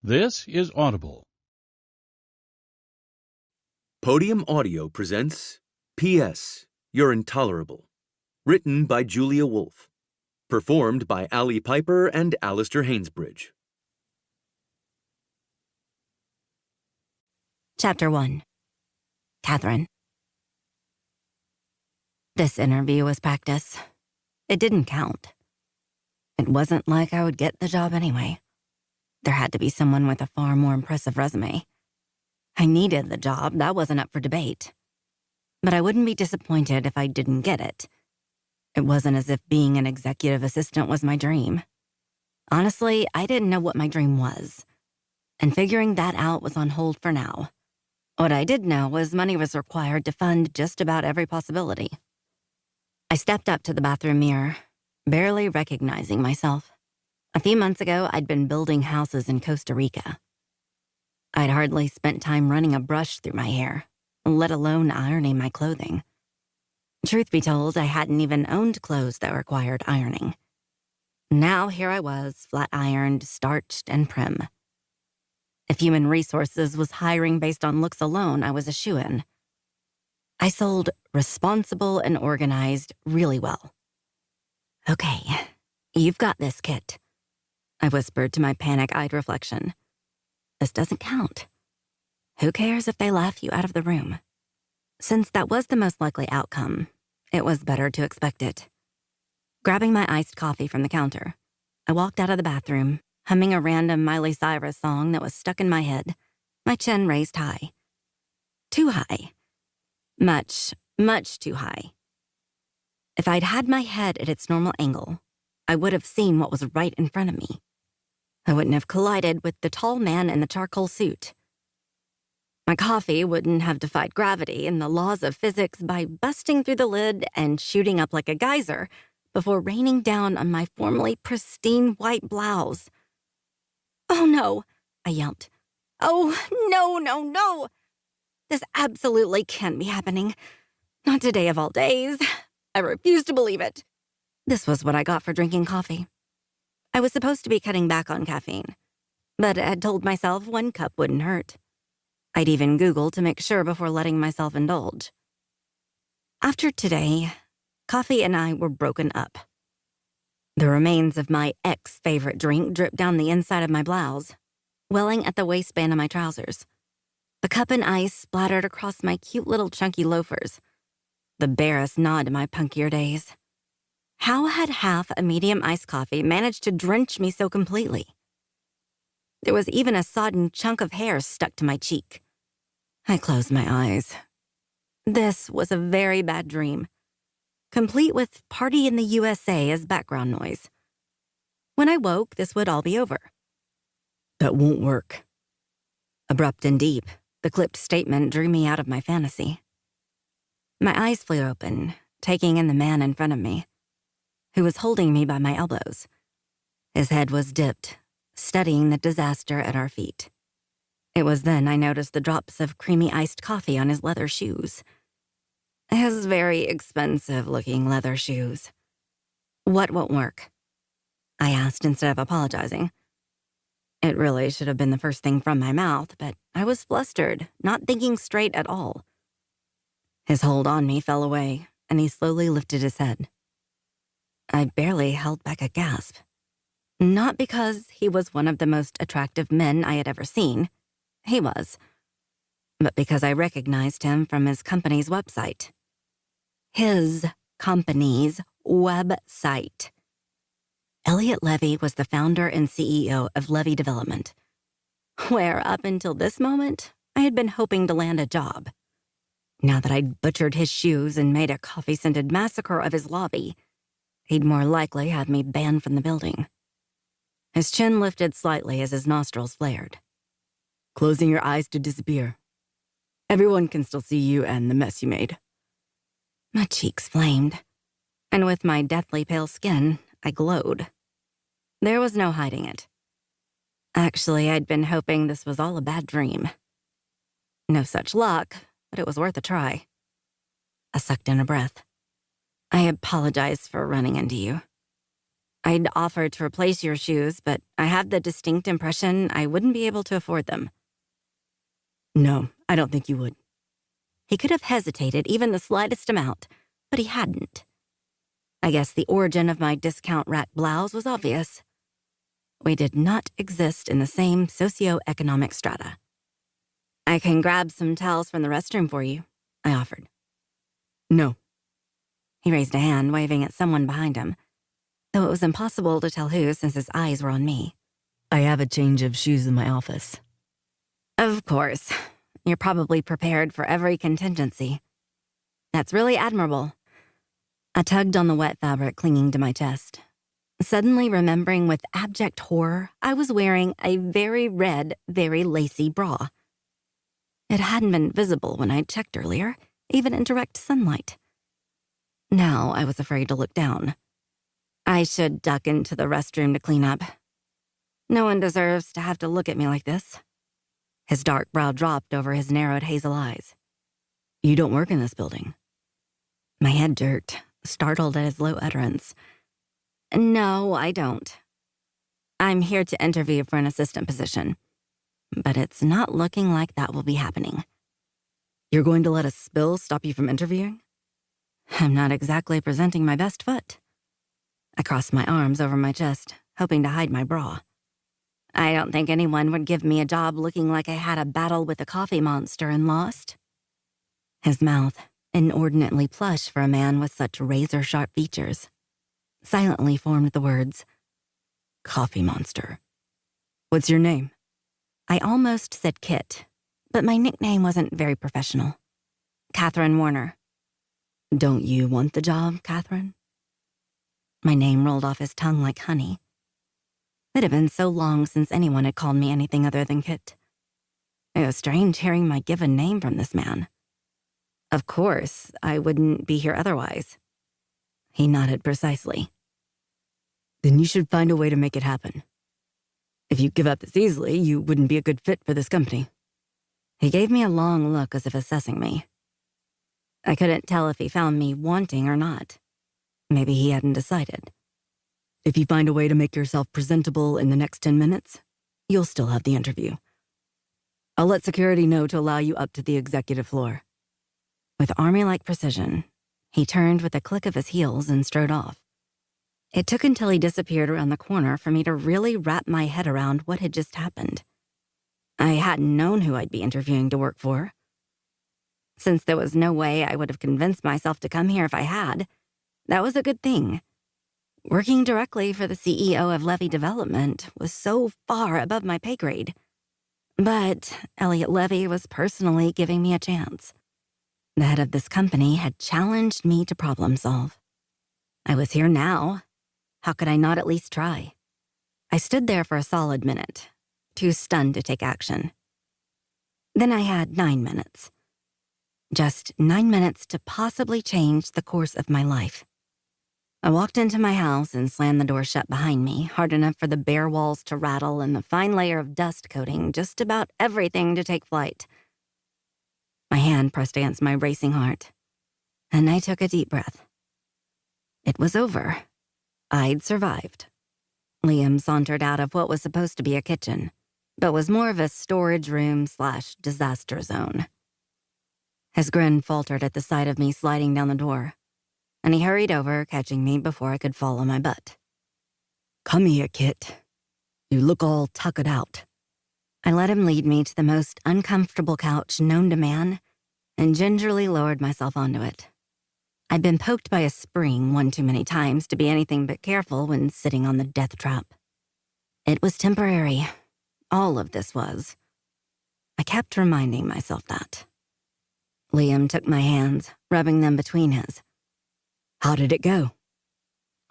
This is Audible. Podium Audio presents P.S. You're Intolerable. Written by Julia Wolfe. Performed by Ali Piper and Alistair Hainsbridge. Chapter 1. Catherine. This interview was practice. It didn't count. It wasn't like I would get the job anyway. There had to be someone with a far more impressive resume. I needed the job, that wasn't up for debate. But I wouldn't be disappointed if I didn't get it. It wasn't as if being an executive assistant was my dream. Honestly, I didn't know what my dream was. And figuring that out was on hold for now. What I did know was money was required to fund just about every possibility. I stepped up to the bathroom mirror, barely recognizing myself. A few months ago, I'd been building houses in Costa Rica. I'd hardly spent time running a brush through my hair, let alone ironing my clothing. Truth be told, I hadn't even owned clothes that required ironing. Now here I was, flat-ironed, starched, and prim. If human resources was hiring based on looks alone, I was a shoo-in. I sold responsible and organized really well. Okay, you've got this, Kit, I whispered to my panic-eyed reflection. This doesn't count. Who cares if they laugh you out of the room? Since that was the most likely outcome, it was better to expect it. Grabbing my iced coffee from the counter, I walked out of the bathroom, humming a random Miley Cyrus song that was stuck in my head, my chin raised high. Too high. Much, much too high. If I'd had my head at its normal angle, I would have seen what was right in front of me. I wouldn't have collided with the tall man in the charcoal suit. My coffee wouldn't have defied gravity and the laws of physics by busting through the lid and shooting up like a geyser before raining down on my formerly pristine white blouse. "Oh no," I yelped. "Oh, no, no, no. This absolutely can't be happening. Not today of all days. I refuse to believe it." This was what I got for drinking coffee. I was supposed to be cutting back on caffeine, but I had told myself 1 cup wouldn't hurt. I'd even Googled to make sure before letting myself indulge. After today, coffee and I were broken up. The remains of my ex-favorite drink dripped down the inside of my blouse, welling at the waistband of my trousers. The cup and ice splattered across my cute little chunky loafers, the barest nod to my punkier days. How had half a medium iced coffee managed to drench me so completely? There was even a sodden chunk of hair stuck to my cheek. I closed my eyes. This was a very bad dream, complete with "Party in the USA" as background noise. When I woke, this would all be over. That won't work. Abrupt and deep, the clipped statement drew me out of my fantasy. My eyes flew open, taking in the man in front of me, who was holding me by my elbows. His head was dipped, studying the disaster at our feet. It was then I noticed the drops of creamy iced coffee on his leather shoes. His very expensive-looking leather shoes. "What won't work?" I asked instead of apologizing. It really should have been the first thing from my mouth, but I was flustered, not thinking straight at all. His hold on me fell away, and he slowly lifted his head. I barely held back a gasp. Not because he was one of the most attractive men I had ever seen. He was. But because I recognized him from his company's website. His company's website. Elliot Levy was the founder and CEO of Levy Development, where up until this moment, I had been hoping to land a job. Now that I'd butchered his shoes and made a coffee-scented massacre of his lobby, he'd more likely have me banned from the building. His chin lifted slightly as his nostrils flared. "Closing your eyes to disappear. Everyone can still see you and the mess you made." My cheeks flamed, and with my deathly pale skin, I glowed. There was no hiding it. Actually, I'd been hoping this was all a bad dream. No such luck, but it was worth a try. I sucked in a breath. "I apologize for running into you." I'd offer to replace your shoes, but I have the distinct impression I wouldn't be able to afford them. No, I don't think you would. He could have hesitated even the slightest amount, but he hadn't. I guess the origin of my discount rack blouse was obvious. We did not exist in the same socioeconomic strata. I can grab some towels from the restroom for you, I offered. No. He raised a hand, waving at someone behind him, though it was impossible to tell who since his eyes were on me. I have a change of shoes in my office. Of course. You're probably prepared for every contingency. That's really admirable. I tugged on the wet fabric clinging to my chest, suddenly remembering with abject horror I was wearing a very red, very lacy bra. It hadn't been visible when I'd checked earlier, even in direct sunlight. Now I was afraid to look down. I should duck into the restroom to clean up. No one deserves to have to look at me like this. His dark brow dropped over his narrowed hazel eyes. You don't work in this building. My head jerked, startled at his low utterance. No, I don't. I'm here to interview for an assistant position, but it's not looking like that will be happening. You're going to let a spill stop you from interviewing? I'm not exactly presenting my best foot. I crossed my arms over my chest, hoping to hide my bra. I don't think anyone would give me a job looking like I had a battle with a coffee monster and lost. His mouth, inordinately plush for a man with such razor-sharp features, silently formed the words, Coffee monster. What's your name? I almost said Kit, but my nickname wasn't very professional. Catherine Warner. Don't you want the job, Catherine? My name rolled off his tongue like honey. It had been so long since anyone had called me anything other than Kit. It was strange hearing my given name from this man. Of course, I wouldn't be here otherwise. He nodded precisely. Then you should find a way to make it happen. If you give up this easily, you wouldn't be a good fit for this company. He gave me a long look as if assessing me. I couldn't tell if he found me wanting or not. Maybe he hadn't decided. If you find a way to make yourself presentable in the next 10 minutes, you'll still have the interview. I'll let security know to allow you up to the executive floor. With army-like precision, he turned with a click of his heels and strode off. It took until he disappeared around the corner for me to really wrap my head around what had just happened. I hadn't known who I'd be interviewing to work for. Since there was no way I would have convinced myself to come here if I had, that was a good thing. Working directly for the CEO of Levy Development was so far above my pay grade. But Elliot Levy was personally giving me a chance. The head of this company had challenged me to problem solve. I was here now. How could I not at least try? I stood there for a solid minute, too stunned to take action. Then I had 9 minutes. Just 9 minutes to possibly change the course of my life. I walked into my house and slammed the door shut behind me, hard enough for the bare walls to rattle and the fine layer of dust coating just about everything to take flight. My hand pressed against my racing heart, and I took a deep breath. It was over. I'd survived. Liam sauntered out of what was supposed to be a kitchen, but was more of a storage room/disaster zone. His grin faltered at the sight of me sliding down the door, and he hurried over, catching me before I could fall on my butt. Come here, Kit. You look all tuckered out. I let him lead me to the most uncomfortable couch known to man and gingerly lowered myself onto it. I'd been poked by a spring one too many times to be anything but careful when sitting on the death trap. It was temporary. All of this was. I kept reminding myself that. Liam took my hands, rubbing them between his. How did it go?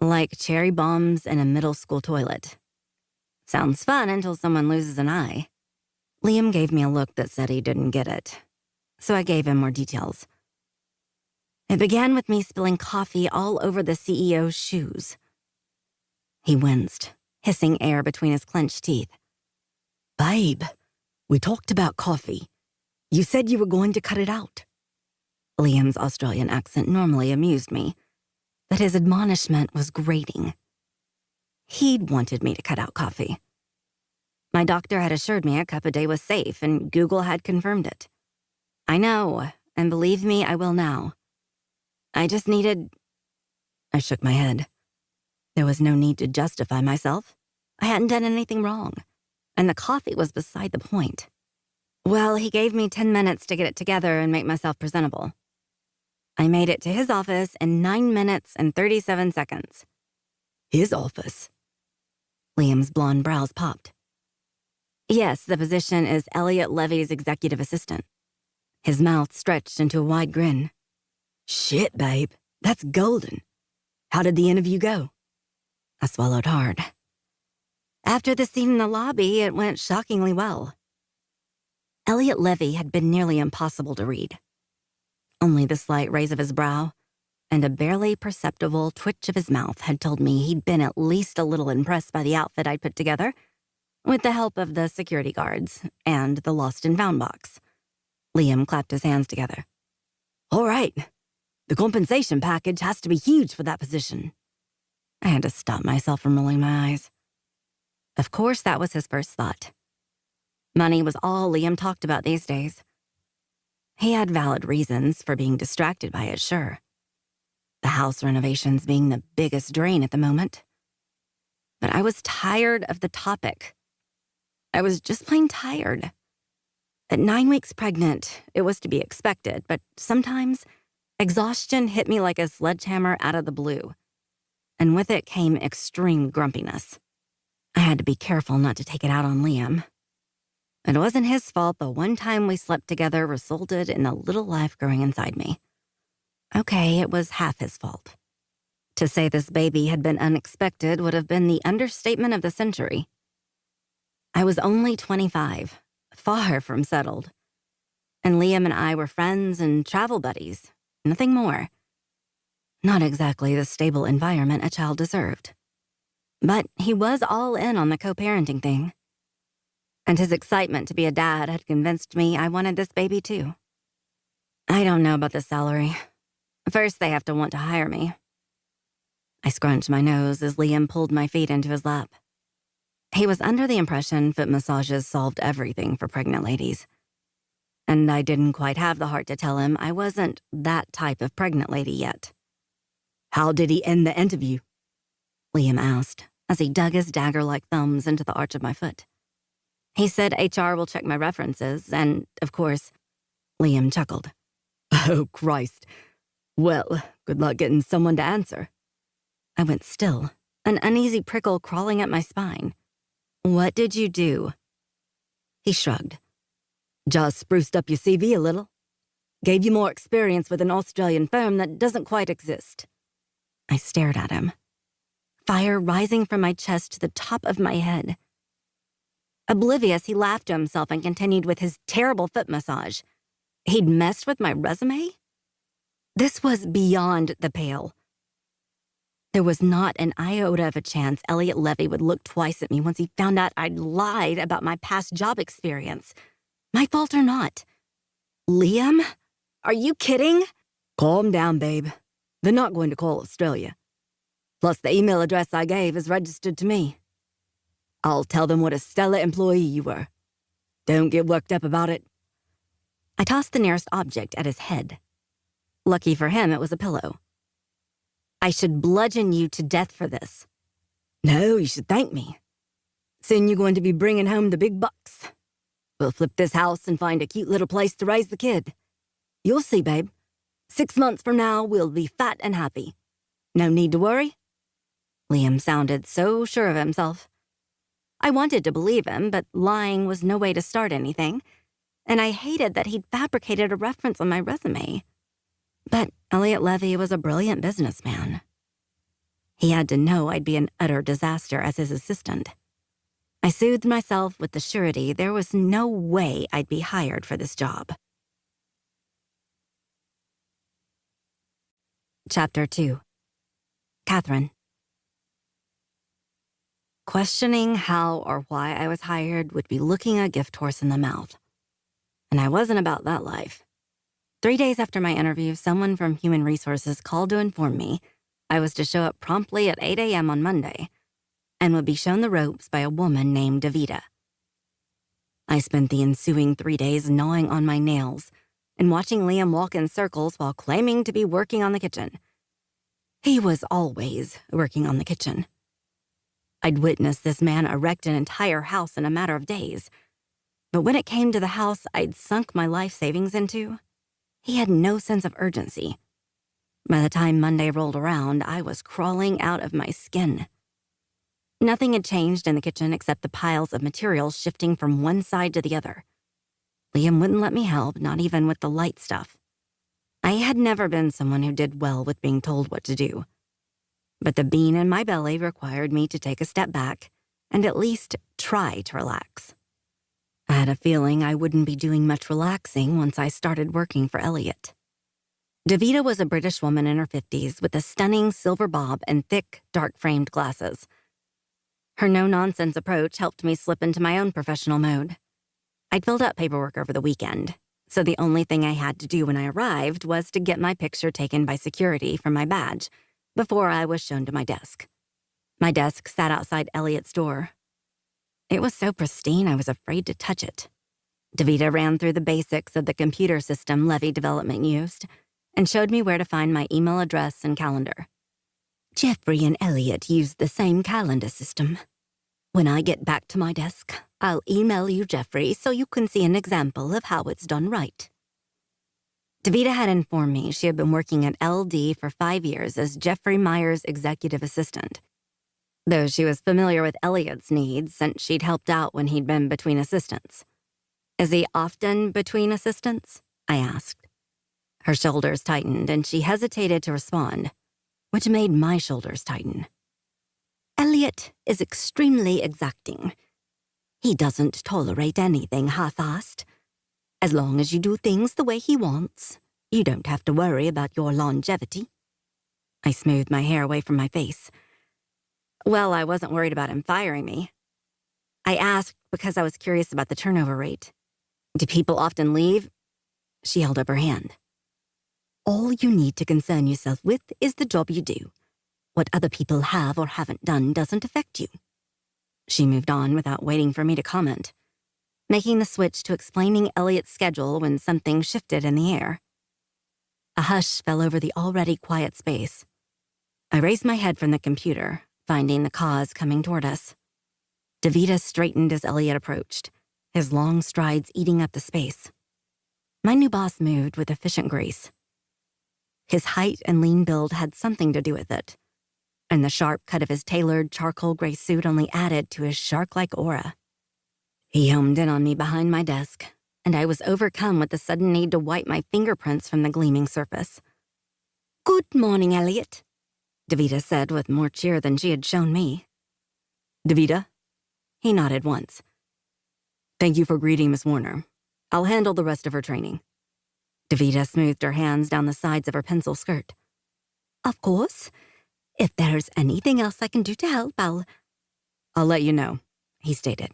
Like cherry bombs in a middle school toilet. Sounds fun until someone loses an eye. Liam gave me a look that said he didn't get it, so I gave him more details. It began with me spilling coffee all over the CEO's shoes. He winced, hissing air between his clenched teeth. Babe, we talked about coffee. You said you were going to cut it out. Liam's Australian accent normally amused me, but his admonishment was grating. He'd wanted me to cut out coffee. My doctor had assured me a cup a day was safe, and Google had confirmed it. I know, and believe me, I will now. I just needed... I shook my head. There was no need to justify myself. I hadn't done anything wrong, and the coffee was beside the point. Well, he gave me 10 minutes to get it together and make myself presentable. I made it to his office in 9 minutes and 37 seconds. His office? Liam's blonde brows popped. Yes, the position is Elliot Levy's executive assistant. His mouth stretched into a wide grin. Shit, babe. That's golden. How did the interview go? I swallowed hard. After the scene in the lobby, it went shockingly well. Elliot Levy had been nearly impossible to read. Only the slight raise of his brow and a barely perceptible twitch of his mouth had told me he'd been at least a little impressed by the outfit I'd put together, with the help of the security guards and the lost and found box. Liam clapped his hands together. All right. The compensation package has to be huge for that position. I had to stop myself from rolling my eyes. Of course, that was his first thought. Money was all Liam talked about these days. He had valid reasons for being distracted by it, sure. The house renovations being the biggest drain at the moment. But I was tired of the topic. I was just plain tired. At 9 weeks pregnant, it was to be expected, but sometimes exhaustion hit me like a sledgehammer out of the blue. And with it came extreme grumpiness. I had to be careful not to take it out on Liam. It wasn't his fault the one time we slept together resulted in a little life growing inside me. Okay, it was half his fault. To say this baby had been unexpected would have been the understatement of the century. I was only 25, far from settled. And Liam and I were friends and travel buddies, nothing more. Not exactly the stable environment a child deserved. But he was all in on the co-parenting thing. And his excitement to be a dad had convinced me I wanted this baby too. I don't know about the salary. First, they have to want to hire me. I scrunched my nose as Liam pulled my feet into his lap. He was under the impression foot massages solved everything for pregnant ladies. And I didn't quite have the heart to tell him I wasn't that type of pregnant lady yet. How did he end the interview? Liam asked as he dug his dagger-like thumbs into the arch of my foot. He said HR will check my references, and, of course, Liam chuckled. Oh, Christ. Well, good luck getting someone to answer. I went still, an uneasy prickle crawling up my spine. What did you do? He shrugged. Just spruced up your CV a little. Gave you more experience with an Australian firm that doesn't quite exist. I stared at him. Fire rising from my chest to the top of my head. Oblivious, he laughed to himself and continued with his terrible foot massage. He'd messed with my resume? This was beyond the pale. There was not an iota of a chance Elliot Levy would look twice at me once he found out I'd lied about my past job experience. My fault or not. Liam? Are you kidding? Calm down, babe. They're not going to call Australia. Plus, the email address I gave is registered to me. I'll tell them what a stellar employee you were. Don't get worked up about it. I tossed the nearest object at his head. Lucky for him, it was a pillow. I should bludgeon you to death for this. No, you should thank me. Soon you're going to be bringing home the big bucks. We'll flip this house and find a cute little place to raise the kid. You'll see, babe. 6 months from now, we'll be fat and happy. No need to worry. Liam sounded so sure of himself. I wanted to believe him, but lying was no way to start anything, and I hated that he'd fabricated a reference on my resume. But Elliot Levy was a brilliant businessman. He had to know I'd be an utter disaster as his assistant. I soothed myself with the surety there was no way I'd be hired for this job. Chapter 2. Catherine. Questioning how or why I was hired would be looking a gift horse in the mouth. And I wasn't about that life. 3 days after my interview, someone from Human Resources called to inform me I was to show up promptly at 8 a.m. on Monday. and would be shown the ropes by a woman named Davida. I spent the ensuing 3 days gnawing on my nails and watching Liam walk in circles while claiming to be working on the kitchen. He was always working on the kitchen. I'd witnessed this man erect an entire house in a matter of days, but when it came to the house I'd sunk my life savings into, he had no sense of urgency. By the time Monday rolled around, I was crawling out of my skin. Nothing had changed in the kitchen except the piles of materials shifting from one side to the other. Liam wouldn't let me help, not even with the light stuff. I had never been someone who did well with being told what to do. But the bean in my belly required me to take a step back and at least try to relax. I had a feeling I wouldn't be doing much relaxing once I started working for Elliot. Davida was a British woman in her 50s with a stunning silver bob and thick, dark-framed glasses. Her no-nonsense approach helped me slip into my own professional mode. I'd filled out paperwork over the weekend, so the only thing I had to do when I arrived was to get my picture taken by security for my badge before I was shown to my desk. My desk sat outside Elliot's door. It was so pristine I was afraid to touch it. Davida ran through the basics of the computer system Levy Development used and showed me where to find my email address and calendar. Jeffrey and Elliot used the same calendar system. When I get back to my desk, I'll email you Jeffrey so you can see an example of how it's done right. Davida had informed me she had been working at LD for 5 years as Jeffrey Meyer's executive assistant, though she was familiar with Elliot's needs since she'd helped out when he'd been between assistants. Is he often between assistants? I asked. Her shoulders tightened and she hesitated to respond, which made my shoulders tighten. Elliot is extremely exacting. He doesn't tolerate anything half-assed. As long as you do things the way he wants, you don't have to worry about your longevity. I smoothed my hair away from my face. Well, I wasn't worried about him firing me. I asked because I was curious about the turnover rate. Do people often leave? She held up her hand. All you need to concern yourself with is the job you do. What other people have or haven't done doesn't affect you. She moved on without waiting for me to comment, making the switch to explaining Elliot's schedule when something shifted in the air. A hush fell over the already quiet space. I raised my head from the computer, finding the cause coming toward us. Davida straightened as Elliot approached, his long strides eating up the space. My new boss moved with efficient grace. His height and lean build had something to do with it, and the sharp cut of his tailored charcoal gray suit only added to his shark-like aura. He homed in on me behind my desk, and I was overcome with the sudden need to wipe my fingerprints from the gleaming surface. Good morning, Elliot, Davida said with more cheer than she had shown me. Davida? He nodded once. Thank you for greeting Miss Warner. I'll handle the rest of her training. Davida smoothed her hands down the sides of her pencil skirt. Of course. If there's anything else I can do to help, I'll let you know, he stated.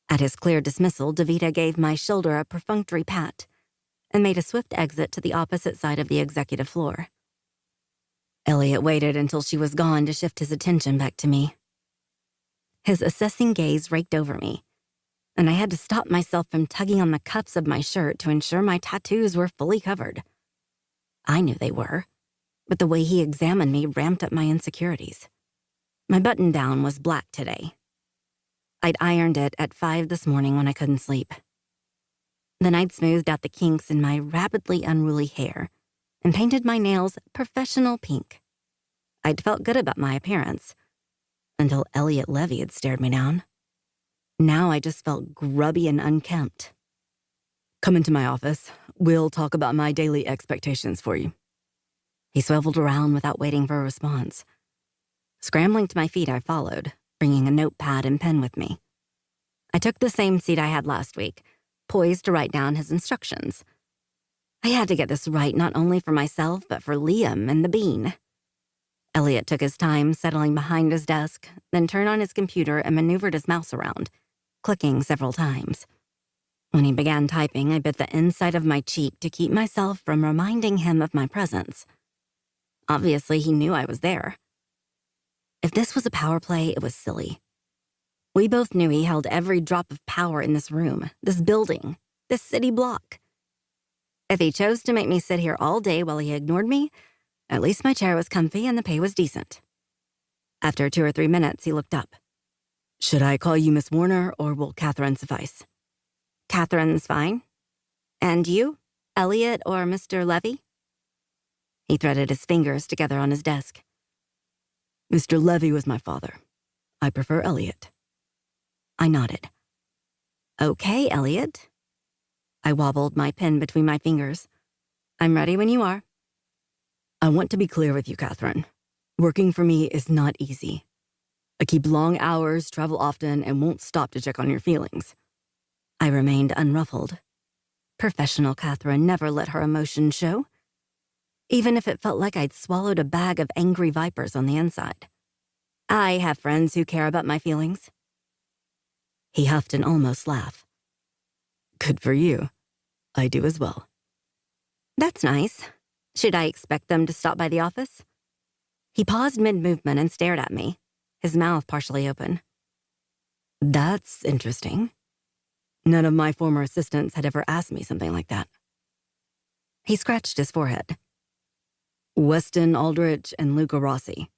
At his clear dismissal, Davida gave my shoulder a perfunctory pat and made a swift exit to the opposite side of the executive floor. Elliot waited until she was gone to shift his attention back to me. His assessing gaze raked over me, and I had to stop myself from tugging on the cuffs of my shirt to ensure my tattoos were fully covered. I knew they were, but the way he examined me ramped up my insecurities. My button-down was black today. I'd ironed it at 5 this morning when I couldn't sleep. Then I'd smoothed out the kinks in my rapidly unruly hair and painted my nails professional pink. I'd felt good about my appearance until Elliot Levy had stared me down. Now I just felt grubby and unkempt. Come into my office. We'll talk about my daily expectations for you. He swiveled around without waiting for a response. Scrambling to my feet, I followed, bringing a notepad and pen with me. I took the same seat I had last week, poised to write down his instructions. I had to get this right not only for myself, but for Liam and the bean. Elliot took his time settling behind his desk, then turned on his computer and maneuvered his mouse around, clicking several times. When he began typing, I bit the inside of my cheek to keep myself from reminding him of my presence. Obviously, he knew I was there. If this was a power play, it was silly. We both knew he held every drop of power in this room, this building, this city block. If he chose to make me sit here all day while he ignored me, at least my chair was comfy and the pay was decent. After 2 or 3 minutes, he looked up. Should I call you Miss Warner, or will Catherine suffice? Catherine's fine. And you, Elliot or Mr. Levy? He threaded his fingers together on his desk. Mr. Levy was my father. I prefer Elliot. I nodded. Okay, Elliot. I wobbled my pen between my fingers. I'm ready when you are. I want to be clear with you, Catherine. Working for me is not easy. I keep long hours, travel often, and won't stop to check on your feelings. I remained unruffled. Professional Catherine never let her emotions show, even if it felt like I'd swallowed a bag of angry vipers on the inside. I have friends who care about my feelings. He huffed an almost laugh. Good for you. I do as well. That's nice. Should I expect them to stop by the office? He paused mid-movement and stared at me, his mouth partially open. That's interesting. None of my former assistants had ever asked me something like that. He scratched his forehead. Weston Aldrich and Luca Rossi.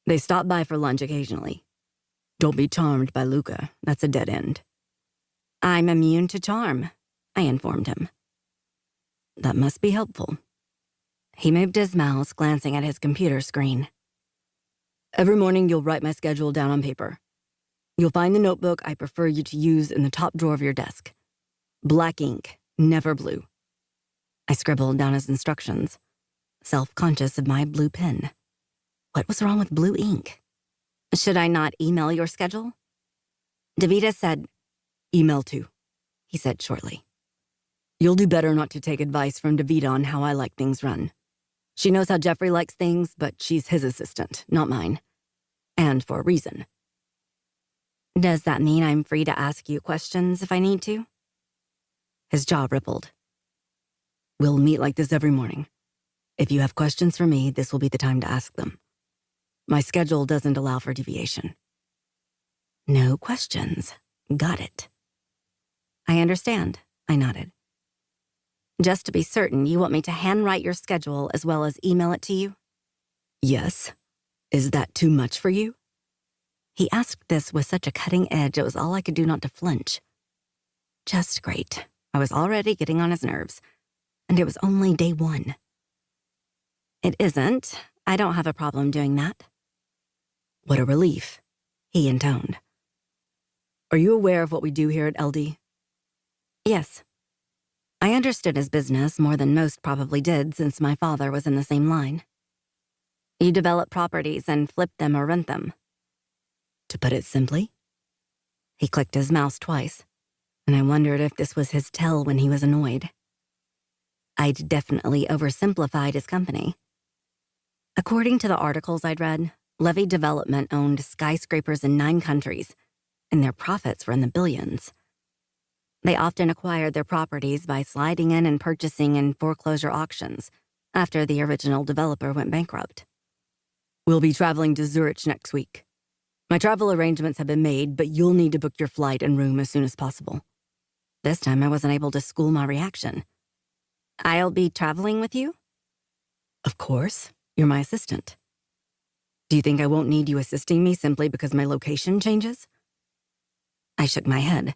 They stop by for lunch occasionally. Don't be charmed by Luca. That's a dead end. I'm immune to charm, I informed him. That must be helpful. He moved his mouse, glancing at his computer screen. Every morning you'll write my schedule down on paper. You'll find the notebook I prefer you to use in the top drawer of your desk. Black ink, never blue. I scribbled down his instructions, self-conscious of my blue pen. What was wrong with blue ink? Should I not email your schedule? Davida said, Email too, he said shortly. You'll do better not to take advice from Davida on how I like things run. She knows how Jeffrey likes things, but she's his assistant, not mine. And for a reason. Does that mean I'm free to ask you questions if I need to? His jaw rippled. We'll meet like this every morning. If you have questions for me, this will be the time to ask them. My schedule doesn't allow for deviation. No questions. Got it. I understand, I nodded. Just to be certain, you want me to handwrite your schedule as well as email it to you? Yes. Is that too much for you? He asked this with such a cutting edge it was all I could do not to flinch. Just great. I was already getting on his nerves, and it was only day 1. It isn't. I don't have a problem doing that. What a relief, he intoned. Are you aware of what we do here at LD? Yes. I understood his business more than most probably did since my father was in the same line. You develop properties and flip them or rent them. To put it simply? He clicked his mouse twice, and I wondered if this was his tell when he was annoyed. I'd definitely oversimplified his company. According to the articles I'd read, Levy Development owned skyscrapers in 9 countries, and their profits were in the billions. They often acquired their properties by sliding in and purchasing in foreclosure auctions after the original developer went bankrupt. We'll be traveling to Zurich next week. My travel arrangements have been made, but you'll need to book your flight and room as soon as possible. This time I wasn't able to school my reaction. I'll be traveling with you? Of course. You're my assistant. Do you think I won't need you assisting me simply because my location changes? I shook my head.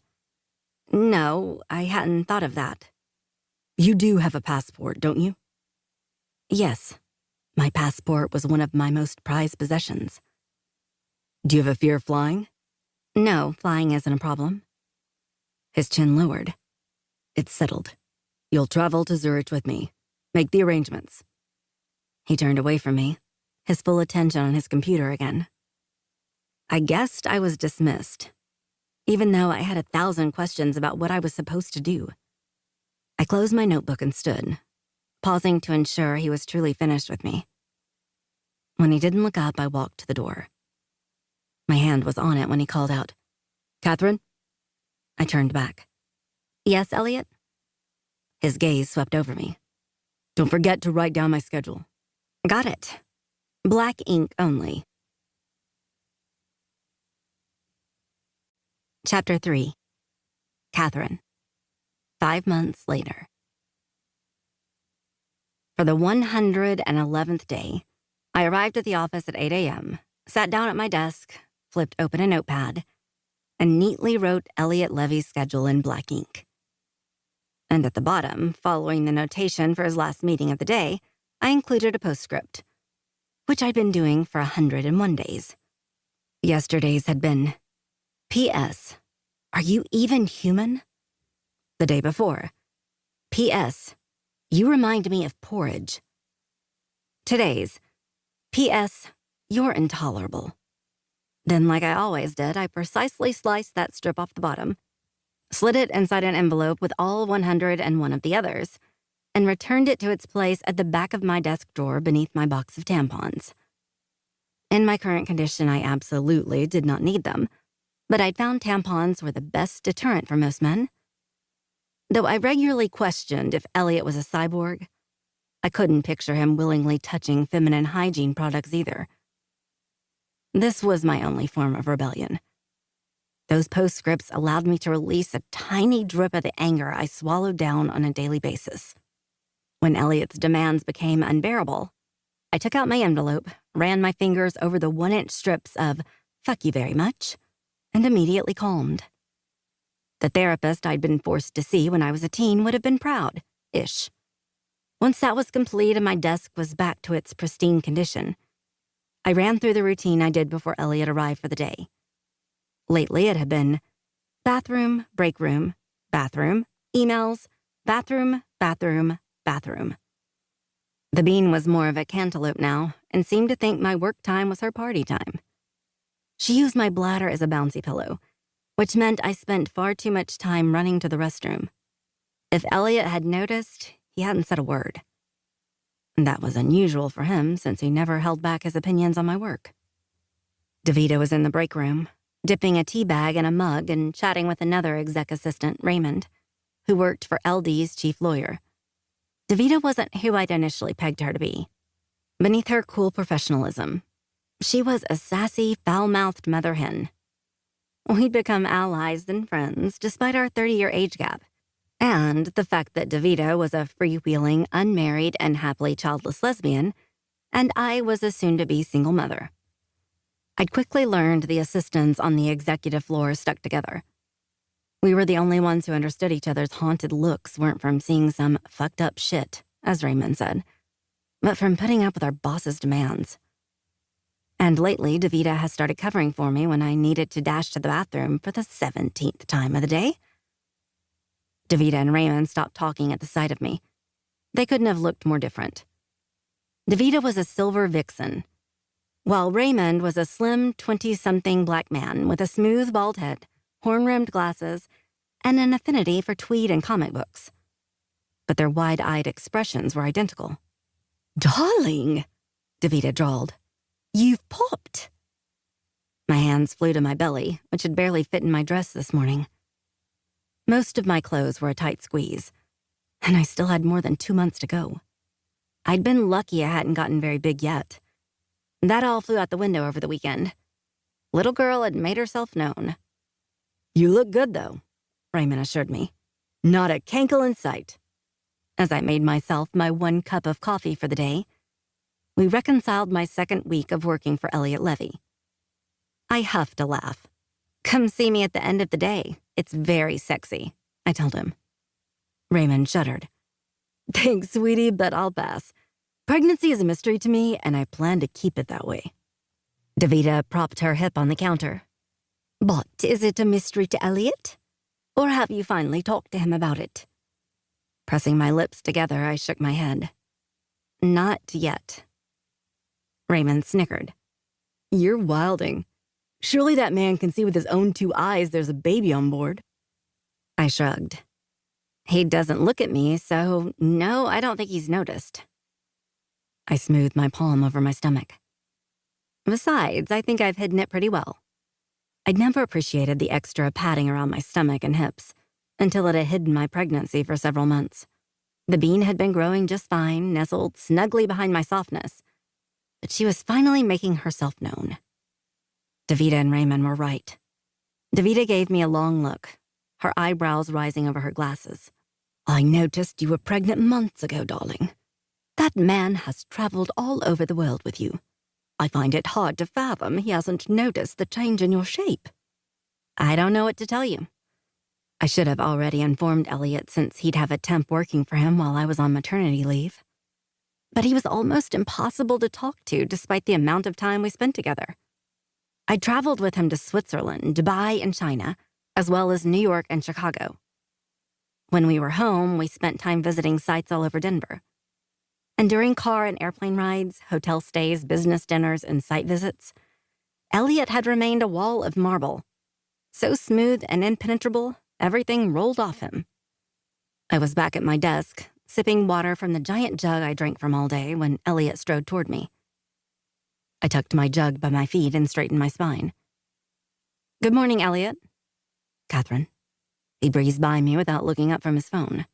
No, I hadn't thought of that. You do have a passport, don't you? Yes. My passport was one of my most prized possessions. Do you have a fear of flying? No, flying isn't a problem. His chin lowered. It's settled. You'll travel to Zurich with me. Make the arrangements. He turned away from me, his full attention on his computer again. I guessed I was dismissed, even though I had 1,000 questions about what I was supposed to do. I closed my notebook and stood, pausing to ensure he was truly finished with me. When he didn't look up, I walked to the door. My hand was on it when he called out, Catherine? I turned back. Yes, Elliot? His gaze swept over me. Don't forget to write down my schedule. Got it. Black ink only. Chapter 3. Catherine. 5 months later. For the 111th day, I arrived at the office at 8 a.m., sat down at my desk, flipped open a notepad, and neatly wrote Elliot Levy's schedule in black ink. And at the bottom, following the notation for his last meeting of the day, I included a postscript, which I'd been doing for 101 days. Yesterday's had been, P.S. Are you even human? The day before, P.S. You remind me of porridge. Today's, P.S. You're intolerable. Then, like I always did, I precisely sliced that strip off the bottom, slid it inside an envelope with all 101 of the others, and returned it to its place at the back of my desk drawer beneath my box of tampons. In my current condition, I absolutely did not need them, but I'd found tampons were the best deterrent for most men. Though I regularly questioned if Elliot was a cyborg, I couldn't picture him willingly touching feminine hygiene products either. This was my only form of rebellion. Those postscripts allowed me to release a tiny drip of the anger I swallowed down on a daily basis. When Elliot's demands became unbearable, I took out my envelope, ran my fingers over the 1-inch strips of "fuck you very much," and immediately calmed. The therapist I'd been forced to see when I was a teen would have been proud-ish. Once that was complete and my desk was back to its pristine condition, I ran through the routine I did before Elliot arrived for the day. Lately, it had been bathroom, break room, bathroom, emails, bathroom, bathroom, bathroom. The bean was more of a cantaloupe now and seemed to think my work time was her party time. She used my bladder as a bouncy pillow, which meant I spent far too much time running to the restroom. If Elliot had noticed, he hadn't said a word. That was unusual for him since he never held back his opinions on my work. DeVita was in the break room, dipping a tea bag in a mug and chatting with another exec assistant, Raymond, who worked for LD's chief lawyer. DeVita wasn't who I'd initially pegged her to be. Beneath her cool professionalism, she was a sassy, foul-mouthed mother hen. We'd become allies and friends despite our 30-year age gap, and the fact that DeVita was a freewheeling, unmarried, and happily childless lesbian, and I was a soon-to-be single mother. I'd quickly learned the assistants on the executive floor stuck together. We were the only ones who understood each other's haunted looks weren't from seeing some fucked up shit, as Raymond said, but from putting up with our boss's demands. And lately, DeVita has started covering for me when I needed to dash to the bathroom for the 17th time of the day. DeVita and Raymond stopped talking at the sight of me. They couldn't have looked more different. DeVita was a silver vixen, while Raymond was a slim 20-something black man with a smooth bald head, horn-rimmed glasses, and an affinity for tweed and comic books. But their wide-eyed expressions were identical. "Darling," DeVita drawled, "you've popped." My hands flew to my belly, which had barely fit in my dress this morning. Most of my clothes were a tight squeeze, and I still had more than 2 months to go. I'd been lucky I hadn't gotten very big yet. That all flew out the window over the weekend. Little girl had made herself known. "You look good, though," Raymond assured me. "Not a cankle in sight." As I made myself my 1 cup of coffee for the day, we reconciled my second week of working for Elliot Levy. I huffed a laugh. "Come see me at the end of the day. It's very sexy," I told him. Raymond shuddered. "Thanks, sweetie, but I'll pass. Pregnancy is a mystery to me, and I plan to keep it that way." DeVita propped her hip on the counter. "But is it a mystery to Elliot? Or have you finally talked to him about it?" Pressing my lips together, I shook my head. "Not yet." Raymond snickered. "You're wilding. Surely that man can see with his own 2 eyes there's a baby on board." I shrugged. "He doesn't look at me, so no, I don't think he's noticed." I smoothed my palm over my stomach. Besides, I think I've hidden it pretty well. I'd never appreciated the extra padding around my stomach and hips until it had hidden my pregnancy for several months. The bean had been growing just fine, nestled snugly behind my softness, but she was finally making herself known. DeVita and Raymond were right. Davida gave me a long look, her eyebrows rising over her glasses. I noticed you were pregnant months ago, darling. That man has traveled all over the world with you. I find it hard to fathom he hasn't noticed the change in your shape. I don't know what to tell you. I should have already informed Elliot since he'd have a temp working for him while I was on maternity leave. But he was almost impossible to talk to despite the amount of time we spent together. I traveled with him to Switzerland, Dubai, and China, as well as New York and Chicago. When we were home, we spent time visiting sites all over Denver. And during car and airplane rides, hotel stays, business dinners, and site visits, Elliot had remained a wall of marble. So smooth and impenetrable, everything rolled off him. I was back at my desk, sipping water from the giant jug I drank from all day when Elliot strode toward me. I tucked my jug by my feet and straightened my spine. Good morning, Elliot. Catherine. He breezed by me without looking up from his phone.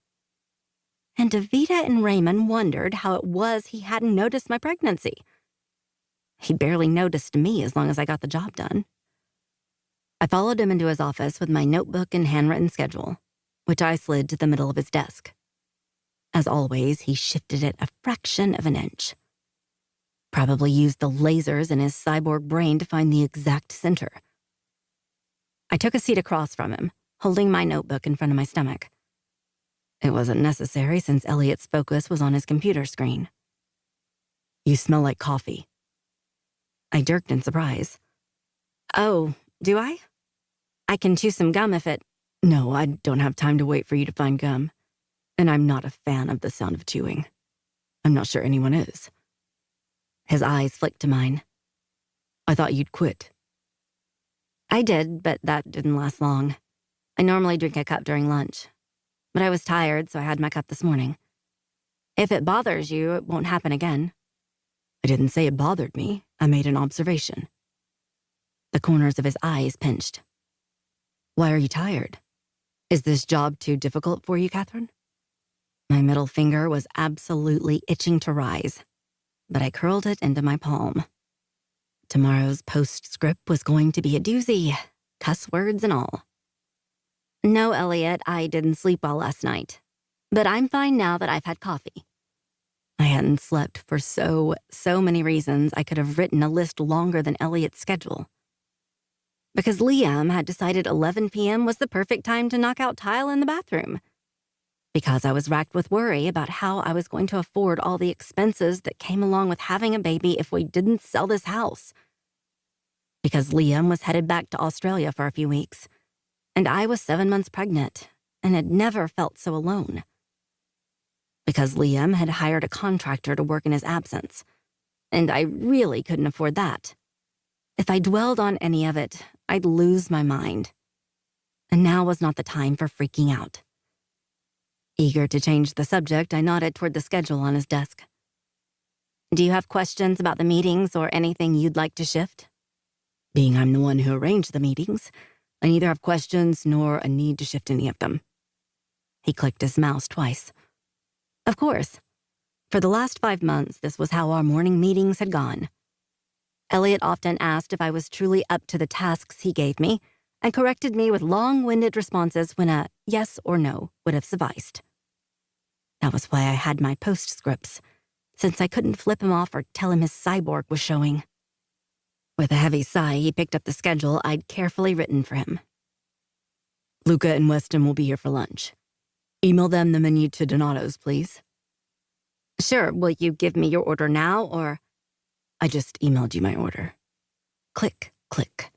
And Davida and Raymond wondered how it was he hadn't noticed my pregnancy. He barely noticed me as long as I got the job done. I followed him into his office with my notebook and handwritten schedule, which I slid to the middle of his desk. As always, he shifted it a fraction of an inch. Probably used the lasers in his cyborg brain to find the exact center. I took a seat across from him, holding my notebook in front of my stomach. It wasn't necessary since Elliot's focus was on his computer screen. You smell like coffee. I jerked in surprise. Oh, do I? I can chew some gum if it... No, I don't have time to wait for you to find gum. And I'm not a fan of the sound of chewing. I'm not sure anyone is. His eyes flicked to mine. I thought you'd quit. I did, but that didn't last long. I normally drink a cup during lunch. But I was tired, so I had my cup this morning. If it bothers you, it won't happen again. I didn't say it bothered me. I made an observation. The corners of his eyes pinched. Why are you tired? Is this job too difficult for you, Catherine? My middle finger was absolutely itching to rise, but I curled it into my palm. Tomorrow's postscript was going to be a doozy, cuss words and all. No, Elliot, I didn't sleep well last night, but I'm fine now that I've had coffee. I hadn't slept for so many reasons I could have written a list longer than Elliot's schedule. Because Liam had decided 11 p.m. was the perfect time to knock out tile in the bathroom. Because I was racked with worry about how I was going to afford all the expenses that came along with having a baby if we didn't sell this house. Because Liam was headed back to Australia for a few weeks. And I was 7 months pregnant and had never felt so alone. Because Liam had hired a contractor to work in his absence, and I really couldn't afford that. If I dwelled on any of it, I'd lose my mind. And now was not the time for freaking out. Eager to change the subject, I nodded toward the schedule on his desk. Do you have questions about the meetings or anything you'd like to shift? Being I'm the one who arranged the meetings, I neither have questions nor a need to shift any of them. He clicked his mouse twice. Of course. For the last 5 months, this was how our morning meetings had gone. Elliot often asked if I was truly up to the tasks he gave me and corrected me with long-winded responses when a yes or no would have sufficed. That was why I had my postscripts, since I couldn't flip him off or tell him his cyborg was showing. With a heavy sigh, he picked up the schedule I'd carefully written for him. Luca and Weston will be here for lunch. Email them the menu to Donato's, please. Sure, will you give me your order now, or... I just emailed you my order. Click, click.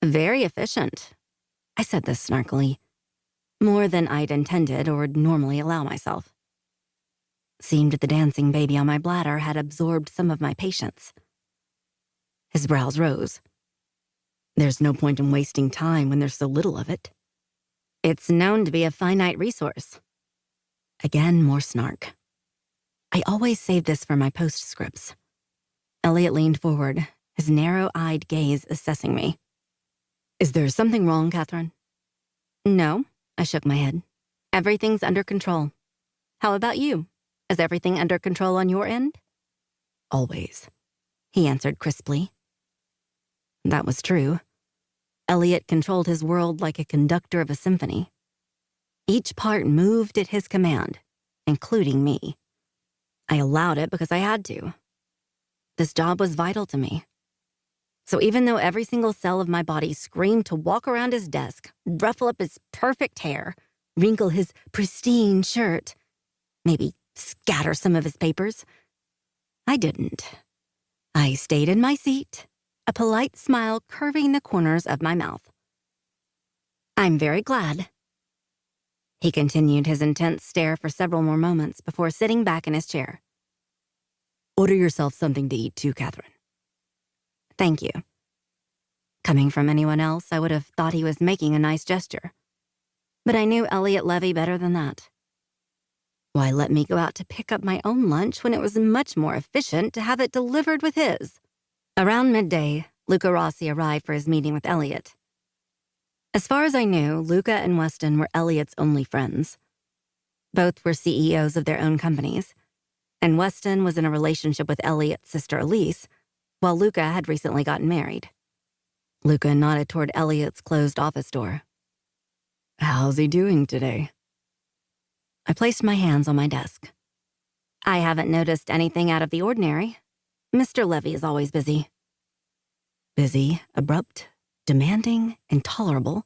Very efficient. I said this snarkily. More than I'd intended or would normally allow myself. Seemed the dancing baby on my bladder had absorbed some of my patience. His brows rose. There's no point in wasting time when there's so little of it. It's known to be a finite resource. Again, more snark. I always save this for my postscripts. Elliot leaned forward, his narrow-eyed gaze assessing me. Is there something wrong, Catherine? No, I shook my head. Everything's under control. How about you? Is everything under control on your end? Always, he answered crisply. That was true. Elliot controlled his world like a conductor of a symphony. Each part moved at his command, including me. I allowed it because I had to. This job was vital to me. So even though every single cell of my body screamed to walk around his desk, ruffle up his perfect hair, wrinkle his pristine shirt, maybe scatter some of his papers, I didn't. I stayed in my seat, a polite smile curving the corners of my mouth. I'm very glad. He continued his intense stare for several more moments before sitting back in his chair. Order yourself something to eat too, Catherine. Thank you. Coming from anyone else, I would have thought he was making a nice gesture. But I knew Elliot Levy better than that. Why let me go out to pick up my own lunch when it was much more efficient to have it delivered with his? Around midday, Luca Rossi arrived for his meeting with Elliot. As far as I knew, Luca and Weston were Elliot's only friends. Both were CEOs of their own companies, and Weston was in a relationship with Elliot's sister Elise, while Luca had recently gotten married. Luca nodded toward Elliot's closed office door. How's he doing today? I placed my hands on my desk. I haven't noticed anything out of the ordinary. Mr. Levy is always busy. Busy, abrupt, demanding, intolerable.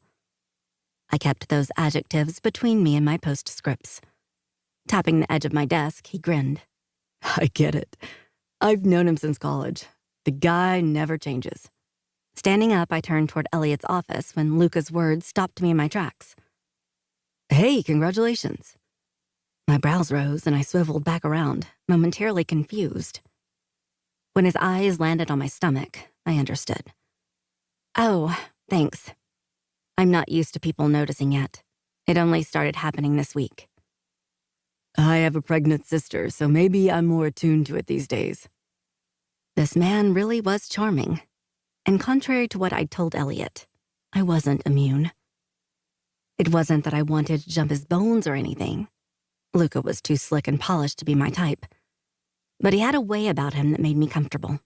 I kept those adjectives between me and my postscripts. Tapping the edge of my desk, he grinned. I get it. I've known him since college. The guy never changes. Standing up, I turned toward Elliot's office when Luca's words stopped me in my tracks. Hey, congratulations. My brows rose and I swiveled back around, momentarily confused. When his eyes landed on my stomach, I understood. Oh, thanks. I'm not used to people noticing yet. It only started happening this week. I have a pregnant sister, so maybe I'm more attuned to it these days. This man really was charming. And contrary to what I'd told Elliot, I wasn't immune. It wasn't that I wanted to jump his bones or anything. Luca was too slick and polished to be my type. But he had a way about him that made me comfortable.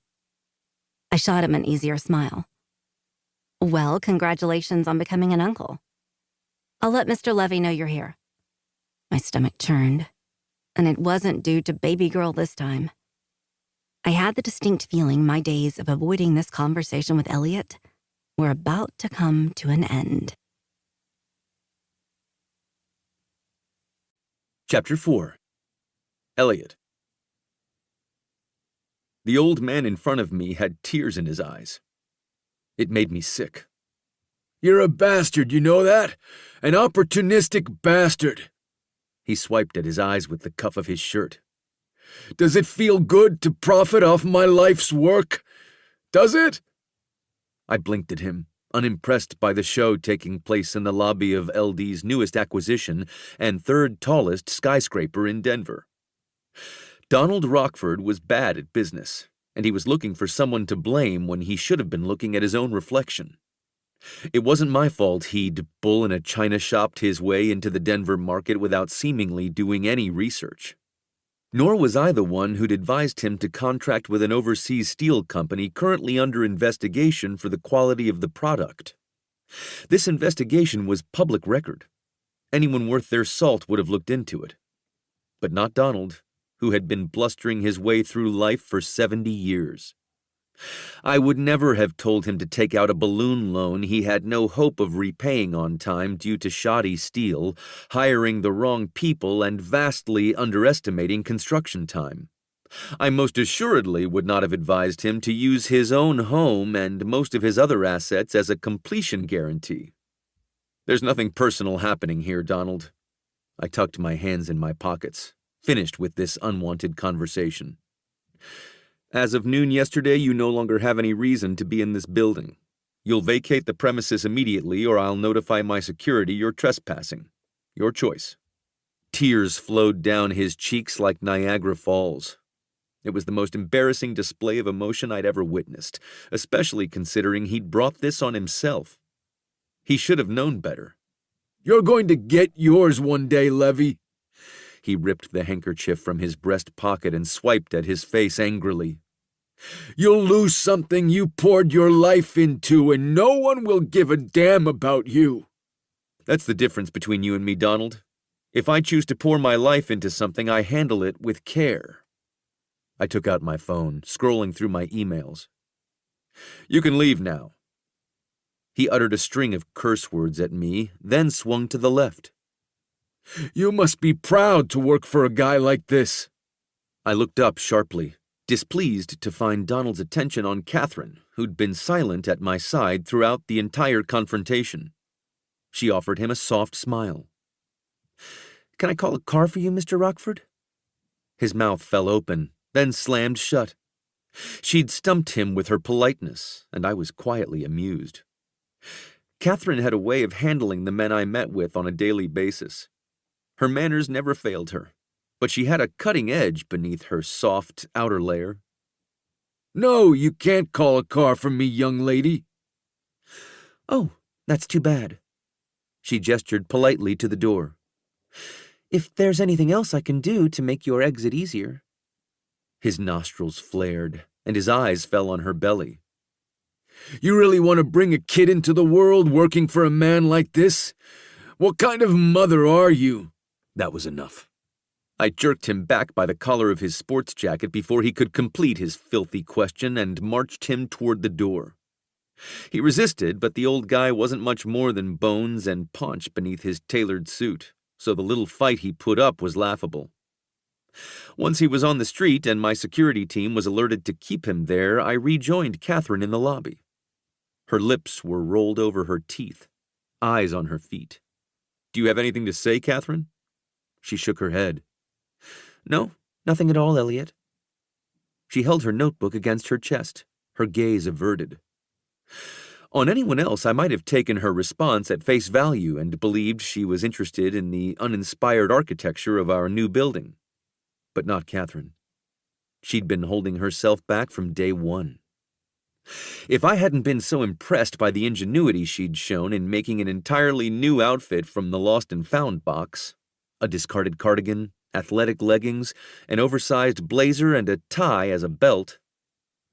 I shot him an easier smile. Well, congratulations on becoming an uncle. I'll let Mr. Levy know you're here. My stomach churned, and it wasn't due to baby girl this time. I had the distinct feeling my days of avoiding this conversation with Elliot were about to come to an end. Chapter 4. Elliot. The old man in front of me had tears in his eyes. It made me sick. You're a bastard, you know that? An opportunistic bastard. He swiped at his eyes with the cuff of his shirt. Does it feel good to profit off my life's work? Does it? I blinked at him, unimpressed by the show taking place in the lobby of LD's newest acquisition and third tallest skyscraper in Denver. Donald Rockford was bad at business, and he was looking for someone to blame when he should have been looking at his own reflection. It wasn't my fault he'd bull in a china shopped his way into the Denver market without seemingly doing any research. Nor was I the one who'd advised him to contract with an overseas steel company currently under investigation for the quality of the product. This investigation was public record. Anyone worth their salt would have looked into it. But not Donald, who had been blustering his way through life for 70 years. I would never have told him to take out a balloon loan he had no hope of repaying on time due to shoddy steel, hiring the wrong people, and vastly underestimating construction time. I most assuredly would not have advised him to use his own home and most of his other assets as a completion guarantee. There's nothing personal happening here, Donald. I tucked my hands in my pockets, finished with this unwanted conversation. As of noon yesterday, you no longer have any reason to be in this building. You'll vacate the premises immediately, or I'll notify my security you're trespassing. Your choice. Tears flowed down his cheeks like Niagara Falls. It was the most embarrassing display of emotion I'd ever witnessed, especially considering he'd brought this on himself. He should have known better. You're going to get yours one day, Levy. He ripped the handkerchief from his breast pocket and swiped at his face angrily. You'll lose something you poured your life into, and no one will give a damn about you. That's the difference between you and me, Donald. If I choose to pour my life into something, I handle it with care. I took out my phone, scrolling through my emails. You can leave now. He uttered a string of curse words at me, then swung to the left. You must be proud to work for a guy like this. I looked up sharply, displeased to find Donald's attention on Catherine, who'd been silent at my side throughout the entire confrontation. She offered him a soft smile. Can I call a car for you, Mr. Rockford? His mouth fell open, then slammed shut. She'd stumped him with her politeness, and I was quietly amused. Catherine had a way of handling the men I met with on a daily basis. Her manners never failed her, but she had a cutting edge beneath her soft outer layer. No, you can't call a car for me, young lady. Oh, that's too bad. She gestured politely to the door. If there's anything else I can do to make your exit easier. His nostrils flared, and his eyes fell on her belly. You really want to bring a kid into the world working for a man like this? What kind of mother are you? That was enough. I jerked him back by the collar of his sports jacket before he could complete his filthy question and marched him toward the door. He resisted, but the old guy wasn't much more than bones and paunch beneath his tailored suit, so the little fight he put up was laughable. Once he was on the street and my security team was alerted to keep him there, I rejoined Catherine in the lobby. Her lips were rolled over her teeth, eyes on her feet. Do you have anything to say, Catherine? She shook her head. No, nothing at all, Elliot. She held her notebook against her chest, her gaze averted. On anyone else, I might have taken her response at face value and believed she was interested in the uninspired architecture of our new building. But not Catherine. She'd been holding herself back from day one. If I hadn't been so impressed by the ingenuity she'd shown in making an entirely new outfit from the Lost and Found box, a discarded cardigan, athletic leggings, an oversized blazer, and a tie as a belt,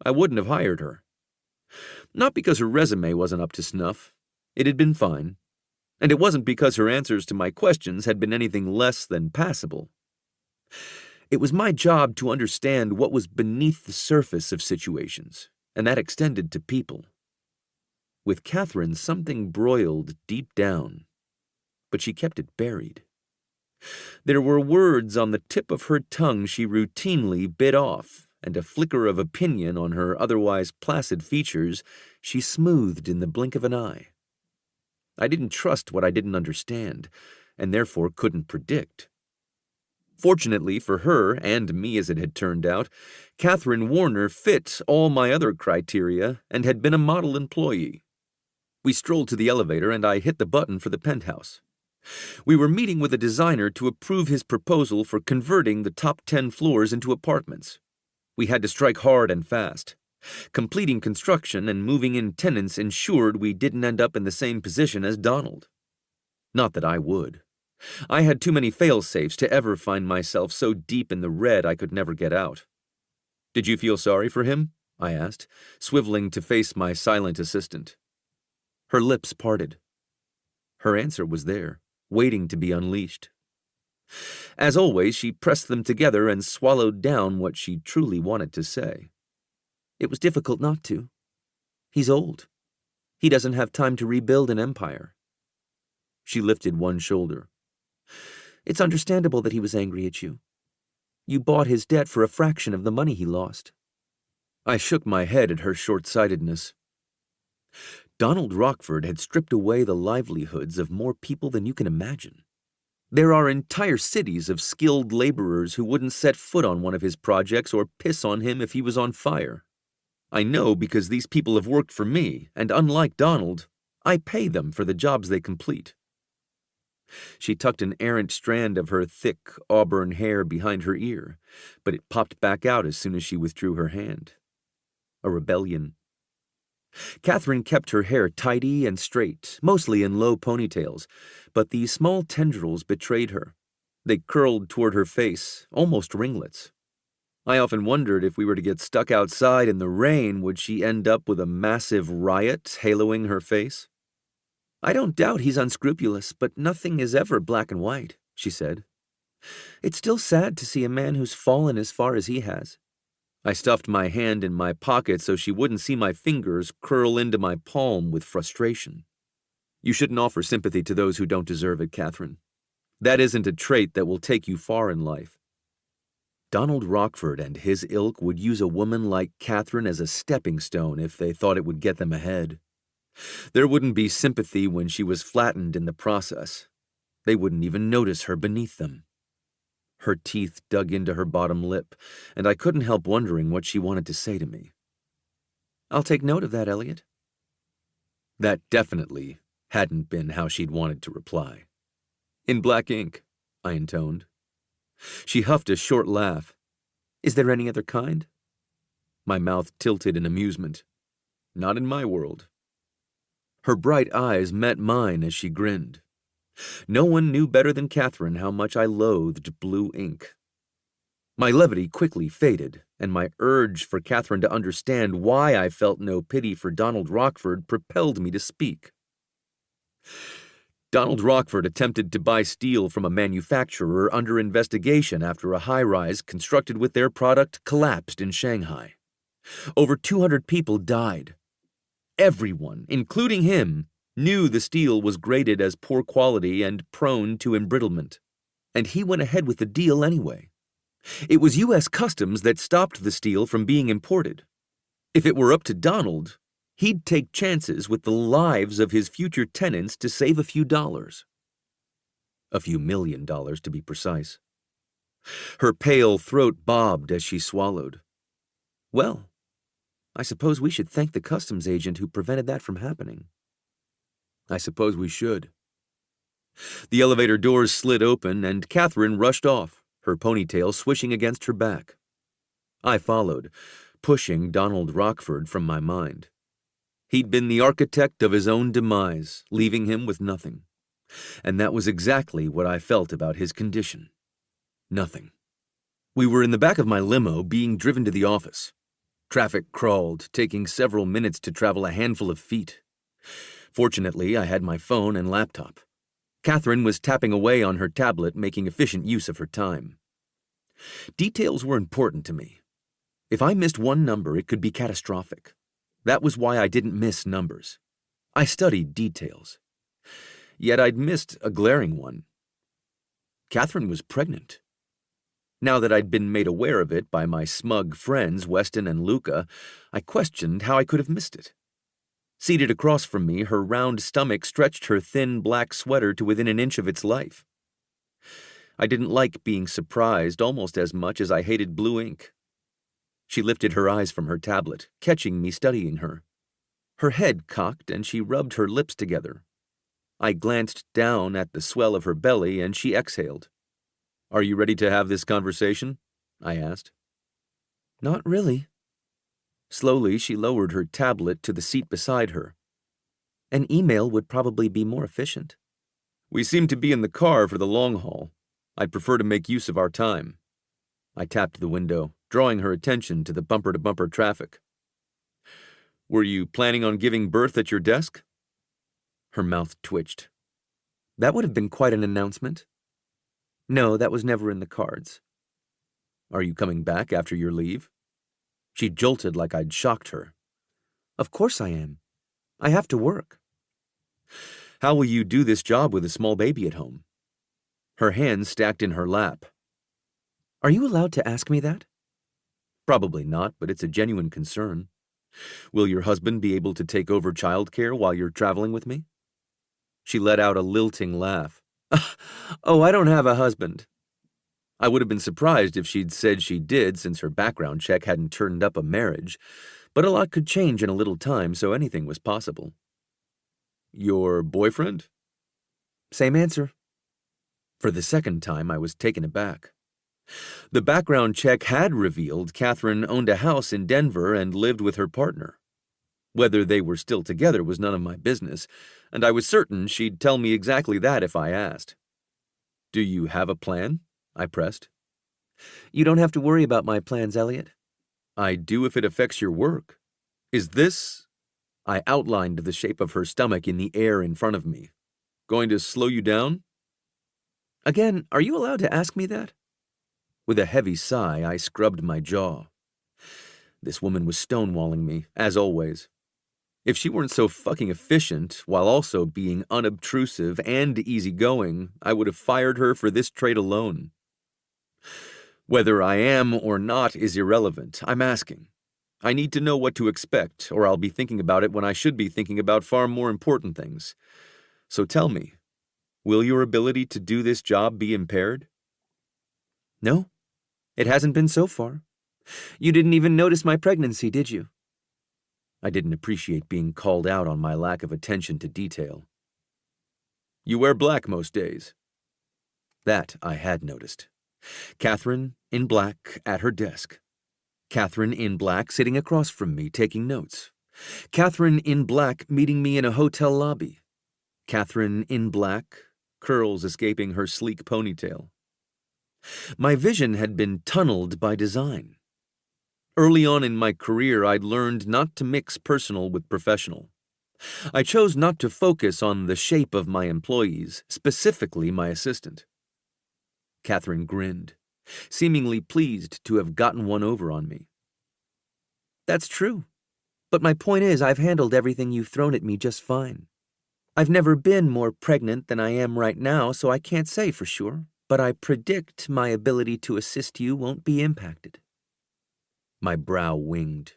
I wouldn't have hired her. Not because her resume wasn't up to snuff. It had been fine. And it wasn't because her answers to my questions had been anything less than passable. It was my job to understand what was beneath the surface of situations, and that extended to people. With Catherine, something broiled deep down, but she kept it buried. There were words on the tip of her tongue she routinely bit off, and a flicker of opinion on her otherwise placid features she smoothed in the blink of an eye. I didn't trust what I didn't understand, and therefore couldn't predict. Fortunately for her, and me as it had turned out, Catherine Warner fit all my other criteria and had been a model employee. We strolled to the elevator and I hit the button for the penthouse. We were meeting with a designer to approve his proposal for converting the top 10 floors into apartments. We had to strike hard and fast. Completing construction and moving in tenants ensured we didn't end up in the same position as Donald. Not that I would. I had too many fail-safes to ever find myself so deep in the red I could never get out. Did you feel sorry for him? I asked, swiveling to face my silent assistant. Her lips parted. Her answer was there, waiting to be unleashed. As always, she pressed them together and swallowed down what she truly wanted to say. It was difficult not to. He's old. He doesn't have time to rebuild an empire. She lifted one shoulder. It's understandable that he was angry at you. You bought his debt for a fraction of the money he lost. I shook my head at her short-sightedness. Donald Rockford had stripped away the livelihoods of more people than you can imagine. There are entire cities of skilled laborers who wouldn't set foot on one of his projects or piss on him if he was on fire. I know because these people have worked for me, and unlike Donald, I pay them for the jobs they complete. She tucked an errant strand of her thick auburn hair behind her ear, but it popped back out as soon as she withdrew her hand. A rebellion. Catherine kept her hair tidy and straight, mostly in low ponytails, but the small tendrils betrayed her. They curled toward her face, almost ringlets. I often wondered if we were to get stuck outside in the rain, would she end up with a massive riot haloing her face? I don't doubt he's unscrupulous, but nothing is ever black and white, she said. It's still sad to see a man who's fallen as far as he has. I stuffed my hand in my pocket so she wouldn't see my fingers curl into my palm with frustration. You shouldn't offer sympathy to those who don't deserve it, Catherine. That isn't a trait that will take you far in life. Donald Rockford and his ilk would use a woman like Catherine as a stepping stone if they thought it would get them ahead. There wouldn't be sympathy when she was flattened in the process. They wouldn't even notice her beneath them. Her teeth dug into her bottom lip, and I couldn't help wondering what she wanted to say to me. I'll take note of that, Elliot. That definitely hadn't been how she'd wanted to reply. In black ink, I intoned. She huffed a short laugh. Is there any other kind? My mouth tilted in amusement. Not in my world. Her bright eyes met mine as she grinned. No one knew better than Catherine how much I loathed blue ink. My levity quickly faded, and my urge for Catherine to understand why I felt no pity for Donald Rockford propelled me to speak. Donald Rockford attempted to buy steel from a manufacturer under investigation after a high-rise constructed with their product collapsed in Shanghai. Over 200 people died. Everyone, including him, knew the steel was graded as poor quality and prone to embrittlement. And he went ahead with the deal anyway. It was U.S. Customs that stopped the steel from being imported. If it were up to Donald, he'd take chances with the lives of his future tenants to save a few dollars. A few $1 million, to be precise. Her pale throat bobbed as she swallowed. Well, I suppose we should thank the customs agent who prevented that from happening. I suppose we should. The elevator doors slid open, and Catherine rushed off, her ponytail swishing against her back. I followed, pushing Donald Rockford from my mind. He'd been the architect of his own demise, leaving him with nothing. And that was exactly what I felt about his condition. Nothing. We were in the back of my limo being driven to the office. Traffic crawled, taking several minutes to travel a handful of feet. Fortunately, I had my phone and laptop. Catherine was tapping away on her tablet, making efficient use of her time. Details were important to me. If I missed one number, it could be catastrophic. That was why I didn't miss numbers. I studied details. Yet I'd missed a glaring one. Catherine was pregnant. Now that I'd been made aware of it by my smug friends, Weston and Luca, I questioned how I could have missed it. Seated across from me, her round stomach stretched her thin black sweater to within an inch of its life. I didn't like being surprised almost as much as I hated blue ink. She lifted her eyes from her tablet, catching me studying her. Her head cocked and she rubbed her lips together. I glanced down at the swell of her belly and she exhaled. Are you ready to have this conversation? I asked. Not really. Slowly, she lowered her tablet to the seat beside her. An email would probably be more efficient. We seem to be in the car for the long haul. I'd prefer to make use of our time. I tapped the window, drawing her attention to the bumper-to-bumper traffic. Were you planning on giving birth at your desk? Her mouth twitched. That would have been quite an announcement. No, that was never in the cards. Are you coming back after your leave? She jolted like I'd shocked her. Of course I am. I have to work. How will you do this job with a small baby at home? Her hands stacked in her lap. Are you allowed to ask me that? Probably not, but it's a genuine concern. Will your husband be able to take over childcare while you're traveling with me? She let out a lilting laugh. Oh, I don't have a husband. I would have been surprised if she'd said she did, since her background check hadn't turned up a marriage, but a lot could change in a little time, so anything was possible. Your boyfriend? Same answer. For the second time, I was taken aback. The background check had revealed Catherine owned a house in Denver and lived with her partner. Whether they were still together was none of my business, and I was certain she'd tell me exactly that if I asked. Do you have a plan? I pressed. You don't have to worry about my plans, Elliot. I do if it affects your work. Is this... I outlined the shape of her stomach in the air in front of me. Going to slow you down? Again, are you allowed to ask me that? With a heavy sigh, I scrubbed my jaw. This woman was stonewalling me, as always. If she weren't so fucking efficient, while also being unobtrusive and easygoing, I would have fired her for this trait alone. Whether I am or not is irrelevant. I'm asking. I need to know what to expect, or I'll be thinking about it when I should be thinking about far more important things. So tell me, will your ability to do this job be impaired? No, it hasn't been so far. You didn't even notice my pregnancy, did you? I didn't appreciate being called out on my lack of attention to detail. You wear black most days. That I had noticed. Catherine, in black, at her desk. Catherine, in black, sitting across from me, taking notes. Catherine, in black, meeting me in a hotel lobby. Catherine, in black, curls escaping her sleek ponytail. My vision had been tunneled by design. Early on in my career, I'd learned not to mix personal with professional. I chose not to focus on the shape of my employees, specifically my assistant. Catherine grinned, seemingly pleased to have gotten one over on me. That's true. But my point is, I've handled everything you've thrown at me just fine. I've never been more pregnant than I am right now, so I can't say for sure, but I predict my ability to assist you won't be impacted. My brow winged.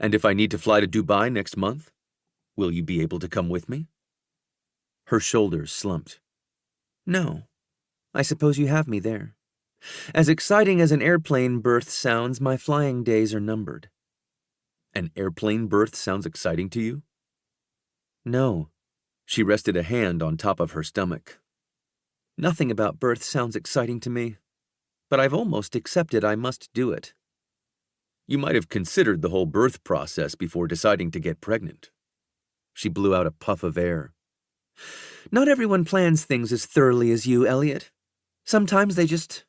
And if I need to fly to Dubai next month, will you be able to come with me? Her shoulders slumped. No. I suppose you have me there. As exciting as an airplane birth sounds, my flying days are numbered. An airplane birth sounds exciting to you? No. She rested a hand on top of her stomach. Nothing about birth sounds exciting to me, but I've almost accepted I must do it. You might have considered the whole birth process before deciding to get pregnant. She blew out a puff of air. Not everyone plans things as thoroughly as you, Elliot. Sometimes they just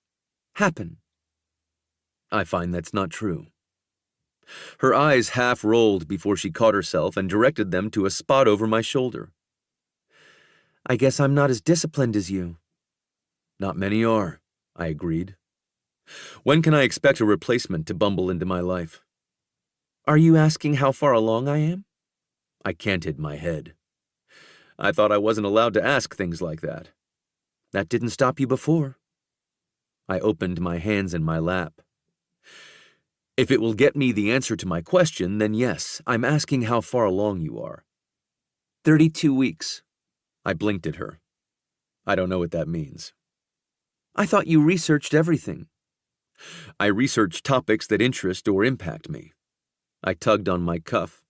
happen. I find that's not true. Her eyes half rolled before she caught herself and directed them to a spot over my shoulder. I guess I'm not as disciplined as you. Not many are, I agreed. When can I expect a replacement to bumble into my life? Are you asking how far along I am? I canted my head. I thought I wasn't allowed to ask things like that. That didn't stop you before. I opened my hands in my lap. If it will get me the answer to my question, then yes, I'm asking how far along you are. 32 weeks. I blinked at her. I don't know what that means. I thought you researched everything. I research topics that interest or impact me. I tugged on my cuff.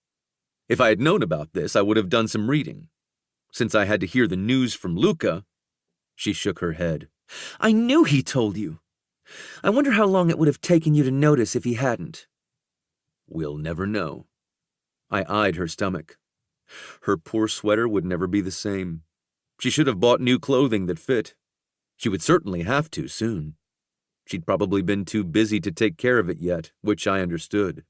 If I had known about this, I would have done some reading. Since I had to hear the news from Luca, she shook her head. I knew he told you. I wonder how long it would have taken you to notice if he hadn't. We'll never know. I eyed her stomach. Her poor sweater would never be the same. She should have bought new clothing that fit. She would certainly have to soon. She'd probably been too busy to take care of it yet, which I understood.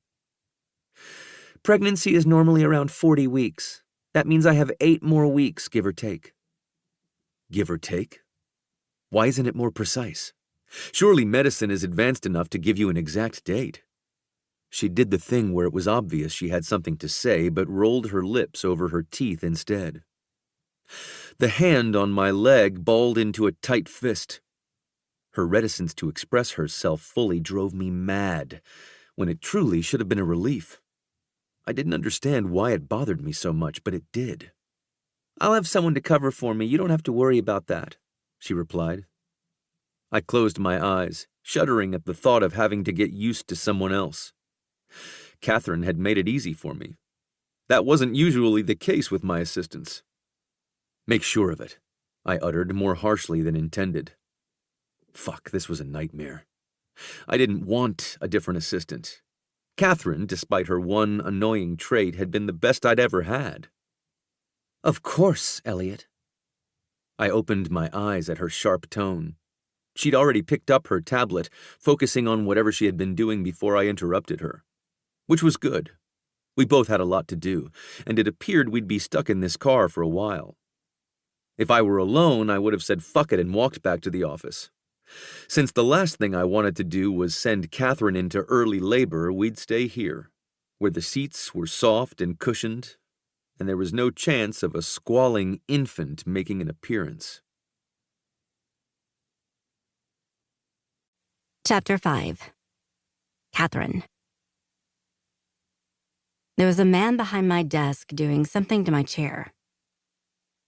Pregnancy is normally around 40 weeks. That means I have 8 more weeks, give or take. Give or take? Why isn't it more precise? Surely medicine is advanced enough to give you an exact date. She did the thing where it was obvious she had something to say, but rolled her lips over her teeth instead. The hand on my leg balled into a tight fist. Her reticence to express herself fully drove me mad, when it truly should have been a relief. I didn't understand why it bothered me so much, but it did. I'll have someone to cover for me. You don't have to worry about that, she replied. I closed my eyes, shuddering at the thought of having to get used to someone else. Catherine had made it easy for me. That wasn't usually the case with my assistants. Make sure of it, I uttered more harshly than intended. Fuck, this was a nightmare. I didn't want a different assistant. Catherine, despite her one annoying trait, had been the best I'd ever had. Of course, Elliot. I opened my eyes at her sharp tone. She'd already picked up her tablet, focusing on whatever she had been doing before I interrupted her. Which was good. We both had a lot to do, and it appeared we'd be stuck in this car for a while. If I were alone, I would have said fuck it and walked back to the office. Since the last thing I wanted to do was send Catherine into early labor, we'd stay here, where the seats were soft and cushioned, and there was no chance of a squalling infant making an appearance. Chapter 5. Catherine. There was a man behind my desk doing something to my chair.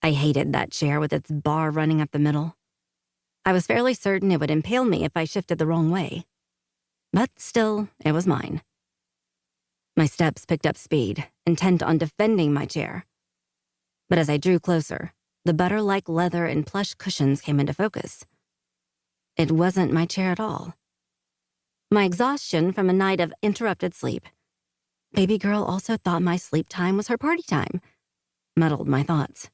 I hated that chair with its bar running up the middle. I was fairly certain it would impale me if I shifted the wrong way. But still, it was mine. My steps picked up speed, intent on defending my chair. But as I drew closer, the butter-like leather and plush cushions came into focus. It wasn't my chair at all. My exhaustion from a night of interrupted sleep. Baby girl also thought my sleep time was her party time. Muddled my thoughts.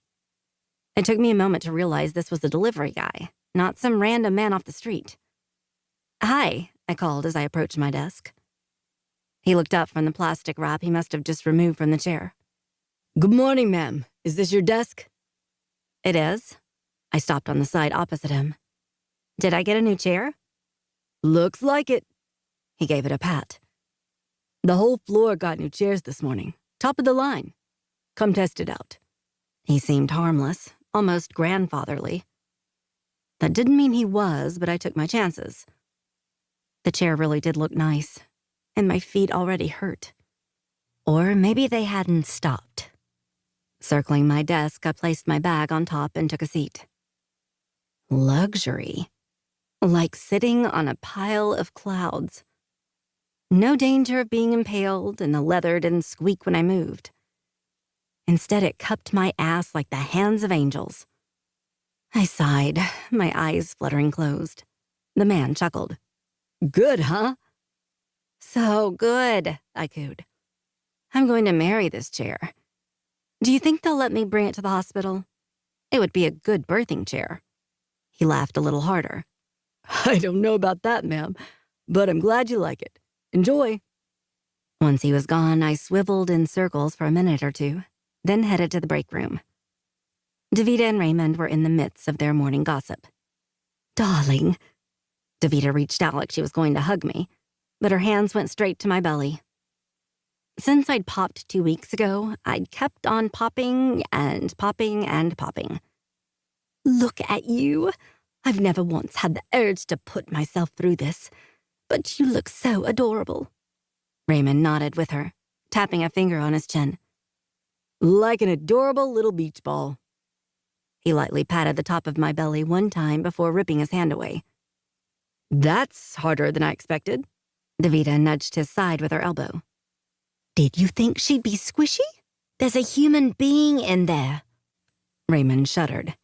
It took me a moment to realize this was a delivery guy, not some random man off the street. "Hi," I called as I approached my desk. He looked up from the plastic wrap he must have just removed from the chair. Good morning, ma'am. Is this your desk? "It is." I stopped on the side opposite him. "Did I get a new chair?" Looks like it. He gave it a pat. The whole floor got new chairs this morning. Top of the line. Come test it out. He seemed harmless, almost grandfatherly. That didn't mean he was, but I took my chances. The chair really did look nice, and my feet already hurt. Or maybe they hadn't stopped. Circling my desk, I placed my bag on top and took a seat. Luxury. Like sitting on a pile of clouds. No danger of being impaled, and the leather didn't squeak when I moved. Instead, it cupped my ass like the hands of angels. I sighed, my eyes fluttering closed. The man chuckled. Good, huh? "So good," I cooed. "I'm going to marry this chair. Do you think they'll let me bring it to the hospital? It would be a good birthing chair." He laughed a little harder. I don't know about that, ma'am, but I'm glad you like it. Enjoy. Once he was gone, I swiveled in circles for a minute or two, then headed to the break room. Davida and Raymond were in the midst of their morning gossip. "Darling." Davida reached out like she was going to hug me, but her hands went straight to my belly. Since I'd popped 2 weeks ago, I'd kept on popping and popping and popping. "Look at you. I've never once had the urge to put myself through this, but you look so adorable." Raymond nodded with her, tapping a finger on his chin. Like an adorable little beach ball. He lightly patted the top of my belly one time before ripping his hand away. That's harder than I expected. Davida nudged his side with her elbow. "Did you think she'd be squishy? There's a human being in there." Raymond shuddered.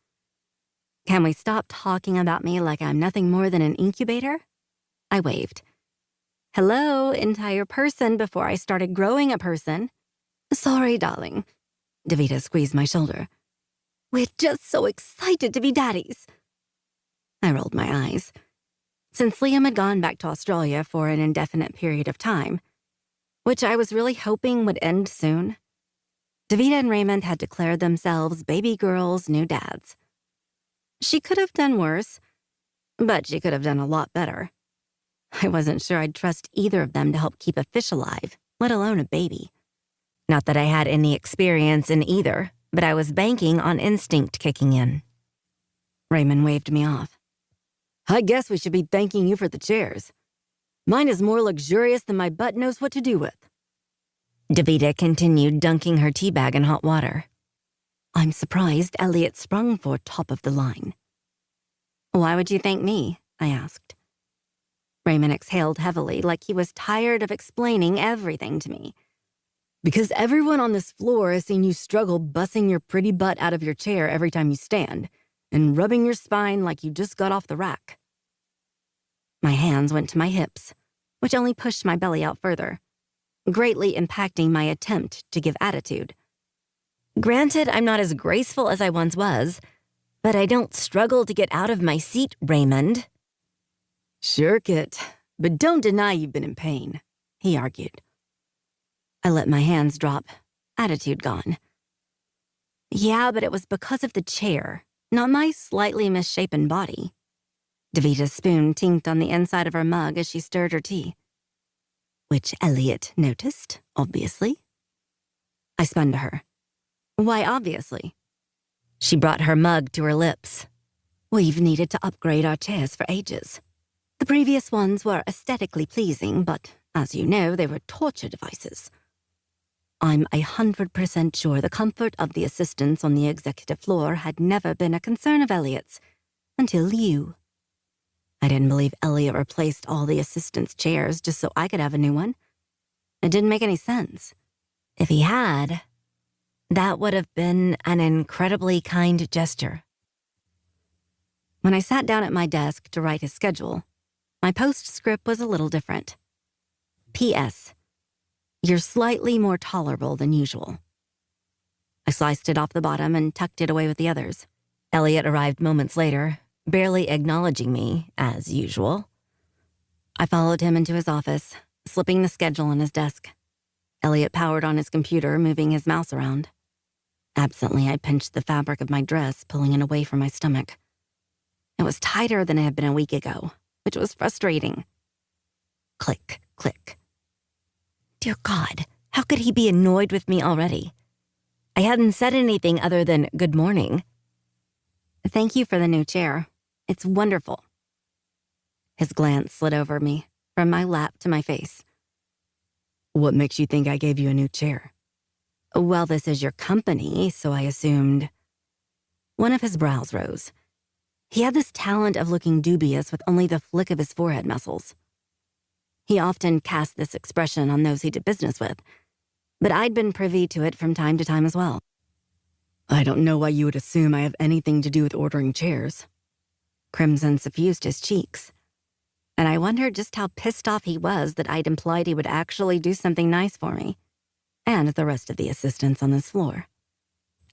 "Can we stop talking about me like I'm nothing more than an incubator?" I waved. "Hello, entire person before I started growing a person." "Sorry, darling." Davida squeezed my shoulder. "We're just so excited to be daddies." I rolled my eyes. Since Liam had gone back to Australia for an indefinite period of time, which I was really hoping would end soon, Davida and Raymond had declared themselves baby girl's new dads. She could have done worse, but she could have done a lot better. I wasn't sure I'd trust either of them to help keep a fish alive, let alone a baby. Not that I had any experience in either, but I was banking on instinct kicking in. Raymond waved me off. I guess we should be thanking you for the chairs. Mine is more luxurious than my butt knows what to do with. Davida continued dunking her tea bag in hot water. I'm surprised Elliot sprung for top of the line. "Why would you thank me?" I asked. Raymond exhaled heavily like he was tired of explaining everything to me. Because everyone on this floor has seen you struggle bussing your pretty butt out of your chair every time you stand, and rubbing your spine like you just got off the rack. My hands went to my hips, which only pushed my belly out further, greatly impacting my attempt to give attitude. Granted, I'm not as graceful as I once was, but I don't struggle to get out of my seat, Raymond. Sure, Kit, but don't deny you've been in pain, he argued. I let my hands drop, attitude gone. Yeah, but it was because of the chair, not my slightly misshapen body. Davita's spoon tinked on the inside of her mug as she stirred her tea, which Elliot noticed, obviously. I spun to her. Why, obviously? She brought her mug to her lips. We've needed to upgrade our chairs for ages. The previous ones were aesthetically pleasing, but as you know, they were torture devices. I'm 100% sure the comfort of the assistants on the executive floor had never been a concern of Elliot's, until you. I didn't believe Elliot replaced all the assistants' chairs just so I could have a new one. It didn't make any sense. If he had, that would have been an incredibly kind gesture. When I sat down at my desk to write his schedule, my postscript was a little different. P.S. You're slightly more tolerable than usual. I sliced it off the bottom and tucked it away with the others. Elliot arrived moments later, barely acknowledging me, as usual. I followed him into his office, slipping the schedule on his desk. Elliot powered on his computer, moving his mouse around. Absently, I pinched the fabric of my dress, pulling it away from my stomach. It was tighter than it had been a week ago, which was frustrating. Click, click. Dear God, how could he be annoyed with me already? I hadn't said anything other than good morning. Thank you for the new chair. It's wonderful. His glance slid over me, from my lap to my face. What makes you think I gave you a new chair? Well, this is your company, so I assumed. One of his brows rose. He had this talent of looking dubious with only the flick of his forehead muscles. He often cast this expression on those he did business with, but I'd been privy to it from time to time as well. I don't know why you would assume I have anything to do with ordering chairs. Crimson suffused his cheeks, and I wondered just how pissed off he was that I'd implied he would actually do something nice for me, and the rest of the assistants on this floor.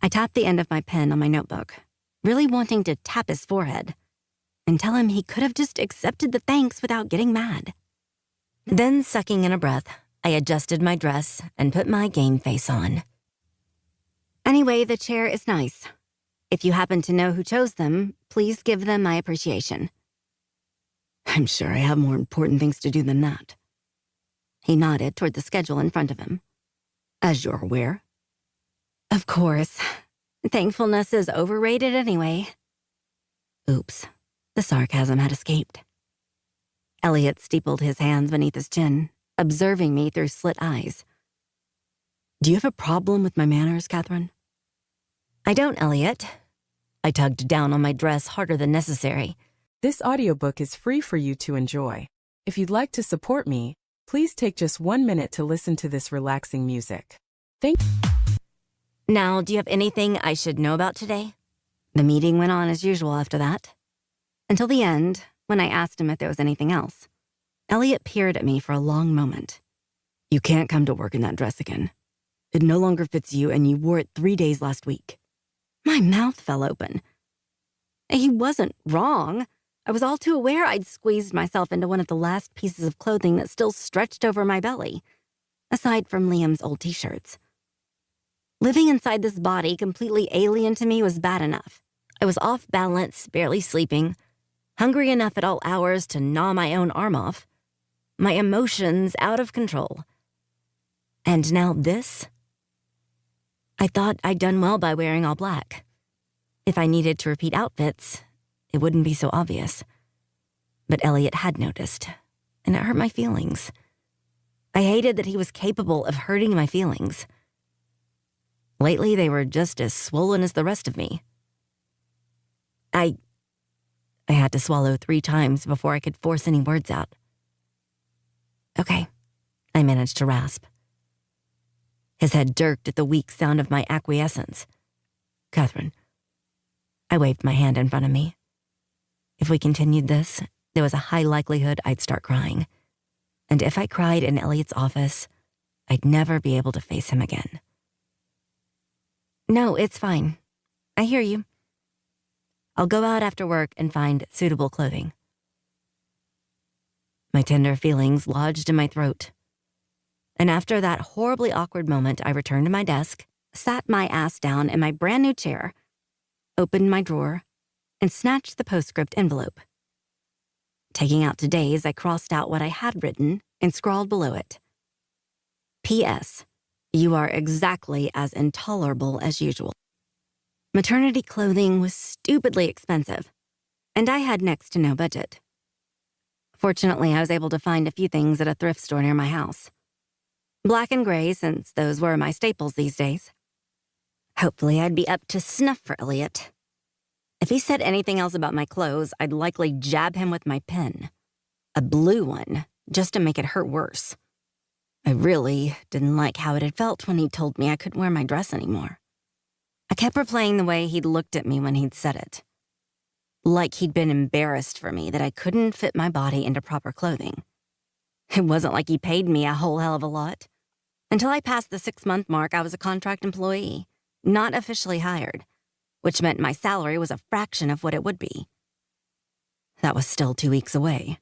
I tapped the end of my pen on my notebook, really wanting to tap his forehead and tell him he could have just accepted the thanks without getting mad. Then, sucking in a breath, I adjusted my dress and put my game face on. Anyway, the chair is nice. If you happen to know who chose them, please give them my appreciation. I'm sure I have more important things to do than that. He nodded toward the schedule in front of him. As you're aware. Of course. Thankfulness is overrated anyway. Oops, the sarcasm had escaped. Elliot steepled his hands beneath his chin, observing me through slit eyes. Do you have a problem with my manners, Catherine? I don't, Elliot. I tugged down on my dress harder than necessary. This audiobook is free for you to enjoy. If you'd like to support me, please take just 1 minute to listen to this relaxing music. Thank you. Now, do you have anything I should know about today? The meeting went on as usual after that. Until the end, when I asked him if there was anything else. Elliot peered at me for a long moment. You can't come to work in that dress again. It no longer fits you, and you wore it 3 days last week. My mouth fell open. He wasn't wrong. I was all too aware I'd squeezed myself into one of the last pieces of clothing that still stretched over my belly, aside from Liam's old t-shirts. Living inside this body completely alien to me was bad enough. I was off balance, barely sleeping, hungry enough at all hours to gnaw my own arm off, my emotions out of control. And now this? I thought I'd done well by wearing all black. If I needed to repeat outfits, it wouldn't be so obvious. But Elliot had noticed, and it hurt my feelings. I hated that he was capable of hurting my feelings. Lately, they were just as swollen as the rest of me. I had to swallow 3 times before I could force any words out. Okay, I managed to rasp. His head jerked at the weak sound of my acquiescence. Catherine. I waved my hand in front of me. If we continued this, there was a high likelihood I'd start crying. And if I cried in Elliot's office, I'd never be able to face him again. No, it's fine. I hear you. I'll go out after work and find suitable clothing. My tender feelings lodged in my throat. And after that horribly awkward moment, I returned to my desk, sat my ass down in my brand new chair, opened my drawer, and snatched the postscript envelope. Taking out today's, I crossed out what I had written and scrawled below it. P.S. You are exactly as intolerable as usual. Maternity clothing was stupidly expensive, and I had next to no budget. Fortunately, I was able to find a few things at a thrift store near my house. Black and gray, since those were my staples these days. Hopefully, I'd be up to snuff for Elliot. If he said anything else about my clothes, I'd likely jab him with my pen. A blue one, just to make it hurt worse. I really didn't like how it had felt when he told me I couldn't wear my dress anymore. I kept replaying the way he'd looked at me when he'd said it. Like he'd been embarrassed for me that I couldn't fit my body into proper clothing. It wasn't like he paid me a whole hell of a lot. Until I passed the 6-month mark, I was a contract employee, not officially hired, which meant my salary was a fraction of what it would be. That was still 2 weeks away.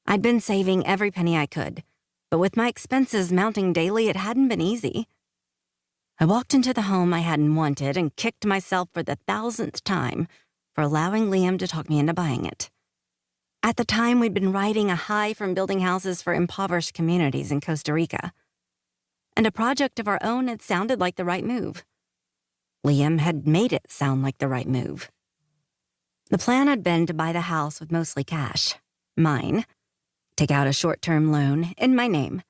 I'd been saving every penny I could, but with my expenses mounting daily, it hadn't been easy. I walked into the home I hadn't wanted and kicked myself for the 1,000th time for allowing Liam to talk me into buying it. At the time, we'd been riding a high from building houses for impoverished communities in Costa Rica, and a project of our own had sounded like the right move. Liam had made it sound like the right move. The plan had been to buy the house with mostly cash, mine, take out a short-term loan in my name,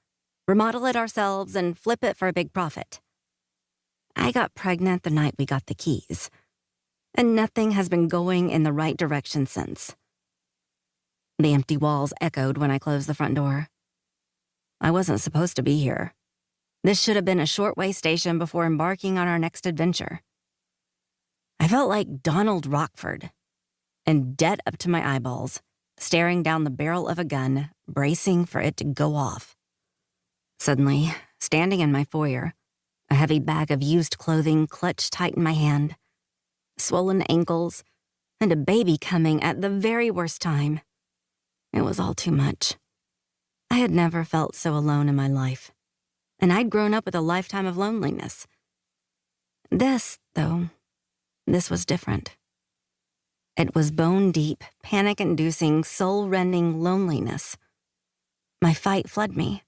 remodel it ourselves, and flip it for a big profit. I got pregnant the night we got the keys, and nothing has been going in the right direction since. The empty walls echoed when I closed the front door. I wasn't supposed to be here. This should have been a shortway station before embarking on our next adventure. I felt like Donald Rockford, in debt up to my eyeballs, staring down the barrel of a gun, bracing for it to go off. Suddenly, standing in my foyer, a heavy bag of used clothing clutched tight in my hand, swollen ankles, and a baby coming at the very worst time. It was all too much. I had never felt so alone in my life, and I'd grown up with a lifetime of loneliness. This was different. It was bone-deep, panic-inducing, soul-rending loneliness. My fight fled me,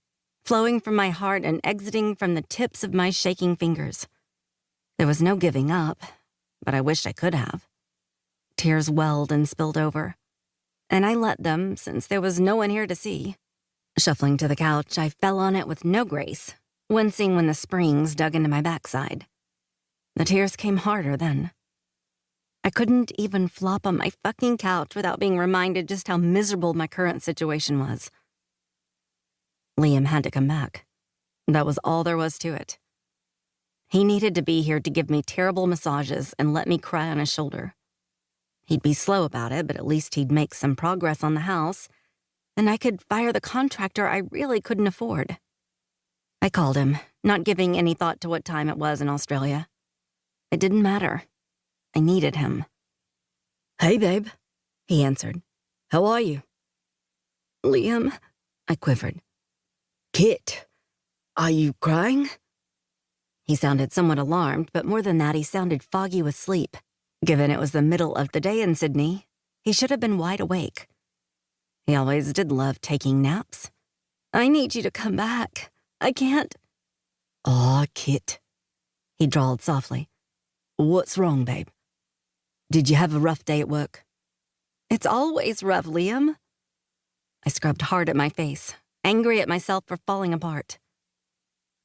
flowing from my heart and exiting from the tips of my shaking fingers. There was no giving up, but I wished I could have. Tears welled and spilled over, and I let them since there was no one here to see. Shuffling to the couch, I fell on it with no grace, wincing when the springs dug into my backside. The tears came harder then. I couldn't even flop on my fucking couch without being reminded just how miserable my current situation was. Liam had to come back. That was all there was to it. He needed to be here to give me terrible massages and let me cry on his shoulder. He'd be slow about it, but at least he'd make some progress on the house, and I could fire the contractor I really couldn't afford. I called him, not giving any thought to what time it was in Australia. It didn't matter. I needed him. Hey, babe, he answered. How are you? Liam, I quivered. Kit, are you crying? He sounded somewhat alarmed, but more than that, he sounded foggy with sleep. Given it was the middle of the day in Sydney, he should have been wide awake. He always did love taking naps. I need you to come back. I can't. Aw, Kit, he drawled softly. What's wrong, babe? Did you have a rough day at work? It's always rough, Liam. I scrubbed hard at my face, angry at myself for falling apart.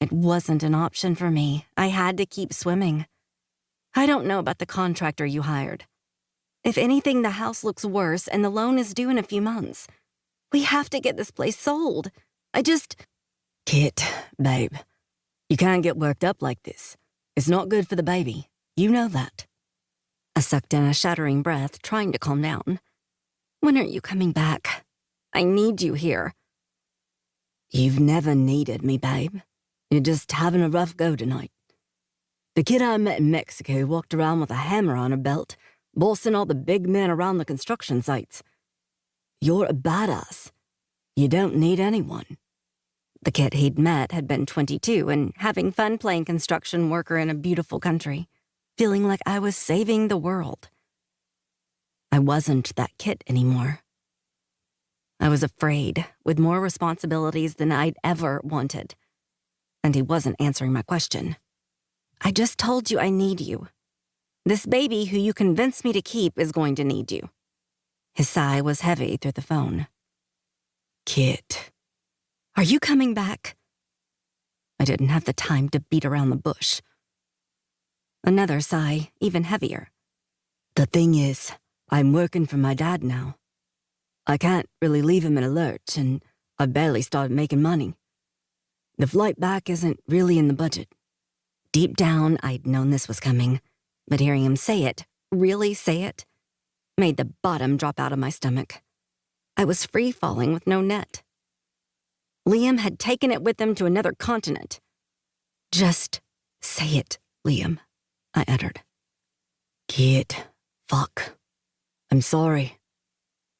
It wasn't an option for me. I had to keep swimming. I don't know about the contractor you hired. If anything, the house looks worse and the loan is due in a few months. We have to get this place sold. Kit, babe, you can't get worked up like this. It's not good for the baby. You know that. I sucked in a shuddering breath, trying to calm down. When are you coming back? I need you here. You've never needed me, babe. You're just having a rough go tonight. The kid I met in Mexico walked around with a hammer on her belt, bossing all the big men around the construction sites. You're a badass. You don't need anyone. The kid he'd met had been 22 and having fun playing construction worker in a beautiful country, feeling like I was saving the world. I wasn't that kid anymore. I was afraid, with more responsibilities than I'd ever wanted. And he wasn't answering my question. I just told you I need you. This baby who you convinced me to keep is going to need you. His sigh was heavy through the phone. Kit. Are you coming back? I didn't have the time to beat around the bush. Another sigh, even heavier. The thing is, I'm working for my dad now. I can't really leave him in a lurch, and I barely started making money. The flight back isn't really in the budget. Deep down, I'd known this was coming, but hearing him say it, really say it, made the bottom drop out of my stomach. I was free-falling with no net. Liam had taken it with him to another continent. Just say it, Liam, I uttered. Kit, fuck. I'm sorry.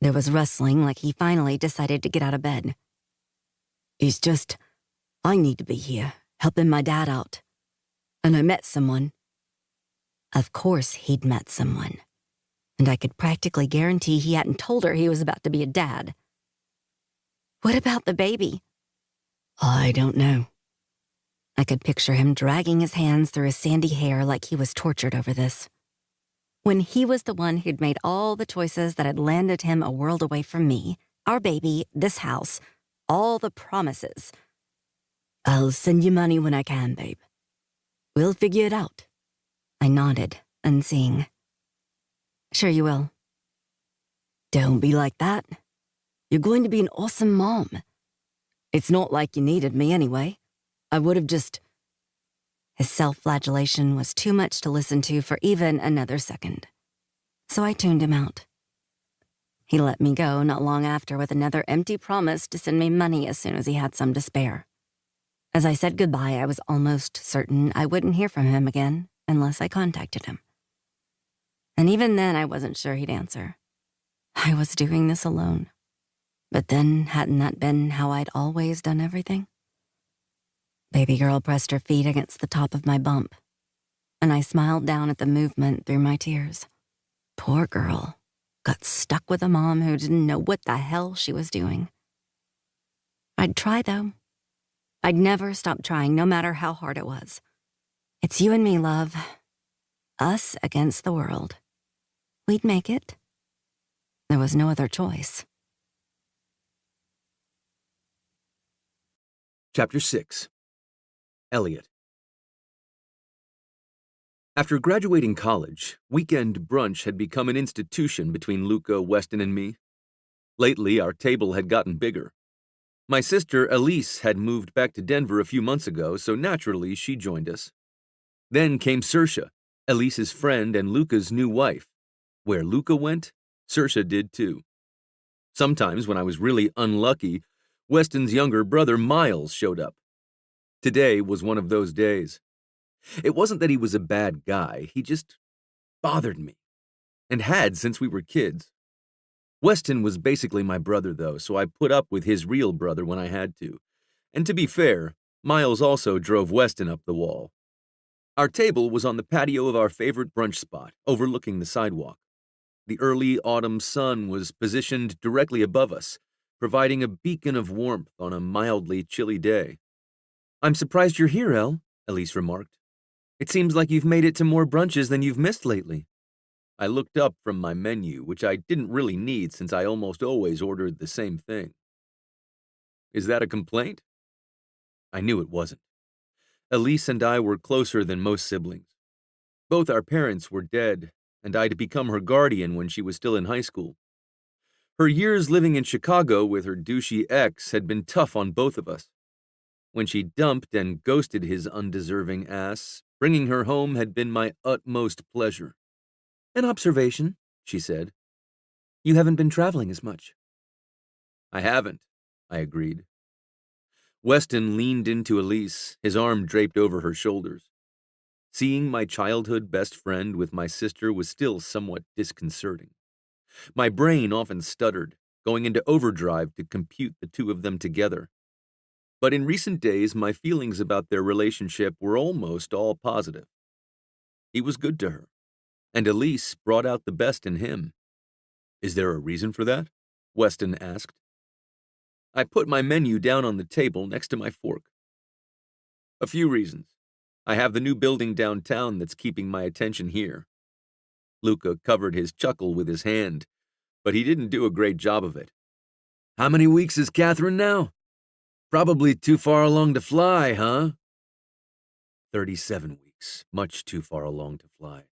There was rustling like he finally decided to get out of bed. It's just, I need to be here, helping my dad out. And I met someone. Of course he'd met someone. And I could practically guarantee he hadn't told her he was about to be a dad. What about the baby? I don't know. I could picture him dragging his hands through his sandy hair like he was tortured over this. When he was the one who'd made all the choices that had landed him a world away from me, our baby, this house, all the promises. I'll send you money when I can, babe. We'll figure it out. I nodded, unseeing. Sure you will. Don't be like that. You're going to be an awesome mom. It's not like you needed me anyway. I would have just... His self-flagellation was too much to listen to for even another second. So I tuned him out. He let me go not long after with another empty promise to send me money as soon as he had some to spare. As I said goodbye, I was almost certain I wouldn't hear from him again unless I contacted him. And even then, I wasn't sure he'd answer. I was doing this alone. But then, hadn't that been how I'd always done everything? Baby girl pressed her feet against the top of my bump, and I smiled down at the movement through my tears. Poor girl, got stuck with a mom who didn't know what the hell she was doing. I'd try, though. I'd never stop trying, no matter how hard it was. It's you and me, love. Us against the world. We'd make it. There was no other choice. Chapter 6. Elliot. After graduating college, weekend brunch had become an institution between Luca, Weston, and me. Lately, our table had gotten bigger. My sister, Elise, had moved back to Denver a few months ago, so naturally she joined us. Then came Saoirse, Elise's friend and Luca's new wife. Where Luca went, Saoirse did too. Sometimes, when I was really unlucky, Weston's younger brother, Miles, showed up. Today was one of those days. It wasn't that he was a bad guy, he just bothered me, and had since we were kids. Weston was basically my brother, though, so I put up with his real brother when I had to. And to be fair, Miles also drove Weston up the wall. Our table was on the patio of our favorite brunch spot, overlooking the sidewalk. The early autumn sun was positioned directly above us, providing a beacon of warmth on a mildly chilly day. "I'm surprised you're here, Elle," Elise remarked. "It seems like you've made it to more brunches than you've missed lately." I looked up from my menu, which I didn't really need since I almost always ordered the same thing. Is that a complaint? I knew it wasn't. Elise and I were closer than most siblings. Both our parents were dead, and I'd become her guardian when she was still in high school. Her years living in Chicago with her douchey ex had been tough on both of us. When she dumped and ghosted his undeserving ass, bringing her home had been my utmost pleasure. "An observation," she said. "You haven't been traveling as much." "I haven't," I agreed. Weston leaned into Elise, his arm draped over her shoulders. Seeing my childhood best friend with my sister was still somewhat disconcerting. My brain often stuttered, going into overdrive to compute the two of them together. But in recent days, my feelings about their relationship were almost all positive. He was good to her, and Elise brought out the best in him. "Is there a reason for that?" Weston asked. I put my menu down on the table next to my fork. "A few reasons. I have the new building downtown that's keeping my attention here." Luca covered his chuckle with his hand, but he didn't do a great job of it. How many weeks is Catherine now? Probably too far along to fly, huh? 37 weeks, much too far along to fly.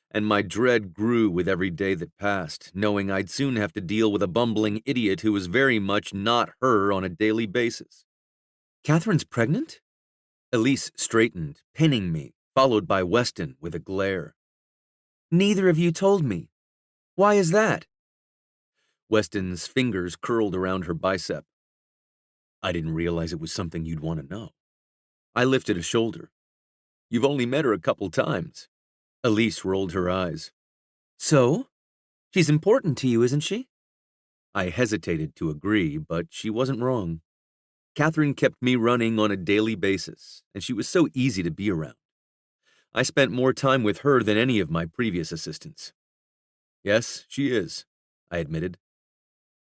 And my dread grew with every day that passed, knowing I'd soon have to deal with a bumbling idiot who was very much not her on a daily basis. Catherine's pregnant? Elise straightened, pinning me, followed by Weston with a glare. Neither of you told me. Why is that? Weston's fingers curled around her bicep. I didn't realize it was something you'd want to know. I lifted a shoulder. You've only met her a couple times. Elise rolled her eyes. So? She's important to you, isn't she? I hesitated to agree, but she wasn't wrong. Catherine kept me running on a daily basis, and she was so easy to be around. I spent more time with her than any of my previous assistants. Yes, she is, I admitted.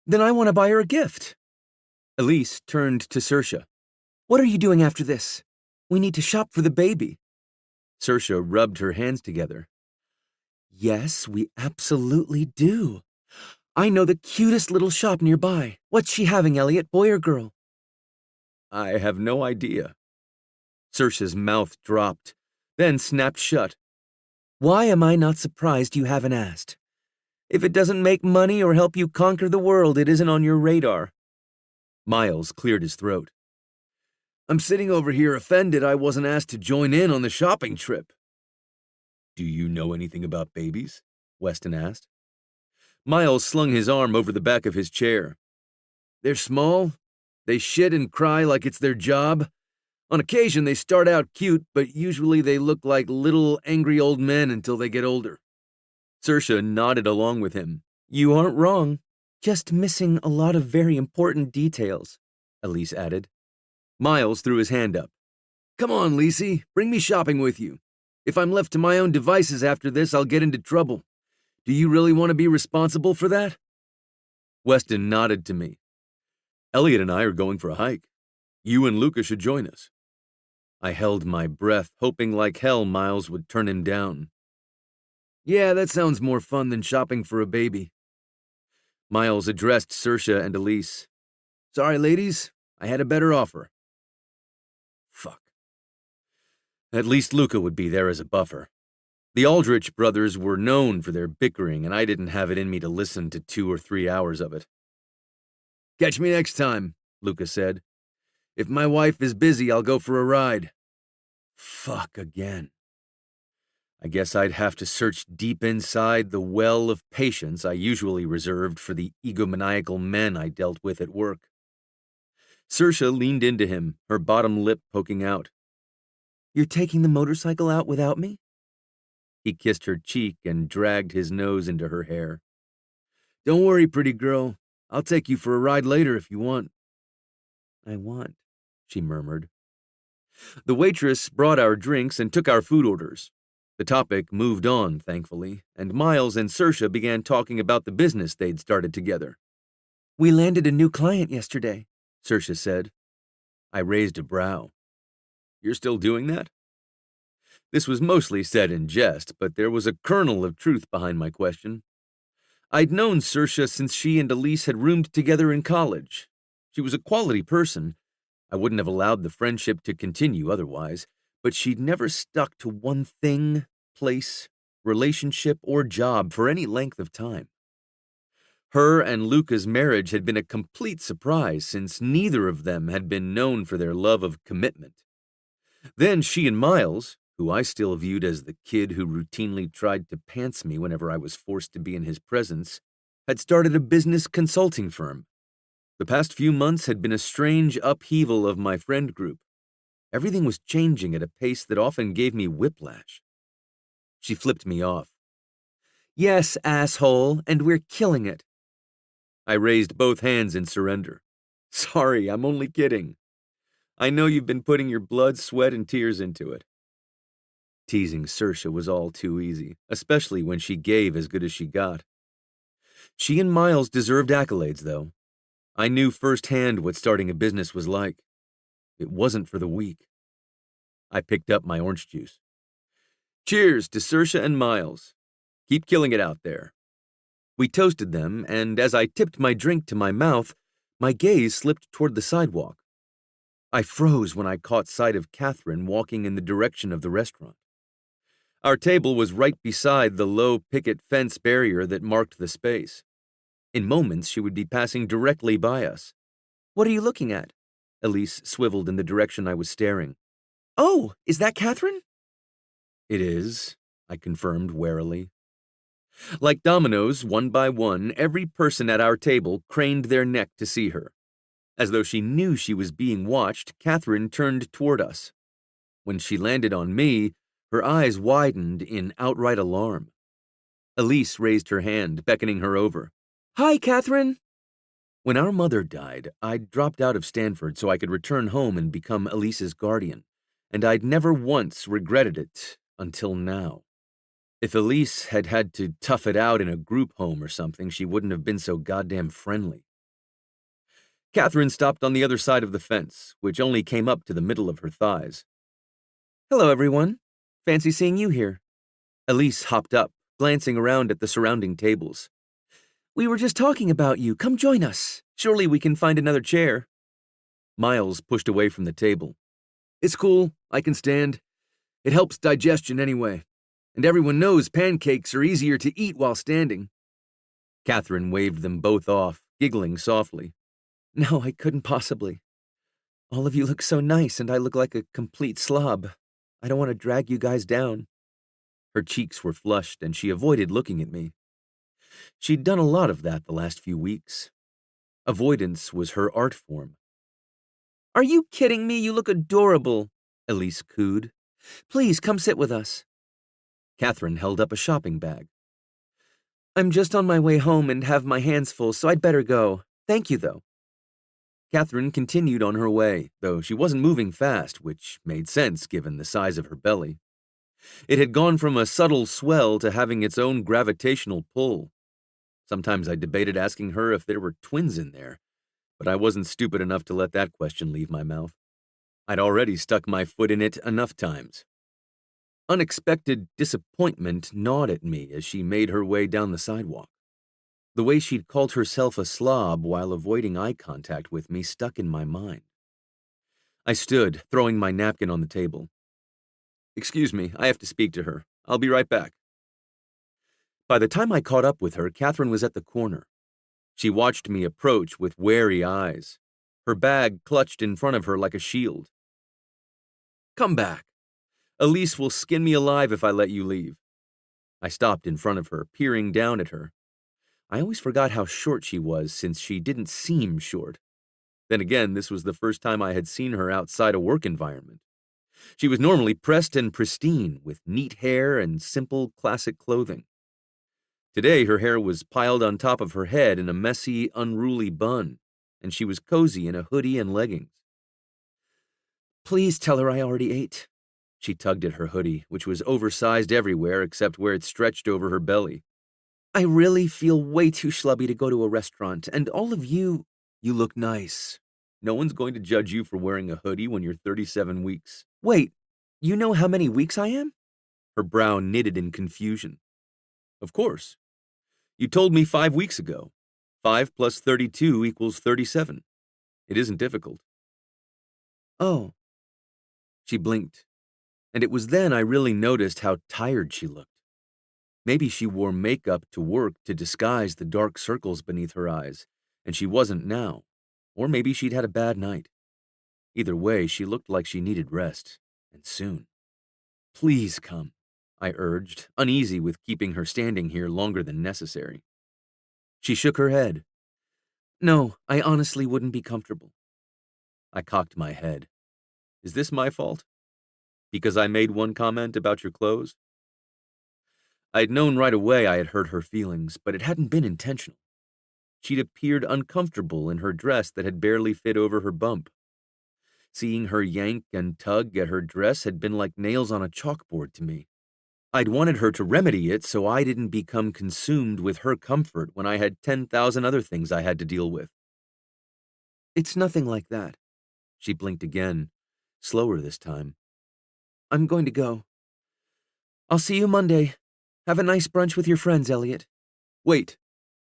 Then I want to buy her a gift. Elise turned to Saoirse. What are you doing after this? We need to shop for the baby. Saoirse rubbed her hands together. Yes, we absolutely do. I know the cutest little shop nearby. What's she having, Elliot, boy or girl? I have no idea. Saoirse's mouth dropped, then snapped shut. Why am I not surprised you haven't asked? If it doesn't make money or help you conquer the world, it isn't on your radar. Miles cleared his throat. I'm sitting over here offended I wasn't asked to join in on the shopping trip. Do you know anything about babies? Weston asked. Miles slung his arm over the back of his chair. They're small. They shit and cry like it's their job. On occasion, they start out cute, but usually they look like little angry old men until they get older. Saoirse nodded along with him. You aren't wrong. Just missing a lot of very important details, Elise added. Miles threw his hand up. Come on, Lisey, bring me shopping with you. If I'm left to my own devices after this, I'll get into trouble. Do you really want to be responsible for that? Weston nodded to me. Elliot and I are going for a hike. You and Luca should join us. I held my breath, hoping like hell Miles would turn him down. Yeah, that sounds more fun than shopping for a baby. Miles addressed Saoirse and Elise. Sorry, ladies, I had a better offer. Fuck. At least Luca would be there as a buffer. The Aldrich brothers were known for their bickering, and I didn't have it in me to listen to 2 or 3 hours of it. Catch me next time, Luca said. If my wife is busy, I'll go for a ride. Fuck again. I guess I'd have to search deep inside the well of patience I usually reserved for the egomaniacal men I dealt with at work. Saoirse leaned into him, her bottom lip poking out. You're taking the motorcycle out without me? He kissed her cheek and dragged his nose into her hair. Don't worry, pretty girl. I'll take you for a ride later if you want. I want, she murmured. The waitress brought our drinks and took our food orders. The topic moved on, thankfully, and Miles and Saoirse began talking about the business they'd started together. We landed a new client yesterday, Saoirse said. I raised a brow. You're still doing that? This was mostly said in jest, but there was a kernel of truth behind my question. I'd known Saoirse since she and Elise had roomed together in college. She was a quality person. I wouldn't have allowed the friendship to continue otherwise, but she'd never stuck to one thing, place, relationship, or job for any length of time. Her and Luca's marriage had been a complete surprise since neither of them had been known for their love of commitment. Then she and Miles, who I still viewed as the kid who routinely tried to pants me whenever I was forced to be in his presence, had started a business consulting firm. The past few months had been a strange upheaval of my friend group. Everything was changing at a pace that often gave me whiplash. She flipped me off. Yes, asshole, and we're killing it. I raised both hands in surrender. Sorry, I'm only kidding. I know you've been putting your blood, sweat, and tears into it. Teasing Saoirse was all too easy, especially when she gave as good as she got. She and Miles deserved accolades, though. I knew firsthand what starting a business was like. It wasn't for the weak. I picked up my orange juice. Cheers to Saoirse and Miles. Keep killing it out there. We toasted them, and as I tipped my drink to my mouth, my gaze slipped toward the sidewalk. I froze when I caught sight of Catherine walking in the direction of the restaurant. Our table was right beside the low picket fence barrier that marked the space. In moments, she would be passing directly by us. What are you looking at? Elise swiveled in the direction I was staring. Oh, is that Catherine? It is, I confirmed warily. Like dominoes, one by one, every person at our table craned their neck to see her. As though she knew she was being watched, Catherine turned toward us. When she landed on me, her eyes widened in outright alarm. Elise raised her hand, beckoning her over. Hi, Catherine! When our mother died, I'd dropped out of Stanford so I could return home and become Elise's guardian, and I'd never once regretted it until now. If Elise had had to tough it out in a group home or something, she wouldn't have been so goddamn friendly. Catherine stopped on the other side of the fence, which only came up to the middle of her thighs. Hello, everyone. Fancy seeing you here. Elise hopped up, glancing around at the surrounding tables. We were just talking about you. Come join us. Surely we can find another chair. Miles pushed away from the table. It's cool. I can stand. It helps digestion anyway. And everyone knows pancakes are easier to eat while standing. Catherine waved them both off, giggling softly. No, I couldn't possibly. All of you look so nice and I look like a complete slob. I don't want to drag you guys down. Her cheeks were flushed and she avoided looking at me. She'd done a lot of that the last few weeks. Avoidance was her art form. Are you kidding me? You look adorable, Elise cooed. Please come sit with us. Catherine held up a shopping bag. I'm just on my way home and have my hands full, so I'd better go. Thank you, though. Catherine continued on her way, though she wasn't moving fast, which made sense given the size of her belly. It had gone from a subtle swell to having its own gravitational pull. Sometimes I debated asking her if there were twins in there, but I wasn't stupid enough to let that question leave my mouth. I'd already stuck my foot in it enough times. Unexpected disappointment gnawed at me as she made her way down the sidewalk. The way she'd called herself a slob while avoiding eye contact with me stuck in my mind. I stood, throwing my napkin on the table. Excuse me, I have to speak to her. I'll be right back. By the time I caught up with her, Catherine was at the corner. She watched me approach with wary eyes, her bag clutched in front of her like a shield. Come back. Elise will skin me alive if I let you leave. I stopped in front of her, peering down at her. I always forgot how short she was since she didn't seem short. Then again, this was the first time I had seen her outside a work environment. She was normally pressed and pristine, with neat hair and simple, classic clothing. Today, her hair was piled on top of her head in a messy, unruly bun, and she was cozy in a hoodie and leggings. Please tell her I already ate. She tugged at her hoodie, which was oversized everywhere except where it stretched over her belly. I really feel way too schlubby to go to a restaurant, and all of you look nice. No one's going to judge you for wearing a hoodie when you're 37 weeks. Wait, you know how many weeks I am? Her brow knitted in confusion. Of course. You told me 5 weeks ago. 5 plus 32 equals 37. It isn't difficult. Oh. She blinked, and it was then I really noticed how tired she looked. Maybe she wore makeup to work to disguise the dark circles beneath her eyes, and she wasn't now. Or maybe she'd had a bad night. Either way, she looked like she needed rest, and soon. Please come, I urged, uneasy with keeping her standing here longer than necessary. She shook her head. No, I honestly wouldn't be comfortable. I cocked my head. Is this my fault? Because I made one comment about your clothes? I'd known right away I had hurt her feelings, but it hadn't been intentional. She'd appeared uncomfortable in her dress that had barely fit over her bump. Seeing her yank and tug at her dress had been like nails on a chalkboard to me. I'd wanted her to remedy it so I didn't become consumed with her comfort when I had 10,000 other things I had to deal with. "It's nothing like that." She blinked again, slower this time. "I'm going to go. I'll see you Monday. Have a nice brunch with your friends, Elliot." "Wait,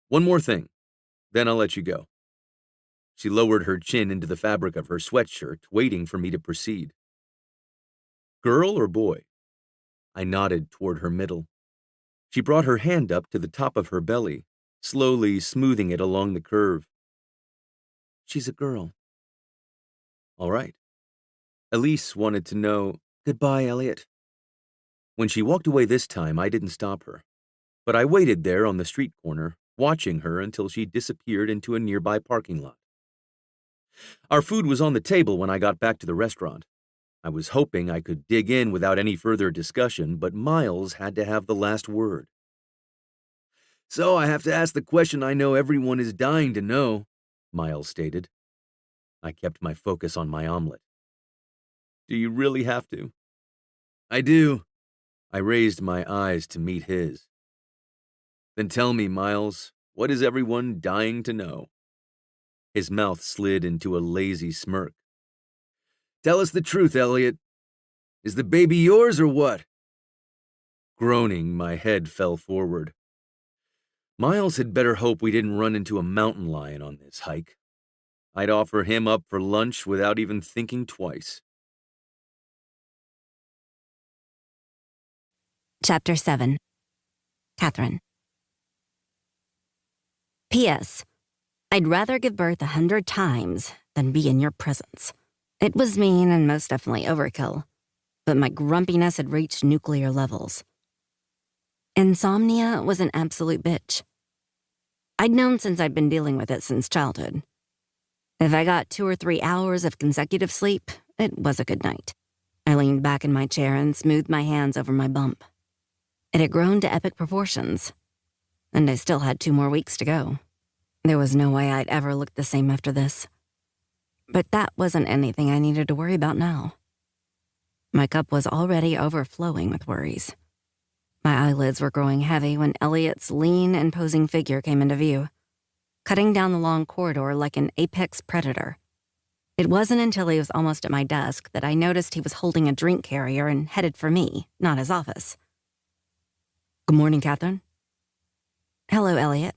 one more thing. Then I'll let you go." She lowered her chin into the fabric of her sweatshirt, waiting for me to proceed. "Girl or boy?" I nodded toward her middle. She brought her hand up to the top of her belly, slowly smoothing it along the curve. "She's a girl." "All right." Elise wanted to know, "Goodbye, Elliot." When she walked away this time, I didn't stop her, but I waited there on the street corner, watching her until she disappeared into a nearby parking lot. Our food was on the table when I got back to the restaurant. I was hoping I could dig in without any further discussion, but Miles had to have the last word. "So I have to ask the question I know everyone is dying to know," Miles stated. I kept my focus on my omelet. "Do you really have to?" "I do." I raised my eyes to meet his. "Then tell me, Miles, what is everyone dying to know?" His mouth slid into a lazy smirk. "Tell us the truth, Elliot. Is the baby yours or what?" Groaning, my head fell forward. Miles had better hope we didn't run into a mountain lion on this hike. I'd offer him up for lunch without even thinking twice. Chapter 7. Catherine. P.S. I'd rather give birth 100 times than be in your presence. It was mean and most definitely overkill, but my grumpiness had reached nuclear levels. Insomnia was an absolute bitch. I'd known since I'd been dealing with it since childhood. If I got 2 or 3 hours of consecutive sleep, it was a good night. I leaned back in my chair and smoothed my hands over my bump. It had grown to epic proportions, and I still had 2 more weeks to go. There was no way I'd ever look the same after this. But that wasn't anything I needed to worry about now. My cup was already overflowing with worries. My eyelids were growing heavy when Elliot's lean, imposing figure came into view, cutting down the long corridor like an apex predator. It wasn't until he was almost at my desk that I noticed he was holding a drink carrier and headed for me, not his office. "Good morning, Catherine." "Hello, Elliot."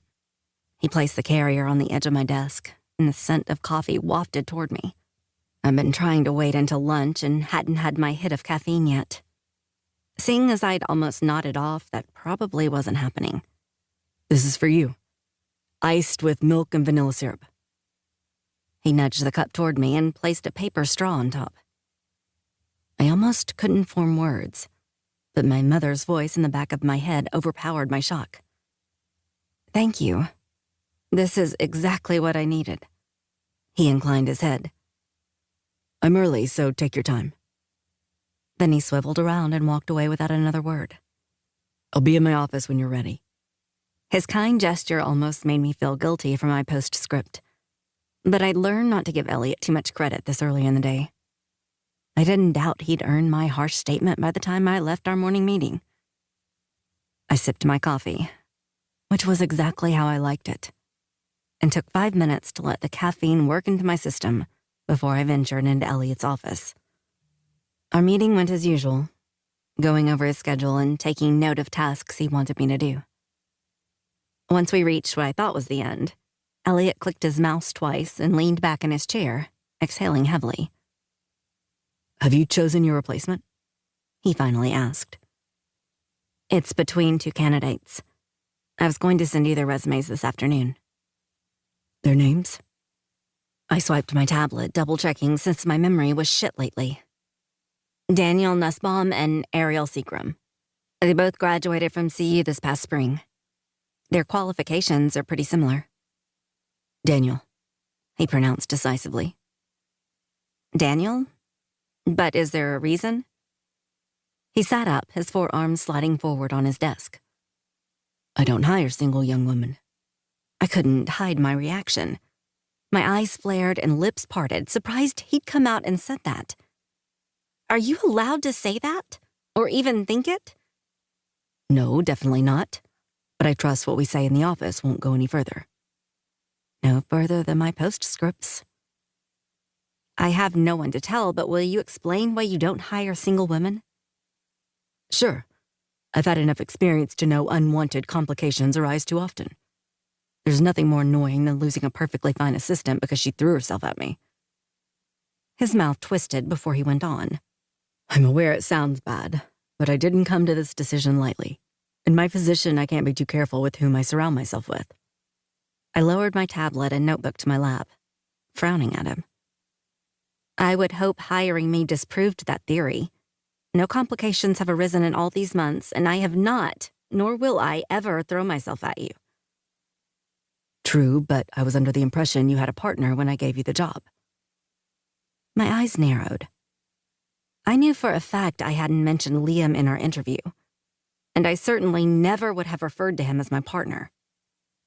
He placed the carrier on the edge of my desk, and the scent of coffee wafted toward me. I'd been trying to wait until lunch and hadn't had my hit of caffeine yet. Seeing as I'd almost nodded off, that probably wasn't happening. "This is for you. Iced with milk and vanilla syrup." He nudged the cup toward me and placed a paper straw on top. I almost couldn't form words, but my mother's voice in the back of my head overpowered my shock. "Thank you. This is exactly what I needed." He inclined his head. "I'm early, so take your time." Then he swiveled around and walked away without another word. "I'll be in my office when you're ready." His kind gesture almost made me feel guilty for my postscript. But I'd learned not to give Elliot too much credit this early in the day. I didn't doubt he'd earned my harsh statement by the time I left our morning meeting. I sipped my coffee, which was exactly how I liked it, and took 5 minutes to let the caffeine work into my system before I ventured into Elliot's office. Our meeting went as usual, going over his schedule and taking note of tasks he wanted me to do. Once we reached what I thought was the end, Elliot clicked his mouse twice and leaned back in his chair, exhaling heavily. "Have you chosen your replacement?" he finally asked. "It's between 2 candidates. I was going to send you their resumes this afternoon." "Their names?" I swiped my tablet, double-checking since my memory was shit lately. Daniel Nussbaum and Ariel Seagram. They both graduated from CU this past spring. Their qualifications are pretty similar. "Daniel," he pronounced decisively. "Daniel? But is there a reason?" He sat up, his forearms sliding forward on his desk. "I don't hire single young women." I couldn't hide my reaction. My eyes flared and lips parted, surprised he'd come out and said that. Are you allowed to say that? Or even think it? No, definitely not. But I trust what we say in the office won't go any further. No further than my postscripts. I have no one to tell, but will you explain why you don't hire single women? Sure. I've had enough experience to know unwanted complications arise too often. There's nothing more annoying than losing a perfectly fine assistant because she threw herself at me. His mouth twisted before he went on. I'm aware it sounds bad, but I didn't come to this decision lightly. In my position, I can't be too careful with whom I surround myself with. I lowered my tablet and notebook to my lap, frowning at him. I would hope hiring me disproved that theory. No complications have arisen in all these months, and I have not, nor will I, ever throw myself at you. True, but I was under the impression you had a partner when I gave you the job. My eyes narrowed. I knew for a fact I hadn't mentioned Liam in our interview, and I certainly never would have referred to him as my partner.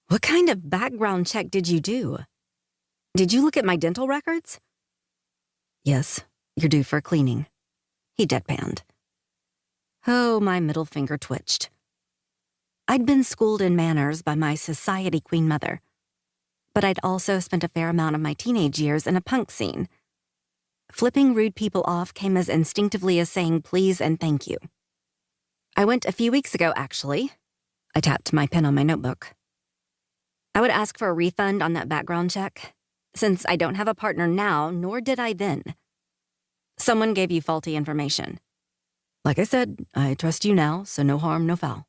What kind of background check did you do? Did you look at my dental records? Yes, You're due for cleaning, he deadpanned. Oh, my middle finger twitched. I'd been schooled in manners by my society queen mother, but I'd also spent a fair amount of my teenage years in a punk scene. Flipping rude people off came as instinctively as saying please and thank you. I went a few weeks ago, actually. I tapped my pen on my notebook. I would ask for a refund on that background check, since I don't have a partner now, nor did I then. Someone gave you faulty information. like I said, I trust you now, so no harm, no foul.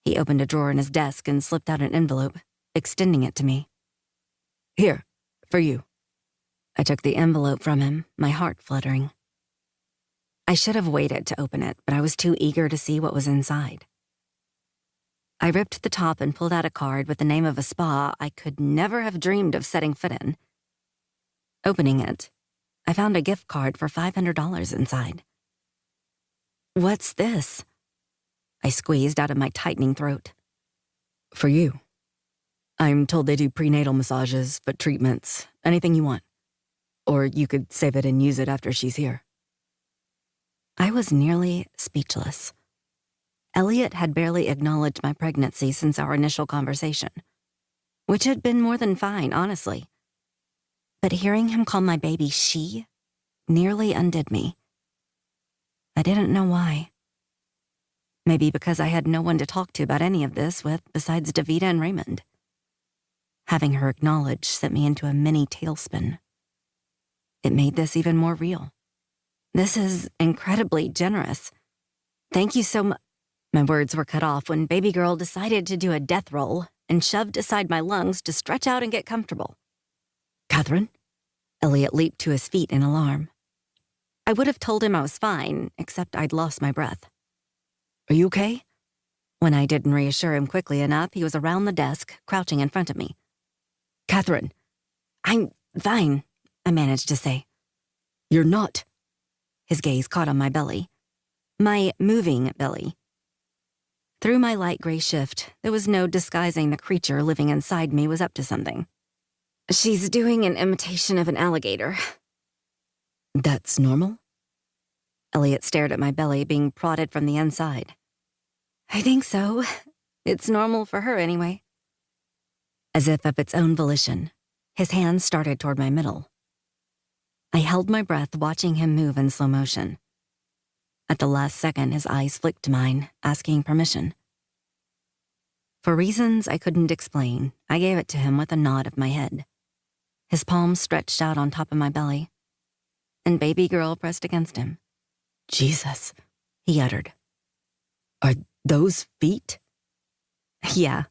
He opened a drawer in his desk and slipped out an envelope, extending it to me. Here, for you. I took the envelope from him, my heart fluttering. I should have waited to open it, but I was too eager to see what was inside. I ripped the top and pulled out a card with the name of a spa I could never have dreamed of setting foot in. Opening it, I found a gift card for $500 inside. What's this? I squeezed out of my tightening throat. For you. I'm told they do prenatal massages, foot treatments, anything you want. Or you could save it and use it after she's here. I was nearly speechless. Elliot had barely acknowledged my pregnancy since our initial conversation, which had been more than fine, honestly. But hearing him call my baby she nearly undid me. I didn't know why. Maybe because I had no one to talk to about any of this with besides Davida and Raymond. Having her acknowledge sent me into a mini tailspin. It made this even more real. This is incredibly generous. Thank you so much. My words were cut off when baby girl decided to do a death roll and shoved aside my lungs to stretch out and get comfortable. Catherine? Elliot leaped to his feet in alarm. I would have told him I was fine, except I'd lost my breath. Are you okay? When I didn't reassure him quickly enough, he was around the desk, crouching in front of me. Catherine. I'm fine, I managed to say. You're not. His gaze caught on my belly. My moving belly. Through my light gray shift, there was no disguising the creature living inside me was up to something. She's doing an imitation of an alligator. That's normal? Elliot stared at my belly being prodded from the inside. I think so. It's normal for her anyway. As if of its own volition, his hands started toward my middle. I held my breath watching him move in slow motion. At the last second, his eyes flicked to mine, asking permission. For reasons I couldn't explain, I gave it to him with a nod of my head. His palms stretched out on top of my belly, and baby girl pressed against him. Jesus, he uttered. Are those feet? Yeah,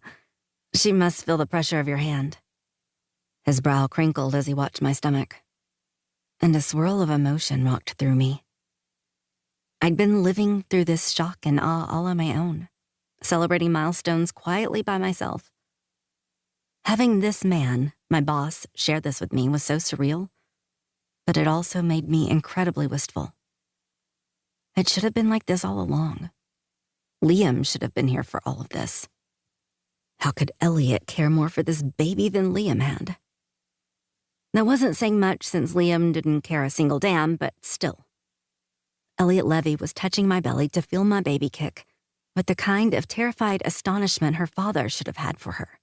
she must feel the pressure of your hand. His brow crinkled as he watched my stomach, and a swirl of emotion rocked through me. I'd been living through this shock and awe all on my own, celebrating milestones quietly by myself. Having this man, my boss, share this with me was so surreal, but it also made me incredibly wistful. It should have been like this all along. Liam should have been here for all of this. How could Elliot care more for this baby than Liam had? That wasn't saying much since Liam didn't care a single damn, but still. Elliot Levy was touching my belly to feel my baby kick with the kind of terrified astonishment her father should have had for her.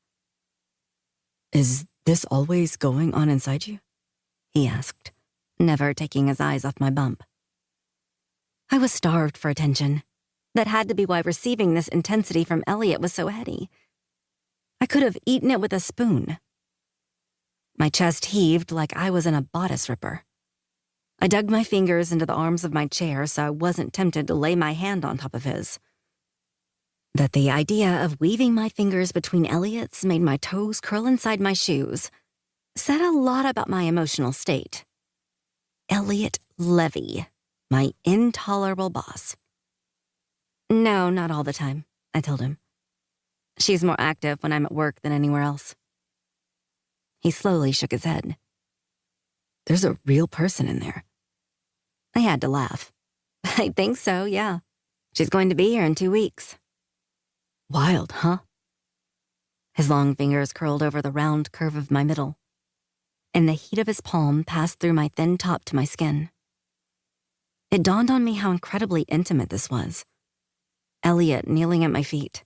"Is this always going on inside you?" he asked, never taking his eyes off my bump. I was starved for attention. That had to be why receiving this intensity from Elliot was so heady. I could have eaten it with a spoon. My chest heaved like I was in a bodice ripper. I dug my fingers into the arms of my chair so I wasn't tempted to lay my hand on top of his. That the idea of weaving my fingers between Elliot's made my toes curl inside my shoes said a lot about my emotional state. Elliot Levy, my intolerable boss. "No, not all the time," I told him. "She's more active when I'm at work than anywhere else." He slowly shook his head. "There's a real person in there." I had to laugh. "I think so, yeah. She's going to be here in 2 weeks." "Wild, huh?" His long fingers curled over the round curve of my middle, and the heat of his palm passed through my thin top to my skin. It dawned on me how incredibly intimate this was. Elliot kneeling at my feet,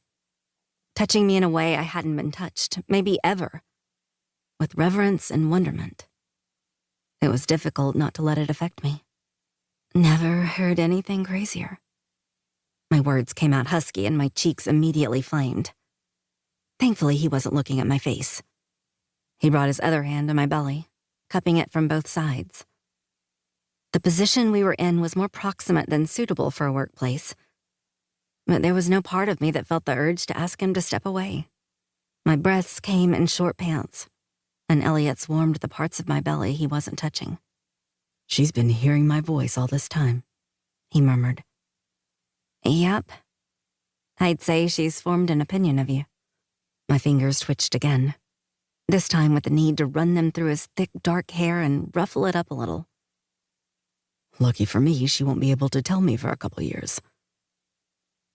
touching me in a way I hadn't been touched, maybe ever, with reverence and wonderment. It was difficult not to let it affect me. Never heard anything crazier. My words came out husky and my cheeks immediately flamed. Thankfully, he wasn't looking at my face. He brought his other hand to my belly, cupping it from both sides. The position we were in was more proximate than suitable for a workplace, but there was no part of me that felt the urge to ask him to step away. My breaths came in short pants, and Elliot's warmed the parts of my belly he wasn't touching. "She's been hearing my voice all this time," he murmured. "Yep. I'd say she's formed an opinion of you." My fingers twitched again, this time with the need to run them through his thick, dark hair and ruffle it up a little. "Lucky for me, she won't be able to tell me for a couple years."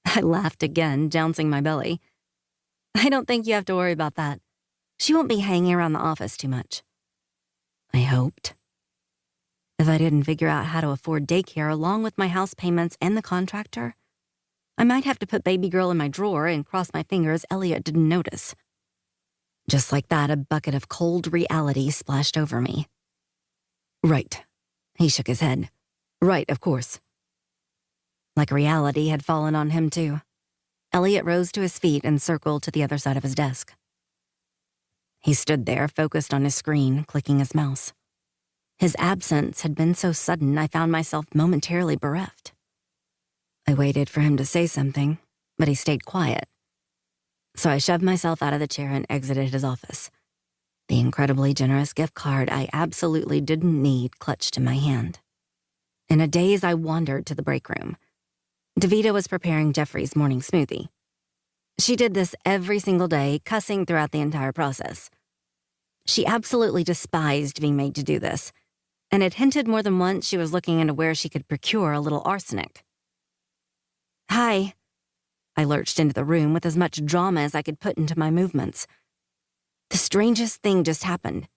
I laughed again, jouncing my belly. "I don't think you have to worry about that. She won't be hanging around the office too much." I hoped. If I didn't figure out how to afford daycare along with my house payments and the contractor, I might have to put baby girl in my drawer and cross my fingers Elliot didn't notice. Just like that, a bucket of cold reality splashed over me. "Right." He shook his head. "Right, of course." Like reality had fallen on him too. Elliot rose to his feet and circled to the other side of his desk. He stood there, focused on his screen, clicking his mouse. His absence had been so sudden I found myself momentarily bereft. I waited for him to say something, but he stayed quiet. So I shoved myself out of the chair and exited his office, the incredibly generous gift card I absolutely didn't need clutched in my hand. In a daze, I wandered to the break room. Davida was preparing Jeffrey's morning smoothie. She did this every single day, cussing throughout the entire process. She absolutely despised being made to do this, and had hinted more than once she was looking into where she could procure a little arsenic. "Hi." I lurched into the room with as much drama as I could put into my movements. The strangest thing just happened.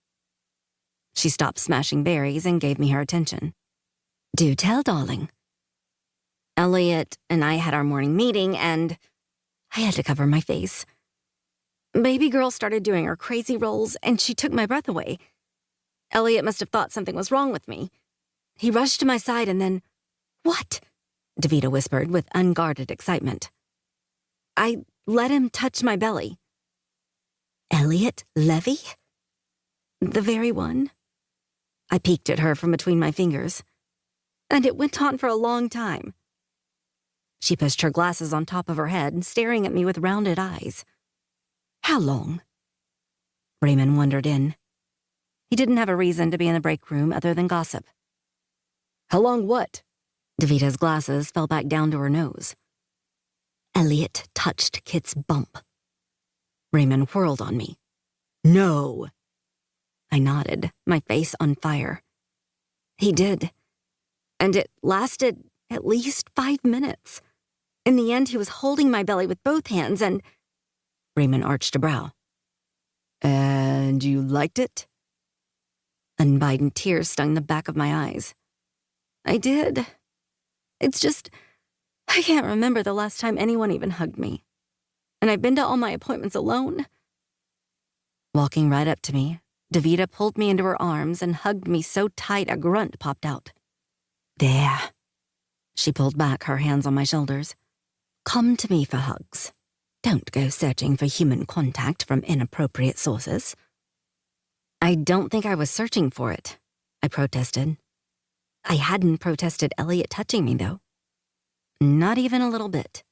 She stopped smashing berries and gave me her attention. "Do tell, darling." Elliot and I had our morning meeting, and I had to cover my face. Baby girl started doing her crazy rolls, and she took my breath away. Elliot must have thought something was wrong with me. He rushed to my side and then, "What?" Davida whispered with unguarded excitement. I let him touch my belly. "Elliot Levy?" "The very one." I peeked at her from between my fingers, and it went on for a long time. She pushed her glasses on top of her head, staring at me with rounded eyes. "How long?" Raymond wandered in. He didn't have a reason to be in the break room other than gossip. "How long what?" Davida's glasses fell back down to her nose. "Elliot touched Kit's bump." Raymond whirled on me. "No." I nodded, my face on fire. He did. And it lasted at least 5 minutes. In the end, he was holding my belly with both hands and... Raymond arched a brow. And you liked it? Unbidden tears stung the back of my eyes. I did. It's just, I can't remember the last time anyone even hugged me. And I've been to all my appointments alone. Walking right up to me, Davida pulled me into her arms and hugged me so tight a grunt popped out. There. She pulled back, her hands on my shoulders. Come to me for hugs. Don't go searching for human contact from inappropriate sources. I don't think I was searching for it, I protested. I hadn't protested Elliot touching me, though. Not even a little bit.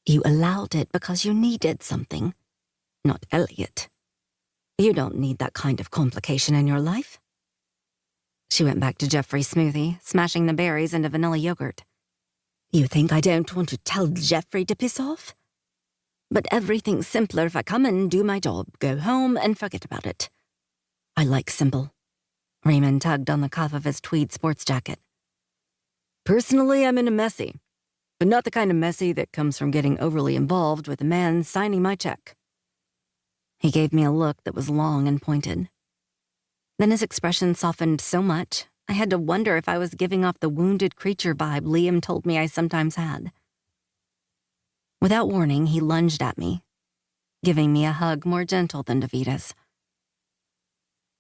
You allowed it because you needed something, not Elliot. You don't need that kind of complication in your life. She went back to Jeffrey's smoothie, smashing the berries into vanilla yogurt. You think I don't want to tell Jeffrey to piss off? But everything's simpler if I come and do my job, go home, and forget about it. I like simple. Raymond tugged on the cuff of his tweed sports jacket. Personally, I'm into messy, but not the kind of messy that comes from getting overly involved with a man signing my check. He gave me a look that was long and pointed. Then his expression softened so much, I had to wonder if I was giving off the wounded creature vibe Liam told me I sometimes had. Without warning, he lunged at me, giving me a hug more gentle than Davida's.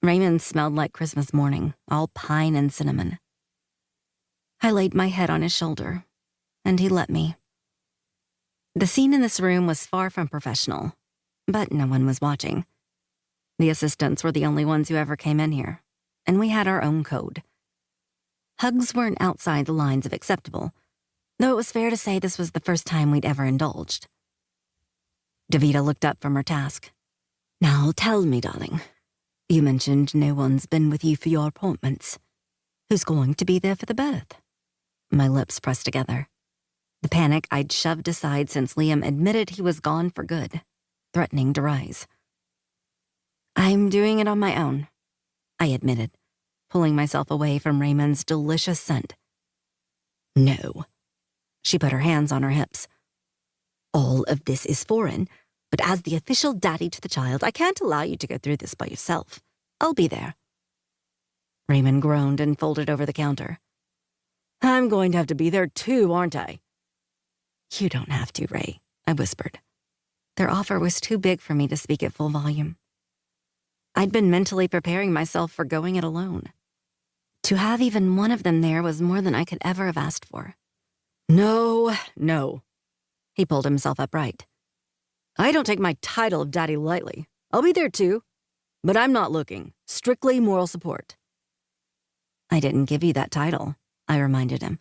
Raymond smelled like Christmas morning, all pine and cinnamon. I laid my head on his shoulder, and he let me. The scene in this room was far from professional, but no one was watching. The assistants were the only ones who ever came in here, and we had our own code. Hugs weren't outside the lines of acceptable, though it was fair to say this was the first time we'd ever indulged. Davida looked up from her task. Now tell me, darling. You mentioned no one's been with you for your appointments. Who's going to be there for the birth? My lips pressed together. The panic I'd shoved aside since Liam admitted he was gone for good, threatening to rise. I'm doing it on my own, I admitted, pulling myself away from Raymond's delicious scent. No. She put her hands on her hips. All of this is foreign, but as the official daddy to the child, I can't allow you to go through this by yourself. I'll be there. Raymond groaned and folded over the counter. I'm going to have to be there too, aren't I? You don't have to, Ray, I whispered. Their offer was too big for me to speak at full volume. I'd been mentally preparing myself for going it alone. To have even one of them there was more than I could ever have asked for. No. He pulled himself upright. I don't take my title of daddy lightly. I'll be there too, but I'm not looking. Strictly moral support. I didn't give you that title, I reminded him.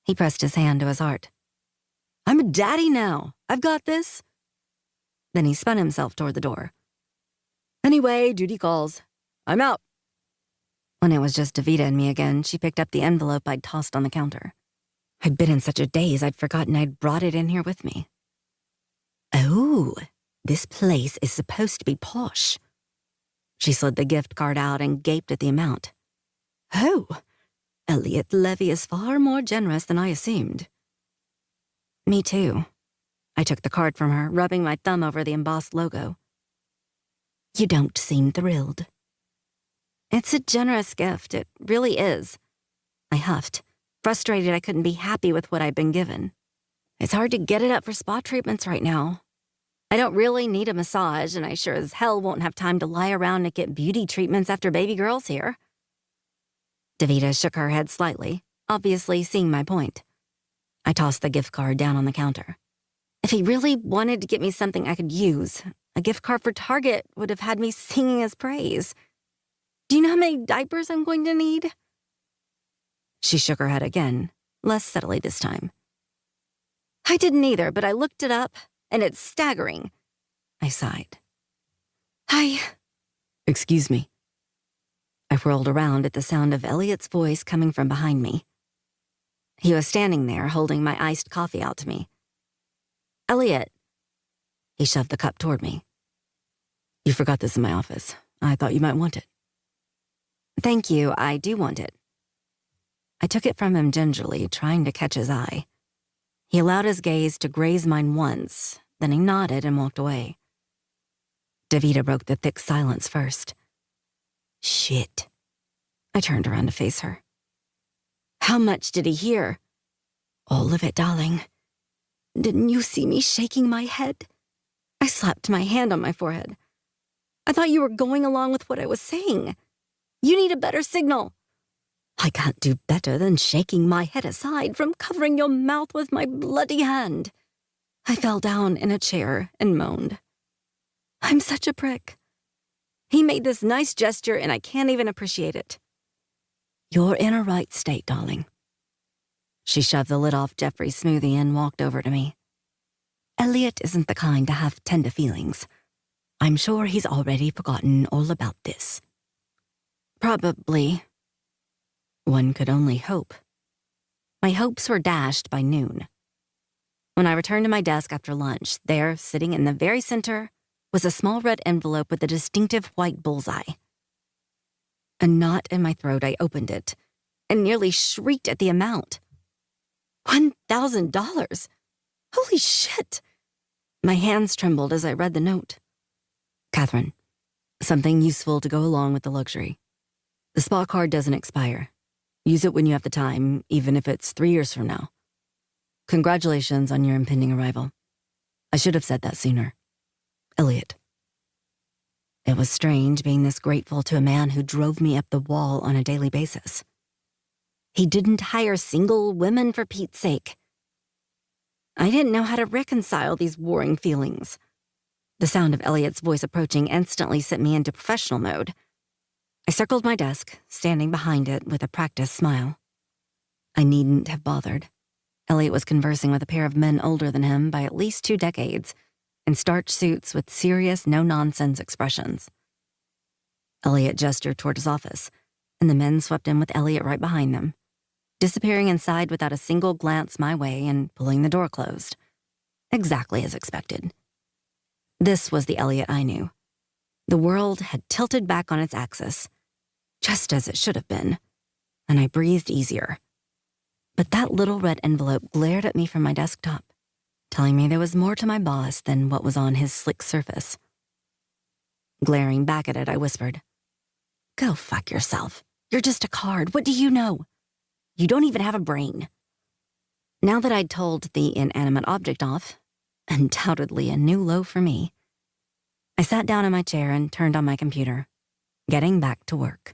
He pressed his hand to his heart. I'm a daddy now. I've got this. Then he spun himself toward the door. Anyway, duty calls. I'm out. When it was just Davida and me again, she picked up the envelope I'd tossed on the counter. I'd been in such a daze I'd forgotten I'd brought it in here with me. Oh, this place is supposed to be posh. She slid the gift card out and gaped at the amount. Oh, Elliot Levy is far more generous than I assumed. Me too. I took the card from her, rubbing my thumb over the embossed logo. You don't seem thrilled. It's a generous gift, it really is. I huffed, frustrated I couldn't be happy with what I'd been given. It's hard to get it up for spa treatments right now. I don't really need a massage, and I sure as hell won't have time to lie around and get beauty treatments after baby girl's here. Davida shook her head slightly, obviously seeing my point. I tossed the gift card down on the counter. If he really wanted to get me something I could use, a gift card for Target would have had me singing his praise. Do you know how many diapers I'm going to need? She shook her head again, less steadily this time. I didn't either, but I looked it up, and it's staggering. I sighed. Excuse me. I whirled around at the sound of Elliot's voice coming from behind me. He was standing there, holding my iced coffee out to me. Elliot. He shoved the cup toward me. You forgot this in my office. I thought you might want it. Thank you, I do want it. I took it from him gingerly, trying to catch his eye. He allowed his gaze to graze mine once, then he nodded and walked away. Davida broke the thick silence first. Shit. I turned around to face her. How much did he hear? All of it, darling. Didn't you see me shaking my head? I slapped my hand on my forehead. I thought you were going along with what I was saying. You need a better signal. I can't do better than shaking my head aside from covering your mouth with my bloody hand. I fell down in a chair and moaned. I'm such a prick. He made this nice gesture and I can't even appreciate it. You're in a right state, darling. She shoved the lid off Jeffrey's smoothie and walked over to me. Elliot isn't the kind to have tender feelings. I'm sure he's already forgotten all about this. Probably. One could only hope. My hopes were dashed by noon. When I returned to my desk after lunch, there, sitting in the very center, was a small red envelope with a distinctive white bullseye. A knot in my throat, I opened it and nearly shrieked at the amount. $1,000! Holy shit! My hands trembled as I read the note. Catherine, something useful to go along with the luxury. The spa card doesn't expire. Use it when you have the time, even if it's 3 years from now. Congratulations on your impending arrival. I should have said that sooner. Elliot. It was strange being this grateful to a man who drove me up the wall on a daily basis. He didn't hire single women for Pete's sake. I didn't know how to reconcile these warring feelings. The sound of Elliot's voice approaching instantly sent me into professional mode. I circled my desk, standing behind it with a practiced smile. I needn't have bothered. Elliot was conversing with a pair of men older than him by at least 2 decades, in starched suits with serious, no-nonsense expressions. Elliot gestured toward his office, and the men swept in with Elliot right behind them, disappearing inside without a single glance my way and pulling the door closed. Exactly as expected. This was the Elliot I knew. The world had tilted back on its axis, just as it should have been, and I breathed easier. But that little red envelope glared at me from my desktop, telling me there was more to my boss than what was on his slick surface. Glaring back at it, I whispered, Go fuck yourself. You're just a card. What do you know? You don't even have a brain. Now that I'd told the inanimate object off, undoubtedly a new low for me, I sat down in my chair and turned on my computer, getting back to work.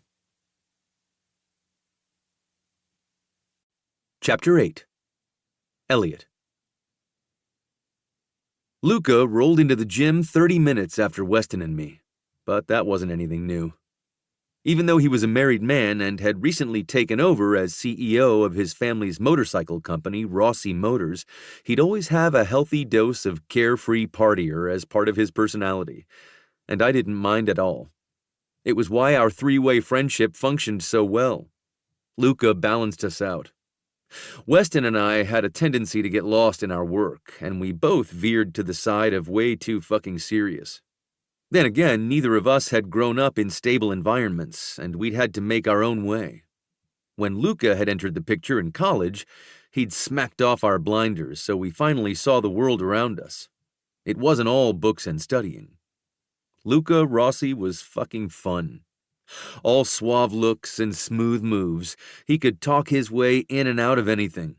Chapter 8. Elliot. Luca rolled into the gym 30 minutes after Weston and me, but that wasn't anything new. Even though he was a married man and had recently taken over as CEO of his family's motorcycle company, Rossi Motors, he'd always have a healthy dose of carefree partier as part of his personality, and I didn't mind at all. It was why our 3-way friendship functioned so well. Luca balanced us out. Weston and I had a tendency to get lost in our work, and we both veered to the side of way too fucking serious. Then again, neither of us had grown up in stable environments, and we'd had to make our own way. When Luca had entered the picture in college, he'd smacked off our blinders, so we finally saw the world around us. It wasn't all books and studying. Luca Rossi was fucking fun. All suave looks and smooth moves, he could talk his way in and out of anything.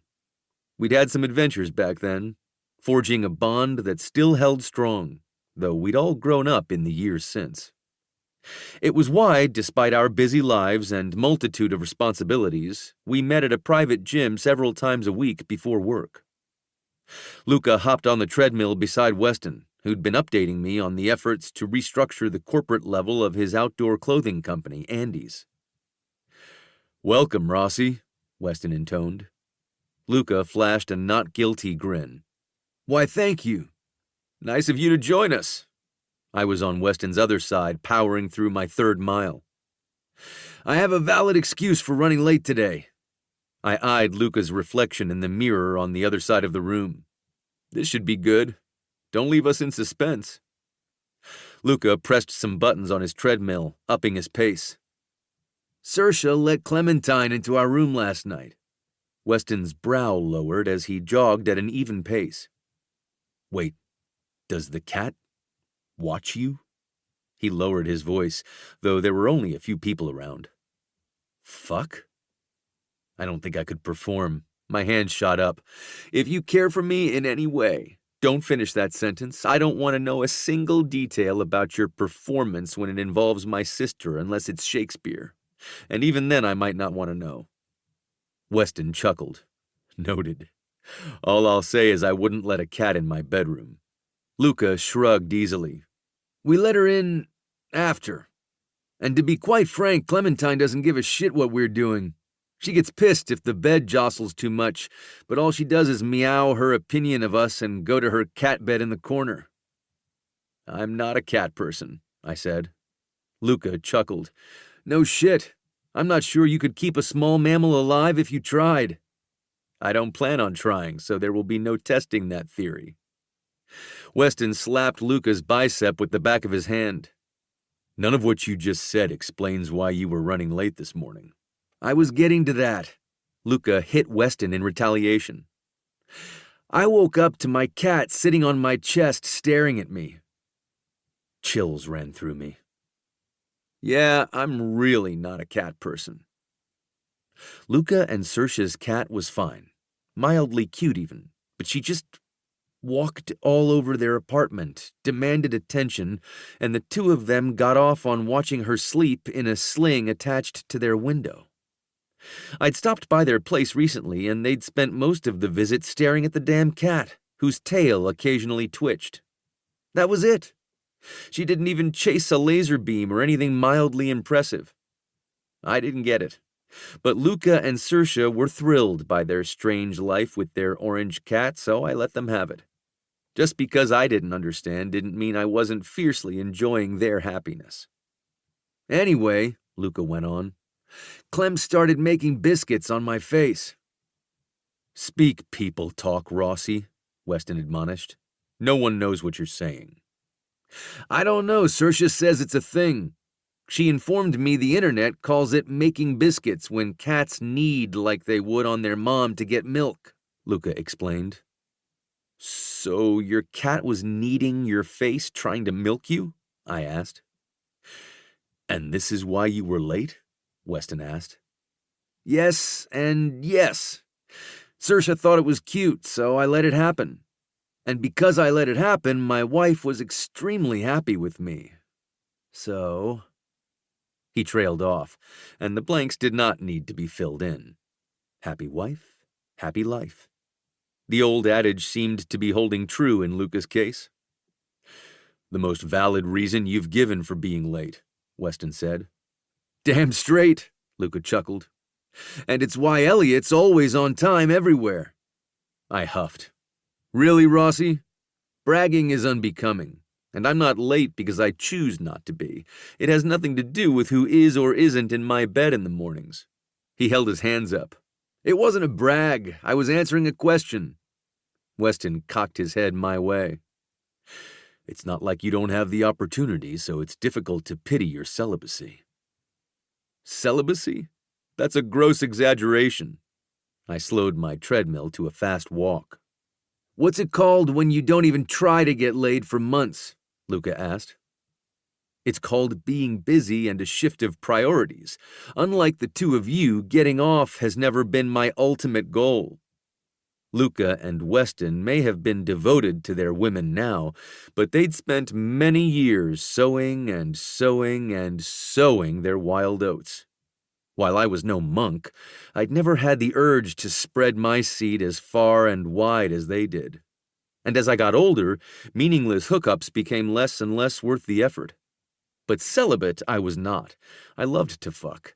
We'd had some adventures back then, forging a bond that still held strong, though we'd all grown up in the years since. It was why, despite our busy lives and multitude of responsibilities, we met at a private gym several times a week before work. Luca hopped on the treadmill beside Weston, who'd been updating me on the efforts to restructure the corporate level of his outdoor clothing company, Andy's. "Welcome, Rossi," Weston intoned. Luca flashed a not-guilty grin. "Why, thank you. Nice of you to join us." I was on Weston's other side, powering through my 3rd mile. "I have a valid excuse for running late today." I eyed Luca's reflection in the mirror on the other side of the room. "This should be good. Don't leave us in suspense." Luca pressed some buttons on his treadmill, upping his pace. "Saoirse let Clementine into our room last night." Weston's brow lowered as he jogged at an even pace. "Wait, Does the cat watch you? He lowered his voice, though there were only a few people around. Fuck? I don't think I could perform. My hand shot up. If you care for me in any way, don't finish that sentence. I don't want to know a single detail about your performance when it involves my sister unless it's Shakespeare. And even then I might not want to know. Weston chuckled. Noted. All I'll say is I wouldn't let a cat in my bedroom. Luca shrugged easily. We let her in after. And to be quite frank, Clementine doesn't give a shit what we're doing. She gets pissed if the bed jostles too much, but all she does is meow her opinion of us and go to her cat bed in the corner. I'm not a cat person, I said. Luca chuckled. No shit. I'm not sure you could keep a small mammal alive if you tried. I don't plan on trying, so there will be no testing that theory. Weston slapped Luca's bicep with the back of his hand. None of what you just said explains why you were running late this morning. I was getting to that. Luca hit Weston in retaliation. I woke up to my cat sitting on my chest staring at me. Chills ran through me. Yeah, I'm really not a cat person. Luca and Saoirse's cat was fine, mildly cute even, but she just walked all over their apartment, demanded attention, and the two of them got off on watching her sleep in a sling attached to their window. I'd stopped by their place recently, and they'd spent most of the visit staring at the damn cat, whose tail occasionally twitched. That was it. She didn't even chase a laser beam or anything mildly impressive. I didn't get it, but Luca and Saoirse were thrilled by their strange life with their orange cat, so I let them have it. Just because I didn't understand didn't mean I wasn't fiercely enjoying their happiness. Anyway, Luca went on, Clem started making biscuits on my face. Speak people talk, Rossi, Weston admonished. No one knows what you're saying. I don't know, Saoirse says it's a thing. She informed me the internet calls it making biscuits when cats knead like they would on their mom to get milk, Luca explained. So your cat was kneading your face trying to milk you? I asked. And this is why you were late? Weston asked. Yes and yes. Saoirse thought it was cute, so I let it happen. And because I let it happen, my wife was extremely happy with me. So... He trailed off, and the blanks did not need to be filled in. Happy wife, happy life. The old adage seemed to be holding true in Luca's case. The most valid reason you've given for being late, Weston said. Damn straight, Luca chuckled. And it's why Elliot's always on time everywhere. I huffed. Really, Rossi? Bragging is unbecoming, and I'm not late because I choose not to be. It has nothing to do with who is or isn't in my bed in the mornings. He held his hands up. It wasn't a brag. I was answering a question. Weston cocked his head my way. It's not like you don't have the opportunity, so it's difficult to pity your celibacy. Celibacy? That's a gross exaggeration. I slowed my treadmill to a fast walk. What's it called when you don't even try to get laid for months? Luca asked. It's called being busy and a shift of priorities. Unlike the two of you, getting off has never been my ultimate goal. Luca and Weston may have been devoted to their women now, but they'd spent many years sowing and sowing and sowing their wild oats. While I was no monk, I'd never had the urge to spread my seed as far and wide as they did. And as I got older, meaningless hookups became less and less worth the effort. But celibate I was not. I loved to fuck.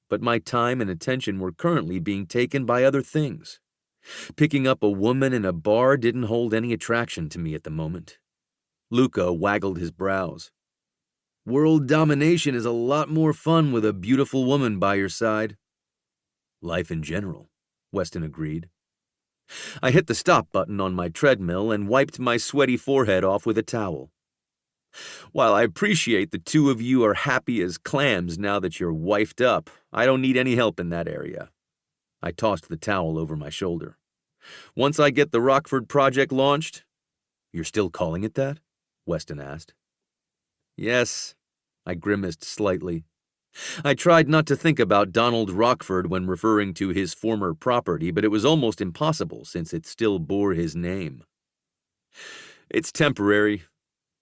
But my time and attention were currently being taken by other things. Picking up a woman in a bar didn't hold any attraction to me at the moment. Luca waggled his brows. World domination is a lot more fun with a beautiful woman by your side. Life in general, Weston agreed. I hit the stop button on my treadmill and wiped my sweaty forehead off with a towel. While I appreciate the two of you are happy as clams now that you're wifed up, I don't need any help in that area. I tossed the towel over my shoulder. Once I get the Rockford project launched, You're still calling it that? Weston asked. Yes, I grimaced slightly. I tried not to think about Donald Rockford when referring to his former property, but it was almost impossible since it still bore his name. It's temporary.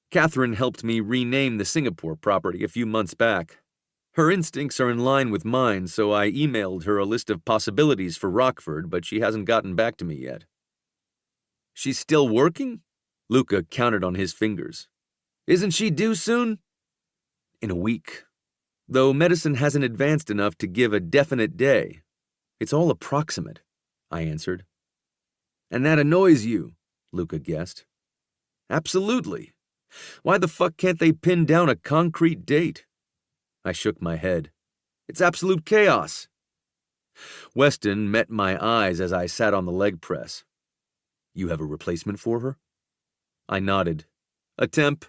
Catherine helped me rename the Singapore property a few months back. Her instincts are in line with mine, so I emailed her a list of possibilities for Rockford, but she hasn't gotten back to me yet. She's still working? Luca counted on his fingers. Isn't she due soon? In a week. Though medicine hasn't advanced enough to give a definite day. It's all approximate, I answered. And that annoys you, Luca guessed. Absolutely. Why the fuck can't they pin down a concrete date? I shook my head. It's absolute chaos. Weston met my eyes as I sat on the leg press. You have a replacement for her? I nodded. A temp.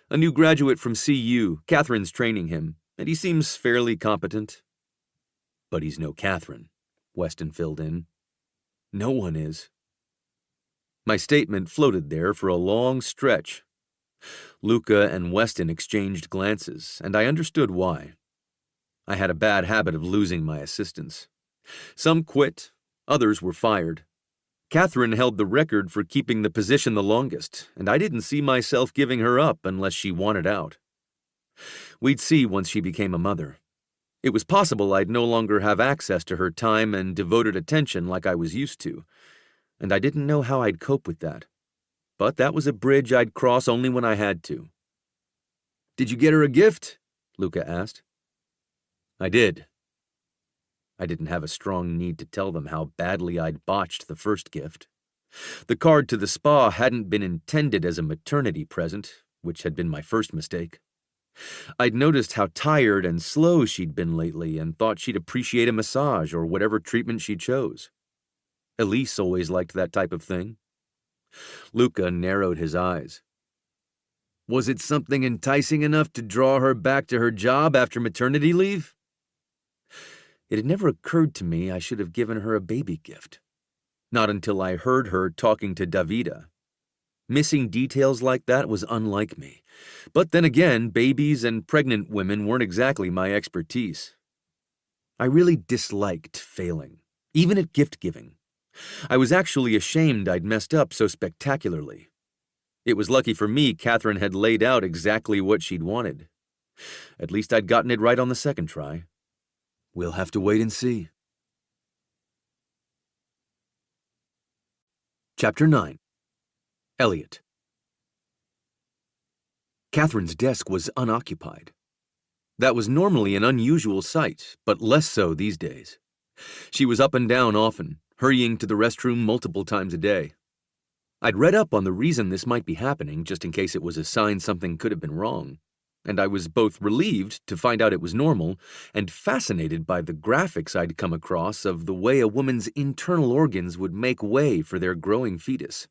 A new graduate from CU. Catherine's training him, and he seems fairly competent. But he's no Catherine, Weston filled in. No one is. My statement floated there for a long stretch. Luca and Weston exchanged glances, and I understood why. I had a bad habit of losing my assistants. Some quit, others were fired. Catherine held the record for keeping the position the longest, and I didn't see myself giving her up unless she wanted out. We'd see once she became a mother. It was possible I'd no longer have access to her time and devoted attention like I was used to, and I didn't know how I'd cope with that. But that was a bridge I'd cross only when I had to. Did you get her a gift? Luca asked. I did. I didn't have a strong need to tell them how badly I'd botched the first gift. The card to the spa hadn't been intended as a maternity present, which had been my first mistake. I'd noticed how tired and slow she'd been lately and thought she'd appreciate a massage or whatever treatment she chose. Elise always liked that type of thing. Luca narrowed his eyes. Was it something enticing enough to draw her back to her job after maternity leave? It had never occurred to me I should have given her a baby gift. Not until I heard her talking to Davida. Missing details like that was unlike me. But then again, babies and pregnant women weren't exactly my expertise. I really disliked failing, even at gift-giving. I was actually ashamed I'd messed up so spectacularly. It was lucky for me Catherine had laid out exactly what she'd wanted. At least I'd gotten it right on the second try. We'll have to wait and see. Chapter 9. Elliot. Catherine's desk was unoccupied. That was normally an unusual sight, but less so these days. She was up and down often, hurrying to the restroom multiple times a day. I'd read up on the reason this might be happening, just in case it was a sign something could have been wrong, and I was both relieved to find out it was normal and fascinated by the graphics I'd come across of the way a woman's internal organs would make way for their growing fetus.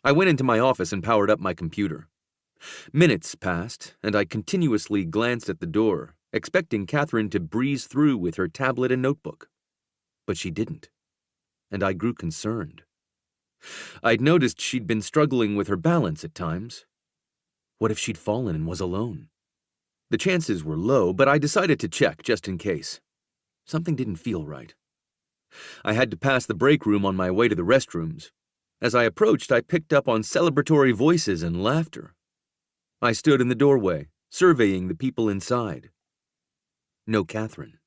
I went into my office and powered up my computer. Minutes passed, and I continuously glanced at the door, expecting Catherine to breeze through with her tablet and notebook. But she didn't, and I grew concerned. I'd noticed she'd been struggling with her balance at times. What if she'd fallen and was alone? The chances were low, but I decided to check just in case. Something didn't feel right. I had to pass the break room on my way to the restrooms. As I approached, I picked up on celebratory voices and laughter. I stood in the doorway, surveying the people inside. No Catherine.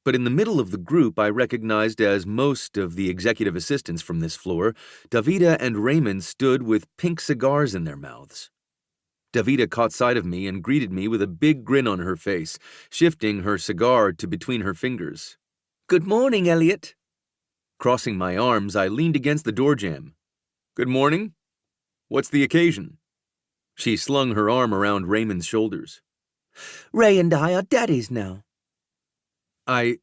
But in the middle of the group I recognized as most of the executive assistants from this floor, Davida and Raymond stood with pink cigars in their mouths. Davida caught sight of me and greeted me with a big grin on her face, shifting her cigar to between her fingers. "Good morning, Elliot." Crossing my arms, I leaned against the door jamb. "Good morning. What's the occasion?" She slung her arm around Raymond's shoulders. "Ray and I are daddies now." I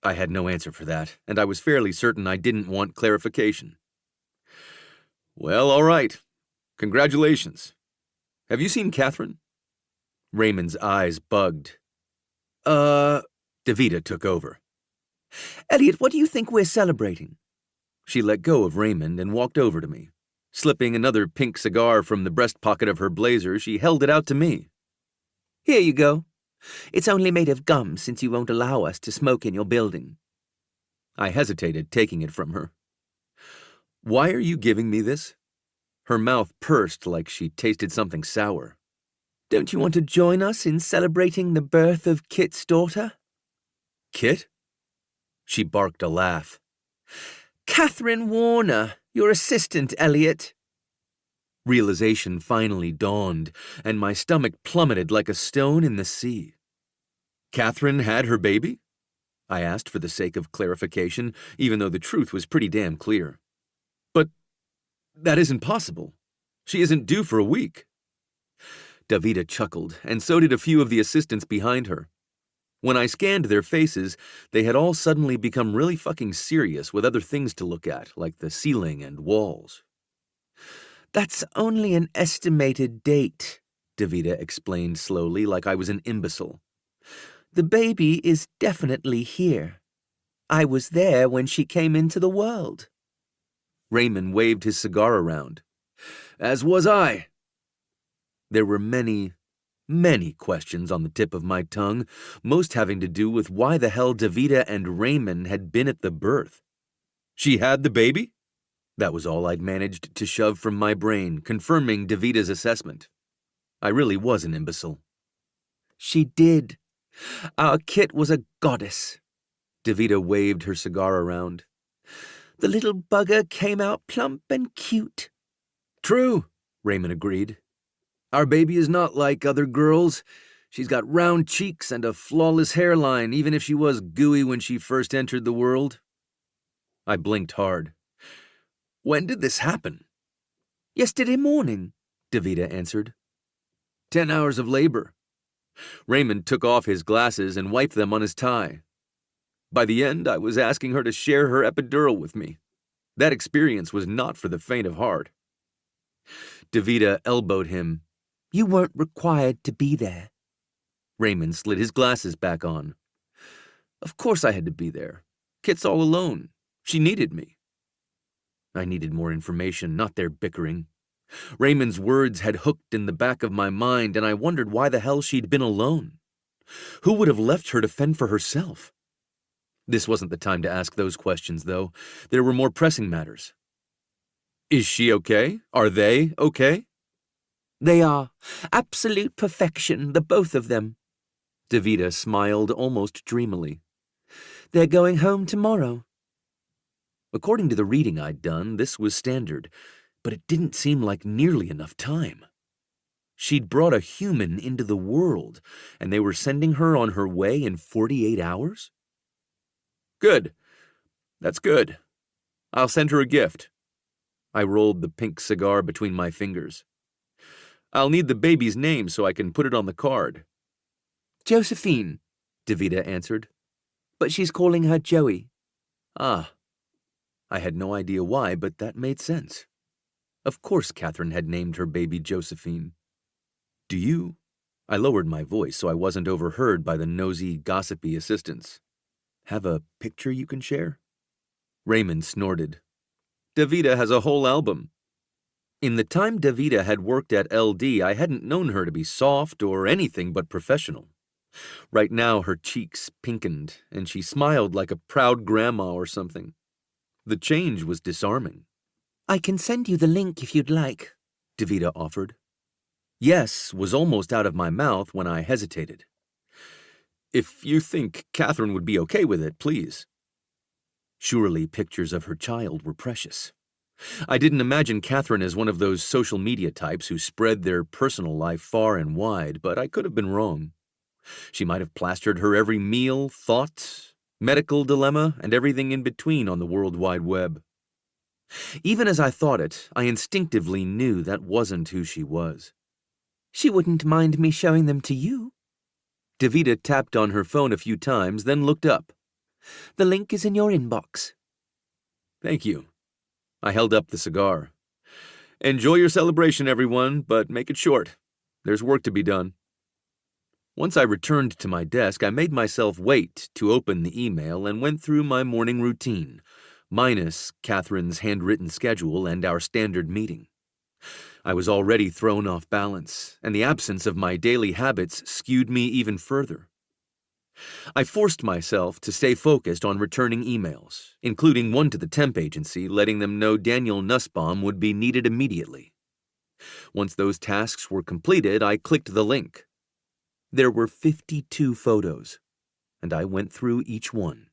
had no answer for that, and I was fairly certain I didn't want clarification. "Well, all right. Congratulations. Have you seen Catherine?" Raymond's eyes bugged. Davida took over. "Elliot, what do you think we're celebrating?" She let go of Raymond and walked over to me. Slipping another pink cigar from the breast pocket of her blazer, she held it out to me. Here you go. It's only made of gum since you won't allow us to smoke in your building. I hesitated, taking it from her. Why are you giving me this? Her mouth pursed like she tasted something sour. Don't you want to join us in celebrating the birth of Kit's daughter? Kit? She barked a laugh. Catherine Warner, your assistant, Elliot. Realization finally dawned, and my stomach plummeted like a stone in the sea. Catherine had her baby? I asked for the sake of clarification, even though the truth was pretty damn clear. But that isn't possible. She isn't due for a week. Davida chuckled, and so did a few of the assistants behind her. When I scanned their faces, they had all suddenly become really fucking serious with other things to look at, like the ceiling and walls. That's only an estimated date, Davida explained slowly, like I was an imbecile. The baby is definitely here. I was there when she came into the world. Raymond waved his cigar around. As was I. There were many questions on the tip of my tongue, most having to do with why the hell Davida and Raymond had been at the birth. She had the baby? That was all I'd managed to shove from my brain, confirming Davida's assessment. I really was an imbecile. She did. Our Kit was a goddess. Davida waved her cigar around. The little bugger came out plump and cute. True, Raymond agreed. Our baby is not like other girls. She's got round cheeks and a flawless hairline, even if she was gooey when she first entered the world. I blinked hard. When did this happen? Yesterday morning, Davida answered. 10 hours of labor. Raymond took off his glasses and wiped them on his tie. By the end, I was asking her to share her epidural with me. That experience was not for the faint of heart. Davida elbowed him. You weren't required to be there. Raymond slid his glasses back on. Of course I had to be there. Kit's all alone. She needed me. I needed more information, not their bickering. Raymond's words had hooked in the back of my mind, and I wondered why the hell she'd been alone. Who would have left her to fend for herself? This wasn't the time to ask those questions, though. There were more pressing matters. Is she okay? Are they okay? They are. Absolute perfection, the both of them. Davida smiled almost dreamily. They're going home tomorrow. According to the reading I'd done, this was standard, but it didn't seem like nearly enough time. She'd brought a human into the world, and they were sending her on her way in 48 hours? Good. That's good. I'll send her a gift. I rolled the pink cigar between my fingers. I'll need the baby's name so I can put it on the card. Josephine, Davida answered. But she's calling her Joey. Ah. I had no idea why, but that made sense. Of course Catherine had named her baby Josephine. Do you? I lowered my voice so I wasn't overheard by the nosy, gossipy assistants. Have a picture you can share? Raymond snorted. Davida has a whole album. In the time Davida had worked at LD, I hadn't known her to be soft or anything but professional. Right now her cheeks pinkened, and she smiled like a proud grandma or something. The change was disarming. I can send you the link if you'd like, Davida offered. Yes was almost out of my mouth when I hesitated. If you think Catherine would be okay with it, please. Surely pictures of her child were precious. I didn't imagine Catherine as one of those social media types who spread their personal life far and wide, but I could have been wrong. She might have plastered her every meal, thought, medical dilemma, and everything in between on the World Wide Web. Even as I thought it, I instinctively knew that wasn't who she was. She wouldn't mind me showing them to you. Davida tapped on her phone a few times, then looked up. The link is in your inbox. Thank you. I held up the cigar. Enjoy your celebration, everyone, but make it short. There's work to be done. Once I returned to my desk, I made myself wait to open the email and went through my morning routine. minus Catherine's handwritten schedule and our standard meeting. I was already thrown off balance, and the absence of my daily habits skewed me even further. I forced myself to stay focused on returning emails, including one to the temp agency letting them know Daniel Nussbaum would be needed immediately. Once those tasks were completed, I clicked the link. There were 52 photos, and I went through each one.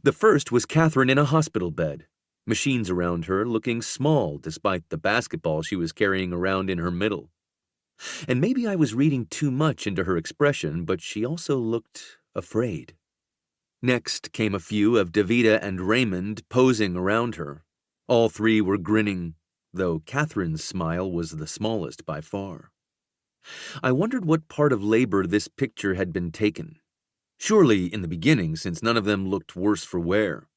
The first was Catherine in a hospital bed, machines around her looking small despite the basketball she was carrying around in her middle. And maybe I was reading too much into her expression, but she also looked afraid. Next came a few of Davida and Raymond posing around her. All three were grinning, though Catherine's smile was the smallest by far. I wondered what part of labor this picture had been taken. Surely in the beginning, since none of them looked worse for wear.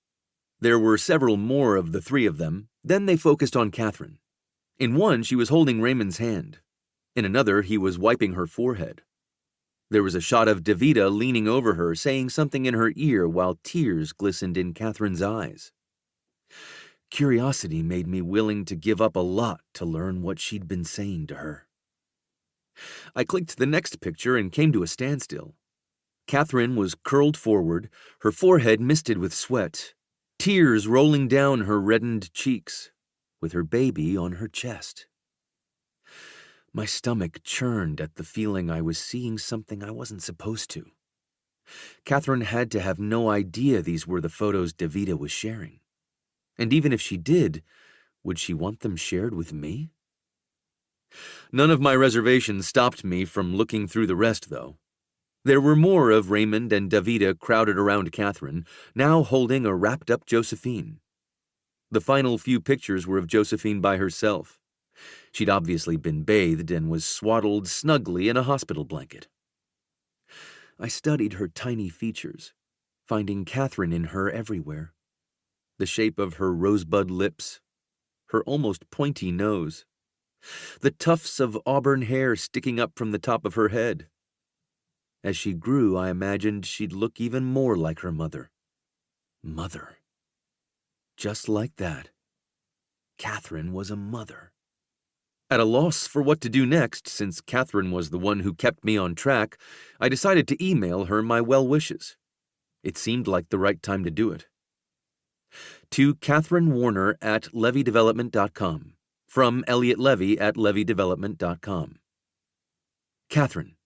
There were several more of the three of them. Then they focused on Catherine. In one, she was holding Raymond's hand. In another, he was wiping her forehead. There was a shot of Davida leaning over her, saying something in her ear while tears glistened in Catherine's eyes. Curiosity made me willing to give up a lot to learn what she'd been saying to her. I clicked the next picture and came to a standstill. Catherine was curled forward, her forehead misted with sweat, tears rolling down her reddened cheeks, with her baby on her chest. My stomach churned at the feeling I was seeing something I wasn't supposed to. Catherine had to have no idea these were the photos Davida was sharing. And even if she did, would she want them shared with me? None of my reservations stopped me from looking through the rest, though. There were more of Raymond and Davida crowded around Catherine, now holding a wrapped-up Josephine. The final few pictures were of Josephine by herself. She'd obviously been bathed and was swaddled snugly in a hospital blanket. I studied her tiny features, finding Catherine in her everywhere. The shape of her rosebud lips, her almost pointy nose, the tufts of auburn hair sticking up from the top of her head. As she grew, I imagined she'd look even more like her mother. Mother. Just like that. Catherine was a mother. At a loss for what to do next, since Catherine was the one who kept me on track, I decided to email her my well wishes. It seemed like the right time to do it. To Catherine Warner at levydevelopment.com. From Elliot Levy at levydevelopment.com. Catherine,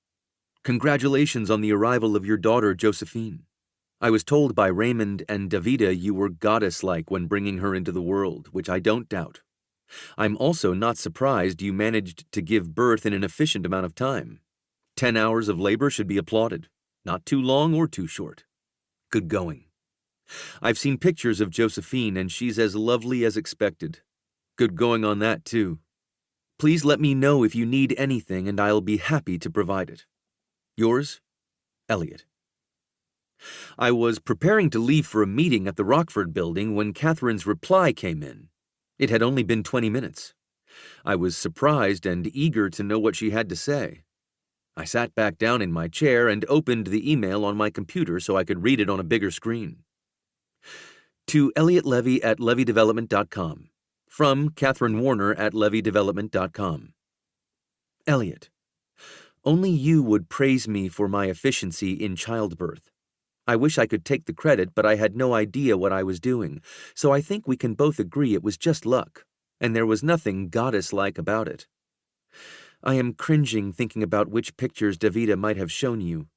congratulations on the arrival of your daughter, Josephine. I was told by Raymond and Davida you were goddess-like when bringing her into the world, which I don't doubt. I'm also not surprised you managed to give birth in an efficient amount of time. 10 hours of labor should be applauded. Not too long or too short. Good going. I've seen pictures of Josephine, and she's as lovely as expected. Good going on that, too. Please let me know if you need anything, and I'll be happy to provide it. Yours, Elliot. I was preparing to leave for a meeting at the Rockford building when Catherine's reply came in. It had only been 20 minutes. I was surprised and eager to know what she had to say. I sat back down in my chair and opened the email on my computer so I could read it on a bigger screen. To Elliot Levy at levydevelopment.com. From Catherine Warner at levydevelopment.com. Elliot, only you would praise me for my efficiency in childbirth. I wish I could take the credit, but I had no idea what I was doing, so I think we can both agree it was just luck, and there was nothing goddess-like about it. I am cringing thinking about which pictures Davida might have shown you.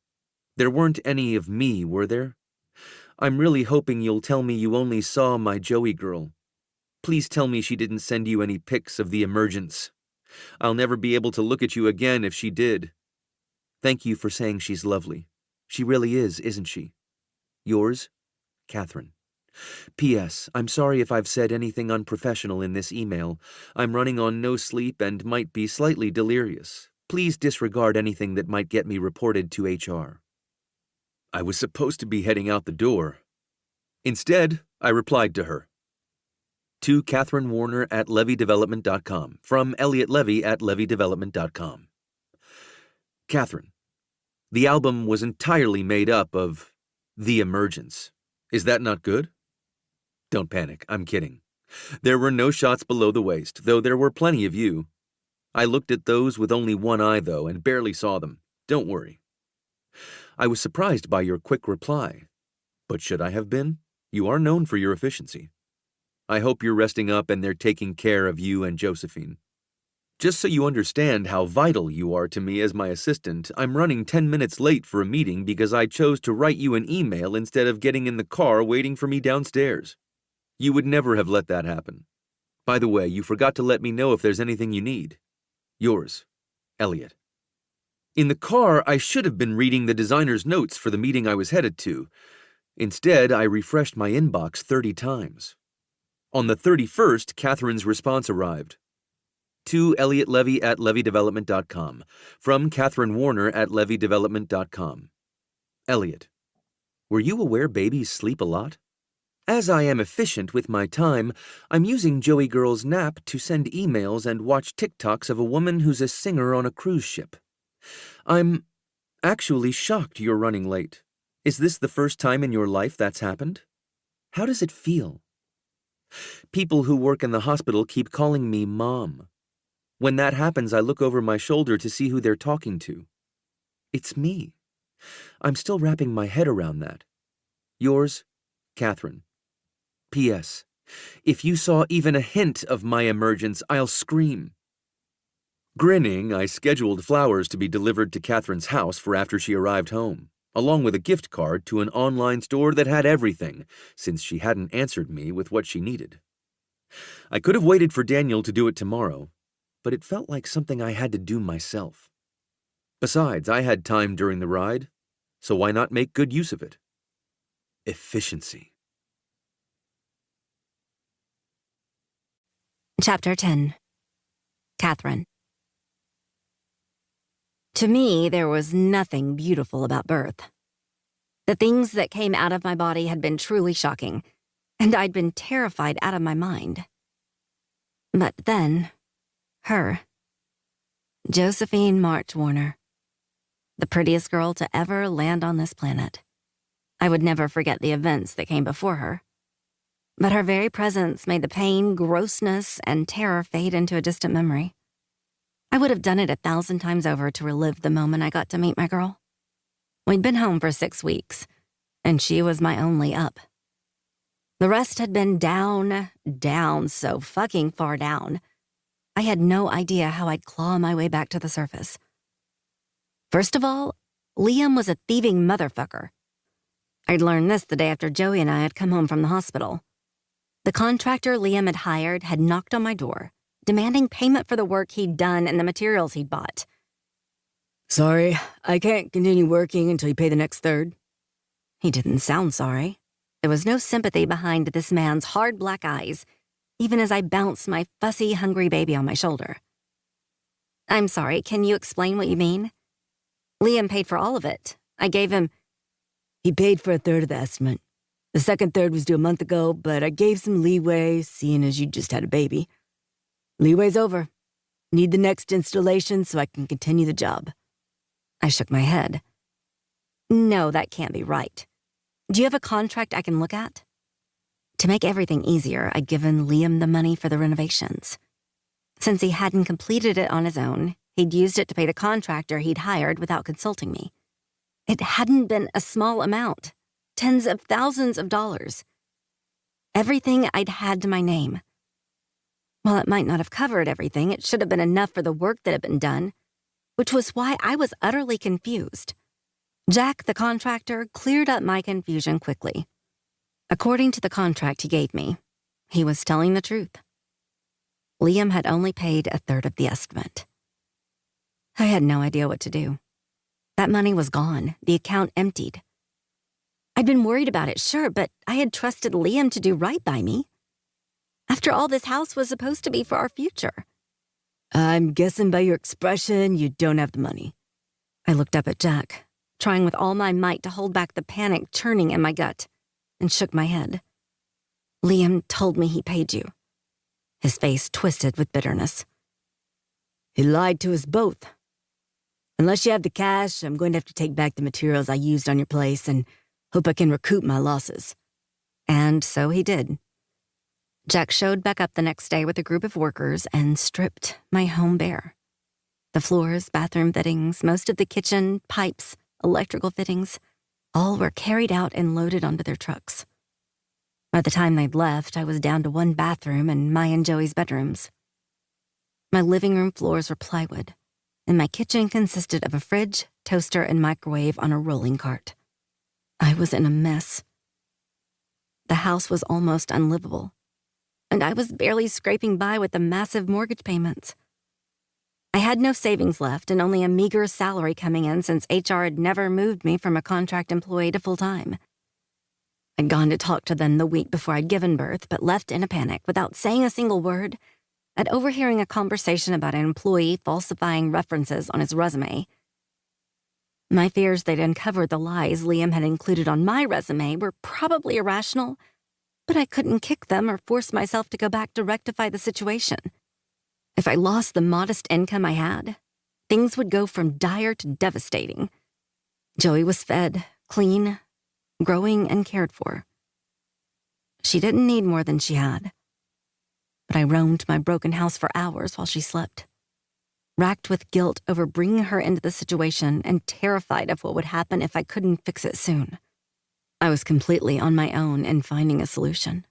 There weren't any of me, were there? I'm really hoping you'll tell me you only saw my Joey girl. Please tell me she didn't send you any pics of the emergence. I'll never be able to look at you again if she did. Thank you for saying she's lovely. She really is, isn't she? Yours, Catherine. P.S. I'm sorry if I've said anything unprofessional in this email. I'm running on no sleep and might be slightly delirious. Please disregard anything that might get me reported to HR. I was supposed to be heading out the door. Instead, I replied to her. To Catherine Warner at levydevelopment.com. From Elliot Levy at levydevelopment.com. Catherine, the album was entirely made up of the emergence. Is that not good? Don't panic, I'm kidding. There were no shots below the waist, though there were plenty of you. I looked at those with only one eye, though, and barely saw them. Don't worry. I was surprised by your quick reply. But should I have been? You are known for your efficiency. I hope you're resting up and they're taking care of you and Josephine. Just so you understand how vital you are to me as my assistant, I'm running 10 minutes late for a meeting because I chose to write you an email instead of getting in the car waiting for me downstairs. You would never have let that happen. By the way, you forgot to let me know if there's anything you need. Yours, Elliot. In the car, I should have been reading the designer's notes for the meeting I was headed to. Instead, I refreshed my inbox 30 times. On the 31st, Catherine's response arrived. To Elliot Levy at levydevelopment.com. From Catherine Warner at levydevelopment.com. Elliot, were you aware babies sleep a lot? As I am efficient with my time, I'm using Joey Girl's nap to send emails and watch TikToks of a woman who's a singer on a cruise ship. I'm actually shocked you're running late. Is this the first time in your life that's happened? How does it feel? People who work in the hospital keep calling me Mom. When that happens, I look over my shoulder to see who they're talking to. It's me. I'm still wrapping my head around that. Yours, Catherine. P.S. If you saw even a hint of my emergence, I'll scream. Grinning, I scheduled flowers to be delivered to Catherine's house for after she arrived home, along with a gift card to an online store that had everything, since she hadn't answered me with what she needed. I could have waited for Daniel to do it tomorrow, but it felt like something I had to do myself. Besides, I had time during the ride, so why not make good use of it? Efficiency. Chapter 10. Catherine. To me, there was nothing beautiful about birth. The things that came out of my body had been truly shocking, and I'd been terrified out of my mind. But then, her. Josephine March Warner. The prettiest girl to ever land on this planet. I would never forget the events that came before her. But her very presence made the pain, grossness, and terror fade into a distant memory. I would have done it 1,000 times over to relive the moment I got to meet my girl. We'd been home for 6 weeks, and she was my only up. The rest had been down, so fucking far down. I had no idea how I'd claw my way back to the surface. First of all, Liam was a thieving motherfucker. I'd learned this the day after Joey and I had come home from the hospital. The contractor Liam had hired had knocked on my door, demanding payment for the work he'd done and the materials he'd bought. Sorry, I can't continue working until you pay the next third. He didn't sound sorry. There was no sympathy behind this man's hard black eyes, even as I bounced my fussy, hungry baby on my shoulder. I'm sorry, can you explain what you mean? Liam paid for all of it. I gave him... He paid for a third of the estimate. The second third was due a month ago, but I gave some leeway, seeing as you just had a baby. Leeway's over. Need the next installation so I can continue the job. I shook my head. No, that can't be right. Do you have a contract I can look at? To make everything easier, I'd given Liam the money for the renovations. Since he hadn't completed it on his own, he'd used it to pay the contractor he'd hired without consulting me. It hadn't been a small amount. Tens of thousands of dollars. Everything I'd had to my name. While it might not have covered everything, it should have been enough for the work that had been done, which was why I was utterly confused. Jack, the contractor, cleared up my confusion quickly. According to the contract he gave me, he was telling the truth. Liam had only paid a third of the estimate. I had no idea what to do. That money was gone, the account emptied. I'd been worried about it, sure, but I had trusted Liam to do right by me. After all, this house was supposed to be for our future. I'm guessing by your expression you don't have the money. I looked up at Jack, trying with all my might to hold back the panic churning in my gut, and shook my head. Liam told me he paid you. His face twisted with bitterness. He lied to us both. Unless you have the cash, I'm going to have to take back the materials I used on your place and hope I can recoup my losses. And so he did. Jack showed back up the next day with a group of workers and stripped my home bare. The floors, bathroom fittings, most of the kitchen, pipes, electrical fittings, all were carried out and loaded onto their trucks. By the time they'd left, I was down to one bathroom in my and Joey's bedrooms. My living room floors were plywood, and my kitchen consisted of a fridge, toaster, and microwave on a rolling cart. I was in a mess. The house was almost unlivable, and I was barely scraping by with the massive mortgage payments. I had no savings left and only a meager salary coming in since HR had never moved me from a contract employee to full-time. I'd gone to talk to them the week before I'd given birth, but left in a panic without saying a single word. I'd overhearing a conversation about an employee falsifying references on his resume. My fears they'd uncovered the lies Liam had included on my resume were probably irrational, but I couldn't kick them or force myself to go back to rectify the situation. If I lost the modest income I had, things would go from dire to devastating. Joey was fed, clean, growing, and cared for. She didn't need more than she had. But I roamed my broken house for hours while she slept, racked with guilt over bringing her into the situation and terrified of what would happen if I couldn't fix it soon. I was completely on my own in finding a solution.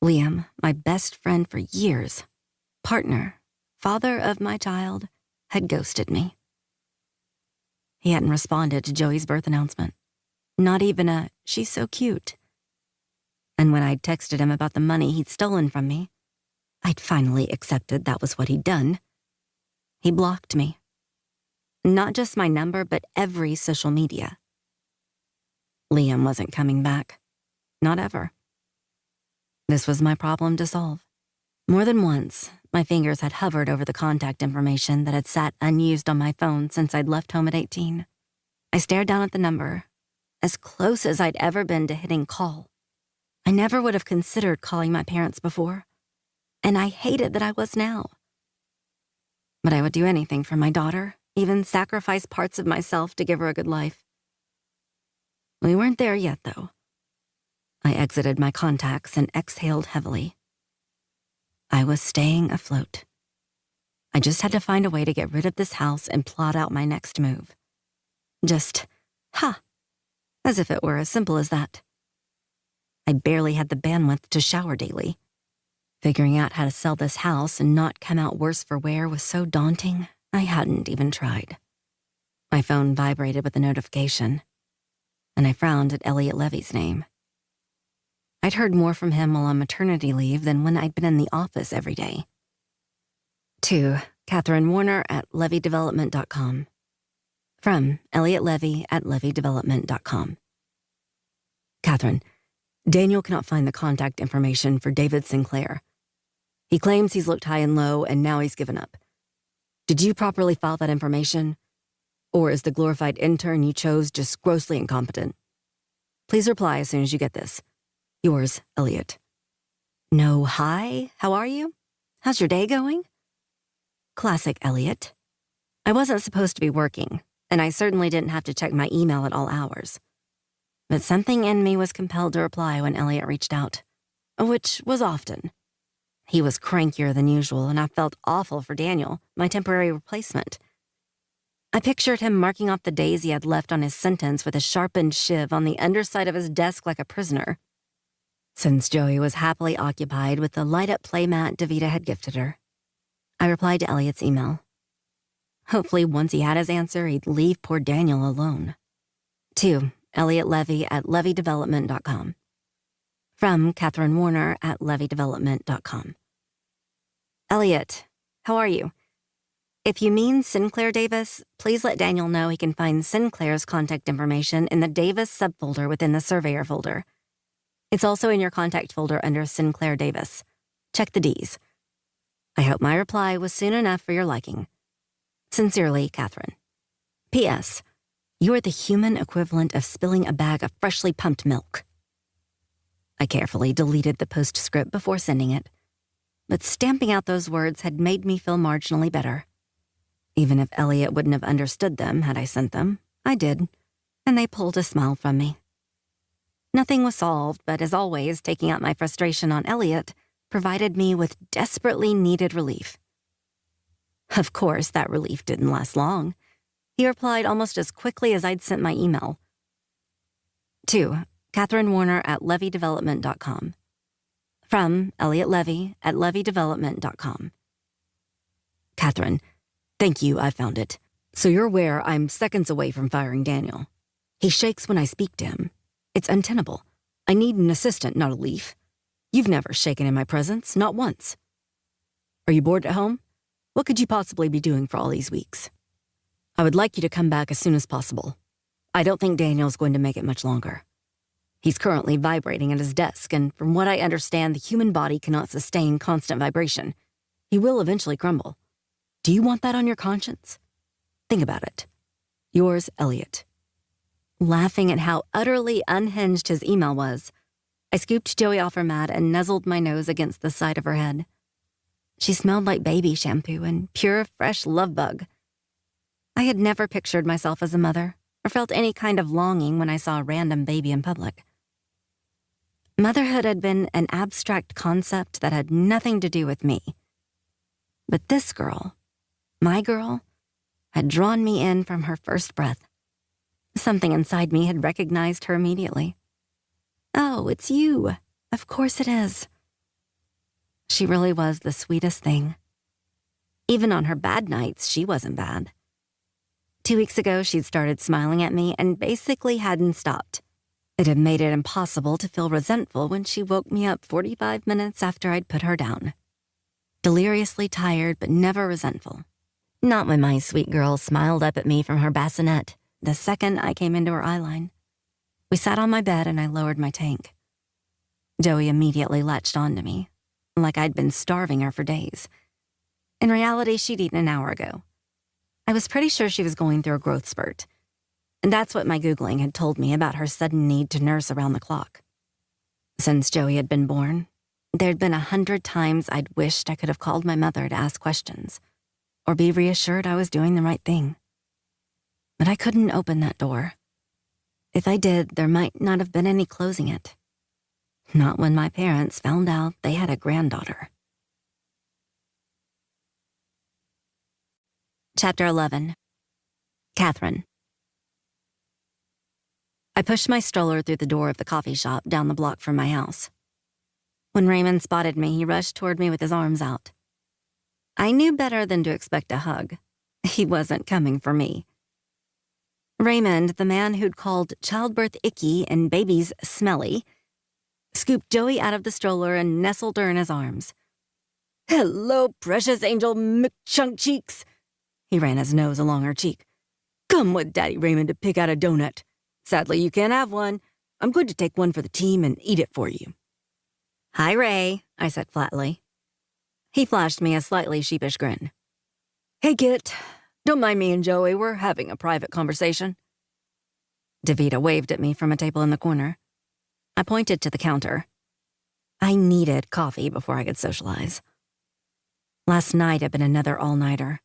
Liam, my best friend for years, partner, father of my child, had ghosted me. He hadn't responded to Joey's birth announcement. Not even a, "she's so cute." And when I'd texted him about the money he'd stolen from me, I'd finally accepted that was what he'd done. He blocked me. Not just my number, but every social media. Liam wasn't coming back. Not ever. This was my problem to solve. More than once, my fingers had hovered over the contact information that had sat unused on my phone since I'd left home at 18. I stared down at the number, as close as I'd ever been to hitting call. I never would have considered calling my parents before, and I hated that I was now. But I would do anything for my daughter, even sacrifice parts of myself to give her a good life. We weren't there yet, though. I exited my contacts and exhaled heavily. I was staying afloat. I just had to find a way to get rid of this house and plot out my next move. Just, as if it were as simple as that. I barely had the bandwidth to shower daily. Figuring out how to sell this house and not come out worse for wear was so daunting, I hadn't even tried. My phone vibrated with a notification, and I frowned at Elliot Levy's name. I'd heard more from him while on maternity leave than when I'd been in the office every day. To Catherine Warner at levydevelopment.com. From Elliot Levy at levydevelopment.com. Catherine, Daniel cannot find the contact information for David Sinclair. He claims he's looked high and low, and now he's given up. Did you properly file that information? Or is the glorified intern you chose just grossly incompetent? Please reply as soon as you get this. Yours, Elliot. No, hi, how are you? How's your day going? Classic Elliot. I wasn't supposed to be working, and I certainly didn't have to check my email at all hours. But something in me was compelled to reply when Elliot reached out, which was often. He was crankier than usual, and I felt awful for Daniel, my temporary replacement. I pictured him marking off the days he had left on his sentence with a sharpened shiv on the underside of his desk like a prisoner. Since Joey was happily occupied with the light-up playmat Davida had gifted her, I replied to Elliot's email. Hopefully, once he had his answer, he'd leave poor Daniel alone. To Elliot Levy at levydevelopment.com. From Catherine Warner at levydevelopment.com. Elliot, how are you? If you mean Sinclair Davis, please let Daniel know he can find Sinclair's contact information in the Davis subfolder within the Surveyor folder. It's also in your contact folder under Sinclair Davis. Check the Ds. I hope my reply was soon enough for your liking. Sincerely, Catherine. P.S. You are the human equivalent of spilling a bag of freshly pumped milk. I carefully deleted the postscript before sending it, but stamping out those words had made me feel marginally better. Even if Elliot wouldn't have understood them had I sent them, I did, and they pulled a smile from me. Nothing was solved, but as always, taking out my frustration on Elliot provided me with desperately needed relief. Of course, that relief didn't last long. He replied almost as quickly as I'd sent my email. To Catherine Warner at levydevelopment.com. From Elliot Levy at levydevelopment.com. Catherine, thank you, I found it. So you're aware I'm seconds away from firing Daniel. He shakes when I speak to him. It's untenable. I need an assistant, not a leaf. You've never shaken in my presence, not once. Are you bored at home? What could you possibly be doing for all these weeks? I would like you to come back as soon as possible. I don't think Daniel's going to make it much longer. He's currently vibrating at his desk, and from what I understand, the human body cannot sustain constant vibration. He will eventually crumble. Do you want that on your conscience? Think about it. Yours, Elliot. Laughing at how utterly unhinged his email was, I scooped Joey off her mat and nuzzled my nose against the side of her head. She smelled like baby shampoo and pure, fresh love bug. I had never pictured myself as a mother or felt any kind of longing when I saw a random baby in public. Motherhood had been an abstract concept that had nothing to do with me. But this girl, my girl, had drawn me in from her first breath. Something inside me had recognized her immediately. Oh, it's you. Of course it is. She really was the sweetest thing. Even on her bad nights, she wasn't bad. 2 weeks ago, she'd started smiling at me and basically hadn't stopped. It had made it impossible to feel resentful when she woke me up 45 minutes after I'd put her down. Deliriously tired, but never resentful. Not when my sweet girl smiled up at me from her bassinet the second I came into her eyeline. We sat on my bed and I lowered my tank. Joey immediately latched onto me, like I'd been starving her for days. In reality, she'd eaten an hour ago. I was pretty sure she was going through a growth spurt, and that's what my Googling had told me about her sudden need to nurse around the clock. Since Joey had been born, there'd been 100 times I'd wished I could have called my mother to ask questions, or be reassured I was doing the right thing. But I couldn't open that door. If I did, there might not have been any closing it. Not when my parents found out they had a granddaughter. Chapter 11. Catherine. I pushed my stroller through the door of the coffee shop down the block from my house. When Raymond spotted me, he rushed toward me with his arms out. I knew better than to expect a hug. He wasn't coming for me. Raymond, the man who'd called childbirth icky and babies smelly, scooped Joey out of the stroller and nestled her in his arms. "Hello, precious angel McChunk cheeks." He ran his nose along her cheek. "Come with Daddy Raymond to pick out a donut. Sadly, you can't have one. I'm going to take one for the team and eat it for you." "Hi, Ray," I said flatly. He flashed me a slightly sheepish grin. "Hey, Kit. Don't mind me and Joey. We're having a private conversation." Davida waved at me from a table in the corner. I pointed to the counter. I needed coffee before I could socialize. Last night had been another all-nighter.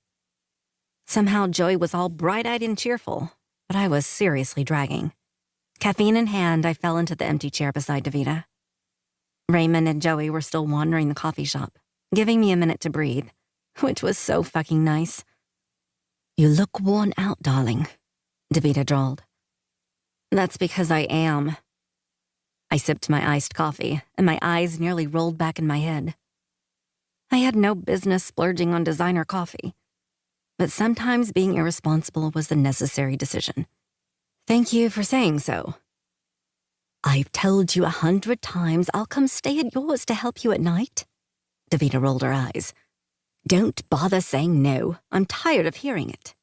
Somehow Joey was all bright-eyed and cheerful, but I was seriously dragging. Caffeine in hand, I fell into the empty chair beside Davida. Raymond and Joey were still wandering the coffee shop, giving me a minute to breathe, which was so fucking nice. "You look worn out, darling," Davida drawled. "That's because I am." I sipped my iced coffee, and my eyes nearly rolled back in my head. I had no business splurging on designer coffee, but sometimes being irresponsible was the necessary decision. "Thank you for saying so." "I've told you 100 times I'll come stay at yours to help you at night." Davida rolled her eyes. "Don't bother saying no. I'm tired of hearing it."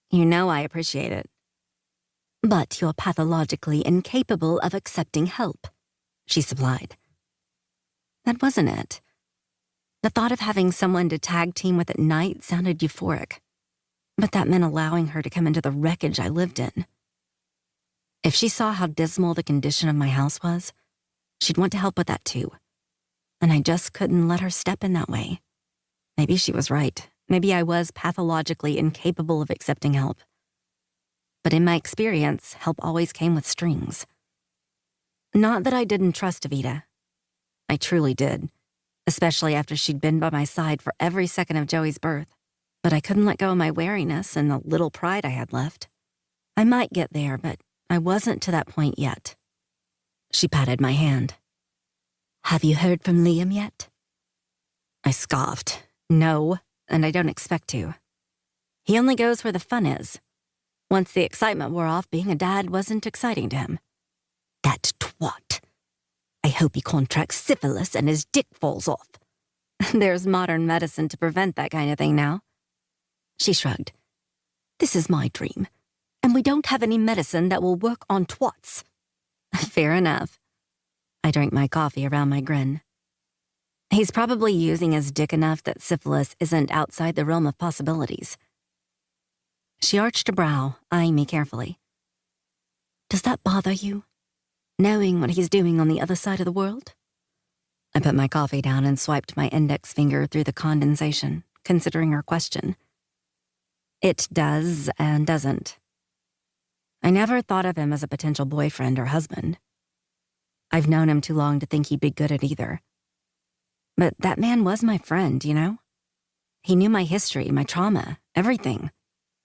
"You know I appreciate it." "But you're pathologically incapable of accepting help," she supplied. That wasn't it. The thought of having someone to tag team with at night sounded euphoric, but that meant allowing her to come into the wreckage I lived in. If she saw how dismal the condition of my house was, she'd want to help with that too. And I just couldn't let her step in that way. Maybe she was right. Maybe I was pathologically incapable of accepting help. But in my experience, help always came with strings. Not that I didn't trust Davida. I truly did, especially after she'd been by my side for every second of Joey's birth. But I couldn't let go of my wariness and the little pride I had left. I might get there, but I wasn't to that point yet. She patted my hand. Have you heard from Liam yet? I scoffed. No, and I don't expect to. He only goes where the fun is. Once the excitement wore off, being a dad wasn't exciting to him. That twat. I hope he contracts syphilis and his dick falls off. There's modern medicine to prevent that kind of thing now. She shrugged. This is my dream, and we don't have any medicine that will work on twats. Fair enough. I drank my coffee around my grin. He's probably using his dick enough that syphilis isn't outside the realm of possibilities. She arched a brow, eyeing me carefully. Does that bother you, knowing what he's doing on the other side of the world? I put my coffee down and swiped my index finger through the condensation, considering her question. It does and doesn't. I never thought of him as a potential boyfriend or husband. I've known him too long to think he'd be good at either. But that man was my friend, you know? He knew my history, my trauma, everything,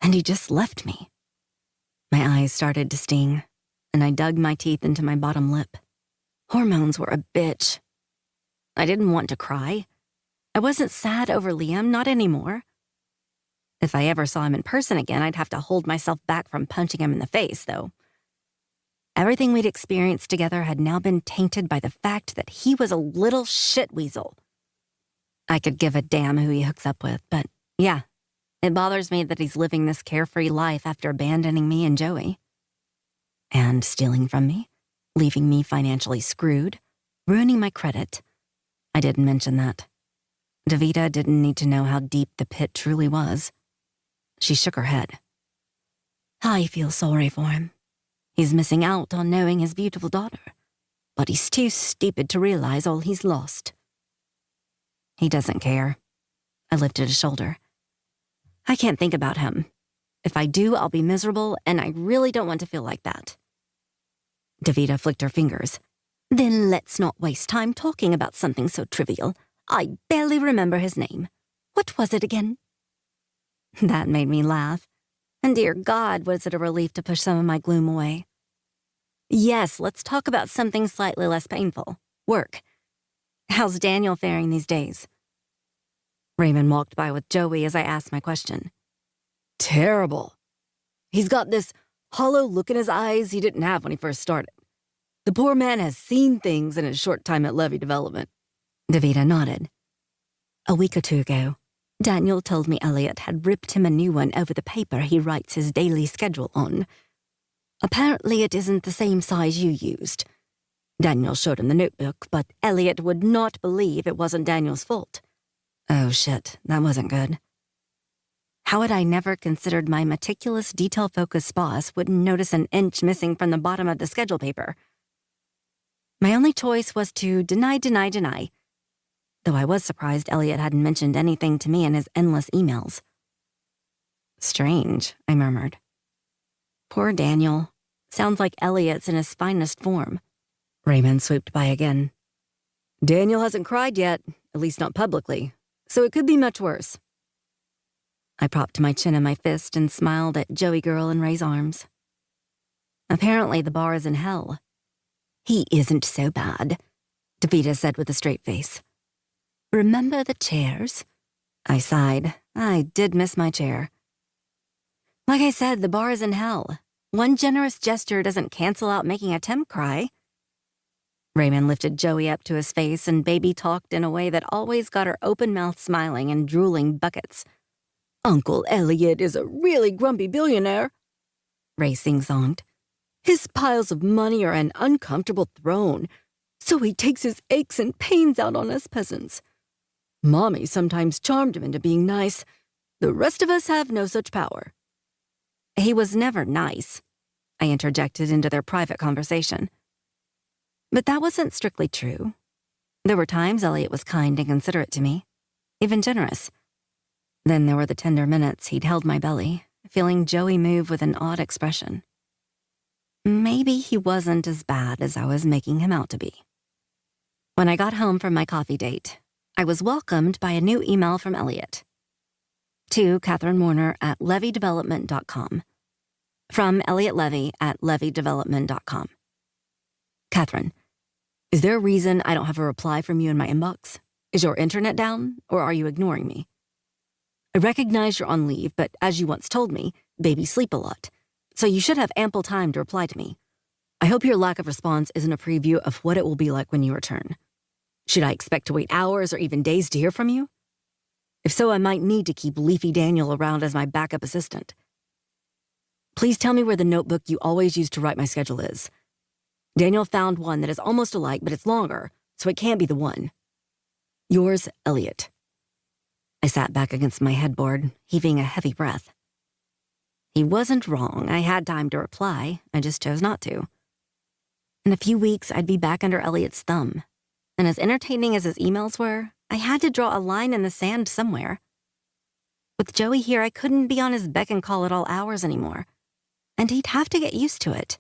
and he just left me. My eyes started to sting, and I dug my teeth into my bottom lip. Hormones were a bitch. I didn't want to cry. I wasn't sad over Liam, not anymore. If I ever saw him in person again, I'd have to hold myself back from punching him in the face, though. Everything we'd experienced together had now been tainted by the fact that he was a little shit weasel. I could give a damn who he hooks up with, but yeah, it bothers me that he's living this carefree life after abandoning me and Joey. And stealing from me, leaving me financially screwed, ruining my credit. I didn't mention that. Davida didn't need to know how deep the pit truly was. She shook her head. I feel sorry for him. He's missing out on knowing his beautiful daughter, but he's too stupid to realize all he's lost. He doesn't care. I lifted a shoulder. I can't think about him. If I do, I'll be miserable, and I really don't want to feel like that. Davida flicked her fingers. Then let's not waste time talking about something so trivial. I barely remember his name. What was it again? That made me laugh. And dear God, was it a relief to push some of my gloom away. Yes, let's talk about something slightly less painful. Work. How's Daniel faring these days? Raymond walked by with Joey as I asked my question. Terrible. He's got this hollow look in his eyes he didn't have when he first started. The poor man has seen things in his short time at Levy Development. Davida nodded. A week or two ago, Daniel told me Elliot had ripped him a new one over the paper he writes his daily schedule on. Apparently it isn't the same size you used. Daniel showed him the notebook, but Elliot would not believe it wasn't Daniel's fault. Oh shit, that wasn't good. How had I never considered my meticulous, detail-focused boss wouldn't notice an inch missing from the bottom of the schedule paper? My only choice was to deny, though I was surprised Elliot hadn't mentioned anything to me in his endless emails. Strange, I murmured. Poor Daniel. Sounds like Elliot's in his finest form. Raymond swooped by again. Daniel hasn't cried yet, at least not publicly, so it could be much worse. I propped my chin in my fist and smiled at Joey Girl in Ray's arms. Apparently the bar is in hell. He isn't so bad, Davida said with a straight face. Remember the chairs? I sighed. I did miss my chair. Like I said, the bar is in hell. One generous gesture doesn't cancel out making a temp cry. Raymond lifted Joey up to his face and baby talked in a way that always got her open mouth smiling and drooling buckets. Uncle Elliot is a really grumpy billionaire, Ray sing-songed. His piles of money are an uncomfortable throne, so he takes his aches and pains out on us peasants. Mommy sometimes charmed him into being nice. The rest of us have no such power. He was never nice, I interjected into their private conversation. But that wasn't strictly true. There were times Elliot was kind and considerate to me, even generous. Then there were the tender minutes he'd held my belly, feeling Joey move with an odd expression. maybe he wasn't as bad as I was making him out to be. When I got home from my coffee date, I was welcomed by a new email from Elliot. To Catherine Warner at levydevelopment.com. From Elliot Levy at levydevelopment.com. Catherine, is there a reason I don't have a reply from you in my inbox? Is your internet down, or are you ignoring me? I recognize you're on leave, but as you once told me, babies sleep a lot, so you should have ample time to reply to me. I hope your lack of response isn't a preview of what it will be like when you return. Should I expect to wait hours or even days to hear from you? If so, I might need to keep Leafy Daniel around as my backup assistant. Please tell me where the notebook you always use to write my schedule is. Daniel found one that is almost alike, but it's longer, so it can't be the one. Yours, Elliot. I sat back against my headboard, heaving a heavy breath. He wasn't wrong. I had time to reply. I just chose not to. In a few weeks, I'd be back under Elliot's thumb. And as entertaining as his emails were, I had to draw a line in the sand somewhere. With Joey here, I couldn't be on his beck and call at all hours anymore. And he'd have to get used to it.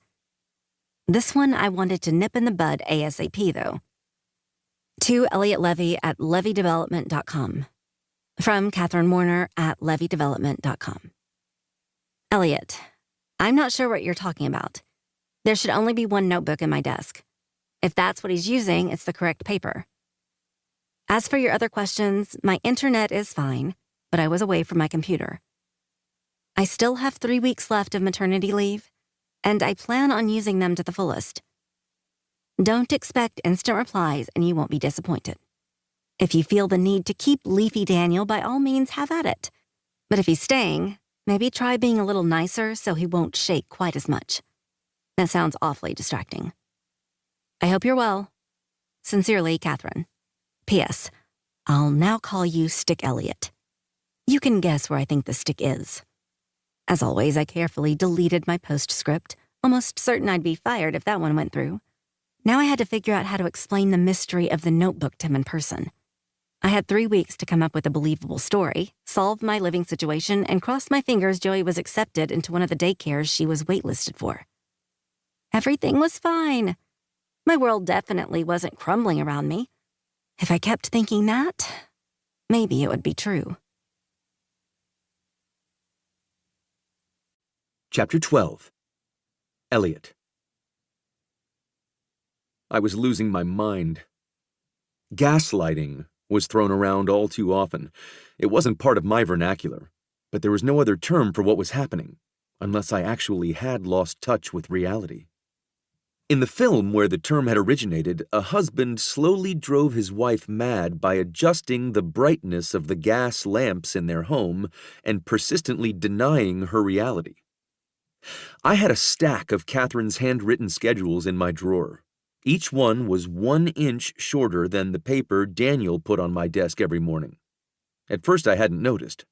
This one I wanted to nip in the bud ASAP, though. To Elliot Levy at levydevelopment.com. From Catherine Warner at levydevelopment.com. Elliot, I'm not sure what you're talking about. There should only be one notebook in my desk. If that's what he's using, it's the correct paper. As for your other questions, my internet is fine, but I was away from my computer. I still have 3 weeks left of maternity leave, and I plan on using them to the fullest. Don't expect instant replies and you won't be disappointed. If you feel the need to keep Leafy Daniel, by all means have at it. But if he's staying, maybe try being a little nicer so he won't shake quite as much. That sounds awfully distracting. I hope you're well. Sincerely, Catherine. P.S. I'll now call you Stick Elliot. You can guess where I think the stick is. As always, I carefully deleted my postscript, almost certain I'd be fired if that one went through. Now I had to figure out how to explain the mystery of the notebook to him in person. I had 3 weeks to come up with a believable story, solve my living situation, and cross my fingers Joey was accepted into one of the daycares she was waitlisted for. Everything was fine. My world definitely wasn't crumbling around me. If I kept thinking that, maybe it would be true. Chapter 12. Elliot. I was losing my mind. Gaslighting was thrown around all too often. It wasn't part of my vernacular, but there was no other term for what was happening, unless I actually had lost touch with reality. In the film where the term had originated, a husband slowly drove his wife mad by adjusting the brightness of the gas lamps in their home and persistently denying her reality. I had a stack of Catherine's handwritten schedules in my drawer. Each one was 1 inch shorter than the paper Daniel put on my desk every morning. At first I hadn't noticed.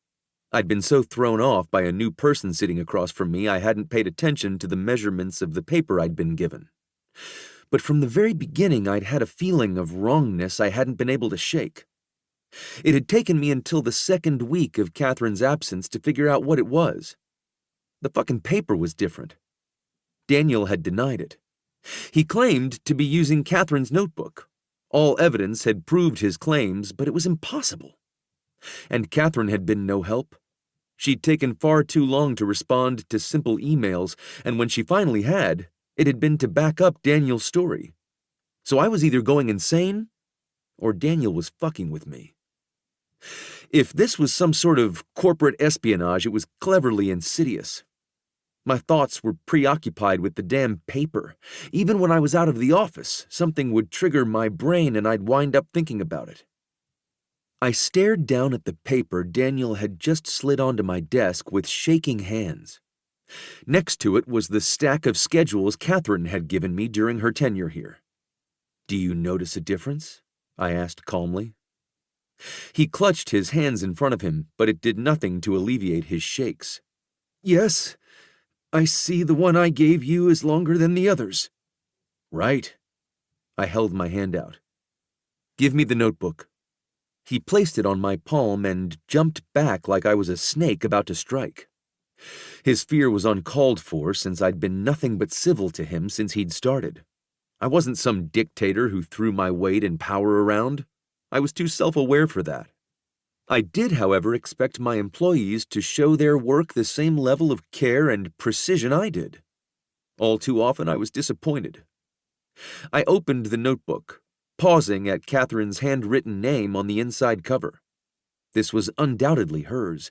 I'd been so thrown off by a new person sitting across from me I hadn't paid attention to the measurements of the paper I'd been given. But from the very beginning I'd had a feeling of wrongness I hadn't been able to shake. It had taken me until the 2nd week of Catherine's absence to figure out what it was. The fucking paper was different. Daniel had denied it. He claimed to be using Catherine's notebook. All evidence had proved his claims, but it was impossible. And Catherine had been no help. She'd taken far too long to respond to simple emails, and when she finally had, it had been to back up Daniel's story. So I was either going insane, or Daniel was fucking with me. If this was some sort of corporate espionage, it was cleverly insidious. My thoughts were preoccupied with the damn paper. Even when I was out of the office, something would trigger my brain and I'd wind up thinking about it. I stared down at the paper Daniel had just slid onto my desk with shaking hands. Next to it was the stack of schedules Catherine had given me during her tenure here. "Do you notice a difference?" I asked calmly. He clutched his hands in front of him, but it did nothing to alleviate his shakes. "Yes, I see the one I gave you is longer than the others." "Right." I held my hand out. "Give me the notebook." He placed it on my palm and jumped back like I was a snake about to strike. His fear was uncalled for since I'd been nothing but civil to him since he'd started. I wasn't some dictator who threw my weight and power around. I was too self-aware for that. I did, however, expect my employees to show their work the same level of care and precision I did. All too often I was disappointed. I opened the notebook, pausing at Catherine's handwritten name on the inside cover. This was undoubtedly hers,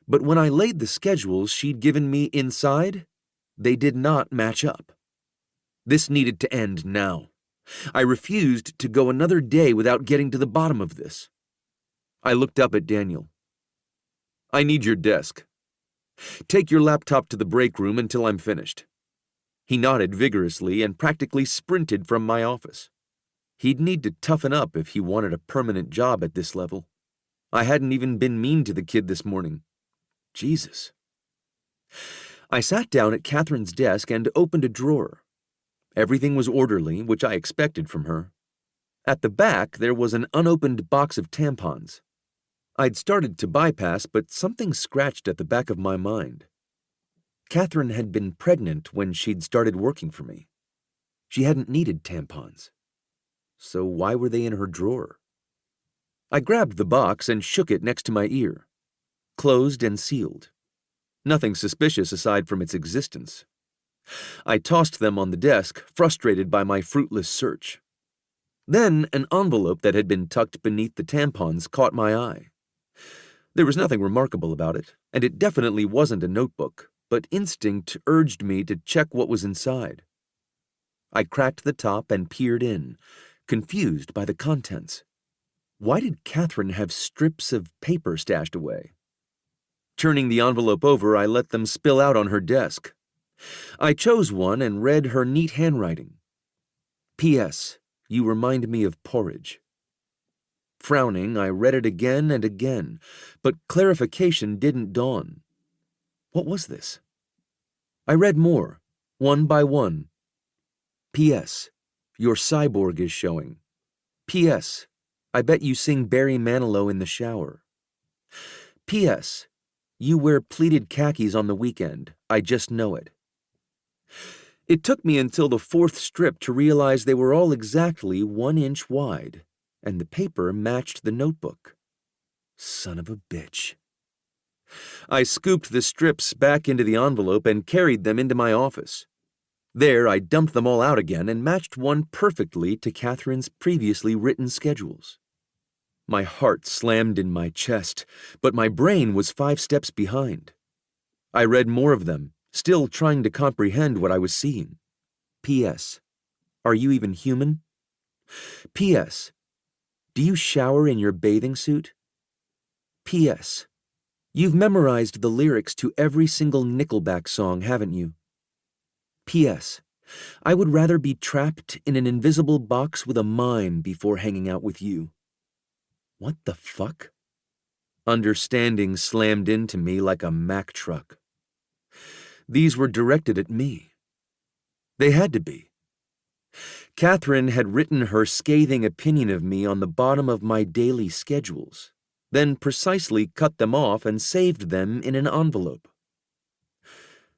but when I laid the schedules she'd given me inside, they did not match up. This needed to end now. I refused to go another day without getting to the bottom of this. I looked up at Daniel. "I need your desk. Take your laptop to the break room until I'm finished." He nodded vigorously and practically sprinted from my office. He'd need to toughen up if he wanted a permanent job at this level. I hadn't even been mean to the kid this morning. Jesus. I sat down at Catherine's desk and opened a drawer. Everything was orderly, which I expected from her. At the back, there was an unopened box of tampons. I'd started to bypass, but something scratched at the back of my mind. Catherine had been pregnant when she'd started working for me. She hadn't needed tampons. So why were they in her drawer? I grabbed the box and shook it next to my ear. Closed and sealed. Nothing suspicious aside from its existence. I tossed them on the desk, frustrated by my fruitless search. Then an envelope that had been tucked beneath the tampons caught my eye. There was nothing remarkable about it, and it definitely wasn't a notebook, but instinct urged me to check what was inside. I cracked the top and peered in, confused by the contents. Why did Catherine have strips of paper stashed away? Turning the envelope over, I let them spill out on her desk. I chose one and read her neat handwriting. P.S. You remind me of porridge. Frowning, I read it again and again, but clarification didn't dawn. What was this? I read more, one by one. P.S. Your cyborg is showing. P.S. I bet you sing Barry Manilow in the shower. P.S. You wear pleated khakis on the weekend. I just know it. It took me until the fourth strip to realize they were all exactly 1 inch wide, and the paper matched the notebook. Son of a bitch. I scooped the strips back into the envelope and carried them into my office. There, I dumped them all out again and matched one perfectly to Catherine's previously written schedules. My heart slammed in my chest, but my brain was 5 steps behind. I read more of them, still trying to comprehend what I was seeing. P.S. Are you even human? P.S. Do you shower in your bathing suit? P.S. You've memorized the lyrics to every single Nickelback song, haven't you? P.S. I would rather be trapped in an invisible box with a mime before hanging out with you. What the fuck? Understanding slammed into me like a Mack truck. These were directed at me. They had to be. Catherine had written her scathing opinion of me on the bottom of my daily schedules, then precisely cut them off and saved them in an envelope.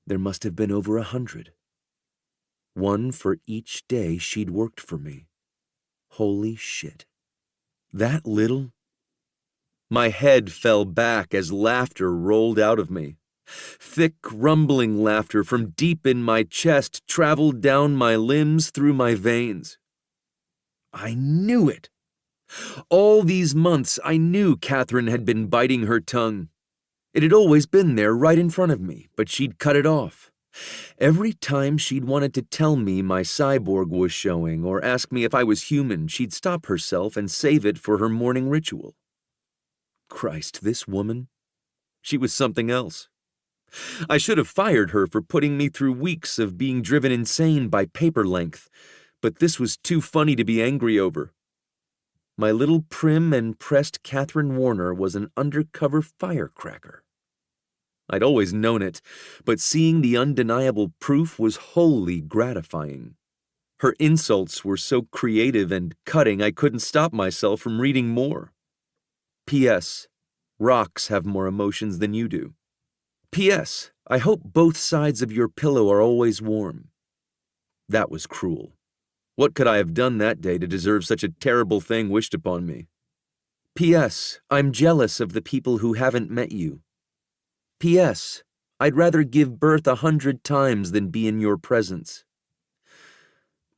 There must have been over 100. One for each day she'd worked for me. Holy shit. That little? My head fell back as laughter rolled out of me. Thick, rumbling laughter from deep in my chest traveled down my limbs through my veins. I knew it. All these months, I knew Catherine had been biting her tongue. It had always been there right in front of me, but she'd cut it off. Every time she'd wanted to tell me my cyborg was showing or ask me if I was human, she'd stop herself and save it for her morning ritual. Christ, this woman, she was something else. I should have fired her for putting me through weeks of being driven insane by paper length, but this was too funny to be angry over. My little prim and pressed Catherine Warner was an undercover firecracker. I'd always known it, but seeing the undeniable proof was wholly gratifying. Her insults were so creative and cutting I couldn't stop myself from reading more. P.S. Rocks have more emotions than you do. P.S. I hope both sides of your pillow are always warm. That was cruel. What could I have done that day to deserve such a terrible thing wished upon me? P.S. I'm jealous of the people who haven't met you. P.S. I'd rather give birth 100 times than be in your presence.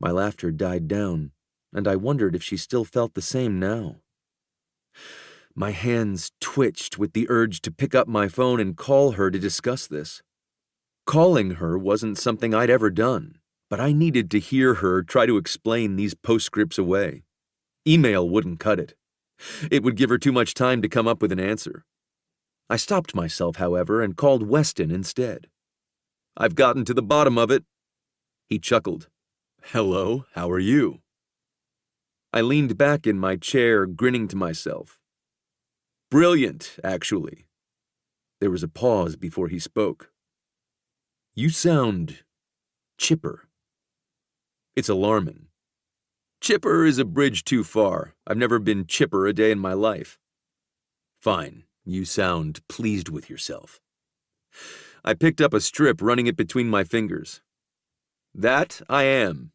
My laughter died down, and I wondered if she still felt the same now. My hands twitched with the urge to pick up my phone and call her to discuss this. Calling her wasn't something I'd ever done, but I needed to hear her try to explain these postscripts away. Email wouldn't cut it. It would give her too much time to come up with an answer. I stopped myself, however, and called Weston instead. I've gotten to the bottom of it. He chuckled. Hello, how are you? I leaned back in my chair, grinning to myself. Brilliant, actually. There was a pause before he spoke. You sound chipper. It's alarming. Chipper is a bridge too far. I've never been chipper a day in my life. Fine, you sound pleased with yourself. I picked up a strip, running it between my fingers. That I am.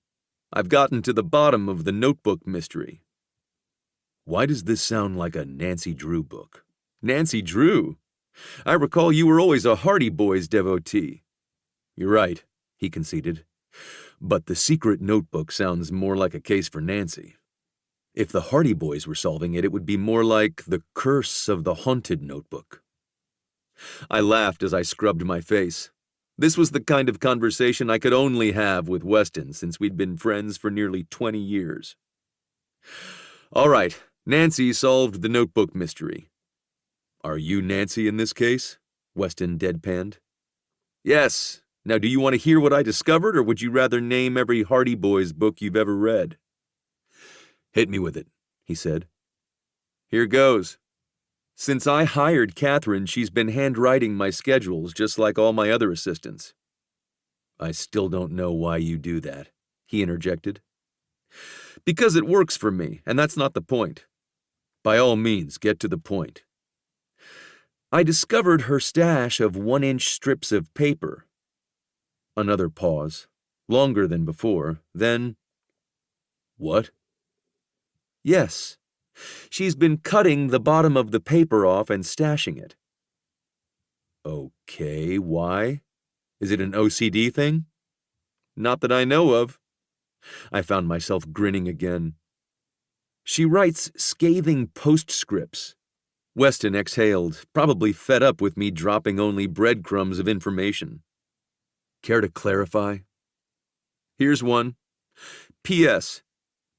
I've gotten to the bottom of the notebook mystery. Why does this sound like a Nancy Drew book? Nancy Drew? I recall you were always a Hardy Boys devotee. You're right, he conceded. But the secret notebook sounds more like a case for Nancy. If the Hardy Boys were solving it, it would be more like the curse of the haunted notebook. I laughed as I scrubbed my face. This was the kind of conversation I could only have with Weston since we'd been friends for nearly 20 years. All right, Nancy solved the notebook mystery. Are you Nancy in this case? Weston deadpanned. Yes. Now do you want to hear what I discovered, or would you rather name every Hardy Boys book you've ever read? Hit me with it, he said. Here goes. Since I hired Catherine, she's been handwriting my schedules just like all my other assistants. I still don't know why you do that, he interjected. Because it works for me, and that's not the point. By all means, get to the point. I discovered her stash of 1-inch strips of paper. Another pause, longer than before, then... What? Yes. She's been cutting the bottom of the paper off and stashing it. Okay, why? Is it an OCD thing? Not that I know of. I found myself grinning again. She writes scathing postscripts. Weston exhaled, probably fed up with me dropping only breadcrumbs of information. Care to clarify? Here's one. P.S.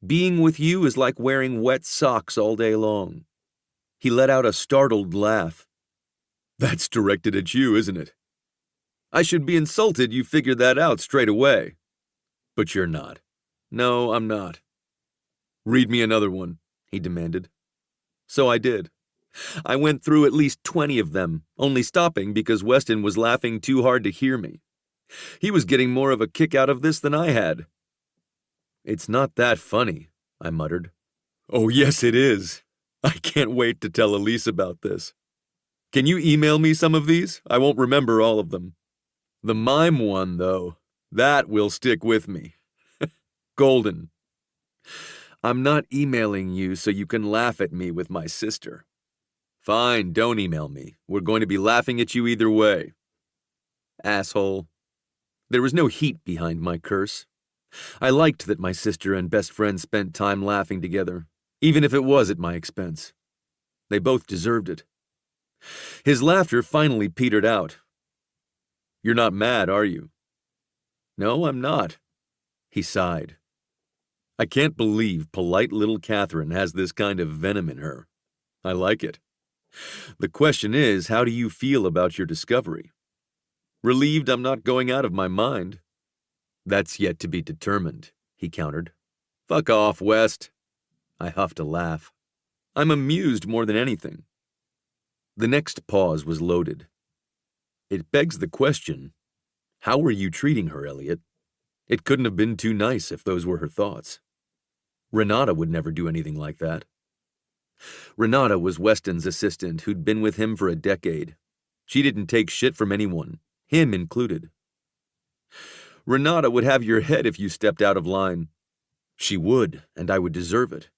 Being with you is like wearing wet socks all day long. He let out a startled laugh. That's directed at you, isn't it? I should be insulted you figured that out straight away. But you're not. No, I'm not. Read me another one, he demanded. So I did. I went through at least 20 of them, only stopping because Weston was laughing too hard to hear me. He was getting more of a kick out of this than I had. It's not that funny, I muttered. Oh, yes, it is. I can't wait to tell Elise about this. Can you email me some of these? I won't remember all of them. The mime one, though, that will stick with me. Golden. I'm not emailing you so you can laugh at me with my sister. Fine, don't email me. We're going to be laughing at you either way. Asshole. There was no heat behind my curse. I liked that my sister and best friend spent time laughing together, even if it was at my expense. They both deserved it. His laughter finally petered out. You're not mad, are you? No, I'm not. He sighed. I can't believe polite little Catherine has this kind of venom in her. I like it. The question is, how do you feel about your discovery? Relieved I'm not going out of my mind. That's yet to be determined, he countered. Fuck off, West. I huffed a laugh. I'm amused more than anything. The next pause was loaded. It begs the question, how were you treating her, Elliot? It couldn't have been too nice if those were her thoughts. Renata would never do anything like that. Renata was Weston's assistant who'd been with him for a decade. She didn't take shit from anyone. him included. Renata would have your head if you stepped out of line. She would, and I would deserve it.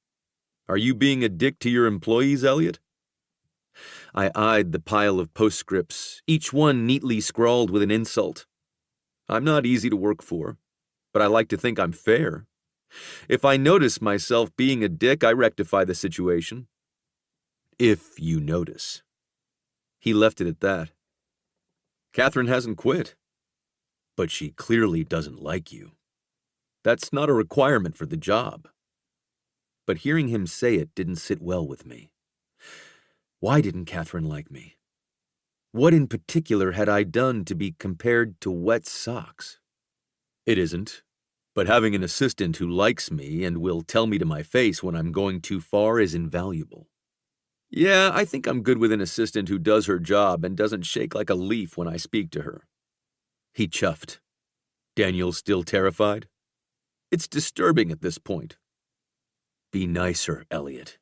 Are you being a dick to your employees, Elliot? I eyed the pile of postscripts, each one neatly scrawled with an insult. I'm not easy to work for, but I like to think I'm fair. If I notice myself being a dick, I rectify the situation. If you notice. He left it at that. Catherine hasn't quit, but she clearly doesn't like you. That's not a requirement for the job. But hearing him say it didn't sit well with me. Why didn't Catherine like me? What in particular had I done to be compared to wet socks? It isn't, but having an assistant who likes me and will tell me to my face when I'm going too far is invaluable. Yeah, I think I'm good with an assistant who does her job and doesn't shake like a leaf when I speak to her. He chuffed. Daniel's still terrified? It's disturbing at this point. Be nicer, Elliot.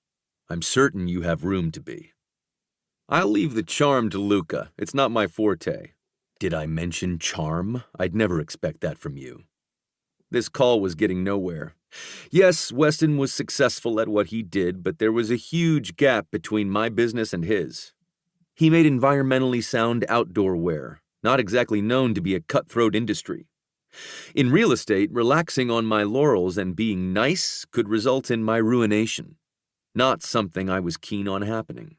I'm certain you have room to be. I'll leave the charm to Luca. It's not my forte. Did I mention charm? I'd never expect that from you. This call was getting nowhere. Yes, Weston was successful at what he did, but there was a huge gap between my business and his. He made environmentally sound outdoor wear, not exactly known to be a cutthroat industry. In real estate, relaxing on my laurels and being nice could result in my ruination, not something I was keen on happening.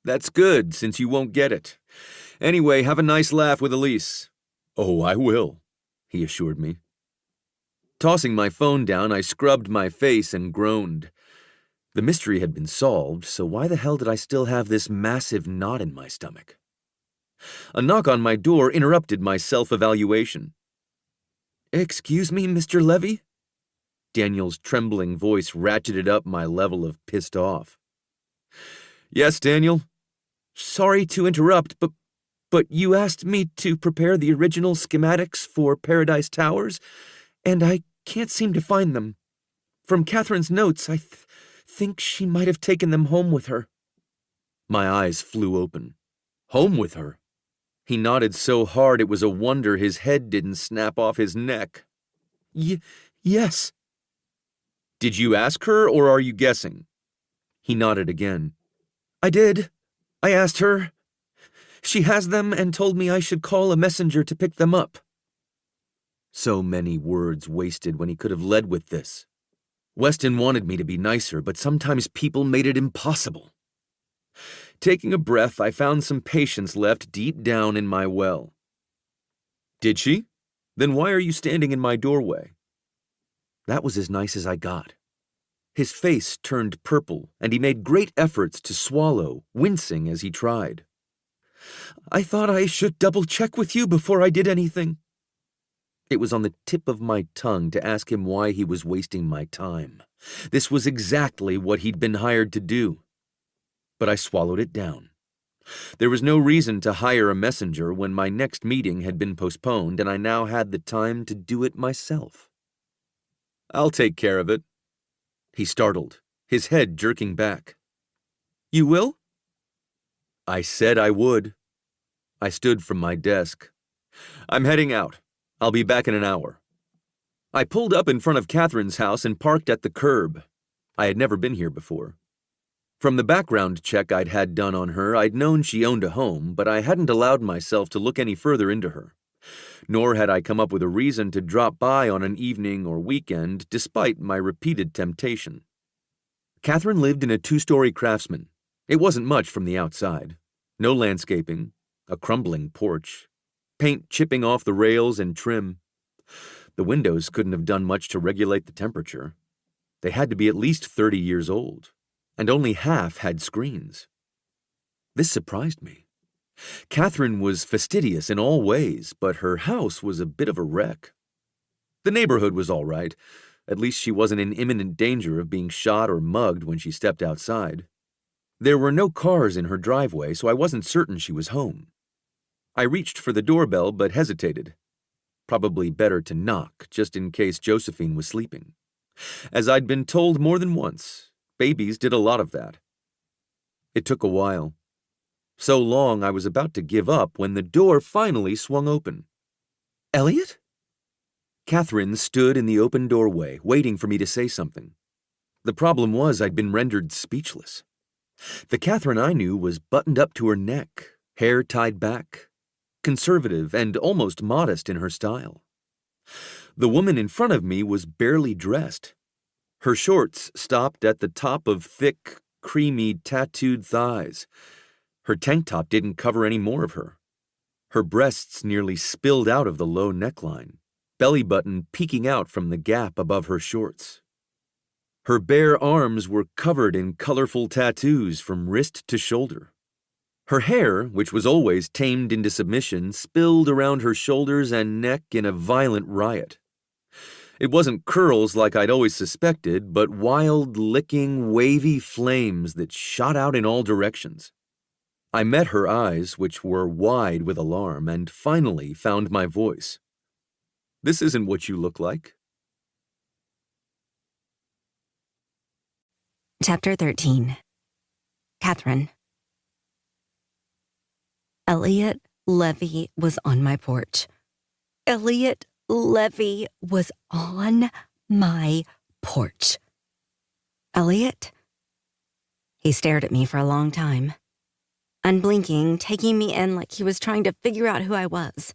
That's good, since you won't get it. Anyway, have a nice laugh with Elise. Oh, I will, he assured me. Tossing my phone down, I scrubbed my face and groaned. The mystery had been solved, so why the hell did I still have this massive knot in my stomach? A knock on my door interrupted my self-evaluation. Excuse me, Mr. Levy? Daniel's trembling voice ratcheted up my level of pissed off. Yes, Daniel? Sorry to interrupt, but you asked me to prepare the original schematics for Paradise Towers, and I can't seem to find them. From Catherine's notes, I think she might have taken them home with her. My eyes flew open. Home with her? He nodded so hard it was a wonder his head didn't snap off his neck. Yes. Did you ask her, or are you guessing? He nodded again. I did. I asked her. She has them and told me I should call a messenger to pick them up. So many words wasted when he could have led with this. Weston wanted me to be nicer, but sometimes people made it impossible. Taking a breath, I found some patience left deep down in my well. Did she? Then why are you standing in my doorway? That was as nice as I got. His face turned purple, and he made great efforts to swallow, wincing as he tried. I thought I should double-check with you before I did anything. It was on the tip of my tongue to ask him why he was wasting my time. This was exactly what he'd been hired to do. But I swallowed it down. There was no reason to hire a messenger when my next meeting had been postponed, and I now had the time to do it myself. I'll take care of it. He startled, his head jerking back. You will? I said I would. I stood from my desk. I'm heading out. I'll be back in an hour. I pulled up in front of Catherine's house and parked at the curb. I had never been here before. From the background check I'd had done on her, I'd known she owned a home, but I hadn't allowed myself to look any further into her. Nor had I come up with a reason to drop by on an evening or weekend, despite my repeated temptation. Catherine lived in a 2-story Craftsman. It wasn't much from the outside. No landscaping, a crumbling porch, paint chipping off the rails and trim. The windows couldn't have done much to regulate the temperature. They had to be at least 30 years old, and only half had screens. This surprised me. Catherine was fastidious in all ways, but her house was a bit of a wreck. The neighborhood was all right. At least she wasn't in imminent danger of being shot or mugged when she stepped outside. There were no cars in her driveway, so I wasn't certain she was home. I reached for the doorbell but hesitated. Probably better to knock, just in case Josephine was sleeping. As I'd been told more than once, babies did a lot of that. It took a while. So long I was about to give up when the door finally swung open. "Elliot?" Catherine stood in the open doorway, waiting for me to say something. The problem was I'd been rendered speechless. The Catherine I knew was buttoned up to her neck, hair tied back, conservative and almost modest in her style. The woman in front of me was barely dressed. Her shorts stopped at the top of thick, creamy, tattooed thighs. Her tank top didn't cover any more of her. Her breasts nearly spilled out of the low neckline, belly button peeking out from the gap above her shorts. Her bare arms were covered in colorful tattoos from wrist to shoulder. Her hair, which was always tamed into submission, spilled around her shoulders and neck in a violent riot. It wasn't curls like I'd always suspected, but wild, licking, wavy flames that shot out in all directions. I met her eyes, which were wide with alarm, and finally found my voice. "This isn't what you look like." Chapter 13. Catherine. Elliot Levy was on my porch. Elliot Levy was on my porch. Elliot? He stared at me for a long time, unblinking, taking me in like he was trying to figure out who I was.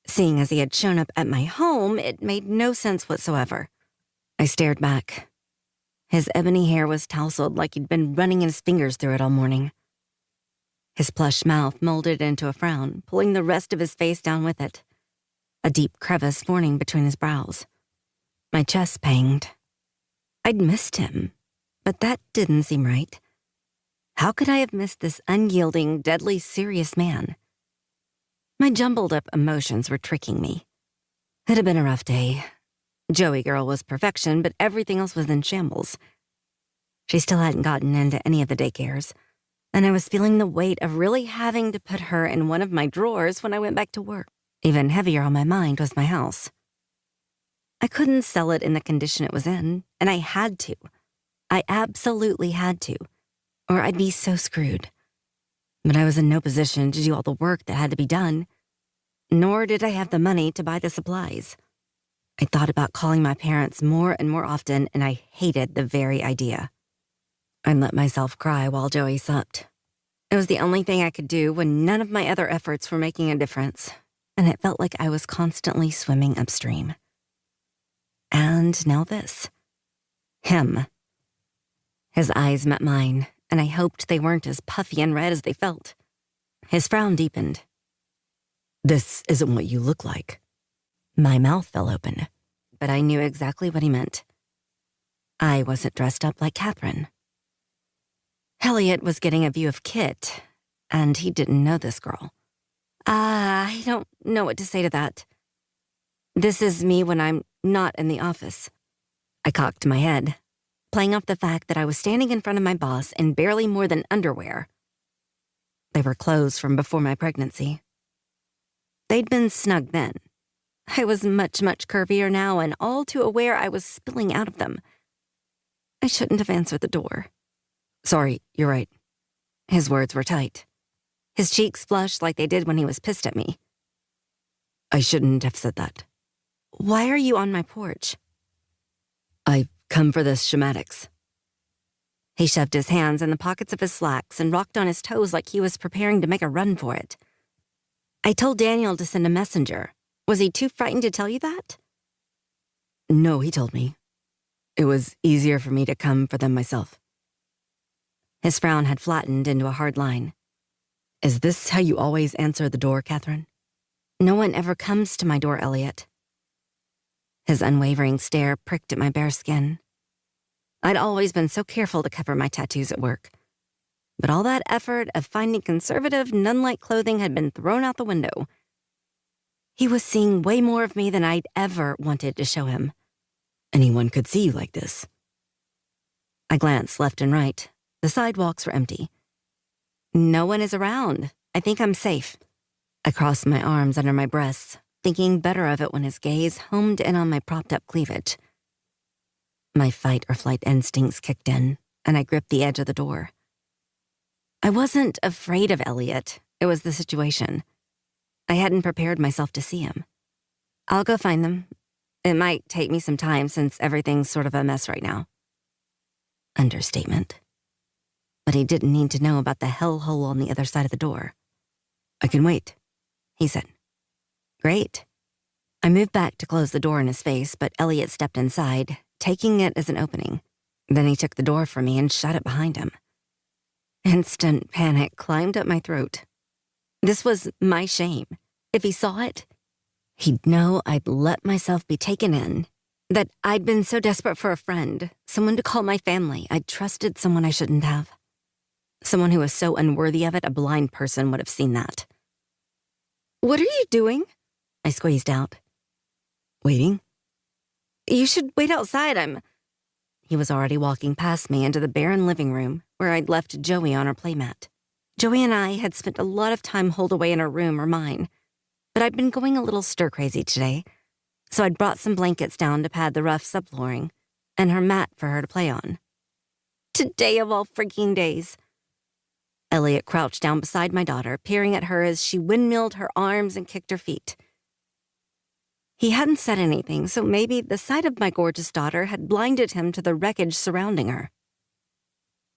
Seeing as he had shown up at my home, it made no sense whatsoever. I stared back. His ebony hair was tousled like he'd been running his fingers through it all morning. His plush mouth molded into a frown, pulling the rest of his face down with it, a deep crevice forming between his brows. My chest panged. I'd missed him, but that didn't seem right. How could I have missed this unyielding, deadly serious man? My jumbled-up emotions were tricking me. It had been a rough day. Joey girl was perfection, but everything else was in shambles. She still hadn't gotten into any of the daycares, and I was feeling the weight of really having to put her in one of my drawers when I went back to work. Even heavier on my mind was my house. I couldn't sell it in the condition it was in, and I had to. I absolutely had to, or I'd be so screwed. But I was in no position to do all the work that had to be done, nor did I have the money to buy the supplies. I thought about calling my parents more and more often, and I hated the very idea. I let myself cry while Joey supped. It was the only thing I could do when none of my other efforts were making a difference, and it felt like I was constantly swimming upstream. And now this. Him. His eyes met mine, and I hoped they weren't as puffy and red as they felt. His frown deepened. "This isn't what you look like." My mouth fell open, but I knew exactly what he meant. I wasn't dressed up like Catherine. Elliot was getting a view of Kit, and he didn't know this girl. I don't know what to say to that. This is me when I'm not in the office. I cocked my head, playing off the fact that I was standing in front of my boss in barely more than underwear. They were clothes from before my pregnancy. They'd been snug then. I was much, much curvier now and all too aware I was spilling out of them. I shouldn't have answered the door. "Sorry, you're right." His words were tight. His cheeks flushed like they did when he was pissed at me. "I shouldn't have said that." "Why are you on my porch?" "I've come for this schematics." He shoved his hands in the pockets of his slacks and rocked on his toes like he was preparing to make a run for it. "I told Daniel to send a messenger. Was he too frightened to tell you that?" "No, he told me. It was easier for me to come for them myself." His frown had flattened into a hard line. "Is this how you always answer the door, Catherine?" "No one ever comes to my door, Elliot." His unwavering stare pricked at my bare skin. I'd always been so careful to cover my tattoos at work. But all that effort of finding conservative, nun-like clothing had been thrown out the window. He was seeing way more of me than I'd ever wanted to show him. "Anyone could see you like this." I glanced left and right. The sidewalks were empty. "No one is around. I think I'm safe." I crossed my arms under my breasts, thinking better of it when his gaze homed in on my propped-up cleavage. My fight or flight instincts kicked in, and I gripped the edge of the door. I wasn't afraid of Elliot. It was the situation. I hadn't prepared myself to see him. I'll go find them. It might take me some time since everything's sort of a mess right now. Understatement. But he didn't need to know about the hellhole on the other side of the door. I can wait, he said. Great. I moved back to close the door in his face, but Elliot stepped inside, taking it as an opening. Then he took the door from me and shut it behind him. Instant panic climbed up my throat. This was my shame. If he saw it, he'd know I'd let myself be taken in, that I'd been so desperate for a friend, someone to call my family. I'd trusted someone I shouldn't have. Someone who was so unworthy of it, a blind person would have seen that. What are you doing? I squeezed out. Waiting? You should wait outside. He was already walking past me into the barren living room where I'd left Joey on our playmat. Joey and I had spent a lot of time holed away in her room or mine, but I'd been going a little stir-crazy today, so I'd brought some blankets down to pad the rough subflooring and her mat for her to play on. Today of all freaking days. Elliot crouched down beside my daughter, peering at her as she windmilled her arms and kicked her feet. He hadn't said anything, so maybe the sight of my gorgeous daughter had blinded him to the wreckage surrounding her.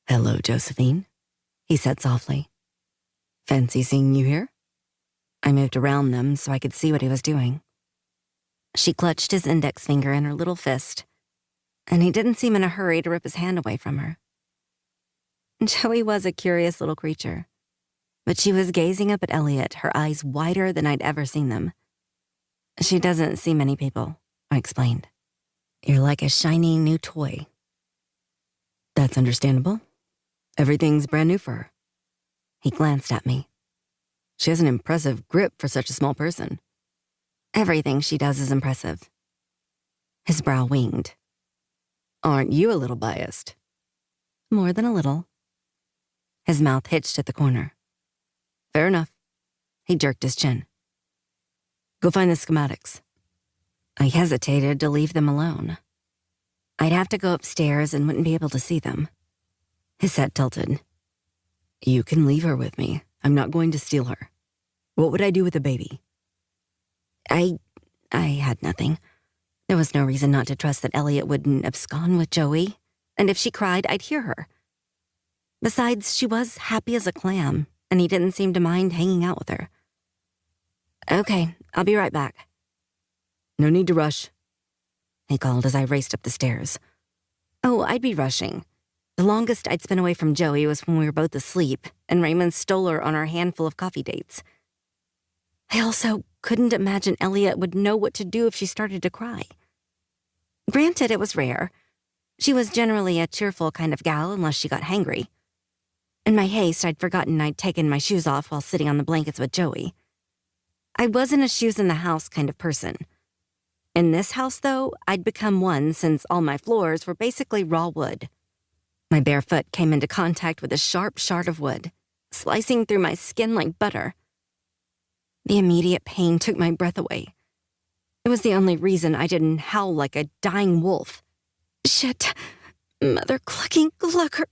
Hello, Josephine, he said softly. Fancy seeing you here? I moved around them so I could see what he was doing. She clutched his index finger in her little fist, and he didn't seem in a hurry to rip his hand away from her. Joey was a curious little creature, but she was gazing up at Elliot, her eyes wider than I'd ever seen them. She doesn't see many people, I explained. You're like a shiny new toy. That's understandable. Everything's brand new for her. He glanced at me. She has an impressive grip for such a small person. Everything she does is impressive. His brow winged. Aren't you a little biased? More than a little. His mouth hitched at the corner. Fair enough. He jerked his chin. Go find the schematics. I hesitated to leave them alone. I'd have to go upstairs and wouldn't be able to see them. His head tilted. You can leave her with me. I'm not going to steal her. What would I do with the baby? I had nothing. There was no reason not to trust that Elliot wouldn't abscond with Joey, and if she cried, I'd hear her. Besides, she was happy as a clam, and he didn't seem to mind hanging out with her. Okay, I'll be right back. No need to rush, he called as I raced up the stairs. Oh, I'd be rushing. The longest I'd spent away from Joey was when we were both asleep, and Raymond stole her on our handful of coffee dates. I also couldn't imagine Elliot would know what to do if she started to cry. Granted, it was rare. She was generally a cheerful kind of gal unless she got hangry. In my haste, I'd forgotten I'd taken my shoes off while sitting on the blankets with Joey. I wasn't a shoes-in-the-house kind of person. In this house, though, I'd become one since all my floors were basically raw wood. My bare foot came into contact with a sharp shard of wood, slicing through my skin like butter. The immediate pain took my breath away. It was the only reason I didn't howl like a dying wolf. Shit, mother-clucking clucker.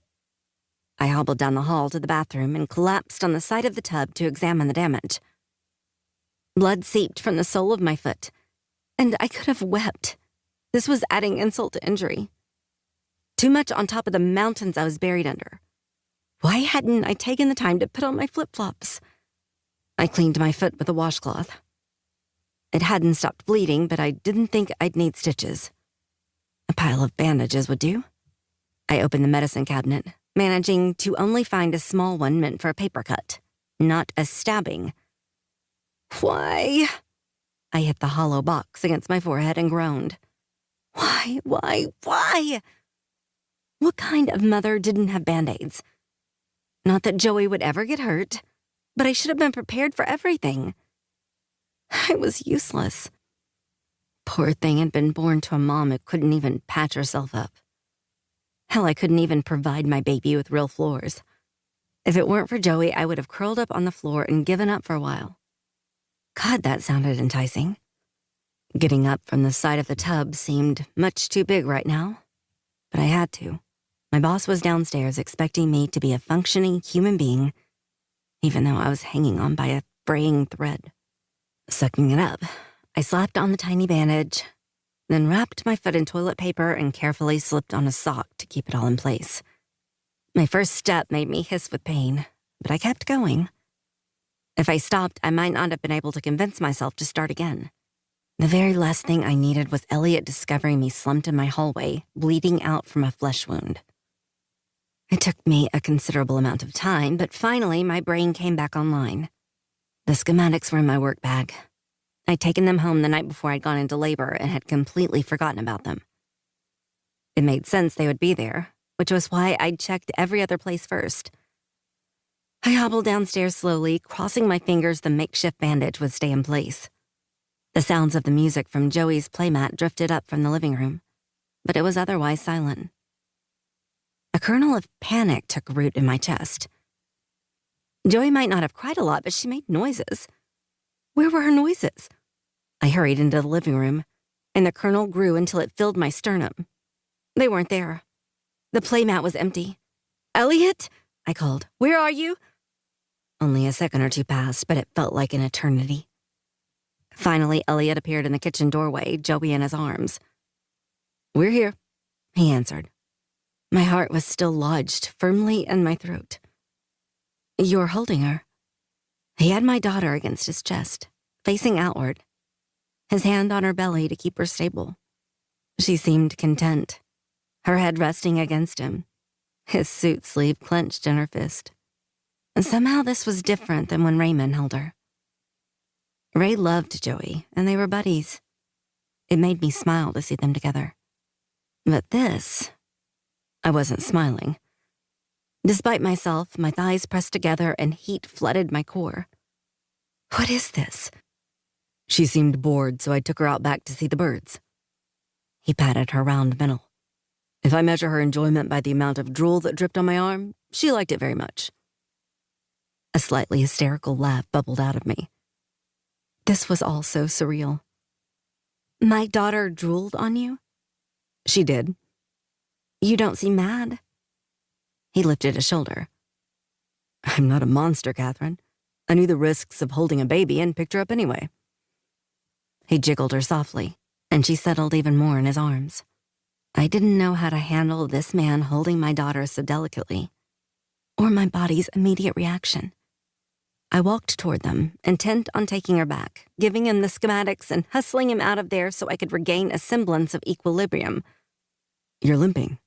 I hobbled down the hall to the bathroom and collapsed on the side of the tub to examine the damage. Blood seeped from the sole of my foot, and I could have wept. This was adding insult to injury. Too much on top of the mountains I was buried under. Why hadn't I taken the time to put on my flip-flops? I cleaned my foot with a washcloth. It hadn't stopped bleeding, but I didn't think I'd need stitches. A pile of bandages would do. I opened the medicine cabinet, managing to only find a small one meant for a paper cut, not a stabbing. Why? I hit the hollow box against my forehead and groaned. Why? What kind of mother didn't have Band-Aids? Not that Joey would ever get hurt, but I should have been prepared for everything. I was useless. Poor thing had been born to a mom who couldn't even patch herself up. Hell, I couldn't even provide my baby with real floors. If it weren't for Joey, I would have curled up on the floor and given up for a while. God, that sounded enticing. Getting up from the side of the tub seemed much too big right now, but I had to. My boss was downstairs expecting me to be a functioning human being, even though I was hanging on by a fraying thread. Sucking it up, I slapped on the tiny bandage, then wrapped my foot in toilet paper and carefully slipped on a sock to keep it all in place. My first step made me hiss with pain, but I kept going. If I stopped, I might not have been able to convince myself to start again. The very last thing I needed was Elliot discovering me slumped in my hallway, bleeding out from a flesh wound. It took me a considerable amount of time, but finally my brain came back online. The schematics were in my work bag. I'd taken them home the night before I'd gone into labor and had completely forgotten about them. It made sense they would be there, which was why I'd checked every other place first. I hobbled downstairs slowly, crossing my fingers the makeshift bandage would stay in place. The sounds of the music from Joey's playmat drifted up from the living room, but it was otherwise silent. A kernel of panic took root in my chest. Joey might not have cried a lot, but she made noises. Where were her noises? I hurried into the living room, and the kernel grew until it filled my sternum. They weren't there. The playmat was empty. "Elliot?" I called. "Where are you?" Only a second or two passed, but it felt like an eternity. Finally, Elliot appeared in the kitchen doorway, Joey in his arms. "We're here," he answered. My heart was still lodged firmly in my throat. "You're holding her." He had my daughter against his chest, facing outward, his hand on her belly to keep her stable. She seemed content, her head resting against him, his suit sleeve clenched in her fist. And somehow this was different than when Raymond held her. Ray loved Joey, and they were buddies. It made me smile to see them together. But this, I wasn't smiling. Despite myself, my thighs pressed together and heat flooded my core. "What is this?" She seemed bored, so I took her out back to see the birds. He patted her round middle. If I measure her enjoyment by the amount of drool that dripped on my arm, she liked it very much. A slightly hysterical laugh bubbled out of me. This was all so surreal. "My daughter drooled on you?" "She did." "You don't seem mad." He lifted a shoulder. "I'm not a monster, Catherine. I knew the risks of holding a baby and picked her up anyway." He jiggled her softly, and she settled even more in his arms. I didn't know how to handle this man holding my daughter so delicately, or my body's immediate reaction. I walked toward them, intent on taking her back, giving him the schematics and hustling him out of there so I could regain a semblance of equilibrium. "You're limping."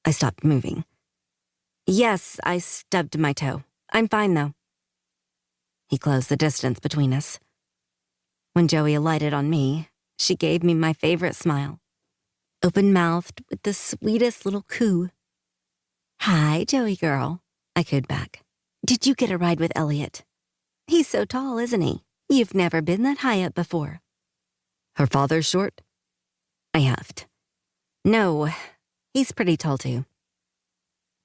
I stopped moving. "Yes, I stubbed my toe. I'm fine, though." He closed the distance between us. When Joey alighted on me, she gave me my favorite smile, open-mouthed with the sweetest little coo. "Hi, Joey girl," I cooed back. "Did you get a ride with Elliot? He's so tall, isn't he? You've never been that high up before." "Her father's short?" I huffed. "No, he's pretty tall too."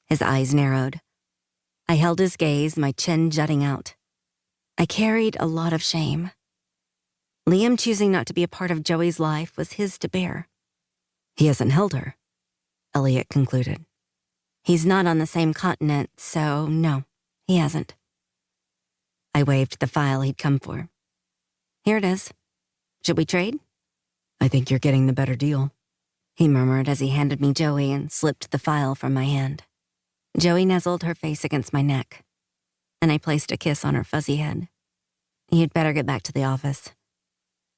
His eyes narrowed. I held his gaze, my chin jutting out. I carried a lot of shame. Liam choosing not to be a part of Joey's life was his to bear. "He hasn't held her," Elliot concluded. "He's not on the same continent, so no, he hasn't." I waved the file he'd come for. "Here it is. Should we trade?" "I think you're getting the better deal," he murmured as he handed me Joey and slipped the file from my hand. Joey nuzzled her face against my neck, and I placed a kiss on her fuzzy head. "You'd better get back to the office.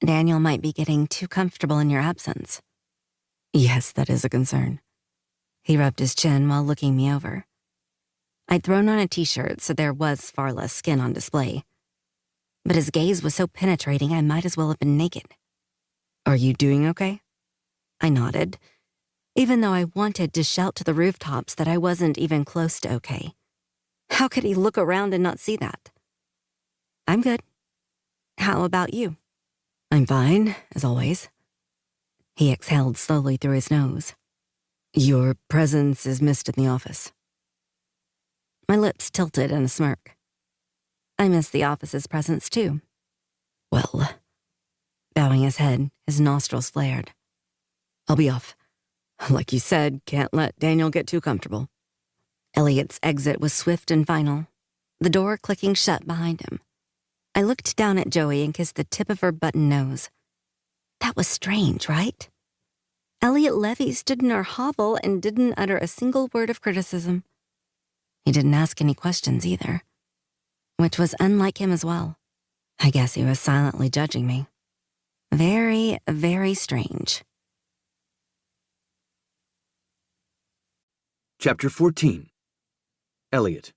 Daniel might be getting too comfortable in your absence." "Yes, that is a concern." He rubbed his chin while looking me over. I'd thrown on a t-shirt, so there was far less skin on display. But his gaze was so penetrating I might as well have been naked. "Are you doing okay?" I nodded, even though I wanted to shout to the rooftops that I wasn't even close to okay. How could he look around and not see that? "I'm good. How about you?" "I'm fine, as always." He exhaled slowly through his nose. "Your presence is missed in the office." My lips tilted in a smirk. I miss the office's presence too. "Well," bowing his head, his nostrils flared. "I'll be off. Like you said, can't let Daniel get too comfortable. Elliot's exit was swift and final, the door clicking shut behind him. I looked down at Joey and kissed the tip of her button nose. That was strange, right? Elliot Levy stood in our hovel and didn't utter a single word of criticism. He didn't ask any questions either, which was unlike him as well. I guess he was silently judging me. Very, very strange. Chapter 14. Elliot.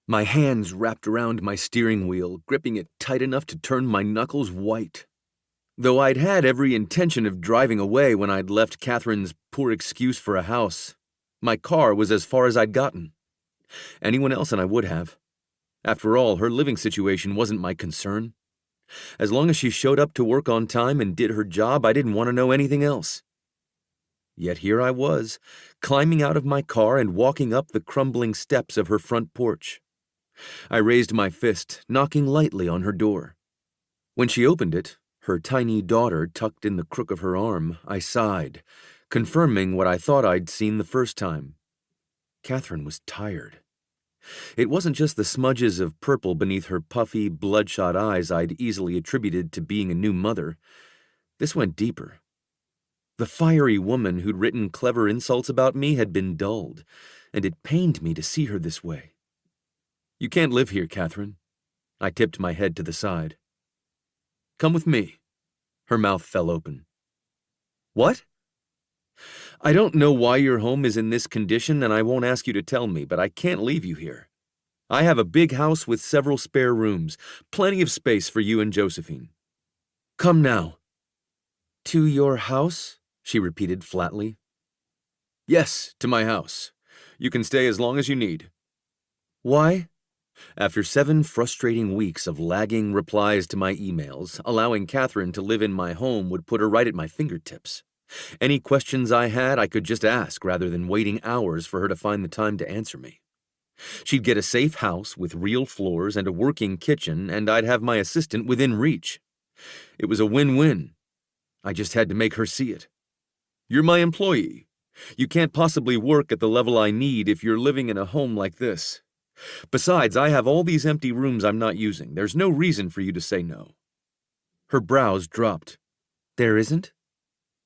My hands wrapped around my steering wheel, gripping it tight enough to turn my knuckles white. Though I'd had every intention of driving away when I'd left Catherine's poor excuse for a house, my car was as far as I'd gotten. Anyone else and I would have. After all, her living situation wasn't my concern. As long as she showed up to work on time and did her job, I didn't want to know anything else. Yet here I was, climbing out of my car and walking up the crumbling steps of her front porch. I raised my fist, knocking lightly on her door. When she opened it, her tiny daughter tucked in the crook of her arm, I sighed, confirming what I thought I'd seen the first time. Catherine was tired. It wasn't just the smudges of purple beneath her puffy, bloodshot eyes I'd easily attributed to being a new mother. This went deeper. The fiery woman who'd written clever insults about me had been dulled, and it pained me to see her this way. "You can't live here, Catherine." I tipped my head to the side. "Come with me." Her mouth fell open. "What?" "I don't know why your home is in this condition, and I won't ask you to tell me, but I can't leave you here. I have a big house with several spare rooms, plenty of space for you and Josephine. Come now." "To your house?" she repeated flatly. "Yes, to my house. You can stay as long as you need." "Why?" After 7 frustrating weeks of lagging replies to my emails, allowing Catherine to live in my home would put her right at my fingertips. Any questions I had, I could just ask rather than waiting hours for her to find the time to answer me. She'd get a safe house with real floors and a working kitchen, and I'd have my assistant within reach. It was a win-win. I just had to make her see it. "You're my employee. You can't possibly work at the level I need if you're living in a home like this. Besides, I have all these empty rooms I'm not using. There's no reason for you to say no." Her brows dropped. "There isn't?"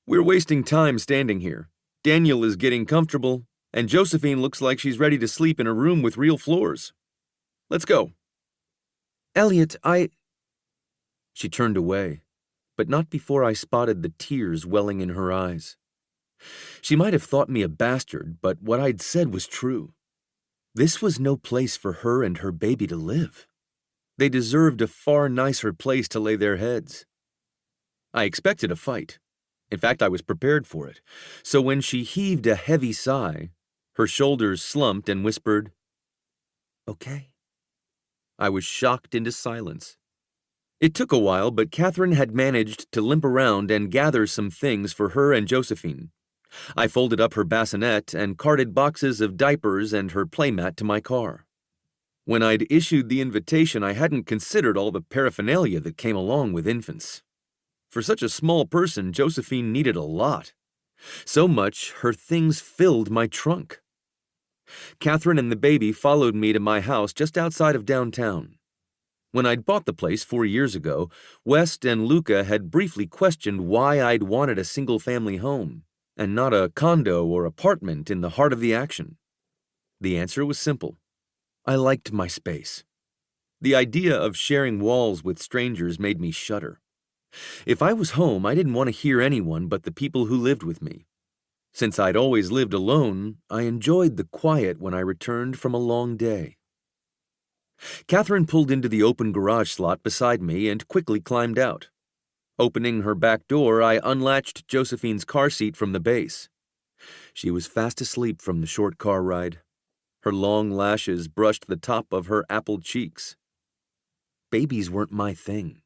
"We're wasting time standing here. Daniel is getting comfortable, and Josephine looks like she's ready to sleep in a room with real floors. Let's go." "Elliot, She turned away, but not before I spotted the tears welling in her eyes. She might have thought me a bastard, but what I'd said was true. This was no place for her and her baby to live. They deserved a far nicer place to lay their heads. I expected a fight. In fact, I was prepared for it. So when she heaved a heavy sigh, her shoulders slumped and whispered, "Okay." I was shocked into silence. It took a while, but Catherine had managed to limp around and gather some things for her and Josephine. I folded up her bassinet and carted boxes of diapers and her playmat to my car. When I'd issued the invitation, I hadn't considered all the paraphernalia that came along with infants. For such a small person, Josephine needed a lot. So much, her things filled my trunk. Catherine and the baby followed me to my house just outside of downtown. When I'd bought the place 4 years ago, West and Luca had briefly questioned why I'd wanted a single-family home, and not a condo or apartment in the heart of the action. The answer was simple. I liked my space. The idea of sharing walls with strangers made me shudder. If I was home, I didn't want to hear anyone but the people who lived with me. Since I'd always lived alone, I enjoyed the quiet when I returned from a long day. Catherine pulled into the open garage slot beside me and quickly climbed out. Opening her back door, I unlatched Josephine's car seat from the base. She was fast asleep from the short car ride. Her long lashes brushed the top of her apple cheeks. Babies weren't my thing.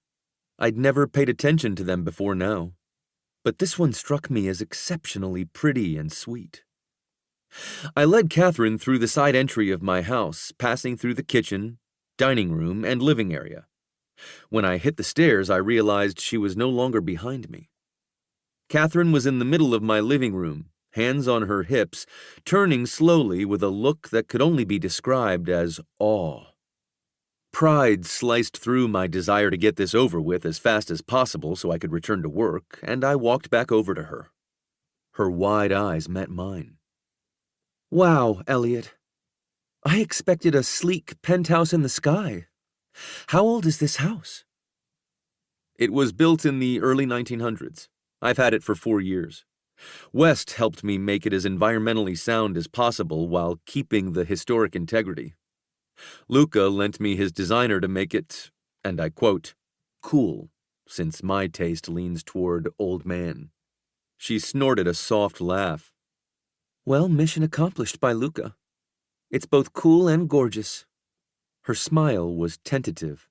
I'd never paid attention to them before now, but this one struck me as exceptionally pretty and sweet. I led Catherine through the side entry of my house, passing through the kitchen, dining room, and living area. When I hit the stairs, I realized she was no longer behind me. Catherine was in the middle of my living room, hands on her hips, turning slowly with a look that could only be described as awe. Pride sliced through my desire to get this over with as fast as possible so I could return to work, and I walked back over to her. Her wide eyes met mine. "Wow, Elliot. I expected a sleek penthouse in the sky. How old is this house?" "It was built in the early 1900s. I've had it for 4 years. West helped me make it as environmentally sound as possible while keeping the historic integrity. Luca lent me his designer to make it, and I quote, cool, since my taste leans toward old man." She snorted a soft laugh. "Well, mission accomplished by Luca. It's both cool and gorgeous." Her smile was tentative.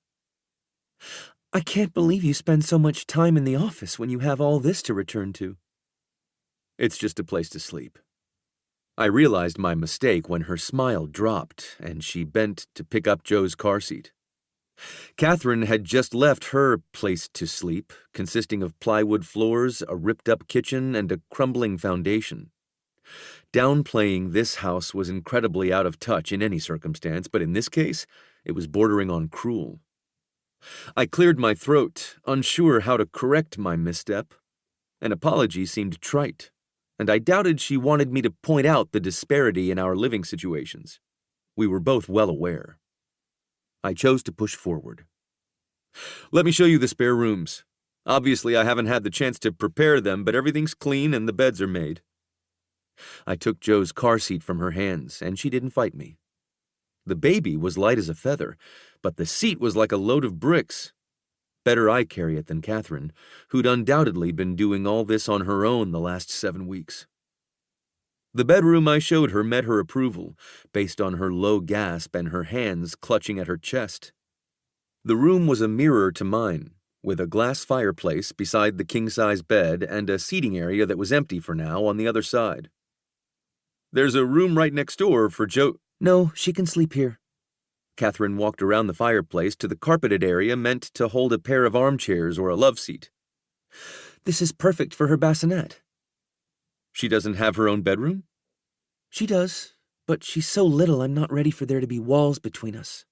"I can't believe you spend so much time in the office when you have all this to return to." "It's just a place to sleep." I realized my mistake when her smile dropped and she bent to pick up Joe's car seat. Catherine had just left her place to sleep, consisting of plywood floors, a ripped-up kitchen, and a crumbling foundation. Downplaying this house was incredibly out of touch in any circumstance, but in this case, it was bordering on cruel. I cleared my throat, unsure how to correct my misstep. An apology seemed trite, and I doubted she wanted me to point out the disparity in our living situations. We were both well aware. I chose to push forward. "Let me show you the spare rooms. Obviously, I haven't had the chance to prepare them, but everything's clean and the beds are made." I took Joe's car seat from her hands, and she didn't fight me. The baby was light as a feather, but the seat was like a load of bricks. Better I carry it than Catherine, who'd undoubtedly been doing all this on her own the last 7 weeks. The bedroom I showed her met her approval, based on her low gasp and her hands clutching at her chest. The room was a mirror to mine, with a glass fireplace beside the king-size bed and a seating area that was empty for now on the other side. "There's a room right next door for Joe—" "No, she can sleep here." Catherine walked around the fireplace to the carpeted area meant to hold a pair of armchairs or a love seat. "This is perfect for her bassinet." "She doesn't have her own bedroom?" "She does, but she's so little I'm not ready for there to be walls between us."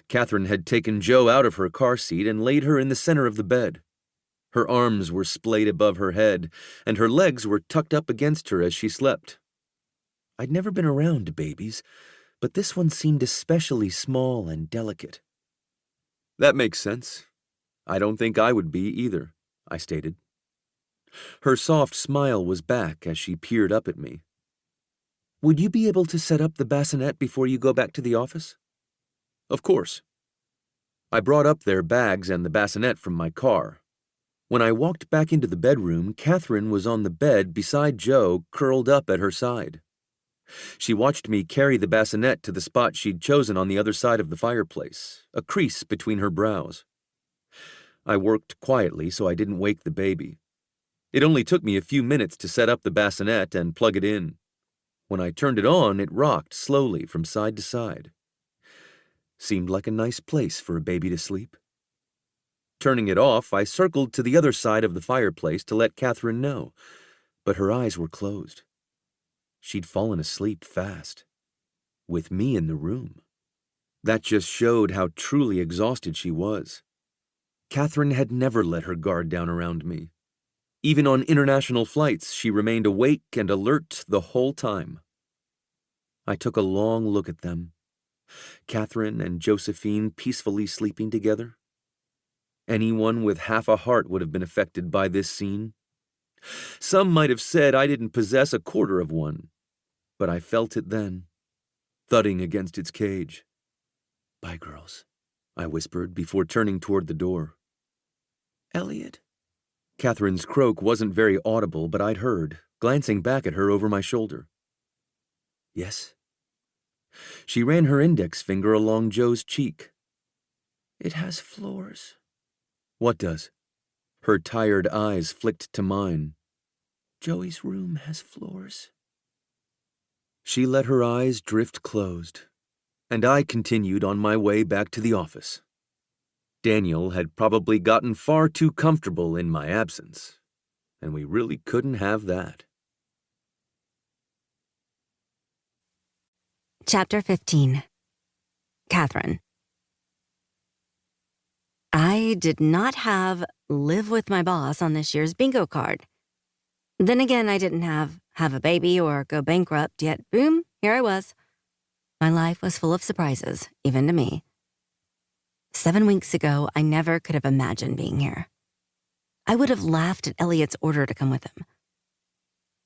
Catherine had taken Joe out of her car seat and laid her in the center of the bed. Her arms were splayed above her head, and her legs were tucked up against her as she slept. I'd never been around babies, but this one seemed especially small and delicate. "That makes sense. I don't think I would be either," I stated. Her soft smile was back as she peered up at me. "Would you be able to set up the bassinet before you go back to the office?" "Of course." I brought up their bags and the bassinet from my car. When I walked back into the bedroom, Catherine was on the bed beside Joe, curled up at her side. She watched me carry the bassinet to the spot she'd chosen on the other side of the fireplace, a crease between her brows. I worked quietly so I didn't wake the baby. It only took me a few minutes to set up the bassinet and plug it in. When I turned it on, it rocked slowly from side to side. Seemed like a nice place for a baby to sleep. Turning it off, I circled to the other side of the fireplace to let Catherine know, but her eyes were closed. She'd fallen asleep fast, with me in the room. That just showed how truly exhausted she was. Catherine had never let her guard down around me. Even on international flights, she remained awake and alert the whole time. I took a long look at them. Catherine and Josephine peacefully sleeping together. Anyone with half a heart would have been affected by this scene. Some might have said I didn't possess a quarter of one, but I felt it then, thudding against its cage. "Bye, girls," I whispered before turning toward the door. "Elliot?" Catherine's croak wasn't very audible, but I'd heard, glancing back at her over my shoulder. "Yes?" She ran her index finger along Joe's cheek. "It has floors." "What does?" Her tired eyes flicked to mine. "Joey's room has floors." She let her eyes drift closed, and I continued on my way back to the office. Daniel had probably gotten far too comfortable in my absence. and we really couldn't have that. Chapter 15. Catherine. I did not have live with my boss on this year's bingo card. Then again, I didn't have a baby or go bankrupt, yet boom, here I was. My life was full of surprises, even to me. 7 weeks ago, I never could have imagined being here. I would have laughed at Elliot's order to come with him.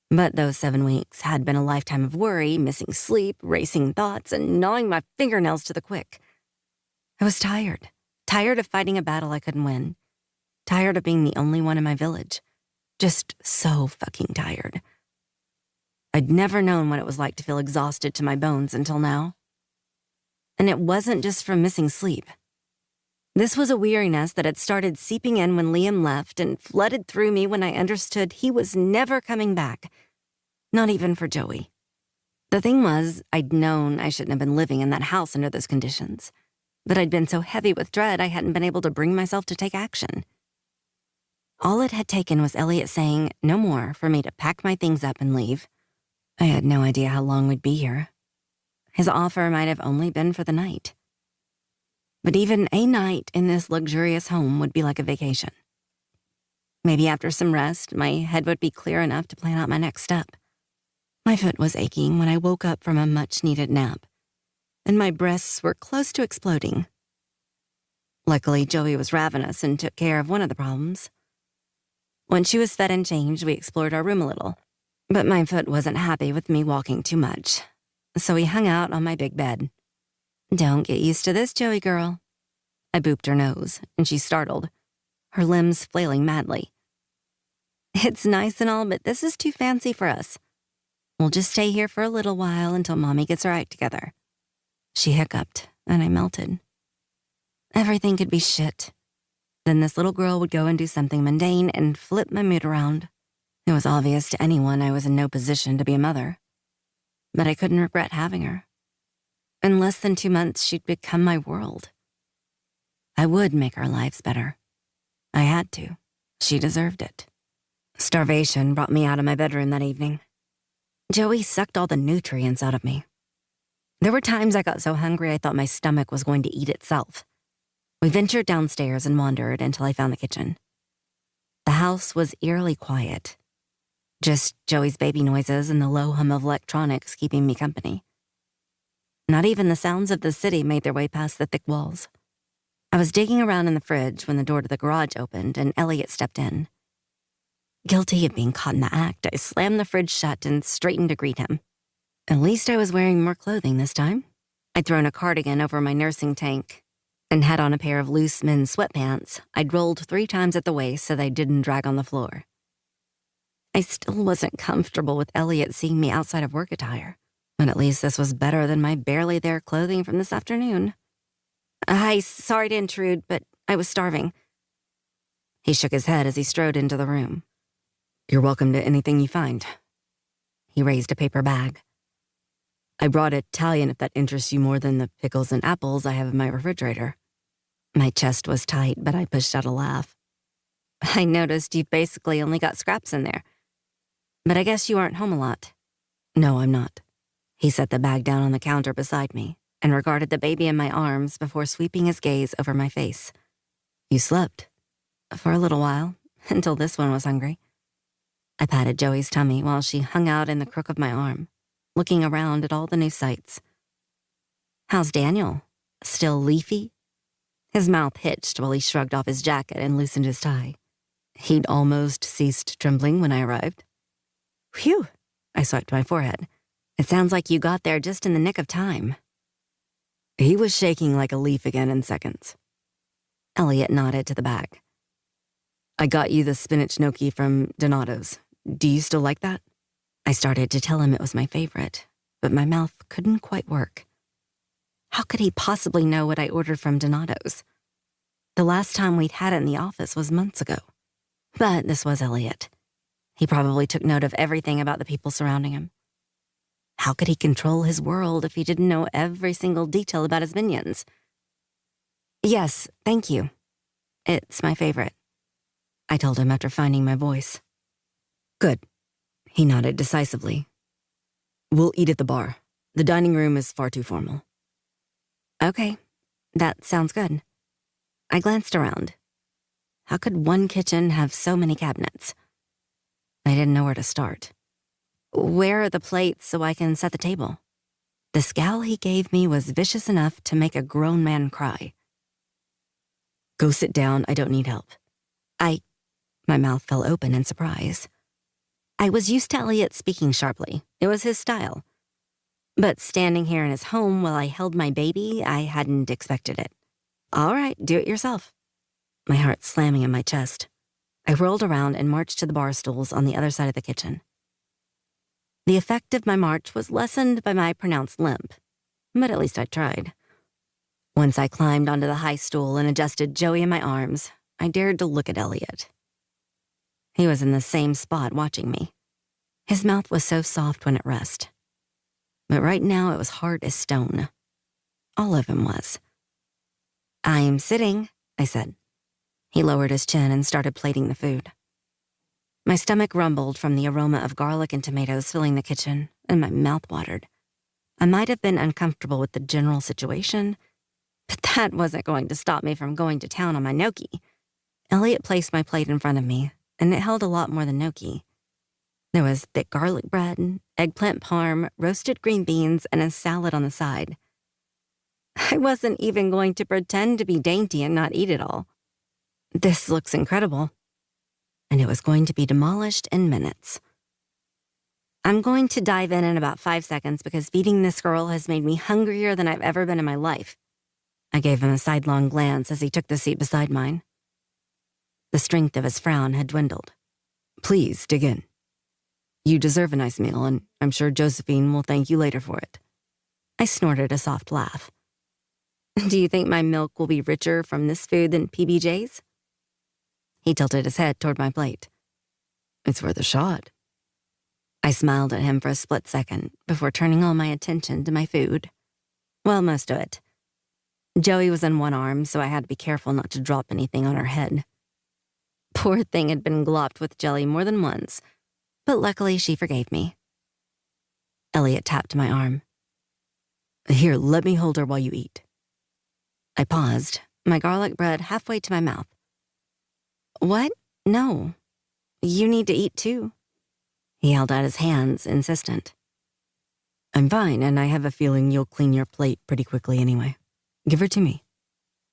But those 7 weeks had been a lifetime of worry, missing sleep, racing thoughts, and gnawing my fingernails to the quick. I was tired of fighting a battle I couldn't win, tired of being the only one in my village, just so fucking tired. I'd never known what it was like to feel exhausted to my bones until now. And it wasn't just from missing sleep. This was a weariness that had started seeping in when Liam left and flooded through me when I understood he was never coming back, not even for Joey. The thing was, I'd known I shouldn't have been living in that house under those conditions, but I'd been so heavy with dread I hadn't been able to bring myself to take action. All it had taken was Elliot saying no more for me to pack my things up and leave. I had no idea how long we'd be here. His offer might have only been for the night. But even a night in this luxurious home would be like a vacation. Maybe after some rest, my head would be clear enough to plan out my next step. My foot was aching when I woke up from a much-needed nap, and my breasts were close to exploding. Luckily, Joey was ravenous and took care of one of the problems. When she was fed and changed, we explored our room a little, but my foot wasn't happy with me walking too much, so he hung out on my big bed. "Don't get used to this, Joey girl." I booped her nose, and she startled, her limbs flailing madly. "It's nice and all, but this is too fancy for us. We'll just stay here for a little while until Mommy gets her act together." She hiccuped, and I melted. Everything could be shit. Then this little girl would go and do something mundane and flip my mood around. It was obvious to anyone I was in no position to be a mother. But I couldn't regret having her. In less than 2 months, she'd become my world. I would make our lives better. I had to. She deserved it. Starvation brought me out of my bedroom that evening. Joey sucked all the nutrients out of me. There were times I got so hungry I thought my stomach was going to eat itself. We ventured downstairs and wandered until I found the kitchen. The house was eerily quiet. Just Joey's baby noises and the low hum of electronics keeping me company. Not even the sounds of the city made their way past the thick walls. I was digging around in the fridge when the door to the garage opened and Elliot stepped in. Guilty of being caught in the act, I slammed the fridge shut and straightened to greet him. At least I was wearing more clothing this time. I'd thrown a cardigan over my nursing tank and had on a pair of loose men's sweatpants I'd rolled 3 times at the waist so they didn't drag on the floor. I still wasn't comfortable with Elliot seeing me outside of work attire, but at least this was better than my barely there clothing from this afternoon. "Hi, sorry to intrude, but I was starving." He shook his head as he strode into the room. "You're welcome to anything you find." He raised a paper bag. "I brought Italian if that interests you more than the pickles and apples I have in my refrigerator." My chest was tight, but I pushed out a laugh. "I noticed you've basically only got scraps in there. But I guess you aren't home a lot." "No, I'm not." He set the bag down on the counter beside me and regarded the baby in my arms before sweeping his gaze over my face. "You slept." "For a little while, until this one was hungry." I patted Joey's tummy while she hung out in the crook of my arm, looking around at all the new sights. "How's Daniel? Still leafy?" His mouth hitched while he shrugged off his jacket and loosened his tie. He'd almost ceased trembling when I arrived. "Phew," I swiped my forehead. "It sounds like you got there just in the nick of time." He was shaking like a leaf again in seconds. Elliot nodded to the bag. "I got you the spinach gnocchi from Donato's. Do you still like that?" I started to tell him it was my favorite, but my mouth couldn't quite work. How could he possibly know what I ordered from Donato's? The last time we'd had it in the office was months ago. But this was Elliot. He probably took note of everything about the people surrounding him. How could he control his world if he didn't know every single detail about his minions? "Yes, thank you. It's my favorite," I told him after finding my voice. Good. He nodded decisively. We'll eat at the bar. The dining room is far too formal. Okay, that sounds good. I glanced around. How could one kitchen have so many cabinets? I didn't know where to start. Where are the plates so I can set the table? The scowl he gave me was vicious enough to make a grown man cry. Go sit down, I don't need help. My mouth fell open in surprise. I was used to Elliot speaking sharply. It was his style. But standing here in his home while I held my baby, I hadn't expected it. All right, do it yourself. My heart slamming in my chest. I whirled around and marched to the bar stools on the other side of the kitchen. The effect of my march was lessened by my pronounced limp, but at least I tried. Once I climbed onto the high stool and adjusted Joey in my arms, I dared to look at Elliot. He was in the same spot watching me. His mouth was so soft when at rest. But right now it was hard as stone. All of him was. I'm sitting, I said. He lowered his chin and started plating the food. My stomach rumbled from the aroma of garlic and tomatoes filling the kitchen, and my mouth watered. I might have been uncomfortable with the general situation, but that wasn't going to stop me from going to town on my gnocchi. Elliot placed my plate in front of me, and it held a lot more than gnocchi. There was thick garlic bread, eggplant parm, roasted green beans, and a salad on the side. I wasn't even going to pretend to be dainty and not eat it all. This looks incredible. And it was going to be demolished in minutes. I'm going to dive in about 5 seconds because feeding this girl has made me hungrier than I've ever been in my life. I gave him a sidelong glance as he took the seat beside mine. The strength of his frown had dwindled. Please, dig in. You deserve a nice meal, and I'm sure Josephine will thank you later for it. I snorted a soft laugh. Do you think my milk will be richer from this food than PBJ's? He tilted his head toward my plate. It's worth a shot. I smiled at him for a split second before turning all my attention to my food. Well, most of it. Joey was in one arm, so I had to be careful not to drop anything on her head. Poor thing had been glopped with jelly more than once, but luckily she forgave me. Elliot tapped my arm. Here, let me hold her while you eat. I paused, my garlic bread halfway to my mouth. What? No. You need to eat too. He held out his hands, insistent. I'm fine, and I have a feeling you'll clean your plate pretty quickly anyway. Give her to me.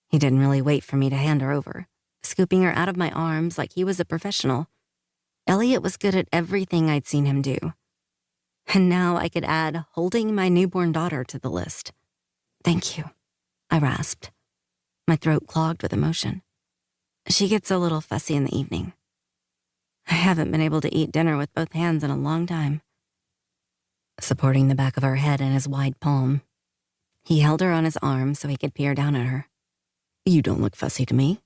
He didn't really wait for me to hand her over, scooping her out of my arms like he was a professional. Elliot was good at everything I'd seen him do. And now I could add holding my newborn daughter to the list. Thank you, I rasped, my throat clogged with emotion. She gets a little fussy in the evening. I haven't been able to eat dinner with both hands in a long time. Supporting the back of her head in his wide palm, he held her on his arm so he could peer down at her. You don't look fussy to me,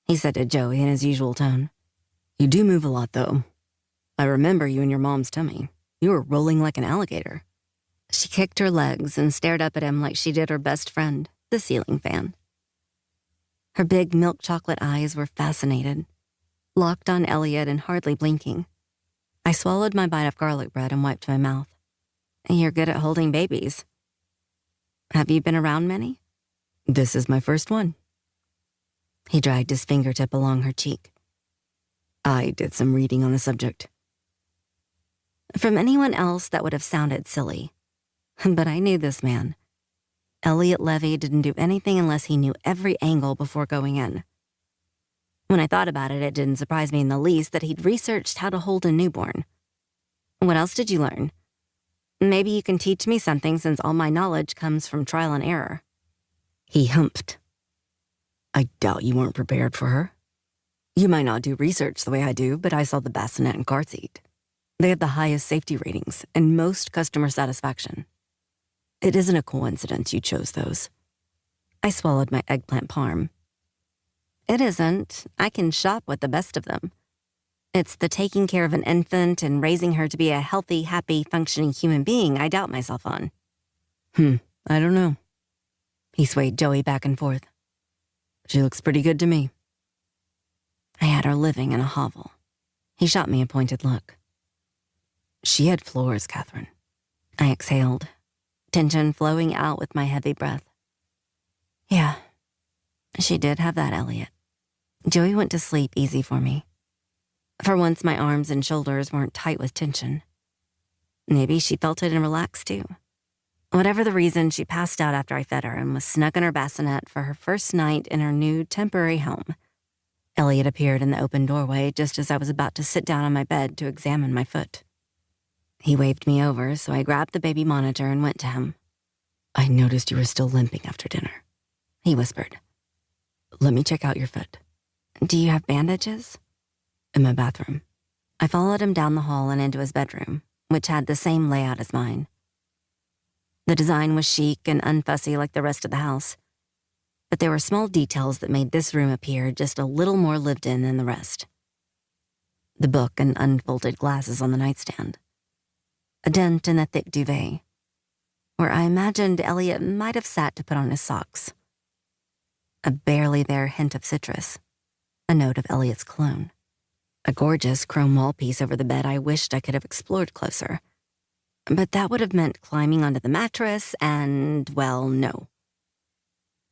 he said to Joey in his usual tone. You do move a lot, though. I remember you in your mom's tummy. You were rolling like an alligator. She kicked her legs and stared up at him like she did her best friend, the ceiling fan. Her big milk chocolate eyes were fascinated, locked on Elliot and hardly blinking. I swallowed my bite of garlic bread and wiped my mouth. You're good at holding babies. Have you been around many? This is my first one. He dragged his fingertip along her cheek. I did some reading on the subject. From anyone else, that would have sounded silly. But I knew this man. Elliot Levy didn't do anything unless he knew every angle before going in. When I thought about it, it didn't surprise me in the least that he'd researched how to hold a newborn. What else did you learn? Maybe you can teach me something since all my knowledge comes from trial and error. He humped. I doubt you weren't prepared for her. You might not do research the way I do, but I saw the bassinet and car seat. They have the highest safety ratings and most customer satisfaction. It isn't a coincidence you chose those. I swallowed my eggplant parm. It isn't. I can shop with the best of them. It's the taking care of an infant and raising her to be a healthy, happy, functioning human being I doubt myself on. I don't know. He swayed Joey back and forth. She looks pretty good to me. I had her living in a hovel. He shot me a pointed look. She had floors, Catherine. I exhaled, tension flowing out with my heavy breath. Yeah, she did have that, Elliot. Joey went to sleep easy for me. For once, my arms and shoulders weren't tight with tension. Maybe she felt it and relaxed too. Whatever the reason, she passed out after I fed her and was snug in her bassinet for her first night in her new temporary home. Elliot appeared in the open doorway just as I was about to sit down on my bed to examine my foot. He waved me over, so I grabbed the baby monitor and went to him. I noticed you were still limping after dinner, he whispered. Let me check out your foot. Do you have bandages? In my bathroom. I followed him down the hall and into his bedroom, which had the same layout as mine. The design was chic and unfussy like the rest of the house, but there were small details that made this room appear just a little more lived in than the rest. The book and unfolded glasses on the nightstand. A dent in the thick duvet, where I imagined Elliot might have sat to put on his socks. A barely there hint of citrus, a note of Elliot's cologne. A gorgeous chrome wall piece over the bed I wished I could have explored closer. But that would have meant climbing onto the mattress and, well, no.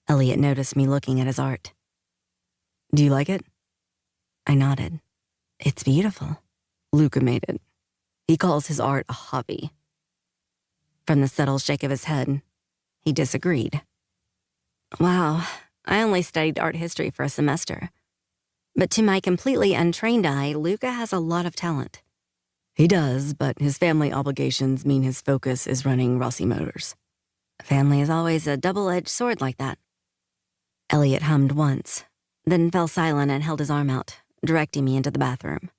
Elliot noticed me looking at his art. Do you like it? I nodded. It's beautiful. Luca made it. He calls his art a hobby. From the subtle shake of his head, he disagreed. Wow, I only studied art history for a semester. But to my completely untrained eye, Luca has a lot of talent. He does, but his family obligations mean his focus is running Rossi Motors. Family is always a double-edged sword like that. Elliot hummed once, then fell silent and held his arm out, directing me into the bathroom.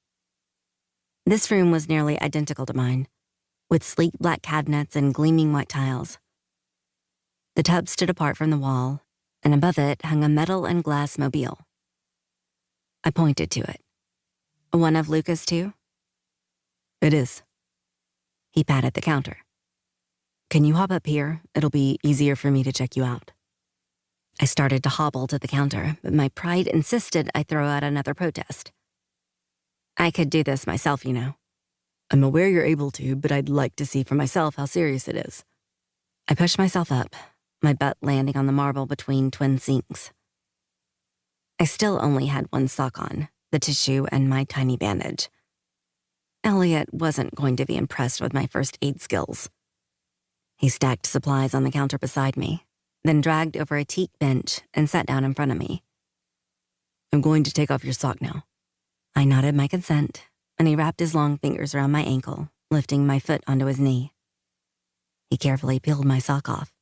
This room was nearly identical to mine, with sleek black cabinets and gleaming white tiles. The tub stood apart from the wall, and above it hung a metal and glass mobile. I pointed to it. One of Luca's too? It is. He patted the counter. Can you hop up here? It'll be easier for me to check you out. I started to hobble to the counter, but my pride insisted I throw out another protest. I could do this myself, you know. I'm aware you're able to, but I'd like to see for myself how serious it is. I pushed myself up, my butt landing on the marble between twin sinks. I still only had one sock on, the tissue and my tiny bandage. Elliot wasn't going to be impressed with my first aid skills. He stacked supplies on the counter beside me, then dragged over a teak bench and sat down in front of me. I'm going to take off your sock now. I nodded my consent, and he wrapped his long fingers around my ankle, lifting my foot onto his knee. He carefully peeled my sock off,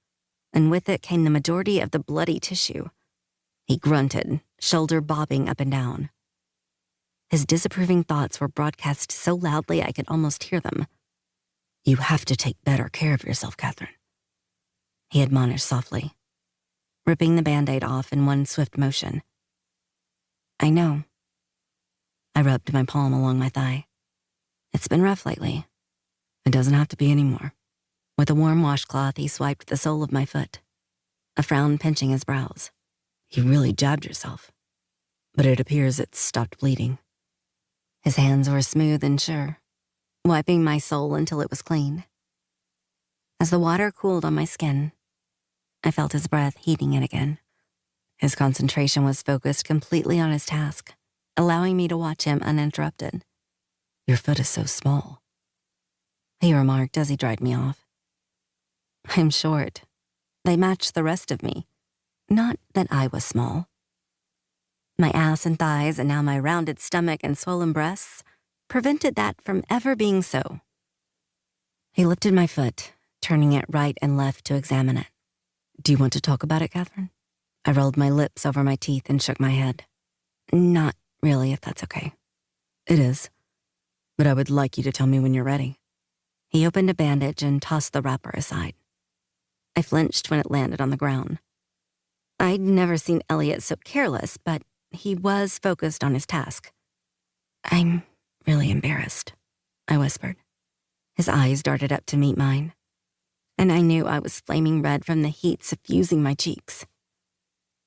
and with it came the majority of the bloody tissue. He grunted, shoulder bobbing up and down. His disapproving thoughts were broadcast so loudly I could almost hear them. You have to take better care of yourself, Catherine. He admonished softly, ripping the Band-Aid off in one swift motion. I know. I rubbed my palm along my thigh. It's been rough lately. It doesn't have to be anymore. With a warm washcloth, he swiped the sole of my foot, a frown pinching his brows. You really jabbed yourself, but it appears it's stopped bleeding. His hands were smooth and sure, wiping my sole until it was clean. As the water cooled on my skin, I felt his breath heating it again. His concentration was focused completely on his task, allowing me to watch him uninterrupted. Your foot is so small, he remarked as he dried me off. I'm short. They match the rest of me. Not that I was small. My ass and thighs, and now my rounded stomach and swollen breasts, prevented that from ever being so. He lifted my foot, turning it right and left to examine it. Do you want to talk about it, Catherine? I rolled my lips over my teeth and shook my head. Not really, if that's okay. It is, but I would like you to tell me when you're ready. He opened a bandage and tossed the wrapper aside. I flinched when it landed on the ground. I'd never seen Elliot so careless, but he was focused on his task. I'm really embarrassed, I whispered. His eyes darted up to meet mine, and I knew I was flaming red from the heat suffusing my cheeks.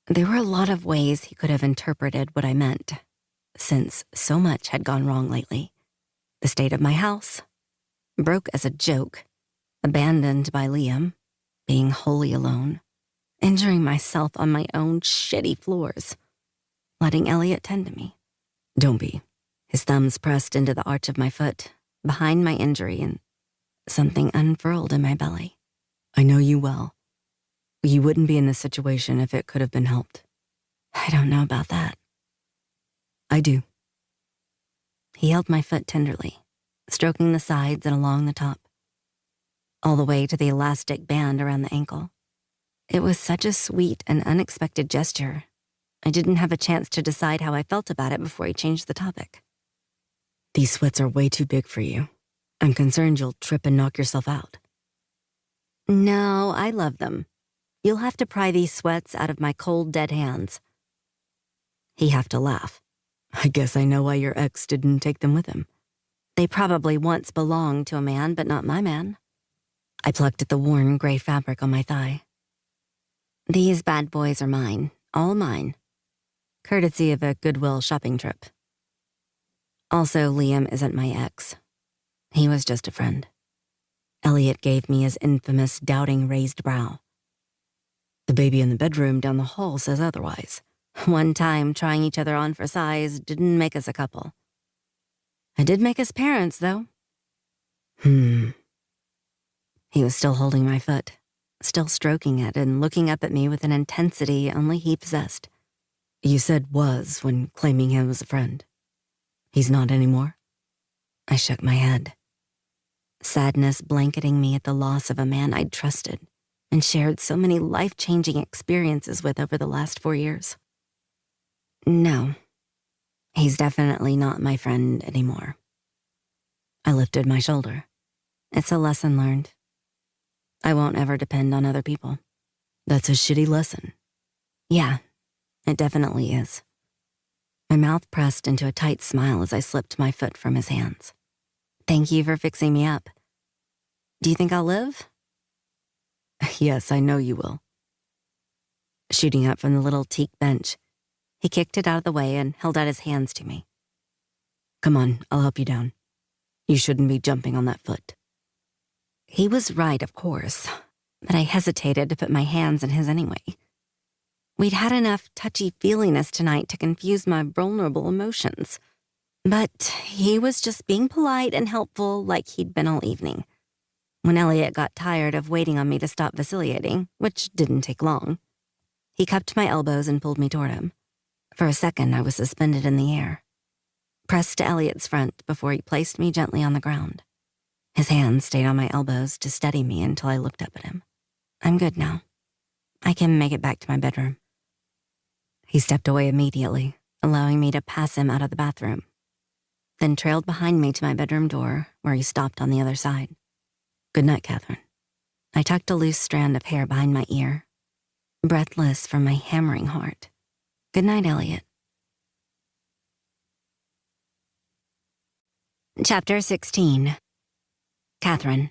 There were a lot of ways he could have interpreted what I meant, since so much had gone wrong lately. The state of my house. Broke as a joke. Abandoned by Liam. Being wholly alone. Injuring myself on my own shitty floors. Letting Elliot tend to me. Don't be. His thumbs pressed into the arch of my foot, behind my injury, and something unfurled in my belly. I know you well. You wouldn't be in this situation if it could have been helped. I don't know about that. I do. He held my foot tenderly, stroking the sides and along the top, all the way to the elastic band around the ankle. It was such a sweet and unexpected gesture. I didn't have a chance to decide how I felt about it before he changed the topic. These sweats are way too big for you. I'm concerned you'll trip and knock yourself out. No, I love them. You'll have to pry these sweats out of my cold, dead hands. He have to laugh. I guess I know why your ex didn't take them with him. They probably once belonged to a man, but not my man. I plucked at the worn gray fabric on my thigh. These bad boys are mine, all mine. Courtesy of a Goodwill shopping trip. Also, Liam isn't my ex. He was just a friend. Elliot gave me his infamous doubting raised brow. The baby in the bedroom down the hall says otherwise. One time, trying each other on for size didn't make us a couple. I did make us parents, though. He was still holding my foot, still stroking it and looking up at me with an intensity only he possessed. You said was when claiming him as a friend. He's not anymore? I shook my head. Sadness blanketing me at the loss of a man I'd trusted and shared so many life-changing experiences with over the last 4 years. No, he's definitely not my friend anymore. I lifted my shoulder. It's a lesson learned. I won't ever depend on other people. That's a shitty lesson. Yeah, it definitely is. My mouth pressed into a tight smile as I slipped my foot from his hands. Thank you for fixing me up. Do you think I'll live? Yes, I know you will. Shooting up from the little teak bench, he kicked it out of the way and held out his hands to me. Come on, I'll help you down. You shouldn't be jumping on that foot. He was right, of course, but I hesitated to put my hands in his anyway. We'd had enough touchy-feeliness tonight to confuse my vulnerable emotions. But he was just being polite and helpful like he'd been all evening. When Elliot got tired of waiting on me to stop vacillating, which didn't take long, he cupped my elbows and pulled me toward him. For a second, I was suspended in the air, pressed to Elliot's front before he placed me gently on the ground. His hand stayed on my elbows to steady me until I looked up at him. I'm good now. I can make it back to my bedroom. He stepped away immediately, allowing me to pass him out of the bathroom, then trailed behind me to my bedroom door, where he stopped on the other side. Good night, Catherine. I tucked a loose strand of hair behind my ear, breathless from my hammering heart. Good night, Elliot. Chapter 16. Catherine.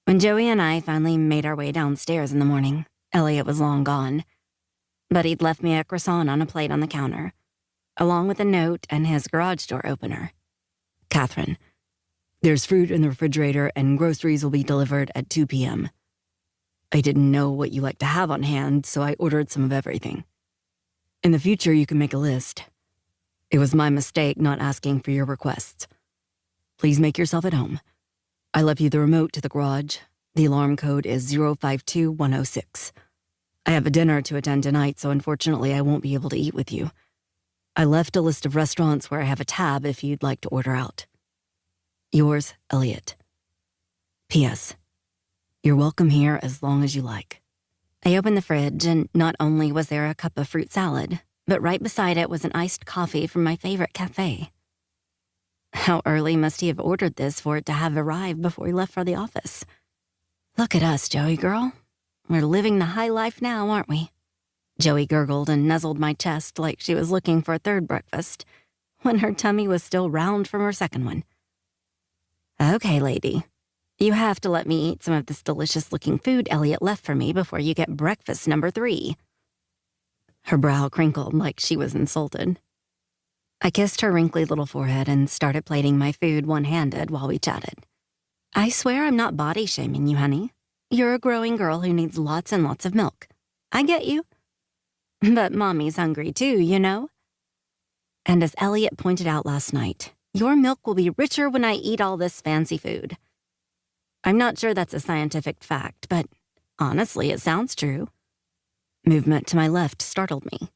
When Joey and I finally made our way downstairs in the morning, Elliot was long gone. But he'd left me a croissant on a plate on the counter, along with a note and his garage door opener. Catherine, there's fruit in the refrigerator and groceries will be delivered at 2 p.m. I didn't know what you like to have on hand, so I ordered some of everything. In the future, you can make a list. It was my mistake not asking for your requests. Please make yourself at home. I left you the remote to the garage. The alarm code is 052106. I have a dinner to attend tonight, so unfortunately I won't be able to eat with you. I left a list of restaurants where I have a tab if you'd like to order out. Yours, Elliot. P.S. You're welcome here as long as you like. I opened the fridge, and not only was there a cup of fruit salad, but right beside it was an iced coffee from my favorite cafe. How early must he have ordered this for it to have arrived before he left for the office? Look at us, Joey girl. We're living the high life now, aren't we? Joey gurgled and nuzzled my chest like she was looking for a third breakfast, when her tummy was still round from her second one. Okay, lady. You have to let me eat some of this delicious-looking food Elliot left for me before you get breakfast number 3. Her brow crinkled like she was insulted. I kissed her wrinkly little forehead and started plating my food one-handed while we chatted. I swear I'm not body shaming you, honey. You're a growing girl who needs lots and lots of milk. I get you. But Mommy's hungry too, you know? And as Elliot pointed out last night, your milk will be richer when I eat all this fancy food. I'm not sure that's a scientific fact, but honestly, it sounds true. Movement to my left startled me.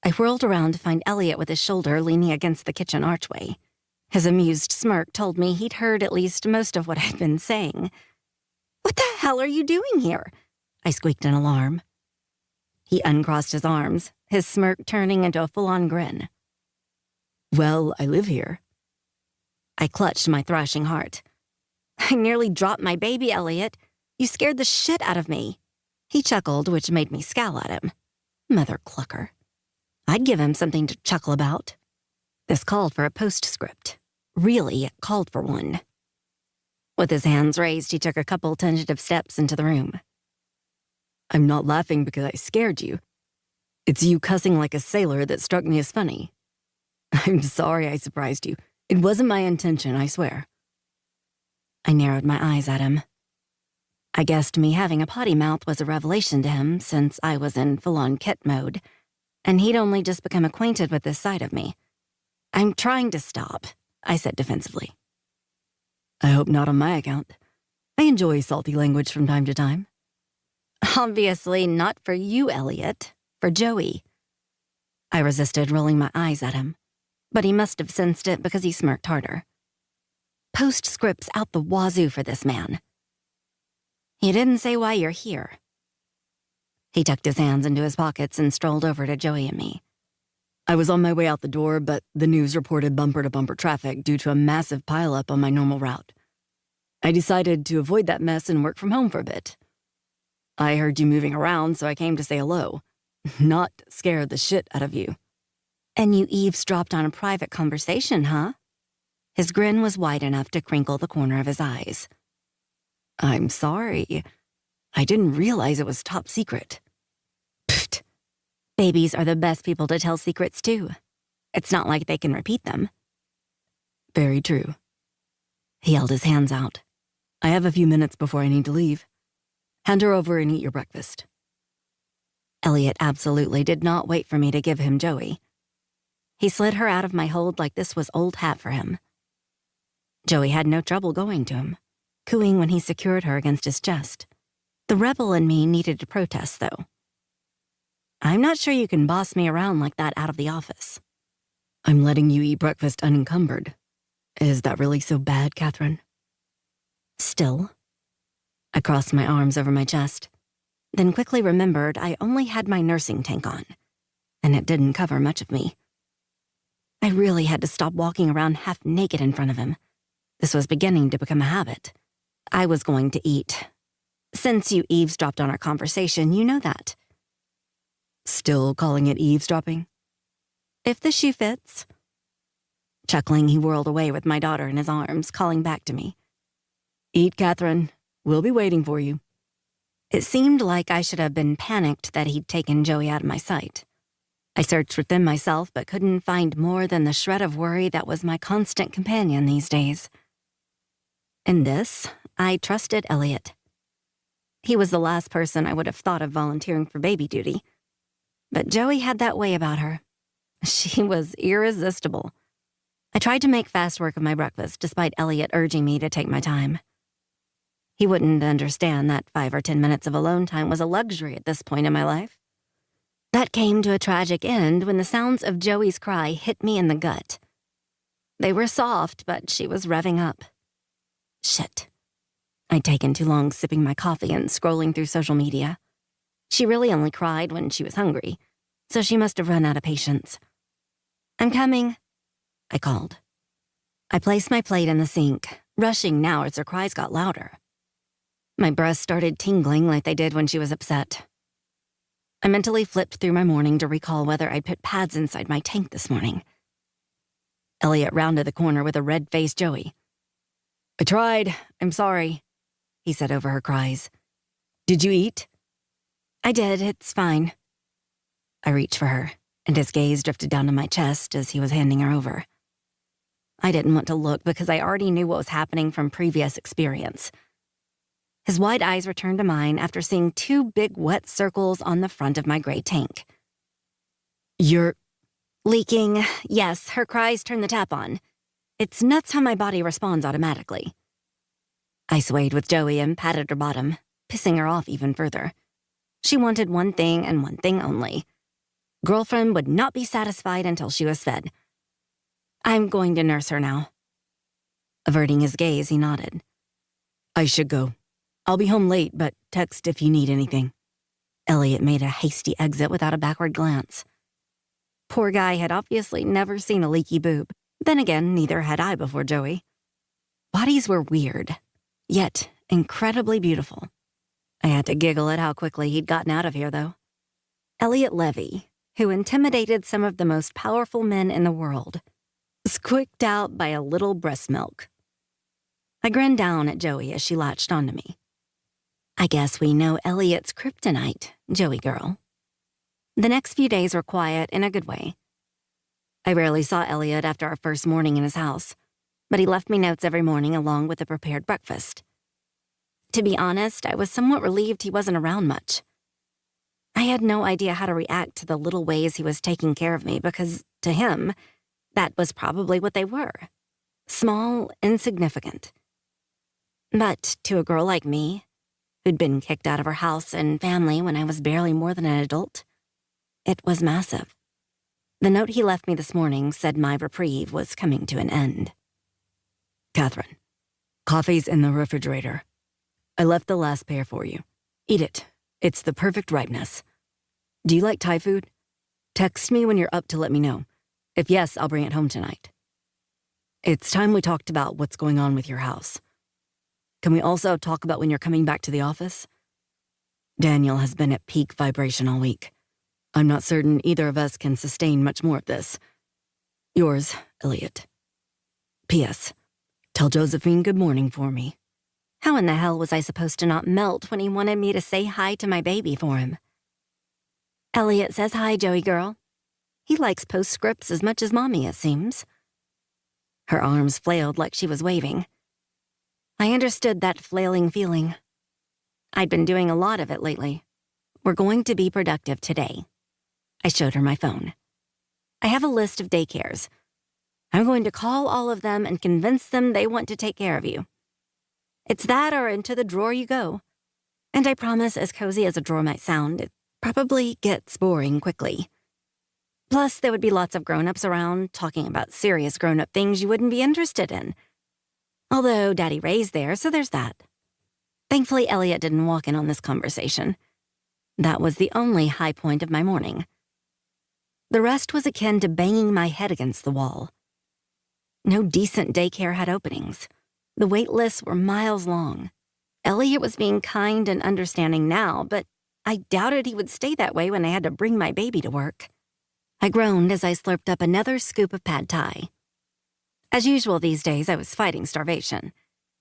I whirled around to find Elliot with his shoulder leaning against the kitchen archway. His amused smirk told me he'd heard at least most of what I'd been saying. "What the hell are you doing here?" I squeaked in alarm. He uncrossed his arms, his smirk turning into a full-on grin. "Well, I live here." I clutched my thrashing heart. "I nearly dropped my baby, Elliot. You scared the shit out of me." He chuckled, which made me scowl at him. Mother clucker. I'd give him something to chuckle about. This called for a postscript. Really, it called for one. With his hands raised, he took a couple tentative steps into the room. "I'm not laughing because I scared you. It's you cussing like a sailor that struck me as funny. I'm sorry I surprised you. It wasn't my intention, I swear." I narrowed my eyes at him. I guessed me having a potty mouth was a revelation to him since I was in full-on kit mode, and he'd only just become acquainted with this side of me. "I'm trying to stop," I said defensively. "I hope not on my account. I enjoy salty language from time to time." "Obviously not for you, Elliot. For Joey." I resisted rolling my eyes at him, but he must have sensed it because he smirked harder. Postscripts out the wazoo for this man. "He didn't say why you're here." He tucked his hands into his pockets and strolled over to Joey and me. "I was on my way out the door, but the news reported bumper-to-bumper traffic due to a massive pileup on my normal route. I decided to avoid that mess and work from home for a bit. I heard you moving around, so I came to say hello. Not scare the shit out of you." "And you eavesdropped on a private conversation, huh?" His grin was wide enough to crinkle the corner of his eyes. "I'm sorry. I didn't realize it was top secret." Pfft. Babies are the best people to tell secrets to. It's not like they can repeat them. "Very true." He held his hands out. "I have a few minutes before I need to leave. Hand her over and eat your breakfast." Elliot absolutely did not wait for me to give him Joey. He slid her out of my hold like this was old hat for him. Joey had no trouble going to him, cooing when he secured her against his chest. The rebel in me needed to protest, though. "I'm not sure you can boss me around like that out of the office." "I'm letting you eat breakfast unencumbered. Is that really so bad, Catherine?" Still. I crossed my arms over my chest, then quickly remembered I only had my nursing tank on, and it didn't cover much of me. I really had to stop walking around half naked in front of him. This was beginning to become a habit. I was going to eat. Since you eavesdropped on our conversation, you know that. "Still calling it eavesdropping?" "If the shoe fits." Chuckling, he whirled away with my daughter in his arms, calling back to me. "Eat, Catherine. We'll be waiting for you." It seemed like I should have been panicked that he'd taken Joey out of my sight. I searched within myself but couldn't find more than the shred of worry that was my constant companion these days. In this, I trusted Elliot. He was the last person I would have thought of volunteering for baby duty. But Joey had that way about her. She was irresistible. I tried to make fast work of my breakfast despite Elliot urging me to take my time. He wouldn't understand that 5 or 10 minutes of alone time was a luxury at this point in my life. That came to a tragic end when the sounds of Joey's cry hit me in the gut. They were soft, but she was revving up. Shit. I'd taken too long sipping my coffee and scrolling through social media. She really only cried when she was hungry, so she must have run out of patience. "I'm coming," I called. I placed my plate in the sink, rushing now as her cries got louder. My breasts started tingling like they did when she was upset. I mentally flipped through my morning to recall whether I'd put pads inside my tank this morning. Elliot rounded the corner with a red-faced Joey. "I tried. I'm sorry," he said over her cries. "Did you eat?" "I did. It's fine." I reached for her, and his gaze drifted down to my chest as he was handing her over. I didn't want to look because I already knew what was happening from previous experience. His wide eyes returned to mine after seeing 2 big wet circles on the front of my gray tank. You're Leaking. Yes, her cries turn the tap on. It's nuts how my body responds automatically. I swayed with Joey and patted her bottom, pissing her off even further. She wanted one thing and one thing only. Girlfriend would not be satisfied until she was fed. I'm going to nurse her now. Averting his gaze, he nodded. I should go. I'll be home late, but text if you need anything. Elliot made a hasty exit without a backward glance. Poor guy had obviously never seen a leaky boob. Then again, neither had I before Joey. Bodies were weird, yet incredibly beautiful. I had to giggle at how quickly he'd gotten out of here, though. Elliot Levy, who intimidated some of the most powerful men in the world, squeaked out by a little breast milk. I grinned down at Joey as she latched onto me. I guess we know Elliot's kryptonite, Joey girl. The next few days were quiet in a good way. I rarely saw Elliot after our first morning in his house, but he left me notes every morning along with a prepared breakfast. To be honest, I was somewhat relieved he wasn't around much. I had no idea how to react to the little ways he was taking care of me because, to him, that was probably what they were. Small, insignificant. But to a girl like me, who'd been kicked out of her house and family when I was barely more than an adult, it was massive. The note he left me this morning said my reprieve was coming to an end. Catherine, coffee's in the refrigerator. I left the last pair for you. Eat it. It's the perfect ripeness. Do you like Thai food? Text me when you're up to let me know. If yes, I'll bring it home tonight. It's time we talked about what's going on with your house. Can we also talk about when you're coming back to the office? Daniel has been at peak vibration all week. I'm not certain either of us can sustain much more of this. Yours, Elliot. P.S. Tell Josephine good morning for me. How in the hell was I supposed to not melt when he wanted me to say hi to my baby for him? Elliot says hi, Joey girl. He likes postscripts as much as Mommy, it seems. Her arms flailed like she was waving. I understood that flailing feeling. I'd been doing a lot of it lately. We're going to be productive today. I showed her my phone. I have a list of daycares. I'm going to call all of them and convince them they want to take care of you. It's that or into the drawer you go. And I promise, as cozy as a drawer might sound, it probably gets boring quickly. Plus, there would be lots of grown-ups around talking about serious grown-up things you wouldn't be interested in. Although Daddy Ray's there, so there's that. Thankfully, Elliot didn't walk in on this conversation. That was the only high point of my morning. The rest was akin to banging my head against the wall. No decent daycare had openings. The wait lists were miles long. Elliot was being kind and understanding now, but I doubted he would stay that way when I had to bring my baby to work. I groaned as I slurped up another scoop of pad thai. As usual these days, I was fighting starvation,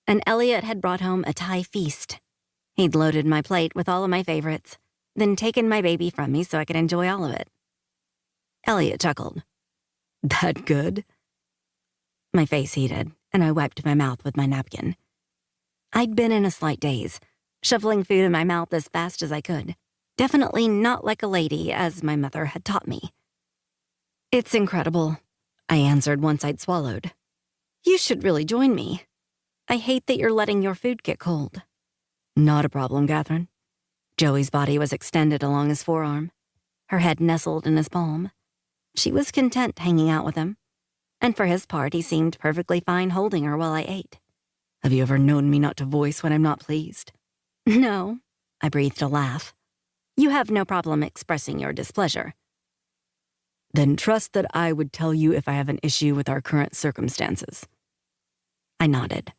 and Elliot had brought home a Thai feast. He'd loaded my plate with all of my favorites, then taken my baby from me so I could enjoy all of it. Elliot chuckled. That good? My face heated, and I wiped my mouth with my napkin. I'd been in a slight daze, shoveling food in my mouth as fast as I could. Definitely not like a lady, as my mother had taught me. It's incredible, I answered once I'd swallowed. You should really join me. I hate that you're letting your food get cold. Not a problem, Catherine. Joey's body was extended along his forearm, her head nestled in his palm. She was content hanging out with him, and for his part, he seemed perfectly fine holding her while I ate. Have you ever known me not to voice when I'm not pleased? No, I breathed a laugh. You have no problem expressing your displeasure. Then trust that I would tell you if I have an issue with our current circumstances. I nodded.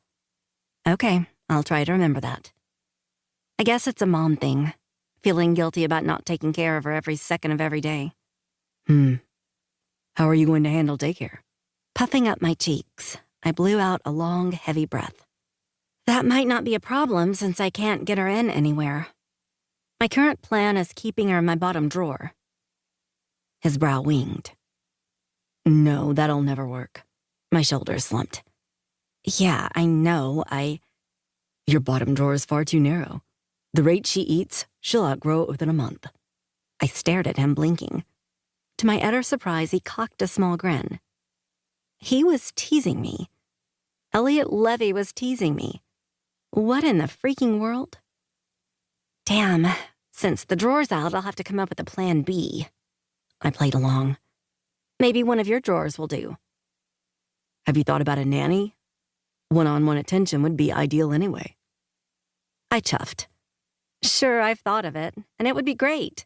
Okay, I'll try to remember that. I guess it's a mom thing, feeling guilty about not taking care of her every second of every day. How are you going to handle daycare? Puffing up my cheeks, I blew out a long, heavy breath. That might not be a problem since I can't get her in anywhere. My current plan is keeping her in my bottom drawer. His brow winged. No, that'll never work. My shoulders slumped. Yeah, I know, Your bottom drawer is far too narrow. The rate she eats, she'll outgrow it within a month. I stared at him, blinking. To my utter surprise, he cocked a small grin. He was teasing me. Elliot Levy was teasing me. What in the freaking world? Damn, since the drawer's out, I'll have to come up with a plan B. I played along. Maybe one of your drawers will do. Have you thought about a nanny? One-on-one attention would be ideal anyway. I chuffed. Sure, I've thought of it, and it would be great.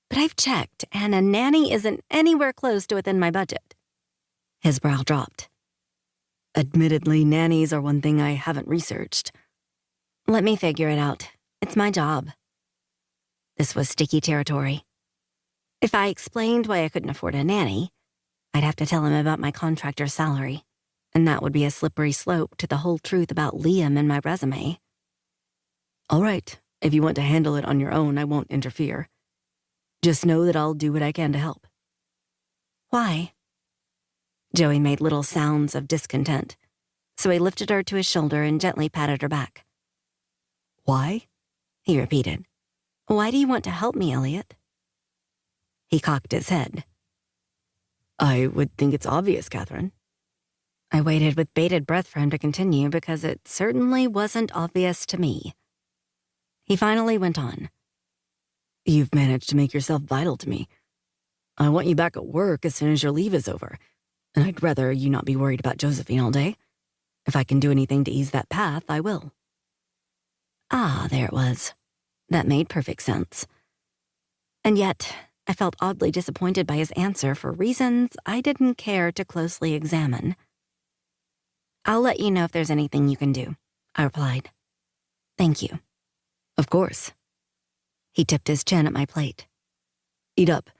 But I've checked, and a nanny isn't anywhere close to within my budget. His brow dropped. Admittedly, nannies are one thing I haven't researched. Let me figure it out. It's my job. This was sticky territory. If I explained why I couldn't afford a nanny, I'd have to tell him about my contractor's salary, and that would be a slippery slope to the whole truth about Liam and my resume. All right, if you want to handle it on your own, I won't interfere. Just know that I'll do what I can to help. Why? Joey made little sounds of discontent, so he lifted her to his shoulder and gently patted her back. Why? He repeated. Why do you want to help me, Elliot? He cocked his head. I would think it's obvious, Catherine. I waited with bated breath for him to continue because it certainly wasn't obvious to me. He finally went on. You've managed to make yourself vital to me. I want you back at work as soon as your leave is over, and I'd rather you not be worried about Josephine all day. If I can do anything to ease that path, I will. Ah, there it was. That made perfect sense. And yet, I felt oddly disappointed by his answer for reasons I didn't care to closely examine. I'll let you know if there's anything you can do, I replied. Thank you. Of course. He tipped his chin at my plate. Eat up.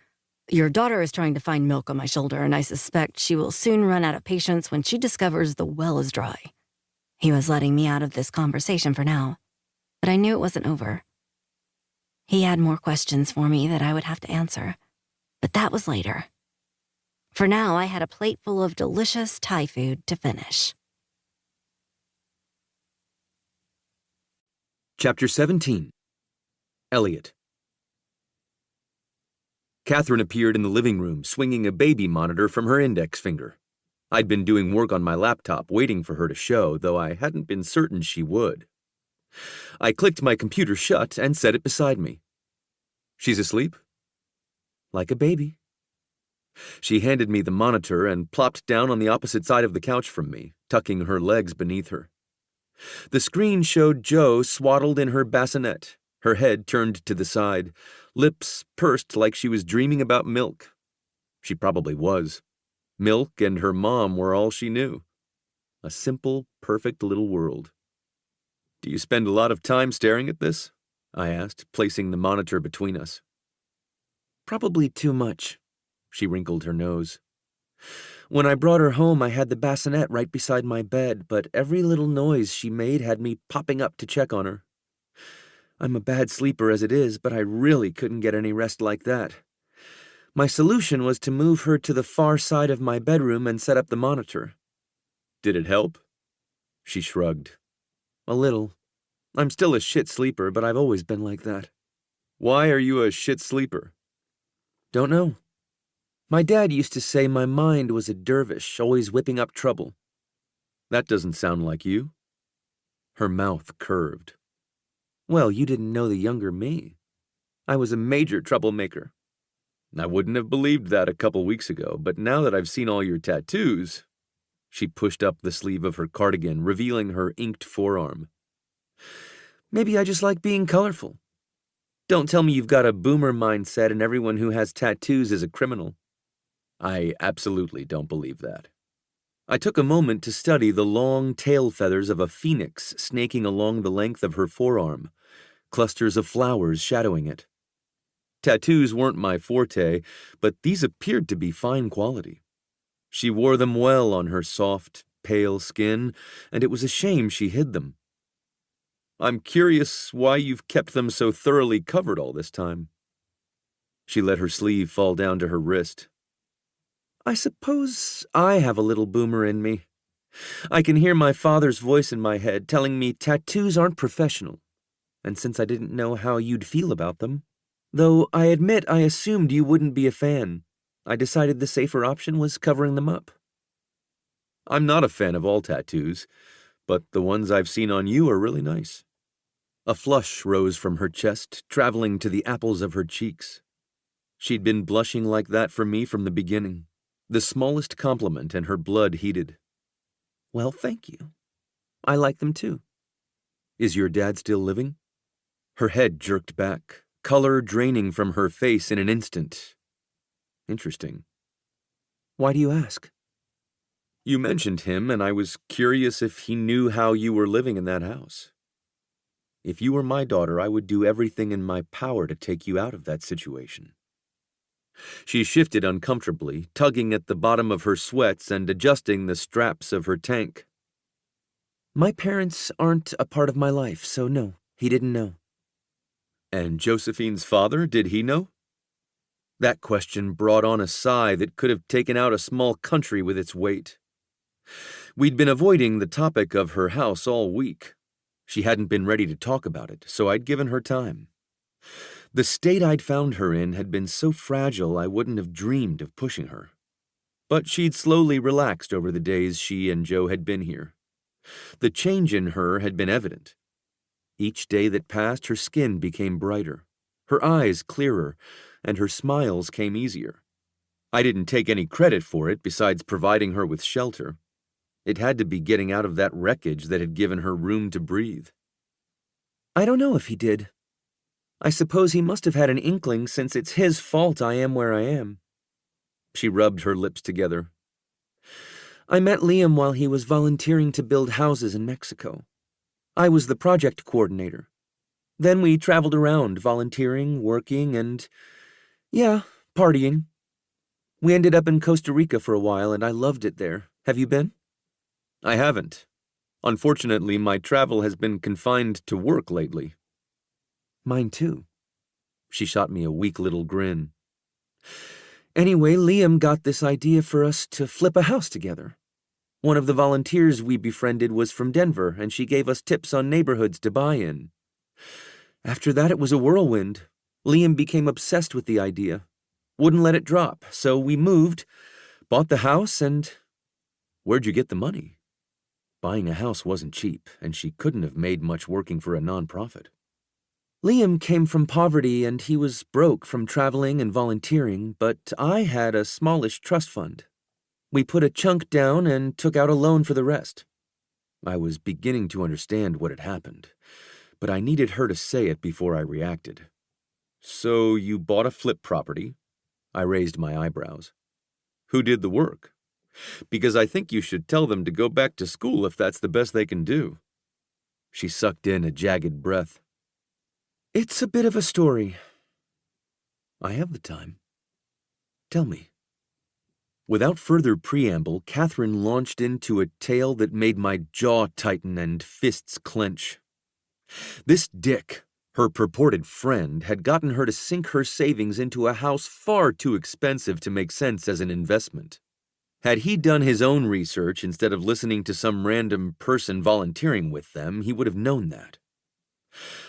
Your daughter is trying to find milk on my shoulder, and I suspect she will soon run out of patience when she discovers the well is dry. He was letting me out of this conversation for now, but I knew it wasn't over. He had more questions for me that I would have to answer, but that was later. For now, I had a plate full of delicious Thai food to finish. Chapter 17. Elliot. Catherine appeared in the living room, swinging a baby monitor from her index finger. I'd been doing work on my laptop, waiting for her to show, though I hadn't been certain she would. I clicked my computer shut and set it beside me. She's asleep? Like a baby. She handed me the monitor and plopped down on the opposite side of the couch from me, tucking her legs beneath her. The screen showed Jo swaddled in her bassinet, her head turned to the side, lips pursed like she was dreaming about milk. She probably was. Milk and her mom were all she knew. A simple, perfect little world. Do you spend a lot of time staring at this? I asked, placing the monitor between us. Probably too much. She wrinkled her nose. When I brought her home, I had the bassinet right beside my bed, but every little noise she made had me popping up to check on her. I'm a bad sleeper as it is, but I really couldn't get any rest like that. My solution was to move her to the far side of my bedroom and set up the monitor. Did it help? She shrugged. A little. I'm still a shit sleeper, but I've always been like that. Why are you a shit sleeper? Don't know. My dad used to say my mind was a dervish, always whipping up trouble. That doesn't sound like you. Her mouth curved. Well, you didn't know the younger me. I was a major troublemaker. I wouldn't have believed that a couple weeks ago, but now that I've seen all your tattoos... She pushed up the sleeve of her cardigan, revealing her inked forearm. Maybe I just like being colorful. Don't tell me you've got a boomer mindset and everyone who has tattoos is a criminal. I absolutely don't believe that. I took a moment to study the long tail feathers of a phoenix snaking along the length of her forearm, clusters of flowers shadowing it. Tattoos weren't my forte, but these appeared to be fine quality. She wore them well on her soft, pale skin, and it was a shame she hid them. I'm curious why you've kept them so thoroughly covered all this time. She let her sleeve fall down to her wrist. I suppose I have a little boomer in me. I can hear my father's voice in my head telling me tattoos aren't professional, and since I didn't know how you'd feel about them, though I admit I assumed you wouldn't be a fan, I decided the safer option was covering them up. I'm not a fan of all tattoos, but the ones I've seen on you are really nice. A flush rose from her chest, traveling to the apples of her cheeks. She'd been blushing like that for me from the beginning. The smallest compliment and her blood heated. Well, thank you. I like them too. Is your dad still living? Her head jerked back, color draining from her face in an instant. Interesting. Why do you ask? You mentioned him, and I was curious if he knew how you were living in that house. If you were my daughter, I would do everything in my power to take you out of that situation. She shifted uncomfortably, tugging at the bottom of her sweats and adjusting the straps of her tank. My parents aren't a part of my life, so no, he didn't know. And Josephine's father, did he know? That question brought on a sigh that could have taken out a small country with its weight. We'd been avoiding the topic of her house all week. She hadn't been ready to talk about it, so I'd given her time. The state I'd found her in had been so fragile I wouldn't have dreamed of pushing her. But she'd slowly relaxed over the days she and Joe had been here. The change in her had been evident. Each day that passed, her skin became brighter, her eyes clearer, and her smiles came easier. I didn't take any credit for it besides providing her with shelter. It had to be getting out of that wreckage that had given her room to breathe. I don't know if he did. I suppose he must have had an inkling since it's his fault I am where I am. She rubbed her lips together. I met Liam while he was volunteering to build houses in Mexico. I was the project coordinator. Then we traveled around, volunteering, working, and, partying. We ended up in Costa Rica for a while, and I loved it there. Have you been? I haven't. Unfortunately, my travel has been confined to work lately. Mine too. She shot me a weak little grin. Anyway, Liam got this idea for us to flip a house together. One of the volunteers we befriended was from Denver, and she gave us tips on neighborhoods to buy in. After that, it was a whirlwind. Liam became obsessed with the idea. Wouldn't let it drop, so we moved, bought the house, and... Where'd you get the money? Buying a house wasn't cheap, and she couldn't have made much working for a nonprofit. Liam came from poverty, and he was broke from traveling and volunteering, but I had a smallish trust fund. We put a chunk down and took out a loan for the rest. I was beginning to understand what had happened, but I needed her to say it before I reacted. So you bought a flip property? I raised my eyebrows. Who did the work? Because I think you should tell them to go back to school if that's the best they can do. She sucked in a jagged breath. It's a bit of a story. I have the time. Tell me. Without further preamble, Catherine launched into a tale that made my jaw tighten and fists clench. This Dick, her purported friend, had gotten her to sink her savings into a house far too expensive to make sense as an investment. Had he done his own research instead of listening to some random person volunteering with them, he would have known that.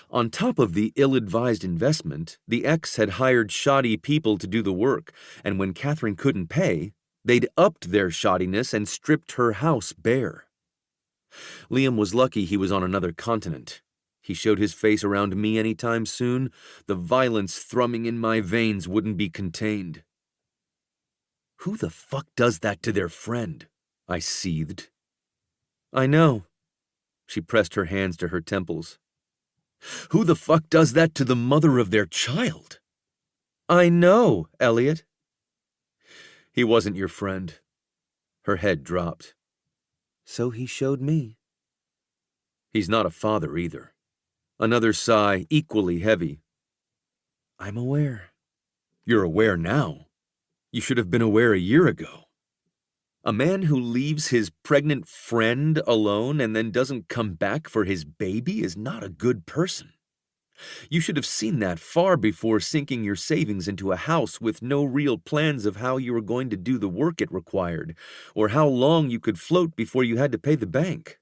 On top of the ill-advised investment, the ex had hired shoddy people to do the work, and when Catherine couldn't pay, they'd upped their shoddiness and stripped her house bare. Liam was lucky he was on another continent. He showed his face around me any time soon, the violence thrumming in my veins wouldn't be contained. Who the fuck does that to their friend? I seethed. I know. She pressed her hands to her temples. Who the fuck does that to the mother of their child? I know, Elliot. He wasn't your friend. Her head dropped. So he showed me. He's not a father either. Another sigh, equally heavy. I'm aware. You're aware now. You should have been aware a year ago. A man who leaves his pregnant friend alone and then doesn't come back for his baby is not a good person. You should have seen that far before sinking your savings into a house with no real plans of how you were going to do the work it required, or how long you could float before you had to pay the bank.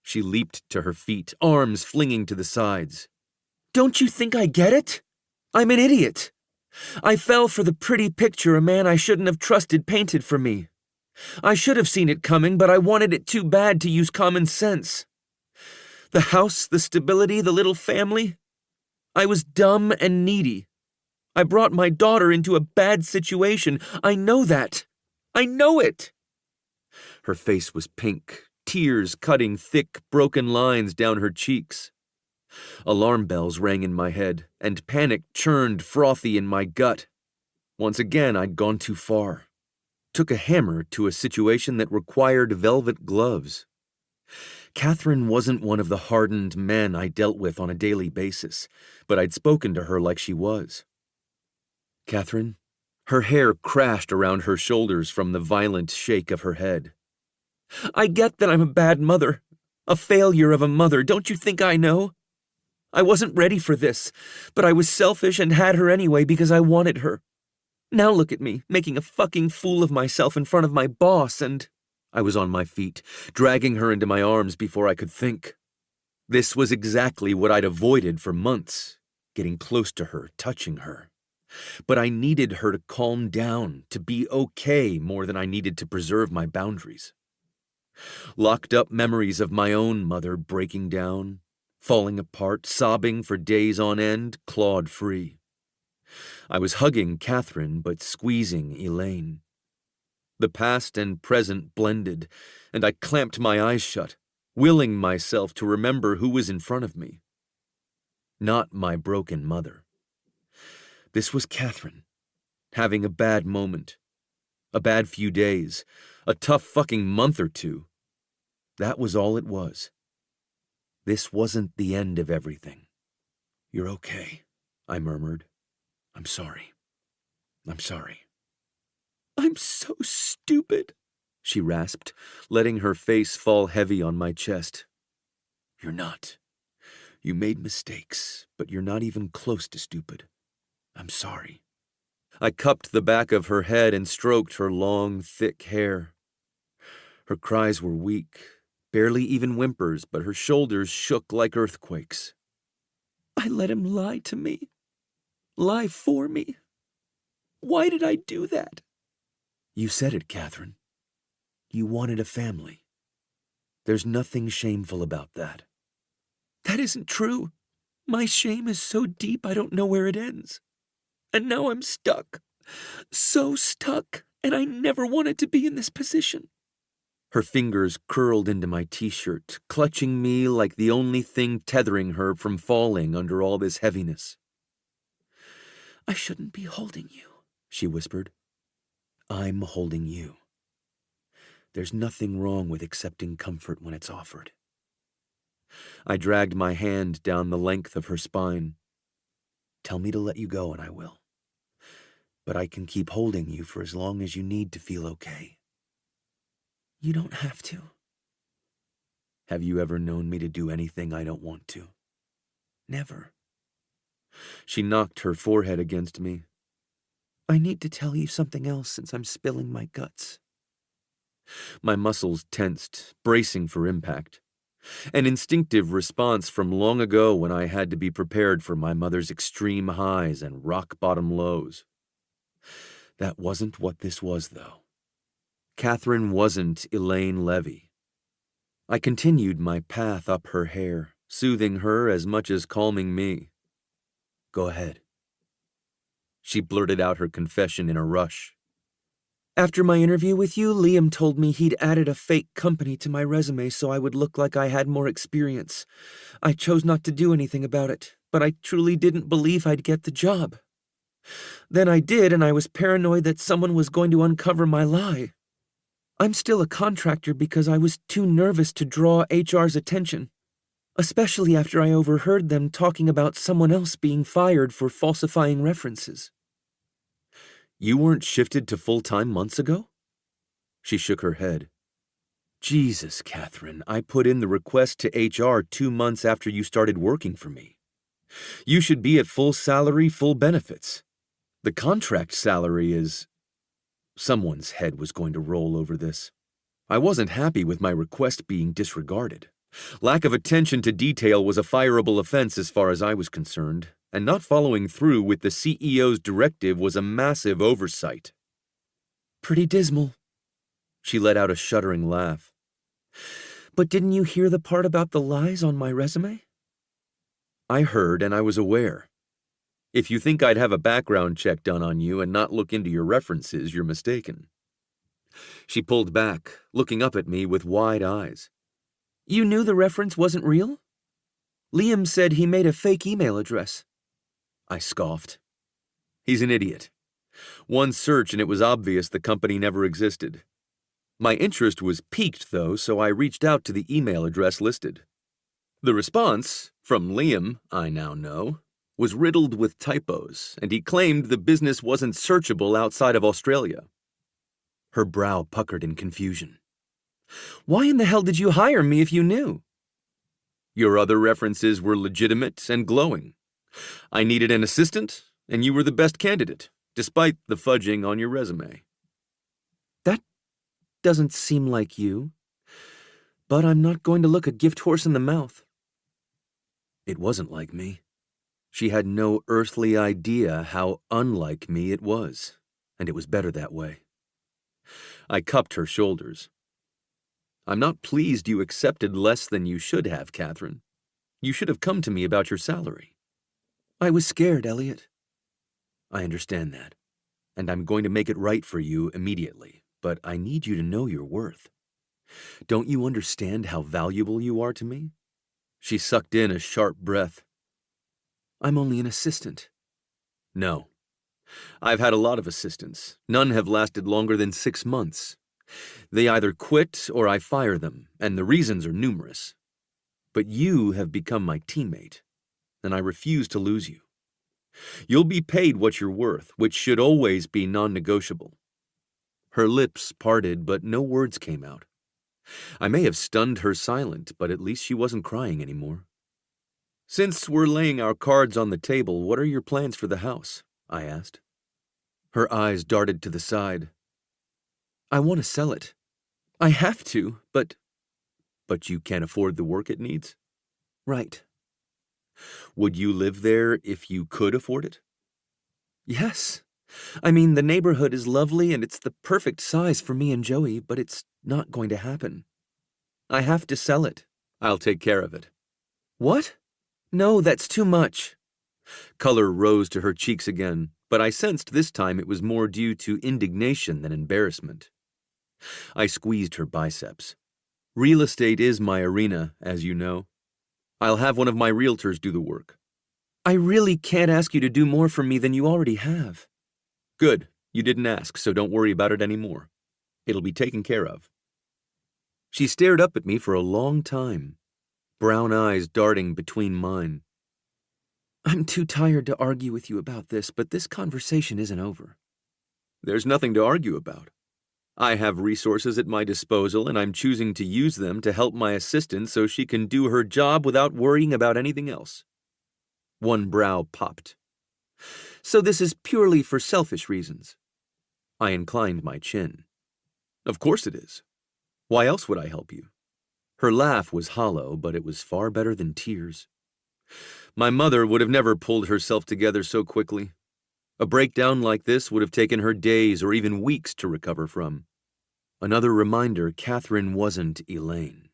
She leaped to her feet, arms flinging to the sides. Don't you think I get it? I'm an idiot. I fell for the pretty picture a man I shouldn't have trusted painted for me. I should have seen it coming, but I wanted it too bad to use common sense. The house, the stability, the little family. I was dumb and needy. I brought my daughter into a bad situation. I know that. I know it. Her face was pink, tears cutting thick, broken lines down her cheeks. Alarm bells rang in my head, and panic churned frothy in my gut. Once again, I'd gone too far. Took a hammer to a situation that required velvet gloves. Catherine wasn't one of the hardened men I dealt with on a daily basis, but I'd spoken to her like she was. Catherine, her hair crashed around her shoulders from the violent shake of her head. I get that I'm a bad mother, a failure of a mother, don't you think I know? I wasn't ready for this, but I was selfish and had her anyway because I wanted her. Now look at me, making a fucking fool of myself in front of my boss, and I was on my feet, dragging her into my arms before I could think. This was exactly what I'd avoided for months, getting close to her, touching her. But I needed her to calm down, to be okay more than I needed to preserve my boundaries. Locked up memories of my own mother breaking down, falling apart, sobbing for days on end, clawed free. I was hugging Catherine, but squeezing Elaine. The past and present blended, and I clamped my eyes shut, willing myself to remember who was in front of me. Not my broken mother. This was Catherine, having a bad moment, a bad few days, a tough fucking month or two. That was all it was. This wasn't the end of everything. You're okay, I murmured. I'm sorry. I'm sorry. I'm so stupid, she rasped, letting her face fall heavy on my chest. You're not. You made mistakes, but you're not even close to stupid. I'm sorry. I cupped the back of her head and stroked her long, thick hair. Her cries were weak, barely even whimpers, but her shoulders shook like earthquakes. I let him lie to me. Lie for me. Why did I do that? You said it, Catherine. You wanted a family. There's nothing shameful about that. That isn't true. My shame is so deep I don't know where it ends. And now I'm stuck. So stuck, and I never wanted to be in this position. Her fingers curled into my t-shirt, clutching me like the only thing tethering her from falling under all this heaviness. I shouldn't be holding you, she whispered. I'm holding you. There's nothing wrong with accepting comfort when it's offered. I dragged my hand down the length of her spine. Tell me to let you go and I will. But I can keep holding you for as long as you need to feel okay. You don't have to. Have you ever known me to do anything I don't want to? Never. She knocked her forehead against me. I need to tell you something else since I'm spilling my guts. My muscles tensed, bracing for impact. An instinctive response from long ago when I had to be prepared for my mother's extreme highs and rock-bottom lows. That wasn't what this was, though. Catherine wasn't Elaine Levy. I continued my path up her hair, soothing her as much as calming me. Go ahead. She blurted out her confession in a rush. After my interview with you, Liam told me he'd added a fake company to my resume so I would look like I had more experience. I chose not to do anything about it, but I truly didn't believe I'd get the job. Then I did, and I was paranoid that someone was going to uncover my lie. I'm still a contractor because I was too nervous to draw HR's attention, especially after I overheard them talking about someone else being fired for falsifying references. You weren't shifted to full-time months ago? She shook her head. Jesus, Catherine, I put in the request to HR 2 months after you started working for me. You should be at full salary, full benefits. The contract salary is... Someone's head was going to roll over this. I wasn't happy with my request being disregarded. Lack of attention to detail was a fireable offense as far as I was concerned, and not following through with the CEO's directive was a massive oversight. Pretty dismal. She let out a shuddering laugh. But didn't you hear the part about the lies on my resume? I heard and I was aware. If you think I'd have a background check done on you and not look into your references, you're mistaken. She pulled back, looking up at me with wide eyes. You knew the reference wasn't real? Liam said he made a fake email address. I scoffed. He's an idiot. One search and it was obvious the company never existed. My interest was piqued, though, so I reached out to the email address listed. The response, from Liam, I now know, was riddled with typos, and he claimed the business wasn't searchable outside of Australia. Her brow puckered in confusion. Why in the hell did you hire me if you knew? Your other references were legitimate and glowing. I needed an assistant, and you were the best candidate, despite the fudging on your resume. That doesn't seem like you. But I'm not going to look a gift horse in the mouth. It wasn't like me. She had no earthly idea how unlike me it was, and it was better that way. I cupped her shoulders. I'm not pleased you accepted less than you should have, Catherine. You should have come to me about your salary. I was scared, Elliot. I understand that, and I'm going to make it right for you immediately, but I need you to know your worth. Don't you understand how valuable you are to me? She sucked in a sharp breath. I'm only an assistant. No. I've had a lot of assistants. None have lasted longer than 6 months. They either quit or I fire them, and the reasons are numerous. But you have become my teammate, and I refuse to lose you. You'll be paid what you're worth, which should always be non-negotiable. Her lips parted, but no words came out. I may have stunned her silent, but at least she wasn't crying anymore. Since we're laying our cards on the table, what are your plans for the house? I asked. Her eyes darted to the side. I want to sell it. I have to, but... But you can't afford the work it needs? Right. Would you live there if you could afford it? Yes. I mean, the neighborhood is lovely and it's the perfect size for me and Joey, but it's not going to happen. I have to sell it. I'll take care of it. What? No, that's too much. Color rose to her cheeks again, but I sensed this time it was more due to indignation than embarrassment. I squeezed her biceps. Real estate is my arena, as you know. I'll have one of my realtors do the work. I really can't ask you to do more for me than you already have. Good. You didn't ask, so don't worry about it anymore. It'll be taken care of. She stared up at me for a long time, brown eyes darting between mine. I'm too tired to argue with you about this, but this conversation isn't over. There's nothing to argue about. I have resources at my disposal, and I'm choosing to use them to help my assistant so she can do her job without worrying about anything else. One brow popped. So this is purely for selfish reasons? I inclined my chin. Of course it is. Why else would I help you? Her laugh was hollow, but it was far better than tears. My mother would have never pulled herself together so quickly. A breakdown like this would have taken her days or even weeks to recover from. Another reminder Catherine wasn't Elaine.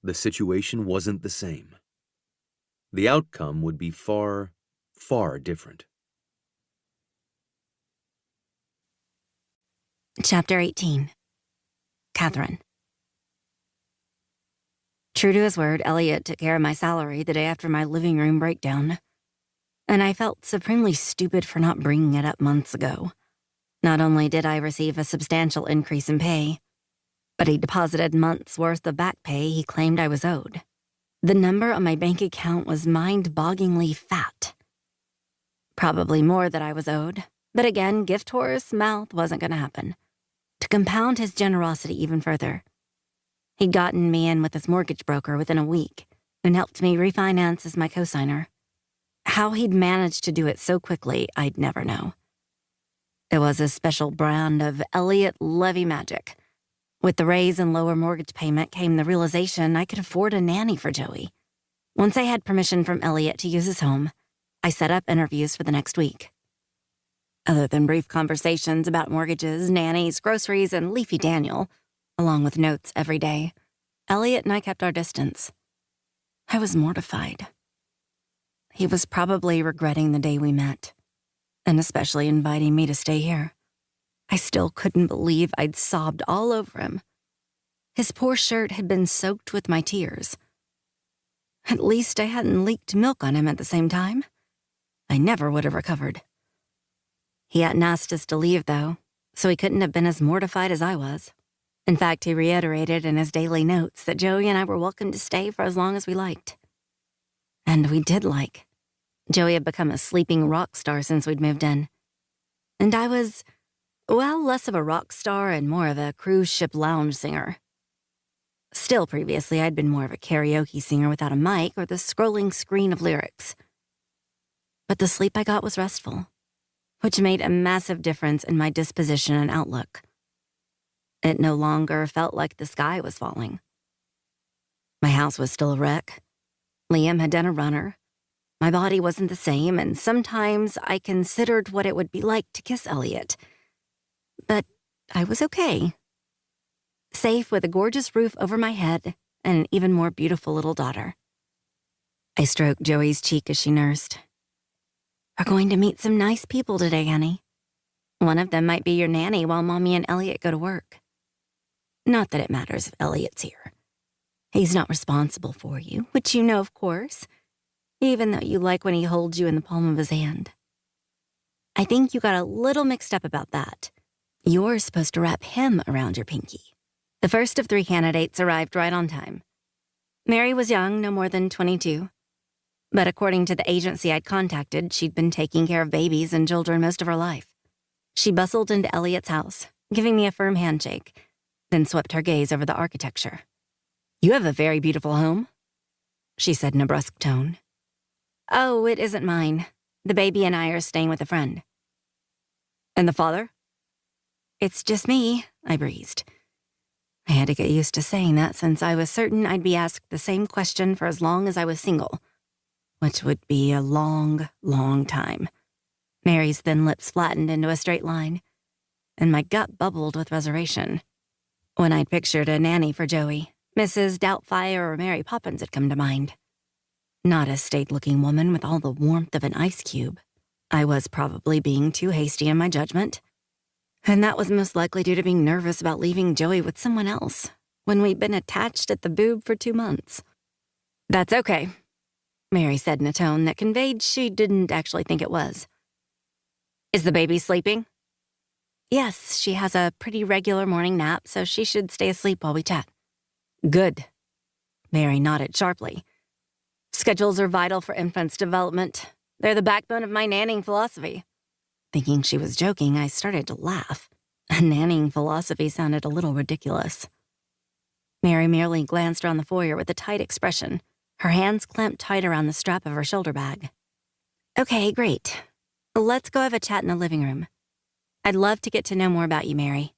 The situation wasn't the same. The outcome would be far, far different. Chapter 18. Catherine. True to his word, Elliot took care of my salary the day after my living room breakdown. And I felt supremely stupid for not bringing it up months ago. Not only did I receive a substantial increase in pay, but he deposited months' worth of back pay he claimed I was owed. The number on my bank account was mind-bogglingly fat. Probably more that I was owed, but again, gift horse mouth wasn't going to happen. To compound his generosity even further, he'd gotten me in with his mortgage broker within a week and helped me refinance as my cosigner. How he'd managed to do it so quickly, I'd never know. It was a special brand of Elliot Levy magic. With the raise and lower mortgage payment came the realization I could afford a nanny for Joey. Once I had permission from Elliot to use his home, I set up interviews for the next week. Other than brief conversations about mortgages, nannies, groceries, and Leafy Daniel, along with notes every day, Elliot and I kept our distance. I was mortified. He was probably regretting the day we met, and especially inviting me to stay here. I still couldn't believe I'd sobbed all over him. His poor shirt had been soaked with my tears. At least I hadn't leaked milk on him at the same time. I never would have recovered. He hadn't asked us to leave, though, so he couldn't have been as mortified as I was. In fact, he reiterated in his daily notes that Joey and I were welcome to stay for as long as we liked. And we did like. Joey had become a sleeping rock star since we'd moved in. And I was, well, less of a rock star and more of a cruise ship lounge singer. Still, previously, I'd been more of a karaoke singer without a mic or the scrolling screen of lyrics. But the sleep I got was restful, which made a massive difference in my disposition and outlook. It no longer felt like the sky was falling. My house was still a wreck. Liam had done a runner. My body wasn't the same, and sometimes I considered what it would be like to kiss Elliot. But I was okay. Safe with a gorgeous roof over my head and an even more beautiful little daughter. I stroked Joey's cheek as she nursed. We're going to meet some nice people today, honey. One of them might be your nanny while Mommy and Elliot go to work. Not that it matters if Elliot's here. He's not responsible for you, which you know, of course, even though you like when he holds you in the palm of his hand. I think you got a little mixed up about that. You're supposed to wrap him around your pinky. The first of 3 candidates arrived right on time. Mary was young, no more than 22. But according to the agency I'd contacted, she'd been taking care of babies and children most of her life. She bustled into Elliot's house, giving me a firm handshake, then swept her gaze over the architecture. "You have a very beautiful home," she said in a brusque tone. "Oh, it isn't mine. The baby and I are staying with a friend." "And the father?" "It's just me," I breezed. I had to get used to saying that since I was certain I'd be asked the same question for as long as I was single, which would be a long, long time. Mary's thin lips flattened into a straight line, and my gut bubbled with reservation. When I'd pictured a nanny for Joey, Mrs. Doubtfire or Mary Poppins had come to mind. Not a staid-looking woman with all the warmth of an ice cube. I was probably being too hasty in my judgment, and that was most likely due to being nervous about leaving Joey with someone else when we'd been attached at the boob for 2 months. "That's okay," Mary said in a tone that conveyed she didn't actually think it was. "Is the baby sleeping?" "Yes, she has a pretty regular morning nap, so she should stay asleep while we chat." "Good." Mary nodded sharply. "Schedules are vital for infants' development. They're the backbone of my nannying philosophy." Thinking she was joking, I started to laugh. A nannying philosophy sounded a little ridiculous. Mary merely glanced around the foyer with a tight expression, her hands clamped tight around the strap of her shoulder bag. "Okay, great. Let's go have a chat in the living room. I'd love to get to know more about you, Mary."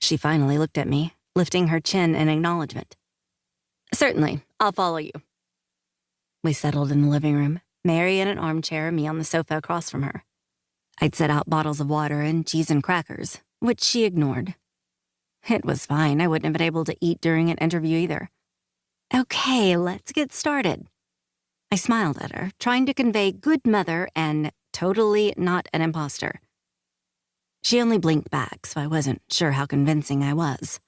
She finally looked at me, lifting her chin in acknowledgement. "Certainly, I'll follow you." We settled in the living room, Mary in an armchair and me on the sofa across from her. I'd set out bottles of water and cheese and crackers, which she ignored. It was fine. I wouldn't have been able to eat during an interview either. "Okay, let's get started." I smiled at her, trying to convey good mother and totally not an imposter. She only blinked back, so I wasn't sure how convincing I was.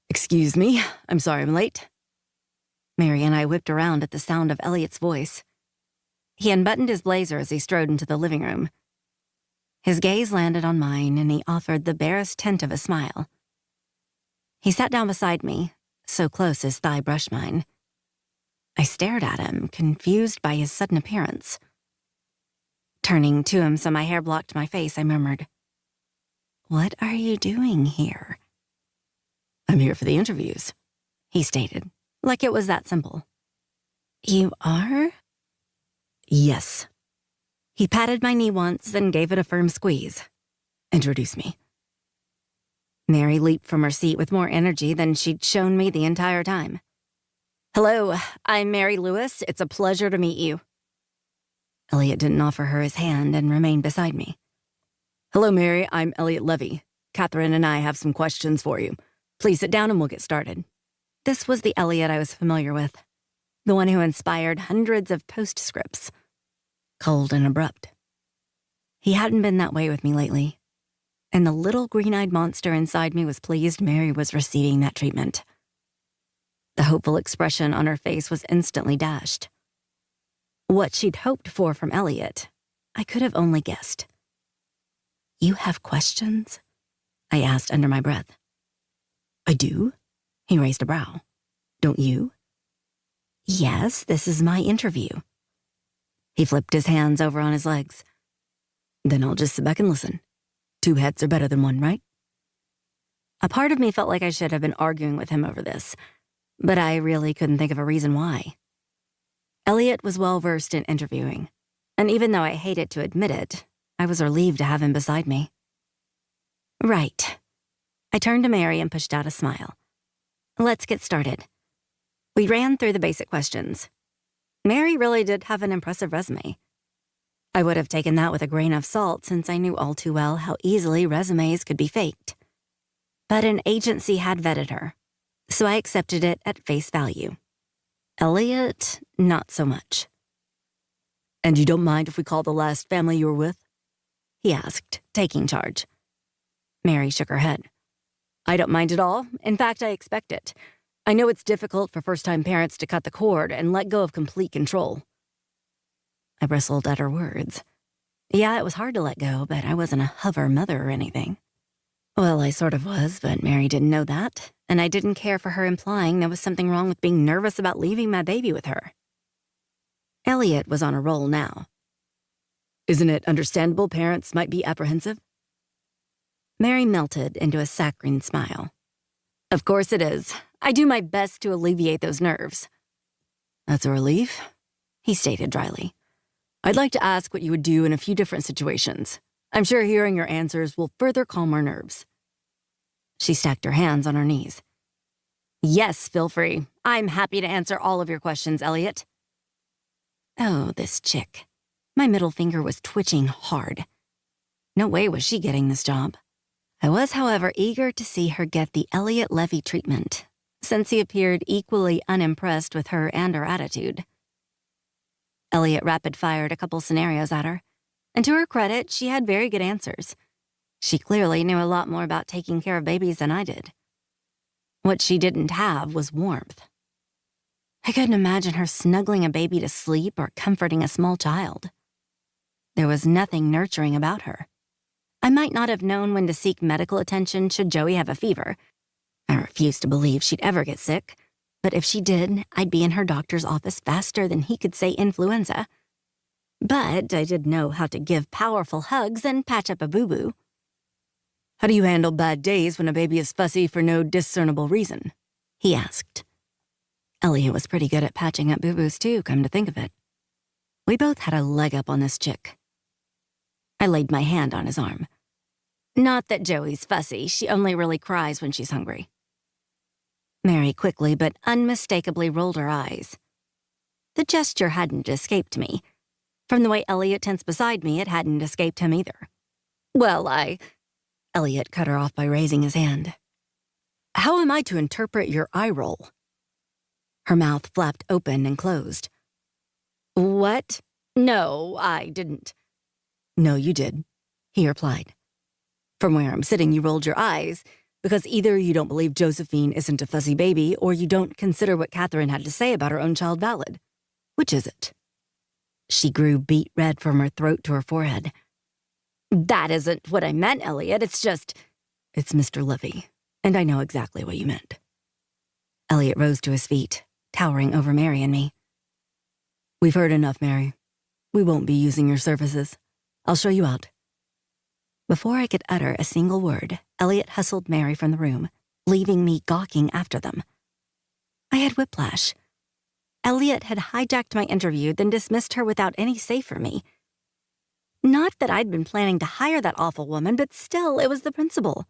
"Excuse me, I'm sorry I'm late." Mary and I whipped around at the sound of Elliot's voice. He unbuttoned his blazer as he strode into the living room. His gaze landed on mine, and he offered the barest hint of a smile. He sat down beside me, so close his thigh brushed mine. I stared at him, confused by his sudden appearance. Turning to him so my hair blocked my face, I murmured, "What are you doing here?" "I'm here for the interviews," he stated, like it was that simple. "You are?" Yes. He patted my knee once, then gave it a firm squeeze. Introduce me. Mary leaped from her seat with more energy than she'd shown me the entire time. Hello, I'm Mary Lewis. It's a pleasure to meet you. Elliot didn't offer her his hand and remained beside me. Hello, Mary. I'm Elliot Levy. Catherine and I have some questions for you. Please sit down and we'll get started. This was the Elliot I was familiar with, the one who inspired hundreds of postscripts. Cold and abrupt. He hadn't been that way with me lately, and the little green-eyed monster inside me was pleased Mary was receiving that treatment. The hopeful expression on her face was instantly dashed. What she'd hoped for from Elliot, I could have only guessed. You have questions? I asked under my breath. I do? He raised a brow. Don't you? Yes, this is my interview. He flipped his hands over on his legs. Then I'll just sit back and listen. 2 heads are better than 1, right? A part of me felt like I should have been arguing with him over this, but I really couldn't think of a reason why. Elliot was well-versed in interviewing, and even though I hated to admit it, I was relieved to have him beside me. Right. I turned to Mary and pushed out a smile. Let's get started. We ran through the basic questions. Mary really did have an impressive resume. I would have taken that with a grain of salt since I knew all too well how easily resumes could be faked. But an agency had vetted her, so I accepted it at face value. Elliot, not so much. And you don't mind if we call the last family you were with? He asked, taking charge. Mary shook her head. I don't mind at all. In fact, I expect it. I know it's difficult for first-time parents to cut the cord and let go of complete control. I bristled at her words. Yeah, it was hard to let go, but I wasn't a hover mother or anything. Well, I sort of was, but Mary didn't know that, and I didn't care for her implying there was something wrong with being nervous about leaving my baby with her. Elliot was on a roll now. Isn't it understandable parents might be apprehensive? Mary melted into a saccharine smile. Of course it is. I do my best to alleviate those nerves. That's a relief, he stated dryly. I'd like to ask what you would do in a few different situations. I'm sure hearing your answers will further calm our nerves. She stacked her hands on her knees. Yes, feel free. I'm happy to answer all of your questions, Elliot. Oh, this chick. My middle finger was twitching hard. No way was she getting this job. I was, however, eager to see her get the Elliot Levy treatment, since he appeared equally unimpressed with her and her attitude. Elliot rapid-fired a couple scenarios at her, and to her credit, she had very good answers. She clearly knew a lot more about taking care of babies than I did. What she didn't have was warmth. I couldn't imagine her snuggling a baby to sleep or comforting a small child. There was nothing nurturing about her. I might not have known when to seek medical attention should Joey have a fever. I refused to believe she'd ever get sick, but if she did, I'd be in her doctor's office faster than he could say influenza. But I did know how to give powerful hugs and patch up a boo-boo. How do you handle bad days when a baby is fussy for no discernible reason? He asked. Elliot was pretty good at patching up boo-boos too, come to think of it. We both had a leg up on this chick. I laid my hand on his arm. Not that Joey's fussy, she only really cries when she's hungry. Mary quickly but unmistakably rolled her eyes. The gesture hadn't escaped me. From the way Elliot tensed beside me, it hadn't escaped him either. Well, Elliot cut her off by raising his hand. How am I to interpret your eye roll? Her mouth flapped open and closed. What? No, I didn't. No, you did, he replied. From where I'm sitting, you rolled your eyes, because either you don't believe Josephine isn't a fussy baby, or you don't consider what Catherine had to say about her own child valid. Which is it? She grew beet red from her throat to her forehead. That isn't what I meant, Elliot. It's Mr. Levy, and I know exactly what you meant. Elliot rose to his feet, towering over Mary and me. We've heard enough, Mary. We won't be using your services. I'll show you out. Before I could utter a single word, Elliot hustled Mary from the room, leaving me gawking after them. I had whiplash. Elliot had hijacked my interview, then dismissed her without any say for me. Not that I'd been planning to hire that awful woman, but still, it was the principal.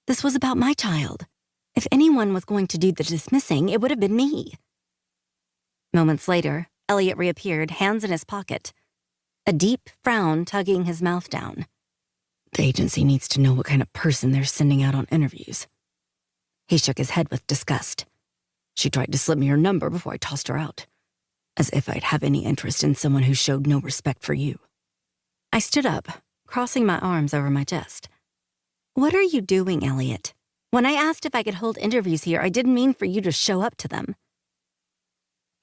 This was about my child. If anyone was going to do the dismissing, it would have been me. Moments later, Elliot reappeared, hands in his pocket, a deep frown tugging his mouth down. The agency needs to know what kind of person they're sending out on interviews. He shook his head with disgust. She tried to slip me her number before I tossed her out, as if I'd have any interest in someone who showed no respect for you. I stood up, crossing my arms over my chest. What are you doing, Elliot? When I asked if I could hold interviews here, I didn't mean for you to show up to them.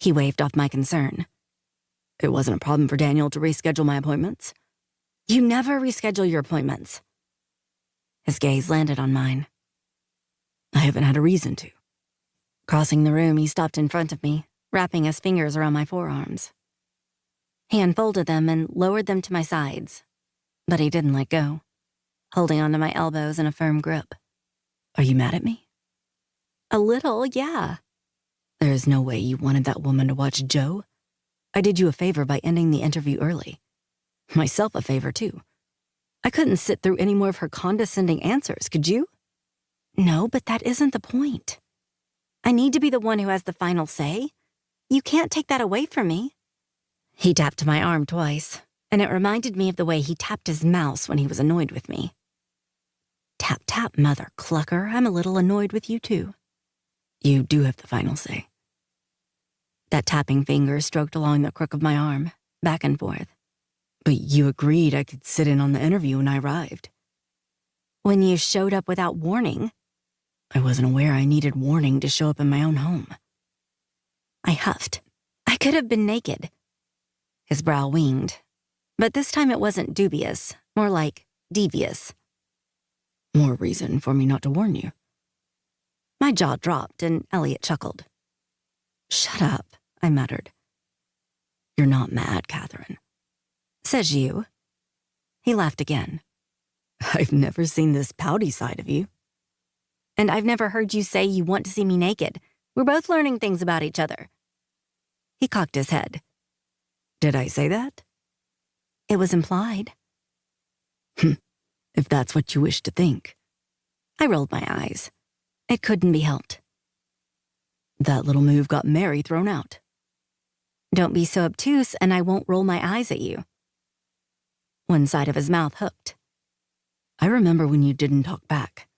He waved off my concern. It wasn't a problem for Daniel to reschedule my appointments. You never reschedule your appointments. His gaze landed on mine. I haven't had a reason to. Crossing the room, he stopped in front of me, wrapping his fingers around my forearms. He unfolded them and lowered them to my sides, but he didn't let go, holding onto my elbows in a firm grip. Are you mad at me? A little, yeah. There is no way you wanted that woman to watch Joe. I did you a favor by ending the interview early. Myself a favor, too. I couldn't sit through any more of her condescending answers, could you? No, but that isn't the point. I need to be the one who has the final say. You can't take that away from me. He tapped my arm twice, and it reminded me of the way he tapped his mouse when he was annoyed with me. Tap, tap, mother clucker, I'm a little annoyed with you too. You do have the final say. That tapping finger stroked along the crook of my arm, back and forth. But you agreed I could sit in on the interview when I arrived. When you showed up without warning. I wasn't aware I needed warning to show up in my own home. I huffed. I could have been naked. His brow winged, but this time it wasn't dubious, more like devious. More reason for me not to warn you. My jaw dropped and Elliot chuckled. Shut up, I muttered. You're not mad, Catherine. Says you. He laughed again. I've never seen this pouty side of you. And I've never heard you say you want to see me naked. We're both learning things about each other. He cocked his head. Did I say that? It was implied. If that's what you wish to think. I rolled my eyes. It couldn't be helped. That little move got Mary thrown out. Don't be so obtuse and I won't roll my eyes at you. One side of his mouth hooked. I remember when you didn't talk back.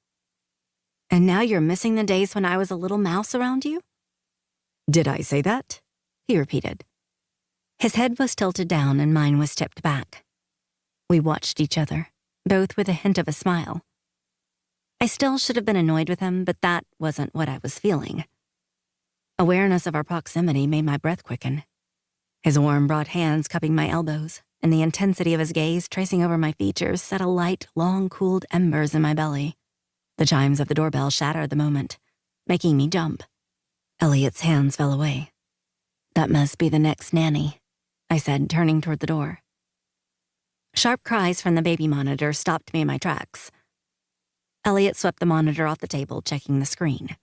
And now you're missing the days when I was a little mouse around you? Did I say that? He repeated. His head was tilted down and mine was tipped back. We watched each other, both with a hint of a smile. I still should have been annoyed with him, but that wasn't what I was feeling. Awareness of our proximity made my breath quicken. His warm, broad hands cupping my elbows, and the intensity of his gaze tracing over my features set a light, long-cooled embers in my belly. The chimes of the doorbell shattered the moment, making me jump. Elliot's hands fell away. That must be the next nanny, I said, turning toward the door. Sharp cries from the baby monitor stopped me in my tracks. Elliot swept the monitor off the table, checking the screen.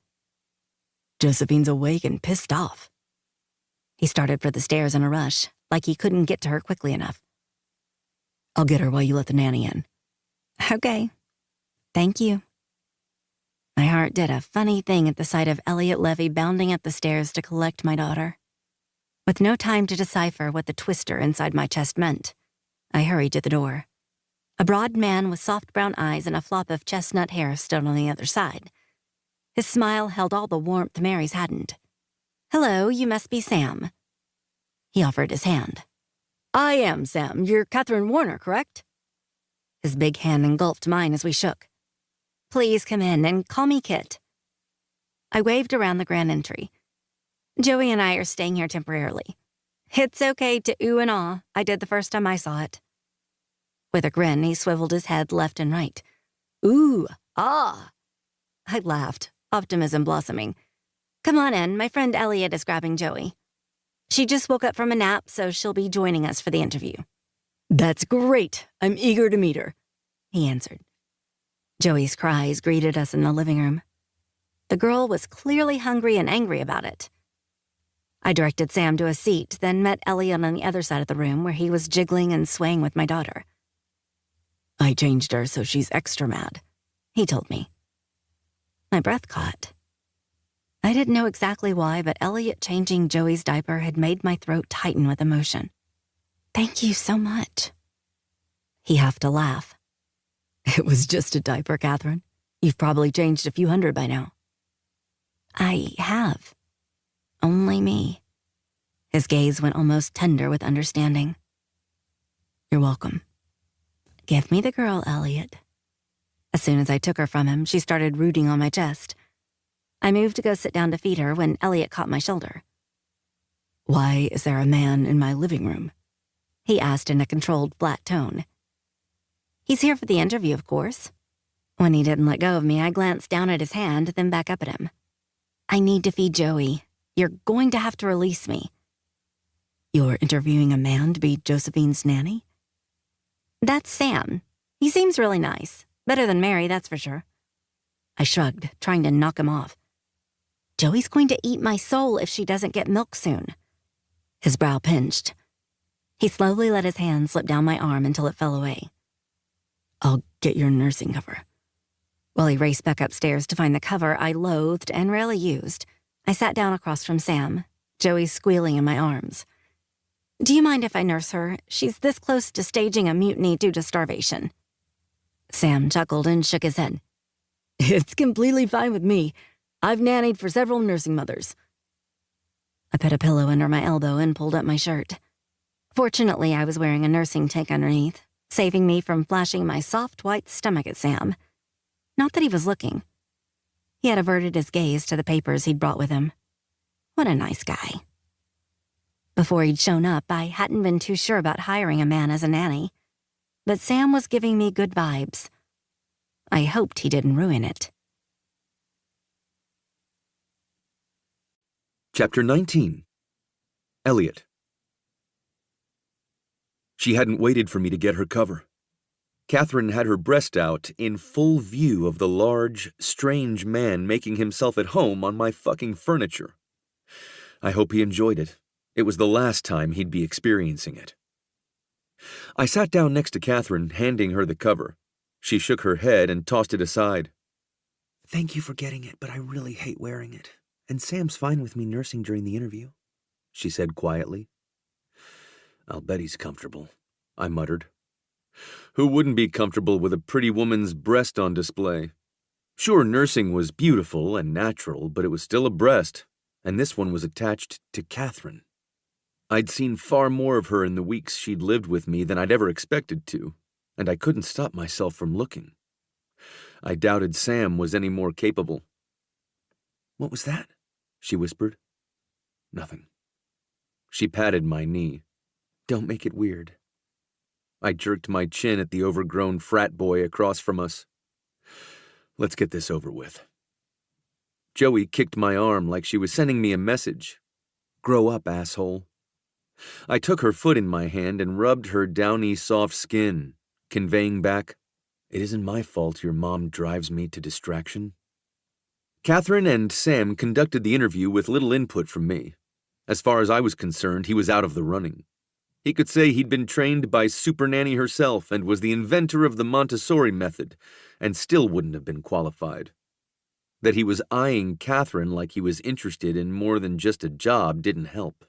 Josephine's awake and pissed off. He started for the stairs in a rush, like he couldn't get to her quickly enough. I'll get her while you let the nanny in. Okay. Thank you. My heart did a funny thing at the sight of Elliot Levy bounding up the stairs to collect my daughter. With no time to decipher what the twister inside my chest meant, I hurried to the door. A broad man with soft brown eyes and a flop of chestnut hair stood on the other side. His smile held all the warmth Mary's hadn't. Hello, you must be Sam. He offered his hand. I am Sam. You're Catherine Warner, correct? His big hand engulfed mine as we shook. Please come in and call me Kit. I waved around the grand entry. Joey and I are staying here temporarily. It's okay to ooh and ah. I did the first time I saw it. With a grin, he swiveled his head left and right. Ooh, ah. I laughed, optimism blossoming. Come on in, my friend Elliot is grabbing Joey. She just woke up from a nap, so she'll be joining us for the interview. That's great. I'm eager to meet her, he answered. Joey's cries greeted us in the living room. The girl was clearly hungry and angry about it. I directed Sam to a seat, then met Elliot on the other side of the room where he was jiggling and swaying with my daughter. I changed her so she's extra mad, he told me. My breath caught. I didn't know exactly why, but Elliot changing Joey's diaper had made my throat tighten with emotion. Thank you so much. He huffed to laugh. It was just a diaper, Catherine. You've probably changed a few hundred by now. I have. Only me. His gaze went almost tender with understanding. You're welcome. Give me the girl, Elliot. As soon as I took her from him, she started rooting on my chest. I moved to go sit down to feed her when Elliot caught my shoulder. Why is there a man in my living room? He asked in a controlled, flat tone. He's here for the interview, of course. When he didn't let go of me, I glanced down at his hand, then back up at him. I need to feed Joey. You're going to have to release me. You're interviewing a man to be Josephine's nanny? That's Sam. He seems really nice. Better than Mary, that's for sure. I shrugged, trying to knock him off. Joey's going to eat my soul if she doesn't get milk soon. His brow pinched. He slowly let his hand slip down my arm until it fell away. I'll get your nursing cover. While he raced back upstairs to find the cover I loathed and rarely used, I sat down across from Sam, Joey squealing in my arms. Do you mind if I nurse her? She's this close to staging a mutiny due to starvation. Sam chuckled and shook his head. It's completely fine with me. I've nannied for several nursing mothers. I put a pillow under my elbow and pulled up my shirt. Fortunately, I was wearing a nursing tank underneath, saving me from flashing my soft white stomach at Sam. Not that he was looking. He had averted his gaze to the papers he'd brought with him. What a nice guy. Before he'd shown up, I hadn't been too sure about hiring a man as a nanny. But Sam was giving me good vibes. I hoped he didn't ruin it. Chapter 19. Elliot. She hadn't waited for me to get her cover. Catherine had her breast out in full view of the large, strange man making himself at home on my fucking furniture. I hope he enjoyed it. It was the last time he'd be experiencing it. I sat down next to Catherine, handing her the cover. She shook her head and tossed it aside. Thank you for getting it, but I really hate wearing it. And Sam's fine with me nursing during the interview, she said quietly. I'll bet he's comfortable, I muttered. Who wouldn't be comfortable with a pretty woman's breast on display? Sure, nursing was beautiful and natural, but it was still a breast, and this one was attached to Catherine. I'd seen far more of her in the weeks she'd lived with me than I'd ever expected to, and I couldn't stop myself from looking. I doubted Sam was any more capable. What was that? She whispered. Nothing. She patted my knee. Don't make it weird. I jerked my chin at the overgrown frat boy across from us. Let's get this over with. Joey kicked my arm like she was sending me a message. Grow up, asshole. I took her foot in my hand and rubbed her downy, soft skin, conveying back, it isn't my fault your mom drives me to distraction. Catherine and Sam conducted the interview with little input from me. As far as I was concerned, he was out of the running. He could say he'd been trained by Super Nanny herself and was the inventor of the Montessori method, and still wouldn't have been qualified. That he was eyeing Catherine like he was interested in more than just a job didn't help.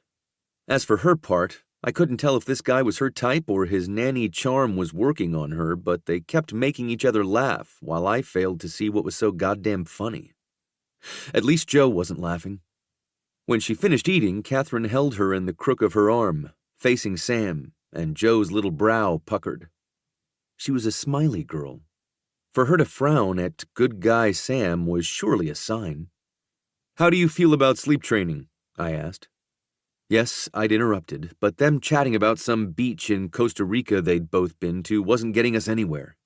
As for her part, I couldn't tell if this guy was her type or his nanny charm was working on her, but they kept making each other laugh while I failed to see what was so goddamn funny. At least Joe wasn't laughing. When she finished eating, Catherine held her in the crook of her arm, facing Sam, and Joe's little brow puckered. She was a smiley girl. For her to frown at good guy Sam was surely a sign. How do you feel about sleep training? I asked. Yes, I'd interrupted, but them chatting about some beach in Costa Rica they'd both been to wasn't getting us anywhere.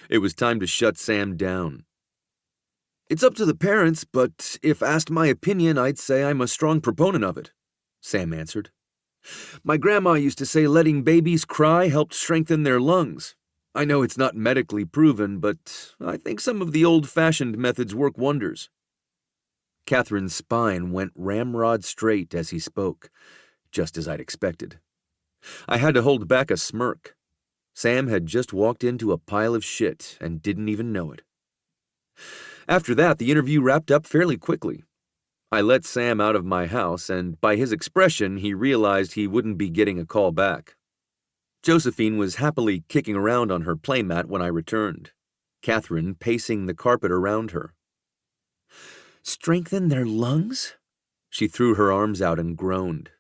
It was time to shut Sam down. It's up to the parents, but if asked my opinion, I'd say I'm a strong proponent of it, Sam answered. My grandma used to say letting babies cry helped strengthen their lungs. I know it's not medically proven, but I think some of the old-fashioned methods work wonders. Catherine's spine went ramrod straight as he spoke, just as I'd expected. I had to hold back a smirk. Sam had just walked into a pile of shit and didn't even know it. After that, the interview wrapped up fairly quickly. I let Sam out of my house, and by his expression, he realized he wouldn't be getting a call back. Josephine was happily kicking around on her playmat when I returned, Catherine pacing the carpet around her. Strengthen their lungs? She threw her arms out and groaned.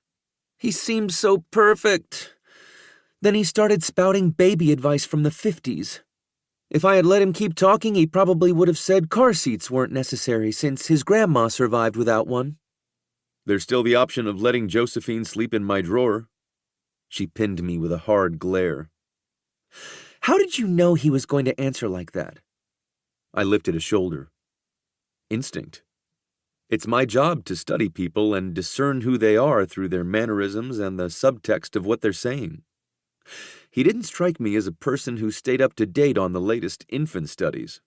He seemed so perfect. Then he started spouting baby advice from the 50s. If I had let him keep talking, he probably would have said car seats weren't necessary since his grandma survived without one. There's still the option of letting Josephine sleep in my drawer. She pinned me with a hard glare. How did you know he was going to answer like that? I lifted a shoulder. Instinct. It's my job to study people and discern who they are through their mannerisms and the subtext of what they're saying. He didn't strike me as a person who stayed up to date on the latest infant studies.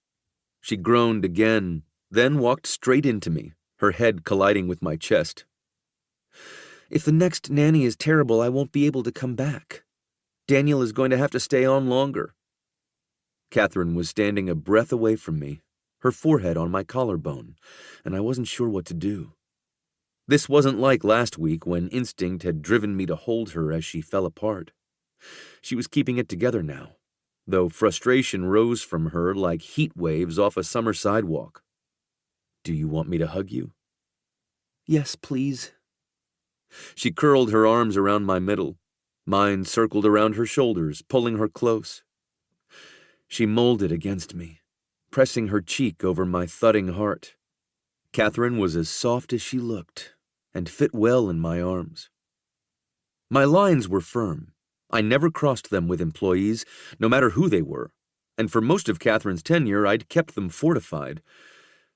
She groaned again, then walked straight into me, her head colliding with my chest. If the next nanny is terrible, I won't be able to come back. Daniel is going to have to stay on longer. Catherine was standing a breath away from me, her forehead on my collarbone, and I wasn't sure what to do. This wasn't like last week when instinct had driven me to hold her as she fell apart. She was keeping it together now, though frustration rose from her like heat waves off a summer sidewalk. Do you want me to hug you? Yes, please. She curled her arms around my middle. Mine circled around her shoulders, pulling her close. She molded against me, pressing her cheek over my thudding heart. Catherine was as soft as she looked, and fit well in my arms. My lines were firm. I never crossed them with employees, no matter who they were, and for most of Catherine's tenure, I'd kept them fortified.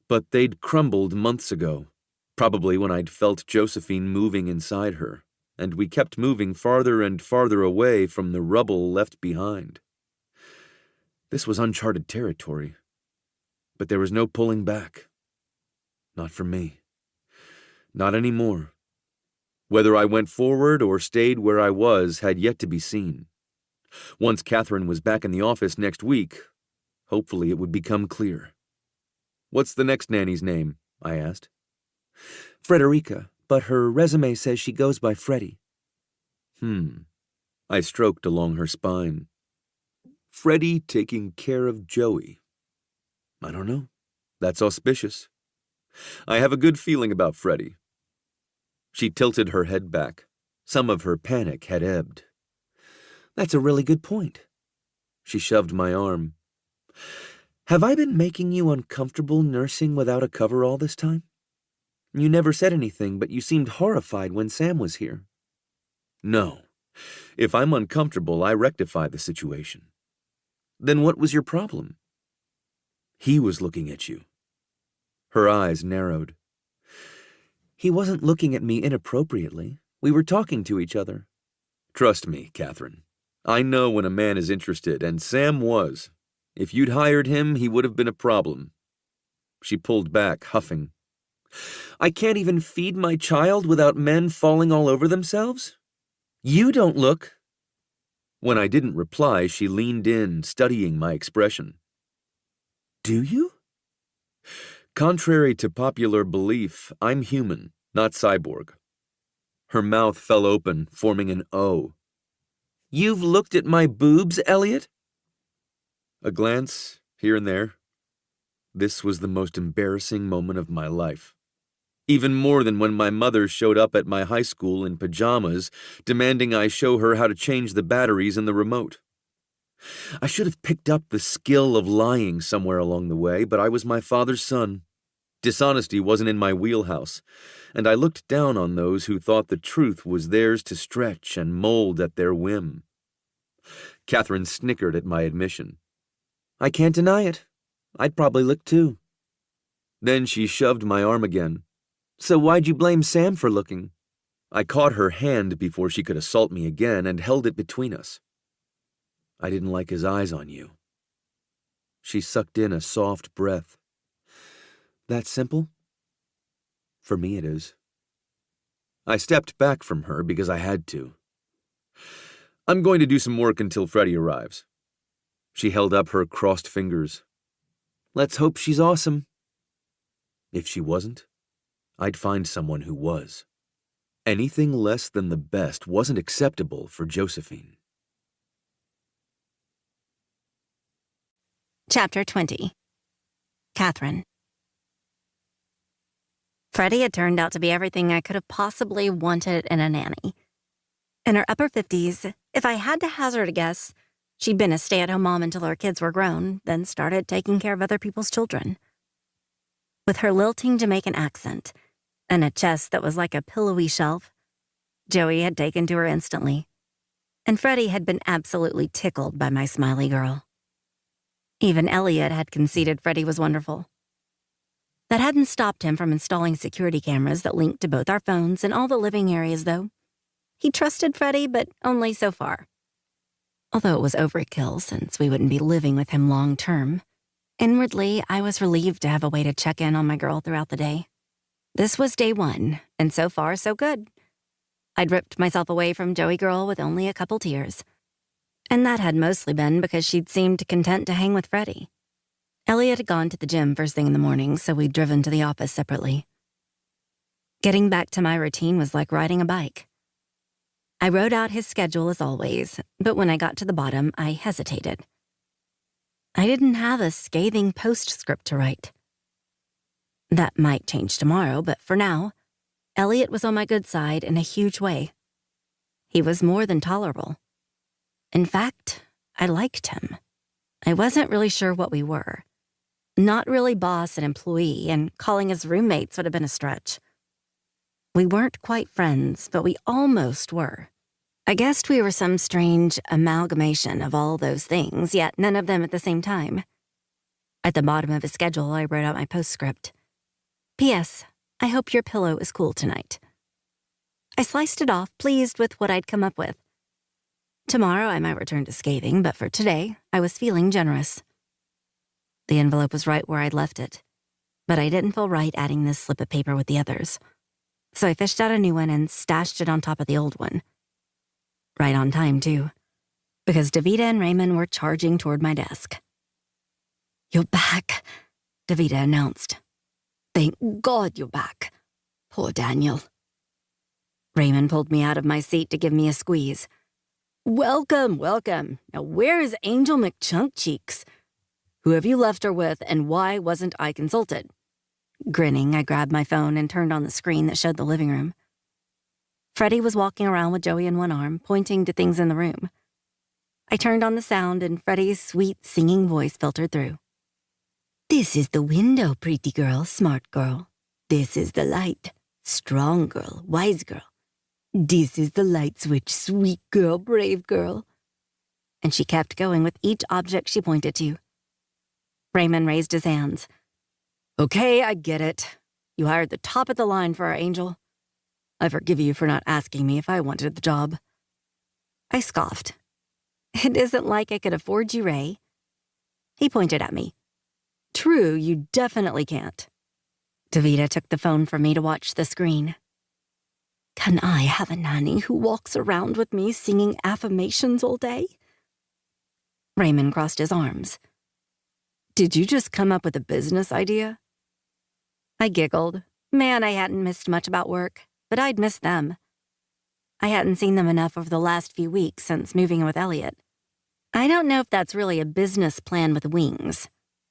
But they'd crumbled months ago, probably when I'd felt Josephine moving inside her, and we kept moving farther and farther away from the rubble left behind. This was uncharted territory, but there was no pulling back. Not for me. Not anymore. Whether I went forward or stayed where I was had yet to be seen. Once Catherine was back in the office next week, hopefully it would become clear. What's the next nanny's name? I asked. Frederica, but her resume says she goes by Freddie. I stroked along her spine. Freddie taking care of Joey. I don't know. That's auspicious. I have a good feeling about Freddie. She tilted her head back. Some of her panic had ebbed. That's a really good point. She shoved my arm. Have I been making you uncomfortable nursing without a cover all this time? You never said anything, but you seemed horrified when Sam was here. No. If I'm uncomfortable, I rectify the situation. Then what was your problem? He was looking at you. Her eyes narrowed. He wasn't looking at me inappropriately. We were talking to each other. Trust me, Catherine. I know when a man is interested, and Sam was. If you'd hired him, he would have been a problem. She pulled back, huffing. I can't even feed my child without men falling all over themselves? You don't look. When I didn't reply, she leaned in, studying my expression. Do you? Contrary to popular belief, I'm human, not cyborg. Her mouth fell open, forming an O. You've looked at my boobs, Elliot? A glance, here and there. This was the most embarrassing moment of my life. Even more than when my mother showed up at my high school in pajamas, demanding I show her how to change the batteries in the remote. I should have picked up the skill of lying somewhere along the way, but I was my father's son. Dishonesty wasn't in my wheelhouse, and I looked down on those who thought the truth was theirs to stretch and mold at their whim. Catherine snickered at my admission. I can't deny it. I'd probably look too. Then she shoved my arm again. So why'd you blame Sam for looking? I caught her hand before she could assault me again and held it between us. I didn't like his eyes on you. She sucked in a soft breath. That simple? For me, it is. I stepped back from her because I had to. I'm going to do some work until Freddie arrives. She held up her crossed fingers. Let's hope she's awesome. If she wasn't, I'd find someone who was. Anything less than the best wasn't acceptable for Josephine. Chapter 20. Catherine. Freddie had turned out to be everything I could have possibly wanted in a nanny. In her upper 50s, if I had to hazard a guess, she'd been a stay-at-home mom until her kids were grown, then started taking care of other people's children. With her lilting Jamaican accent and a chest that was like a pillowy shelf, Joey had taken to her instantly, and Freddie had been absolutely tickled by my smiley girl. Even Elliot had conceded Freddie was wonderful. That hadn't stopped him from installing security cameras that linked to both our phones and all the living areas, though. He trusted Freddie, but only so far. Although it was overkill since we wouldn't be living with him long term, inwardly I was relieved to have a way to check in on my girl throughout the day. This was day one, and so far so good. I'd ripped myself away from Joey girl with only a couple tears. And that had mostly been because she'd seemed content to hang with Freddie. Elliot had gone to the gym first thing in the morning, so we'd driven to the office separately. Getting back to my routine was like riding a bike. I wrote out his schedule as always, but when I got to the bottom, I hesitated. I didn't have a scathing postscript to write. That might change tomorrow, but for now, Elliot was on my good side in a huge way. He was more than tolerable. In fact, I liked him. I wasn't really sure what we were. Not really boss and employee, and calling us roommates would have been a stretch. We weren't quite friends, but we almost were. I guessed we were some strange amalgamation of all those things, yet none of them at the same time. At the bottom of his schedule, I wrote out my postscript. P.S. I hope your pillow is cool tonight. I sliced it off, pleased with what I'd come up with. Tomorrow I might return to scathing, but for today, I was feeling generous. The envelope was right where I'd left it, but I didn't feel right adding this slip of paper with the others. So I fished out a new one and stashed it on top of the old one. Right on time, too, because Davida and Raymond were charging toward my desk. You're back, Davida announced. Thank God you're back. Poor Daniel. Raymond pulled me out of my seat to give me a squeeze. Welcome, welcome. Now where is Angel McChunkcheeks? Who have you left her with, and why wasn't I consulted? Grinning, I grabbed my phone and turned on the screen that showed the living room. Freddie was walking around with Joey in one arm, pointing to things in the room. I turned on the sound, and Freddie's sweet, singing voice filtered through. This is the window, pretty girl, smart girl. This is the light, strong girl, wise girl. This is the light switch, sweet girl, brave girl. And she kept going with each object she pointed to. Raymond raised his hands. Okay, I get it. You hired the top of the line for our Angel. I forgive you for not asking me if I wanted the job. I scoffed. It isn't like I could afford you, Ray. He pointed at me. True, you definitely can't. Davida took the phone from me to watch the screen. Can I have a nanny who walks around with me singing affirmations all day? Raymond crossed his arms. Did you just come up with a business idea? I giggled. Man, I hadn't missed much about work, but I'd missed them. I hadn't seen them enough over the last few weeks since moving in with Elliot. I don't know if that's really a business plan with wings.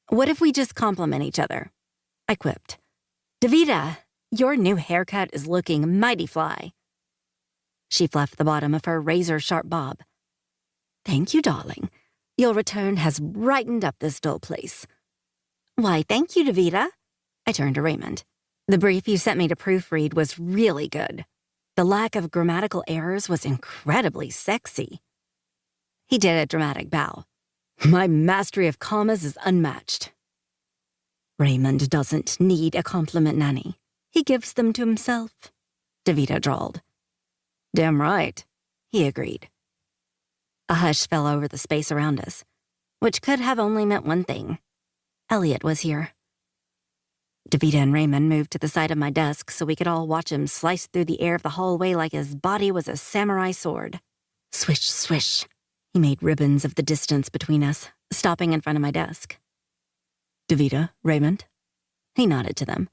What if we just compliment each other? I quipped. Davida, your new haircut is looking mighty fly. She fluffed the bottom of her razor-sharp bob. Thank you, darling. Your return has brightened up this dull place. Why, thank you, Davida. I turned to Raymond. The brief you sent me to proofread was really good. The lack of grammatical errors was incredibly sexy. He did a dramatic bow. My mastery of commas is unmatched. Raymond doesn't need a compliment nanny. He gives them to himself, Davida drawled. Damn right, he agreed. A hush fell over the space around us, which could have only meant one thing. Elliot was here. Davida and Raymond moved to the side of my desk so we could all watch him slice through the air of the hallway like his body was a samurai sword. Swish, swish. He made ribbons of the distance between us, stopping in front of my desk. Davida, Raymond? He nodded to them.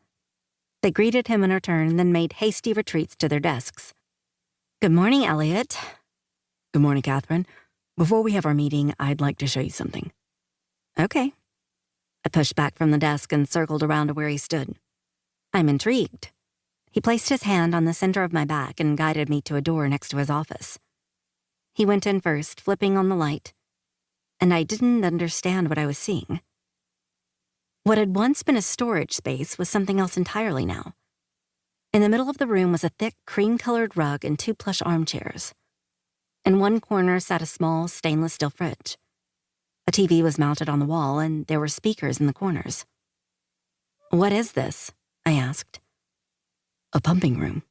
They greeted him in return, then made hasty retreats to their desks. Good morning, Elliot. Good morning, Catherine. Before we have our meeting, I'd like to show you something. Okay. I pushed back from the desk and circled around to where he stood. I'm intrigued. He placed his hand on the center of my back and guided me to a door next to his office. He went in first, flipping on the light, and I didn't understand what I was seeing. What had once been a storage space was something else entirely now. In the middle of the room was a thick, cream-colored rug and 2 plush armchairs. In one corner sat a small, stainless steel fridge. A TV was mounted on the wall, and there were speakers in the corners. What is this? I asked. A pumping room.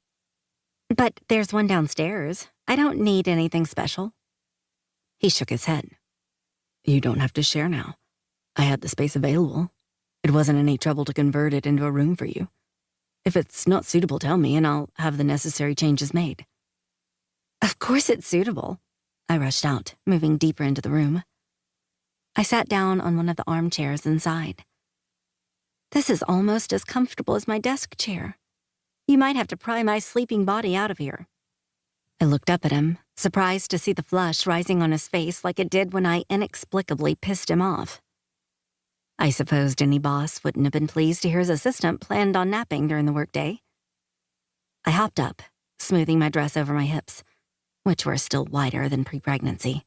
But there's one downstairs. I don't need anything special. He shook his head. You don't have to share now. I had the space available. It wasn't any trouble to convert it into a room for you. If it's not suitable, tell me, and I'll have the necessary changes made. Of course it's suitable. I rushed out, moving deeper into the room. I sat down on one of the armchairs inside. This is almost as comfortable as my desk chair. You might have to pry my sleeping body out of here. I looked up at him, surprised to see the flush rising on his face like it did when I inexplicably pissed him off. I supposed any boss wouldn't have been pleased to hear his assistant planned on napping during the workday. I hopped up, smoothing my dress over my hips, which were still wider than pre-pregnancy.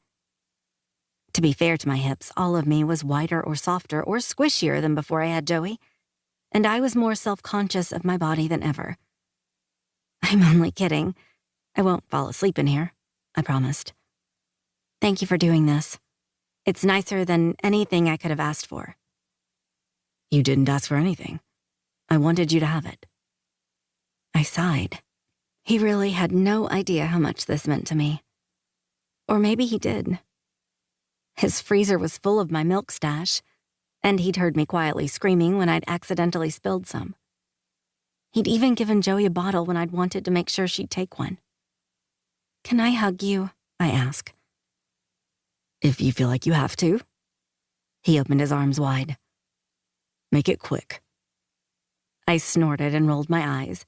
To be fair to my hips, all of me was wider or softer or squishier than before I had Joey, and I was more self-conscious of my body than ever. I'm only kidding. I won't fall asleep in here, I promised. Thank you for doing this. It's nicer than anything I could have asked for. You didn't ask for anything. I wanted you to have it. I sighed. He really had no idea how much this meant to me. Or maybe he did. His freezer was full of my milk stash, and he'd heard me quietly screaming when I'd accidentally spilled some. He'd even given Joey a bottle when I'd wanted to make sure she'd take one. Can I hug you? I asked. If you feel like you have to. He opened his arms wide. Make it quick. I snorted and rolled my eyes,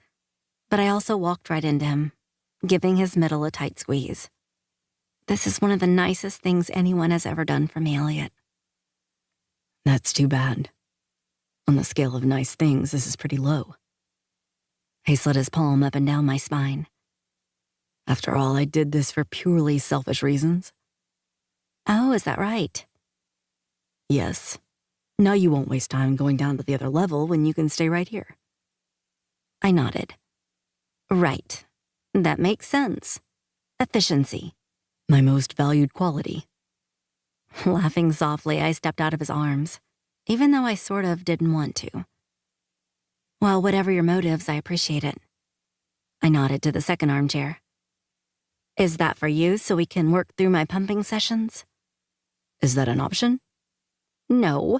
but I also walked right into him, giving his middle a tight squeeze. This is one of the nicest things anyone has ever done for me, Elliot. That's too bad. On the scale of nice things, this is pretty low. He slid his palm up and down my spine. After all, I did this for purely selfish reasons. Oh, is that right? Yes. Now you won't waste time going down to the other level when you can stay right here. I nodded. Right. That makes sense. Efficiency. My most valued quality. Laughing softly, I stepped out of his arms, even though I sort of didn't want to. Well, whatever your motives, I appreciate it. I nodded to the second armchair. Is that for you so we can work through my pumping sessions? Is that an option? No.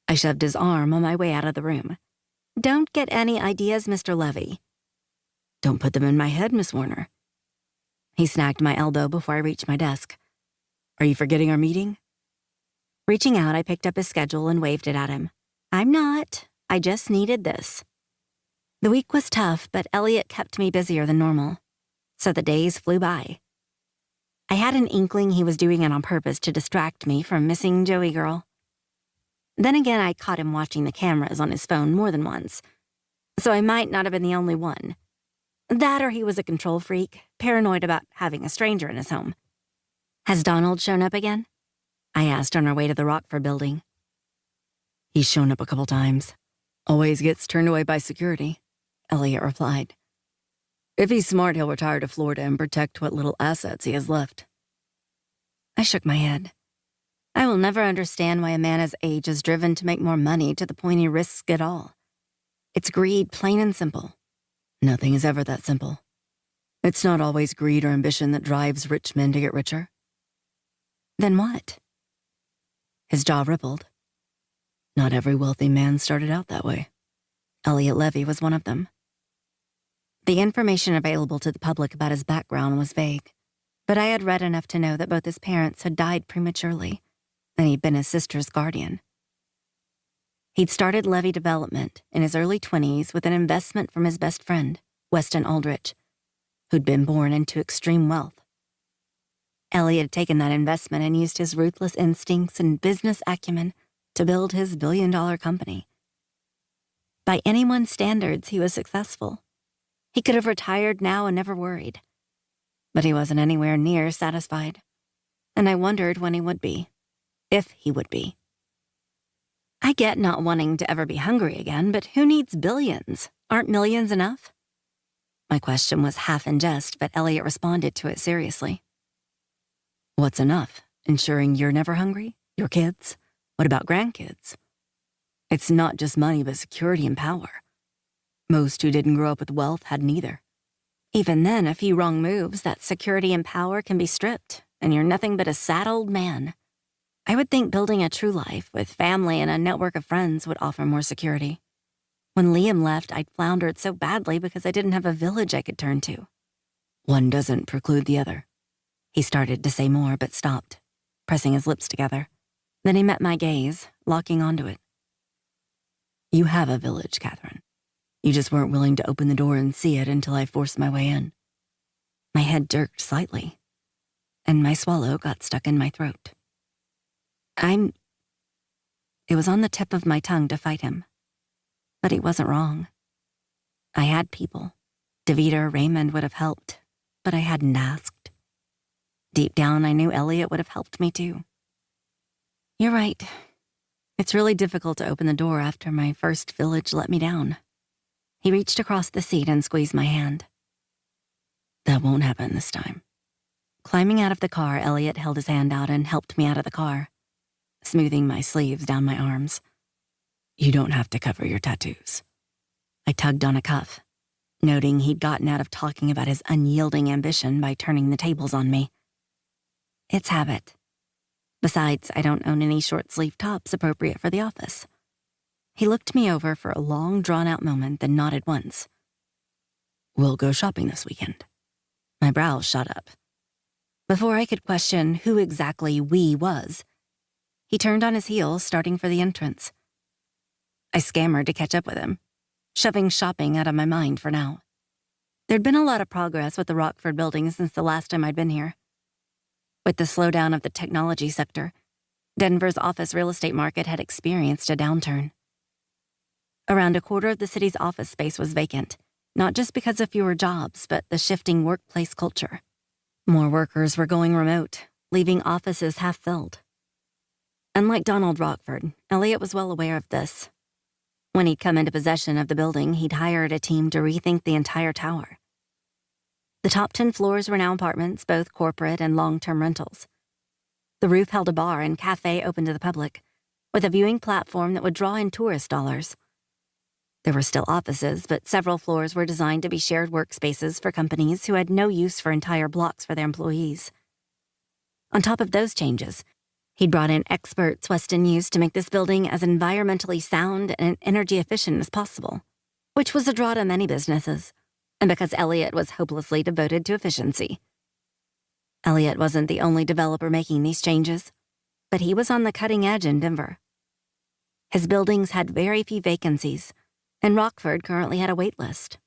I shoved his arm on my way out of the room. Don't get any ideas, Mr. Levy. Don't put them in my head, Miss Warner. He snagged my elbow before I reached my desk. Are you forgetting our meeting? Reaching out, I picked up his schedule and waved it at him. I'm not. I just needed this. The week was tough, but Elliot kept me busier than normal, so the days flew by. I had an inkling he was doing it on purpose to distract me from missing Joey Girl. Then again, I caught him watching the cameras on his phone more than once, so I might not have been the only one. That or he was a control freak, paranoid about having a stranger in his home. Has Donald shown up again? I asked on our way to the Rockford building. He's shown up a couple times. Always gets turned away by security, Elliot replied. If he's smart, he'll retire to Florida and protect what little assets he has left. I shook my head. I will never understand why a man his age is driven to make more money to the point he risks it all. It's greed, plain and simple. Nothing is ever that simple. It's not always greed or ambition that drives rich men to get richer. Then what? His jaw rippled. Not every wealthy man started out that way. Elliot Levy was one of them. The information available to the public about his background was vague, but I had read enough to know that both his parents had died prematurely, and he'd been his sister's guardian. He'd started Levy Development in his early 20s with an investment from his best friend, Weston Aldrich, who'd been born into extreme wealth. Elliot had taken that investment and used his ruthless instincts and business acumen to build his billion-dollar company. By anyone's standards, he was successful. He could have retired now and never worried. But he wasn't anywhere near satisfied, and I wondered when he would be, if he would be. I get not wanting to ever be hungry again, but who needs billions? Aren't millions enough? My question was half in jest, but Elliot responded to it seriously. What's enough? Ensuring you're never hungry? Your kids? What about grandkids? It's not just money, but security and power. Most who didn't grow up with wealth had neither. Even then, a few wrong moves, that security and power can be stripped, and you're nothing but a sad old man. I would think building a true life with family and a network of friends would offer more security. When Liam left, I'd floundered so badly because I didn't have a village I could turn to. One doesn't preclude the other. He started to say more, but stopped, pressing his lips together. Then he met my gaze, locking onto it. You have a village, Catherine. You just weren't willing to open the door and see it until I forced my way in. My head jerked slightly, and my swallow got stuck in my throat. It was on the tip of my tongue to fight him. But he wasn't wrong. I had people. Davida or Raymond would have helped, but I hadn't asked. Deep down, I knew Elliot would have helped me too. You're right. It's really difficult to open the door after my first village let me down. He reached across the seat and squeezed my hand. That won't happen this time. Climbing out of the car, Elliot held his hand out and helped me out of the car, smoothing my sleeves down my arms. You don't have to cover your tattoos. I tugged on a cuff, noting he'd gotten out of talking about his unyielding ambition by turning the tables on me. It's habit. Besides, I don't own any short-sleeve tops appropriate for the office. He looked me over for a long, drawn-out moment, then nodded once. We'll go shopping this weekend. My brows shot up. Before I could question who exactly we was, he turned on his heel, starting for the entrance. I scammered to catch up with him, shoving shopping out of my mind for now. There'd been a lot of progress with the Rockford building since the last time I'd been here. With the slowdown of the technology sector, Denver's office real estate market had experienced a downturn. Around a quarter of the city's office space was vacant, not just because of fewer jobs, but the shifting workplace culture. More workers were going remote, leaving offices half-filled. Unlike Donald Rockford, Elliot was well aware of this. When he'd come into possession of the building, he'd hired a team to rethink the entire tower. The top 10 floors were now apartments, both corporate and long-term rentals. The roof held a bar and cafe open to the public, with a viewing platform that would draw in tourist dollars. There were still offices, but several floors were designed to be shared workspaces for companies who had no use for entire blocks for their employees. On top of those changes, he'd brought in experts Weston used to make this building as environmentally sound and energy efficient as possible, which was a draw to many businesses, and because Elliot was hopelessly devoted to efficiency. Elliot wasn't the only developer making these changes, but he was on the cutting edge in Denver. His buildings had very few vacancies, and Rockford currently had a wait list.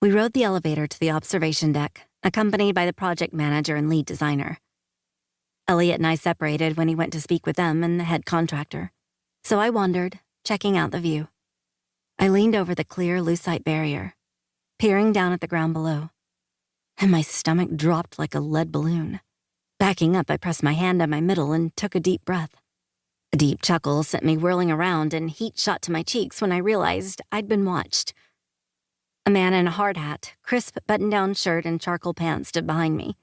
We rode the elevator to the observation deck, accompanied by the project manager and lead designer. Elliot and I separated when he went to speak with them and the head contractor, so I wandered, checking out the view. I leaned over the clear lucite barrier, peering down at the ground below, and my stomach dropped like a lead balloon. Backing up, I pressed my hand on my middle and took a deep breath. A deep chuckle sent me whirling around and heat shot to my cheeks when I realized I'd been watched. A man in a hard hat, crisp button-down shirt, and charcoal pants stood behind me,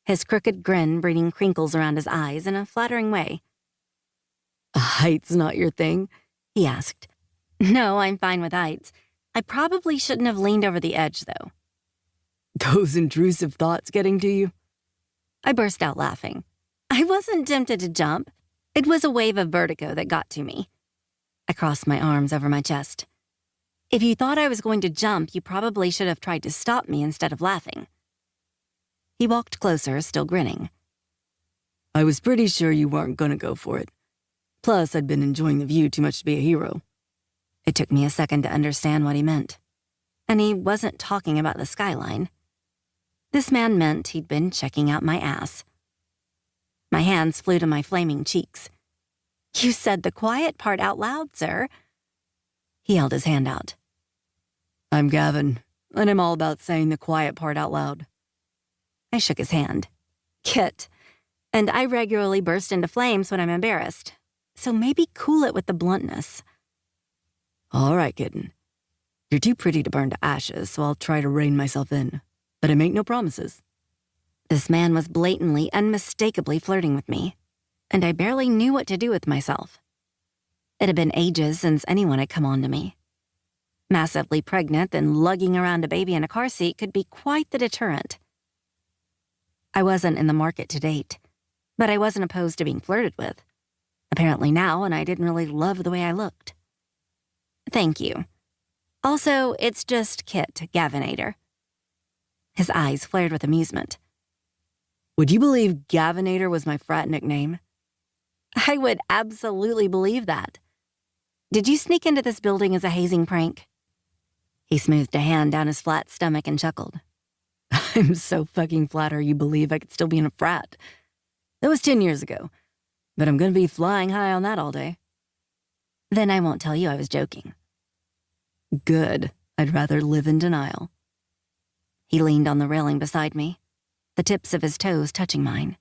his crooked grin breeding crinkles around his eyes in a flattering way. "Heights not your thing?" he asked. "No, I'm fine with heights. I probably shouldn't have leaned over the edge, though." "Those intrusive thoughts getting to you?" I burst out laughing. I wasn't tempted to jump. It was a wave of vertigo that got to me. I crossed my arms over my chest. If you thought I was going to jump, you probably should have tried to stop me instead of laughing. He walked closer, still grinning. I was pretty sure you weren't gonna go for it. Plus, I'd been enjoying the view too much to be a hero. It took me a second to understand what he meant. And he wasn't talking about the skyline. This man meant he'd been checking out my ass. My hands flew to my flaming cheeks. You said the quiet part out loud, sir. He held his hand out. I'm Gavin, and I'm all about saying the quiet part out loud. I shook his hand. Kit. And I regularly burst into flames when I'm embarrassed. So maybe cool it with the bluntness. All right, kitten. You're too pretty to burn to ashes, so I'll try to rein myself in. But I make no promises. This man was blatantly, unmistakably flirting with me, and I barely knew what to do with myself. It had been ages since anyone had come on to me. Massively pregnant and lugging around a baby in a car seat could be quite the deterrent. I wasn't in the market to date, but I wasn't opposed to being flirted with. Apparently now, and I didn't really love the way I looked. Thank you. Also, it's just Kit, Gavinator. His eyes flared with amusement. Would you believe Gavinator was my frat nickname? I would absolutely believe that. Did you sneak into this building as a hazing prank? He smoothed a hand down his flat stomach and chuckled. I'm so fucking flattered you believe I could still be in a frat. That was 10 years ago, but I'm gonna be flying high on that all day. Then I won't tell you I was joking. Good. I'd rather live in denial. He leaned on the railing beside me, the tips of his toes touching mine.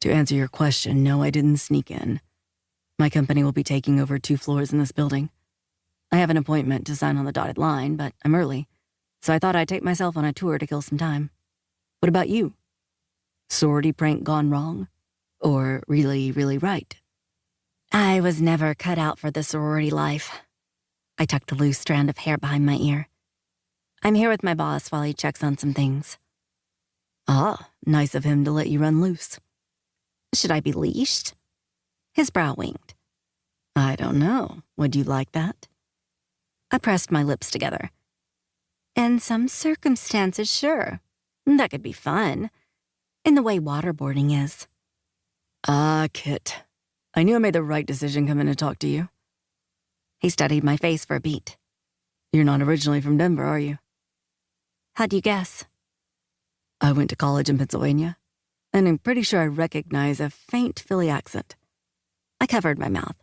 To answer your question, no, I didn't sneak in. My company will be taking over 2 floors in this building. I have an appointment to sign on the dotted line, but I'm early, so I thought I'd take myself on a tour to kill some time. What about you? Sorority prank gone wrong? Or really, really right? I was never cut out for the sorority life. I tucked a loose strand of hair behind my ear. I'm here with my boss while he checks on some things. Ah, nice of him to let you run loose. Should I be leashed? His brow winked. I don't know. Would you like that? I pressed my lips together. In some circumstances, sure. That could be fun. In the way waterboarding is. Ah, Kit. I knew I made the right decision coming to talk to you. He studied my face for a beat. You're not originally from Denver, are you? How'd you guess? I went to college in Pennsylvania, and I'm pretty sure I recognize a faint Philly accent. I covered my mouth.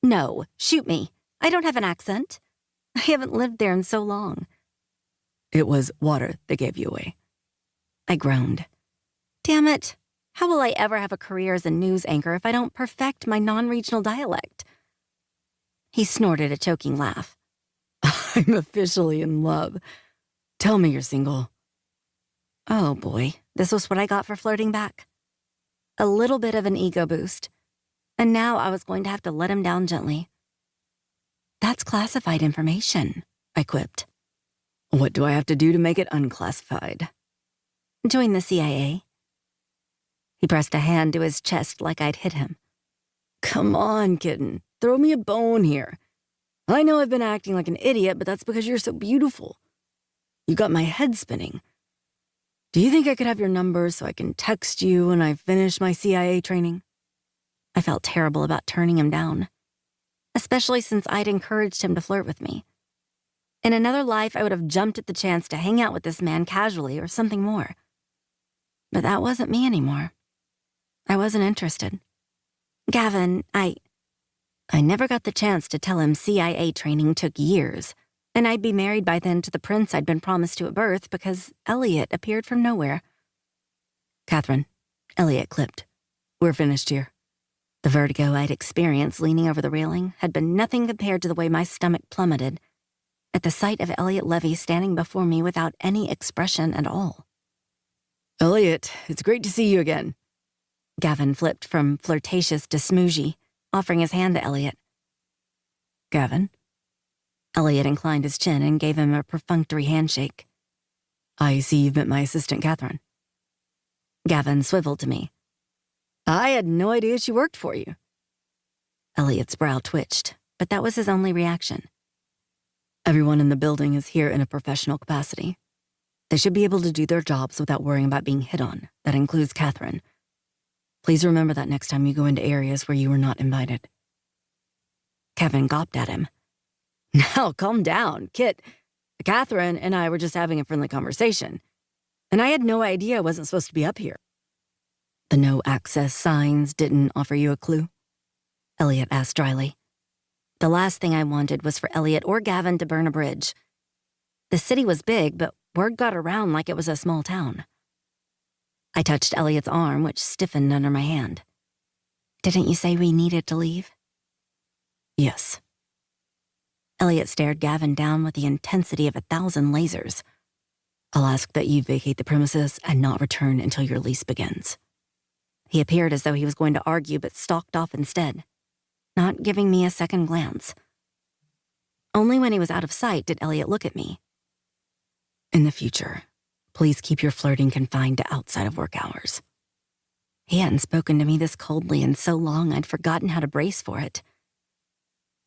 No, shoot me. I don't have an accent. I haven't lived there in so long. It was water that gave you away. I groaned. Damn it. How will I ever have a career as a news anchor if I don't perfect my non-regional dialect? He snorted a choking laugh. I'm officially in love. Tell me you're single. Oh boy, this was what I got for flirting back. A little bit of an ego boost. And now I was going to have to let him down gently. That's classified information, I quipped. What do I have to do to make it unclassified? Join the CIA. He pressed a hand to his chest like I'd hit him. Come on, kitten. Throw me a bone here. I know I've been acting like an idiot, but that's because you're so beautiful. You got my head spinning. Do you think I could have your number so I can text you when I finish my CIA training? I felt terrible about turning him down, especially since I'd encouraged him to flirt with me. In another life, I would have jumped at the chance to hang out with this man casually or something more. But that wasn't me anymore. I wasn't interested. Gavin, I never got the chance to tell him CIA training took years, and I'd be married by then to the prince I'd been promised to at birth because Elliot appeared from nowhere. Catherine, Elliot clipped. We're finished here. The vertigo I'd experienced leaning over the railing had been nothing compared to the way my stomach plummeted at the sight of Elliot Levy standing before me without any expression at all. Elliot, it's great to see you again. Gavin flipped from flirtatious to smooshy, offering his hand to Elliot. Gavin? Elliot inclined his chin and gave him a perfunctory handshake. I see you've met my assistant, Catherine. Gavin swiveled to me. I had no idea she worked for you. Elliot's brow twitched, but that was his only reaction. Everyone in the building is here in a professional capacity. They should be able to do their jobs without worrying about being hit on. That includes Catherine. Please remember that next time you go into areas where you were not invited. Kevin gawped at him. Now, calm down, Kit. Catherine and I were just having a friendly conversation, and I had no idea I wasn't supposed to be up here. The no access signs didn't offer you a clue? Elliot asked dryly. The last thing I wanted was for Elliot or Gavin to burn a bridge. The city was big, but word got around like it was a small town. I touched Elliot's arm, which stiffened under my hand. Didn't you say we needed to leave? Yes. Elliot stared Gavin down with the intensity of 1,000 lasers. I'll ask that you vacate the premises and not return until your lease begins. He appeared as though he was going to argue, but stalked off instead, not giving me a second glance. Only when he was out of sight did Elliot look at me. In the future, please keep your flirting confined to outside of work hours. He hadn't spoken to me this coldly in so long I'd forgotten how to brace for it.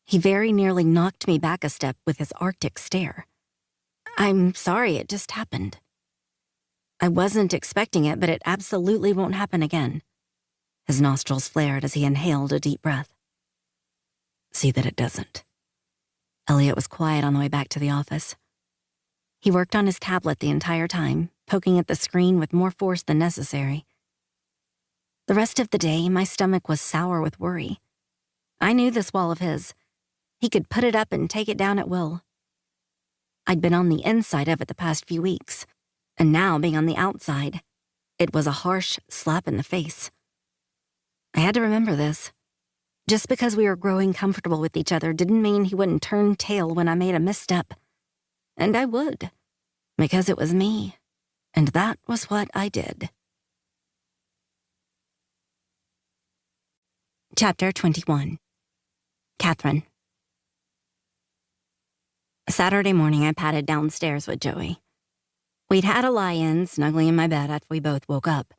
He very nearly knocked me back a step with his Arctic stare. I'm sorry, it just happened. I wasn't expecting it, but it absolutely won't happen again. His nostrils flared as he inhaled a deep breath. See that it doesn't. Elliot was quiet on the way back to the office. He worked on his tablet the entire time, poking at the screen with more force than necessary. The rest of the day, my stomach was sour with worry. I knew this wall of his. He could put it up and take it down at will. I'd been on the inside of it the past few weeks, and now being on the outside, it was a harsh slap in the face. I had to remember this. Just because we were growing comfortable with each other didn't mean he wouldn't turn tail when I made a misstep. And I would, because it was me, and that was what I did. Chapter 21. Catherine. Saturday morning, I padded downstairs with Joey. We'd had a lie-in, snuggling in my bed after we both woke up.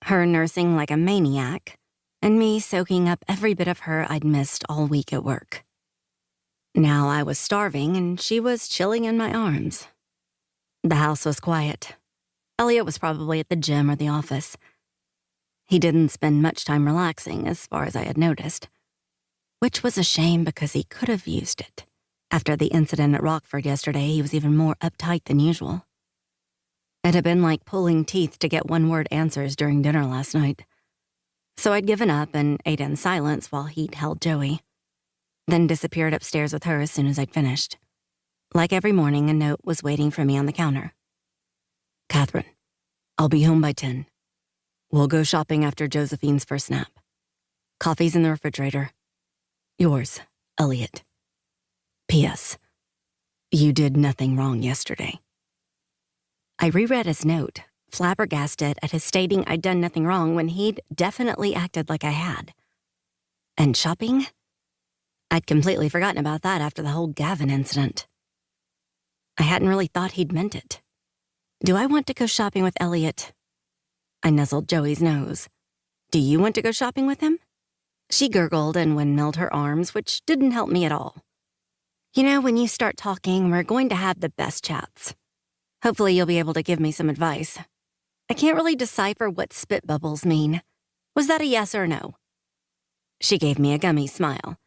Her nursing like a maniac, and me soaking up every bit of her I'd missed all week at work. Now I was starving, and she was chilling in my arms. The house was quiet. Elliot was probably at the gym or the office. He didn't spend much time relaxing, as far as I had noticed, which was a shame because he could have used it. After the incident at Rockford yesterday, he was even more uptight than usual. It had been like pulling teeth to get one-word answers during dinner last night. So I'd given up and ate in silence while he'd held Joey, then disappeared upstairs with her as soon as I'd finished. Like every morning, a note was waiting for me on the counter. Catherine, I'll be home by 10. We'll go shopping after Josephine's first nap. Coffee's in the refrigerator. Yours, Elliot. P.S. You did nothing wrong yesterday. I reread his note, flabbergasted at his stating I'd done nothing wrong when he'd definitely acted like I had. And shopping? I'd completely forgotten about that after the whole Gavin incident. I hadn't really thought he'd meant it. Do I want to go shopping with Elliot? I nuzzled Joey's nose. Do you want to go shopping with him? She gurgled and windmilled her arms, which didn't help me at all. You know, when you start talking, we're going to have the best chats. Hopefully you'll be able to give me some advice. I can't really decipher what spit bubbles mean. Was that a yes or a no? She gave me a gummy smile.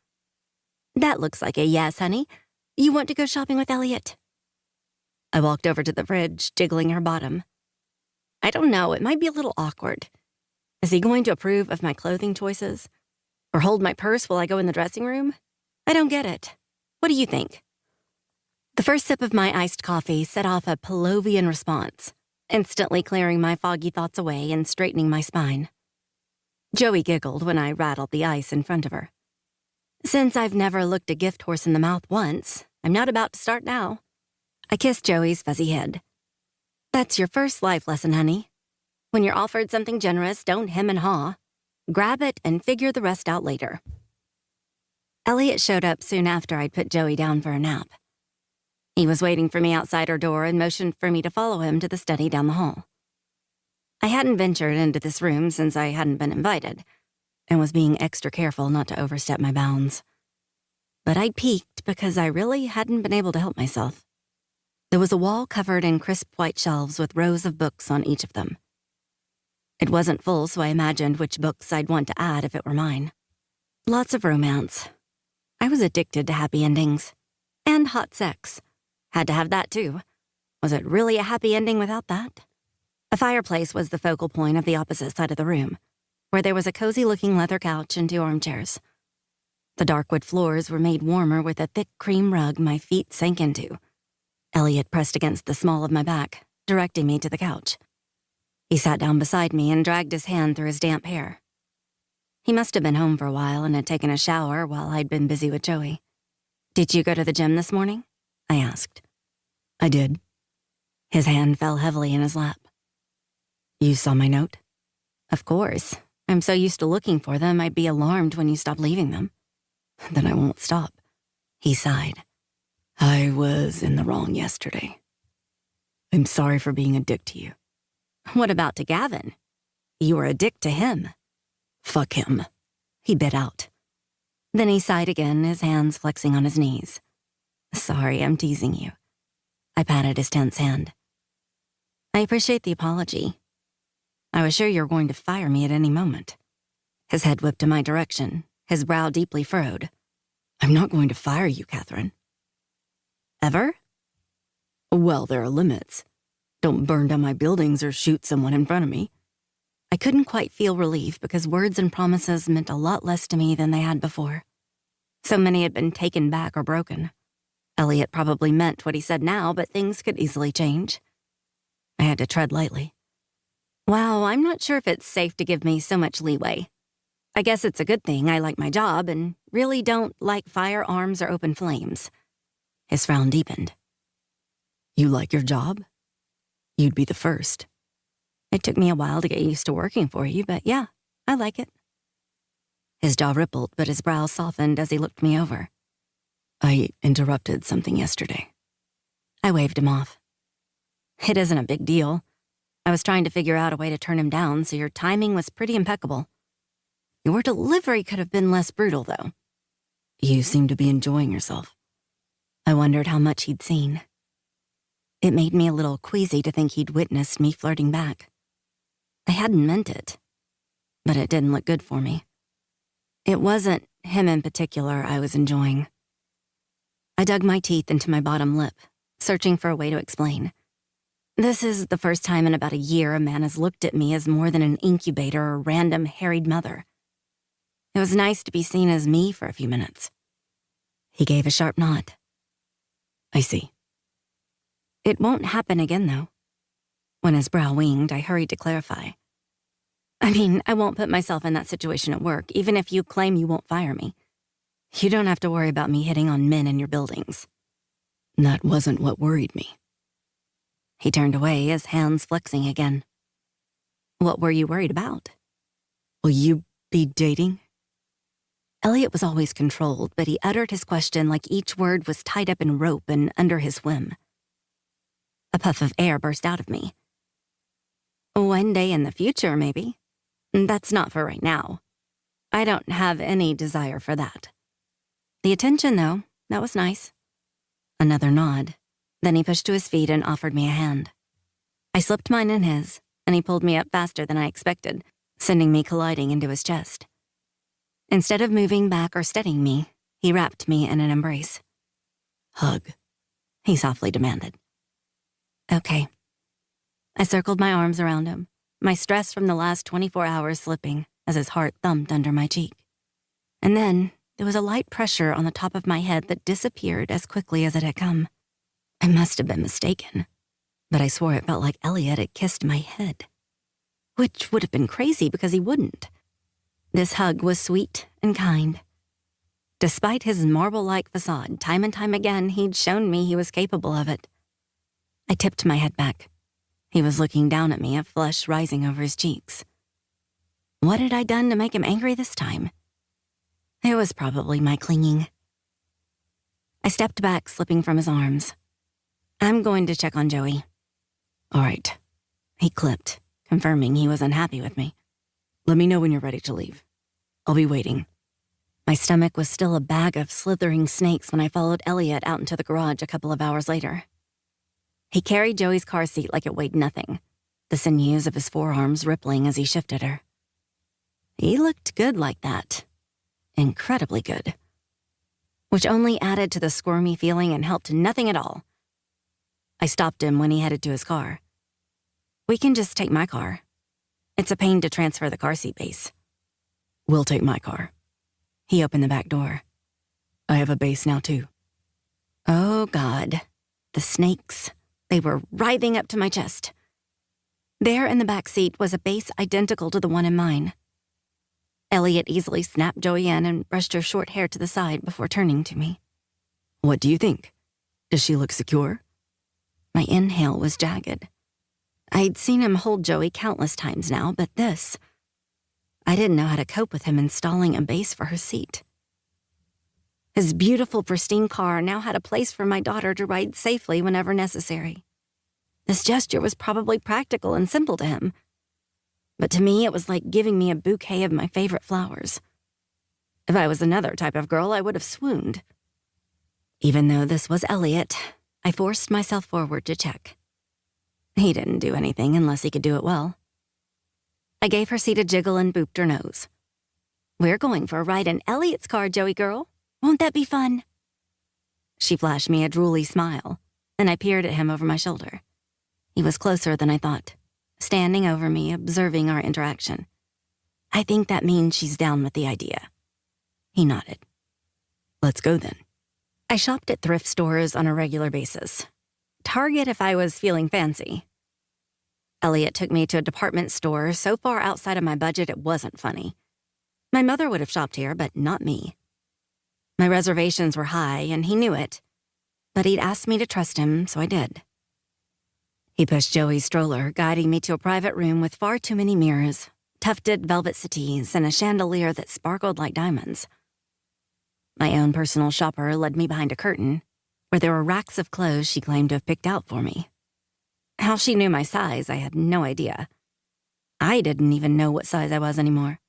That looks like a yes, honey. You want to go shopping with Elliot? I walked over to the fridge, jiggling her bottom. I don't know, it might be a little awkward. Is he going to approve of my clothing choices? Or hold my purse while I go in the dressing room? I don't get it. What do you think? The first sip of my iced coffee set off a Pavlovian response, instantly clearing my foggy thoughts away and straightening my spine. Joey giggled when I rattled the ice in front of her. Since I've never looked a gift horse in the mouth once, I'm not about to start now. I kissed Joey's fuzzy head. That's your first life lesson, honey. When you're offered something generous, don't hem and haw. Grab it and figure the rest out later. Elliot showed up soon after I'd put Joey down for a nap. He was waiting for me outside her door and motioned for me to follow him to the study down the hall. I hadn't ventured into this room since I hadn't been invited, and was being extra careful not to overstep my bounds. But I'd peeked because I really hadn't been able to help myself. There was a wall covered in crisp white shelves with rows of books on each of them. It wasn't full, so I imagined which books I'd want to add if it were mine. Lots of romance. I was addicted to happy endings. And hot sex. Had to have that too. Was it really a happy ending without that? A fireplace was the focal point of the opposite side of the room, where there was a cozy-looking leather couch and 2 armchairs. The dark wood floors were made warmer with a thick cream rug my feet sank into. Elliot pressed against the small of my back, directing me to the couch. He sat down beside me and dragged his hand through his damp hair. He must have been home for a while and had taken a shower while I'd been busy with Joey. "Did you go to the gym this morning?" I asked. I did. His hand fell heavily in his lap. You saw my note? Of course. I'm so used to looking for them, I'd be alarmed when you stopped leaving them. Then I won't stop. He sighed. I was in the wrong yesterday. I'm sorry for being a dick to you. What about to Gavin? You were a dick to him. Fuck him. He bit out. Then he sighed again, his hands flexing on his knees. Sorry, I'm teasing you. I patted his tense hand. I appreciate the apology. I was sure you were going to fire me at any moment. His head whipped in my direction, his brow deeply furrowed. I'm not going to fire you, Catherine. Ever? Well, there are limits. Don't burn down my buildings or shoot someone in front of me. I couldn't quite feel relief because words and promises meant a lot less to me than they had before. So many had been taken back or broken. Elliot probably meant what he said now, but things could easily change. I had to tread lightly. Wow, I'm not sure if it's safe to give me so much leeway. I guess it's a good thing I like my job and really don't like firearms or open flames. His frown deepened. You like your job? You'd be the first. It took me a while to get used to working for you, but yeah, I like it. His jaw rippled, but his brow softened as he looked me over. I interrupted something yesterday. I waved him off. It isn't a big deal. I was trying to figure out a way to turn him down, so your timing was pretty impeccable. Your delivery could have been less brutal, though. You seem to be enjoying yourself. I wondered how much he'd seen. It made me a little queasy to think he'd witnessed me flirting back. I hadn't meant it, but it didn't look good for me. It wasn't him in particular I was enjoying. I dug my teeth into my bottom lip, searching for a way to explain. This is the first time in about a year a man has looked at me as more than an incubator or random harried mother. It was nice to be seen as me for a few minutes. He gave a sharp nod. I see. It won't happen again, though. When his brow winged, I hurried to clarify. I mean, I won't put myself in that situation at work, even if you claim you won't fire me. You don't have to worry about me hitting on men in your buildings. That wasn't what worried me. He turned away, his hands flexing again. What were you worried about? Will you be dating? Elliot was always controlled, but he uttered his question like each word was tied up in rope and under his whim. A puff of air burst out of me. One day in the future, maybe. That's not for right now. I don't have any desire for that. The attention, though, that was nice. Another nod. Then he pushed to his feet and offered me a hand. I slipped mine in his, and he pulled me up faster than I expected, sending me colliding into his chest. Instead of moving back or steadying me, he wrapped me in an embrace. Hug, he softly demanded. Okay. I circled my arms around him, my stress from the last 24 hours slipping as his heart thumped under my cheek. And then there was a light pressure on the top of my head that disappeared as quickly as it had come. I must have been mistaken, but I swore it felt like Elliot had kissed my head. Which would have been crazy because he wouldn't. This hug was sweet and kind. Despite his marble-like facade, time and time again he'd shown me he was capable of it. I tipped my head back. He was looking down at me, a flush rising over his cheeks. What had I done to make him angry this time? It was probably my clinging. I stepped back, slipping from his arms. I'm going to check on Joey. All right. He clipped, confirming he was unhappy with me. Let me know when you're ready to leave. I'll be waiting. My stomach was still a bag of slithering snakes when I followed Elliot out into the garage a couple of hours later. He carried Joey's car seat like it weighed nothing, the sinews of his forearms rippling as he shifted her. He looked good like that. Incredibly good. Which only added to the squirmy feeling and helped nothing at all. I stopped him when he headed to his car. "We can just take my car. It's a pain to transfer the car seat base." "We'll take my car." He opened the back door. "I have a base now, too." Oh, God. The snakes. They were writhing up to my chest. There in the back seat was a base identical to the one in mine. Elliot easily snapped Joey in and brushed her short hair to the side before turning to me. "What do you think? Does she look secure?" My inhale was jagged. I'd seen him hold Joey countless times now, but this... I didn't know how to cope with him installing a base for her seat. His beautiful, pristine car now had a place for my daughter to ride safely whenever necessary. This gesture was probably practical and simple to him. But to me, it was like giving me a bouquet of my favorite flowers. If I was another type of girl, I would have swooned. Even though this was Elliot, I forced myself forward to check. He didn't do anything unless he could do it well. I gave her seat a jiggle and booped her nose. "We're going for a ride in Elliot's car, Joey girl. Won't that be fun?" She flashed me a drooly smile, and I peered at him over my shoulder. He was closer than I thought, standing over me, observing our interaction. "I think that means she's down with the idea." He nodded. "Let's go then." I shopped at thrift stores on a regular basis. Target if I was feeling fancy. Elliot took me to a department store so far outside of my budget it wasn't funny. My mother would have shopped here, but not me. My reservations were high, and he knew it. But he'd asked me to trust him, so I did. He pushed Joey's stroller, guiding me to a private room with far too many mirrors, tufted velvet settees, and a chandelier that sparkled like diamonds. My own personal shopper led me behind a curtain, where there were racks of clothes she claimed to have picked out for me. How she knew my size, I had no idea. I didn't even know what size I was anymore.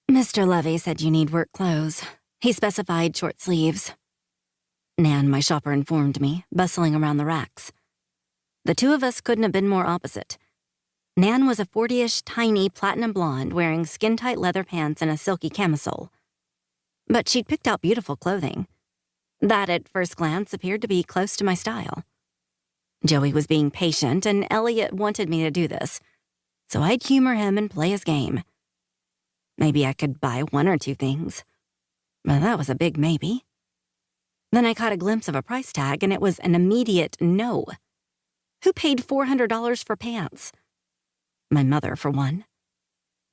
"Mr. Levy said you need work clothes. He specified short sleeves." Nan, my shopper, informed me, bustling around the racks. The two of us couldn't have been more opposite. Nan was a 40-ish, tiny platinum blonde wearing skin-tight leather pants and a silky camisole. But she'd picked out beautiful clothing. That, at first glance, appeared to be close to my style. Joey was being patient, and Elliot wanted me to do this, so I'd humor him and play his game. Maybe I could buy one or two things, but that was a big maybe. Then I caught a glimpse of a price tag, and it was an immediate no. Who paid $400 for pants? My mother, for one.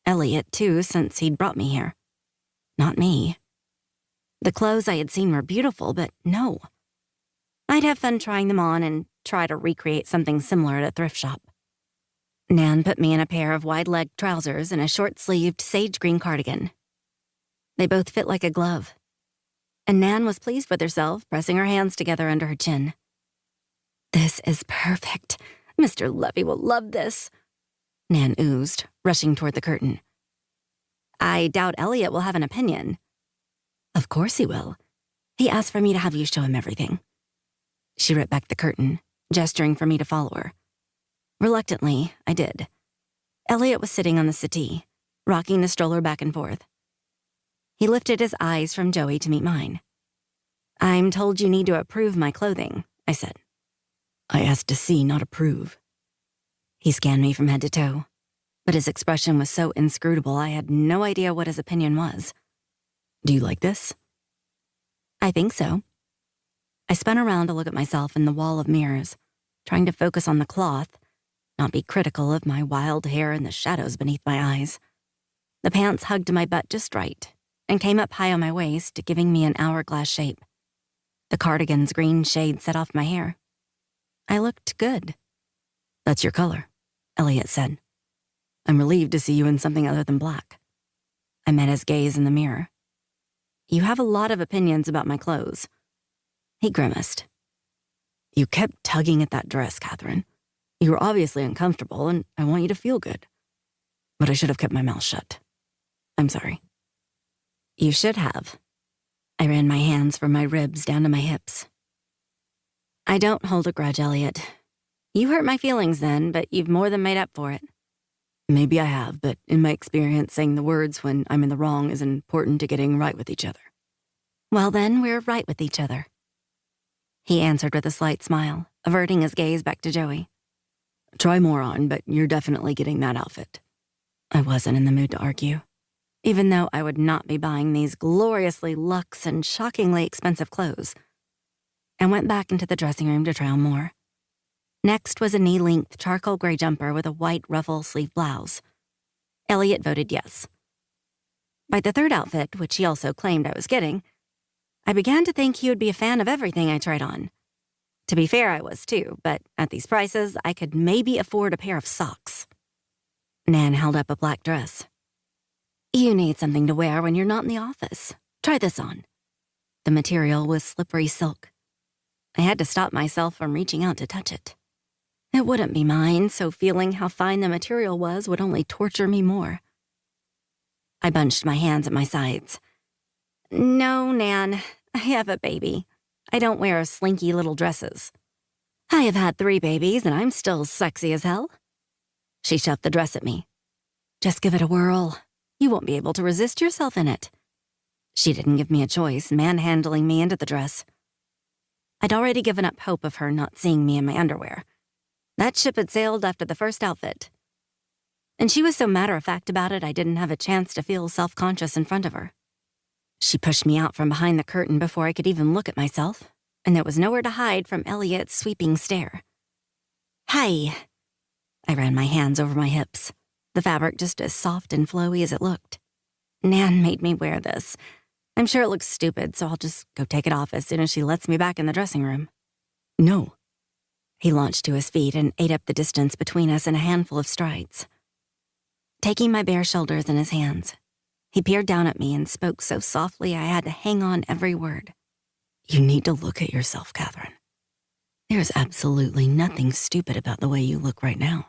Elliot, too, since he'd brought me here. Not me. The clothes I had seen were beautiful, but no. I'd have fun trying them on and try to recreate something similar at a thrift shop. Nan put me in a pair of wide-legged trousers and a short-sleeved sage green cardigan. They both fit like a glove. And Nan was pleased with herself, pressing her hands together under her chin. "This is perfect. Mr. Levy will love this," Nan oozed, rushing toward the curtain. "I doubt Elliot will have an opinion." "Of course he will. He asked for me to have you show him everything." She ripped back the curtain, gesturing for me to follow her. Reluctantly, I did. Elliot was sitting on the settee, rocking the stroller back and forth. He lifted his eyes from Joey to meet mine. "I'm told you need to approve my clothing," I said. "I asked to see, not approve." He scanned me from head to toe, but his expression was so inscrutable I had no idea what his opinion was. "Do you like this?" "I think so." I spun around to look at myself in the wall of mirrors, trying to focus on the cloth, not be critical of my wild hair and the shadows beneath my eyes. The pants hugged my butt just right and came up high on my waist, giving me an hourglass shape. The cardigan's green shade set off my hair. I looked good. "That's your color," Elliot said. "I'm relieved to see you in something other than black." I met his gaze in the mirror. "You have a lot of opinions about my clothes." He grimaced. "You kept tugging at that dress, Catherine. You were obviously uncomfortable, and I want you to feel good. But I should have kept my mouth shut. I'm sorry." "You should have. I ran my hands from my ribs down to my hips. I don't hold a grudge, Elliot. You hurt my feelings then, but you've more than made up for it. Maybe I have, but in my experience, saying the words when I'm in the wrong is important to getting right with each other. Well then, we're right with each other. He answered with a slight smile, averting his gaze back to Joey. Try more on, but you're definitely getting that outfit. I wasn't in the mood to argue. Even though I would not be buying these gloriously luxe and shockingly expensive clothes. I went back into the dressing room to try on more. Next was a knee-length charcoal gray jumper with a white ruffle sleeve blouse. Elliot voted yes. By the third outfit, which he also claimed I was getting, I began to think he would be a fan of everything I tried on. To be fair, I was too, but at these prices, I could maybe afford a pair of socks. Nan held up a black dress. You need something to wear when you're not in the office. Try this on. The material was slippery silk. I had to stop myself from reaching out to touch it. It wouldn't be mine, so feeling how fine the material was would only torture me more. I bunched my hands at my sides. No, Nan, I have a baby. I don't wear slinky little dresses. I have had 3 babies, and I'm still sexy as hell. She shoved the dress at me. Just give it a whirl. You won't be able to resist yourself in it. She didn't give me a choice, manhandling me into the dress. I'd already given up hope of her not seeing me in my underwear. That ship had sailed after the first outfit. And she was so matter-of-fact about it, I didn't have a chance to feel self-conscious in front of her. She pushed me out from behind the curtain before I could even look at myself, and there was nowhere to hide from Elliot's sweeping stare. Hey! I ran my hands over my hips, the fabric just as soft and flowy as it looked. Nan made me wear this. I'm sure it looks stupid, so I'll just go take it off as soon as she lets me back in the dressing room. No. He launched to his feet and ate up the distance between us in a handful of strides. Taking my bare shoulders in his hands, he peered down at me and spoke so softly I had to hang on every word. You need to look at yourself, Catherine. There's absolutely nothing stupid about the way you look right now.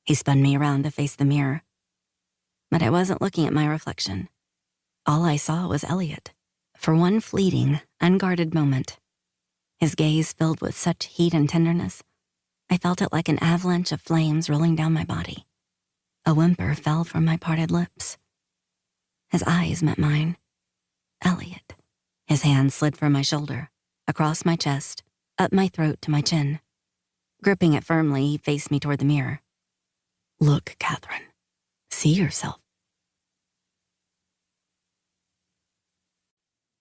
He spun me around to face the mirror. But I wasn't looking at my reflection. All I saw was Elliot, for one fleeting, unguarded moment. His gaze filled with such heat and tenderness, I felt it like an avalanche of flames rolling down my body. A whimper fell from my parted lips. His eyes met mine. Elliot. His hand slid from my shoulder, across my chest, up my throat to my chin. Gripping it firmly, he faced me toward the mirror. Look, Catherine. See yourself.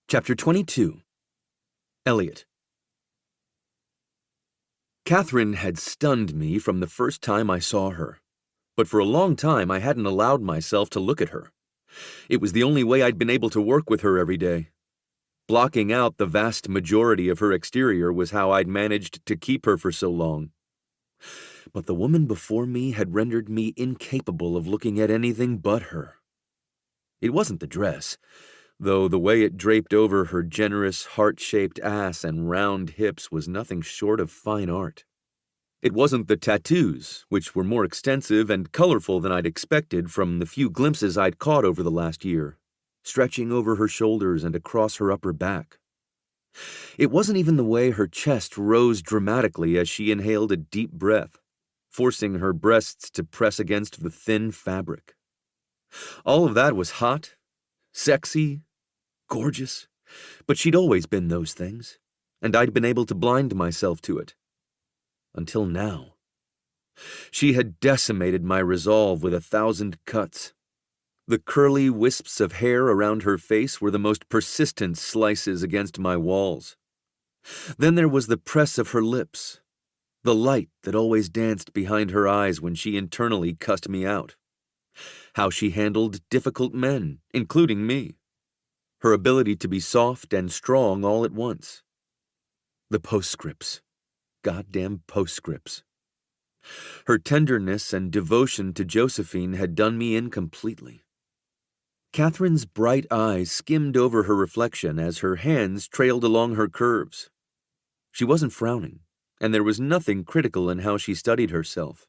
Chapter 22. Elliot. Catherine had stunned me from the first time I saw her, but for a long time I hadn't allowed myself to look at her. It was the only way I'd been able to work with her every day. Blocking out the vast majority of her exterior was how I'd managed to keep her for so long. But the woman before me had rendered me incapable of looking at anything but her. It wasn't the dress, though the way it draped over her generous, heart-shaped ass and round hips was nothing short of fine art. It wasn't the tattoos, which were more extensive and colorful than I'd expected from the few glimpses I'd caught over the last year, stretching over her shoulders and across her upper back. It wasn't even the way her chest rose dramatically as she inhaled a deep breath, forcing her breasts to press against the thin fabric. All of that was hot, sexy, gorgeous, but she'd always been those things, and I'd been able to blind myself to it. Until now. She had decimated my resolve with 1,000 cuts. The curly wisps of hair around her face were the most persistent slices against my walls. Then there was the press of her lips, the light that always danced behind her eyes when she internally cussed me out. How she handled difficult men, including me. Her ability to be soft and strong all at once. The postscripts. Goddamn postscripts. Her tenderness and devotion to Josephine had done me in completely. Catherine's bright eyes skimmed over her reflection as her hands trailed along her curves. She wasn't frowning, and there was nothing critical in how she studied herself.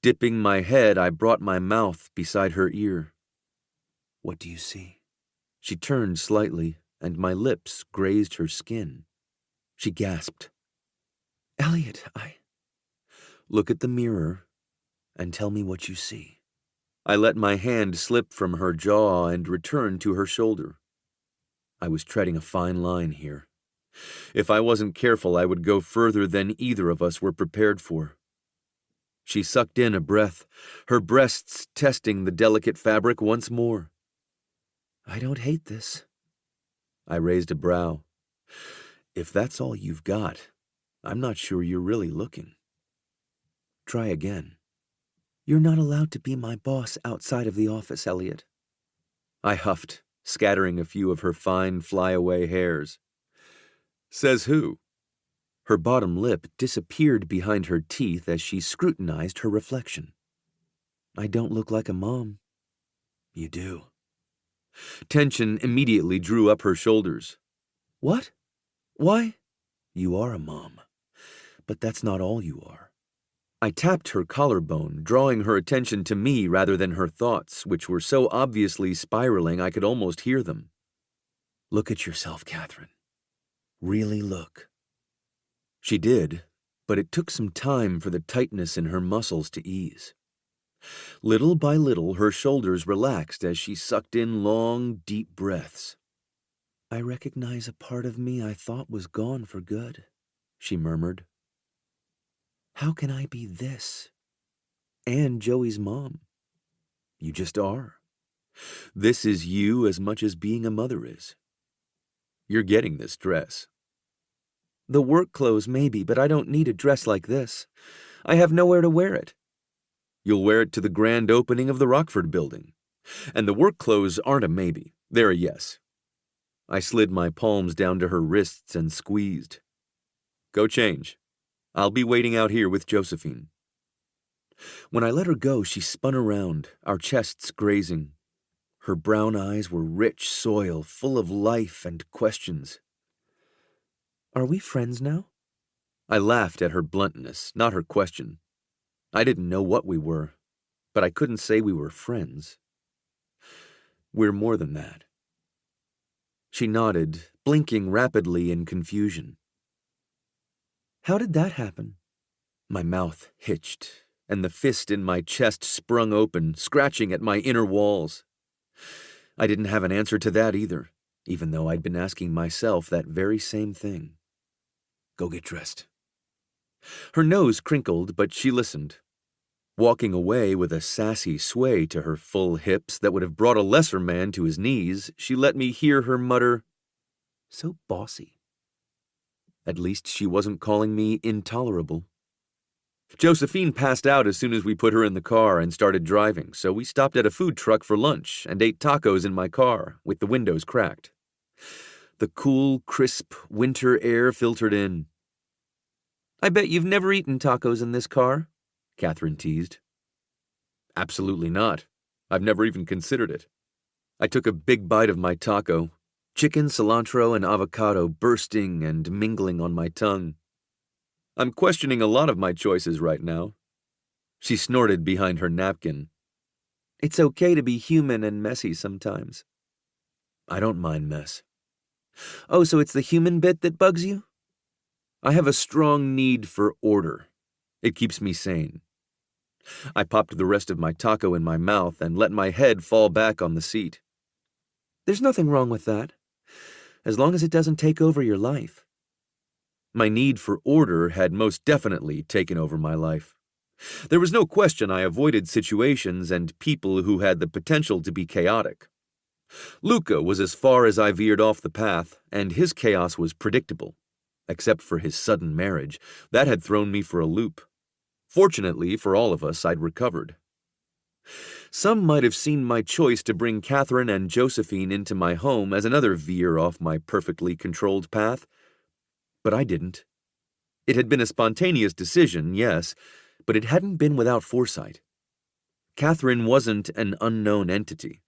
Dipping my head, I brought my mouth beside her ear. "What do you see?" She turned slightly, and my lips grazed her skin. She gasped. "Elliot, Look at the mirror and tell me what you see." I let my hand slip from her jaw and return to her shoulder. I was treading a fine line here. If I wasn't careful, I would go further than either of us were prepared for. She sucked in a breath, her breasts testing the delicate fabric once more. "I don't hate this." I raised a brow. "If that's all you've got, I'm not sure you're really looking." "Try again." "You're not allowed to be my boss outside of the office, Elliot." I huffed, scattering a few of her fine flyaway hairs. "Says who?" Her bottom lip disappeared behind her teeth as she scrutinized her reflection. "I don't look like a mom." "You do." Tension immediately drew up her shoulders. "What? Why?" "You are a mom, but that's not all you are." I tapped her collarbone, drawing her attention to me rather than her thoughts, which were so obviously spiraling I could almost hear them. "Look at yourself, Catherine. Really look." She did, but it took some time for the tightness in her muscles to ease. Little by little, her shoulders relaxed as she sucked in long, deep breaths. "I recognize a part of me I thought was gone for good," she murmured. "How can I be this? And Joey's mom?" "You just are. This is you as much as being a mother is. You're getting this dress." "The work clothes, maybe, but I don't need a dress like this. I have nowhere to wear it." "You'll wear it to the grand opening of the Rockford building. And the work clothes aren't a maybe, they're a yes." I slid my palms down to her wrists and squeezed. "Go change. I'll be waiting out here with Josephine." When I let her go, she spun around, our chests grazing. Her brown eyes were rich soil, full of life and questions. "Are we friends now?" I laughed at her bluntness, not her question. I didn't know what we were, but I couldn't say we were friends. "We're more than that." She nodded, blinking rapidly in confusion. "How did that happen?" My mouth hitched, and the fist in my chest sprung open, scratching at my inner walls. I didn't have an answer to that either, even though I'd been asking myself that very same thing. "Go get dressed." Her nose crinkled, but she listened. Walking away with a sassy sway to her full hips that would have brought a lesser man to his knees, she let me hear her mutter, "So bossy." At least she wasn't calling me intolerable. Josephine passed out as soon as we put her in the car and started driving, so we stopped at a food truck for lunch and ate tacos in my car, with the windows cracked. The cool, crisp winter air filtered in. "I bet you've never eaten tacos in this car," Catherine teased. "Absolutely not. I've never even considered it." I took a big bite of my taco, chicken, cilantro, and avocado bursting and mingling on my tongue. "I'm questioning a lot of my choices right now." She snorted behind her napkin. "It's okay to be human and messy sometimes." "I don't mind mess." "Oh, so it's the human bit that bugs you?" "I have a strong need for order. It keeps me sane." I popped the rest of my taco in my mouth and let my head fall back on the seat. "There's nothing wrong with that, as long as it doesn't take over your life." My need for order had most definitely taken over my life. There was no question I avoided situations and people who had the potential to be chaotic. Luca was as far as I veered off the path, and his chaos was predictable. Except for his sudden marriage, that had thrown me for a loop. Fortunately for all of us, I'd recovered. Some might have seen my choice to bring Catherine and Josephine into my home as another veer off my perfectly controlled path, but I didn't. It had been a spontaneous decision, yes, but it hadn't been without foresight. Catherine wasn't an unknown entity.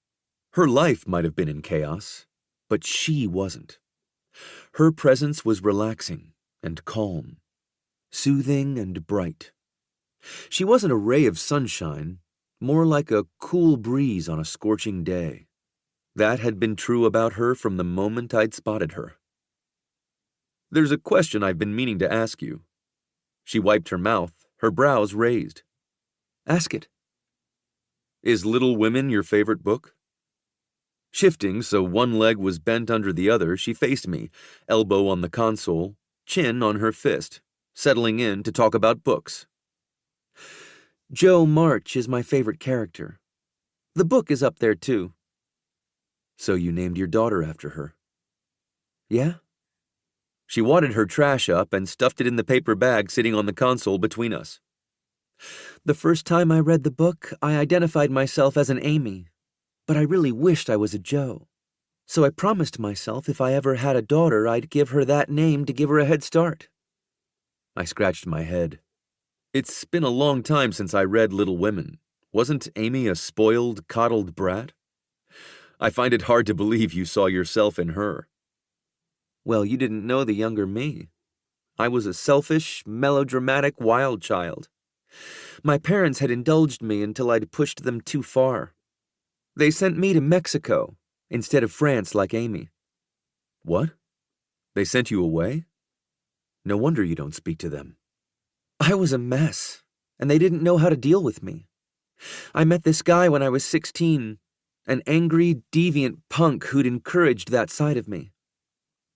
Her life might have been in chaos, but she wasn't. Her presence was relaxing and calm, soothing and bright. She wasn't a ray of sunshine, more like a cool breeze on a scorching day. That had been true about her from the moment I'd spotted her. There's a question I've been meaning to ask you. She wiped her mouth, her brows raised. Ask it. Is Little Women your favorite book? Shifting so one leg was bent under the other, she faced me, elbow on the console, chin on her fist, settling in to talk about books. Jo March is my favorite character. The book is up there too. So you named your daughter after her? Yeah? She wadded her trash up and stuffed it in the paper bag sitting on the console between us. The first time I read the book, I identified myself as an Amy, but I really wished I was a Jo. So I promised myself if I ever had a daughter, I'd give her that name to give her a head start. I scratched my head. It's been a long time since I read Little Women. Wasn't Amy a spoiled, coddled brat? I find it hard to believe you saw yourself in her. Well, you didn't know the younger me. I was a selfish, melodramatic wild child. My parents had indulged me until I'd pushed them too far. They sent me to Mexico instead of France like Amy. What? They sent you away? No wonder you don't speak to them. I was a mess, and they didn't know how to deal with me. I met this guy when I was 16, an angry, deviant punk who'd encouraged that side of me.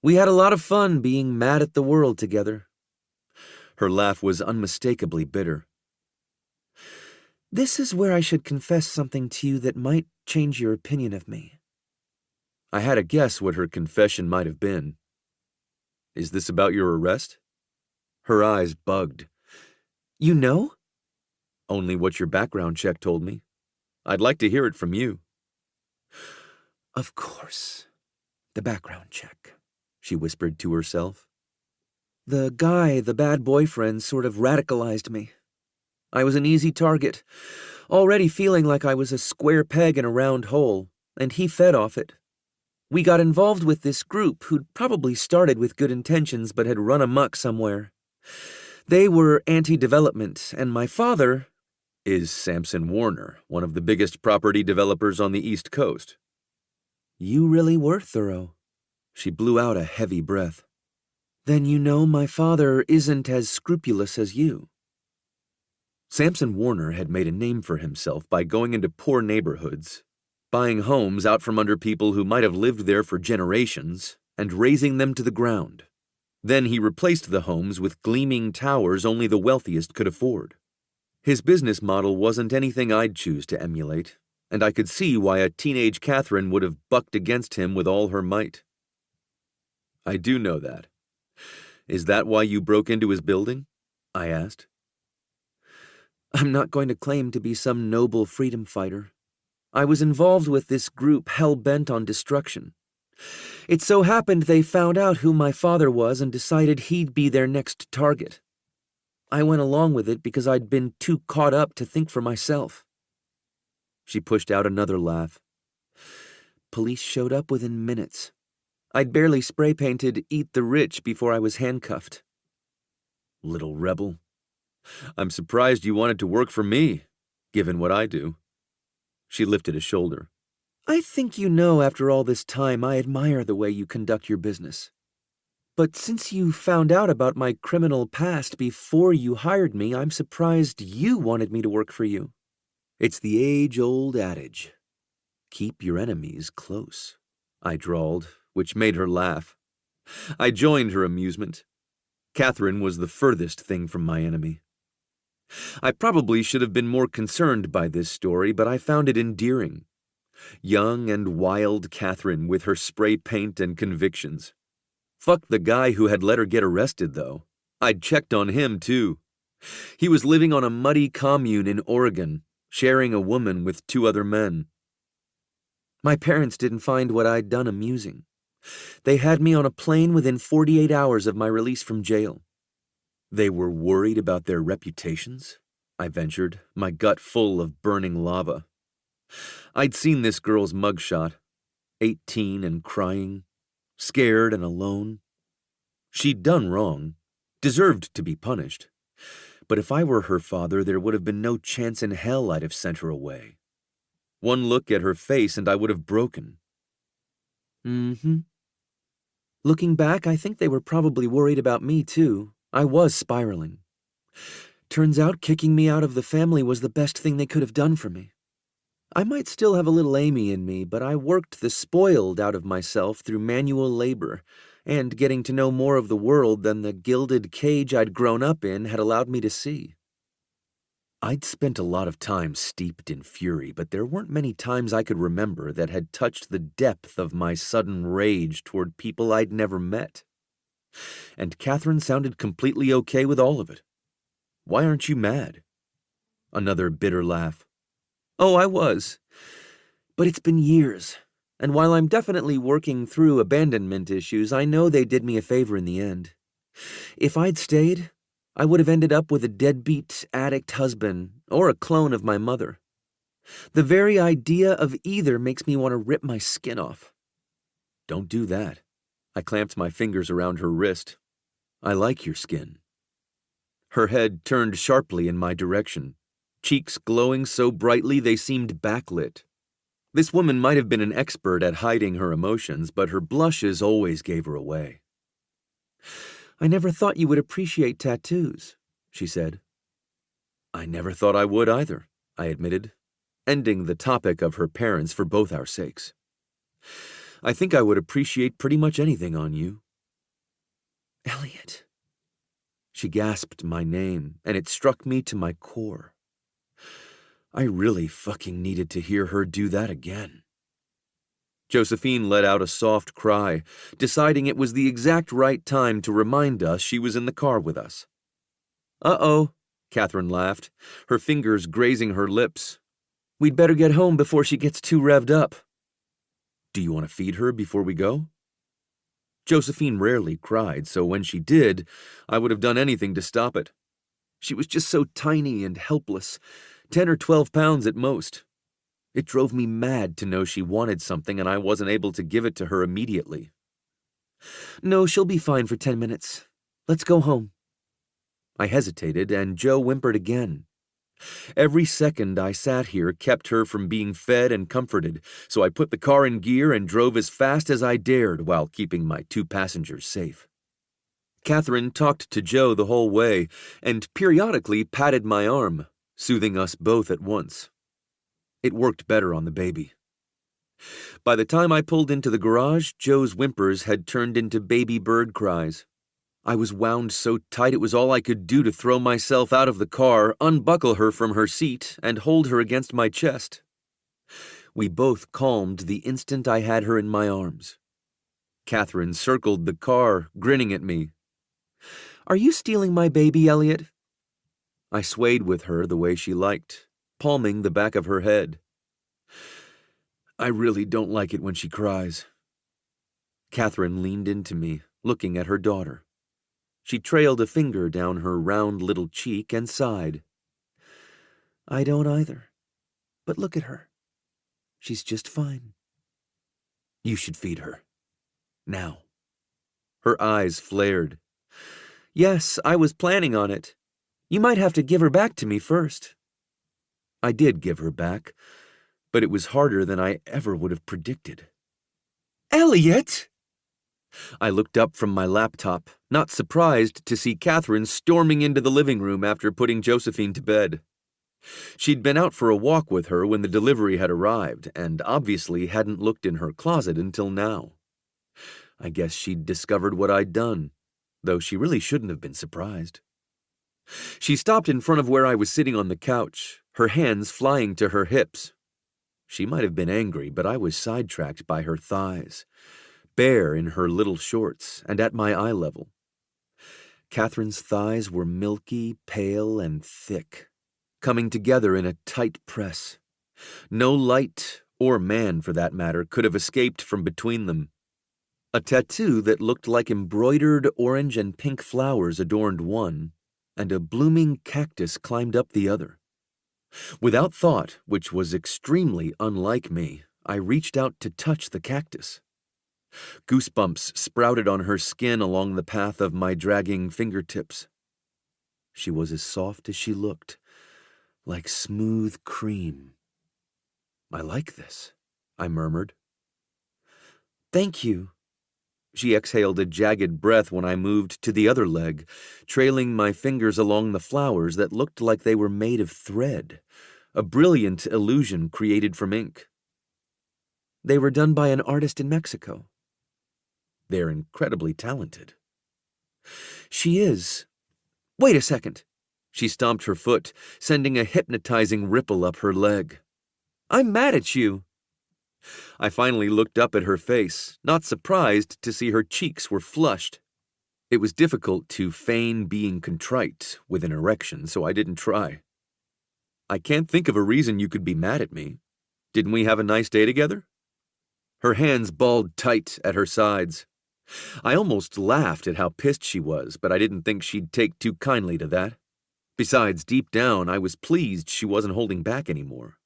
We had a lot of fun being mad at the world together. Her laugh was unmistakably bitter. This is where I should confess something to you that might change your opinion of me. I had a guess what her confession might have been. Is this about your arrest? Her eyes bugged. You know? Only what your background check told me. I'd like to hear it from you. Of course. The background check, she whispered to herself. The guy, the bad boyfriend, sort of radicalized me. I was an easy target, already feeling like I was a square peg in a round hole, and he fed off it. We got involved with this group who'd probably started with good intentions but had run amok somewhere. They were anti-development, and my father is Samson Warner, one of the biggest property developers on the East Coast. You really were thorough. She blew out a heavy breath. Then you know my father isn't as scrupulous as you. Samson Warner had made a name for himself by going into poor neighborhoods, buying homes out from under people who might have lived there for generations, and razing them to the ground. Then he replaced the homes with gleaming towers only the wealthiest could afford. His business model wasn't anything I'd choose to emulate, and I could see why a teenage Catherine would have bucked against him with all her might. I do know that. Is that why you broke into his building? I asked. I'm not going to claim to be some noble freedom fighter. I was involved with this group hell-bent on destruction. It so happened they found out who my father was and decided he'd be their next target. I went along with it because I'd been too caught up to think for myself. She pushed out another laugh. Police showed up within minutes. I'd barely spray-painted "Eat the Rich" before I was handcuffed. Little rebel. I'm surprised you wanted to work for me, given what I do. She lifted a shoulder. I think you know after all this time I admire the way you conduct your business. But since you found out about my criminal past before you hired me, I'm surprised you wanted me to work for you. It's the age-old adage. Keep your enemies close, I drawled, which made her laugh. I joined her amusement. Catherine was the furthest thing from my enemy. I probably should have been more concerned by this story, but I found it endearing. Young and wild Catherine with her spray paint and convictions. Fuck the guy who had let her get arrested, though. I'd checked on him, too. He was living on a muddy commune in Oregon, sharing a woman with 2 other men. My parents didn't find what I'd done amusing. They had me on a plane within 48 hours of my release from jail. They were worried about their reputations? I ventured, my gut full of burning lava. I'd seen this girl's mugshot, 18 and crying, scared and alone. She'd done wrong, deserved to be punished. But if I were her father, there would have been no chance in hell I'd have sent her away. One look at her face and I would have broken. Mm-hmm. Looking back, I think they were probably worried about me, too. I was spiraling. Turns out kicking me out of the family was the best thing they could have done for me. I might still have a little Amy in me, but I worked the spoiled out of myself through manual labor, and getting to know more of the world than the gilded cage I'd grown up in had allowed me to see. I'd spent a lot of time steeped in fury, but there weren't many times I could remember that had touched the depth of my sudden rage toward people I'd never met. And Catherine sounded completely okay with all of it. Why aren't you mad? Another bitter laugh. Oh, I was. But it's been years, and while I'm definitely working through abandonment issues, I know they did me a favor in the end. If I'd stayed, I would have ended up with a deadbeat, addict husband, or a clone of my mother. The very idea of either makes me want to rip my skin off. Don't do that. I clamped my fingers around her wrist. I like your skin. Her head turned sharply in my direction, cheeks glowing so brightly they seemed backlit. This woman might have been an expert at hiding her emotions, but her blushes always gave her away. I never thought you would appreciate tattoos, she said. I never thought I would either, I admitted, ending the topic of her parents for both our sakes. I think I would appreciate pretty much anything on you. Elliot. She gasped my name, and it struck me to my core. I really fucking needed to hear her do that again. Josephine let out a soft cry, deciding it was the exact right time to remind us she was in the car with us. Uh-oh, Catherine laughed, her fingers grazing her lips. We'd better get home before she gets too revved up. Do you want to feed her before we go? Josephine rarely cried, so when she did, I would have done anything to stop it. She was just so tiny and helpless, 10 or 12 pounds at most. It drove me mad to know she wanted something and I wasn't able to give it to her immediately. No, she'll be fine for 10 minutes. Let's go home. I hesitated, and Joe whimpered again. Every second I sat here kept her from being fed and comforted, so I put the car in gear and drove as fast as I dared while keeping my 2 passengers safe. Catherine talked to Joe the whole way and periodically patted my arm, soothing us both at once. It worked better on the baby. By the time I pulled into the garage, Joe's whimpers had turned into baby bird cries. I was wound so tight it was all I could do to throw myself out of the car, unbuckle her from her seat, and hold her against my chest. We both calmed the instant I had her in my arms. Catherine circled the car, grinning at me. Are you stealing my baby, Elliot? I swayed with her the way she liked, palming the back of her head. I really don't like it when she cries. Catherine leaned into me, looking at her daughter. She trailed a finger down her round little cheek and sighed. I don't either. But look at her. She's just fine. You should feed her. Now. Her eyes flared. Yes, I was planning on it. You might have to give her back to me first. I did give her back, but it was harder than I ever would have predicted. Elliot! I looked up from my laptop, not surprised to see Catherine storming into the living room after putting Josephine to bed. She'd been out for a walk with her when the delivery had arrived, and obviously hadn't looked in her closet until now. I guess she'd discovered what I'd done, though she really shouldn't have been surprised. She stopped in front of where I was sitting on the couch, her hands flying to her hips. She might have been angry, but I was sidetracked by her thighs, bare in her little shorts and at my eye level. Catherine's thighs were milky, pale, and thick, coming together in a tight press. No light, or man for that matter, could have escaped from between them. A tattoo that looked like embroidered orange and pink flowers adorned one, and a blooming cactus climbed up the other. Without thought, which was extremely unlike me, I reached out to touch the cactus. Goosebumps sprouted on her skin along the path of my dragging fingertips. She was as soft as she looked, like smooth cream. I like this, I murmured. Thank you. She exhaled a jagged breath when I moved to the other leg, trailing my fingers along the flowers that looked like they were made of thread, a brilliant illusion created from ink. They were done by an artist in Mexico. They're incredibly talented. She is. Wait a second. She stomped her foot, sending a hypnotizing ripple up her leg. I'm mad at you. I finally looked up at her face, not surprised to see her cheeks were flushed. It was difficult to feign being contrite with an erection, so I didn't try. I can't think of a reason you could be mad at me. Didn't we have a nice day together? Her hands balled tight at her sides. I almost laughed at how pissed she was, but I didn't think she'd take too kindly to that. Besides, deep down, I was pleased she wasn't holding back anymore.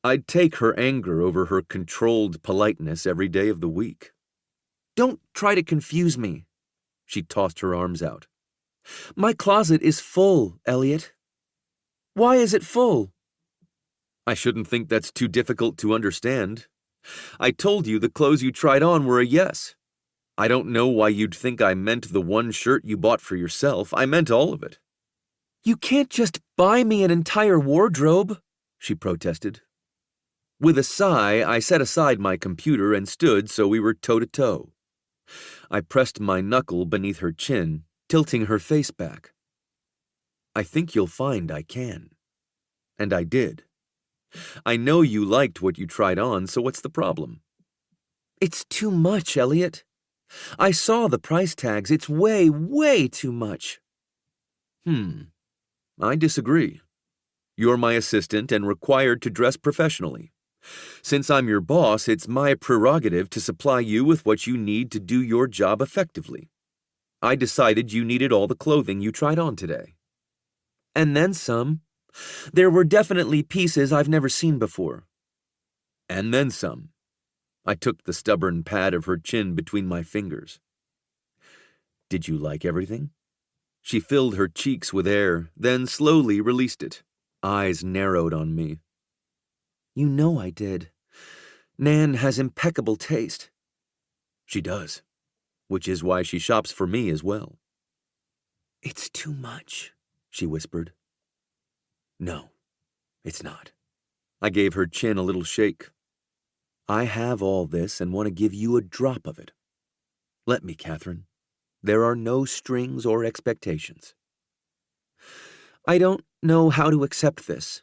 I'd take her anger over her controlled politeness every day of the week. Don't try to confuse me. She tossed her arms out. My closet is full, Elliot. Why is it full? I shouldn't think that's too difficult to understand. I told you the clothes you tried on were a yes. I don't know why you'd think I meant the one shirt you bought for yourself. I meant all of it. You can't just buy me an entire wardrobe, she protested. With a sigh, I set aside my computer and stood so we were toe-to-toe. I pressed my knuckle beneath her chin, tilting her face back. I think you'll find I can. And I did. I know you liked what you tried on, so what's the problem? It's too much, Elliot. I saw the price tags. It's way, way too much. I disagree. You're my assistant and required to dress professionally. Since I'm your boss, it's my prerogative to supply you with what you need to do your job effectively. I decided you needed all the clothing you tried on today. And then some. There were definitely pieces I've never seen before. And then some. I took the stubborn pad of her chin between my fingers. Did you like everything? She filled her cheeks with air, then slowly released it. Eyes narrowed on me. You know I did. Nan has impeccable taste. She does, which is why she shops for me as well. It's too much, she whispered. No, it's not. I gave her chin a little shake. I have all this and want to give you a drop of it. Let me, Catherine. There are no strings or expectations. I don't know how to accept this.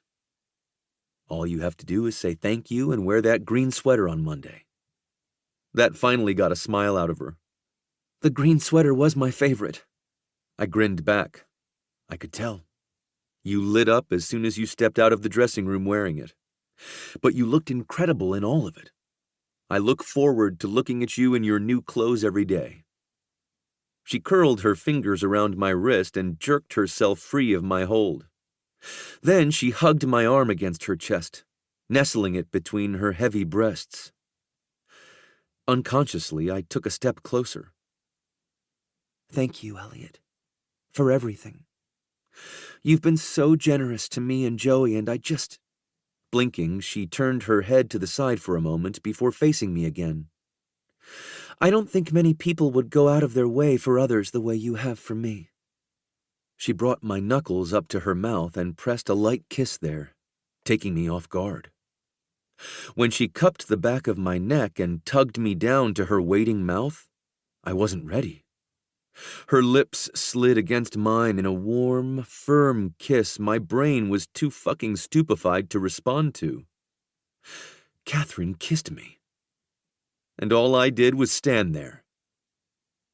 All you have to do is say thank you and wear that green sweater on Monday. That finally got a smile out of her. The green sweater was my favorite. I grinned back. I could tell. You lit up as soon as you stepped out of the dressing room wearing it. But you looked incredible in all of it. I look forward to looking at you in your new clothes every day. She curled her fingers around my wrist and jerked herself free of my hold. Then she hugged my arm against her chest, nestling it between her heavy breasts. Unconsciously, I took a step closer. Thank you, Elliot, for everything. You've been so generous to me and Joey, and I just... Blinking, she turned her head to the side for a moment before facing me again. I don't think many people would go out of their way for others the way you have for me. She brought my knuckles up to her mouth and pressed a light kiss there, taking me off guard. When she cupped the back of my neck and tugged me down to her waiting mouth, I wasn't ready. Her lips slid against mine in a warm, firm kiss my brain was too fucking stupefied to respond to. Catherine kissed me. And all I did was stand there.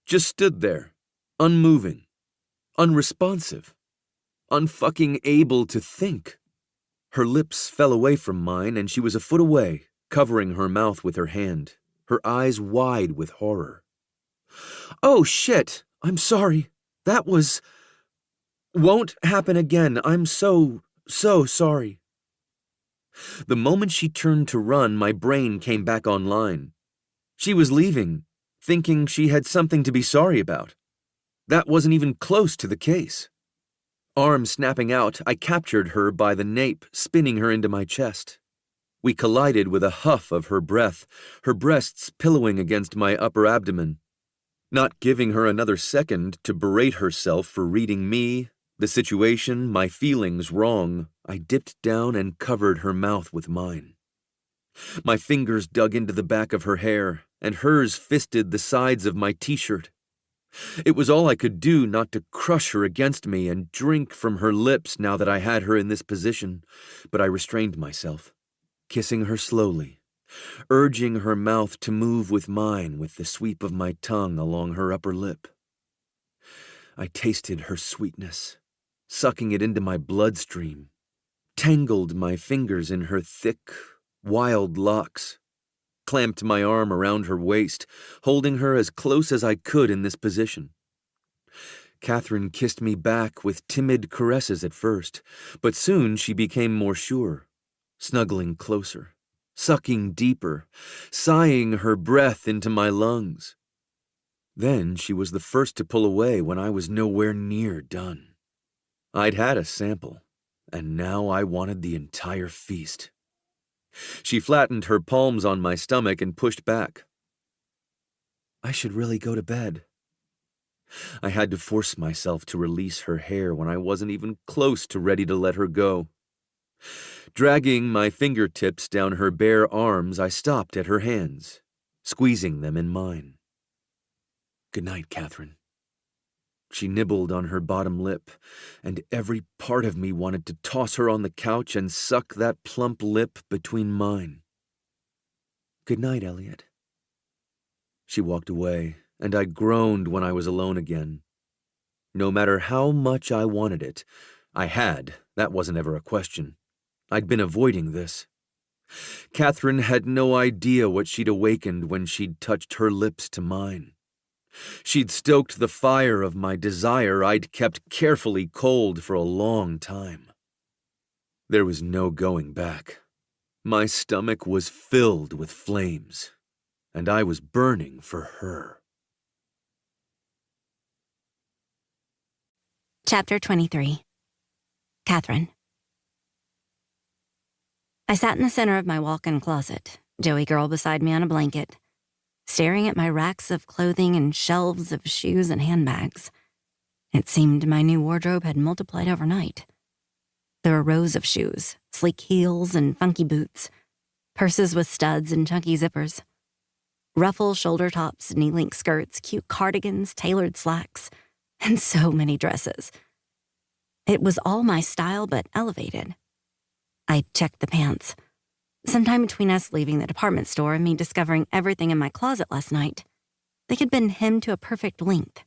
Just stood there, unmoving, unresponsive, unfucking able to think. Her lips fell away from mine and she was a foot away, covering her mouth with her hand, her eyes wide with horror. Oh shit, I'm sorry. That was... Won't happen again. I'm so sorry. The moment she turned to run, my brain came back online. She was leaving, thinking she had something to be sorry about. That wasn't even close to the case. Arm snapping out, I captured her by the nape, spinning her into my chest. We collided with a huff of her breath, her breasts pillowing against my upper abdomen. Not giving her another second to berate herself for reading me, the situation, my feelings wrong, I dipped down and covered her mouth with mine. My fingers dug into the back of her hair, and hers fisted the sides of my t-shirt. It was all I could do not to crush her against me and drink from her lips now that I had her in this position, but I restrained myself, kissing her slowly, urging her mouth to move with mine with the sweep of my tongue along her upper lip. I tasted her sweetness, sucking it into my bloodstream, tangled my fingers in her thick, wild locks, clamped my arm around her waist, holding her as close as I could in this position. Catherine kissed me back with timid caresses at first, but soon she became more sure, snuggling closer, sucking deeper, sighing her breath into my lungs. Then she was the first to pull away when I was nowhere near done. I'd had a sample, and now I wanted the entire feast. She flattened her palms on my stomach and pushed back. I should really go to bed. I had to force myself to release her hair when I wasn't even close to ready to let her go. Dragging my fingertips down her bare arms, I stopped at her hands, squeezing them in mine. Good night, Catherine. She nibbled on her bottom lip, and every part of me wanted to toss her on the couch and suck that plump lip between mine. Good night, Elliot. She walked away, and I groaned when I was alone again. No matter how much I wanted it, I had, that wasn't ever a question. I'd been avoiding this. Catherine had no idea what she'd awakened when she'd touched her lips to mine. She'd stoked the fire of my desire I'd kept carefully cold for a long time. There was no going back. My stomach was filled with flames, and I was burning for her. Chapter 23. Catherine. I sat in the center of my walk-in closet, Joey girl beside me on a blanket, staring at my racks of clothing and shelves of shoes and handbags. It seemed my new wardrobe had multiplied overnight. There were rows of shoes, sleek heels and funky boots, purses with studs and chunky zippers, ruffle shoulder tops, knee-length skirts, cute cardigans, tailored slacks, and so many dresses. It was all my style, but elevated. I checked the pants. Sometime between us leaving the department store and me discovering everything in my closet last night, they had been hemmed to a perfect length.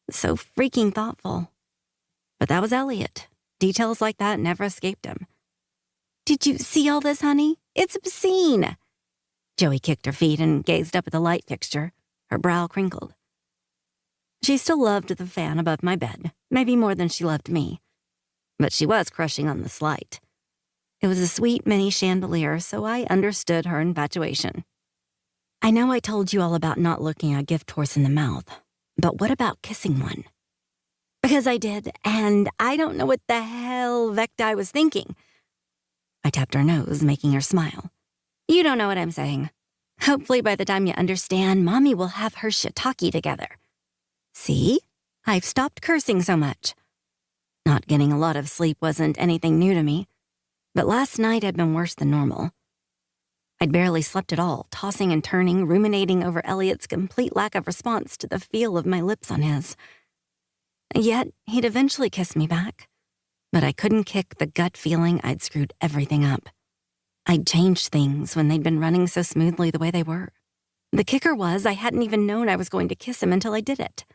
So freaking thoughtful. But that was Elliot. Details like that never escaped him. Did you see all this, honey? It's obscene. Joey kicked her feet and gazed up at the light fixture, her brow crinkled. She still loved the fan above my bed, maybe more than she loved me. But she was crushing on the slight. It was a sweet mini chandelier, so I understood her infatuation. I know I told you all about not looking a gift horse in the mouth, but what about kissing one? Because I did, and I don't know what the hell Vecti was thinking. I tapped her nose, making her smile. You don't know what I'm saying. Hopefully by the time you understand, Mommy will have her shiitake together. See? I've stopped cursing so much. Not getting a lot of sleep wasn't anything new to me, but last night had been worse than normal. I'd barely slept at all, tossing and turning, ruminating over Elliot's complete lack of response to the feel of my lips on his. Yet, he'd eventually kiss me back, but I couldn't kick the gut feeling I'd screwed everything up. I'd changed things when they'd been running so smoothly the way they were. The kicker was I hadn't even known I was going to kiss him until I did it.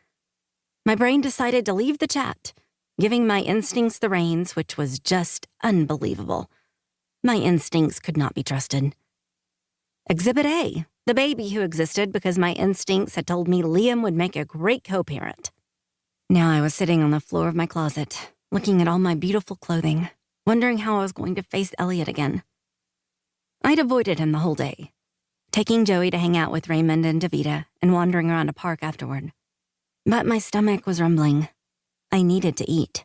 My brain decided to leave the chat, giving my instincts the reins, which was just unbelievable. My instincts could not be trusted. Exhibit A, the baby who existed because my instincts had told me Liam would make a great co-parent. Now I was sitting on the floor of my closet, looking at all my beautiful clothing, wondering how I was going to face Elliot again. I'd avoided him the whole day, taking Joey to hang out with Raymond and Davita and wandering around a park afterward. But my stomach was rumbling. I needed to eat.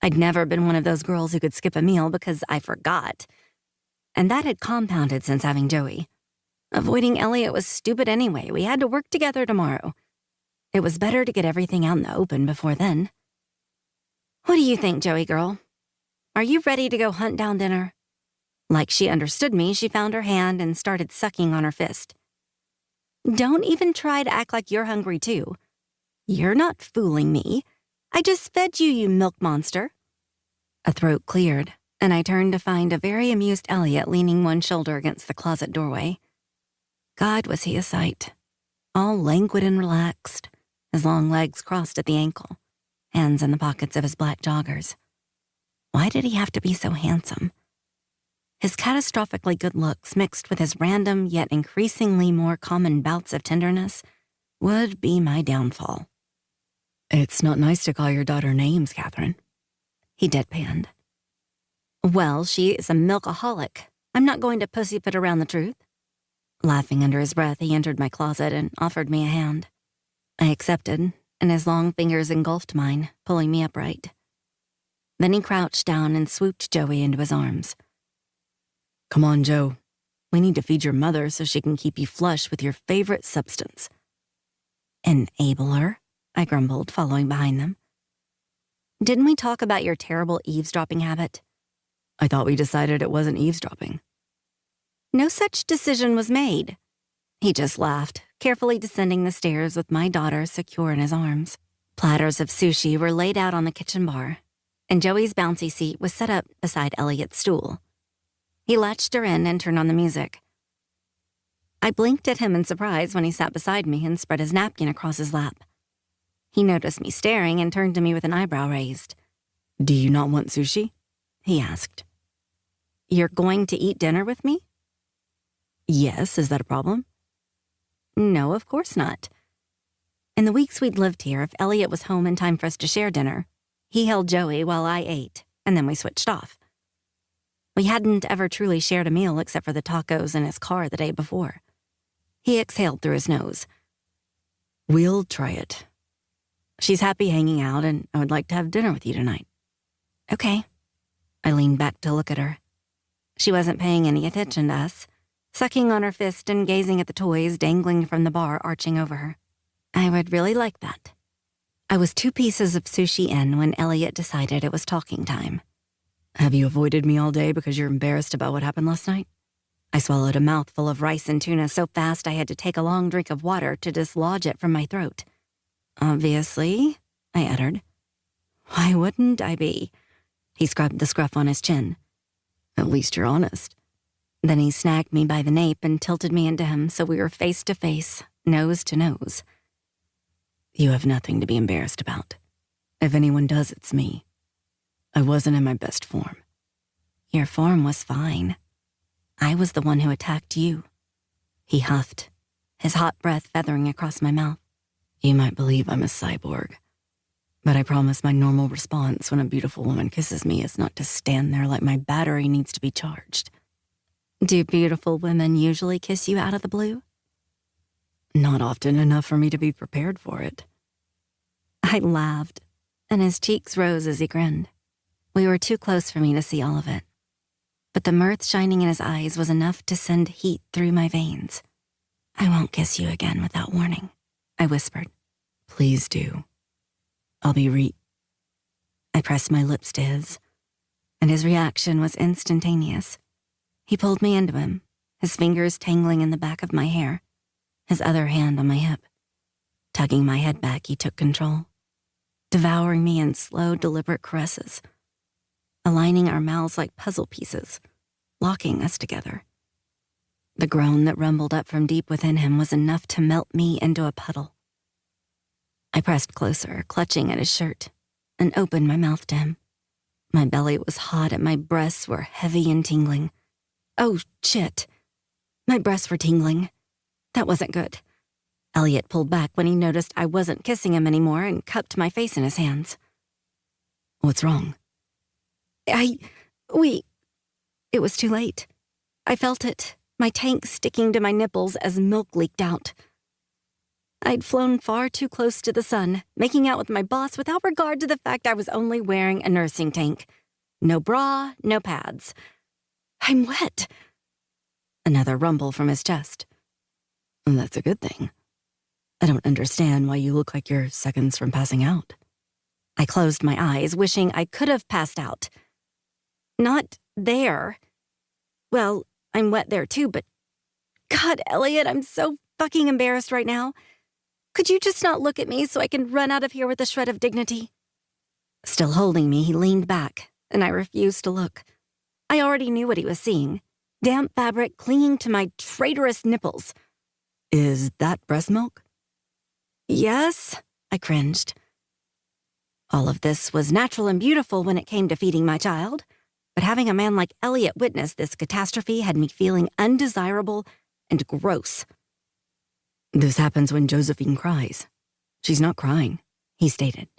I'd never been one of those girls who could skip a meal because I forgot. and that had compounded since having Joey. Avoiding Elliot was stupid anyway. We had to work together tomorrow. It was better to get everything out in the open before then. What do you think, Joey girl? Are you ready to go hunt down dinner? Like she understood me, she found her hand and started sucking on her fist. Don't even try to act like you're hungry too. You're not fooling me. I just fed you, you milk monster. A throat cleared, and I turned to find a very amused Elliot leaning one shoulder against the closet doorway. God, was he a sight. All languid and relaxed, his long legs crossed at the ankle, hands in the pockets of his black joggers. Why did he have to be so handsome? His catastrophically good looks mixed with his random yet increasingly more common bouts of tenderness would be my downfall. It's not nice to call your daughter names, Catherine. He deadpanned. Well, she is a milkaholic. I'm not going to pussyfoot around the truth. Laughing under his breath, he entered my closet and offered me a hand. I accepted, and his long fingers engulfed mine, pulling me upright. Then he crouched down and swooped Joey into his arms. Come on, Joe. We need to feed your mother so she can keep you flush with your favorite substance. Enabler, I grumbled, following behind them. Didn't we talk about your terrible eavesdropping habit? I thought we decided it wasn't eavesdropping. No such decision was made. He just laughed, carefully descending the stairs with my daughter secure in his arms. Platters of sushi were laid out on the kitchen bar, and Joey's bouncy seat was set up beside Elliot's stool. He latched her in and turned on the music. I blinked at him in surprise when he sat beside me and spread his napkin across his lap. He noticed me staring and turned to me with an eyebrow raised. Do you not want sushi? He asked. You're going to eat dinner with me? Yes, is that a problem? No, of course not. In the weeks we'd lived here, if Elliot was home in time for us to share dinner, he held Joey while I ate, and then we switched off. We hadn't ever truly shared a meal except for the tacos in his car the day before. He exhaled through his nose. We'll try it. She's happy hanging out, and I would like to have dinner with you tonight. Okay. I leaned back to look at her. She wasn't paying any attention to us, sucking on her fist and gazing at the toys dangling from the bar arching over her. I would really like that. I was 2 pieces of sushi in when Elliot decided it was talking time. Have you avoided me all day because you're embarrassed about what happened last night? I swallowed a mouthful of rice and tuna so fast I had to take a long drink of water to dislodge it from my throat. Obviously, I uttered. Why wouldn't I be? He scrubbed the scruff on his chin. At least you're honest. Then he snagged me by the nape and tilted me into him so we were face to face, nose to nose. You have nothing to be embarrassed about. If anyone does, it's me. I wasn't in my best form. Your form was fine. I was the one who attacked you. He huffed, his hot breath feathering across my mouth. You might believe I'm a cyborg, but I promise my normal response when a beautiful woman kisses me is not to stand there like my battery needs to be charged. Do beautiful women usually kiss you out of the blue? Not often enough for me to be prepared for it. I laughed, and his cheeks rose as he grinned. We were too close for me to see all of it, but the mirth shining in his eyes was enough to send heat through my veins. I won't kiss you again without warning, I whispered. Please do. I'll be I pressed my lips to his, and his reaction was instantaneous. He pulled me into him, his fingers tangling in the back of my hair, his other hand on my hip. Tugging my head back, he took control, devouring me in slow, deliberate caresses, aligning our mouths like puzzle pieces, locking us together. The groan that rumbled up from deep within him was enough to melt me into a puddle. I pressed closer, clutching at his shirt, and opened my mouth to him. My belly was hot and my breasts were heavy and tingling. Oh, shit. My breasts were tingling. That wasn't good. Elliot pulled back when he noticed I wasn't kissing him anymore and cupped my face in his hands. What's wrong? It was too late. I felt it, my tank sticking to my nipples as milk leaked out. I'd flown far too close to the sun, making out with my boss without regard to the fact I was only wearing a nursing tank. No bra, no pads. I'm wet. Another rumble from his chest. That's a good thing. I don't understand why you look like you're seconds from passing out. I closed my eyes, wishing I could have passed out. Not there. Well, I'm wet there too, but God, Elliot, I'm so fucking embarrassed right now. Could you just not look at me so I can run out of here with a shred of dignity? Still holding me, he leaned back, and I refused to look. I already knew what he was seeing. Damp fabric clinging to my traitorous nipples. Is that breast milk? Yes, I cringed. All of this was natural and beautiful when it came to feeding my child, but having a man like Elliot witness this catastrophe had me feeling undesirable and gross. This happens when Josephine cries. She's not crying, he stated.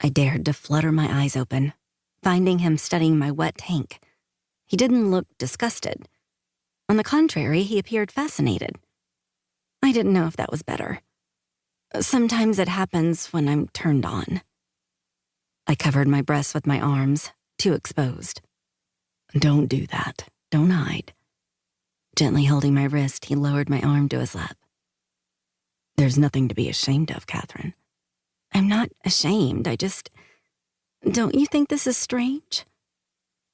I dared to flutter my eyes open, finding him studying my wet tank. He didn't look disgusted. On the contrary, he appeared fascinated. I didn't know if that was better. Sometimes it happens when I'm turned on. I covered my breasts with my arms, too exposed. Don't do that. Don't hide. Gently holding my wrist, he lowered my arm to his lap. There's nothing to be ashamed of, Catherine. I'm not ashamed. Don't you think this is strange?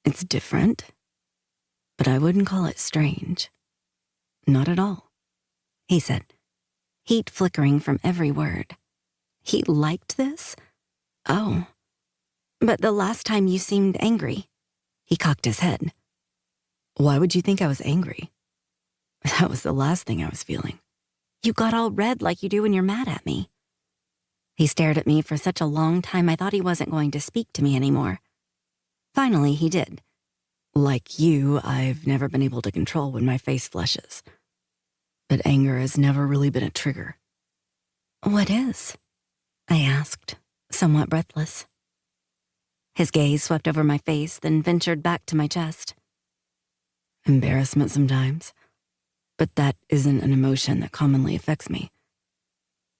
It's different, but I wouldn't call it strange. Not at all, he said, heat flickering from every word. He liked this? Oh. But the last time you seemed angry. He cocked his head. Why would you think I was angry? That was the last thing I was feeling. You got all red like you do when you're mad at me. He stared at me for such a long time I thought he wasn't going to speak to me anymore. Finally, he did. Like you, I've never been able to control when my face flushes. But anger has never really been a trigger. What is? I asked, somewhat breathless. His gaze swept over my face, then ventured back to my chest. Embarrassment sometimes. But that isn't an emotion that commonly affects me.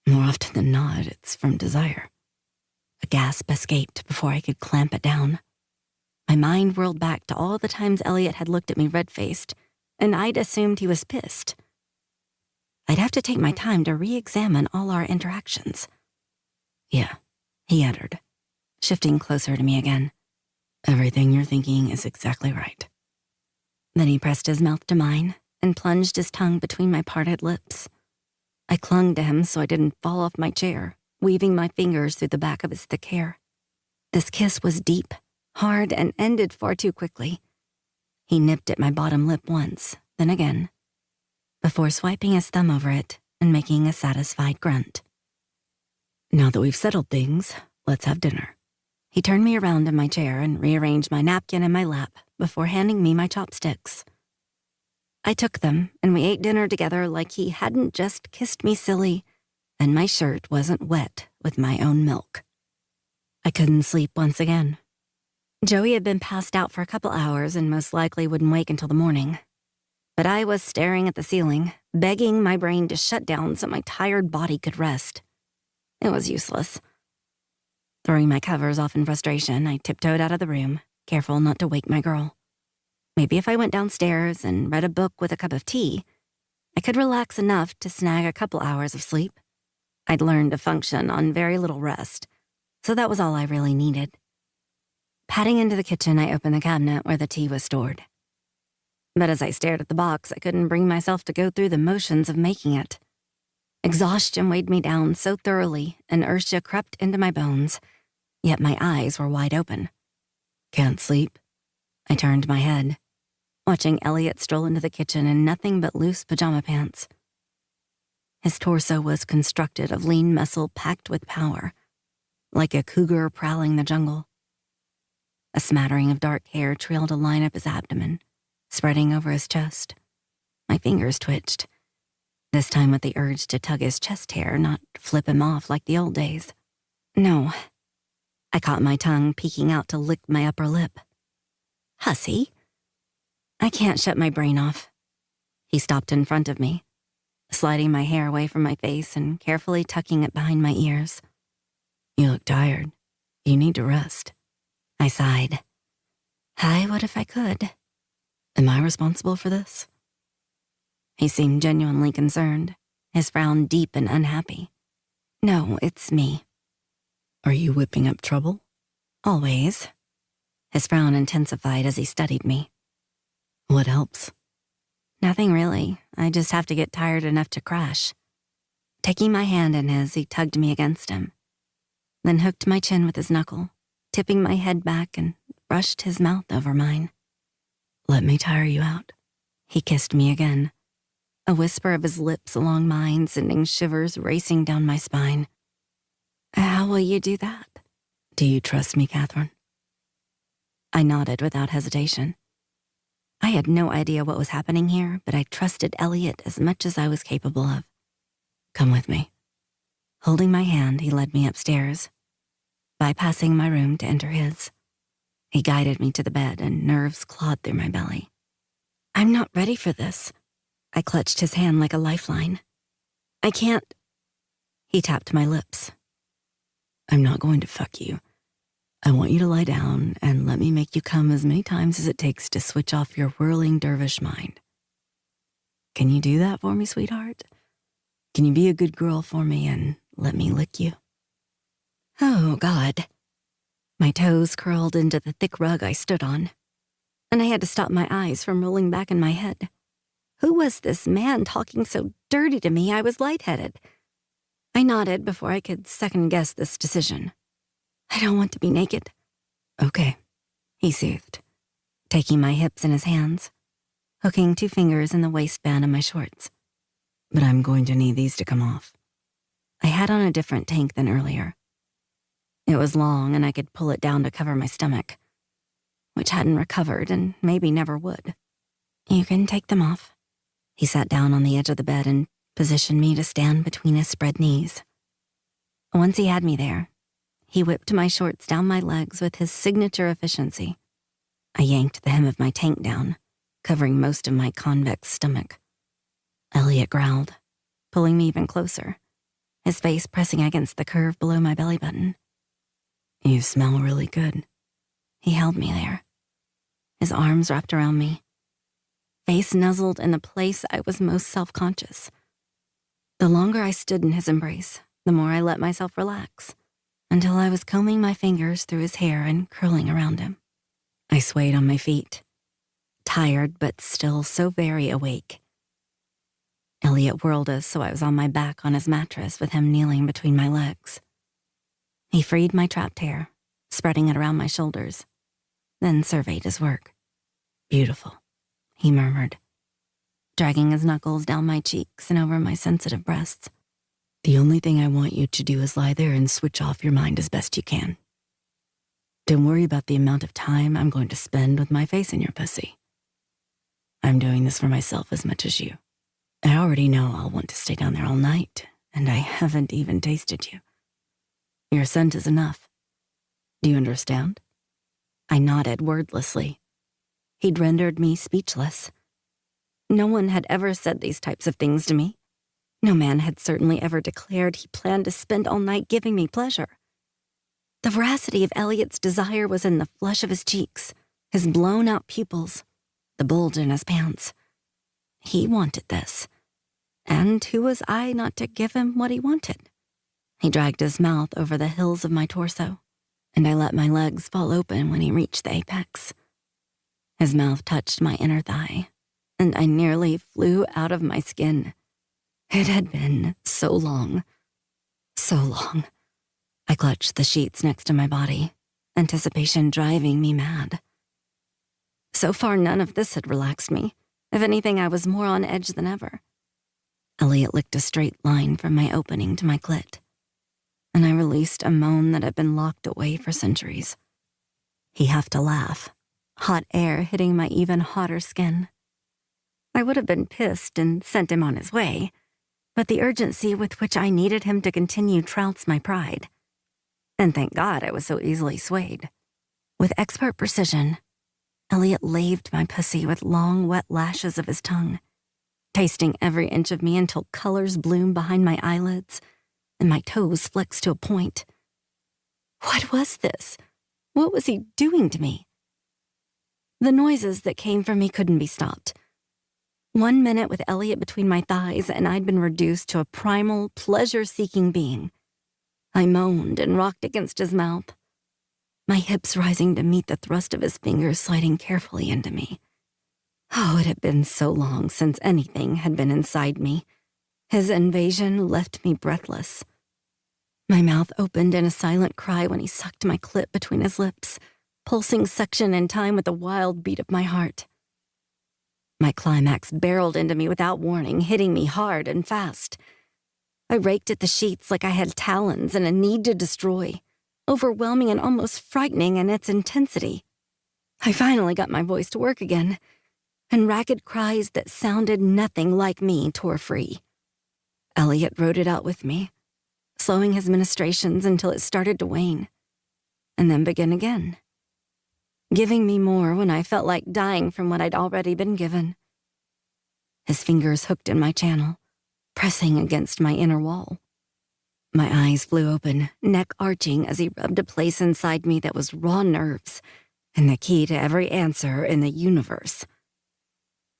More often than not, it's from desire. A gasp escaped before I could clamp it down. My mind whirled back to all the times Elliot had looked at me red-faced, and I'd assumed he was pissed. I'd have to take my time to re-examine all our interactions. Yeah, he uttered, shifting closer to me again. Everything you're thinking is exactly right. Then he pressed his mouth to mine and plunged his tongue between my parted lips. I clung to him so I didn't fall off my chair, weaving my fingers through the back of his thick hair. This kiss was deep, hard, and ended far too quickly. He nipped at my bottom lip once, then again, before swiping his thumb over it and making a satisfied grunt. Now that we've settled things, let's have dinner. He turned me around in my chair and rearranged my napkin in my lap before handing me my chopsticks. I took them, and we ate dinner together like he hadn't just kissed me silly, and my shirt wasn't wet with my own milk. I couldn't sleep once again. Joey had been passed out for a couple hours and most likely wouldn't wake until the morning. But I was staring at the ceiling, begging my brain to shut down so my tired body could rest. It was useless. Throwing my covers off in frustration, I tiptoed out of the room, careful not to wake my girl. Maybe if I went downstairs and read a book with a cup of tea, I could relax enough to snag a couple hours of sleep. I'd learned to function on very little rest, so that was all I really needed. Padding into the kitchen, I opened the cabinet where the tea was stored. But as I stared at the box, I couldn't bring myself to go through the motions of making it. Exhaustion weighed me down so thoroughly, and inertia crept into my bones, yet my eyes were wide open. Can't sleep? I turned my head, watching Elliot stroll into the kitchen in nothing but loose pajama pants. His torso was constructed of lean muscle packed with power, like a cougar prowling the jungle. A smattering of dark hair trailed a line up his abdomen, spreading over his chest. My fingers twitched, this time with the urge to tug his chest hair, not flip him off like the old days. No. I caught my tongue peeking out to lick my upper lip. Hussy. I can't shut my brain off. He stopped in front of me, sliding my hair away from my face and carefully tucking it behind my ears. You look tired. You need to rest. I sighed. I would if I could. Am I responsible for this? He seemed genuinely concerned, his frown deep and unhappy. No, it's me. Are you whipping up trouble? Always. His frown intensified as he studied me. What helps? Nothing really. I just have to get tired enough to crash. Taking my hand in his, he tugged me against him, then hooked my chin with his knuckle, tipping my head back and brushed his mouth over mine. Let me tire you out. He kissed me again, a whisper of his lips along mine sending shivers racing down my spine. How will you do that? Do you trust me, Catherine? I nodded without hesitation. I had no idea what was happening here, but I trusted Elliot as much as I was capable of. Come with me. Holding my hand, he led me upstairs, bypassing my room to enter his. He guided me to the bed and nerves clawed through my belly. I'm not ready for this. I clutched his hand like a lifeline. I can't. He tapped my lips. I'm not going to fuck you. I want you to lie down and let me make you come as many times as it takes to switch off your whirling dervish mind. Can you do that for me, sweetheart? Can you be a good girl for me and let me lick you? Oh, God. My toes curled into the thick rug I stood on, and I had to stop my eyes from rolling back in my head. Who was this man talking so dirty to me I was lightheaded? I nodded before I could second-guess this decision. I don't want to be naked. Okay, He soothed, taking my hips in his hands, hooking 2 fingers in the waistband of my shorts. but I'm going to need these to come off. I had on a different tank than earlier. It was long and I could pull it down to cover my stomach, which hadn't recovered and maybe never would. You can take them off. He sat down on the edge of the bed and positioned me to stand between his spread knees. Once he had me there, he whipped my shorts down my legs with his signature efficiency. I yanked the hem of my tank down, covering most of my convex stomach. Elliot growled, pulling me even closer, his face pressing against the curve below my belly button. You smell really good. He held me there, his arms wrapped around me, face nuzzled in the place I was most self-conscious. The longer I stood in his embrace, the more I let myself relax, until I was combing my fingers through his hair and curling around him. I swayed on my feet, tired but still so very awake. Elliot whirled us so I was on my back on his mattress with him kneeling between my legs. He freed my trapped hair, spreading it around my shoulders, then surveyed his work. Beautiful, He murmured, dragging his knuckles down my cheeks and over my sensitive breasts. The only thing I want you to do is lie there and switch off your mind as best you can. Don't worry about the amount of time I'm going to spend with my face in your pussy. I'm doing this for myself as much as you. I already know I'll want to stay down there all night, and I haven't even tasted you. Your scent is enough. Do you understand? I nodded wordlessly. He'd rendered me speechless. No one had ever said these types of things to me. No man had certainly ever declared he planned to spend all night giving me pleasure. The veracity of Elliot's desire was in the flush of his cheeks, his blown-out pupils, the bulge in his pants. He wanted this. And who was I not to give him what he wanted? He dragged his mouth over the hills of my torso, and I let my legs fall open when he reached the apex. His mouth touched my inner thigh, and I nearly flew out of my skin. It had been so long, so long. I clutched the sheets next to my body, anticipation driving me mad. So far, none of this had relaxed me. If anything, I was more on edge than ever. Elliot licked a straight line from my opening to my clit, and I released a moan that had been locked away for centuries. He huffed a laugh, hot air hitting my even hotter skin. I would have been pissed and sent him on his way, but the urgency with which I needed him to continue trounced my pride. And thank God I was so easily swayed. With expert precision, Elliot laved my pussy with long, wet lashes of his tongue, tasting every inch of me until colors bloomed behind my eyelids and my toes flexed to a point. What was this? What was he doing to me? The noises that came from me couldn't be stopped. 1 minute with Elliot between my thighs, and I'd been reduced to a primal, pleasure-seeking being. I moaned and rocked against his mouth, my hips rising to meet the thrust of his fingers sliding carefully into me. Oh, it had been so long since anything had been inside me. His invasion left me breathless. My mouth opened in a silent cry when he sucked my clit between his lips, pulsing suction in time with the wild beat of my heart. My climax barreled into me without warning, hitting me hard and fast. I raked at the sheets like I had talons and a need to destroy, overwhelming and almost frightening in its intensity. I finally got my voice to work again, and ragged cries that sounded nothing like me tore free. Elliot rode it out with me, slowing his ministrations until it started to wane, and then begin again, giving me more when I felt like dying from what I'd already been given. His fingers hooked in my channel, pressing against my inner wall. My eyes flew open, neck arching as he rubbed a place inside me that was raw nerves and the key to every answer in the universe.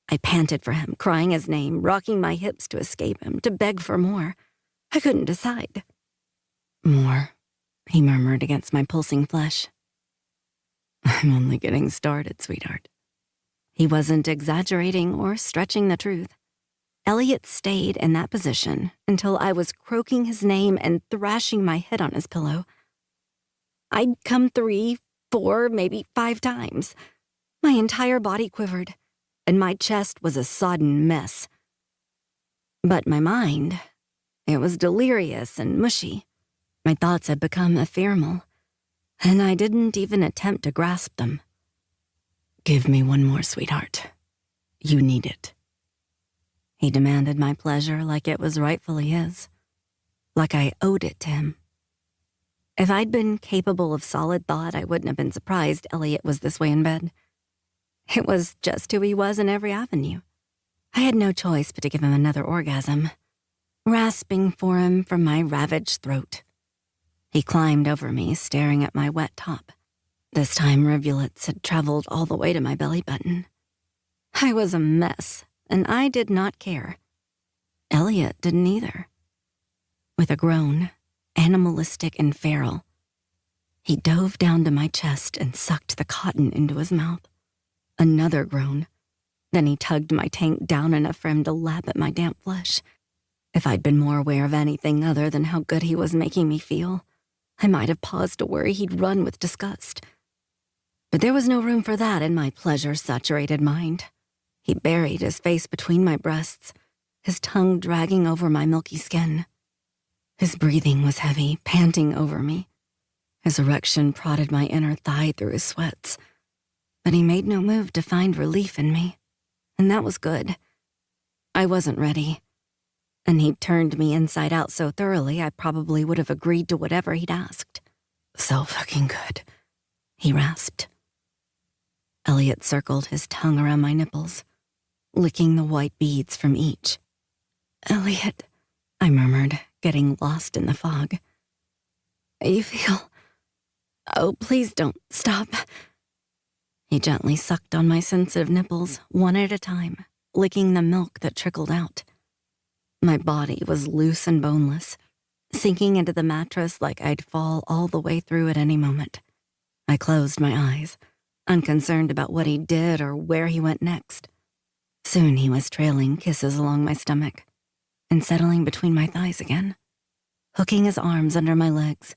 I panted for him, crying his name, rocking my hips to escape him, to beg for more. I couldn't decide. More, he murmured against my pulsing flesh. I'm only getting started, sweetheart. He wasn't exaggerating or stretching the truth. Elliot stayed in that position until I was croaking his name and thrashing my head on his pillow. I'd come 3, 4, maybe 5 times. My entire body quivered, and my chest was a sodden mess. But my mind, it was delirious and mushy. My thoughts had become ephemeral, and I didn't even attempt to grasp them. Give me one more, sweetheart. You need it. He demanded my pleasure like it was rightfully his, like I owed it to him. If I'd been capable of solid thought, I wouldn't have been surprised Elliot was this way in bed. It was just who he was in every avenue. I had no choice but to give him another orgasm, rasping for him from my ravaged throat. He climbed over me, staring at my wet top. This time rivulets had traveled all the way to my belly button. I was a mess, and I did not care. Elliot didn't either. With a groan, animalistic and feral, he dove down to my chest and sucked the cotton into his mouth. Another groan. Then he tugged my tank down enough for him to lap at my damp flesh. If I'd been more aware of anything other than how good he was making me feel, I might have paused to worry he'd run with disgust. But there was no room for that in my pleasure-saturated mind. He buried his face between my breasts, his tongue dragging over my milky skin. His breathing was heavy, panting over me. His erection prodded my inner thigh through his sweats. But he made no move to find relief in me, and that was good. I wasn't ready, and he'd turned me inside out so thoroughly I probably would have agreed to whatever he'd asked. So fucking good, he rasped. Elliot circled his tongue around my nipples, licking the white beads from each. Elliot, I murmured, getting lost in the fog. You feel... Oh, please don't stop. He gently sucked on my sensitive nipples, one at a time, licking the milk that trickled out. My body was loose and boneless, sinking into the mattress like I'd fall all the way through at any moment. I closed my eyes, unconcerned about what he did or where he went next. Soon he was trailing kisses along my stomach and settling between my thighs again, hooking his arms under my legs,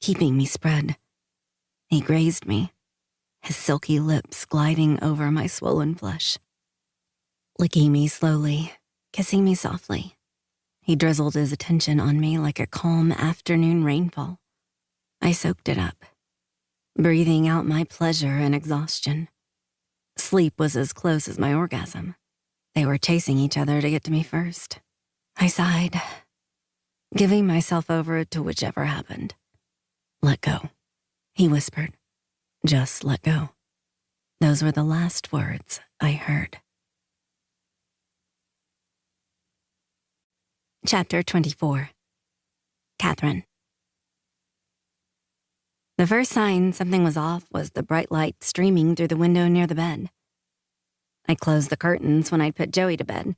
keeping me spread. He grazed me, his silky lips gliding over my swollen flesh. Licking me slowly, kissing me softly, he drizzled his attention on me like a calm afternoon rainfall. I soaked it up, breathing out my pleasure and exhaustion. Sleep was as close as my orgasm. They were chasing each other to get to me first. I sighed, giving myself over to whichever happened. Let go, he whispered. Just let go. Those were the last words I heard. Chapter 24. Catherine. The first sign something was off was the bright light streaming through the window near the bed. I closed the curtains when I'd put Joey to bed.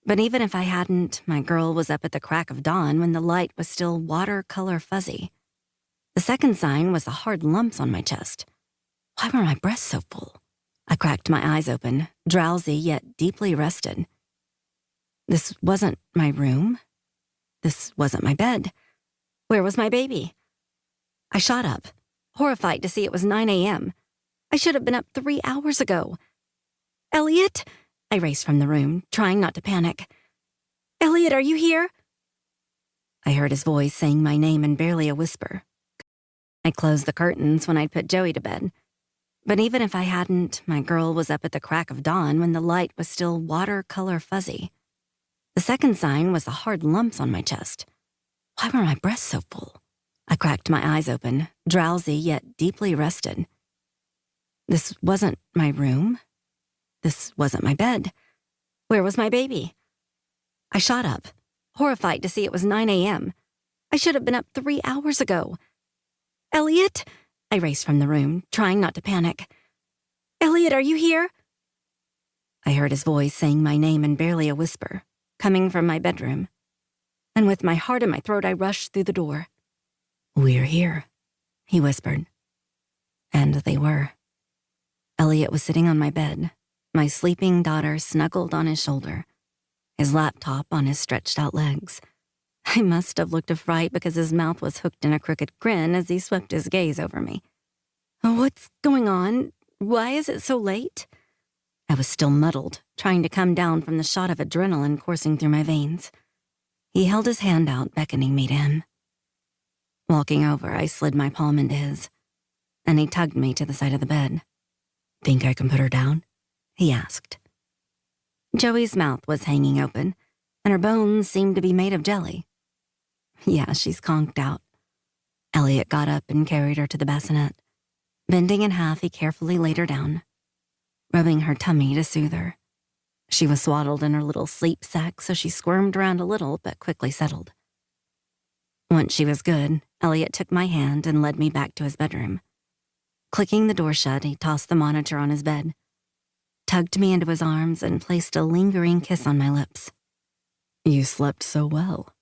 But even if I hadn't, my girl was up at the crack of dawn when the light was still watercolor fuzzy. The second sign was the hard lumps on my chest. Why were my breasts so full? I cracked my eyes open, drowsy yet deeply rested. This wasn't my room. This wasn't my bed. Where was my baby? I shot up, horrified to see it was 9 a.m. I should have been up 3 hours ago. Elliot? I raced from the room, trying not to panic. Elliot, are you here? I heard his voice saying my name in barely a whisper. I closed the curtains when I'd put Joey to bed. But even if I hadn't, my girl was up at the crack of dawn when the light was still watercolor fuzzy. The second sign was the hard lumps on my chest. Why were my breasts so full? I cracked my eyes open, drowsy yet deeply rested. This wasn't my room. This wasn't my bed. Where was my baby? I shot up, horrified to see it was 9 a.m. I should have been up 3 hours ago. Elliot? I raced from the room, trying not to panic. Elliot, are you here? I heard his voice saying my name in barely a whisper, coming from my bedroom. And with my heart in my throat, I rushed through the door. We're here, he whispered. And they were. Elliot was sitting on my bed, my sleeping daughter snuggled on his shoulder, his laptop on his stretched out legs. I must have looked a fright because his mouth was hooked in a crooked grin as he swept his gaze over me. What's going on? Why is it so late? I was still muddled, trying to come down from the shot of adrenaline coursing through my veins. He held his hand out, beckoning me to him. Walking over, I slid my palm into his, and he tugged me to the side of the bed. Think I can put her down? He asked. Joey's mouth was hanging open, and her bones seemed to be made of jelly. Yeah, she's conked out. Elliot got up and carried her to the bassinet. Bending in half, he carefully laid her down, rubbing her tummy to soothe her. She was swaddled in her little sleep sack, so she squirmed around a little, but quickly settled. Once she was good, Elliot took my hand and led me back to his bedroom. Clicking the door shut, he tossed the monitor on his bed, tugged me into his arms, and placed a lingering kiss on my lips. You slept so well.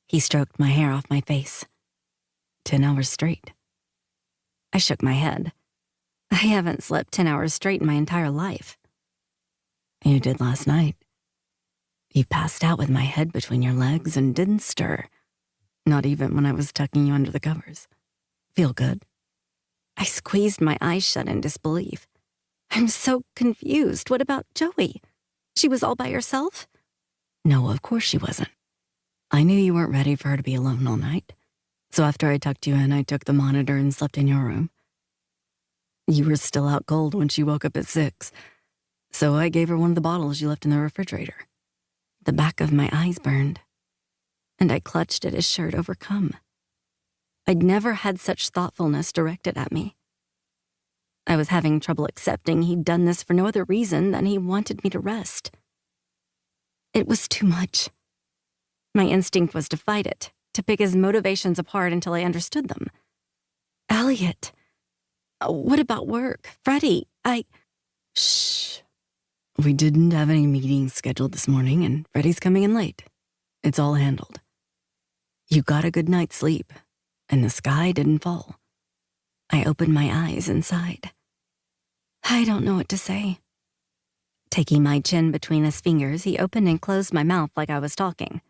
He stroked my hair off my face. 10 hours straight. I shook my head. I haven't slept 10 hours straight in my entire life. You did last night. You passed out with my head between your legs and didn't stir. Not even when I was tucking you under the covers. Feel good? I squeezed my eyes shut in disbelief. I'm so confused. What about Joey? She was all by herself? No, of course she wasn't. I knew you weren't ready for her to be alone all night. So after I tucked you in, I took the monitor and slept in your room. You were still out cold when she woke up at 6. So I gave her one of the bottles you left in the refrigerator. The back of my eyes burned, and I clutched at his shirt, overcome. I'd never had such thoughtfulness directed at me. I was having trouble accepting he'd done this for no other reason than he wanted me to rest. It was too much. My instinct was to fight it, to pick his motivations apart until I understood them. Elliot, what about work? Freddie, Shh. We didn't have any meetings scheduled this morning, and Freddie's coming in late. It's all handled. You got a good night's sleep, and the sky didn't fall. I opened my eyes and sighed. I don't know what to say. Taking my chin between his fingers, he opened and closed my mouth like I was talking.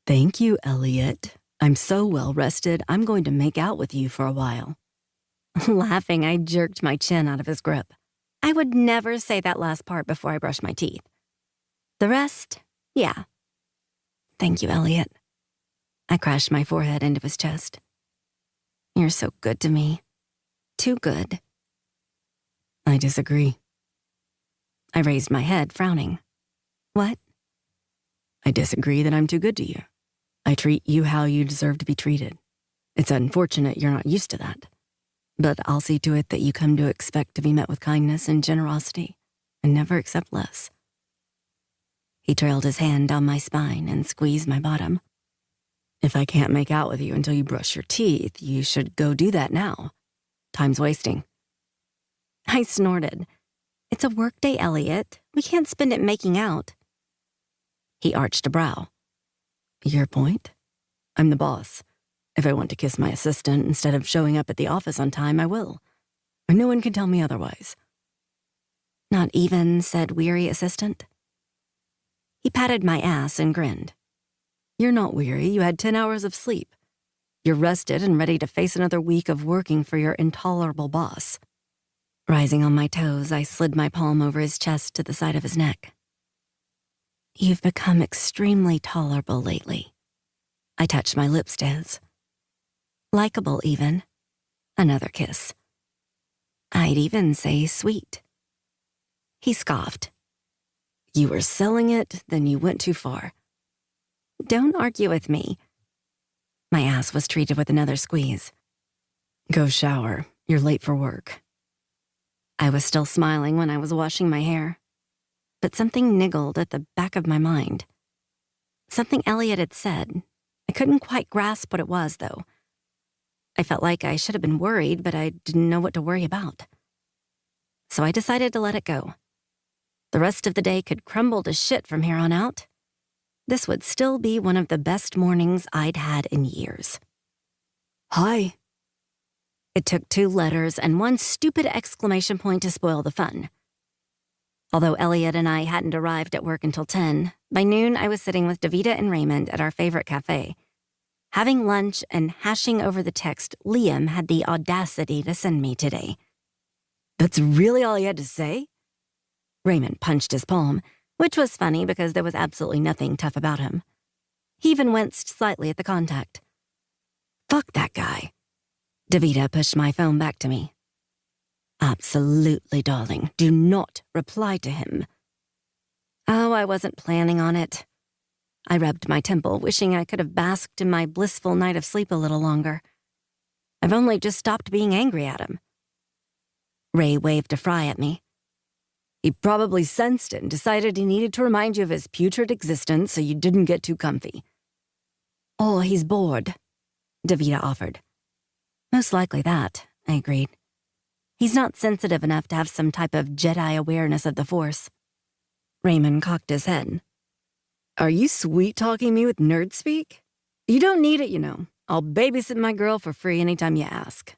Thank you, Elliot. I'm so well rested, I'm going to make out with you for a while. Laughing, I jerked my chin out of his grip. I would never say that last part before I brushed my teeth. The rest, yeah. Thank you, Elliot. I crashed my forehead into his chest. You're so good to me. Too good. I disagree. I raised my head, frowning. What? I disagree that I'm too good to you. I treat you how you deserve to be treated. It's unfortunate you're not used to that. But I'll see to it that you come to expect to be met with kindness and generosity, and never accept less. He trailed his hand down my spine and squeezed my bottom. If I can't make out with you until you brush your teeth, you should go do that now. Time's wasting. I snorted. It's a workday, Elliot. We can't spend it making out. He arched a brow. Your point? I'm the boss. If I want to kiss my assistant instead of showing up at the office on time, I will. And no one can tell me otherwise. Not even, said weary assistant. He patted my ass and grinned. You're not weary. You had 10 hours of sleep. You're rested and ready to face another week of working for your intolerable boss. Rising on my toes, I slid my palm over his chest to the side of his neck. You've become extremely tolerable lately. I touched my lips to his. Likeable, even. Another kiss. I'd even say sweet. He scoffed. You were selling it, then you went too far. Don't argue with me. My ass was treated with another squeeze. Go shower. You're late for work. I was still smiling when I was washing my hair, but something niggled at the back of my mind. Something Elliot had said. I couldn't quite grasp what it was, though. I felt like I should have been worried, but I didn't know what to worry about. So I decided to let it go. The rest of the day could crumble to shit from here on out. This would still be one of the best mornings I'd had in years. Hi. It took 2 letters and 1 stupid exclamation point to spoil the fun. Although Elliot and I hadn't arrived at work until 10, by noon I was sitting with Davida and Raymond at our favorite cafe, having lunch and hashing over the text Liam had the audacity to send me today. That's really all you had to say? Raymond punched his palm, which was funny because there was absolutely nothing tough about him. He even winced slightly at the contact. Fuck that guy. Davida pushed my phone back to me. Absolutely, darling. Do not reply to him. Oh, I wasn't planning on it. I rubbed my temple, wishing I could have basked in my blissful night of sleep a little longer. I've only just stopped being angry at him. Ray waved a fry at me. He probably sensed it and decided he needed to remind you of his putrid existence so you didn't get too comfy. Or he's bored, Davida offered. Most likely that, I agreed. He's not sensitive enough to have some type of Jedi awareness of the Force. Raymond cocked his head. Are you sweet-talking me with nerd speak? You don't need it, you know. I'll babysit my girl for free anytime you ask.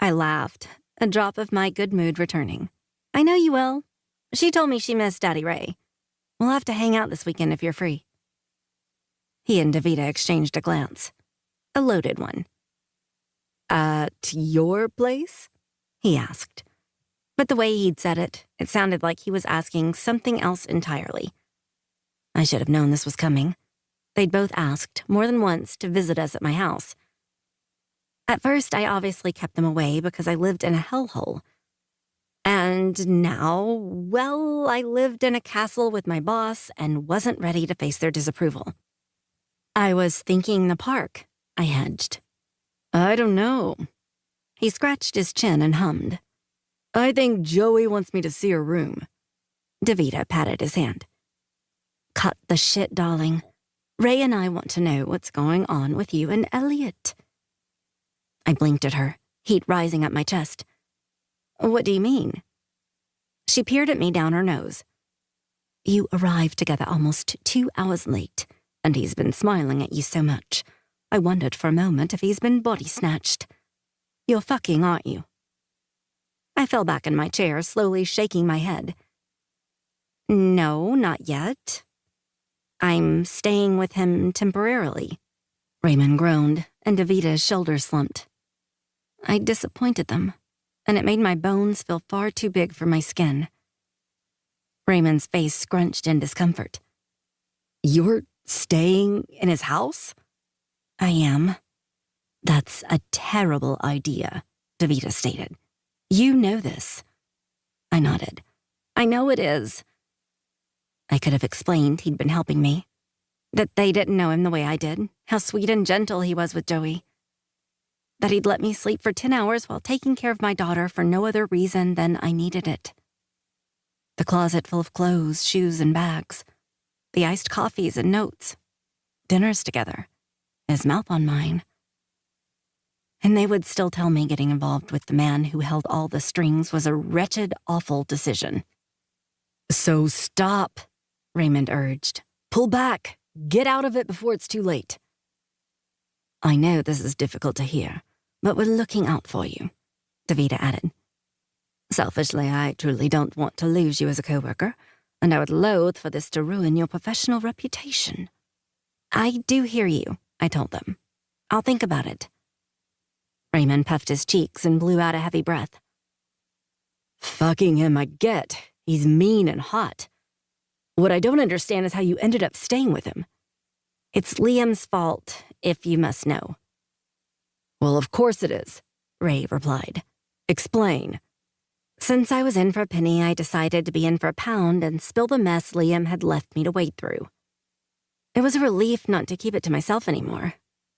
I laughed, a drop of my good mood returning. I know you will. She told me she missed Daddy Ray. We'll have to hang out this weekend if you're free. He and Davida exchanged a glance. A loaded one. At your place? He asked. But the way he'd said it, it sounded like he was asking something else entirely. I should have known this was coming. They'd both asked, more than once, to visit us at my house. At first, I obviously kept them away because I lived in a hellhole. And now, well, I lived in a castle with my boss and wasn't ready to face their disapproval. I was thinking the park, I hedged. I don't know. He scratched his chin and hummed. I think Joey wants me to see her room. Davida patted his hand. Cut the shit, darling. Ray and I want to know what's going on with you and Elliot. I blinked at her, heat rising up my chest. What do you mean? She peered at me down her nose. You arrived together almost 2 hours late, and he's been smiling at you so much. I wondered for a moment if he's been body snatched. You're fucking, aren't you? I fell back in my chair, slowly shaking my head. No, not yet. I'm staying with him temporarily. Raymond groaned, and Davida's shoulders slumped. I disappointed them, and it made my bones feel far too big for my skin. Raymond's face scrunched in discomfort. You're staying in his house? I am. That's a terrible idea, Davida stated. You know this. I nodded. I know it is. I could have explained he'd been helping me. That they didn't know him the way I did, how sweet and gentle he was with Joey. That he'd let me sleep for 10 hours while taking care of my daughter for no other reason than I needed it. The closet full of clothes, shoes, and bags. The iced coffees and notes. Dinners together. his mouth on mine. And they would still tell me getting involved with the man who held all the strings was a wretched, awful decision. So stop, Raymond urged. Pull back. Get out of it before it's too late. I know this is difficult to hear, but we're looking out for you, Davida added. Selfishly, I truly don't want to lose you as a coworker, and I would loathe for this to ruin your professional reputation. I do hear you, I told them. I'll think about it. Raymond puffed his cheeks and blew out a heavy breath. Fucking him, I get. He's mean and hot. What I don't understand is how you ended up staying with him. It's Liam's fault, if you must know. Well, of course it is, Ray replied. Explain. Since I was in for a penny, I decided to be in for a pound and spill the mess Liam had left me to wade through. It was a relief not to keep it to myself anymore,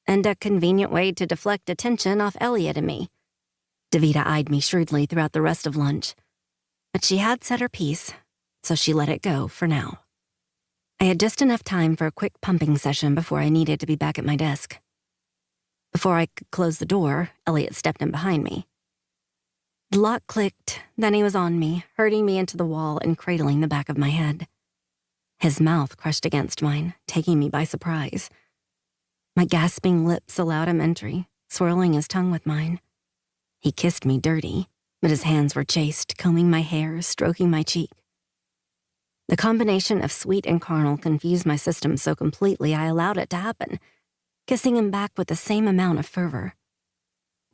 and a convenient way to deflect attention off Elliot and me. Davida eyed me shrewdly throughout the rest of lunch, but she had said her piece, so she let it go for now. I had just enough time for a quick pumping session before I needed to be back at my desk. Before I could close the door, Elliot stepped in behind me. The lock clicked, then he was on me, hurting me into the wall and cradling the back of my head. His mouth crushed against mine, taking me by surprise. My gasping lips allowed him entry, swirling his tongue with mine. He kissed me dirty, but his hands were chaste, combing my hair, stroking my cheek. The combination of sweet and carnal confused my system so completely I allowed it to happen, kissing him back with the same amount of fervor.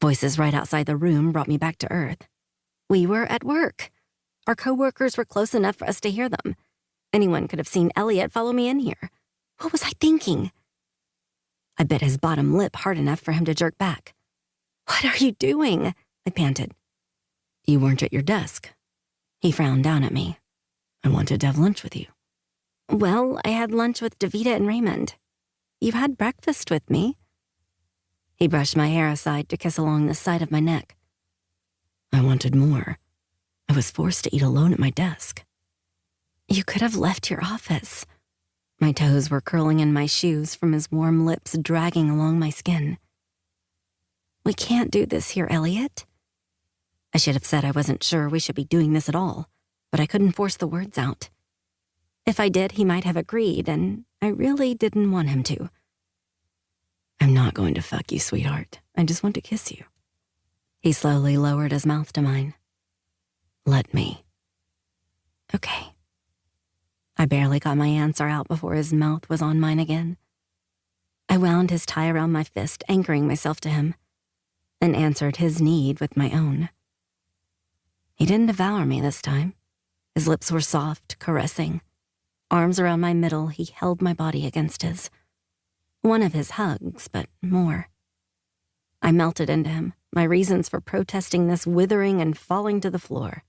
Voices right outside the room brought me back to earth. We were at work. Our coworkers were close enough for us to hear them. Anyone could have seen Elliot follow me in here. What was I thinking? I bit his bottom lip hard enough for him to jerk back. What are you doing? I panted. You weren't at your desk. He frowned down at me. I wanted to have lunch with you. Well, I had lunch with Davida and Raymond. You've had breakfast with me. He brushed my hair aside to kiss along the side of my neck. I wanted more. I was forced to eat alone at my desk. You could have left your office. My toes were curling in my shoes from his warm lips dragging along my skin. We can't do this here, Elliot. I should have said I wasn't sure we should be doing this at all, but I couldn't force the words out. If I did, he might have agreed, and I really didn't want him to. I'm not going to fuck you, sweetheart. I just want to kiss you. He slowly lowered his mouth to mine. Let me. Okay. I barely got my answer out before his mouth was on mine again. I wound his tie around my fist, anchoring myself to him, and answered his need with my own. He didn't devour me this time. His lips were soft, caressing. Arms around my middle, he held my body against his. One of his hugs, but more. I melted into him, my reasons for protesting this withering and falling to the floor.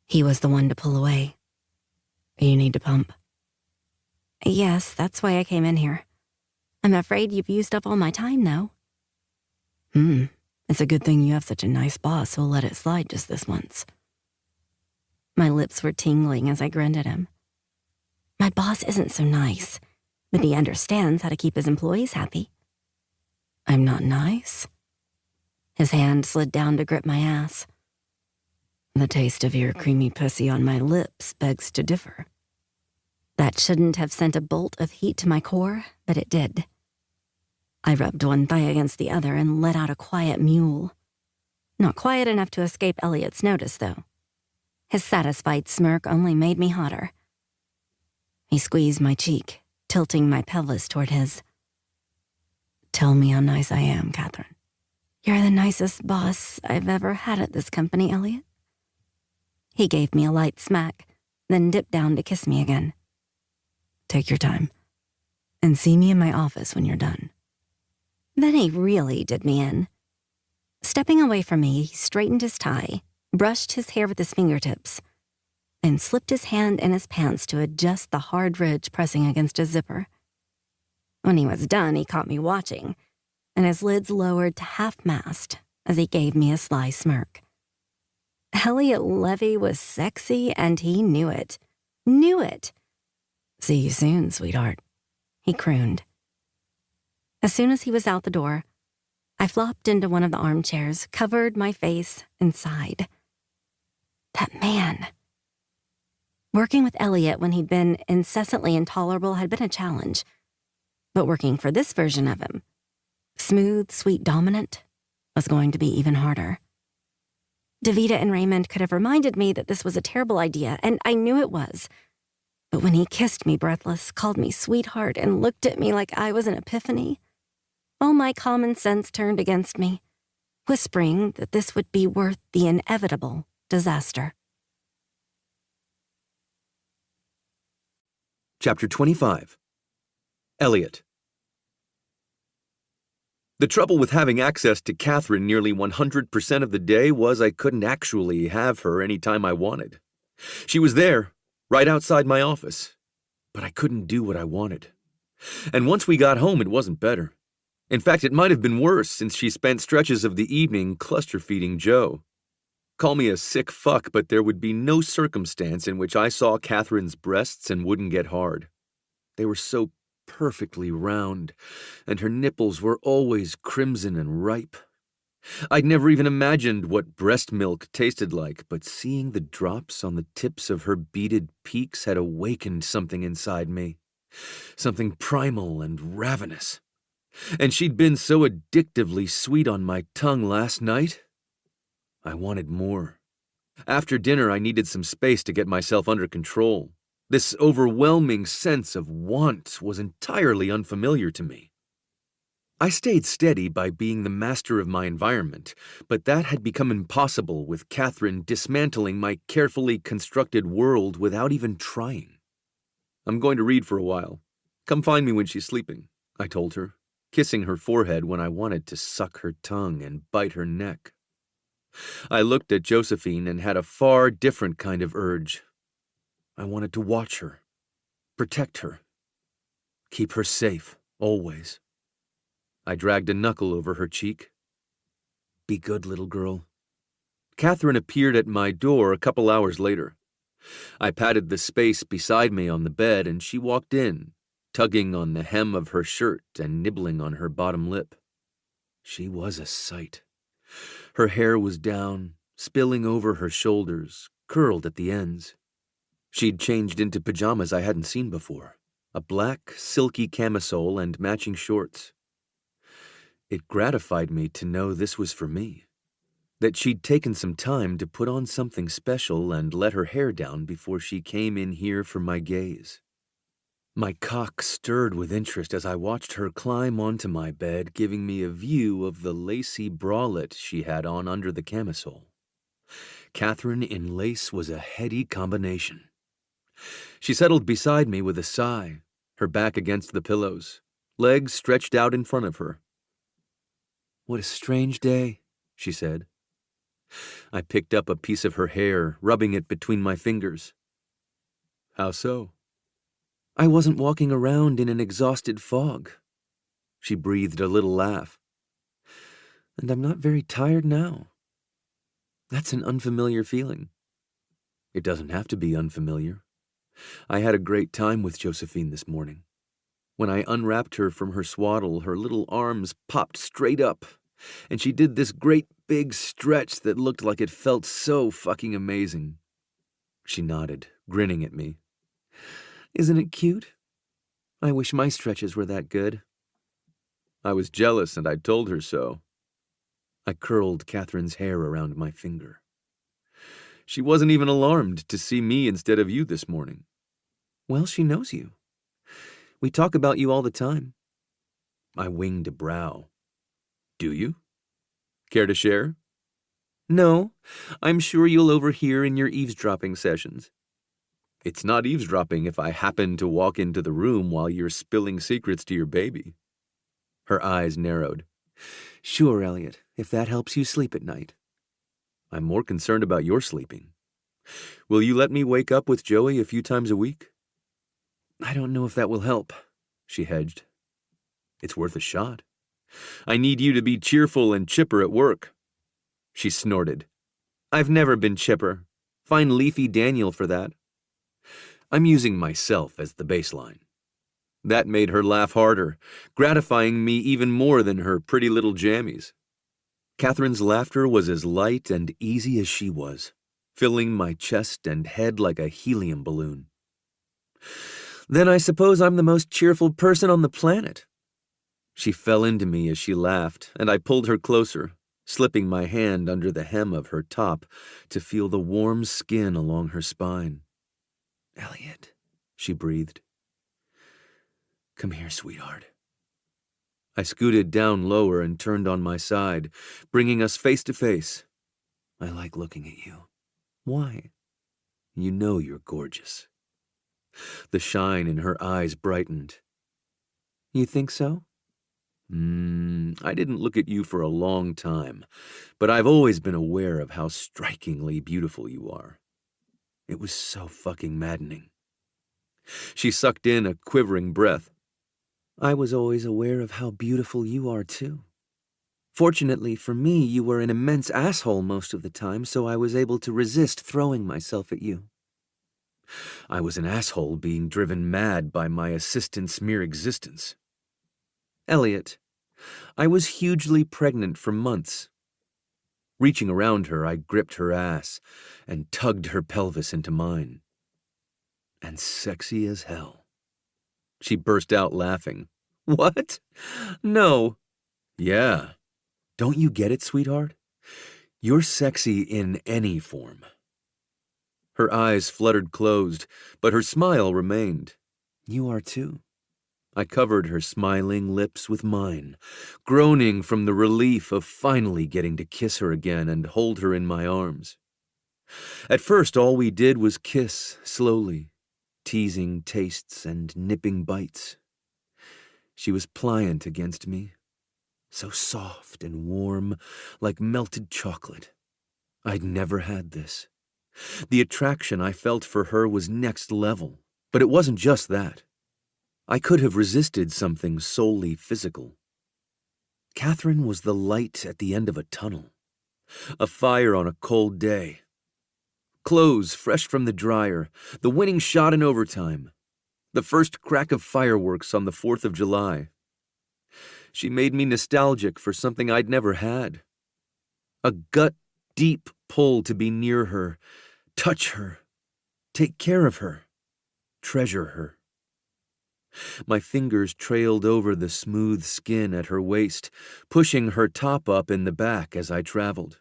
He was the one to pull away. You need to pump. Yes, that's why I came in here. I'm afraid you've used up all my time, though. It's a good thing you have such a nice boss who'll let it slide just this once. My lips were tingling as I grinned at him. My boss isn't so nice, but he understands how to keep his employees happy. I'm not nice? His hand slid down to grip my ass. The taste of your creamy pussy on my lips begs to differ. That shouldn't have sent a bolt of heat to my core, but it did. I rubbed one thigh against the other and let out a quiet mewl. Not quiet enough to escape Elliot's notice, though. His satisfied smirk only made me hotter. He squeezed my cheek, tilting my pelvis toward his. Tell me how nice I am, Catherine. You're the nicest boss I've ever had at this company, Elliot. He gave me a light smack, then dipped down to kiss me again. Take your time, and see me in my office when you're done. Then he really did me in. Stepping away from me, he straightened his tie, brushed his hair with his fingertips, and slipped his hand in his pants to adjust the hard ridge pressing against his zipper. When he was done, he caught me watching, and his lids lowered to half-mast as he gave me a sly smirk. Elliot Levy was sexy, and he knew it. Knew it. See you soon, sweetheart, he crooned. As soon as he was out the door, I flopped into one of the armchairs, covered my face, and sighed. That man. Working with Elliot when he'd been incessantly intolerable had been a challenge. But working for this version of him, smooth, sweet, dominant, was going to be even harder. Davida and Raymond could have reminded me that this was a terrible idea, and I knew it was. But when he kissed me breathless, called me sweetheart, and looked at me like I was an epiphany, all my common sense turned against me, whispering that this would be worth the inevitable disaster. Chapter 25. Elliot. The trouble with having access to Catherine nearly 100% of the day was I couldn't actually have her any time I wanted. She was there, right outside my office, but I couldn't do what I wanted. And once we got home, it wasn't better. In fact, it might have been worse since she spent stretches of the evening cluster-feeding Joe. Call me a sick fuck, but there would be no circumstance in which I saw Catherine's breasts and wouldn't get hard. They were so perfectly round, and her nipples were always crimson and ripe. I'd never even imagined what breast milk tasted like, but seeing the drops on the tips of her beaded peaks had awakened something inside me. Something primal and ravenous. And she'd been so addictively sweet on my tongue last night. I wanted more. After dinner, I needed some space to get myself under control. This overwhelming sense of want was entirely unfamiliar to me. I stayed steady by being the master of my environment, but that had become impossible with Catherine dismantling my carefully constructed world without even trying. I'm going to read for a while. Come find me when she's sleeping, I told her, kissing her forehead when I wanted to suck her tongue and bite her neck. I looked at Josephine and had a far different kind of urge. I wanted to watch her, protect her, keep her safe, always. I dragged a knuckle over her cheek. Be good, little girl. Catherine appeared at my door a couple hours later. I patted the space beside me on the bed, and she walked in, tugging on the hem of her shirt and nibbling on her bottom lip. She was a sight. Her hair was down, spilling over her shoulders, curled at the ends. She'd changed into pajamas I hadn't seen before, a black, silky camisole and matching shorts. It gratified me to know this was for me, that she'd taken some time to put on something special and let her hair down before she came in here for my gaze. My cock stirred with interest as I watched her climb onto my bed, giving me a view of the lacy bralette she had on under the camisole. Catherine in lace was a heady combination. She settled beside me with a sigh, her back against the pillows, legs stretched out in front of her. What a strange day, she said. I picked up a piece of her hair, rubbing it between my fingers. How so? I wasn't walking around in an exhausted fog. She breathed a little laugh. And I'm not very tired now. That's an unfamiliar feeling. It doesn't have to be unfamiliar. I had a great time with Josephine this morning. When I unwrapped her from her swaddle, her little arms popped straight up, and she did this great big stretch that looked like it felt so fucking amazing. She nodded, grinning at me. Isn't it cute? I wish my stretches were that good. I was jealous, and I told her so. I curled Catherine's hair around my finger. She wasn't even alarmed to see me instead of you this morning. Well, she knows you. We talk about you all the time. I winged a brow. Do you? Care to share? No, I'm sure you'll overhear in your eavesdropping sessions. It's not eavesdropping if I happen to walk into the room while you're spilling secrets to your baby. Her eyes narrowed. Sure, Elliot, if that helps you sleep at night. I'm more concerned about your sleeping. Will you let me wake up with Joey a few times a week? I don't know if that will help, she hedged. It's worth a shot. I need you to be cheerful and chipper at work. She snorted. I've never been chipper. Find Leafy Daniel for that. I'm using myself as the baseline. That made her laugh harder, gratifying me even more than her pretty little jammies. Catherine's laughter was as light and easy as she was, filling my chest and head like a helium balloon. Then I suppose I'm the most cheerful person on the planet. She fell into me as she laughed, and I pulled her closer, slipping my hand under the hem of her top to feel the warm skin along her spine. "Elliot," she breathed. "Come here, sweetheart." I scooted down lower and turned on my side, bringing us face to face. "I like looking at you." "Why?" "You know you're gorgeous." The shine in her eyes brightened. "You think so?" I didn't look at you for a long time, but I've always been aware of how strikingly beautiful you are. It was so fucking maddening." She sucked in a quivering breath. "I was always aware of how beautiful you are, too. Fortunately for me, you were an immense asshole most of the time, so I was able to resist throwing myself at you." "I was an asshole being driven mad by my assistant's mere existence." "Elliot, I was hugely pregnant for months." Reaching around her, I gripped her ass and tugged her pelvis into mine. "And sexy as hell." She burst out laughing. "What? No." "Yeah. Don't you get it, sweetheart? You're sexy in any form." Her eyes fluttered closed, but her smile remained. "You are too." I covered her smiling lips with mine, groaning from the relief of finally getting to kiss her again and hold her in my arms. At first, all we did was kiss slowly, teasing tastes and nipping bites. She was pliant against me, so soft and warm, like melted chocolate. I'd never had this. The attraction I felt for her was next level, but it wasn't just that. I could have resisted something solely physical. Catherine was the light at the end of a tunnel, a fire on a cold day. Clothes fresh from the dryer, the winning shot in overtime, the first crack of fireworks on the 4th of July. She made me nostalgic for something I'd never had. A gut-deep pull to be near her, touch her, take care of her, treasure her. My fingers trailed over the smooth skin at her waist, pushing her top up in the back as I traveled.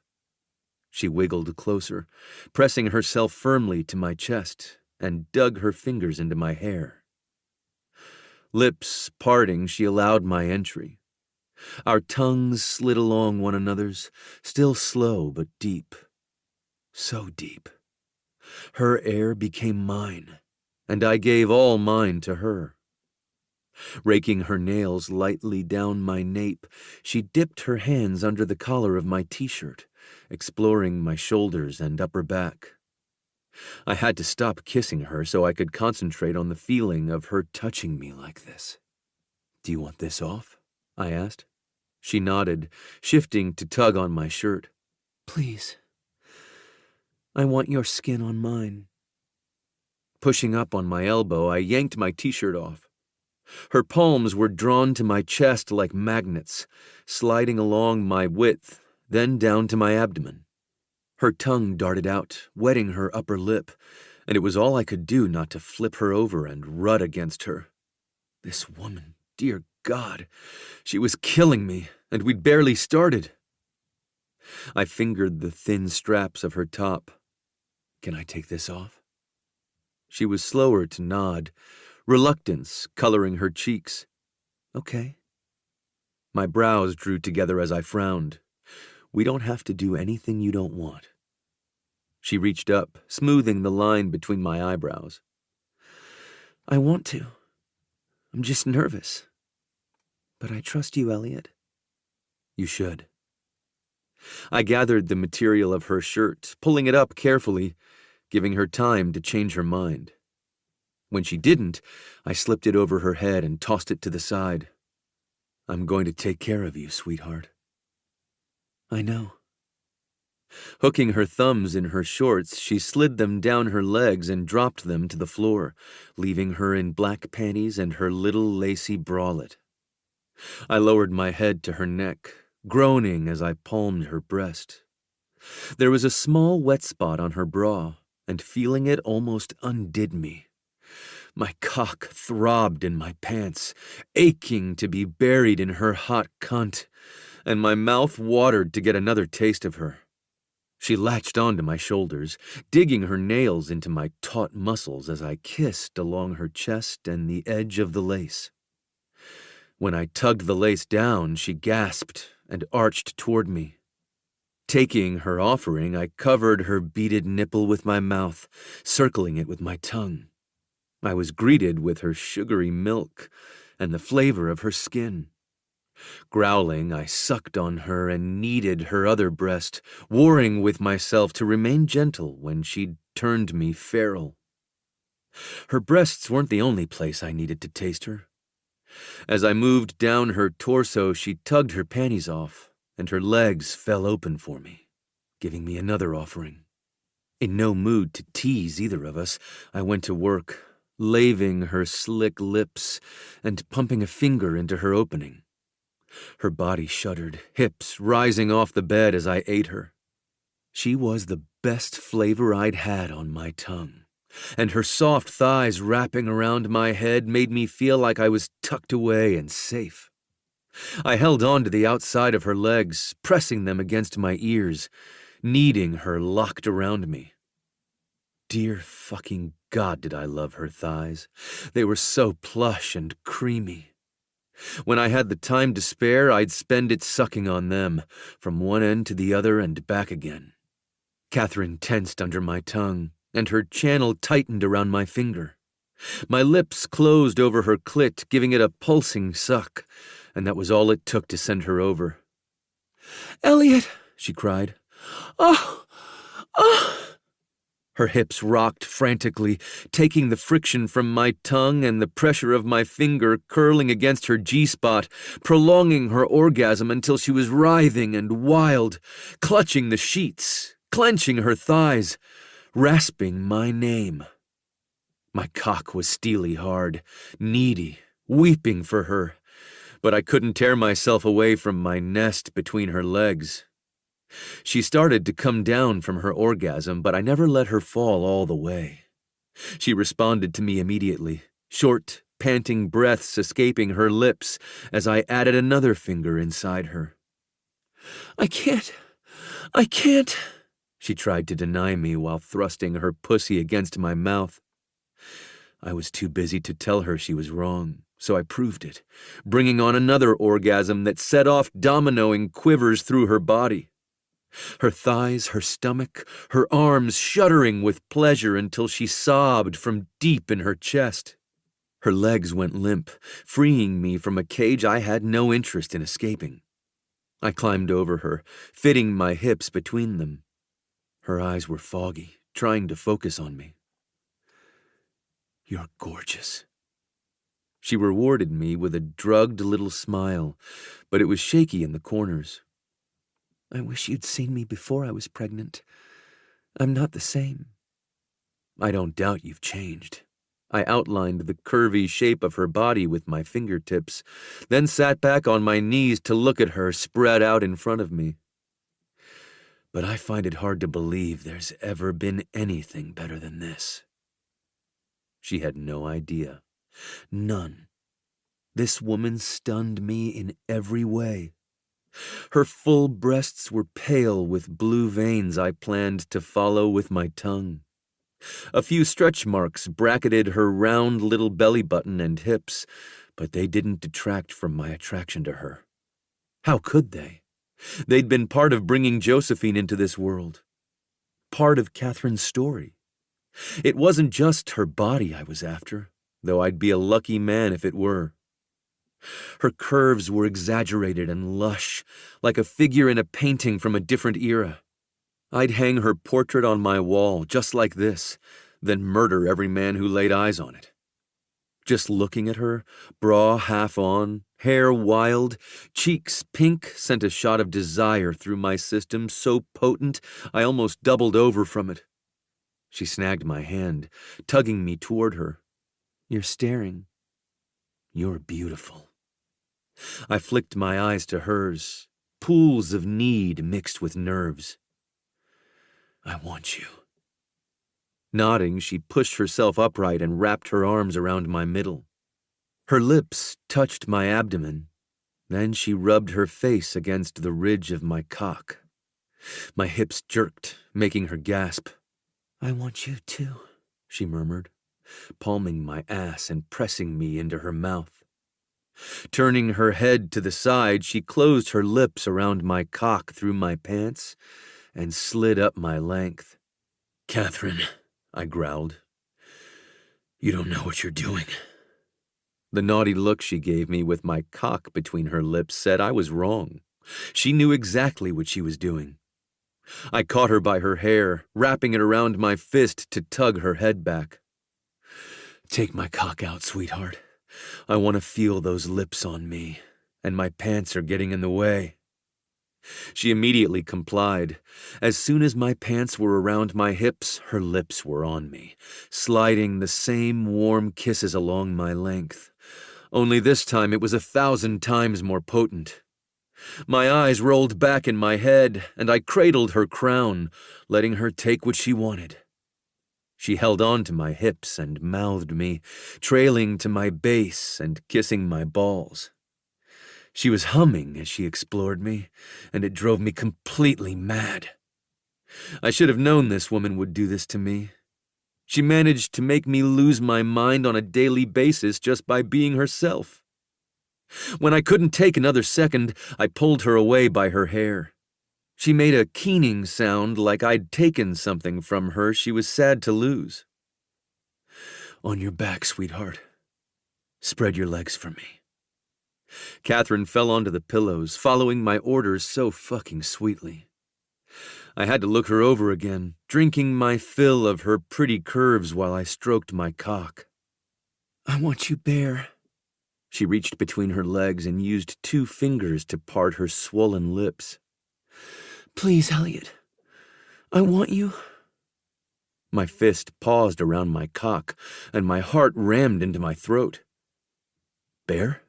She wiggled closer, pressing herself firmly to my chest, and dug her fingers into my hair. Lips parting, she allowed my entry. Our tongues slid along one another's, still slow but deep. So deep. Her air became mine, and I gave all mine to her. Raking her nails lightly down my nape, she dipped her hands under the collar of my t-shirt, exploring my shoulders and upper back. I had to stop kissing her so I could concentrate on the feeling of her touching me like this. "Do you want this off?" I asked. She nodded, shifting to tug on my shirt. "Please. I want your skin on mine." Pushing up on my elbow, I yanked my t-shirt off. Her palms were drawn to my chest like magnets, sliding along my width, then down to my abdomen. Her tongue darted out, wetting her upper lip, and it was all I could do not to flip her over and rut against her. This woman, dear God, she was killing me, and we'd barely started. I fingered the thin straps of her top. "Can I take this off?" She was slower to nod, reluctance coloring her cheeks. "Okay." My brows drew together as I frowned. "We don't have to do anything you don't want." She reached up, smoothing the line between my eyebrows. "I want to. I'm just nervous. But I trust you, Elliot." "You should." I gathered the material of her shirt, pulling it up carefully, giving her time to change her mind. When she didn't, I slipped it over her head and tossed it to the side. "I'm going to take care of you, sweetheart." "I know." Hooking her thumbs in her shorts, she slid them down her legs and dropped them to the floor, leaving her in black panties and her little lacy bralette. I lowered my head to her neck, groaning as I palmed her breast. There was a small wet spot on her bra, and feeling it almost undid me. My cock throbbed in my pants, aching to be buried in her hot cunt, and my mouth watered to get another taste of her. She latched onto my shoulders, digging her nails into my taut muscles as I kissed along her chest and the edge of the lace. When I tugged the lace down, she gasped and arched toward me. Taking her offering, I covered her beaded nipple with my mouth, circling it with my tongue. I was greeted with her sugary milk and the flavor of her skin. Growling, I sucked on her and kneaded her other breast, warring with myself to remain gentle when she'd turned me feral. Her breasts weren't the only place I needed to taste her. As I moved down her torso, she tugged her panties off, and her legs fell open for me, giving me another offering. In no mood to tease either of us, I went to work, laving her slick lips and pumping a finger into her opening. Her body shuddered, hips rising off the bed as I ate her. She was the best flavor I'd had on my tongue, and her soft thighs wrapping around my head made me feel like I was tucked away and safe. I held on to the outside of her legs, pressing them against my ears, needing her locked around me. Dear fucking God, did I love her thighs. They were so plush and creamy. When I had the time to spare, I'd spend it sucking on them, from one end to the other and back again. Catherine tensed under my tongue, and her channel tightened around my finger. My lips closed over her clit, giving it a pulsing suck, and that was all it took to send her over. "Elliot," she cried. "Oh, oh." Her hips rocked frantically, taking the friction from my tongue and the pressure of my finger curling against her G-spot, prolonging her orgasm until she was writhing and wild, clutching the sheets, clenching her thighs, rasping my name. My cock was steely hard, needy, weeping for her, but I couldn't tear myself away from my nest between her legs. She started to come down from her orgasm, but I never let her fall all the way. She responded to me immediately, short, panting breaths escaping her lips as I added another finger inside her. I can't, she tried to deny me while thrusting her pussy against my mouth. I was too busy to tell her she was wrong, so I proved it, bringing on another orgasm that set off dominoing quivers through her body. Her thighs, her stomach, her arms shuddering with pleasure until she sobbed from deep in her chest. Her legs went limp, freeing me from a cage I had no interest in escaping. I climbed over her, fitting my hips between them. Her eyes were foggy, trying to focus on me. "You're gorgeous." She rewarded me with a drugged little smile, but it was shaky in the corners. "I wish you'd seen me before I was pregnant. I'm not the same." "I don't doubt you've changed." I outlined the curvy shape of her body with my fingertips, then sat back on my knees to look at her spread out in front of me. "But I find it hard to believe there's ever been anything better than this." She had no idea. None. This woman stunned me in every way. Her full breasts were pale with blue veins I planned to follow with my tongue. A few stretch marks bracketed her round little belly button and hips, but they didn't detract from my attraction to her. How could they? They'd been part of bringing Josephine into this world. Part of Catherine's story. It wasn't just her body I was after, though I'd be a lucky man if it were. Her curves were exaggerated and lush, like a figure in a painting from a different era. I'd hang her portrait on my wall, just like this, then murder every man who laid eyes on it. Just looking at her, bra half on, hair wild, cheeks pink, sent a shot of desire through my system so potent I almost doubled over from it. She snagged my hand, tugging me toward her. "You're staring. You're beautiful." I flicked my eyes to hers, pools of need mixed with nerves. "I want you." Nodding, she pushed herself upright and wrapped her arms around my middle. Her lips touched my abdomen. Then she rubbed her face against the ridge of my cock. My hips jerked, making her gasp. "I want you too," she murmured, palming my ass and pressing me into her mouth. Turning her head to the side, she closed her lips around my cock through my pants and slid up my length. "Catherine," I growled, "you don't know what you're doing." The naughty look she gave me with my cock between her lips said I was wrong. She knew exactly what she was doing. I caught her by her hair, wrapping it around my fist to tug her head back. "Take my cock out, sweetheart. I want to feel those lips on me, and my pants are getting in the way." She immediately complied. As soon as my pants were around my hips, her lips were on me, sliding the same warm kisses along my length. Only this time it was 1,000 times more potent. My eyes rolled back in my head, and I cradled her crown, letting her take what she wanted. She held on to my hips and mouthed me, trailing to my base and kissing my balls. She was humming as she explored me, and it drove me completely mad. I should have known this woman would do this to me. She managed to make me lose my mind on a daily basis just by being herself. When I couldn't take another second, I pulled her away by her hair. She made a keening sound like I'd taken something from her she was sad to lose. "On your back, sweetheart. Spread your legs for me." Catherine fell onto the pillows, following my orders so fucking sweetly. I had to look her over again, drinking my fill of her pretty curves while I stroked my cock. "I want you bare." She reached between her legs and used 2 fingers to part her swollen lips. "Please, Elliot. I want you." My fist paused around my cock, and my heart rammed into my throat. "Bare?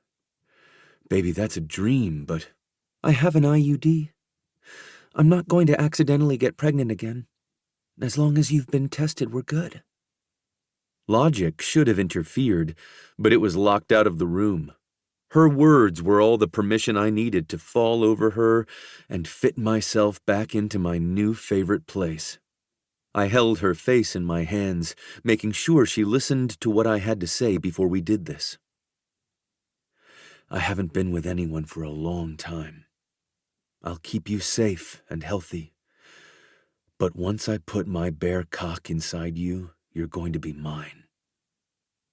Baby, that's a dream, but I have an IUD. I'm not going to accidentally get pregnant again. As long as you've been tested, we're good." Logic should have interfered, but it was locked out of the room. Her words were all the permission I needed to fall over her and fit myself back into my new favorite place. I held her face in my hands, making sure she listened to what I had to say before we did this. "I haven't been with anyone for a long time. I'll keep you safe and healthy. But once I put my bare cock inside you, you're going to be mine.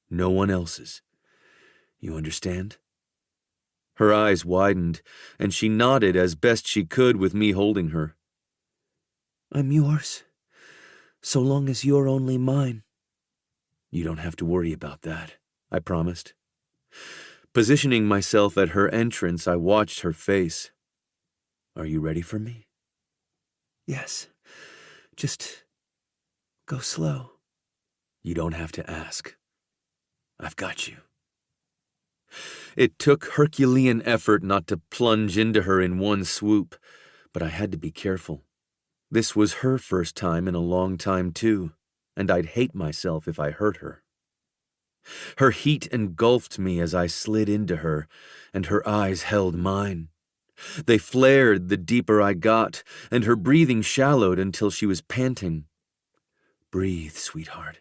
No one else's. You understand?" Her eyes widened, and she nodded as best she could with me holding her. "I'm yours, so long as you're only mine." "You don't have to worry about that," I promised. Positioning myself at her entrance, I watched her face. "Are you ready for me?" "Yes. Just go slow." "You don't have to ask. I've got you." It took Herculean effort not to plunge into her in one swoop, but I had to be careful. This was her first time in a long time, too, and I'd hate myself if I hurt her. Her heat engulfed me as I slid into her, and her eyes held mine. They flared the deeper I got, and her breathing shallowed until she was panting. "Breathe, sweetheart."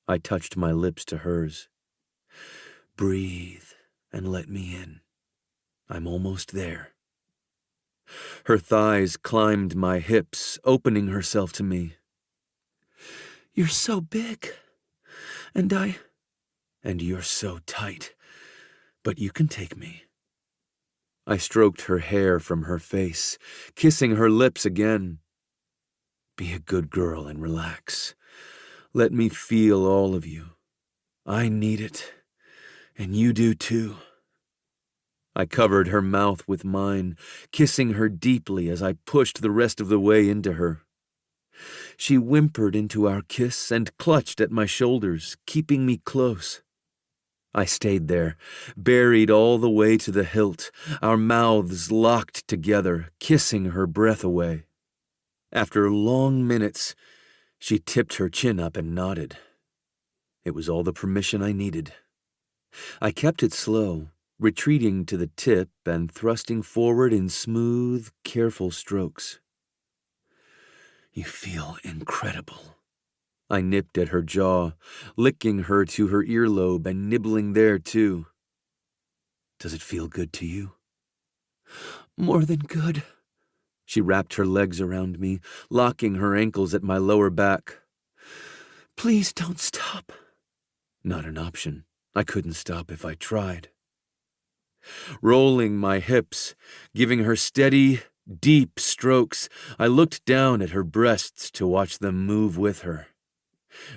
I touched my lips to hers. "Breathe and let me in. I'm almost there." Her thighs climbed my hips, opening herself to me. "You're so big, and you're so tight, but you can take me." I stroked her hair from her face, kissing her lips again. "Be a good girl and relax. Let me feel all of you. I need it, And you do too. I covered her mouth with mine, kissing her deeply as I pushed the rest of the way into her. She whimpered into our kiss and clutched at my shoulders, keeping me close. I stayed there, buried all the way to the hilt, our mouths locked together, kissing her breath away. After long minutes, she tipped her chin up and nodded. It was all the permission I needed. I kept it slow, retreating to the tip and thrusting forward in smooth, careful strokes. You feel incredible. I nipped at her jaw, licking her to her earlobe and nibbling there too. Does it feel good to you? More than good. She wrapped her legs around me, locking her ankles at my lower back. Please don't stop. Not an option. I couldn't stop if I tried. Rolling my hips, giving her steady, deep strokes, I looked down at her breasts to watch them move with her.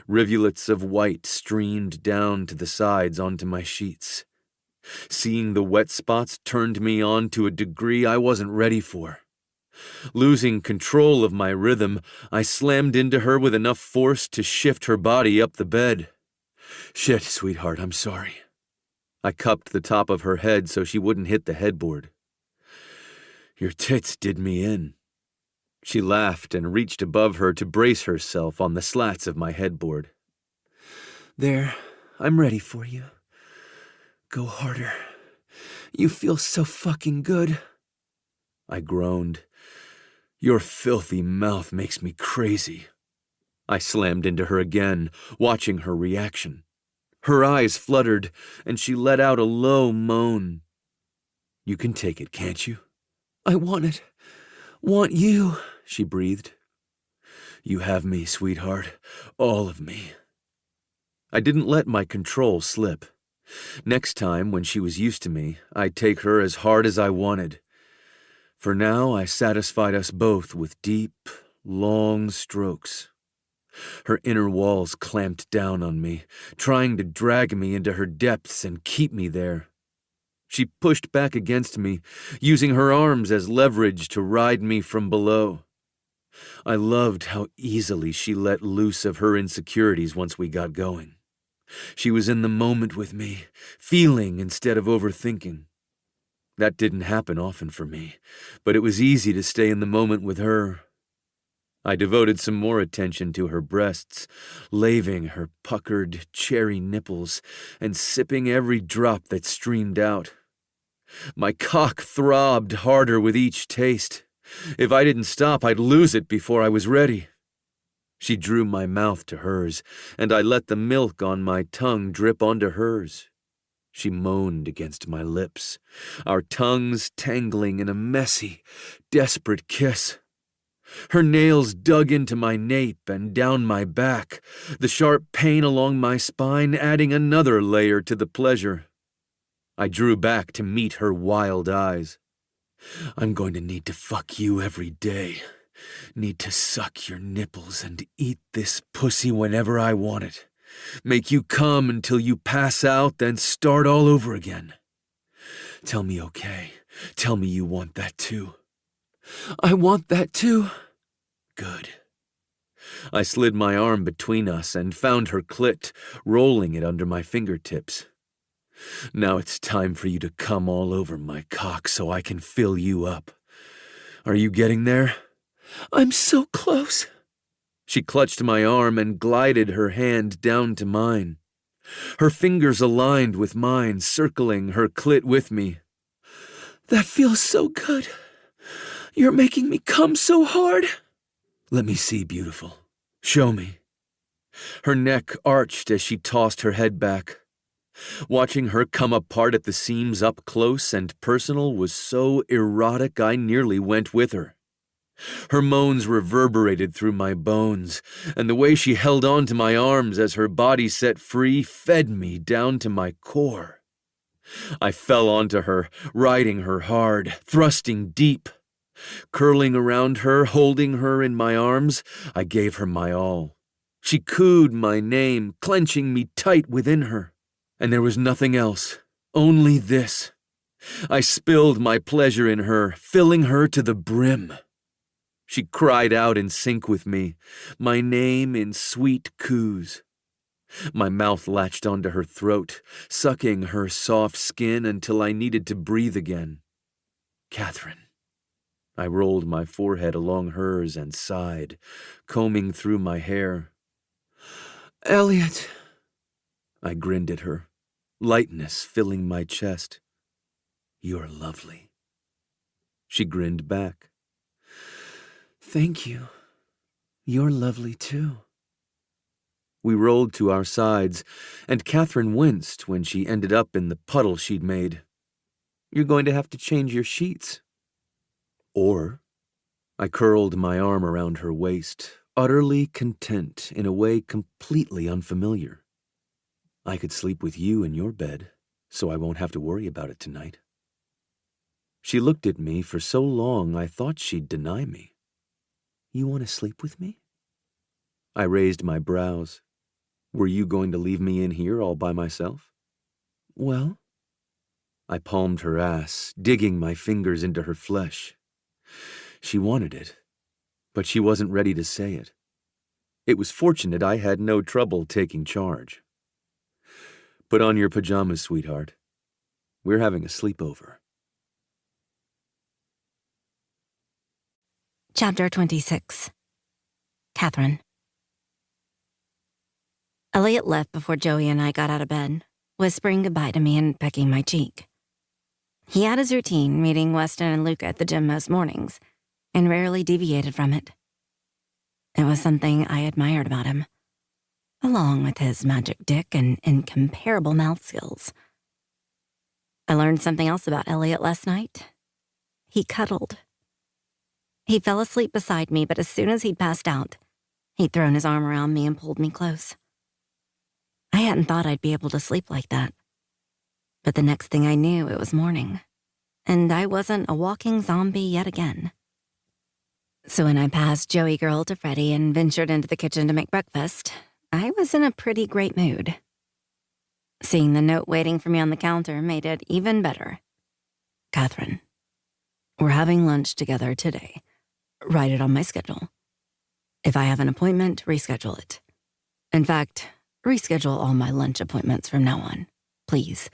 Rivulets of white streamed down to the sides onto my sheets. Seeing the wet spots turned me on to a degree I wasn't ready for. Losing control of my rhythm, I slammed into her with enough force to shift her body up the bed. Shit, sweetheart, I'm sorry. I cupped the top of her head so she wouldn't hit the headboard. Your tits did me in. She laughed and reached above her to brace herself on the slats of my headboard. There, I'm ready for you. Go harder. You feel so fucking good. I groaned. Your filthy mouth makes me crazy. I slammed into her again, watching her reaction. Her eyes fluttered, and she let out a low moan. You can take it, can't you? I want it. Want you, she breathed. You have me, sweetheart. All of me. I didn't let my control slip. Next time, when she was used to me, I'd take her as hard as I wanted. For now, I satisfied us both with deep, long strokes. Her inner walls clamped down on me, trying to drag me into her depths and keep me there. She pushed back against me, using her arms as leverage to ride me from below. I loved how easily she let loose of her insecurities once we got going. She was in the moment with me, feeling instead of overthinking. That didn't happen often for me, but it was easy to stay in the moment with her. I devoted some more attention to her breasts, laving her puckered, cherry nipples and sipping every drop that streamed out. My cock throbbed harder with each taste. If I didn't stop, I'd lose it before I was ready. She drew my mouth to hers, and I let the milk on my tongue drip onto hers. She moaned against my lips, our tongues tangling in a messy, desperate kiss. Her nails dug into my nape and down my back, the sharp pain along my spine adding another layer to the pleasure. I drew back to meet her wild eyes. I'm going to need to fuck you every day. Need to suck your nipples and eat this pussy whenever I want it. Make you come until you pass out, then start all over again. Tell me okay. Tell me you want that too. I want that too. Good. I slid my arm between us and found her clit, rolling it under my fingertips. Now it's time for you to come all over my cock so I can fill you up. Are you getting there? I'm so close. She clutched my arm and glided her hand down to mine. Her fingers aligned with mine, circling her clit with me. That feels so good. You're making me come so hard. Let me see, beautiful. Show me. Her neck arched as she tossed her head back. Watching her come apart at the seams up close and personal was so erotic I nearly went with her. Her moans reverberated through my bones, and the way she held on to my arms as her body set free fed me down to my core. I fell onto her, riding her hard, thrusting deep. Curling around her, holding her in my arms, I gave her my all. She cooed my name, clenching me tight within her. And there was nothing else, only this. I spilled my pleasure in her, filling her to the brim. She cried out in sync with me, my name in sweet coos. My mouth latched onto her throat, sucking her soft skin until I needed to breathe again. Catherine. I rolled my forehead along hers and sighed, combing through my hair. Elliot. I grinned at her, lightness filling my chest. You're lovely. She grinned back. Thank you. You're lovely too. We rolled to our sides, and Catherine winced when she ended up in the puddle she'd made. You're going to have to change your sheets. Or, I curled my arm around her waist, utterly content in a way completely unfamiliar. I could sleep with you in your bed, so I won't have to worry about it tonight. She looked at me for so long I thought she'd deny me. You want to sleep with me? I raised my brows. Were you going to leave me in here all by myself? Well, I palmed her ass, digging my fingers into her flesh. She wanted it, but she wasn't ready to say it. It was fortunate I had no trouble taking charge. Put on your pajamas, sweetheart. We're having a sleepover. Chapter 26. Catherine. Elliot left before Joey and I got out of bed, whispering goodbye to me and pecking my cheek. He had his routine, meeting Weston and Luca at the gym most mornings, and rarely deviated from it. It was something I admired about him, along with his magic dick and incomparable mouth skills. I learned something else about Elliot last night. He cuddled. He fell asleep beside me, but as soon as he'd passed out, he'd thrown his arm around me and pulled me close. I hadn't thought I'd be able to sleep like that. But the next thing I knew, it was morning, and I wasn't a walking zombie yet again. So when I passed Joey girl to Freddie and ventured into the kitchen to make breakfast, I was in a pretty great mood. Seeing the note waiting for me on the counter made it even better. Catherine, we're having lunch together today. Write it on my schedule. If I have an appointment, reschedule it. In fact, reschedule all my lunch appointments from now on, please.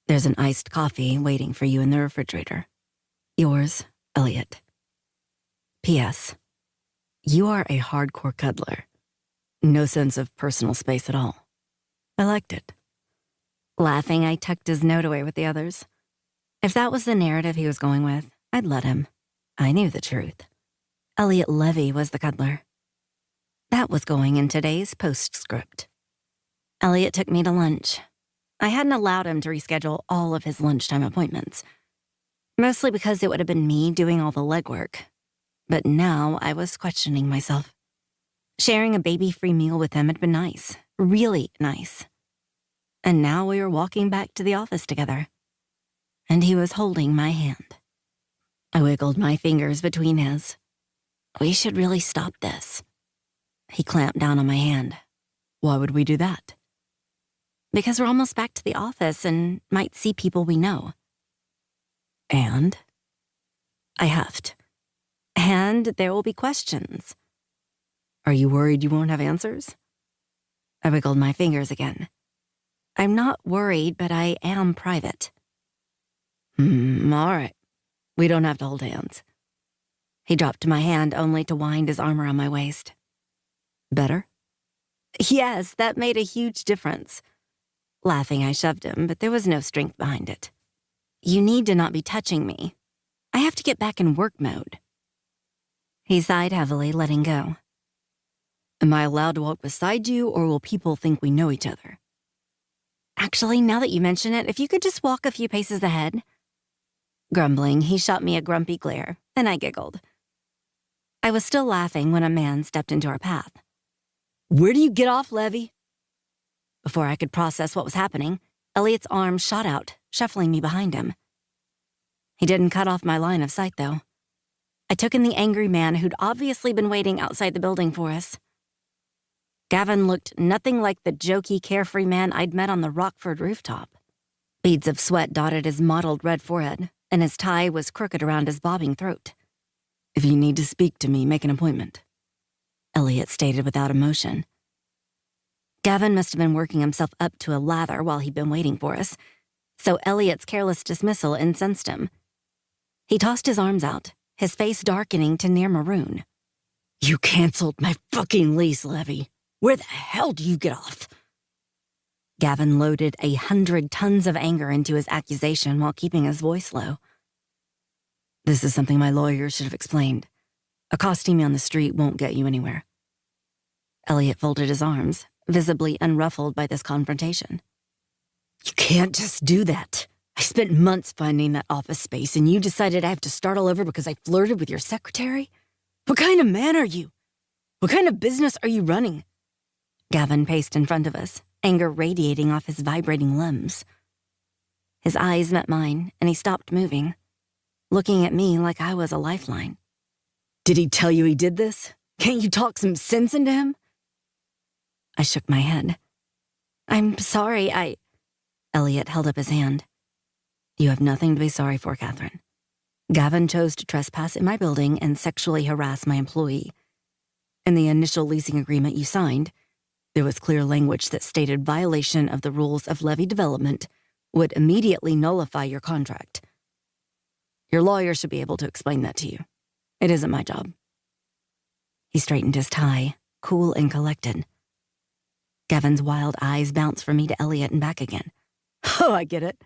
There's an iced coffee waiting for you in the refrigerator. Yours, Elliot. P.S. You are a hardcore cuddler. No sense of personal space at all. I liked it. Laughing, I tucked his note away with the others. If that was the narrative he was going with, I'd let him. I knew the truth. Elliot Levy was the cuddler. That was going in today's postscript. Elliot took me to lunch. I hadn't allowed him to reschedule all of his lunchtime appointments, mostly because it would have been me doing all the legwork. But now I was questioning myself. Sharing a baby-free meal with him had been nice, really nice. And now we were walking back to the office together, and he was holding my hand. I wiggled my fingers between his. We should really stop this. He clamped down on my hand. Why would we do that? Because we're almost back to the office and might see people we know. And? I huffed. And there will be questions. Are you worried you won't have answers? I wiggled my fingers again. I'm not worried, but I am private. All right. We don't have to hold hands. He dropped my hand only to wind his arm around my waist. Better? Yes, that made a huge difference. Laughing, I shoved him, but there was no strength behind it. You need to not be touching me. I have to get back in work mode. He sighed heavily, letting go. Am I allowed to walk beside you, or will people think we know each other? Actually, now that you mention it, if you could just walk a few paces ahead. Grumbling, he shot me a grumpy glare, and I giggled. I was still laughing when a man stepped into our path. Where do you get off, Levy? Before I could process what was happening, Elliot's arm shot out, shuffling me behind him. He didn't cut off my line of sight, though. I took in the angry man who'd obviously been waiting outside the building for us. Gavin looked nothing like the jokey, carefree man I'd met on the Rockford rooftop. Beads of sweat dotted his mottled red forehead, and his tie was crooked around his bobbing throat. If you need to speak to me, make an appointment, Elliot stated without emotion. Gavin must have been working himself up to a lather while he'd been waiting for us, so Elliot's careless dismissal incensed him. He tossed his arms out, his face darkening to near maroon. You canceled my fucking lease, Levy. Where the hell do you get off? Gavin loaded 100 tons of anger into his accusation while keeping his voice low. This is something my lawyer should have explained. Accosting me on the street won't get you anywhere. Elliot folded his arms, visibly unruffled by this confrontation. You can't just do that. I spent months finding that office space, and you decided I have to start all over because I flirted with your secretary? What kind of man are you? What kind of business are you running? Gavin paced in front of us, anger radiating off his vibrating limbs. His eyes met mine, and he stopped moving, looking at me like I was a lifeline. Did he tell you he did this? Can't you talk some sense into him? I shook my head. I'm sorry, Elliot held up his hand. You have nothing to be sorry for, Catherine. Gavin chose to trespass in my building and sexually harass my employee. In the initial leasing agreement you signed, there was clear language that stated violation of the rules of levy development would immediately nullify your contract. Your lawyer should be able to explain that to you. It isn't my job. He straightened his tie, cool and collected. Gavin's wild eyes bounced from me to Elliot and back again. Oh, I get it.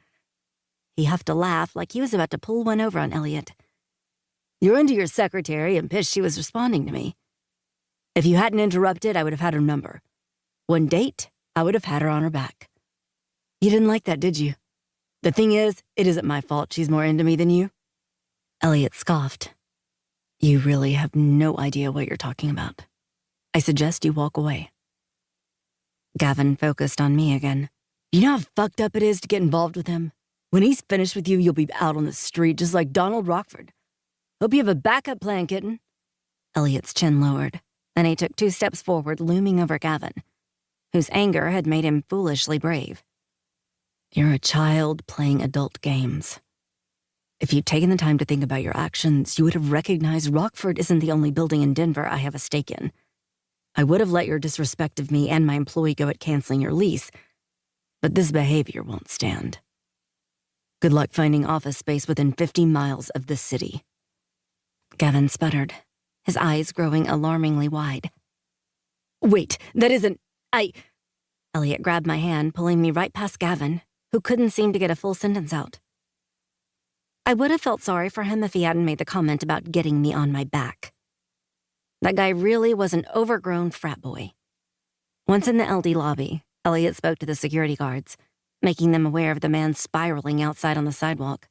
He huffed a laugh like he was about to pull one over on Elliot. You're into your secretary and pissed she was responding to me. If you hadn't interrupted, I would have had her number. One date, I would have had her on her back. You didn't like that, did you? The thing is, it isn't my fault she's more into me than you. Elliot scoffed. You really have no idea what you're talking about. I suggest you walk away. Gavin focused on me again. You know how fucked up it is to get involved with him? When he's finished with you, you'll be out on the street just like Donald Rockford. Hope you have a backup plan, kitten. Elliot's chin lowered, and he took 2 steps forward, looming over Gavin, whose anger had made him foolishly brave. You're a child playing adult games. If you'd taken the time to think about your actions, you would have recognized Rockford isn't the only building in Denver I have a stake in. I would have let your disrespect of me and my employee go at canceling your lease, but this behavior won't stand. Good luck finding office space within 50 miles of this city. Gavin sputtered, his eyes growing alarmingly wide. Wait, that isn't... Elliot grabbed my hand, pulling me right past Gavin, who couldn't seem to get a full sentence out. I would have felt sorry for him if he hadn't made the comment about getting me on my back. That guy really was an overgrown frat boy. Once in the LD lobby, Elliot spoke to the security guards, making them aware of the man spiraling outside on the sidewalk.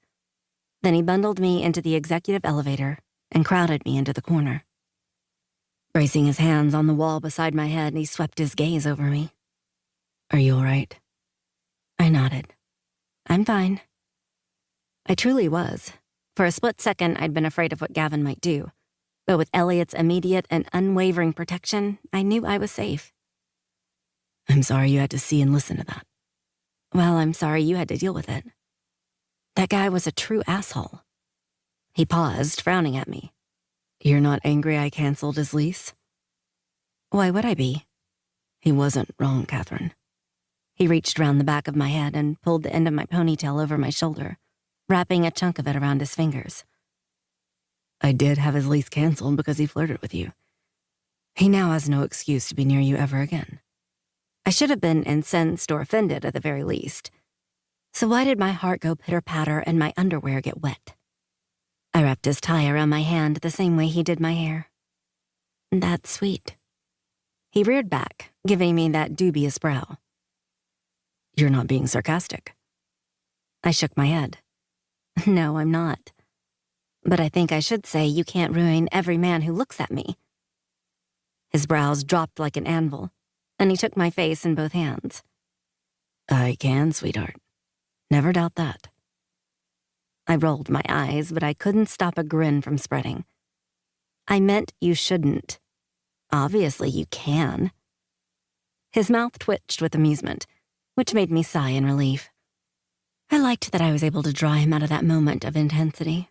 Then he bundled me into the executive elevator and crowded me into the corner. Bracing his hands on the wall beside my head, he swept his gaze over me. Are you all right? I nodded. I'm fine. I truly was. For a split second, I'd been afraid of what Gavin might do. But with Elliot's immediate and unwavering protection, I knew I was safe. I'm sorry you had to see and listen to that. Well, I'm sorry you had to deal with it. That guy was a true asshole. He paused, frowning at me. You're not angry I canceled his lease? Why would I be? He wasn't wrong, Catherine. He reached round the back of my head and pulled the end of my ponytail over my shoulder, wrapping a chunk of it around his fingers. I did have his lease canceled because he flirted with you. He now has no excuse to be near you ever again. I should have been incensed or offended at the very least. So why did my heart go pitter-patter and my underwear get wet? I wrapped his tie around my hand the same way he did my hair. That's sweet. He reared back, giving me that dubious brow. You're not being sarcastic. I shook my head. No, I'm not. But I think I should say you can't ruin every man who looks at me. His brows dropped like an anvil, and he took my face in both hands. I can, sweetheart. Never doubt that. I rolled my eyes, but I couldn't stop a grin from spreading. I meant you shouldn't. Obviously you can. His mouth twitched with amusement, which made me sigh in relief. I liked that I was able to draw him out of that moment of intensity.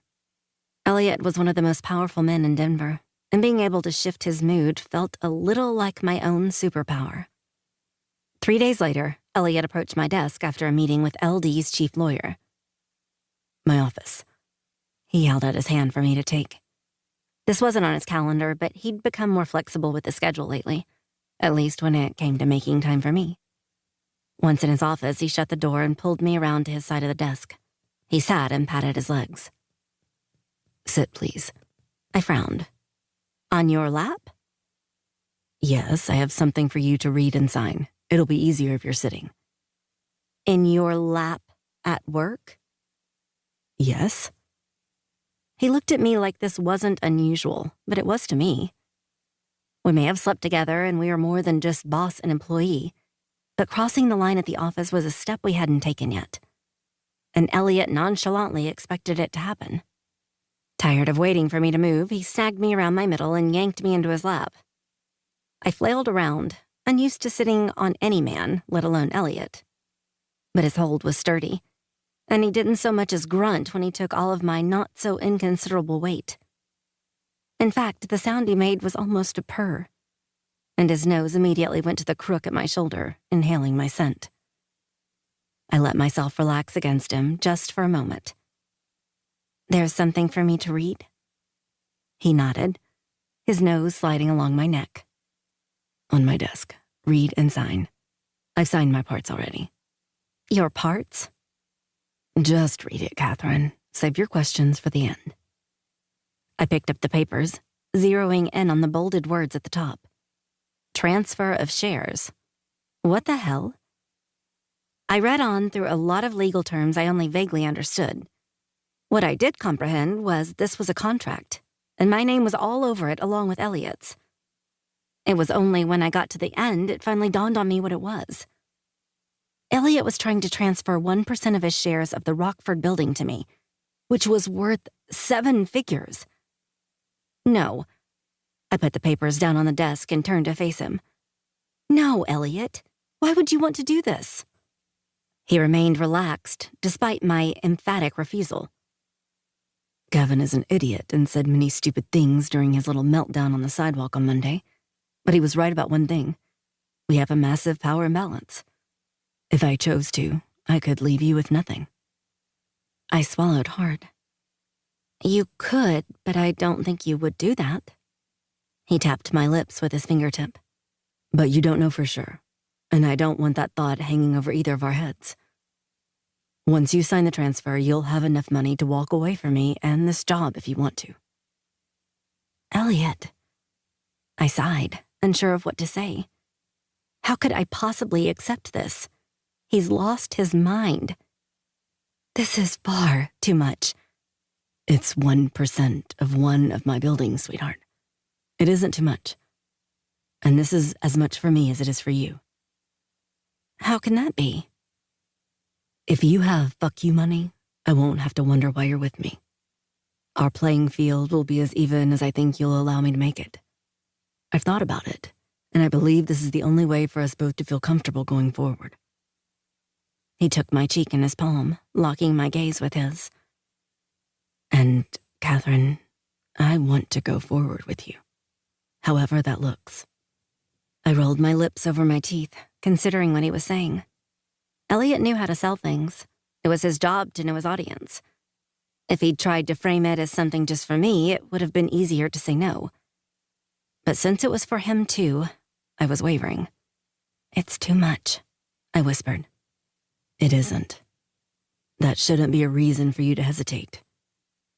Elliot was one of the most powerful men in Denver, and being able to shift his mood felt a little like my own superpower. 3 days later, Elliot approached my desk after a meeting with LD's chief lawyer. My office. He held out his hand for me to take. This wasn't on his calendar, but he'd become more flexible with the schedule lately, at least when it came to making time for me. Once in his office, he shut the door and pulled me around to his side of the desk. He sat and patted his legs. "Sit, please." I frowned. "On your lap?" "Yes, I have something for you to read and sign. It'll be easier if you're sitting." "In your lap at work?" "Yes." He looked at me like this wasn't unusual, but it was to me. We may have slept together and we were more than just boss and employee, but crossing the line at the office was a step we hadn't taken yet. And Elliot nonchalantly expected it to happen. Tired of waiting for me to move, he snagged me around my middle and yanked me into his lap. I flailed around, unused to sitting on any man, let alone Elliot. But his hold was sturdy, and he didn't so much as grunt when he took all of my not-so-inconsiderable weight. In fact, the sound he made was almost a purr, and his nose immediately went to the crook at my shoulder, inhaling my scent. I let myself relax against him just for a moment. "There's something for me to read?" He nodded, his nose sliding along my neck. "On my desk. Read and sign. I've signed my parts already." "Your parts?" "Just read it, Catherine. Save your questions for the end." I picked up the papers, zeroing in on the bolded words at the top. Transfer of shares. What the hell? I read on through a lot of legal terms I only vaguely understood. What I did comprehend was this was a contract, and my name was all over it along with Elliot's. It was only when I got to the end it finally dawned on me what it was. Elliot was trying to transfer 1% of his shares of the Rockford building to me, which was worth 7 figures. No. I put the papers down on the desk and turned to face him. "No, Elliot. Why would you want to do this?" He remained relaxed, despite my emphatic refusal. "Gavin is an idiot and said many stupid things during his little meltdown on the sidewalk on Monday. But he was right about one thing. We have a massive power imbalance. If I chose to, I could leave you with nothing." I swallowed hard. "You could, but I don't think you would do that." He tapped my lips with his fingertip. "But you don't know for sure, and I don't want that thought hanging over either of our heads. Once you sign the transfer, you'll have enough money to walk away from me and this job if you want to." "Elliot." I sighed, unsure of what to say. How could I possibly accept this? He's lost his mind. This is far too much. "It's 1% of one of my buildings, sweetheart. It isn't too much. And this is as much for me as it is for you." "How can that be?" "If you have fuck you money, I won't have to wonder why you're with me. Our playing field will be as even as I think you'll allow me to make it. I've thought about it, and I believe this is the only way for us both to feel comfortable going forward." He took my cheek in his palm, locking my gaze with his. "And, Catherine, I want to go forward with you, however that looks." I rolled my lips over my teeth, considering what he was saying. Elliot knew how to sell things. It was his job to know his audience. If he'd tried to frame it as something just for me, it would have been easier to say no. But since it was for him too, I was wavering. "It's too much," I whispered. "It isn't. That shouldn't be a reason for you to hesitate."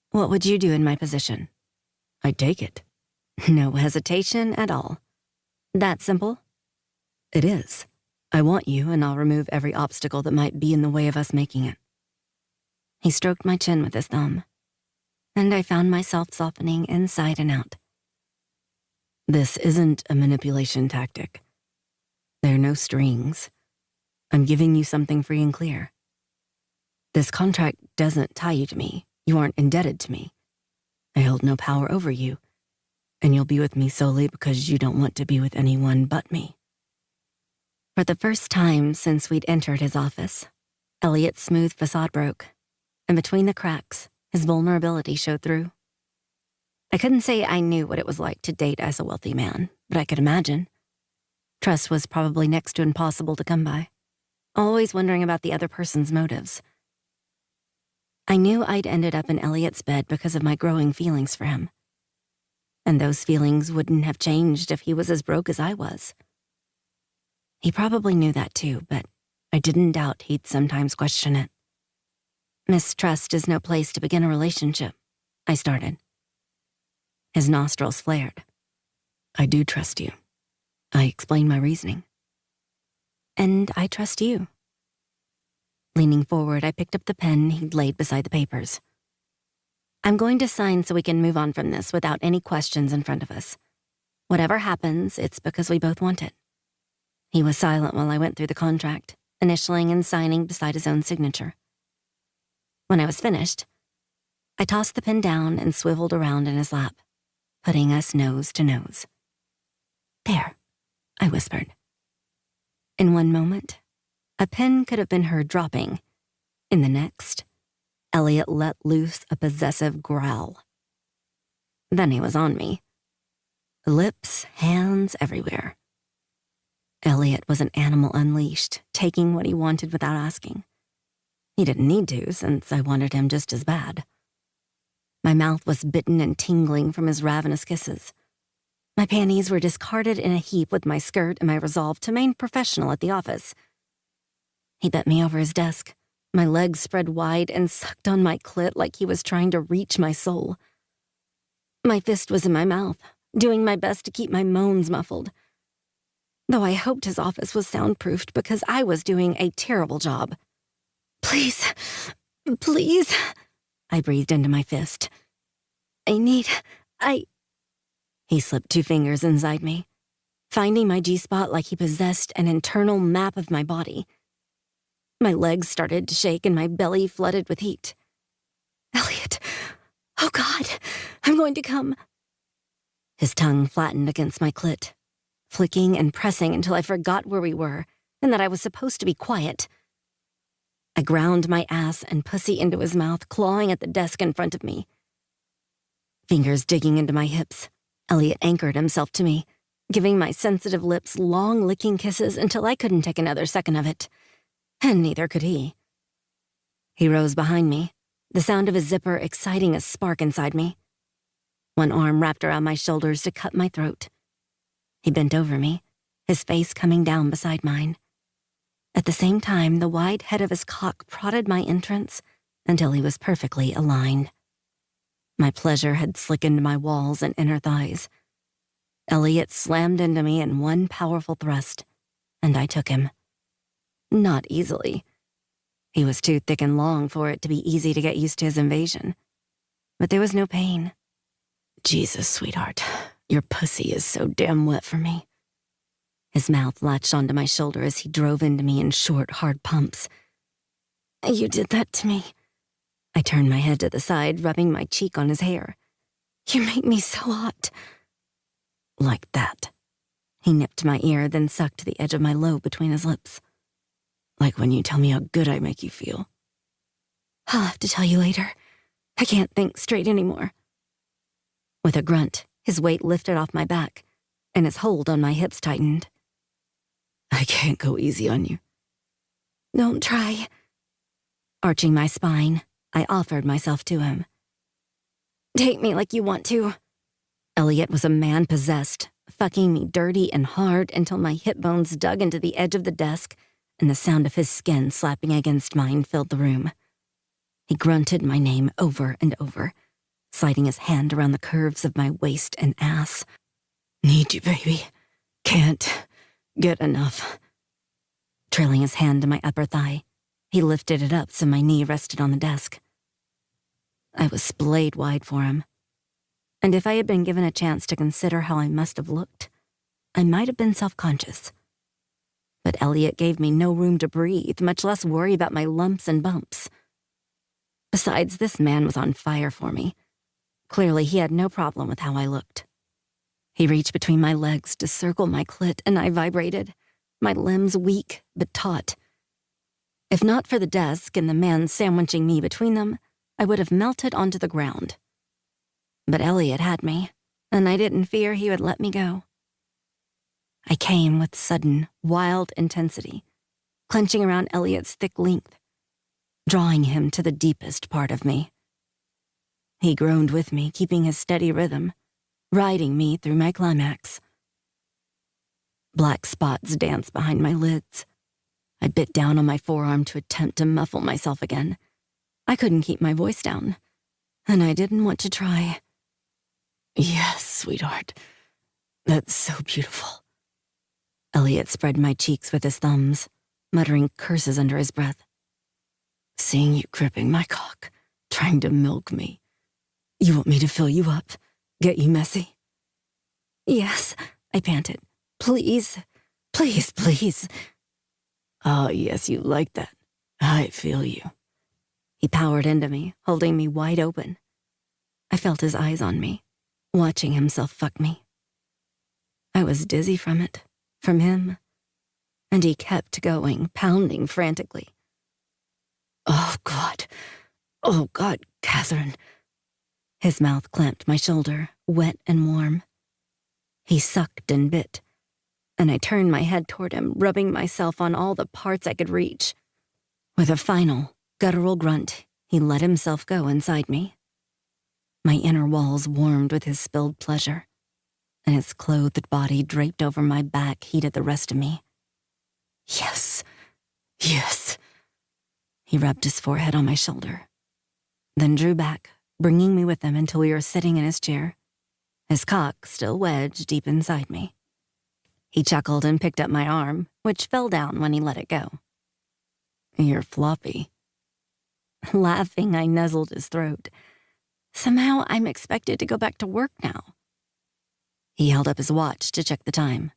"What would you do in my position?" "I'd take it." No hesitation at all. That simple? It is. I want you, and I'll remove every obstacle that might be in the way of us making it. He stroked my chin with his thumb, and I found myself softening inside and out. This isn't a manipulation tactic. There are no strings. I'm giving you something free and clear. This contract doesn't tie you to me. You aren't indebted to me. I hold no power over you, and you'll be with me solely because you don't want to be with anyone but me. For the first time since we'd entered his office, Elliot's smooth facade broke, and between the cracks, his vulnerability showed through. I couldn't say I knew what it was like to date as a wealthy man, but I could imagine. Trust was probably next to impossible to come by, always wondering about the other person's motives. I knew I'd ended up in Elliot's bed because of my growing feelings for him. And those feelings wouldn't have changed if he was as broke as I was. He probably knew that too, but I didn't doubt he'd sometimes question it. Mistrust is no place to begin a relationship, I started. His nostrils flared. I do trust you. I explained my reasoning. And I trust you. Leaning forward, I picked up the pen he'd laid beside the papers. I'm going to sign so we can move on from this without any questions in front of us. Whatever happens, it's because we both want it. He was silent while I went through the contract, initialing and signing beside his own signature. When I was finished, I tossed the pen down and swiveled around in his lap, putting us nose to nose. There, I whispered. In one moment, a pin could have been heard dropping. In the next, Elliot let loose a possessive growl. Then he was on me. Lips, hands, everywhere. Elliot was an animal unleashed, taking what he wanted without asking. He didn't need to, since I wanted him just as bad. My mouth was bitten and tingling from his ravenous kisses. My panties were discarded in a heap with my skirt and my resolve to remain professional at the office. He bent me over his desk, my legs spread wide, and sucked on my clit like he was trying to reach my soul. My fist was in my mouth, doing my best to keep my moans muffled. Though I hoped his office was soundproofed because I was doing a terrible job. Please, please, I breathed into my fist. He slipped 2 fingers inside me, finding my G-spot like he possessed an internal map of my body. My legs started to shake and my belly flooded with heat. Elliot, oh God, I'm going to come. His tongue flattened against my clit, flicking and pressing until I forgot where we were and that I was supposed to be quiet. I ground my ass and pussy into his mouth, clawing at the desk in front of me. Fingers digging into my hips, Elliot anchored himself to me, giving my sensitive lips long licking kisses until I couldn't take another second of it. And neither could he. He rose behind me, the sound of his zipper exciting a spark inside me. One arm wrapped around my shoulders to cut my throat. He bent over me, his face coming down beside mine. At the same time, the wide head of his cock prodded my entrance until he was perfectly aligned. My pleasure had slickened my walls and inner thighs. Elliot slammed into me in one powerful thrust, and I took him. Not easily. He was too thick and long for it to be easy to get used to his invasion. But there was no pain. Jesus, sweetheart, your pussy is so damn wet for me. His mouth latched onto my shoulder as he drove into me in short, hard pumps. You did that to me. I turned my head to the side, rubbing my cheek on his hair. You make me so hot. Like that. He nipped my ear, then sucked the edge of my lobe between his lips. Like when you tell me how good I make you feel. I'll have to tell you later. I can't think straight anymore. With a grunt, his weight lifted off my back, and his hold on my hips tightened. I can't go easy on you. Don't try. Arching my spine, I offered myself to him. Take me like you want to. Elliot was a man possessed, fucking me dirty and hard until my hip bones dug into the edge of the desk and the sound of his skin slapping against mine filled the room. He grunted my name over and over, sliding his hand around the curves of my waist and ass. Need you, baby. Can't get enough. Trailing his hand to my upper thigh, he lifted it up so my knee rested on the desk. I was splayed wide for him. And if I had been given a chance to consider how I must have looked, I might have been self-conscious. But Elliot gave me no room to breathe, much less worry about my lumps and bumps. Besides, this man was on fire for me. Clearly, he had no problem with how I looked. He reached between my legs to circle my clit, and I vibrated, my limbs weak but taut. If not for the desk and the man sandwiching me between them, I would have melted onto the ground. But Elliot had me, and I didn't fear he would let me go. I came with sudden, wild intensity, clenching around Elliot's thick length, drawing him to the deepest part of me. He groaned with me, keeping his steady rhythm, riding me through my climax. Black spots danced behind my lids. I bit down on my forearm to attempt to muffle myself again. I couldn't keep my voice down, and I didn't want to try. Yes, sweetheart. That's so beautiful. Elliot spread my cheeks with his thumbs, muttering curses under his breath. Seeing you gripping my cock, trying to milk me. You want me to fill you up? Get you messy? Yes, I panted. Please, please, please. Oh, yes, you like that. I feel you. He powered into me, holding me wide open. I felt his eyes on me, watching himself fuck me. I was dizzy from it, from him, and he kept going, pounding frantically. Oh, God. Oh, God, Catherine. His mouth clamped my shoulder, wet and warm. He sucked and bit, and I turned my head toward him, rubbing myself on all the parts I could reach. With a final, guttural grunt, he let himself go inside me. My inner walls warmed with his spilled pleasure, and his clothed body draped over my back heated the rest of me. Yes, yes. He rubbed his forehead on my shoulder, then drew back, bringing me with him until we were sitting in his chair, his cock still wedged deep inside me. He chuckled and picked up my arm, which fell down when he let it go. You're floppy. Laughing, I nuzzled his throat. Somehow I'm expected to go back to work now. He held up his watch to check the time.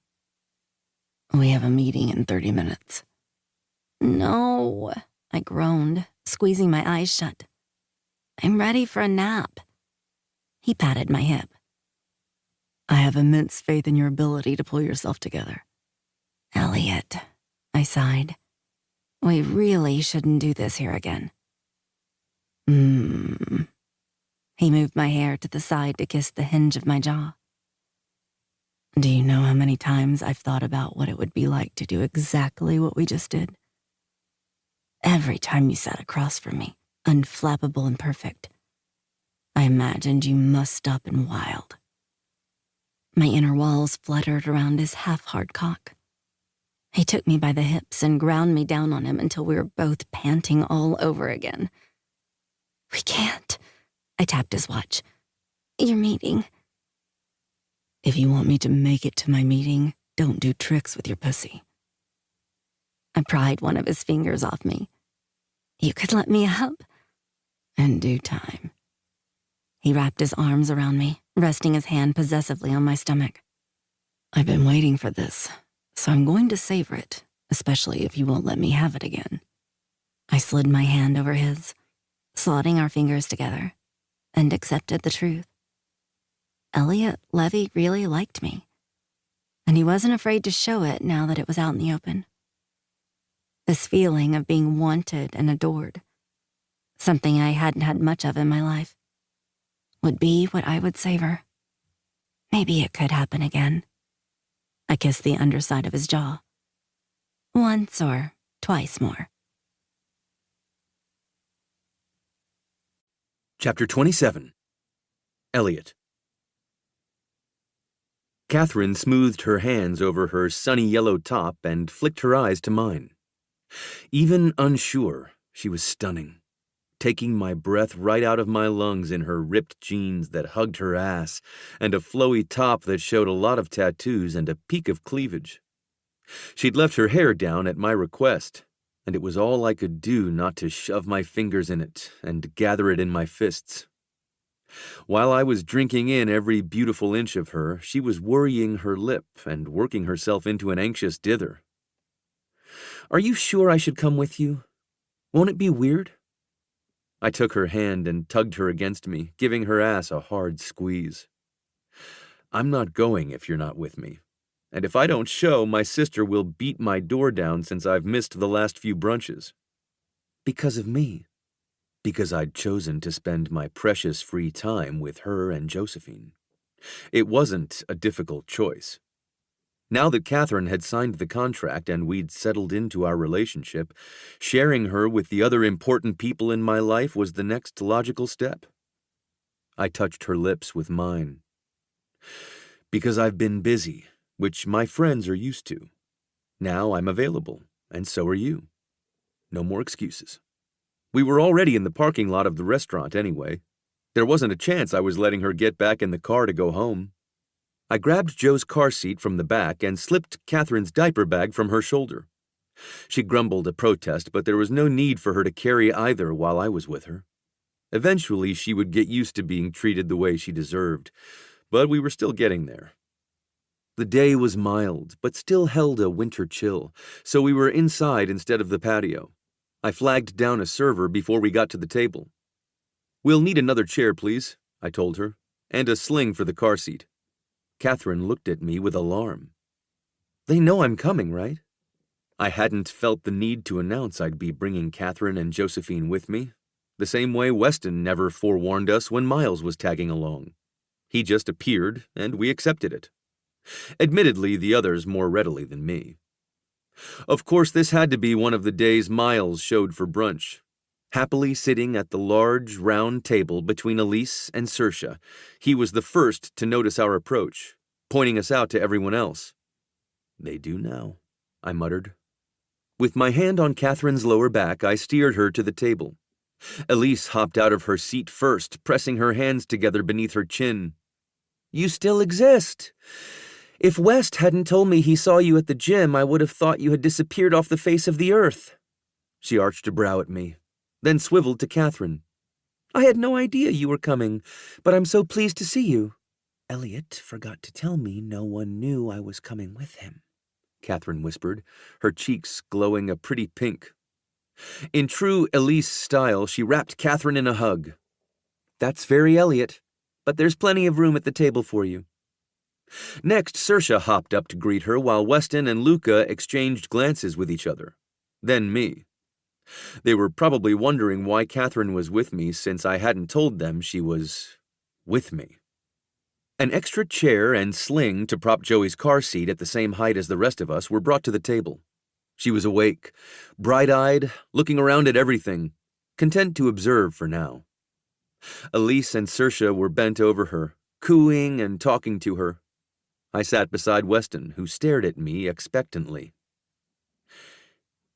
We have a meeting in 30 minutes. No, I groaned, squeezing my eyes shut. I'm ready for a nap. He patted my hip. I have immense faith in your ability to pull yourself together. Elliot, I sighed. We really shouldn't do this here again. He moved my hair to the side to kiss the hinge of my jaw. Do you know how many times I've thought about what it would be like to do exactly what we just did? Every time you sat across from me, unflappable and perfect, I imagined you mussed up and wild. My inner walls fluttered around his half-hard cock. He took me by the hips and ground me down on him until we were both panting all over again. We can't. I tapped his watch. Your meeting. If you want me to make it to my meeting, don't do tricks with your pussy. I pried one of his fingers off me. You could let me up. In due time. He wrapped his arms around me, resting his hand possessively on my stomach. I've been waiting for this, so I'm going to savor it, especially if you won't let me have it again. I slid my hand over his, slotting our fingers together, and accepted the truth. Elliot Levy really liked me, and he wasn't afraid to show it now that it was out in the open. This feeling of being wanted and adored, something I hadn't had much of in my life, would be what I would savor. Maybe it could happen again. I kissed the underside of his jaw. Once or twice more. Chapter 27. Elliot. Catherine smoothed her hands over her sunny yellow top and flicked her eyes to mine. Even unsure, she was stunning, taking my breath right out of my lungs in her ripped jeans that hugged her ass and a flowy top that showed a lot of tattoos and a peak of cleavage. She'd left her hair down at my request, and it was all I could do not to shove my fingers in it and gather it in my fists. While I was drinking in every beautiful inch of her, she was worrying her lip and working herself into an anxious dither. "Are you sure I should come with you? Won't it be weird?" I took her hand and tugged her against me, giving her ass a hard squeeze. "I'm not going if you're not with me. and if I don't show, my sister will beat my door down since I've missed the last few brunches. Because of me. Because I'd chosen to spend my precious free time with her and Josephine. It wasn't a difficult choice. Now that Catherine had signed the contract and we'd settled into our relationship, sharing her with the other important people in my life was the next logical step. I touched her lips with mine. Because I've been busy, which my friends are used to. Now I'm available, and so are you. No more excuses. We were already in the parking lot of the restaurant anyway. There wasn't a chance I was letting her get back in the car to go home. I grabbed Joe's car seat from the back and slipped Catherine's diaper bag from her shoulder. She grumbled a protest, but there was no need for her to carry either while I was with her. Eventually, she would get used to being treated the way she deserved, but we were still getting there. The day was mild, but still held a winter chill, so we were inside instead of the patio. I flagged down a server before we got to the table. "We'll need another chair, please," I told her, "and a sling for the car seat." Catherine looked at me with alarm. "They know I'm coming, right?" I hadn't felt the need to announce I'd be bringing Catherine and Josephine with me, the same way Weston never forewarned us when Miles was tagging along. He just appeared, and we accepted it. Admittedly, the others more readily than me. Of course, this had to be one of the days Miles showed for brunch. Happily sitting at the large, round table between Elise and Saoirse, he was the first to notice our approach, pointing us out to everyone else. "They do now," I muttered. With my hand on Catherine's lower back, I steered her to the table. Elise hopped out of her seat first, pressing her hands together beneath her chin. "You still exist. If West hadn't told me he saw you at the gym, I would have thought you had disappeared off the face of the earth." She arched a brow at me, then swiveled to Catherine. "I had no idea you were coming, but I'm so pleased to see you." "Elliot forgot to tell me no one knew I was coming with him," Catherine whispered, her cheeks glowing a pretty pink. In true Elise style, she wrapped Catherine in a hug. "That's very Elliot, but there's plenty of room at the table for you." Next, Saoirse hopped up to greet her while Weston and Luca exchanged glances with each other. Then me. They were probably wondering why Catherine was with me since I hadn't told them she was with me. An extra chair and sling to prop Joey's car seat at the same height as the rest of us were brought to the table. She was awake, bright-eyed, looking around at everything, content to observe for now. Elise and Saoirse were bent over her, cooing and talking to her. I sat beside Weston, who stared at me expectantly.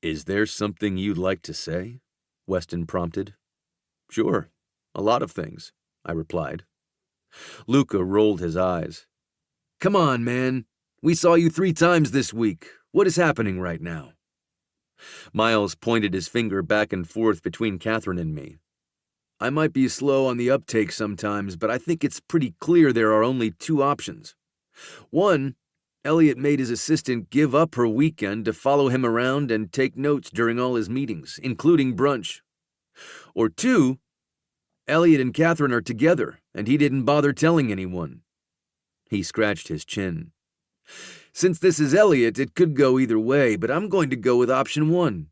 "Is there something you'd like to say?" Weston prompted. "Sure, a lot of things," I replied. Luca rolled his eyes. "Come on, man. We saw you 3 times this week. What is happening right now?" Miles pointed his finger back and forth between Catherine and me. "I might be slow on the uptake sometimes, but I think it's pretty clear there are only 2 options. 1, Elliot made his assistant give up her weekend to follow him around and take notes during all his meetings, including brunch. Or 2, Elliot and Catherine are together, and he didn't bother telling anyone." He scratched his chin. "Since this is Elliot, it could go either way, but I'm going to go with option 1.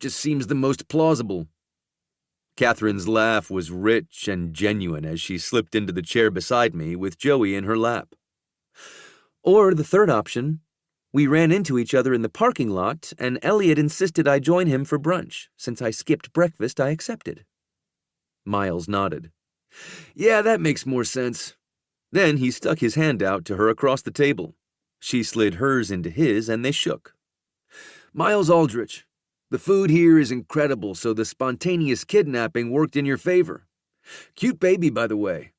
Just seems the most plausible." Catherine's laugh was rich and genuine as she slipped into the chair beside me with Joey in her lap. "Or the third option, we ran into each other in the parking lot, and Elliot insisted I join him for brunch. Since I skipped breakfast, I accepted." Miles nodded. "Yeah, that makes more sense." Then he stuck his hand out to her across the table. She slid hers into his, and they shook. "Miles Aldrich, the food here is incredible, so the spontaneous kidnapping worked in your favor. Cute baby, by the way."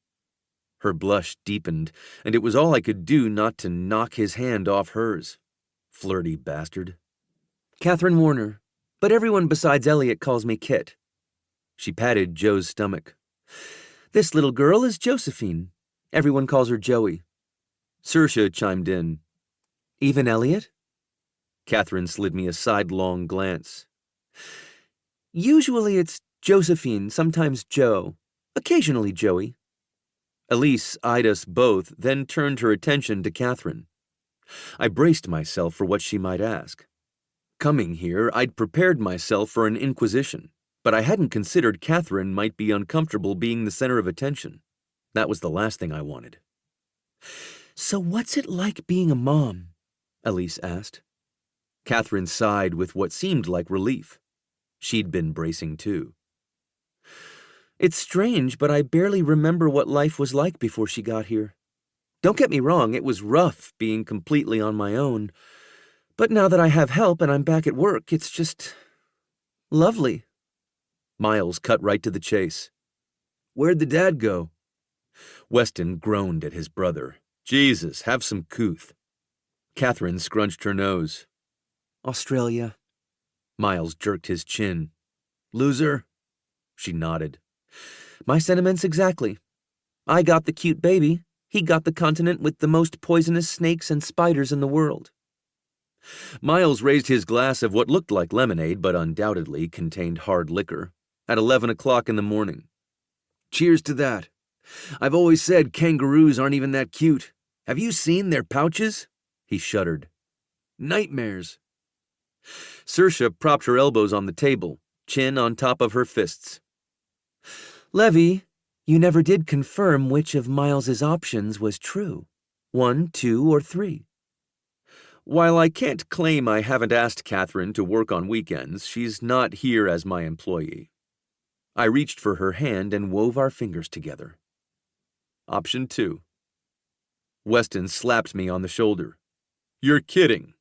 Her blush deepened, and it was all I could do not to knock his hand off hers. Flirty bastard. "Catherine Warner, but everyone besides Elliot calls me Kit." She patted Joe's stomach. "This little girl is Josephine. Everyone calls her Joey." Saoirse chimed in. "Even Elliot?" Catherine slid me a sidelong glance. "Usually it's Josephine, sometimes Joe, occasionally Joey." Elise eyed us both, then turned her attention to Catherine. I braced myself for what she might ask. Coming here, I'd prepared myself for an inquisition, but I hadn't considered Catherine might be uncomfortable being the center of attention. That was the last thing I wanted. So what's it like being a mom? Elise asked. Catherine sighed with what seemed like relief. She'd been bracing too. It's strange, but I barely remember what life was like before she got here. Don't get me wrong, it was rough being completely on my own. But now that I have help and I'm back at work, it's just lovely. Miles cut right to the chase. Where'd the dad go? Weston groaned at his brother. Jesus, have some couth. Catherine scrunched her nose. Australia. Miles jerked his chin. Loser? She nodded. My sentiments exactly. I got the cute baby. He got the continent with the most poisonous snakes and spiders in the world. Miles raised his glass of what looked like lemonade but undoubtedly contained hard liquor at 11 o'clock in the morning. Cheers to that. I've always said kangaroos aren't even that cute. Have you seen their pouches? He shuddered. Nightmares. Saoirse propped her elbows on the table, chin on top of her fists. Levy, you never did confirm which of Miles's options was true. 1, 2, or 3. While I can't claim I haven't asked Catherine to work on weekends, she's not here as my employee. I reached for her hand and wove our fingers together. Option 2. Weston slapped me on the shoulder. You're kidding.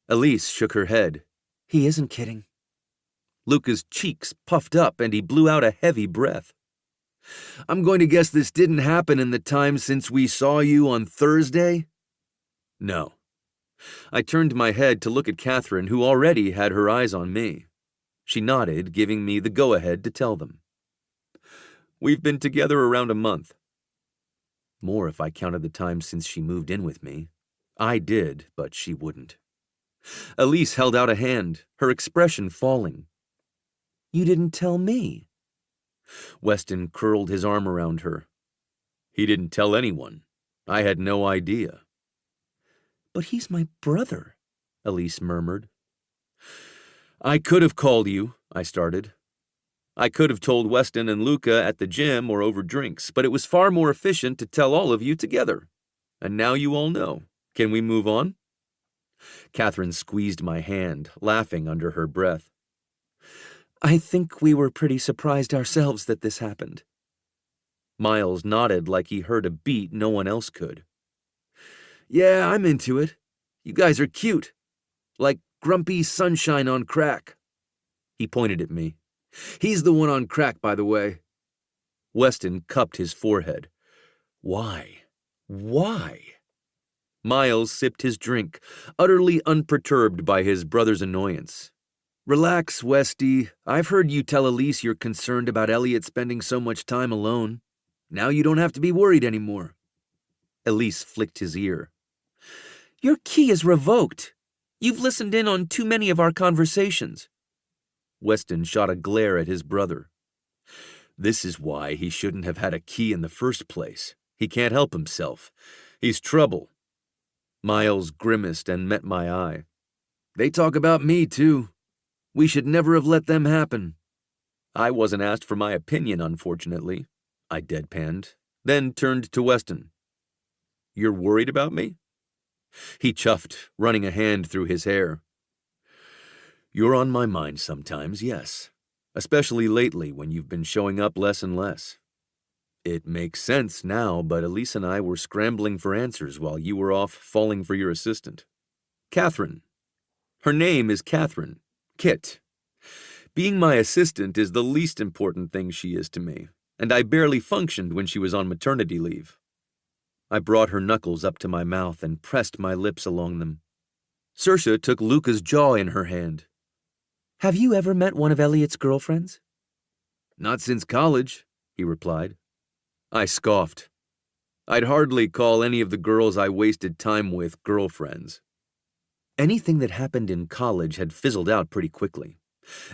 Elise shook her head. He isn't kidding. Luca's cheeks puffed up and he blew out a heavy breath. I'm going to guess this didn't happen in the time since we saw you on Thursday? No. I turned my head to look at Catherine, who already had her eyes on me. She nodded, giving me the go-ahead to tell them. We've been together around a month. More if I counted the time since she moved in with me. I did, but she wouldn't. Elise held out a hand, her expression falling. You didn't tell me. Weston curled his arm around her. He didn't tell anyone. I had no idea. But he's my brother, Elise murmured. I could have called you, I started. I could have told Weston and Luca at the gym or over drinks, but it was far more efficient to tell all of you together. And now you all know. Can we move on? Catherine squeezed my hand, laughing under her breath. I think we were pretty surprised ourselves that this happened. Miles nodded like he heard a beat no one else could. Yeah, I'm into it. You guys are cute. Like grumpy sunshine on crack. He pointed at me. He's the one on crack, by the way. Weston cupped his forehead. Why? Why? Miles sipped his drink, utterly unperturbed by his brother's annoyance. Relax, Westy. I've heard you tell Elise you're concerned about Elliot spending so much time alone. Now you don't have to be worried anymore. Elise flicked his ear. Your key is revoked. You've listened in on too many of our conversations. Weston shot a glare at his brother. This is why he shouldn't have had a key in the first place. He can't help himself. He's trouble. Miles grimaced and met my eye. They talk about me, too. We should never have let them happen. I wasn't asked for my opinion, unfortunately. I deadpanned, then turned to Weston. You're worried about me? He chuffed, running a hand through his hair. You're on my mind sometimes, yes. Especially lately when you've been showing up less and less. It makes sense now, but Elise and I were scrambling for answers while you were off falling for your assistant. Catherine. Her name is Catherine. Kit. Being my assistant is the least important thing she is to me, and I barely functioned when she was on maternity leave. I brought her knuckles up to my mouth and pressed my lips along them. Saoirse took Luca's jaw in her hand. Have you ever met one of Elliot's girlfriends? Not since college, he replied. I scoffed. I'd hardly call any of the girls I wasted time with girlfriends. Anything that happened in college had fizzled out pretty quickly,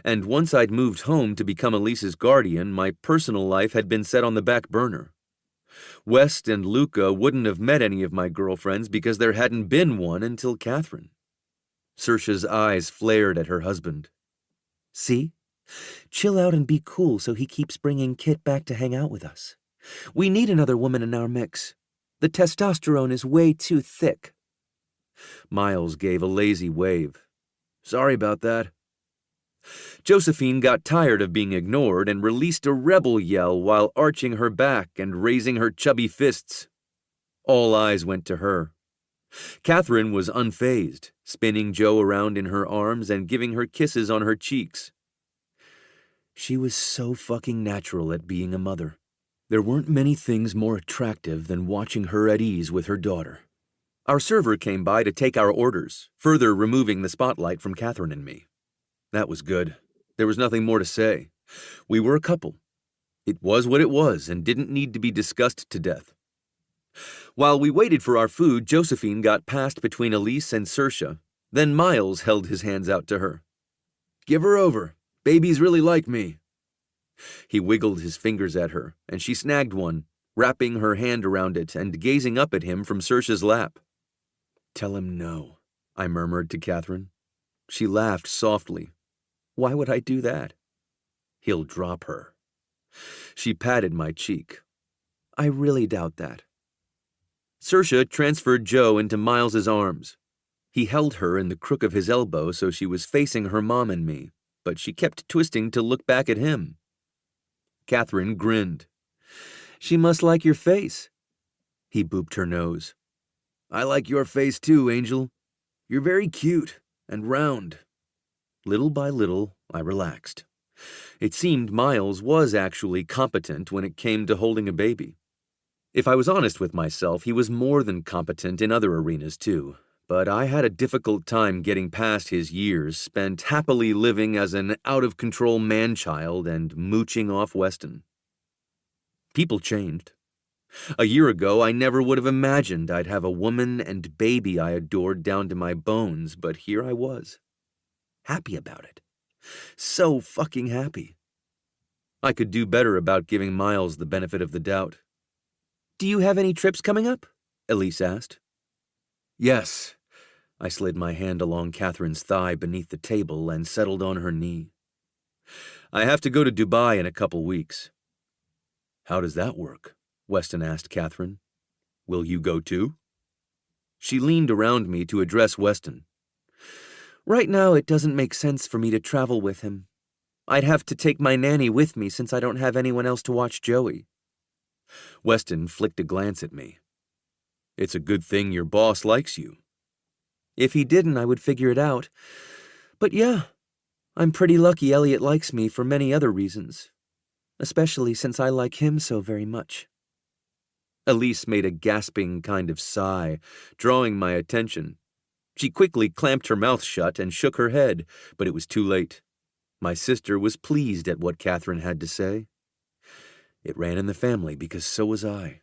and once I'd moved home to become Elise's guardian, my personal life had been set on the back burner. West and Luca wouldn't have met any of my girlfriends because there hadn't been one until Catherine. Saoirse's eyes flared at her husband. See? Chill out and be cool so he keeps bringing Kit back to hang out with us. We need another woman in our mix. The testosterone is way too thick. Miles gave a lazy wave. Sorry about that. Josephine got tired of being ignored and released a rebel yell while arching her back and raising her chubby fists. All eyes went to her. Catherine was unfazed, spinning Joe around in her arms and giving her kisses on her cheeks. She was so fucking natural at being a mother. There weren't many things more attractive than watching her at ease with her daughter. Our server came by to take our orders, further removing the spotlight from Catherine and me. That was good. There was nothing more to say. We were a couple. It was what it was and didn't need to be discussed to death. While we waited for our food, Josephine got passed between Elise and Saoirse. Then Miles held his hands out to her. Give her over. Babies really like me. He wiggled his fingers at her, and she snagged one, wrapping her hand around it and gazing up at him from Saoirse's lap. Tell him no, I murmured to Catherine. She laughed softly. Why would I do that? He'll drop her. She patted my cheek. I really doubt that. Saoirse transferred Joe into Miles's arms. He held her in the crook of his elbow so she was facing her mom and me, but she kept twisting to look back at him. Catherine grinned. She must like your face. He booped her nose. I like your face too, Angel. You're very cute and round. Little by little, I relaxed. It seemed Miles was actually competent when it came to holding a baby. If I was honest with myself, he was more than competent in other arenas too, but I had a difficult time getting past his years spent happily living as an out-of-control man-child and mooching off Weston. People changed. A year ago, I never would have imagined I'd have a woman and baby I adored down to my bones, but here I was. Happy about it. So fucking happy. I could do better about giving Miles the benefit of the doubt. Do you have any trips coming up? Elise asked. Yes. I slid my hand along Catherine's thigh beneath the table and settled on her knee. I have to go to Dubai in a couple weeks. How does that work? Weston asked Catherine. Will you go too? She leaned around me to address Weston. Right now, it doesn't make sense for me to travel with him. I'd have to take my nanny with me since I don't have anyone else to watch Joey. Weston flicked a glance at me. It's a good thing your boss likes you. If he didn't, I would figure it out. But yeah, I'm pretty lucky Elliot likes me for many other reasons, especially since I like him so very much. Elise made a gasping kind of sigh, drawing my attention. She quickly clamped her mouth shut and shook her head, but it was too late. My sister was pleased at what Catherine had to say. It ran in the family because so was I.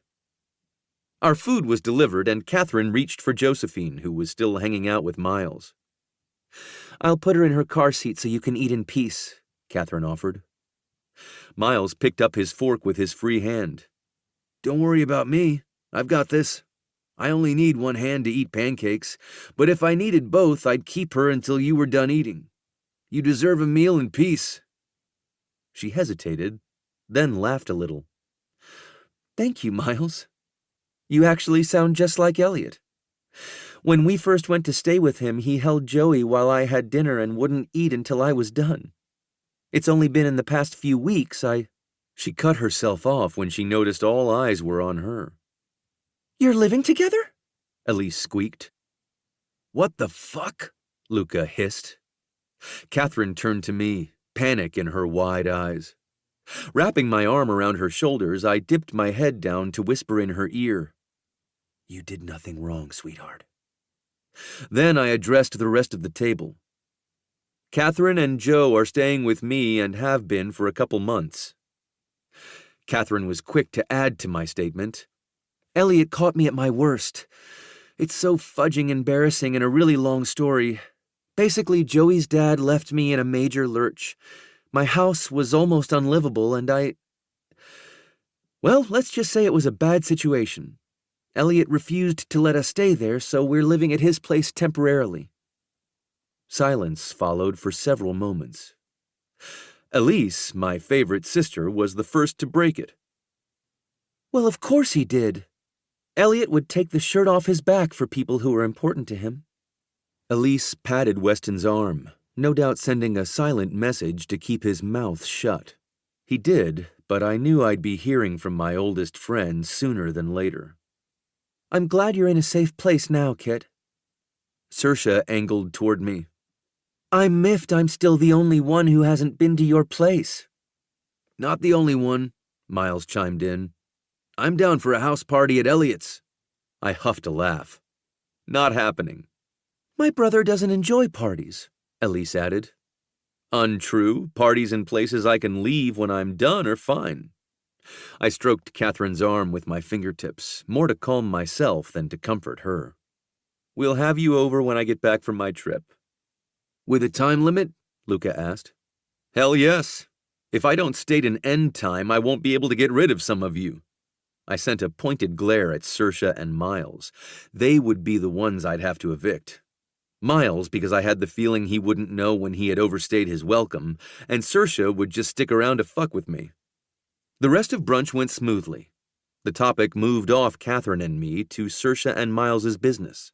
Our food was delivered, and Catherine reached for Josephine, who was still hanging out with Miles. I'll put her in her car seat so you can eat in peace, Catherine offered. Miles picked up his fork with his free hand. Don't worry about me. I've got this. I only need one hand to eat pancakes, but if I needed both, I'd keep her until you were done eating. You deserve a meal in peace. She hesitated, then laughed a little. Thank you, Miles. You actually sound just like Elliot. When we first went to stay with him, he held Joey while I had dinner and wouldn't eat until I was done. It's only been in the past few weeks She cut herself off when she noticed all eyes were on her. You're living together? Elise squeaked. What the fuck? Luca hissed. Catherine turned to me, panic in her wide eyes. Wrapping my arm around her shoulders, I dipped my head down to whisper in her ear. You did nothing wrong, sweetheart. Then I addressed the rest of the table. Catherine and Joe are staying with me and have been for a couple months. Catherine was quick to add to my statement. Elliot caught me at my worst. It's so fudging embarrassing and a really long story. Basically, Joey's dad left me in a major lurch. My house was almost unlivable, and Well, let's just say it was a bad situation. Elliot refused to let us stay there, so we're living at his place temporarily. Silence followed for several moments. Elise, my favorite sister, was the first to break it. Well, of course he did. Elliot would take the shirt off his back for people who were important to him. Elise patted Weston's arm, no doubt sending a silent message to keep his mouth shut. He did, but I knew I'd be hearing from my oldest friend sooner than later. I'm glad you're in a safe place now, Kit. Saoirse angled toward me. I'm miffed I'm still the only one who hasn't been to your place. Not the only one, Miles chimed in. I'm down for a house party at Elliot's. I huffed a laugh. Not happening. My brother doesn't enjoy parties, Elise added. Untrue. Parties in places I can leave when I'm done are fine. I stroked Catherine's arm with my fingertips, more to calm myself than to comfort her. We'll have you over when I get back from my trip. With a time limit? Luca asked. Hell yes. If I don't state an end time, I won't be able to get rid of some of you. I sent a pointed glare at Saoirse and Miles. They would be the ones I'd have to evict. Miles, because I had the feeling he wouldn't know when he had overstayed his welcome, and Saoirse would just stick around to fuck with me. The rest of brunch went smoothly. The topic moved off Catherine and me to Saoirse and Miles's business.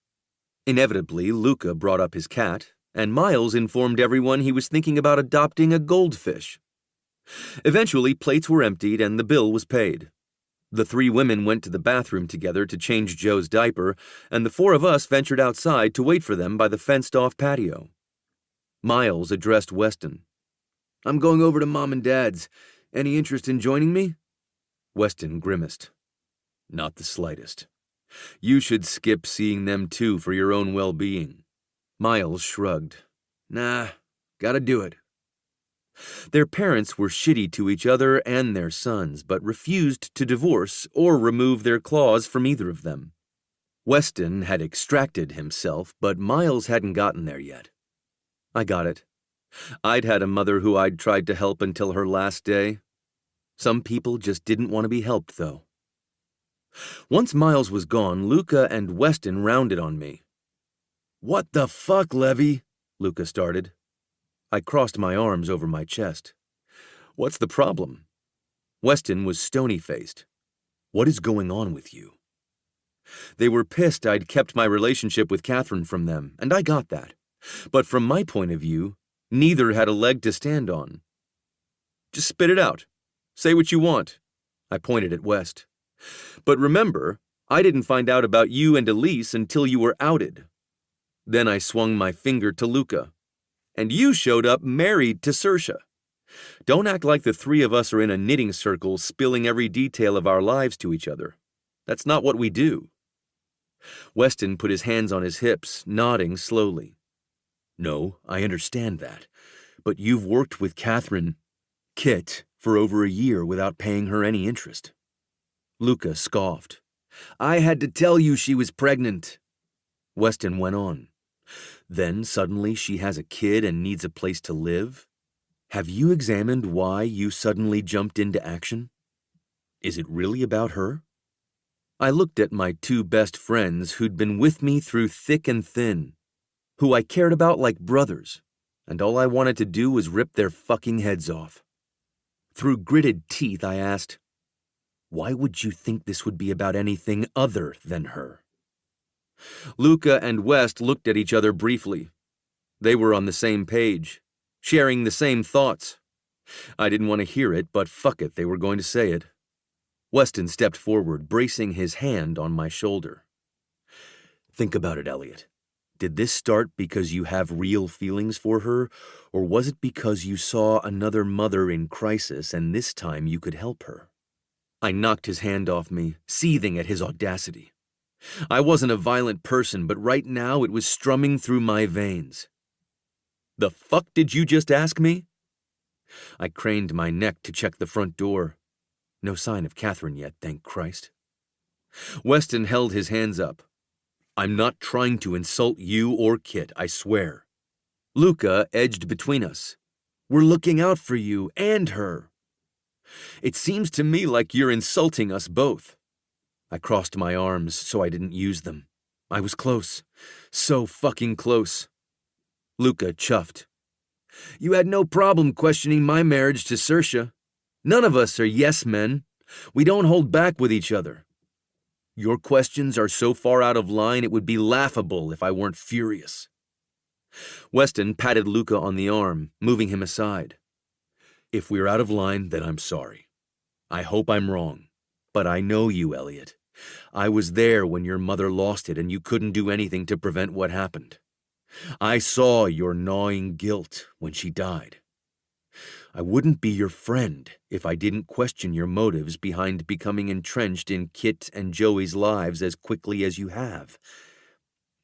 Inevitably, Luca brought up his cat, and Miles informed everyone he was thinking about adopting a goldfish. Eventually, plates were emptied and the bill was paid. The three women went to the bathroom together to change Joe's diaper, and the four of us ventured outside to wait for them by the fenced-off patio. Miles addressed Weston. I'm going over to Mom and Dad's. Any interest in joining me? Weston grimaced. Not the slightest. You should skip seeing them too for your own well-being. Miles shrugged. Nah, gotta do it. Their parents were shitty to each other and their sons, but refused to divorce or remove their claws from either of them. Weston had extracted himself, but Miles hadn't gotten there yet. I got it. I'd had a mother who I'd tried to help until her last day. Some people just didn't want to be helped, though. Once Miles was gone, Luca and Weston rounded on me. What the fuck, Levy? Luca started. I crossed my arms over my chest. What's the problem? Weston was stony-faced. What is going on with you? They were pissed I'd kept my relationship with Catherine from them, and I got that. But from my point of view, neither had a leg to stand on. Just spit it out. Say what you want. I pointed at West. But remember, I didn't find out about you and Elise until you were outed. Then I swung my finger to Luca. And you showed up married to Saoirse. Don't act like the three of us are in a knitting circle spilling every detail of our lives to each other. That's not what we do. Weston put his hands on his hips, nodding slowly. No, I understand that. But you've worked with Catherine, Kit, for over a year without paying her any interest. Luca scoffed. I had to tell you she was pregnant. Weston went on. Then suddenly she has a kid and needs a place to live? Have you examined why you suddenly jumped into action? Is it really about her? I looked at my two best friends who'd been with me through thick and thin, who I cared about like brothers, and all I wanted to do was rip their fucking heads off. Through gritted teeth, I asked, why would you think this would be about anything other than her? Luca and West looked at each other briefly. They were on the same page, sharing the same thoughts. I didn't want to hear it, but fuck it, they were going to say it. Weston stepped forward, bracing his hand on my shoulder. Think about it, Elliot. Did this start because you have real feelings for her, or was it because you saw another mother in crisis and this time you could help her? I knocked his hand off me, seething at his audacity. I wasn't a violent person, but right now it was strumming through my veins. The fuck did you just ask me? I craned my neck to check the front door. No sign of Catherine yet, thank Christ. Weston held his hands up. I'm not trying to insult you or Kit, I swear. Luca edged between us. We're looking out for you and her. It seems to me like you're insulting us both. I crossed my arms so I didn't use them. I was close. So fucking close. Luca chuffed. You had no problem questioning my marriage to Saoirse. None of us are yes men. We don't hold back with each other. Your questions are so far out of line it would be laughable if I weren't furious. Weston patted Luca on the arm, moving him aside. If we're out of line, then I'm sorry. I hope I'm wrong. But I know you, Elliot. I was there when your mother lost it and you couldn't do anything to prevent what happened. I saw your gnawing guilt when she died. I wouldn't be your friend if I didn't question your motives behind becoming entrenched in Kit and Joey's lives as quickly as you have.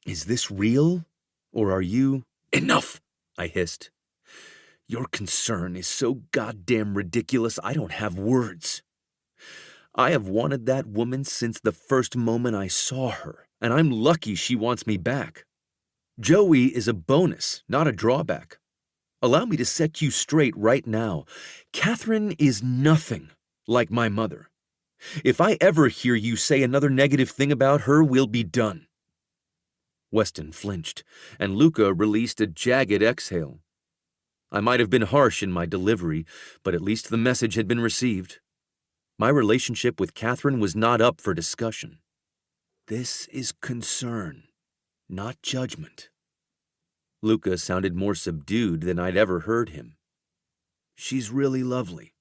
Is this real, or are you— Enough, I hissed. Your concern is so goddamn ridiculous I don't have words. I have wanted that woman since the first moment I saw her, and I'm lucky she wants me back. Joey is a bonus, not a drawback. Allow me to set you straight right now. Catherine is nothing like my mother. If I ever hear you say another negative thing about her, we'll be done. Weston flinched, and Luca released a jagged exhale. I might have been harsh in my delivery, but at least the message had been received. My relationship with Catherine was not up for discussion. This is concern, not judgment. Luca sounded more subdued than I'd ever heard him. She's really lovely.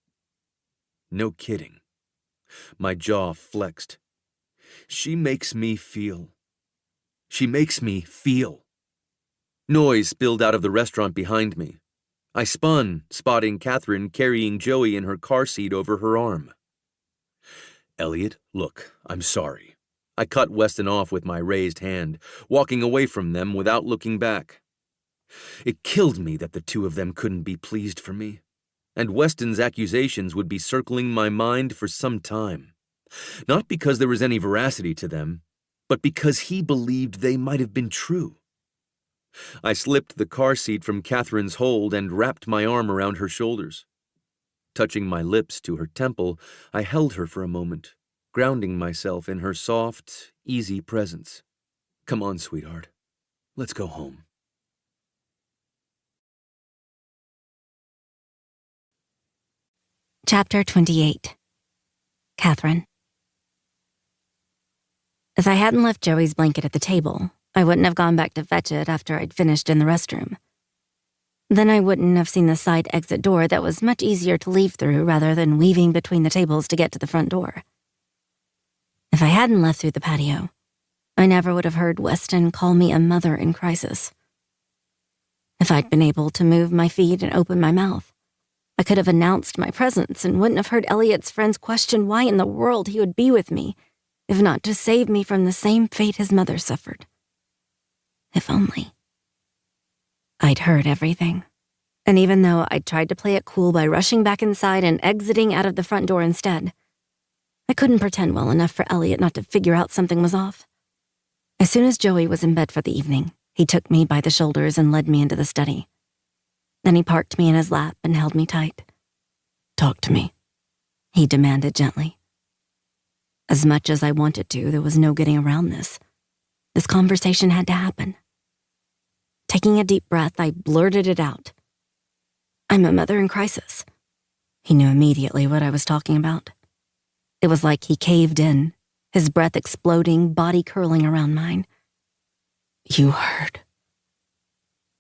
No kidding. My jaw flexed. She makes me feel. Noise spilled out of the restaurant behind me. I spun, spotting Catherine carrying Joey in her car seat over her arm. Elliot, look, I'm sorry. I cut Weston off with my raised hand, walking away from them without looking back. It killed me that the two of them couldn't be pleased for me, and Weston's accusations would be circling my mind for some time. Not because there was any veracity to them, but because he believed they might have been true. I slipped the car seat from Catherine's hold and wrapped my arm around her shoulders. Touching my lips to her temple, I held her for a moment, grounding myself in her soft, easy presence. Come on, sweetheart. Let's go home. Chapter 28. Catherine. If I hadn't left Joey's blanket at the table, I wouldn't have gone back to fetch it after I'd finished in the restroom. Then I wouldn't have seen the side exit door that was much easier to leave through rather than weaving between the tables to get to the front door. If I hadn't left through the patio, I never would have heard Weston call me a mother in crisis. If I'd been able to move my feet and open my mouth, I could have announced my presence and wouldn't have heard Elliot's friends question why in the world he would be with me, if not to save me from the same fate his mother suffered. If only. I'd heard everything. And even though I'd tried to play it cool by rushing back inside and exiting out of the front door instead, I couldn't pretend well enough for Elliot not to figure out something was off. As soon as Joey was in bed for the evening, he took me by the shoulders and led me into the study. Then he parked me in his lap and held me tight. Talk to me, he demanded gently. As much as I wanted to, there was no getting around this. This conversation had to happen. Taking a deep breath, I blurted it out. I'm a mother in crisis. He knew immediately what I was talking about. It was like he caved in, his breath exploding, body curling around mine. You heard.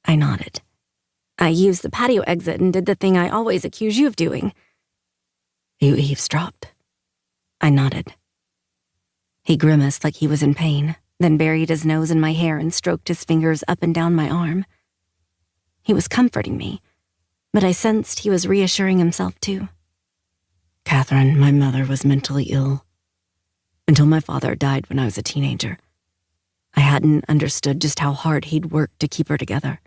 I nodded. I used the patio exit and did the thing I always accuse you of doing. You eavesdropped. I nodded. He grimaced like he was in pain, then buried his nose in my hair and stroked his fingers up and down my arm. He was comforting me, but I sensed he was reassuring himself too. Catherine, my mother was mentally ill. Until my father died when I was a teenager, I hadn't understood just how hard he'd worked to keep her together.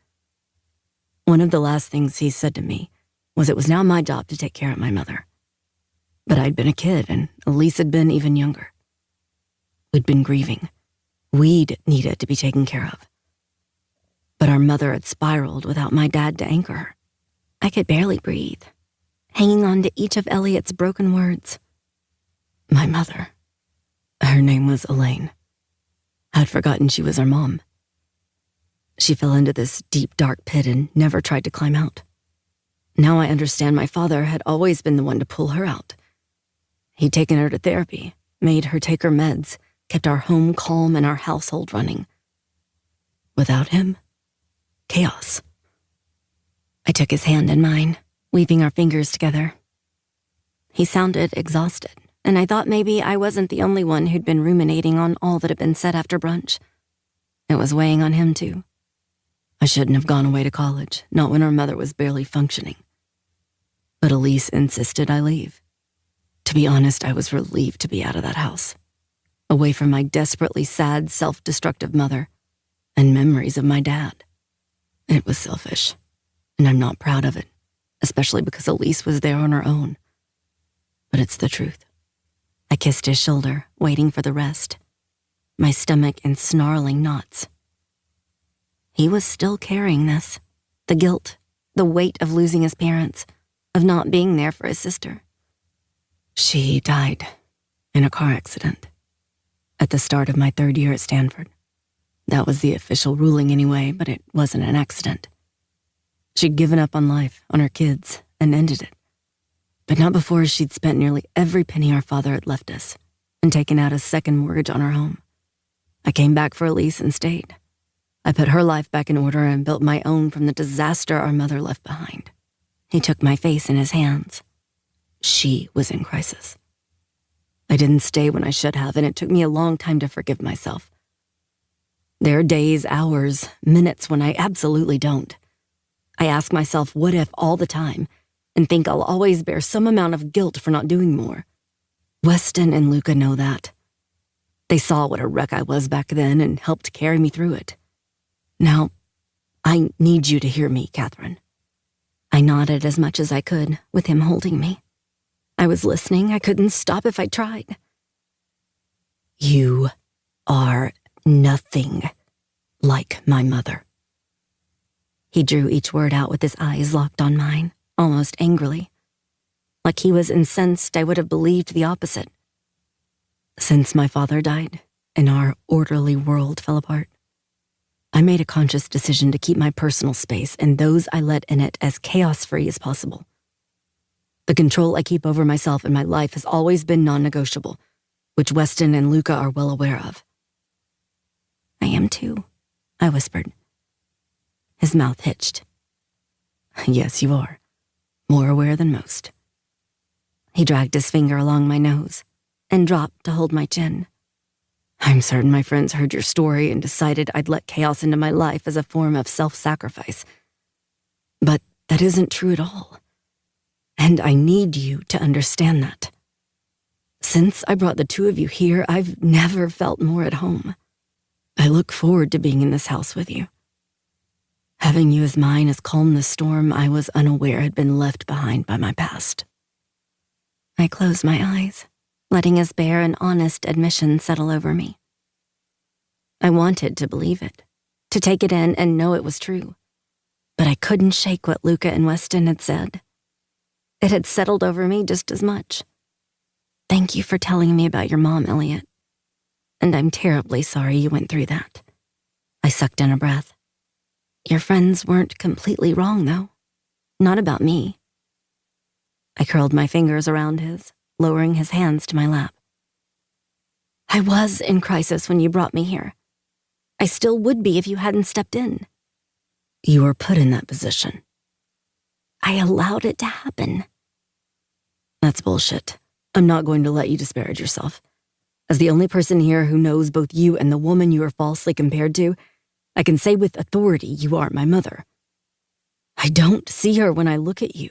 One of the last things he said to me was it was now my job to take care of my mother. But I'd been a kid, and Elise had been even younger. We'd been grieving. We'd needed to be taken care of. But our mother had spiraled without my dad to anchor her. I could barely breathe. hanging on to each of Elliot's broken words. My mother. Her name was Elaine. I'd forgotten she was our mom. She fell into this deep, dark pit and never tried to climb out. Now I understand my father had always been the one to pull her out. He'd taken her to therapy, made her take her meds, kept our home calm and our household running. Without him, chaos. I took his hand in mine, weaving our fingers together. He sounded exhausted, and I thought maybe I wasn't the only one who'd been ruminating on all that had been said after brunch. It was weighing on him, too. I shouldn't have gone away to college, not when our mother was barely functioning. But Elise insisted I leave. To be honest, I was relieved to be out of that house, away from my desperately sad, self-destructive mother and memories of my dad. It was selfish, and I'm not proud of it, especially because Elise was there on her own. But it's the truth. I kissed his shoulder, waiting for the rest, my stomach in snarling knots. He was still carrying this, the guilt, the weight of losing his parents, of not being there for his sister. She died in a car accident at the start of my 3rd year at Stanford. That was the official ruling anyway, but it wasn't an accident. She'd given up on life, on her kids, and ended it. But not before she'd spent nearly every penny our father had left us and taken out a second mortgage on our home. I came back for Elise and stayed. I put her life back in order and built my own from the disaster our mother left behind. He took my face in his hands. She was in crisis. I didn't stay when I should have, and it took me a long time to forgive myself. There are days, hours, minutes when I absolutely don't. I ask myself, what if all the time, and think I'll always bear some amount of guilt for not doing more. Weston and Luca know that. They saw what a wreck I was back then and helped carry me through it. Now, I need you to hear me, Catherine. I nodded as much as I could, with him holding me. I was listening. I couldn't stop if I tried. You are nothing like my mother. He drew each word out with his eyes locked on mine, almost angrily. Like he was incensed I would have believed the opposite. Since my father died and our orderly world fell apart, I made a conscious decision to keep my personal space and those I let in it as chaos-free as possible. The control I keep over myself and my life has always been non-negotiable, which Weston and Luca are well aware of. I am too, I whispered. His mouth hitched. Yes, you are. More aware than most. He dragged his finger along my nose and dropped to hold my chin. I'm certain my friends heard your story and decided I'd let chaos into my life as a form of self-sacrifice. But that isn't true at all. And I need you to understand that. Since I brought the two of you here, I've never felt more at home. I look forward to being in this house with you. Having you as mine has calmed the storm I was unaware had been left behind by my past. I closed my eyes, letting his bare and honest admission settle over me. I wanted to believe it, to take it in and know it was true. But I couldn't shake what Luca and Weston had said. It had settled over me just as much. Thank you for telling me about your mom, Elliot. And I'm terribly sorry you went through that. I sucked in a breath. Your friends weren't completely wrong, though. Not about me. I curled my fingers around his, lowering his hands to my lap. I was in crisis when you brought me here. I still would be if you hadn't stepped in. You were put in that position. I allowed it to happen. That's bullshit. I'm not going to let you disparage yourself. As the only person here who knows both you and the woman you are falsely compared to, I can say with authority you are my mother. I don't see her when I look at you.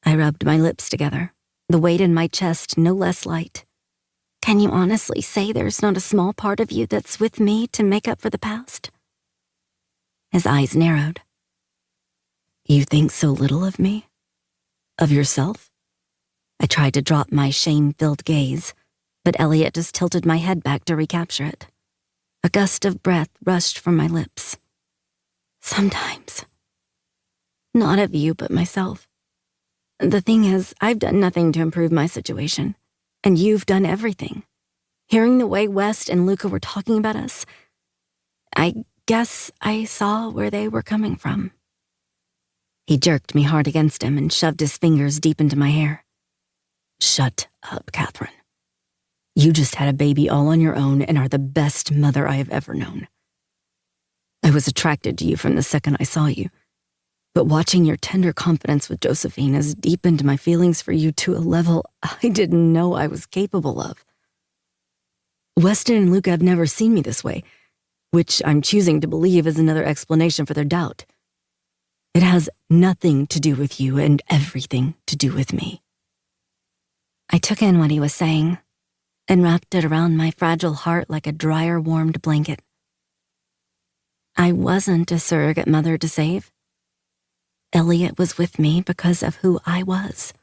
I rubbed my lips together, the weight in my chest no less light. Can you honestly say there's not a small part of you that's with me to make up for the past? His eyes narrowed. You think so little of me? Of yourself? I tried to drop my shame-filled gaze, but Elliot just tilted my head back to recapture it. A gust of breath rushed from my lips. Sometimes. Not of you, but myself. The thing is, I've done nothing to improve my situation, and you've done everything. Hearing the way West and Luca were talking about us, I guess I saw where they were coming from. He jerked me hard against him and shoved his fingers deep into my hair. Shut up, Catherine. You just had a baby all on your own and are the best mother I have ever known. I was attracted to you from the second I saw you, but watching your tender confidence with Josephine has deepened my feelings for you to a level I didn't know I was capable of. Weston and Luca have never seen me this way, which I'm choosing to believe is another explanation for their doubt. It has nothing to do with you and everything to do with me. I took in what he was saying and wrapped it around my fragile heart like a dryer warmed blanket. I wasn't a surrogate mother to save. Elliot was with me because of who I was.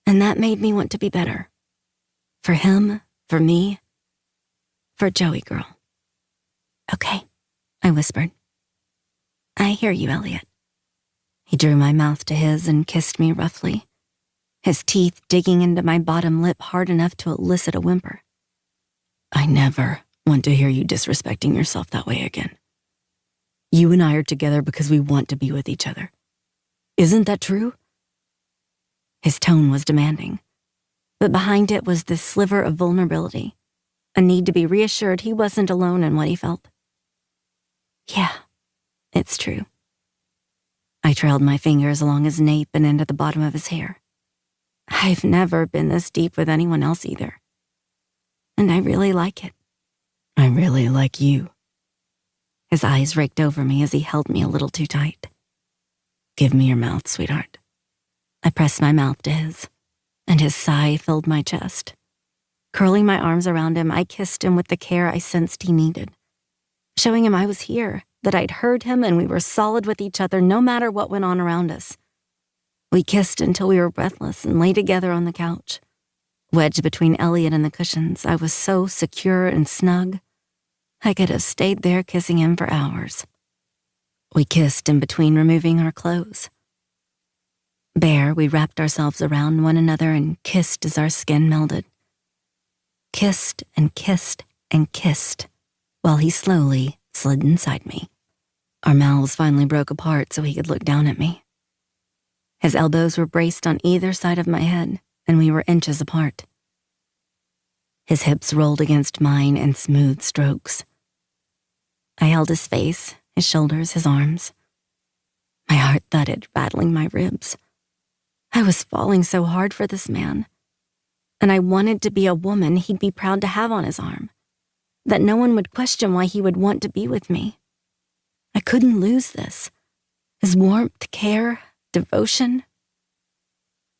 And that made me want to be better. For him, for me, for Joey girl. Okay, I whispered. I hear you, Elliot. He drew my mouth to his and kissed me roughly, his teeth digging into my bottom lip hard enough to elicit a whimper. I never want to hear you disrespecting yourself that way again. You and I are together because we want to be with each other. Isn't that true? His tone was demanding, but behind it was this sliver of vulnerability, a need to be reassured he wasn't alone in what he felt. Yeah, it's true. I trailed my fingers along his nape and into the bottom of his hair. I've never been this deep with anyone else either. And I really like it. I really like you. His eyes raked over me as he held me a little too tight. Give me your mouth, sweetheart. I pressed my mouth to his, and his sigh filled my chest. Curling my arms around him, I kissed him with the care I sensed he needed, showing him I was here, that I'd heard him and we were solid with each other no matter what went on around us. We kissed until we were breathless and lay together on the couch. Wedged between Elliot and the cushions, I was so secure and snug, I could have stayed there kissing him for hours. We kissed in between removing our clothes. Bare, we wrapped ourselves around one another and kissed as our skin melded. Kissed and kissed and kissed, while he slowly slid inside me. Our mouths finally broke apart so he could look down at me. His elbows were braced on either side of my head, and we were inches apart. His hips rolled against mine in smooth strokes. I held his face, his shoulders, his arms. My heart thudded, rattling my ribs. I was falling so hard for this man, and I wanted to be a woman he'd be proud to have on his arm, that no one would question why he would want to be with me. I couldn't lose this. His warmth, care, devotion.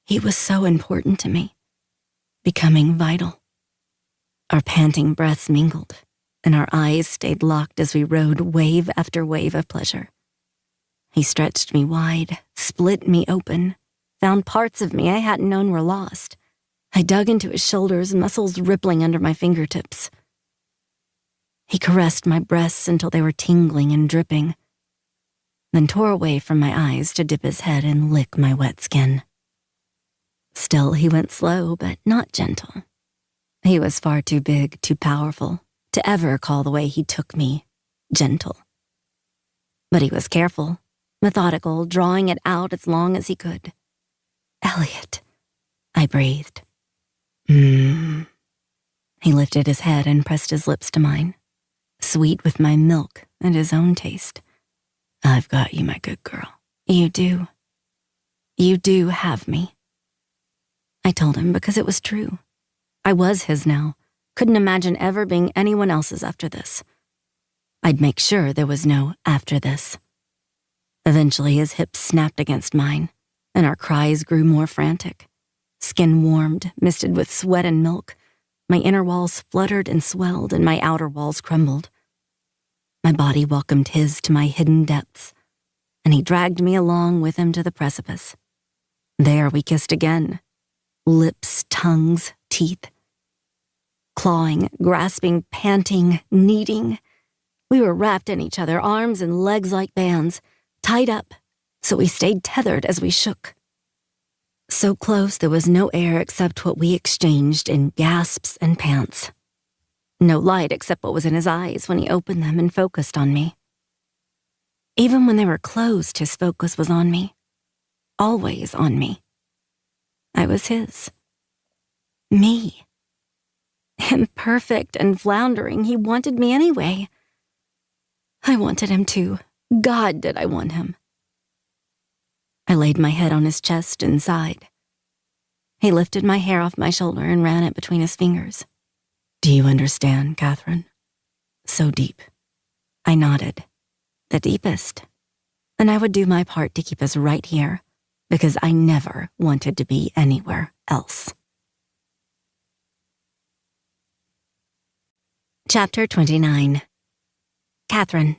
He was so important to me, becoming vital. Our panting breaths mingled, and our eyes stayed locked as we rode wave after wave of pleasure. He stretched me wide, split me open, found parts of me I hadn't known were lost. I dug into his shoulders, muscles rippling under my fingertips. He caressed my breasts until they were tingling and dripping, then tore away from my eyes to dip his head and lick my wet skin. Still, he went slow, but not gentle. He was far too big, too powerful, to ever call the way he took me gentle. But he was careful, methodical, drawing it out as long as he could. Elliot, I breathed. He lifted his head and pressed his lips to mine, sweet with my milk and his own taste. I've got you, my good girl. You do. You do have me. I told him because it was true. I was his now. Couldn't imagine ever being anyone else's after this. I'd make sure there was no after this. Eventually, his hips snapped against mine, and our cries grew more frantic. Skin warmed, misted with sweat and milk. My inner walls fluttered and swelled, and my outer walls crumbled. My body welcomed his to my hidden depths, and he dragged me along with him to the precipice. There we kissed again. Lips, tongues, teeth. Clawing, grasping, panting, kneading. We were wrapped in each other, arms and legs like bands, tied up, so we stayed tethered as we shook. So close there was no air except what we exchanged in gasps and pants. No light except what was in his eyes when he opened them and focused on me. Even when they were closed, his focus was on me. Always on me. I was his. Me. Imperfect and floundering, he wanted me anyway. I wanted him too. God, did I want him. I laid my head on his chest and sighed. He lifted my hair off my shoulder and ran it between his fingers. Do you understand, Catherine? So deep. I nodded. The deepest. And I would do my part to keep us right here, because I never wanted to be anywhere else. Chapter 29. Catherine.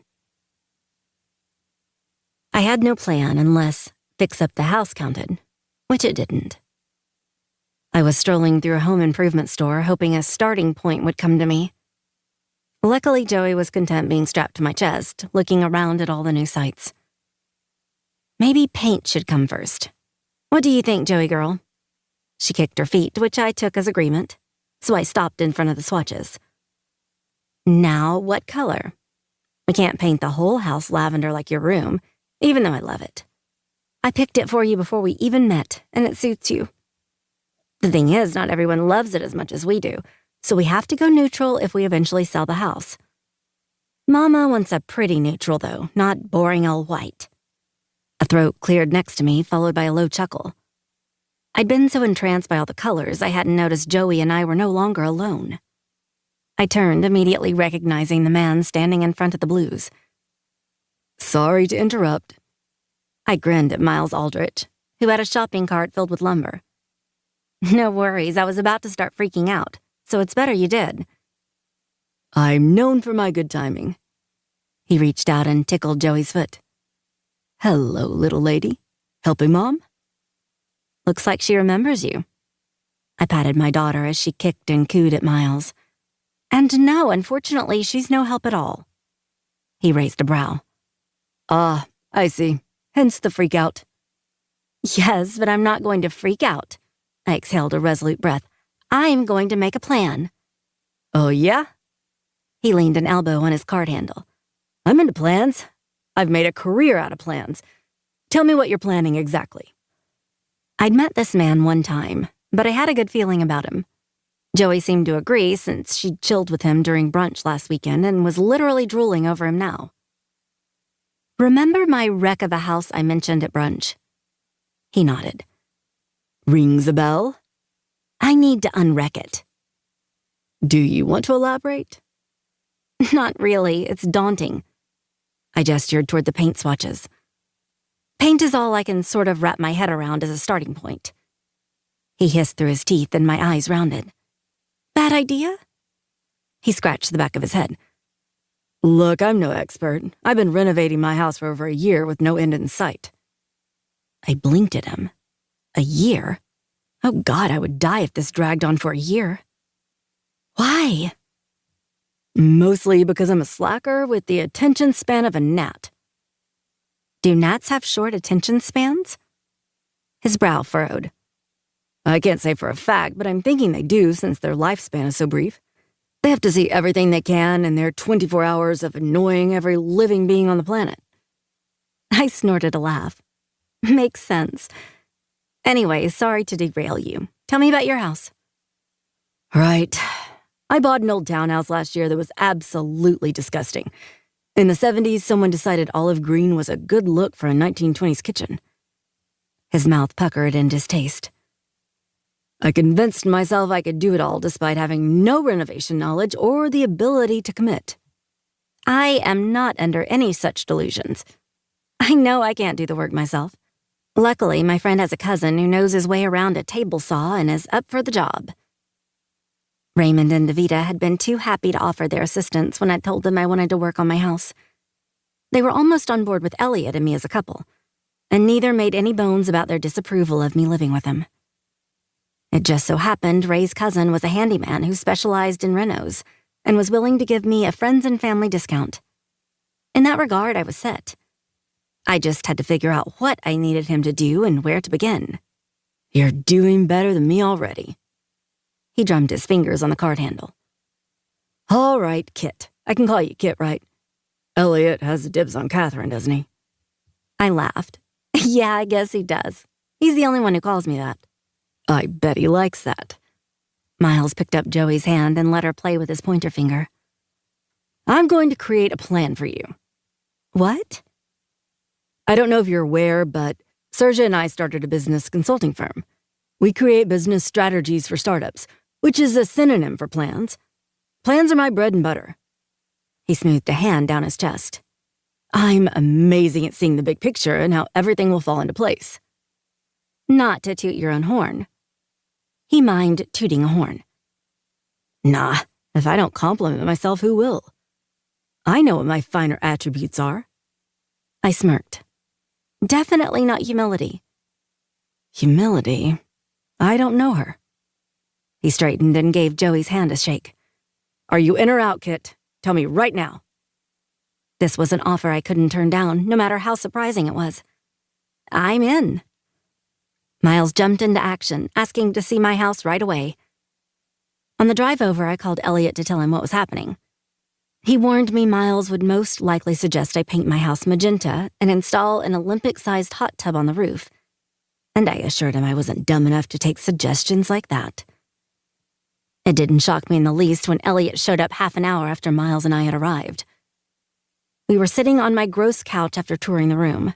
I had no plan unless fix up the house counted, which it didn't. I was strolling through a home improvement store, hoping a starting point would come to me. Luckily, Joey was content being strapped to my chest, looking around at all the new sights. Maybe paint should come first. What do you think, Joey girl? She kicked her feet, which I took as agreement, so I stopped in front of the swatches. Now, what color? We can't paint the whole house lavender like your room, even though I love it. I picked it for you before we even met, and it suits you. The thing is, not everyone loves it as much as we do, so we have to go neutral if we eventually sell the house. Mama wants a pretty neutral, though, not boring all white. A throat cleared next to me, followed by a low chuckle. I'd been so entranced by all the colors, I hadn't noticed Joey and I were no longer alone. I turned, immediately recognizing the man standing in front of the blues. Sorry to interrupt. I grinned at Miles Aldrich, who had a shopping cart filled with lumber. No worries, I was about to start freaking out, so it's better you did. I'm known for my good timing. He reached out and tickled Joey's foot. Hello, little lady. Helping Mom? Looks like she remembers you. I patted my daughter as she kicked and cooed at Miles. And no, unfortunately, she's no help at all. He raised a brow. Ah, I see. Hence the freak out. Yes, but I'm not going to freak out. I exhaled a resolute breath. I'm going to make a plan. Oh, yeah? He leaned an elbow on his cart handle. I'm into plans. I've made a career out of plans. Tell me what you're planning exactly. I'd met this man one time, but I had a good feeling about him. Joey seemed to agree since she'd chilled with him during brunch last weekend and was literally drooling over him now. Remember my wreck of a house I mentioned at brunch? He nodded. Rings a bell? I need to unwreck it. Do you want to elaborate? Not really, it's daunting. I gestured toward the paint swatches. Paint is all I can sort of wrap my head around as a starting point. He hissed through his teeth and my eyes rounded. Bad idea? He scratched the back of his head. Look, I'm no expert. I've been renovating my house for over a year with no end in sight. I blinked at him. A year? Oh God, I would die if this dragged on for a year. Why? Mostly because I'm a slacker with the attention span of a gnat. Do gnats have short attention spans? His brow furrowed. I can't say for a fact, but I'm thinking they do since their lifespan is so brief. They have to see everything they can in their 24 hours of annoying every living being on the planet. I snorted a laugh. Makes sense. Anyway, sorry to derail you. Tell me about your house. Right. I bought an old townhouse last year that was absolutely disgusting. In the 70s, someone decided olive green was a good look for a 1920s kitchen. His mouth puckered in distaste. I convinced myself I could do it all despite having no renovation knowledge or the ability to commit. I am not under any such delusions. I know I can't do the work myself. Luckily, my friend has a cousin who knows his way around a table saw and is up for the job. Raymond and Davita had been too happy to offer their assistance when I told them I wanted to work on my house. They were almost on board with Elliot and me as a couple, and neither made any bones about their disapproval of me living with him. It just so happened Ray's cousin was a handyman who specialized in renos and was willing to give me a friends and family discount. In that regard, I was set. I just had to figure out what I needed him to do and where to begin. You're doing better than me already. He drummed his fingers on the card handle. All right, Kit. I can call you Kit, right? Elliot has the dibs on Catherine, doesn't he? I laughed. Yeah, I guess he does. He's the only one who calls me that. I bet he likes that. Miles picked up Joey's hand and let her play with his pointer finger. I'm going to create a plan for you. What? I don't know if you're aware, but Serja and I started a business consulting firm. We create business strategies for startups, which is a synonym for plans. Plans are my bread and butter. He smoothed a hand down his chest. I'm amazing at seeing the big picture and how everything will fall into place. Not to toot your own horn. He mimed tooting a horn. Nah, if I don't compliment myself, who will? I know what my finer attributes are. I smirked. Definitely not humility. Humility? I don't know her. He straightened and gave Joey's hand a shake. Are you in or out, Kit? Tell me right now. This was an offer I couldn't turn down, no matter how surprising it was. I'm in. Miles jumped into action, asking to see my house right away. On the drive over, I called Elliot to tell him what was happening. He warned me Miles would most likely suggest I paint my house magenta and install an Olympic-sized hot tub on the roof, and I assured him I wasn't dumb enough to take suggestions like that. It didn't shock me in the least when Elliot showed up half an hour after Miles and I had arrived. We were sitting on my gross couch after touring the room,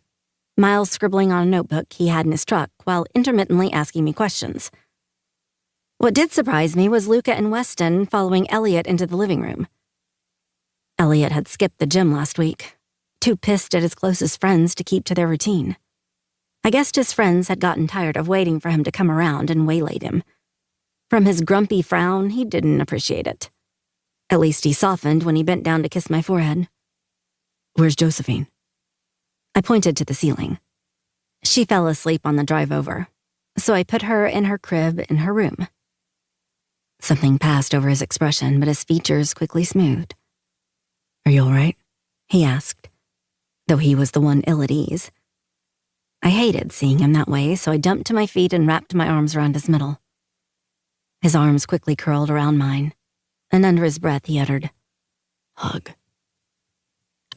Miles scribbling on a notebook he had in his truck while intermittently asking me questions. What did surprise me was Luca and Weston following Elliot into the living room. Elliot had skipped the gym last week, too pissed at his closest friends to keep to their routine. I guessed his friends had gotten tired of waiting for him to come around and waylaid him. From his grumpy frown, he didn't appreciate it. At least he softened when he bent down to kiss my forehead. Where's Josephine? I pointed to the ceiling. She fell asleep on the drive over, so I put her in her crib in her room. Something passed over his expression, but his features quickly smoothed. Are you all right? He asked, though he was the one ill at ease. I hated seeing him that way, so I jumped to my feet and wrapped my arms around his middle. His arms quickly curled around mine, and under his breath he uttered, Hug.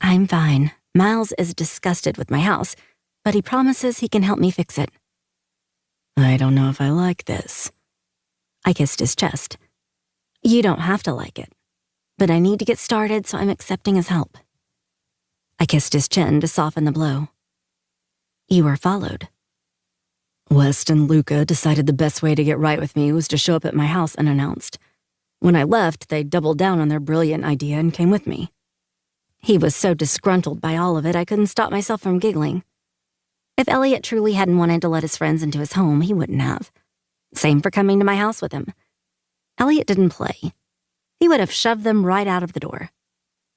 I'm fine. Miles is disgusted with my house, but he promises he can help me fix it. I don't know if I like this. I kissed his chest. You don't have to like it, but I need to get started, so I'm accepting his help. I kissed his chin to soften the blow. You were followed. West and Luca decided the best way to get right with me was to show up at my house unannounced. When I left, they doubled down on their brilliant idea and came with me. He was so disgruntled by all of it, I couldn't stop myself from giggling. If Elliot truly hadn't wanted to let his friends into his home, he wouldn't have. Same for coming to my house with him. Elliot didn't play. He would have shoved them right out of the door.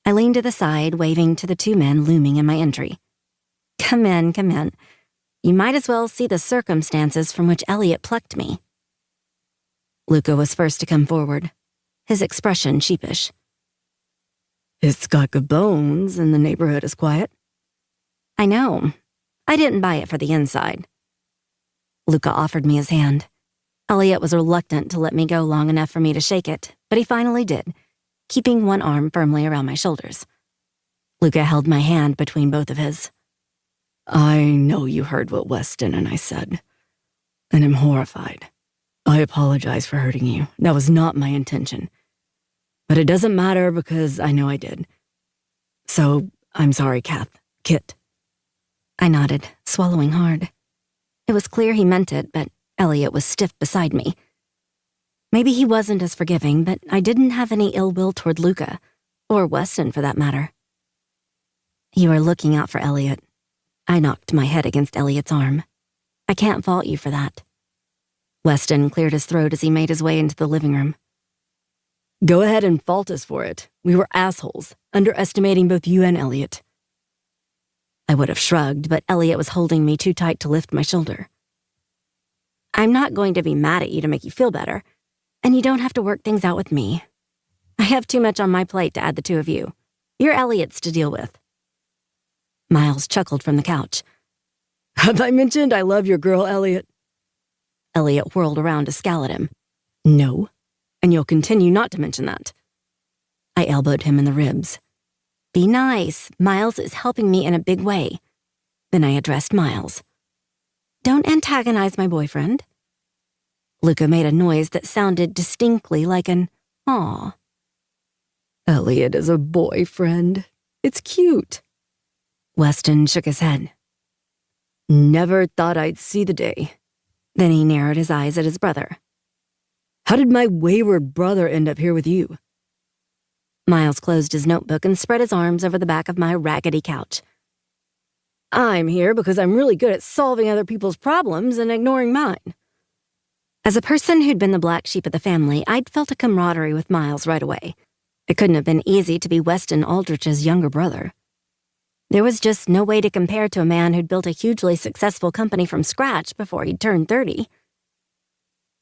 I leaned to the side, waving to the two men looming in my entry. Come in, come in. You might as well see the circumstances from which Elliot plucked me. Luca was first to come forward, his expression sheepish. It's got good bones, and the neighborhood is quiet. I know. I didn't buy it for the inside. Luca offered me his hand. Elliot was reluctant to let me go long enough for me to shake it, but he finally did, keeping one arm firmly around my shoulders. Luca held my hand between both of his. I know you heard what Weston and I said, and I'm horrified. I apologize for hurting you. That was not my intention. But it doesn't matter because I know I did. So, I'm sorry, Kit. I nodded, swallowing hard. It was clear he meant it, but Elliot was stiff beside me. Maybe he wasn't as forgiving, but I didn't have any ill will toward Luca, or Weston for that matter. You were looking out for Elliot. I knocked my head against Elliot's arm. I can't fault you for that. Weston cleared his throat as he made his way into the living room. Go ahead and fault us for it. We were assholes, underestimating both you and Elliot. I would have shrugged, but Elliot was holding me too tight to lift my shoulder. I'm not going to be mad at you to make you feel better, and you don't have to work things out with me. I have too much on my plate to add the two of you. You're Elliot's to deal with. Miles chuckled from the couch. Have I mentioned I love your girl, Elliot? Elliot whirled around to scowl at him. No, and you'll continue not to mention that. I elbowed him in the ribs. Be nice. Miles is helping me in a big way. Then I addressed Miles. Don't antagonize my boyfriend. Luca made a noise that sounded distinctly like an aw. Elliot is a boyfriend. It's cute. Weston shook his head. Never thought I'd see the day. Then he narrowed his eyes at his brother. How did my wayward brother end up here with you? Miles closed his notebook and spread his arms over the back of my raggedy couch. I'm here because I'm really good at solving other people's problems and ignoring mine. As a person who'd been the black sheep of the family, I'd felt a camaraderie with Miles right away. It couldn't have been easy to be Weston Aldrich's younger brother. There was just no way to compare to a man who'd built a hugely successful company from scratch before he'd turned 30.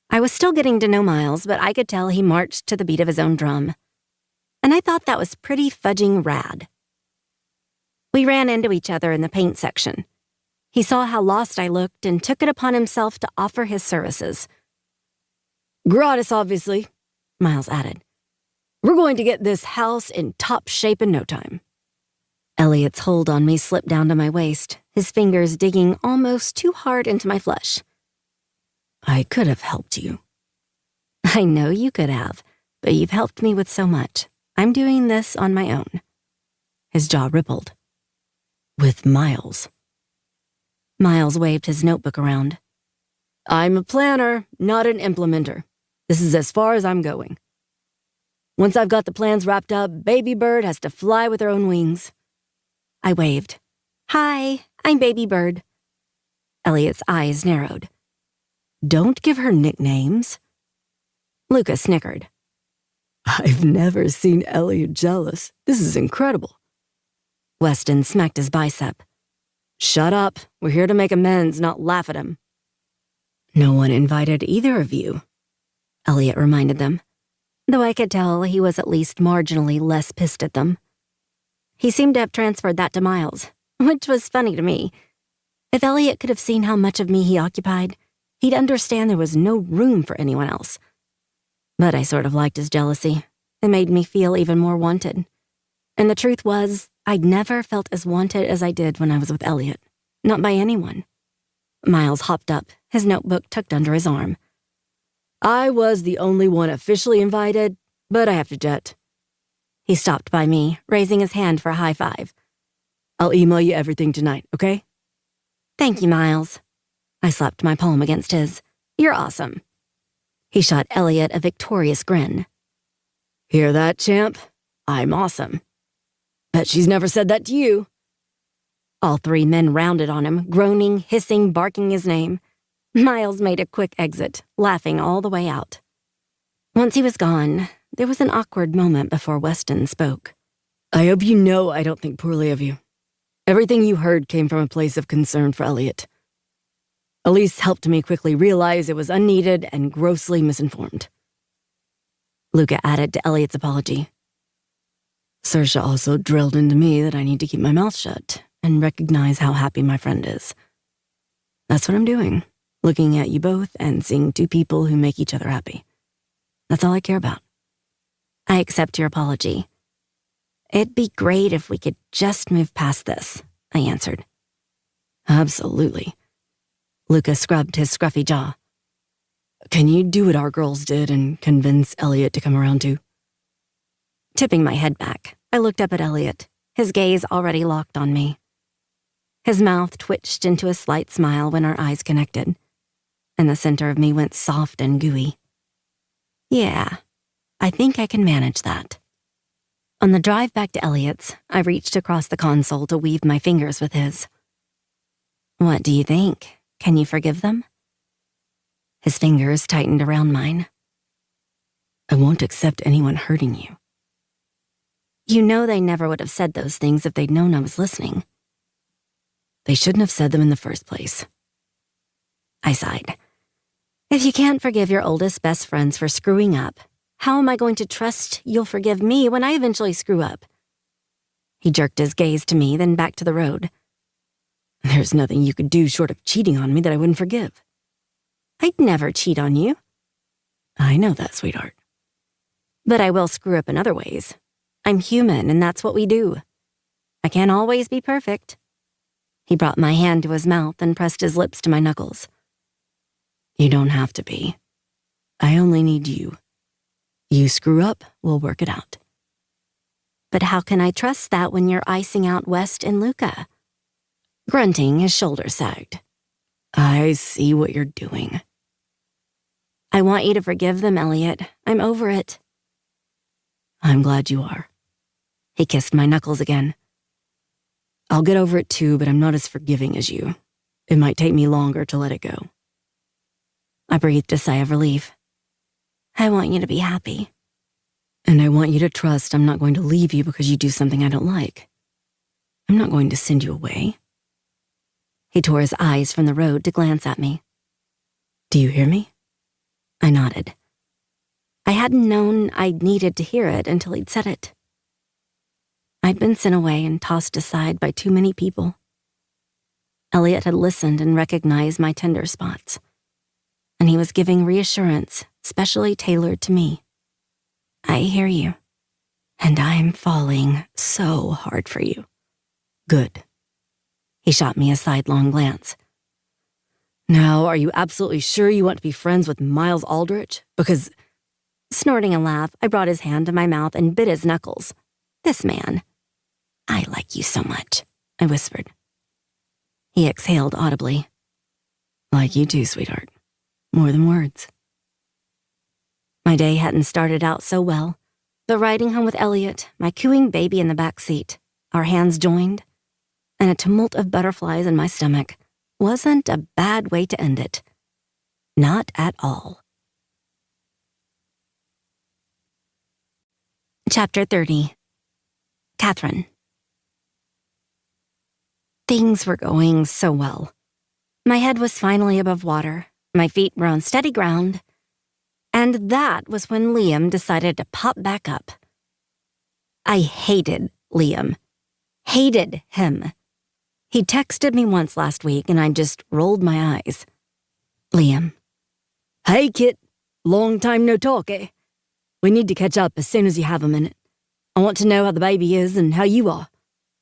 I was still getting to know Miles, but I could tell he marched to the beat of his own drum. And I thought that was pretty fudging rad. We ran into each other in the paint section. He saw how lost I looked and took it upon himself to offer his services. Gratis, obviously, Miles added. We're going to get this house in top shape in no time. Elliot's hold on me slipped down to my waist, his fingers digging almost too hard into my flesh. I could have helped you. I know you could have, but you've helped me with so much. I'm doing this on my own. His jaw rippled. With Miles. Miles waved his notebook around. I'm a planner, not an implementer. This is as far as I'm going. Once I've got the plans wrapped up, Baby Bird has to fly with her own wings. I waved. Hi, I'm Baby Bird. Elliot's eyes narrowed. Don't give her nicknames. Luca snickered. I've never seen Elliot jealous. This is incredible. Weston smacked his bicep. Shut up. We're here to make amends, not laugh at him. No one invited either of you, Elliot reminded them, though I could tell he was at least marginally less pissed at them. He seemed to have transferred that to Miles, which was funny to me. If Elliot could have seen how much of me he occupied, he'd understand there was no room for anyone else. But I sort of liked his jealousy. It made me feel even more wanted. And the truth was, I'd never felt as wanted as I did when I was with Elliot. Not by anyone. Miles hopped up, his notebook tucked under his arm. I was the only one officially invited, but I have to jet. He stopped by me, raising his hand for a high five. I'll email you everything tonight, okay? Thank you, Miles. I slapped my palm against his. You're awesome. He shot Elliot a victorious grin. Hear that, champ? I'm awesome. Bet she's never said that to you. All three men rounded on him, groaning, hissing, barking his name. Miles made a quick exit, laughing all the way out. Once he was gone, there was an awkward moment before Weston spoke. I hope you know I don't think poorly of you. Everything you heard came from a place of concern for Elliot. Elise helped me quickly realize it was unneeded and grossly misinformed. Luca added to Elliot's apology. Saoirse also drilled into me that I need to keep my mouth shut and recognize how happy my friend is. That's what I'm doing, looking at you both and seeing two people who make each other happy. That's all I care about. I accept your apology. It'd be great if we could just move past this, I answered. Absolutely. Luca scrubbed his scruffy jaw. Can you do what our girls did and convince Elliot to come around too? Tipping my head back, I looked up at Elliot, his gaze already locked on me. His mouth twitched into a slight smile when our eyes connected, and the center of me went soft and gooey. Yeah, I think I can manage that. On the drive back to Elliot's, I reached across the console to weave my fingers with his. What do you think? Can you forgive them? His fingers tightened around mine. I won't accept anyone hurting you. You know they never would have said those things if they'd known I was listening. They shouldn't have said them in the first place. I sighed. If you can't forgive your oldest best friends for screwing up, how am I going to trust you'll forgive me when I eventually screw up? He jerked his gaze to me, then back to the road. There's nothing you could do short of cheating on me that I wouldn't forgive. I'd never cheat on you. I know that, sweetheart. But I will screw up in other ways. I'm human, and that's what we do. I can't always be perfect. He brought my hand to his mouth and pressed his lips to my knuckles. You don't have to be. I only need you. You screw up, we'll work it out. But how can I trust that when you're icing out West and Luca? Grunting, his shoulders sagged. I see what you're doing. I want you to forgive them, Elliot. I'm over it. I'm glad you are. He kissed my knuckles again. I'll get over it too, but I'm not as forgiving as you. It might take me longer to let it go. I breathed a sigh of relief. I want you to be happy. And I want you to trust I'm not going to leave you because you do something I don't like. I'm not going to send you away. He tore his eyes from the road to glance at me. Do you hear me? I nodded. I hadn't known I'd needed to hear it until he'd said it. I'd been sent away and tossed aside by too many people. Elliot had listened and recognized my tender spots. And he was giving reassurance, specially tailored to me. I hear you. And I'm falling so hard for you. Good. He shot me a sidelong glance. Now, are you absolutely sure you want to be friends with Miles Aldrich? Because... Snorting a laugh, I brought his hand to my mouth and bit his knuckles. This man. I like you so much, I whispered. He exhaled audibly. Like you too, sweetheart. More than words. My day hadn't started out so well, but riding home with Elliot, my cooing baby in the back seat, our hands joined, and a tumult of butterflies in my stomach wasn't a bad way to end it. Not at all. Chapter 30. Catherine. Things were going so well. My head was finally above water, my feet were on steady ground, and that was when Liam decided to pop back up. I hated Liam. Hated him. He texted me once last week and I just rolled my eyes. Liam. Hey, Kit. Long time no talk, eh? We need to catch up as soon as you have a minute. I want to know how the baby is and how you are.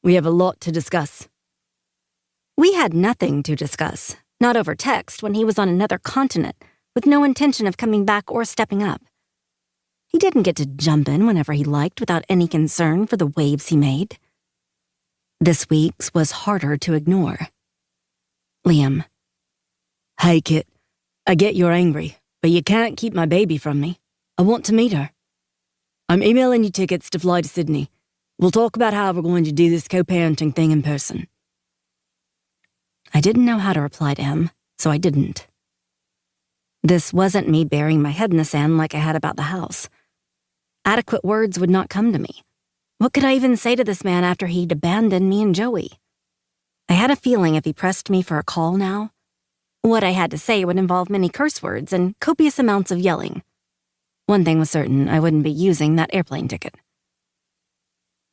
We have a lot to discuss. We had nothing to discuss, not over text when he was on another continent, with no intention of coming back or stepping up. He didn't get to jump in whenever he liked without any concern for the waves he made. This week's was harder to ignore. Liam. Hey, Kit. I get you're angry, but you can't keep my baby from me. I want to meet her. I'm emailing you tickets to fly to Sydney. We'll talk about how we're going to do this co-parenting thing in person. I didn't know how to reply to him, so I didn't. This wasn't me burying my head in the sand like I had about the house. Adequate words would not come to me. What could I even say to this man after he'd abandoned me and Joey? I had a feeling if he pressed me for a call now, what I had to say would involve many curse words and copious amounts of yelling. One thing was certain, I wouldn't be using that airplane ticket.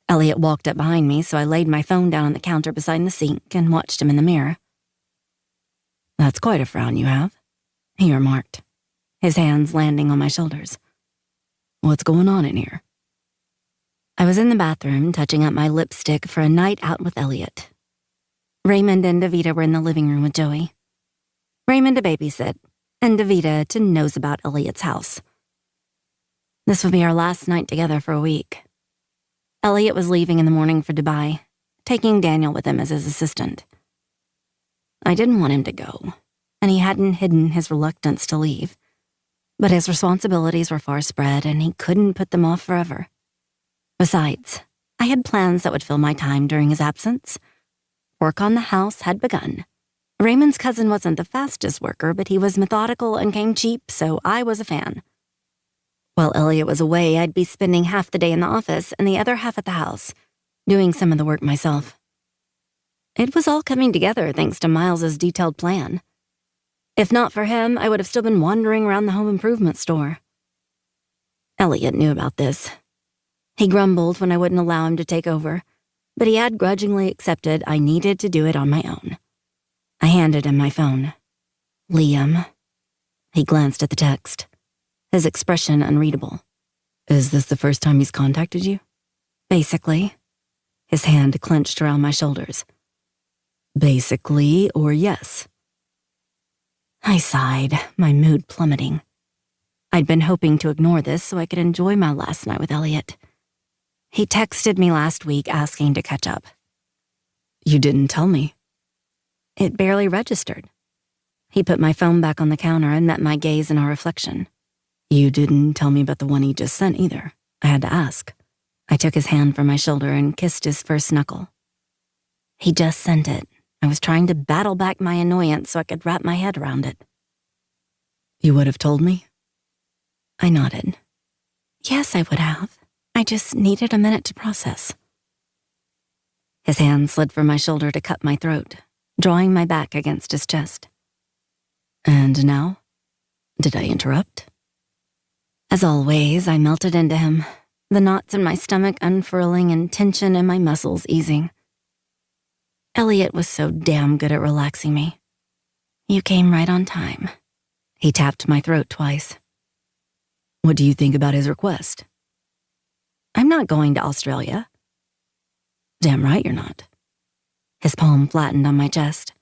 Elliot walked up behind me, so I laid my phone down on the counter beside the sink and watched him in the mirror. That's quite a frown you have, he remarked, his hands landing on my shoulders. What's going on in here? I was in the bathroom touching up my lipstick for a night out with Elliot. Raymond and Davida were in the living room with Joey. Raymond to babysit, and Davida to nose about Elliot's house. This would be our last night together for a week. Elliot was leaving in the morning for Dubai, taking Daniel with him as his assistant. I didn't want him to go, and he hadn't hidden his reluctance to leave, but his responsibilities were far spread and he couldn't put them off forever. Besides, I had plans that would fill my time during his absence. Work on the house had begun. Raymond's cousin wasn't the fastest worker, but he was methodical and came cheap, so I was a fan. While Elliot was away, I'd be spending half the day in the office and the other half at the house, doing some of the work myself. It was all coming together thanks to Miles's detailed plan. If not for him, I would have still been wandering around the home improvement store. Elliot knew about this. He grumbled when I wouldn't allow him to take over, but he had grudgingly accepted I needed to do it on my own. I handed him my phone. Liam. He glanced at the text, his expression unreadable. Is this the first time he's contacted you? Basically. His hand clenched around my shoulders. Basically, or yes? I sighed, my mood plummeting. I'd been hoping to ignore this so I could enjoy my last night with Elliot. He texted me last week asking to catch up. You didn't tell me. It barely registered. He put my phone back on the counter and met my gaze in our reflection. You didn't tell me about the one he just sent either. I had to ask. I took his hand from my shoulder and kissed his first knuckle. He just sent it. I was trying to battle back my annoyance so I could wrap my head around it. You would have told me? I nodded. Yes, I would have. I just needed a minute to process. His hand slid from my shoulder to cut my throat, drawing my back against his chest. And now? Did I interrupt? As always, I melted into him, the knots in my stomach unfurling and tension in my muscles easing. Elliot was so damn good at relaxing me. You came right on time. He tapped my throat twice. What do you think about his request? I'm not going to Australia. Damn right you're not. His palm flattened on my chest.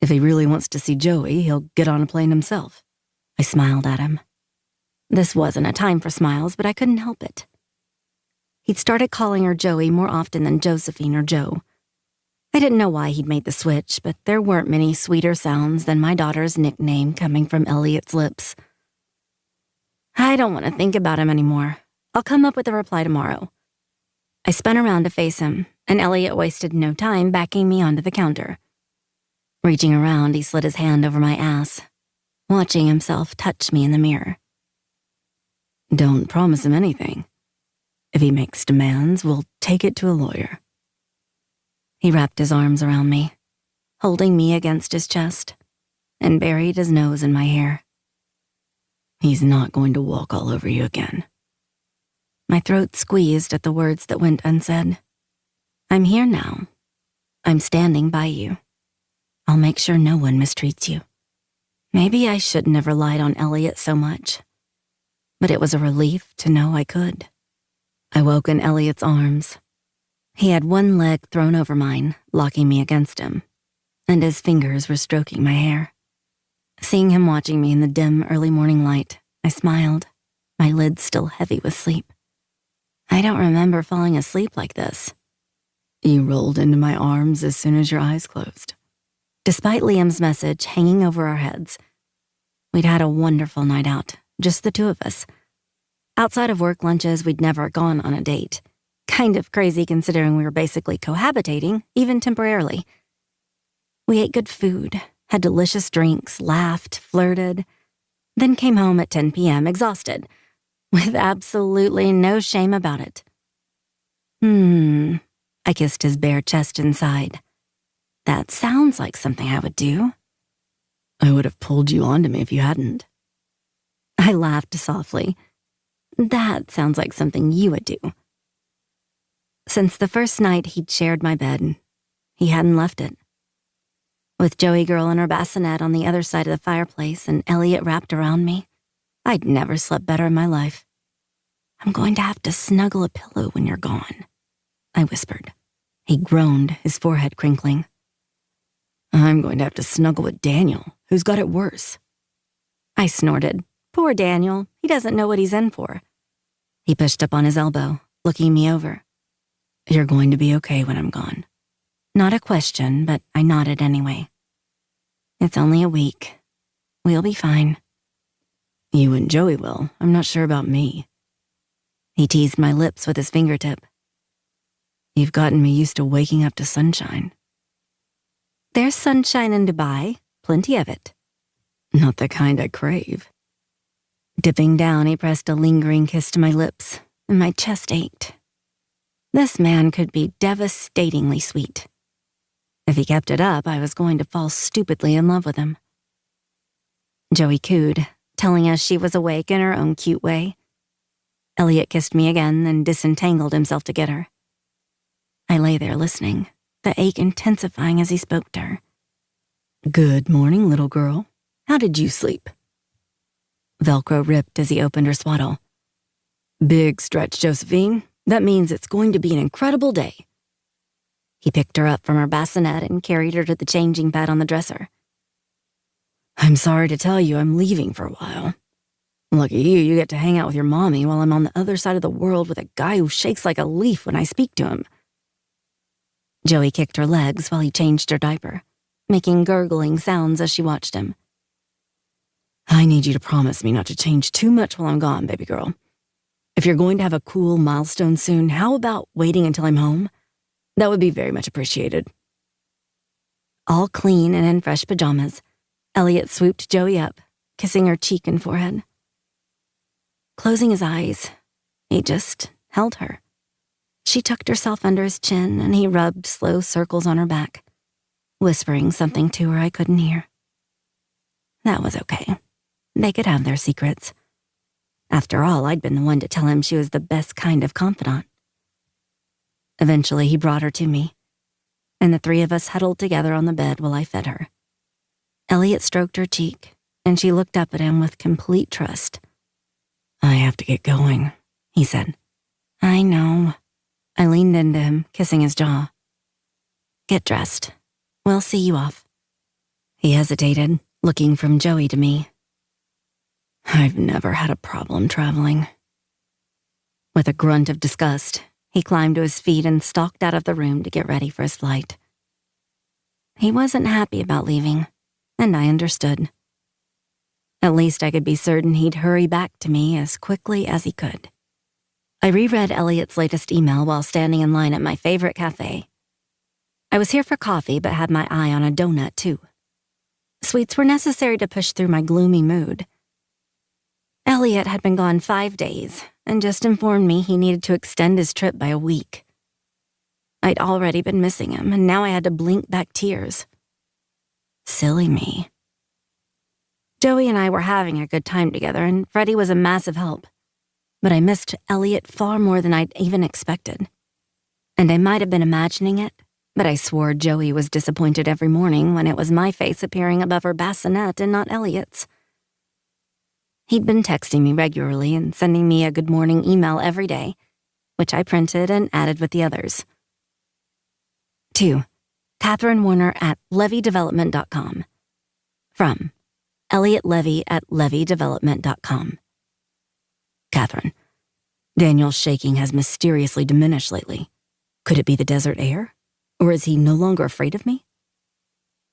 If he really wants to see Joey, he'll get on a plane himself. I smiled at him. This wasn't a time for smiles, but I couldn't help it. He'd started calling her Joey more often than Josephine or Joe. I didn't know why he'd made the switch, but there weren't many sweeter sounds than my daughter's nickname coming from Elliot's lips. I don't want to think about him anymore. I'll come up with a reply tomorrow. I spun around to face him, and Elliot wasted no time backing me onto the counter. Reaching around, he slid his hand over my ass, watching himself touch me in the mirror. Don't promise him anything. If he makes demands, we'll take it to a lawyer. He wrapped his arms around me, holding me against his chest, and buried his nose in my hair. He's not going to walk all over you again. My throat squeezed at the words that went unsaid. I'm here now. I'm standing by you. I'll make sure no one mistreats you. Maybe I shouldn't have relied on Elliot so much, but it was a relief to know I could. I woke in Elliot's arms. He had one leg thrown over mine, locking me against him, and his fingers were stroking my hair. Seeing him watching me in the dim early morning light, I smiled, my lids still heavy with sleep. I don't remember falling asleep like this. You rolled into my arms as soon as your eyes closed. Despite Liam's message hanging over our heads, we'd had a wonderful night out, just the two of us. Outside of work lunches, we'd never gone on a date. Kind of crazy considering we were basically cohabitating, even temporarily. We ate good food, had delicious drinks, laughed, flirted, then came home at 10 p.m. exhausted, with absolutely no shame about it. I kissed his bare chest inside. That sounds like something I would do. I would have pulled you onto me if you hadn't. I laughed softly. That sounds like something you would do. Since the first night he'd shared my bed, he hadn't left it. With Joey girl in her bassinet on the other side of the fireplace and Elliot wrapped around me, I'd never slept better in my life. I'm going to have to snuggle a pillow when you're gone, I whispered. He groaned, his forehead crinkling. I'm going to have to snuggle with Daniel, who's got it worse. I snorted. Poor Daniel, he doesn't know what he's in for. He pushed up on his elbow, looking me over. You're going to be okay when I'm gone. Not a question, but I nodded anyway. It's only a week. We'll be fine. You and Joey will. I'm not sure about me. He teased my lips with his fingertip. You've gotten me used to waking up to sunshine. There's sunshine in Dubai, plenty of it. Not the kind I crave. Dipping down, he pressed a lingering kiss to my lips, and my chest ached. This man could be devastatingly sweet. If he kept it up, I was going to fall stupidly in love with him. Joey cooed, telling us she was awake in her own cute way. Elliot kissed me again and disentangled himself to get her. I lay there listening, the ache intensifying as he spoke to her. Good morning, little girl. How did you sleep? Velcro ripped as he opened her swaddle. Big stretch, Josephine. That means it's going to be an incredible day. He picked her up from her bassinet and carried her to the changing bed on the dresser. I'm sorry to tell you I'm leaving for a while. Lucky you get to hang out with your mommy while I'm on the other side of the world with a guy who shakes like a leaf when I speak to him. Joey kicked her legs while he changed her diaper, making gurgling sounds as she watched him. I need you to promise me not to change too much while I'm gone, baby girl. If you're going to have a cool milestone soon, how about waiting until I'm home? That would be very much appreciated. All clean and in fresh pajamas, Elliot swooped Joey up, kissing her cheek and forehead. Closing his eyes, he just held her. She tucked herself under his chin, and he rubbed slow circles on her back, whispering something to her I couldn't hear. That was okay. They could have their secrets. After all, I'd been the one to tell him she was the best kind of confidant. Eventually, he brought her to me, and the three of us huddled together on the bed while I fed her. Elliot stroked her cheek, and she looked up at him with complete trust. I have to get going, he said. I know. I leaned into him, kissing his jaw. Get dressed. We'll see you off. He hesitated, looking from Joey to me. I've never had a problem traveling. With a grunt of disgust, he climbed to his feet and stalked out of the room to get ready for his flight. He wasn't happy about leaving, and I understood. At least I could be certain he'd hurry back to me as quickly as he could. I reread Elliot's latest email while standing in line at my favorite cafe. I was here for coffee but had my eye on a donut, too. Sweets were necessary to push through my gloomy mood. Elliot had been gone 5 days and just informed me he needed to extend his trip by a week. I'd already been missing him, and now I had to blink back tears. Silly me. Joey and I were having a good time together, and Freddie was a massive help. But I missed Elliot far more than I'd even expected. And I might have been imagining it, but I swore Joey was disappointed every morning when it was my face appearing above her bassinet and not Elliot's. He'd been texting me regularly and sending me a good morning email every day, which I printed and added with the others. 2. Catherine Warner at levydevelopment.com. From Elliot Levy at levydevelopment.com. Catherine, Daniel's shaking has mysteriously diminished lately. Could it be the desert air? Or is he no longer afraid of me?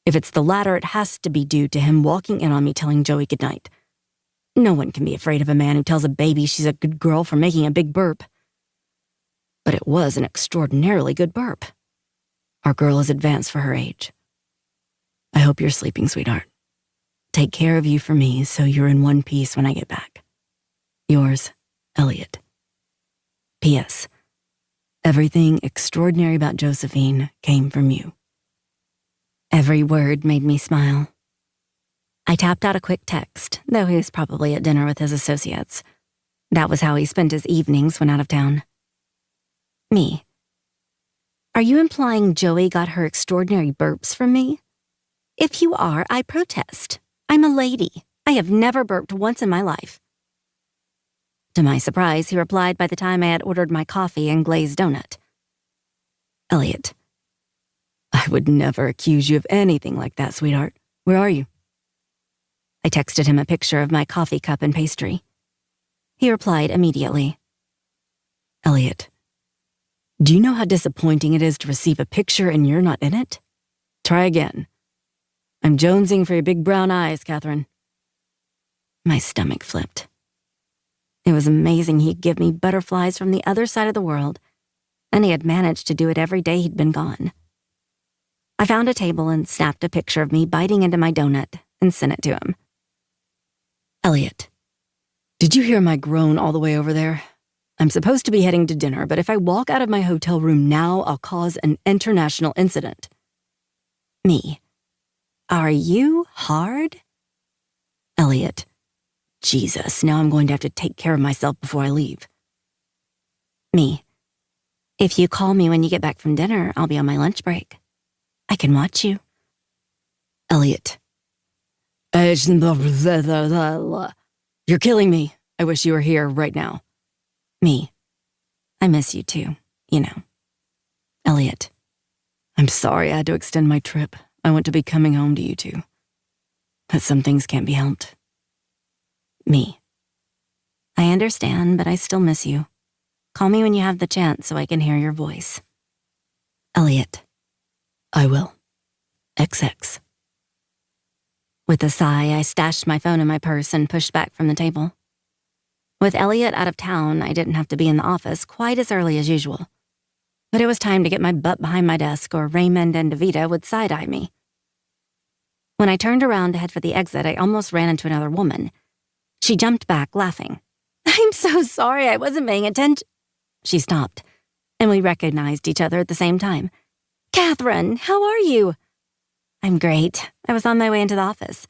If it's the latter, it has to be due to him walking in on me telling Joey goodnight. No one can be afraid of a man who tells a baby she's a good girl for making a big burp. But it was an extraordinarily good burp. Our girl is advanced for her age. I hope you're sleeping, sweetheart. Take care of you for me so you're in one piece when I get back. Yours, Elliot. P.S. Everything extraordinary about Josephine came from you. Every word made me smile. I tapped out a quick text, though he was probably at dinner with his associates. That was how he spent his evenings when out of town. Me. Are you implying Joey got her extraordinary burps from me? If you are, I protest. I'm a lady. I have never burped once in my life. To my surprise, he replied by the time I had ordered my coffee and glazed donut. Elliot, I would never accuse you of anything like that, sweetheart. Where are you? I texted him a picture of my coffee cup and pastry. He replied immediately. Elliot, do you know how disappointing it is to receive a picture and you're not in it? Try again. I'm jonesing for your big brown eyes, Catherine. My stomach flipped. It was amazing he'd give me butterflies from the other side of the world, and he had managed to do it every day he'd been gone. I found a table and snapped a picture of me biting into my donut and sent it to him. Elliot, did you hear my groan all the way over there? I'm supposed to be heading to dinner, but if I walk out of my hotel room now, I'll cause an international incident. Me. Are you hard? Elliot, Jesus, now I'm going to have to take care of myself before I leave. Me. If you call me when you get back from dinner, I'll be on my lunch break. I can watch you. Elliot. You're killing me. I wish you were here right now. Me. I miss you too, you know. Elliot. I'm sorry I had to extend my trip. I want to be coming home to you two. But some things can't be helped. Me. I understand, but I still miss you. Call me when you have the chance so I can hear your voice. Elliot. I will. XX. With a sigh, I stashed my phone in my purse and pushed back from the table. With Elliot out of town, I didn't have to be in the office quite as early as usual. But it was time to get my butt behind my desk or Raymond and Davita would side-eye me. When I turned around to head for the exit, I almost ran into another woman. She jumped back, laughing. I'm so sorry, I wasn't paying attention. She stopped, and we recognized each other at the same time. Catherine, how are you? I'm great. I was on my way into the office.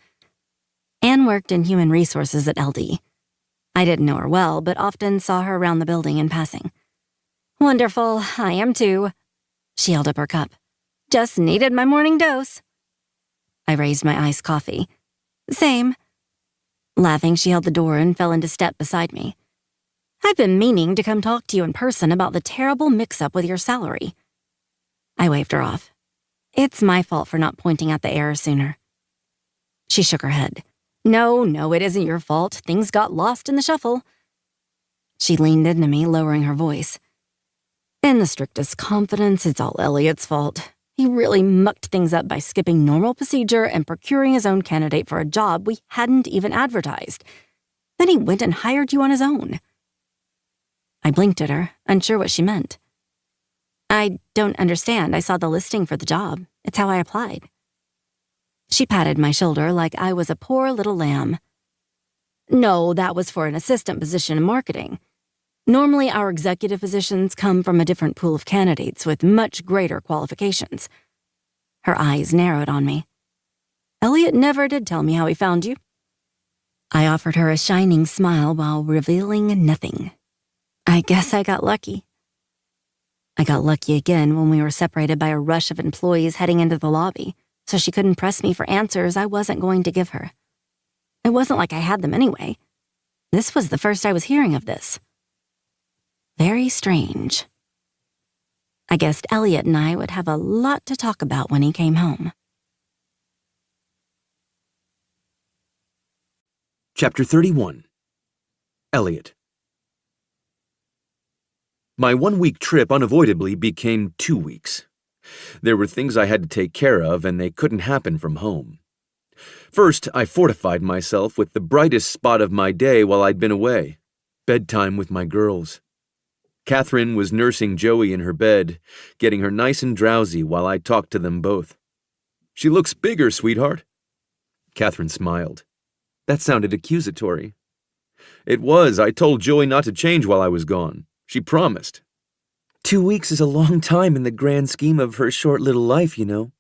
Anne worked in human resources at LD. I didn't know her well, but often saw her around the building in passing. Wonderful, I am too. She held up her cup. Just needed my morning dose. I raised my iced coffee. Same. Laughing, she held the door and fell into step beside me. I've been meaning to come talk to you in person about the terrible mix-up with your salary. I waved her off. It's my fault for not pointing out the error sooner. She shook her head. No, it isn't your fault. Things got lost in the shuffle. She leaned into me, lowering her voice. In the strictest confidence, it's all Elliot's fault. He really mucked things up by skipping normal procedure and procuring his own candidate for a job we hadn't even advertised. Then he went and hired you on his own. I blinked at her, unsure what she meant. I don't understand. I saw the listing for the job. It's how I applied. She patted my shoulder like I was a poor little lamb. No, that was for an assistant position in marketing. Normally, our executive positions come from a different pool of candidates with much greater qualifications. Her eyes narrowed on me. Elliot never did tell me how he found you. I offered her a shining smile while revealing nothing. I guess I got lucky. I got lucky again when we were separated by a rush of employees heading into the lobby, so she couldn't press me for answers I wasn't going to give her. It wasn't like I had them anyway. This was the first I was hearing of this. Very strange. I guessed Elliot and I would have a lot to talk about when he came home. Chapter 31. Elliot. My 1-week trip unavoidably became 2 weeks. There were things I had to take care of, and they couldn't happen from home. First, I fortified myself with the brightest spot of my day while I'd been away: bedtime with my girls. Catherine was nursing Joey in her bed, getting her nice and drowsy while I talked to them both. "She looks bigger, sweetheart." Catherine smiled. That sounded accusatory. It was. I told Joey not to change while I was gone. She promised. 2 weeks is a long time in the grand scheme of her short little life, you know.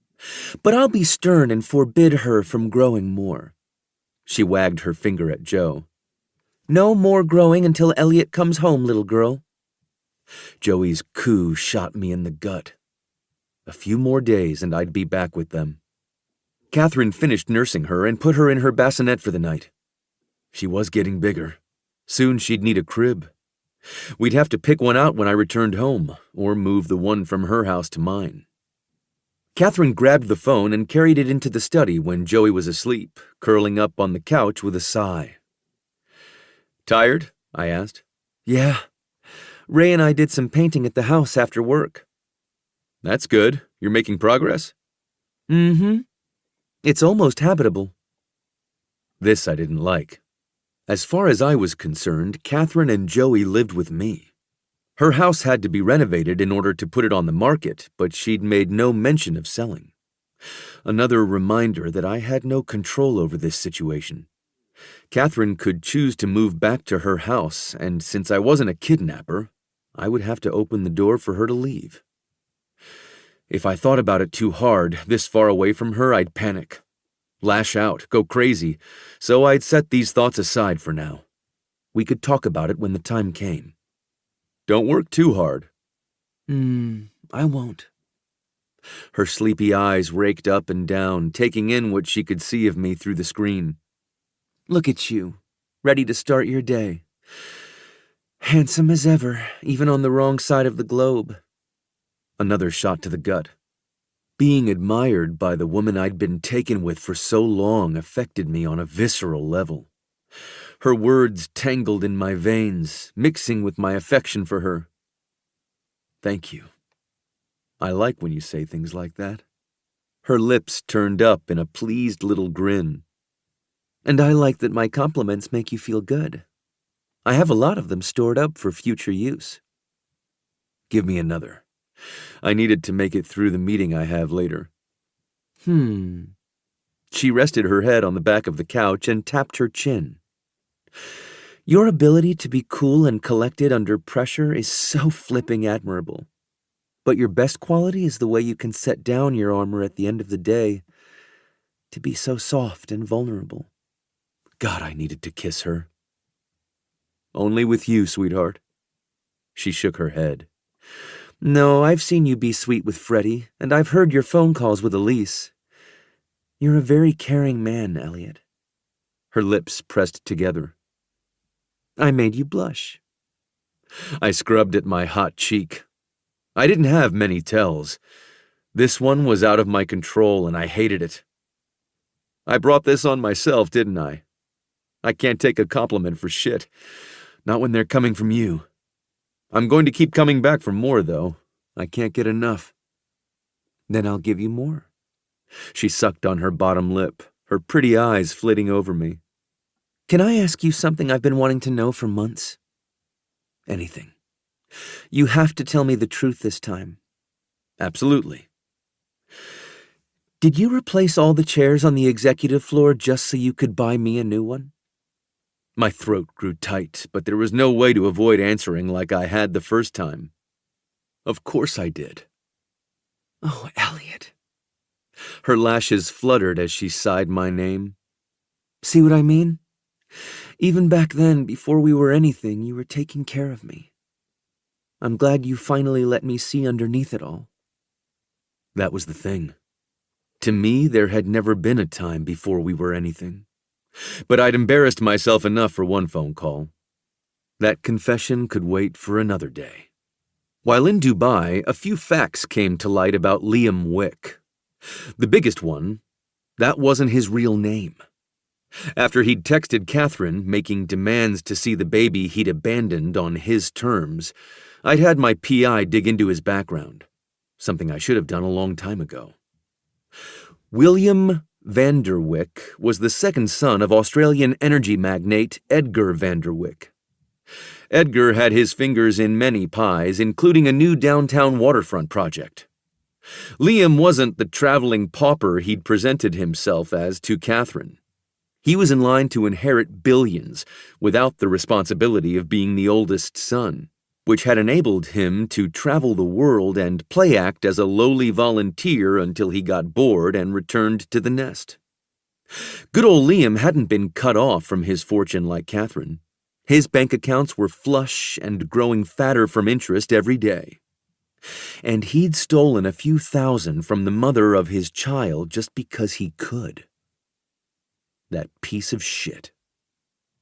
But I'll be stern and forbid her from growing more. She wagged her finger at Joe. No more growing until Elliot comes home, little girl. Joey's coo shot me in the gut. A few more days and I'd be back with them. Catherine finished nursing her and put her in her bassinet for the night. She was getting bigger. Soon she'd need a crib. We'd have to pick one out when I returned home, or move the one from her house to mine. Catherine grabbed the phone and carried it into the study when Joey was asleep, curling up on the couch with a sigh. "Tired?" I asked. Yeah. Ray and I did some painting at the house after work. "That's good. You're making progress?" Mm-hmm. It's almost habitable. This I didn't like. As far as I was concerned, Catherine and Joey lived with me. Her house had to be renovated in order to put it on the market, but she'd made no mention of selling. Another reminder that I had no control over this situation. Catherine could choose to move back to her house, and since I wasn't a kidnapper, I would have to open the door for her to leave. If I thought about it too hard, this far away from her, I'd panic. Lash out, go crazy, so I'd set these thoughts aside for now. We could talk about it when the time came. "Don't work too hard." I won't. Her sleepy eyes raked up and down, taking in what she could see of me through the screen. Look at you. ready to start your day. Handsome as ever, even on the wrong side of the globe. Another shot to the gut. Being admired by the woman I'd been taken with for so long affected me on a visceral level. Her words tangled in my veins, mixing with my affection for her. Thank you. I like when you say things like that. Her lips turned up in a pleased little grin. And I like that my compliments make you feel good. I have a lot of them stored up for future use. Give me another. I needed to make it through the meeting I have later. She rested her head on the back of the couch and tapped her chin. Your ability to be cool and collected under pressure is so flipping admirable. But your best quality is the way you can set down your armor at the end of the day, to be so soft and vulnerable. God, I needed to kiss her. Only with you, sweetheart. She shook her head. No, I've seen you be sweet with Freddie, and I've heard your phone calls with Elise. You're a very caring man, Elliot. Her lips pressed together. I made you blush. I scrubbed at my hot cheek. I didn't have many tells. This one was out of my control, and I hated it. I brought this on myself, didn't I? I can't take a compliment for shit. Not when they're coming from you. I'm going to keep coming back for more, though. I can't get enough. Then I'll give you more. She sucked on her bottom lip, her pretty eyes flitting over me. Can I ask you something I've been wanting to know for months? Anything. You have to tell me the truth this time. Absolutely. Did you replace all the chairs on the executive floor just so you could buy me a new one? My throat grew tight, but there was no way to avoid answering like I had the first time. Of course I did. Oh, Elliot. Her lashes fluttered as she sighed my name. See what I mean? Even back then, before we were anything, you were taking care of me. I'm glad you finally let me see underneath it all. That was the thing. To me, there had never been a time before we were anything. But I'd embarrassed myself enough for one phone call. That confession could wait for another day. While in Dubai, a few facts came to light about Liam Wick. The biggest one, that wasn't his real name. After he'd texted Catherine, making demands to see the baby he'd abandoned on his terms, I'd had my PI dig into his background, something I should have done a long time ago. William Vanderwyck was the second son of Australian energy magnate Edgar Vanderwyck. Edgar had his fingers in many pies, including a new downtown waterfront project. Liam wasn't the traveling pauper he'd presented himself as to Catherine. He was in line to inherit billions without the responsibility of being the oldest son, which had enabled him to travel the world and play act as a lowly volunteer until he got bored and returned to the nest. Good old Liam hadn't been cut off from his fortune like Catherine. His bank accounts were flush and growing fatter from interest every day. And he'd stolen a few thousand from the mother of his child just because he could. That piece of shit.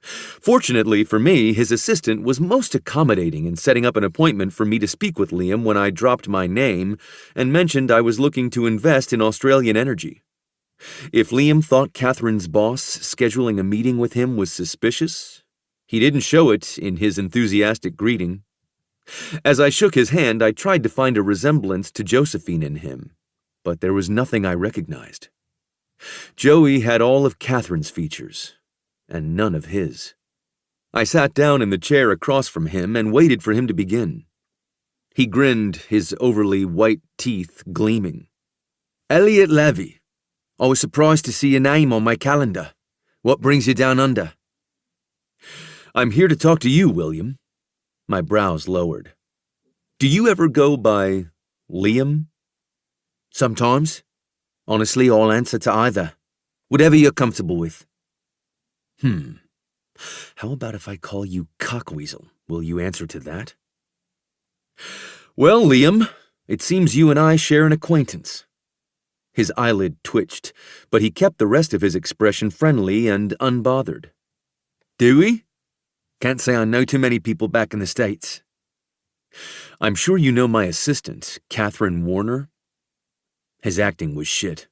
Fortunately for me, his assistant was most accommodating in setting up an appointment for me to speak with Liam when I dropped my name and mentioned I was looking to invest in Australian energy. If Liam thought Catherine's boss scheduling a meeting with him was suspicious, he didn't show it in his enthusiastic greeting. As I shook his hand, I tried to find a resemblance to Josephine in him, but there was nothing I recognized. Joey had all of Catherine's features, and none of his. I sat down in the chair across from him and waited for him to begin. He grinned, his overly white teeth gleaming. Elliot Levy, I was surprised to see your name on my calendar. What brings you down under? I'm here to talk to you, William. My brows lowered. Do you ever go by Liam? Sometimes. Honestly, I'll answer to either. Whatever you're comfortable with. How about if I call you Cockweasel? Will you answer to that? Well, Liam, it seems you and I share an acquaintance. His eyelid twitched, but he kept the rest of his expression friendly and unbothered. Do we? Can't say I know too many people back in the States. I'm sure you know my assistant, Catherine Warner. His acting was shit.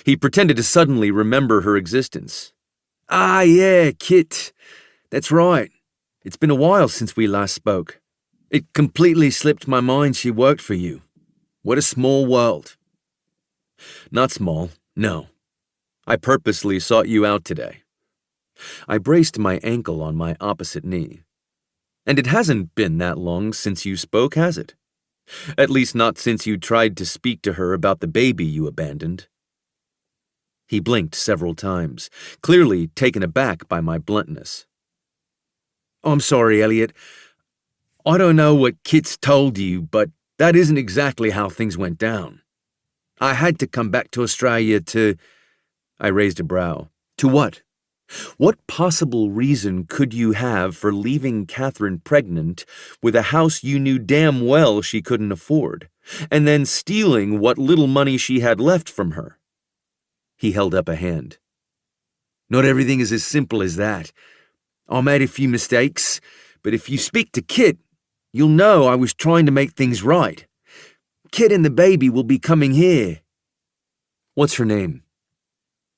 He pretended to suddenly remember her existence. Ah, yeah, Kit. That's right. It's been a while since we last spoke. It completely slipped my mind she worked for you. What a small world. Not small, no. I purposely sought you out today. I braced my ankle on my opposite knee. And it hasn't been that long since you spoke, has it? At least not since you tried to speak to her about the baby you abandoned. He blinked several times, clearly taken aback by my bluntness. I'm sorry, Elliot. I don't know what Kit's told you, but that isn't exactly how things went down. I had to come back to Australia to... I raised a brow. To what? What possible reason could you have for leaving Catherine pregnant with a house you knew damn well she couldn't afford, and then stealing what little money she had left from her? He held up a hand. Not everything is as simple as that. I made a few mistakes, but if you speak to Kit, you'll know I was trying to make things right. Kit and the baby will be coming here. What's her name?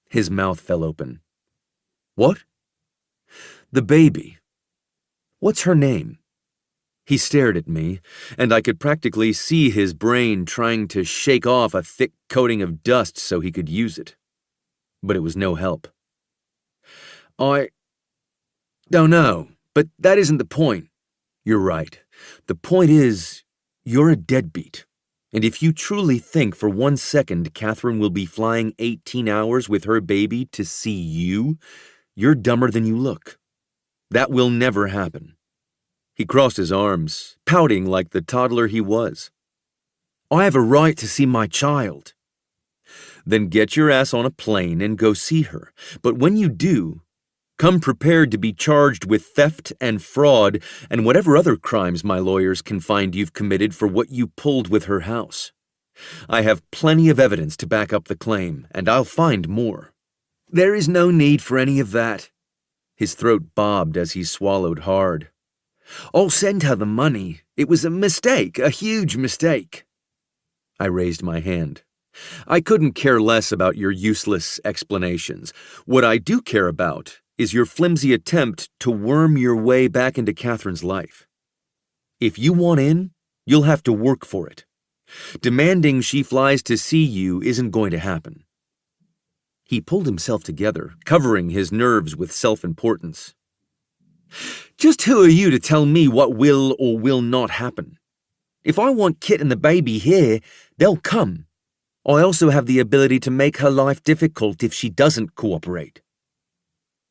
His mouth fell open. What? The baby. What's her name? He stared at me, and I could practically see his brain trying to shake off a thick coating of dust so he could use it. But it was no help. I don't know, but that isn't the point. You're right. The point is, you're a deadbeat. And if you truly think for 1 second Catherine will be flying 18 hours with her baby to see you, you're dumber than you look. That will never happen. He crossed his arms, pouting like the toddler he was. I have a right to see my child. Then get your ass on a plane and go see her. But when you do, come prepared to be charged with theft and fraud and whatever other crimes my lawyers can find you've committed for what you pulled with her house. I have plenty of evidence to back up the claim, and I'll find more. There is no need for any of that. His throat bobbed as he swallowed hard. I'll send her the money. It was a mistake, a huge mistake. I raised my hand. I couldn't care less about your useless explanations. What I do care about is your flimsy attempt to worm your way back into Catherine's life. If you want in, you'll have to work for it. Demanding she flies to see you isn't going to happen. He pulled himself together, covering his nerves with self-importance. Just who are you to tell me what will or will not happen? If I want Kit and the baby here, they'll come. I also have the ability to make her life difficult if she doesn't cooperate.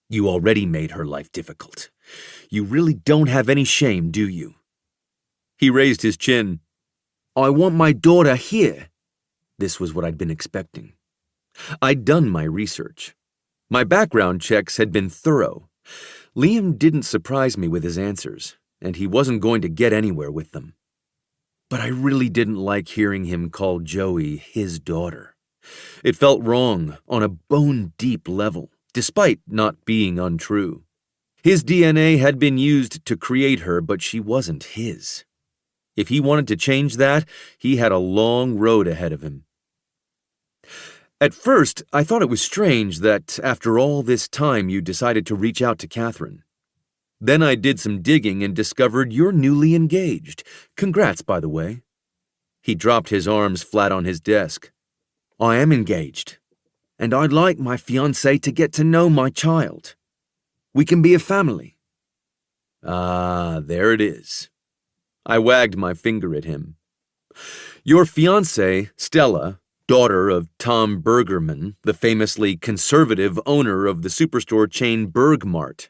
You already made her life difficult. You really don't have any shame, do you? He raised his chin. I want my daughter here. This was what I'd been expecting. I'd done my research. My background checks had been thorough. Liam didn't surprise me with his answers, and he wasn't going to get anywhere with them. But I really didn't like hearing him call Joey his daughter. It felt wrong on a bone-deep level, despite not being untrue. His DNA had been used to create her, but she wasn't his. If he wanted to change that, he had a long road ahead of him. At first, I thought it was strange that, after all this time, you decided to reach out to Catherine. Then I did some digging and discovered you're newly engaged. Congrats, by the way. He dropped his arms flat on his desk. I am engaged, and I'd like my fiancée to get to know my child. We can be a family. Ah, there it is. I wagged my finger at him. Your fiancée, Stella, daughter of Tom Bergerman, the famously conservative owner of the superstore chain Bergmart.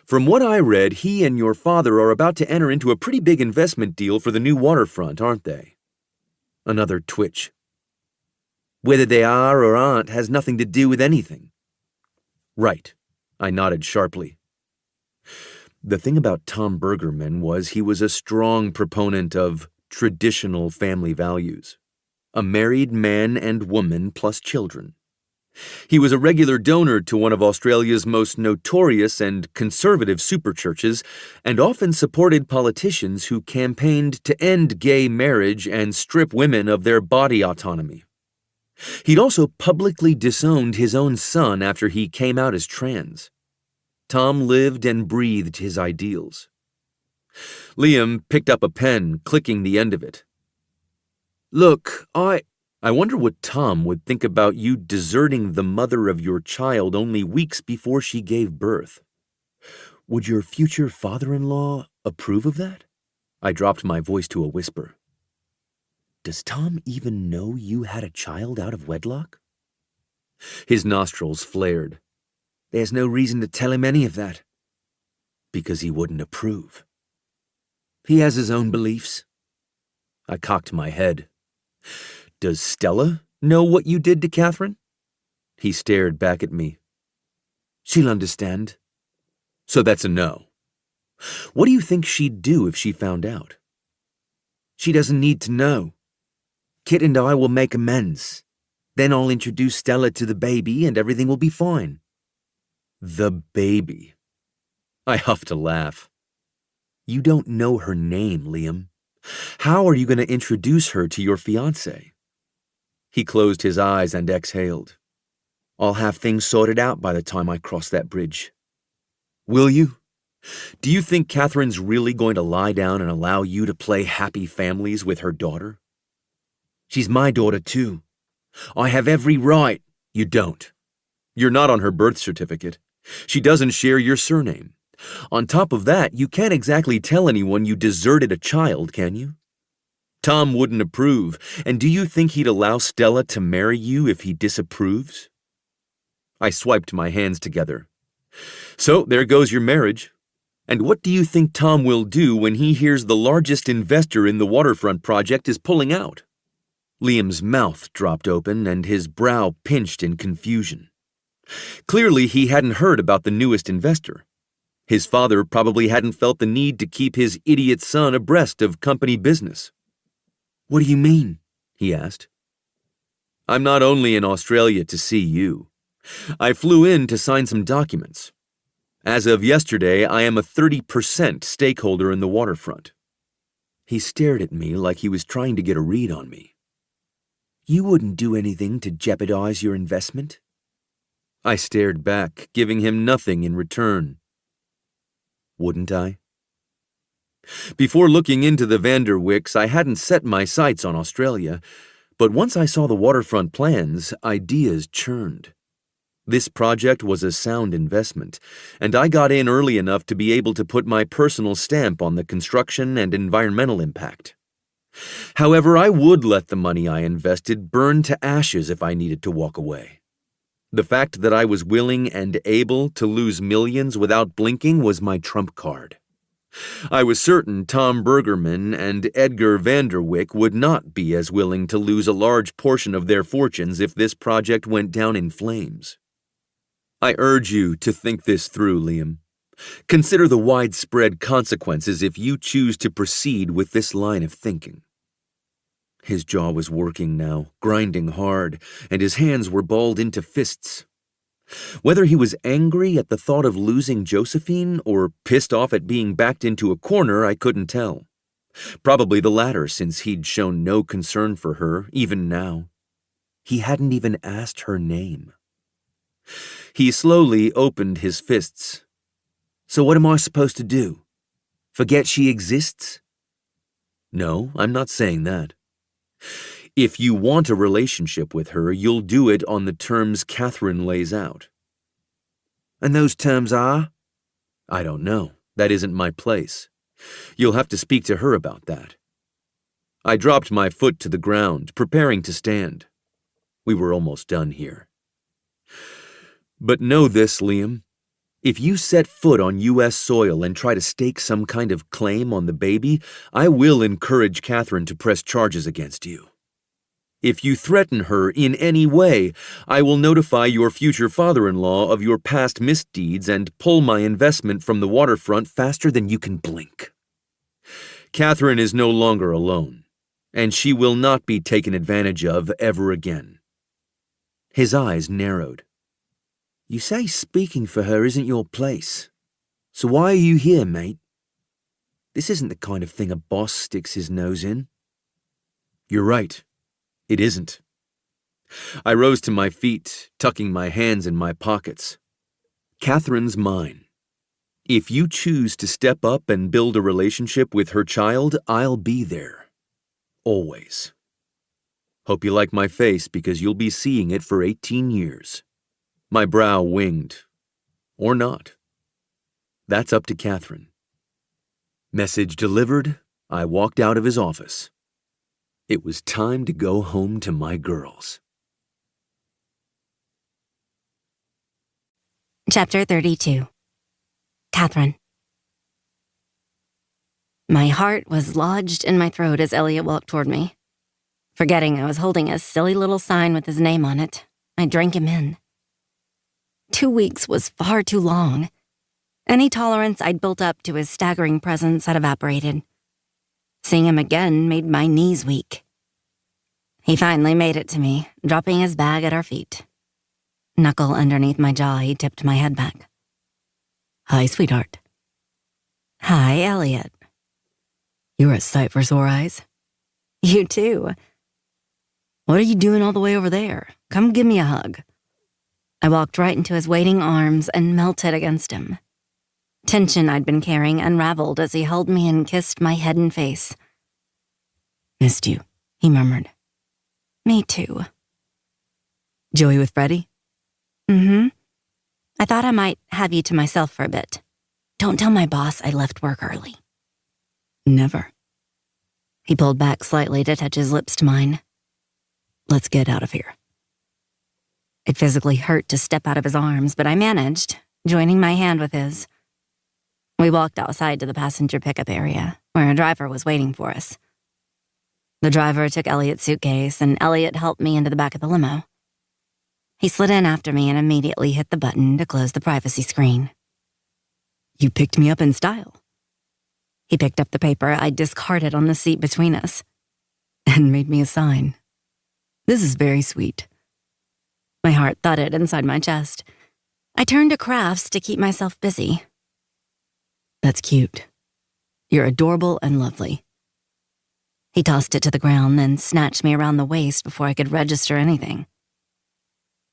From what I read, he and your father are about to enter into a pretty big investment deal for the new waterfront, aren't they? Another twitch. Whether they are or aren't has nothing to do with anything. Right, I nodded sharply. The thing about Tom Bergerman was he was a strong proponent of traditional family values. A married man and woman plus children. He was a regular donor to one of Australia's most notorious and conservative superchurches, and often supported politicians who campaigned to end gay marriage and strip women of their body autonomy. He'd also publicly disowned his own son after he came out as trans. Tom lived and breathed his ideals. Liam picked up a pen, clicking the end of it. "Look, I wonder what Tom would think about you deserting the mother of your child only weeks before she gave birth. Would your future father-in-law approve of that?" I dropped my voice to a whisper. "Does Tom even know you had a child out of wedlock?" His nostrils flared. "There's no reason to tell him any of that." "Because he wouldn't approve. He has his own beliefs." I cocked my head. "Does Stella know what you did to Catherine?" He stared back at me. "She'll understand." "So that's a no. What do you think she'd do if she found out?" "She doesn't need to know. Kit and I will make amends. Then I'll introduce Stella to the baby and everything will be fine." "The baby." I huffed a laugh. "You don't know her name, Liam. How are you going to introduce her to your fiancé?" He closed his eyes and exhaled. "I'll have things sorted out by the time I cross that bridge." "Will you? Do you think Catherine's really going to lie down and allow you to play happy families with her daughter?" "She's my daughter too. I have every right." "You don't. You're not on her birth certificate. She doesn't share your surname. On top of that, you can't exactly tell anyone you deserted a child, can you? Tom wouldn't approve, and do you think he'd allow Stella to marry you if he disapproves?" I swiped my hands together. "So there goes your marriage. And what do you think Tom will do when he hears the largest investor in the waterfront project is pulling out?" Liam's mouth dropped open and his brow pinched in confusion. Clearly, he hadn't heard about the newest investor. His father probably hadn't felt the need to keep his idiot son abreast of company business. "What do you mean?" he asked. "I'm not only in Australia to see you. I flew in to sign some documents. As of yesterday, I am a 30% stakeholder in the waterfront." He stared at me like he was trying to get a read on me. "You wouldn't do anything to jeopardize your investment?" I stared back, giving him nothing in return. Wouldn't I? Before looking into the Vanderwicks, I hadn't set my sights on Australia, but once I saw the waterfront plans, ideas churned. This project was a sound investment, and I got in early enough to be able to put my personal stamp on the construction and environmental impact. However, I would let the money I invested burn to ashes if I needed to walk away. The fact that I was willing and able to lose millions without blinking was my trump card. I was certain Tom Bergerman and Edgar Vanderwyck would not be as willing to lose a large portion of their fortunes if this project went down in flames. I urge you to think this through, Liam. Consider the widespread consequences if you choose to proceed with this line of thinking. His jaw was working now, grinding hard, and his hands were balled into fists. Whether he was angry at the thought of losing Josephine or pissed off at being backed into a corner, I couldn't tell. Probably the latter, since he'd shown no concern for her, even now. He hadn't even asked her name. He slowly opened his fists. "So what am I supposed to do? Forget she exists?" "No, I'm not saying that. If you want a relationship with her, you'll do it on the terms Catherine lays out." "And those terms are?" "I don't know. That isn't my place. You'll have to speak to her about that." I dropped my foot to the ground, preparing to stand. We were almost done here. "But know this, Liam. If you set foot on U.S. soil and try to stake some kind of claim on the baby, I will encourage Catherine to press charges against you. If you threaten her in any way, I will notify your future father-in-law of your past misdeeds and pull my investment from the waterfront faster than you can blink. Catherine is no longer alone, and she will not be taken advantage of ever again." His eyes narrowed. You say speaking for her isn't your place. So why are you here, mate? This isn't the kind of thing a boss sticks his nose in. You're right. It isn't. I rose to my feet, tucking my hands in my pockets. Catherine's mine. If you choose to step up and build a relationship with her child, I'll be there. Always. Hope you like my face because you'll be seeing it for 18 years. My brow winged. Or not. That's up to Catherine. Message delivered, I walked out of his office. It was time to go home to my girls. Chapter 32. Catherine. My heart was lodged in my throat as Elliot walked toward me. Forgetting I was holding a silly little sign with his name on it, I drank him in. 2 weeks was far too long. Any tolerance I'd built up to his staggering presence had evaporated. Seeing him again made my knees weak. He finally made it to me, dropping his bag at our feet. Knuckle underneath my jaw, he tipped my head back. Hi, sweetheart. Hi, Elliot. You're a sight for sore eyes. You too. What are you doing all the way over there? Come give me a hug. I walked right into his waiting arms and melted against him. Tension I'd been carrying unraveled as he held me and kissed my head and face. Missed you, he murmured. Me too. Joey with Freddie? Mm-hmm. I thought I might have you to myself for a bit. Don't tell my boss I left work early. Never. He pulled back slightly to touch his lips to mine. Let's get out of here. It physically hurt to step out of his arms, but I managed, joining my hand with his. We walked outside to the passenger pickup area, where a driver was waiting for us. The driver took Elliot's suitcase, and Elliot helped me into the back of the limo. He slid in after me and immediately hit the button to close the privacy screen. You picked me up in style. He picked up the paper I discarded on the seat between us. And made me a sign. This is very sweet. My heart thudded inside my chest. I turned to crafts to keep myself busy. That's cute. You're adorable and lovely. He tossed it to the ground, then snatched me around the waist before I could register anything.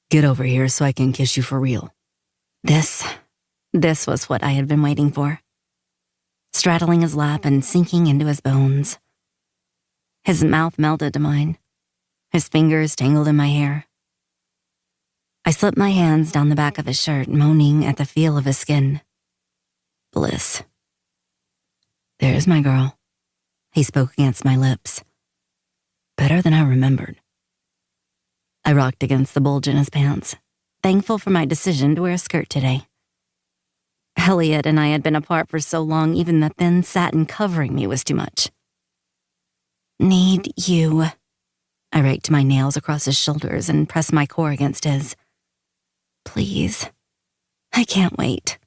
Get over here so I can kiss you for real. This was what I had been waiting for. Straddling his lap and sinking into his bones. His mouth melted to mine. His fingers tangled in my hair. I slipped my hands down the back of his shirt, moaning at the feel of his skin. Bliss. There's my girl. He spoke against my lips. Better than I remembered. I rocked against the bulge in his pants, thankful for my decision to wear a skirt today. Elliot and I had been apart for so long, even the thin satin covering me was too much. Need you. I raked my nails across his shoulders and pressed my core against his. Please. I can't wait.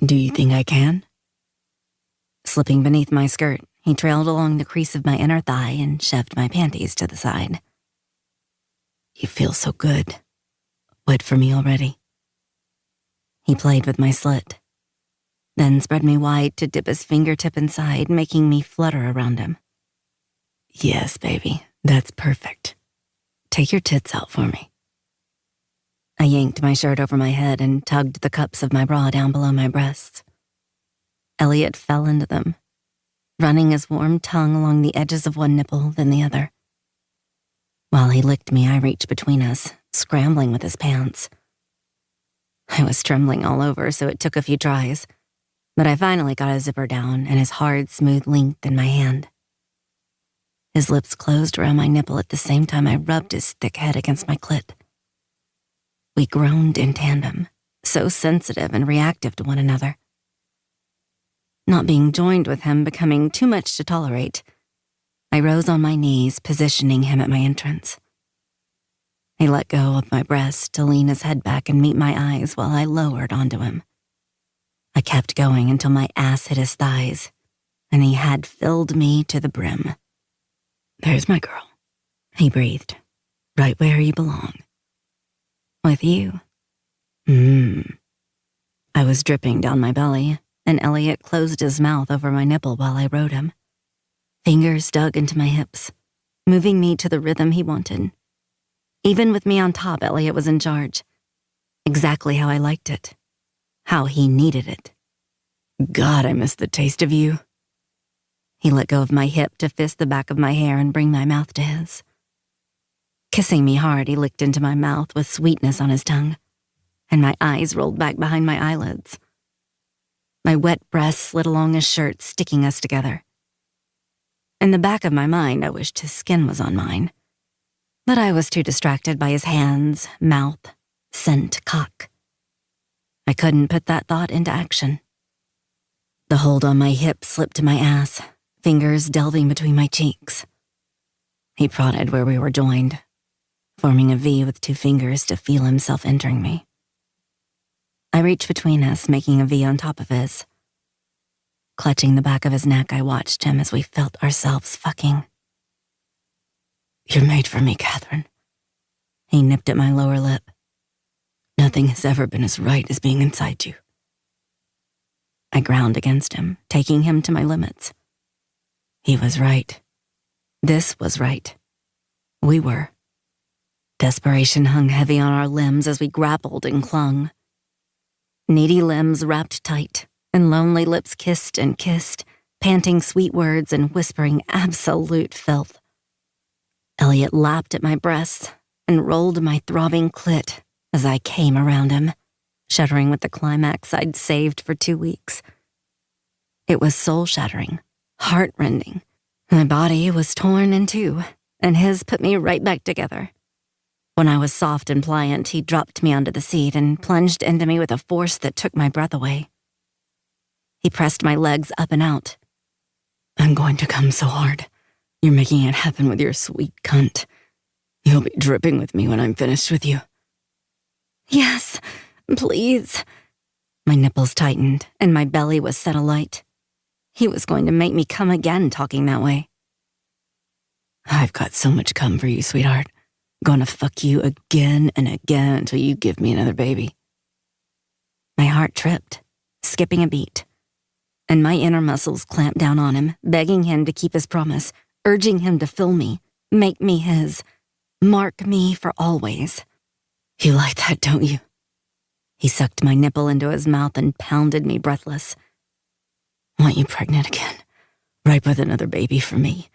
Do you think I can? Slipping beneath my skirt, he trailed along the crease of my inner thigh and shoved my panties to the side. You feel so good. Wet for me already. He played with my slit, then spread me wide to dip his fingertip inside, making me flutter around him. Yes, baby, that's perfect. Take your tits out for me. I yanked my shirt over my head and tugged the cups of my bra down below my breasts. Elliot fell into them, running his warm tongue along the edges of one nipple, then the other. While he licked me, I reached between us, scrambling with his pants. I was trembling all over, so it took a few tries, but I finally got a zipper down and his hard, smooth length in my hand. His lips closed around my nipple at the same time I rubbed his thick head against my clit. We groaned in tandem, so sensitive and reactive to one another. Not being joined with him becoming too much to tolerate, I rose on my knees, positioning him at my entrance. He let go of my breast to lean his head back and meet my eyes while I lowered onto him. I kept going until my ass hit his thighs, and he had filled me to the brim. There's my girl, he breathed. Right where you belong. With you. I was dripping down my belly, and Elliot closed his mouth over my nipple while I rode him. Fingers dug into my hips, moving me to the rhythm he wanted. Even with me on top, Elliot was in charge. Exactly how I liked it. How he needed it. God, I miss the taste of you. He let go of my hip to fist the back of my hair and bring my mouth to his. Kissing me hard, he licked into my mouth with sweetness on his tongue, and my eyes rolled back behind my eyelids. My wet breast slid along his shirt, sticking us together. In the back of my mind, I wished his skin was on mine, but I was too distracted by his hands, mouth, scent, cock. I couldn't put that thought into action. The hold on my hip slipped to my ass, fingers delving between my cheeks. He prodded where we were joined, forming a V with 2 fingers to feel himself entering me. I reached between us, making a V on top of his. Clutching the back of his neck, I watched him as we felt ourselves fucking. You're made for me, Catherine. He nipped at my lower lip. Nothing has ever been as right as being inside you. I ground against him, taking him to my limits. He was right. This was right. We were. Desperation hung heavy on our limbs as we grappled and clung. Needy limbs wrapped tight, and lonely lips kissed and kissed, panting sweet words and whispering absolute filth. Elliot lapped at my breasts and rolled my throbbing clit as I came around him, shuddering with the climax I'd saved for 2 weeks. It was soul-shattering, heart-rending. My body was torn in 2, and his put me right back together. When I was soft and pliant, he dropped me onto the seat and plunged into me with a force that took my breath away. He pressed my legs up and out. I'm going to come so hard. You're making it happen with your sweet cunt. You'll be dripping with me when I'm finished with you. Yes, please. My nipples tightened, and my belly was set alight. He was going to make me come again talking that way. I've got so much cum for you, sweetheart. Gonna fuck you again and again until you give me another baby. My heart tripped, skipping a beat, and my inner muscles clamped down on him, begging him to keep his promise, urging him to fill me, make me his, mark me for always. You like that, don't you? He sucked my nipple into his mouth and pounded me breathless. Want you pregnant again, ripe with another baby for me.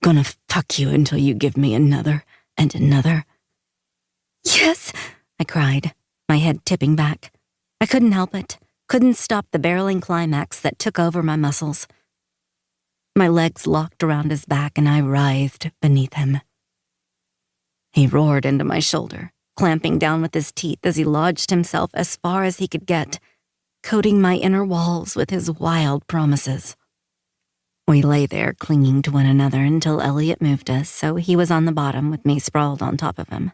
Gonna fuck you until you give me another and another. Yes, I cried, my head tipping back. I couldn't help it, couldn't stop the barreling climax that took over my muscles. My legs locked around his back and I writhed beneath him. He roared into my shoulder, clamping down with his teeth as he lodged himself as far as he could get, coating my inner walls with his wild promises. We lay there clinging to one another until Elliot moved us, so he was on the bottom with me sprawled on top of him.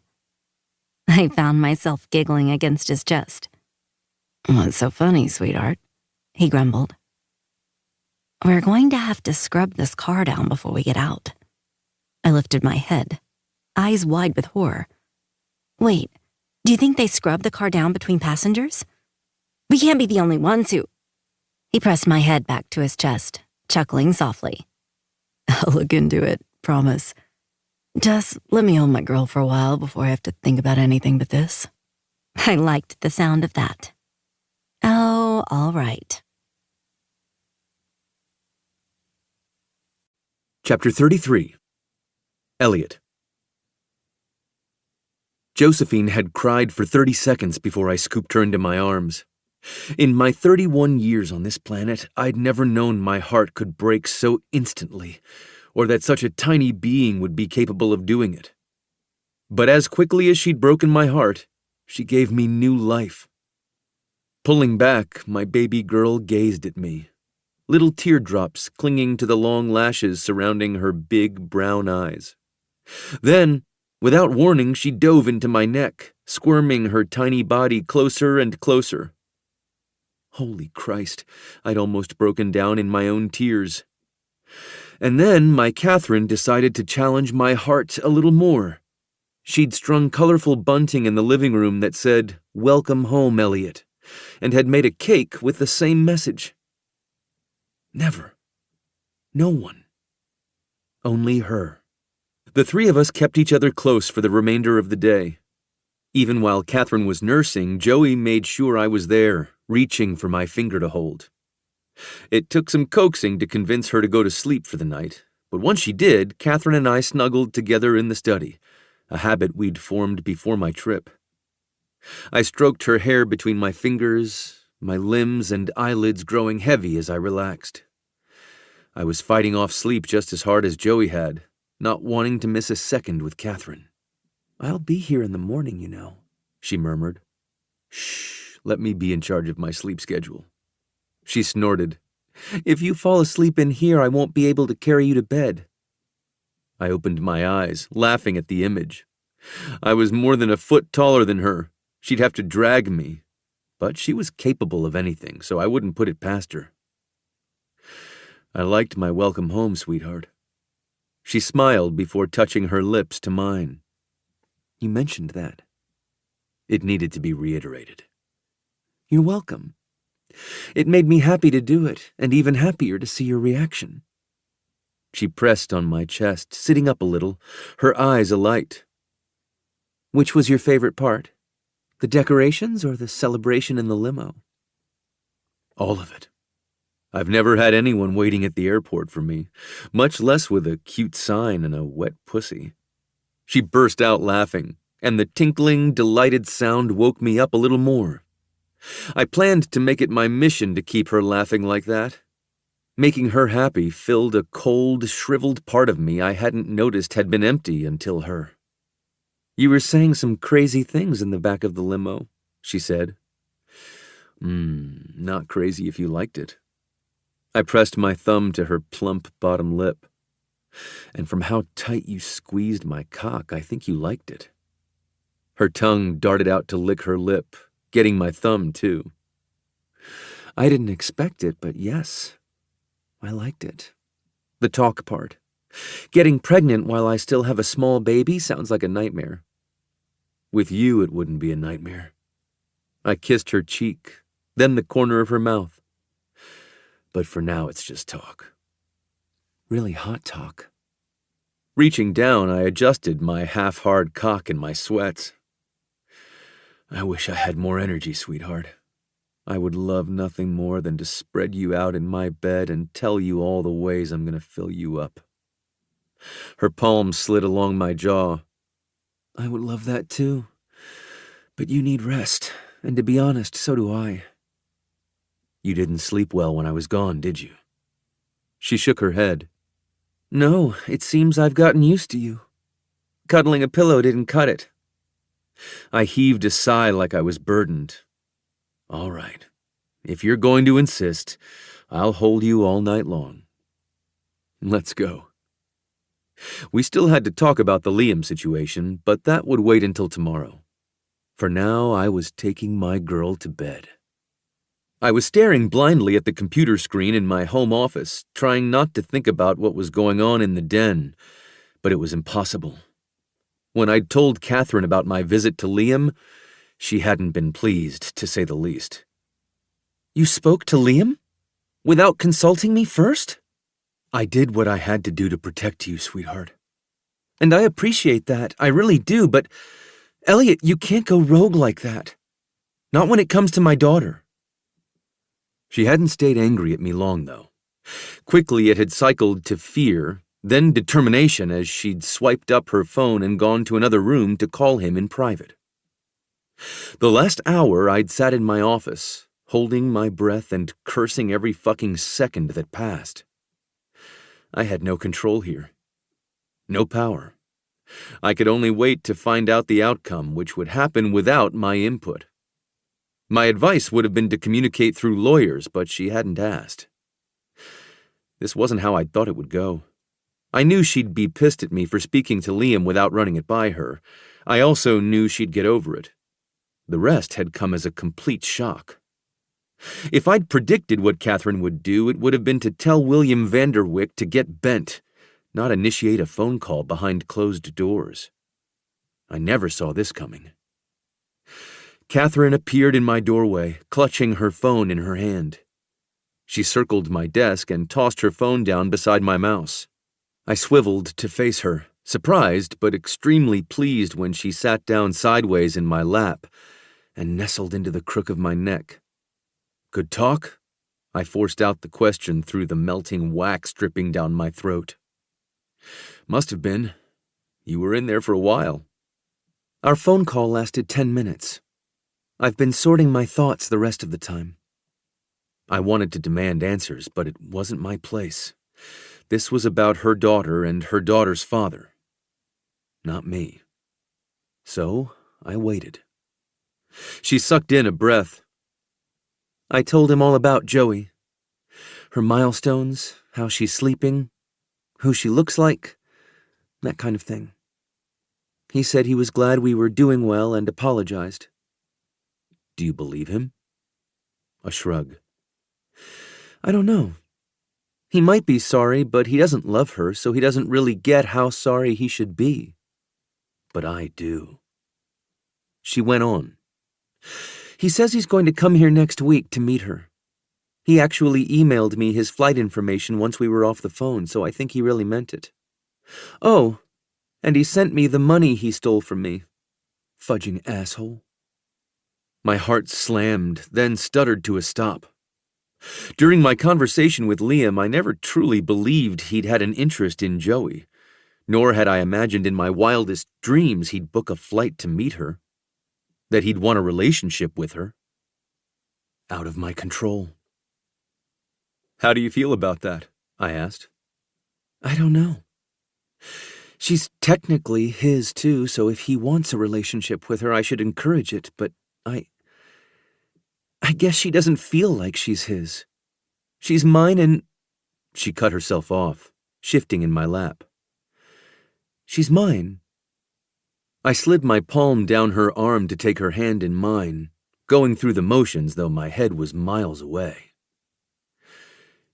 I found myself giggling against his chest. What's so funny, sweetheart? He grumbled. We're going to have to scrub this car down before we get out. I lifted my head, eyes wide with horror. Wait, do you think they scrub the car down between passengers? We can't be the only ones who... He pressed my head back to his chest, chuckling softly. I'll look into it, promise. Just let me hold my girl for a while before I have to think about anything but this. I liked the sound of that. Oh, all right. Chapter 33. Elliot. Josephine had cried for 30 seconds before I scooped her into my arms. In my 31 years on this planet, I'd never known my heart could break so instantly, or that such a tiny being would be capable of doing it. But as quickly as she'd broken my heart, she gave me new life. Pulling back, my baby girl gazed at me, little teardrops clinging to the long lashes surrounding her big brown eyes. Then, without warning, she dove into my neck, squirming her tiny body closer and closer. Holy Christ, I'd almost broken down in my own tears. And then my Catherine decided to challenge my heart a little more. She'd strung colorful bunting in the living room that said, "Welcome home, Elliot," and had made a cake with the same message. Never. No one. Only her. The three of us kept each other close for the remainder of the day. Even while Catherine was nursing, Joey made sure I was there, reaching for my finger to hold. It took some coaxing to convince her to go to sleep for the night, but once she did, Catherine and I snuggled together in the study, a habit we'd formed before my trip. I stroked her hair between my fingers, my limbs and eyelids growing heavy as I relaxed. I was fighting off sleep just as hard as Joey had, not wanting to miss a second with Catherine. "I'll be here in the morning, you know," she murmured. "Shh, let me be in charge of my sleep schedule." She snorted. "If you fall asleep in here, I won't be able to carry you to bed." I opened my eyes, laughing at the image. I was more than a foot taller than her. She'd have to drag me. But she was capable of anything, so I wouldn't put it past her. "I liked my welcome home, sweetheart." She smiled before touching her lips to mine. "You mentioned that." It needed to be reiterated. "You're welcome. It made me happy to do it, and even happier to see your reaction." She pressed on my chest, sitting up a little, her eyes alight. "Which was your favorite part? The decorations or the celebration in the limo?" "All of it. I've never had anyone waiting at the airport for me, much less with a cute sign and a wet pussy." She burst out laughing, and the tinkling, delighted sound woke me up a little more. I planned to make it my mission to keep her laughing like that. Making her happy filled a cold, shriveled part of me I hadn't noticed had been empty until her. "You were saying some crazy things in the back of the limo," she said. Not crazy if you liked it." I pressed my thumb to her plump bottom lip. "And from how tight you squeezed my cock, I think you liked it." Her tongue darted out to lick her lip, getting my thumb too. "I didn't expect it, but yes, I liked it. The talk part. Getting pregnant while I still have a small baby sounds like a nightmare." "With you, it wouldn't be a nightmare." I kissed her cheek, then the corner of her mouth. "But for now, it's just talk. Really hot talk." Reaching down, I adjusted my half-hard cock in my sweats. "I wish I had more energy, sweetheart. I would love nothing more than to spread you out in my bed and tell you all the ways I'm going to fill you up." Her palm slid along my jaw. "I would love that too. But you need rest, and to be honest, so do I." "You didn't sleep well when I was gone, did you?" She shook her head. "No, it seems I've gotten used to you. Cuddling a pillow didn't cut it." I heaved a sigh like I was burdened. "All right. If you're going to insist, I'll hold you all night long. Let's go." We still had to talk about the Liam situation, but that would wait until tomorrow. For now, I was taking my girl to bed. I was staring blindly at the computer screen in my home office, trying not to think about what was going on in the den, but it was impossible. When I'd told Catherine about my visit to Liam, she hadn't been pleased, to say the least. "You spoke to Liam? Without consulting me first?" "I did what I had to do to protect you, sweetheart. And I appreciate that, I really do, but Elliot, you can't go rogue like that. Not when it comes to my daughter." She hadn't stayed angry at me long, though. Quickly it had cycled to fear, then determination as she'd swiped up her phone and gone to another room to call him in private. The last hour I'd sat in my office, holding my breath and cursing every fucking second that passed. I had no control here. No power. I could only wait to find out the outcome, which would happen without my input. My advice would have been to communicate through lawyers, but she hadn't asked. This wasn't how I'd thought it would go. I knew she'd be pissed at me for speaking to Liam without running it by her. I also knew she'd get over it. The rest had come as a complete shock. If I'd predicted what Catherine would do, it would have been to tell William Vanderwyck to get bent, not initiate a phone call behind closed doors. I never saw this coming. Catherine appeared in my doorway, clutching her phone in her hand. She circled my desk and tossed her phone down beside my mouse. I swiveled to face her, surprised but extremely pleased when she sat down sideways in my lap and nestled into the crook of my neck. "Good talk?" I forced out the question through the melting wax dripping down my throat. "Must have been. You were in there for a while." Our phone call lasted 10 minutes. I've been sorting my thoughts the rest of the time. I wanted to demand answers, but it wasn't my place. This was about her daughter and her daughter's father, not me. So I waited. She sucked in a breath. I told him all about Joey. Her milestones, how she's sleeping, who she looks like, that kind of thing. He said he was glad we were doing well and apologized. Do you believe him? A shrug. I don't know. He might be sorry, but he doesn't love her, so he doesn't really get how sorry he should be. But I do. She went on. He says he's going to come here next week to meet her. He actually emailed me his flight information once we were off the phone, so I think he really meant it. Oh, and he sent me the money he stole from me. Fudging asshole. My heart slammed, then stuttered to a stop. During my conversation with Liam, I never truly believed he'd had an interest in Joey, nor had I imagined in my wildest dreams he'd book a flight to meet her, that he'd want a relationship with her. Out of my control. "How do you feel about that?" I asked. I don't know. She's technically his too, so if he wants a relationship with her, I should encourage it, but I guess she doesn't feel like she's his. She's mine and... She cut herself off, shifting in my lap. She's mine. I slid my palm down her arm to take her hand in mine, going through the motions though my head was miles away.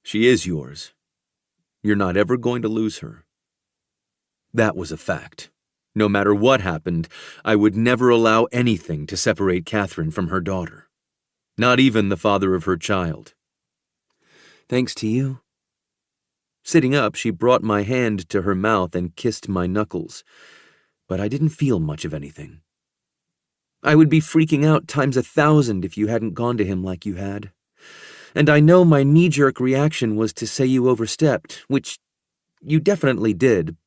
She is yours. You're not ever going to lose her. That was a fact. No matter what happened, I would never allow anything to separate Catherine from her daughter. Not even the father of her child. Thanks to you. Sitting up, she brought my hand to her mouth and kissed my knuckles, but I didn't feel much of anything. I would be freaking out times 1,000 if you hadn't gone to him like you had. And I know my knee-jerk reaction was to say you overstepped, which you definitely did,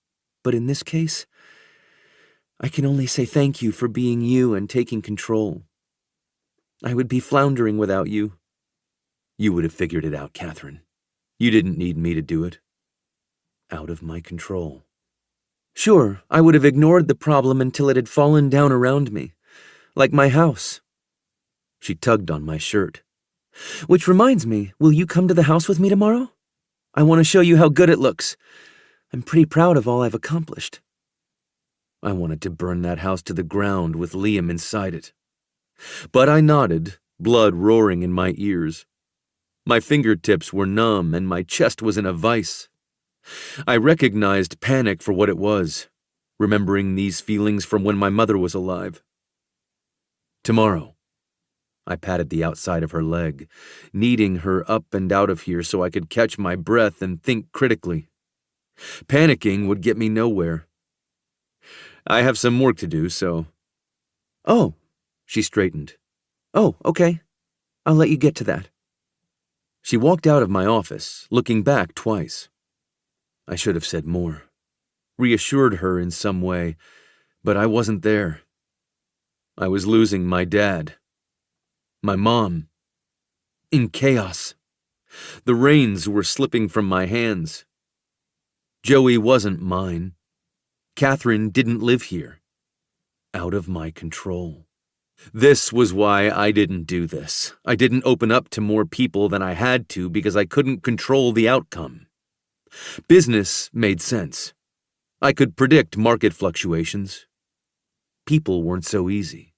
but in this case, I can only say thank you for being you and taking control. I would be floundering without you. You would have figured it out, Catherine. You didn't need me to do it. Out of my control. Sure, I would have ignored the problem until it had fallen down around me. Like my house. She tugged on my shirt. Which reminds me, will you come to the house with me tomorrow? I want to show you how good it looks. I'm pretty proud of all I've accomplished. I wanted to burn that house to the ground with Liam inside it. But I nodded, blood roaring in my ears. My fingertips were numb and my chest was in a vice. I recognized panic for what it was, remembering these feelings from when my mother was alive. Tomorrow. I patted the outside of her leg, kneading her up and out of here so I could catch my breath and think critically. Panicking would get me nowhere. I have some work to do, so... Oh. She straightened. Oh, okay. I'll let you get to that. She walked out of my office, looking back twice. I should have said more, reassured her in some way, but I wasn't there. I was losing my dad, my mom, in chaos. The reins were slipping from my hands. Joey wasn't mine. Catherine didn't live here. Out of my control. This was why I didn't do this. I didn't open up to more people than I had to because I couldn't control the outcome. Business made sense. I could predict market fluctuations. People weren't so easy.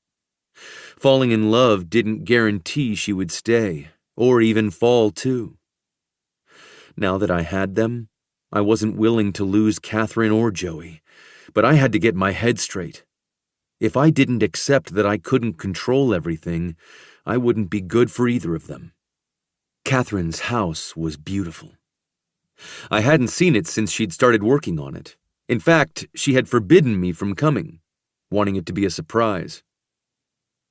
Falling in love didn't guarantee she would stay, or even fall too. Now that I had them, I wasn't willing to lose Catherine or Joey, but I had to get my head straight. If I didn't accept that I couldn't control everything, I wouldn't be good for either of them. Catherine's house was beautiful. I hadn't seen it since she'd started working on it. In fact, she had forbidden me from coming, wanting it to be a surprise.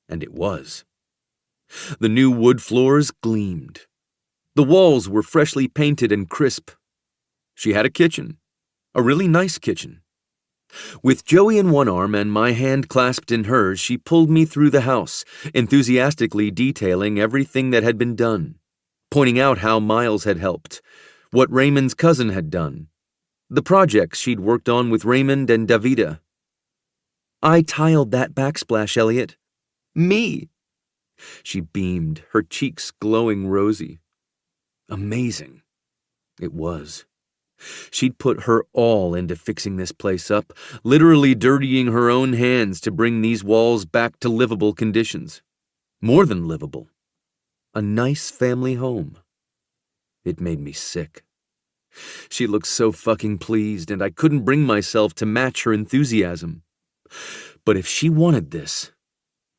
And it was. The new wood floors gleamed. The walls were freshly painted and crisp. She had a kitchen, a really nice kitchen. With Joey in one arm and my hand clasped in hers, she pulled me through the house, enthusiastically detailing everything that had been done, pointing out how Miles had helped, what Raymond's cousin had done, the projects she'd worked on with Raymond and Davida. "I tiled that backsplash, Elliot. Me!" She beamed, her cheeks glowing rosy. Amazing. It was. She'd put her all into fixing this place up, literally dirtying her own hands to bring these walls back to livable conditions. More than livable. A nice family home. It made me sick. She looked so fucking pleased, and I couldn't bring myself to match her enthusiasm. But if she wanted this,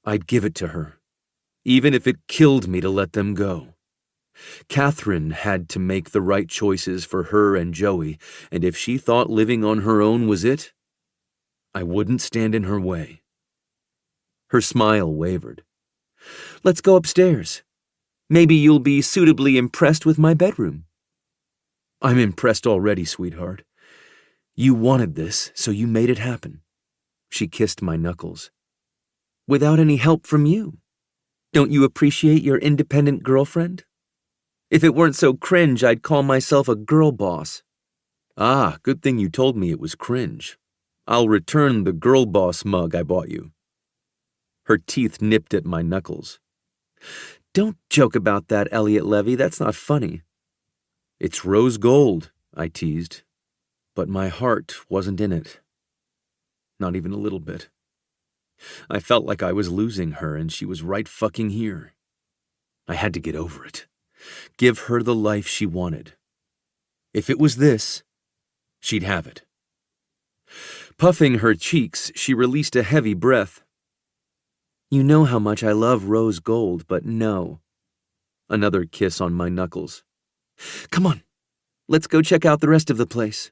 I'd give it to her, even if it killed me to let them go. Catherine had to make the right choices for her and Joey, and if she thought living on her own was it, I wouldn't stand in her way. Her smile wavered. "Let's go upstairs. Maybe you'll be suitably impressed with my bedroom." "I'm impressed already, sweetheart. You wanted this, so you made it happen." She kissed my knuckles. "Without any help from you. Don't you appreciate your independent girlfriend? If it weren't so cringe, I'd call myself a girl boss." "Ah, good thing you told me it was cringe. I'll return the girl boss mug I bought you." Her teeth nipped at my knuckles. "Don't joke about that, Elliot Levy. That's not funny." "It's rose gold," I teased, but my heart wasn't in it. Not even a little bit. I felt like I was losing her and she was right fucking here. I had to get over it. Give her the life she wanted. If it was this, she'd have it. Puffing her cheeks, she released a heavy breath. "You know how much I love rose gold, but no." Another kiss on my knuckles. "Come on, let's go check out the rest of the place."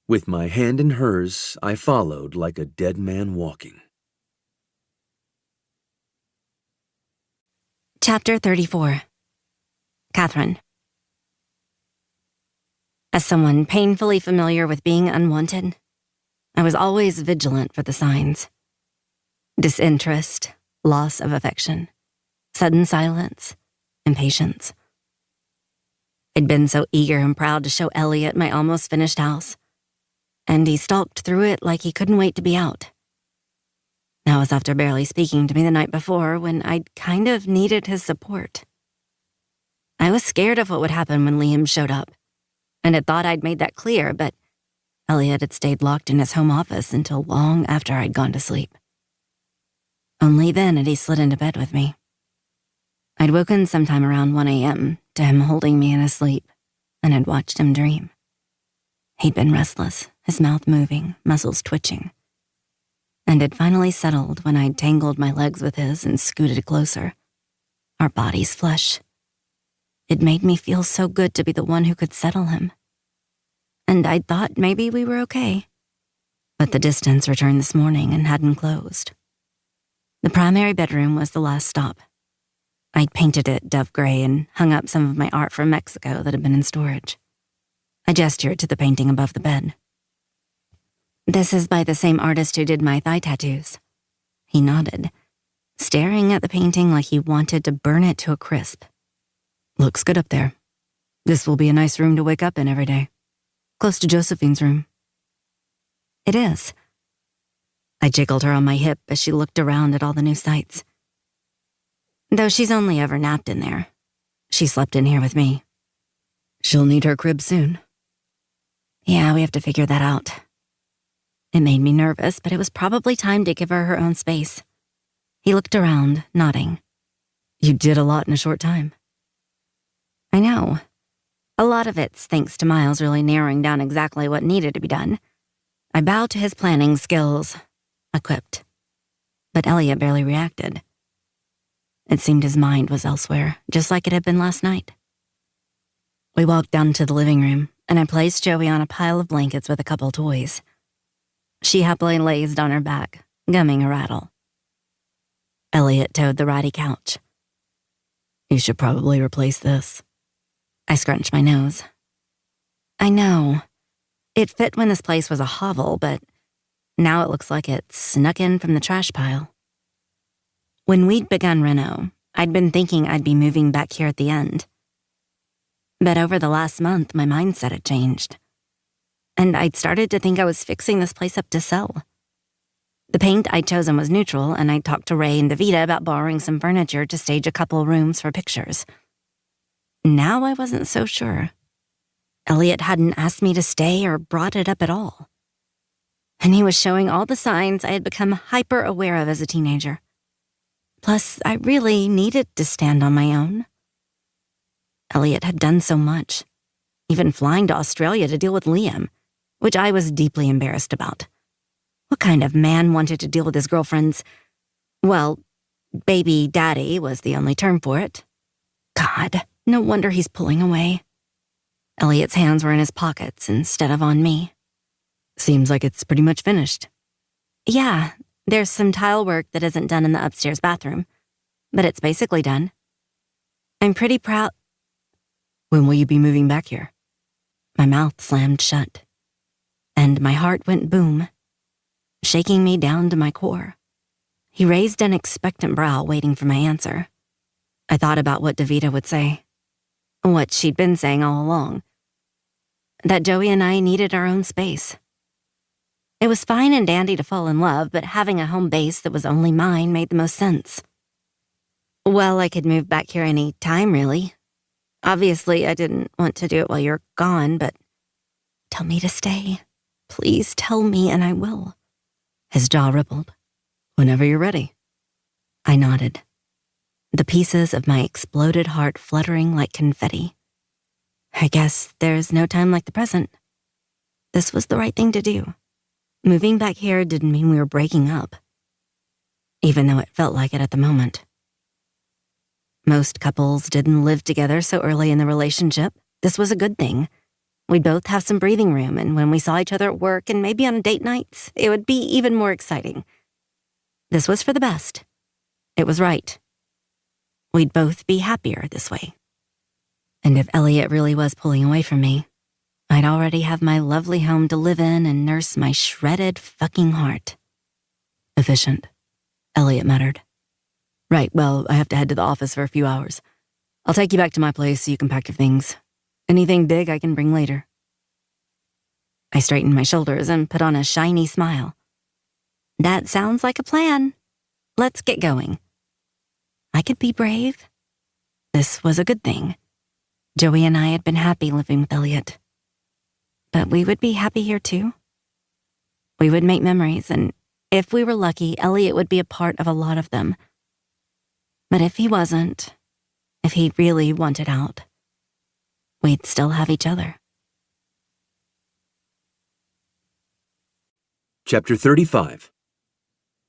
With my hand in hers, I followed like a dead man walking. Chapter 34. Catherine. As someone painfully familiar with being unwanted, I was always vigilant for the signs. Disinterest, loss of affection, sudden silence, impatience. I'd been so eager and proud to show Elliot my almost finished house, and he stalked through it like he couldn't wait to be out. That was after barely speaking to me the night before, when I'd kind of needed his support. I was scared of what would happen when Liam showed up, and had thought I'd made that clear, but Elliot had stayed locked in his home office until long after I'd gone to sleep. Only then had he slid into bed with me. I'd woken sometime around 1 a.m. to him holding me in his sleep, and had watched him dream. He'd been restless, his mouth moving, muscles twitching, and had finally settled when I'd tangled my legs with his and scooted closer, our bodies flush. It made me feel so good to be the one who could settle him. And I'd thought maybe we were okay. But the distance returned this morning and hadn't closed. The primary bedroom was the last stop. I'd painted it dove gray and hung up some of my art from Mexico that had been in storage. I gestured to the painting above the bed. "This is by the same artist who did my thigh tattoos." He nodded, staring at the painting like he wanted to burn it to a crisp. Looks good up there. This will be a nice room to wake up in every day. Close to Josephine's room. It is. I jiggled her on my hip as she looked around at all the new sights. Though she's only ever napped in there, she slept in here with me. She'll need her crib soon. Yeah, we have to figure that out. It made me nervous, but it was probably time to give her her own space. He looked around, nodding. You did a lot in a short time. I know. A lot of it's thanks to Miles really narrowing down exactly what needed to be done. I bowed to his planning skills, equipped. but Elliot barely reacted. It seemed his mind was elsewhere, just like it had been last night. We walked down to the living room, and I placed Joey on a pile of blankets with a couple toys. She happily lazed on her back, gumming a rattle. Elliot towed the ratty couch. You should probably replace this. I scrunched my nose. I know. It fit when this place was a hovel, but now it looks like it snuck in from the trash pile. When we'd begun reno, I'd been thinking I'd be moving back here at the end. But over the last month, my mindset had changed. And I'd started to think I was fixing this place up to sell. The paint I'd chosen was neutral, and I'd talked to Ray and Davida about borrowing some furniture to stage a couple rooms for pictures. Now I wasn't so sure. Elliot hadn't asked me to stay or brought it up at all. And he was showing all the signs I had become hyper-aware of as a teenager. Plus, I really needed to stand on my own. Elliot had done so much, even flying to Australia to deal with Liam, which I was deeply embarrassed about. What kind of man wanted to deal with his girlfriend's, well, baby daddy was the only term for it. God, no wonder he's pulling away. Elliot's hands were in his pockets instead of on me. Seems like it's pretty much finished. Yeah, there's some tile work that isn't done in the upstairs bathroom, but it's basically done. I'm pretty proud. When will you be moving back here? My mouth slammed shut, and my heart went boom, shaking me down to my core. He raised an expectant brow, waiting for my answer. I thought about what Davida would say, what she'd been saying all along, that Joey and I needed our own space. It was fine and dandy to fall in love, but having a home base that was only mine made the most sense. Well, I could move back here any time, really. Obviously, I didn't want to do it while you're gone, but tell me to stay. Please tell me and I will. His jaw rippled. Whenever you're ready. I nodded, the pieces of my exploded heart fluttering like confetti. I guess there's no time like the present. This was the right thing to do. Moving back here didn't mean we were breaking up, even though it felt like it at the moment. Most couples didn't live together so early in the relationship. This was a good thing. We'd both have some breathing room, and when we saw each other at work and maybe on date nights, it would be even more exciting. This was for the best. It was right. We'd both be happier this way. And if Elliot really was pulling away from me, I'd already have my lovely home to live in and nurse my shredded fucking heart. Efficient, Elliot muttered. Right, well, I have to head to the office for a few hours. I'll take you back to my place so you can pack your things. Anything big I can bring later. I straightened my shoulders and put on a shiny smile. That sounds like a plan. Let's get going. I could be brave. This was a good thing. Joey and I had been happy living with Elliot. But we would be happy here too. We would make memories, and if we were lucky, Elliot would be a part of a lot of them. But if he wasn't, if he really wanted out, we'd still have each other. Chapter 35.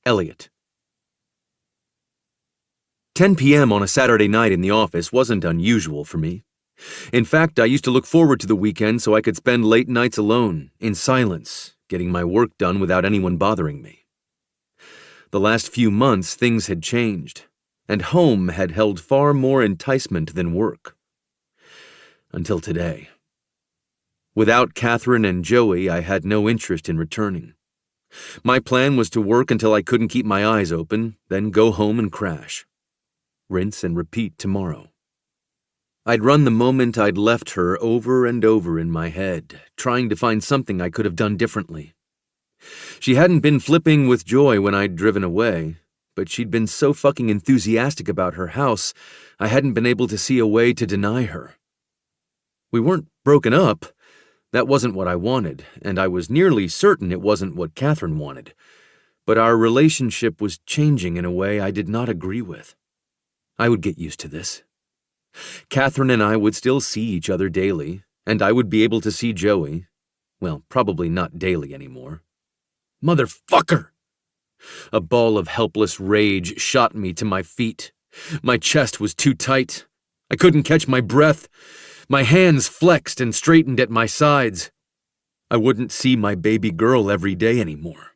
Elliot. 10 p.m. on a Saturday night in the office wasn't unusual for me. In fact, I used to look forward to the weekend so I could spend late nights alone, in silence, getting my work done without anyone bothering me. The last few months, things had changed, and home had held far more enticement than work. Until today. Without Catherine and Joey, I had no interest in returning. My plan was to work until I couldn't keep my eyes open, then go home and crash. Rinse and repeat tomorrow. I'd run the moment I'd left her over and over in my head, trying to find something I could have done differently. She hadn't been flipping with joy when I'd driven away, but she'd been so fucking enthusiastic about her house, I hadn't been able to see a way to deny her. We weren't broken up. That wasn't what I wanted, and I was nearly certain it wasn't what Catherine wanted. But our relationship was changing in a way I did not agree with. I would get used to this. Catherine and I would still see each other daily, and I would be able to see Joey. Well, probably not daily anymore. Motherfucker! A ball of helpless rage shot me to my feet. My chest was too tight. I couldn't catch my breath. My hands flexed and straightened at my sides. I wouldn't see my baby girl every day anymore.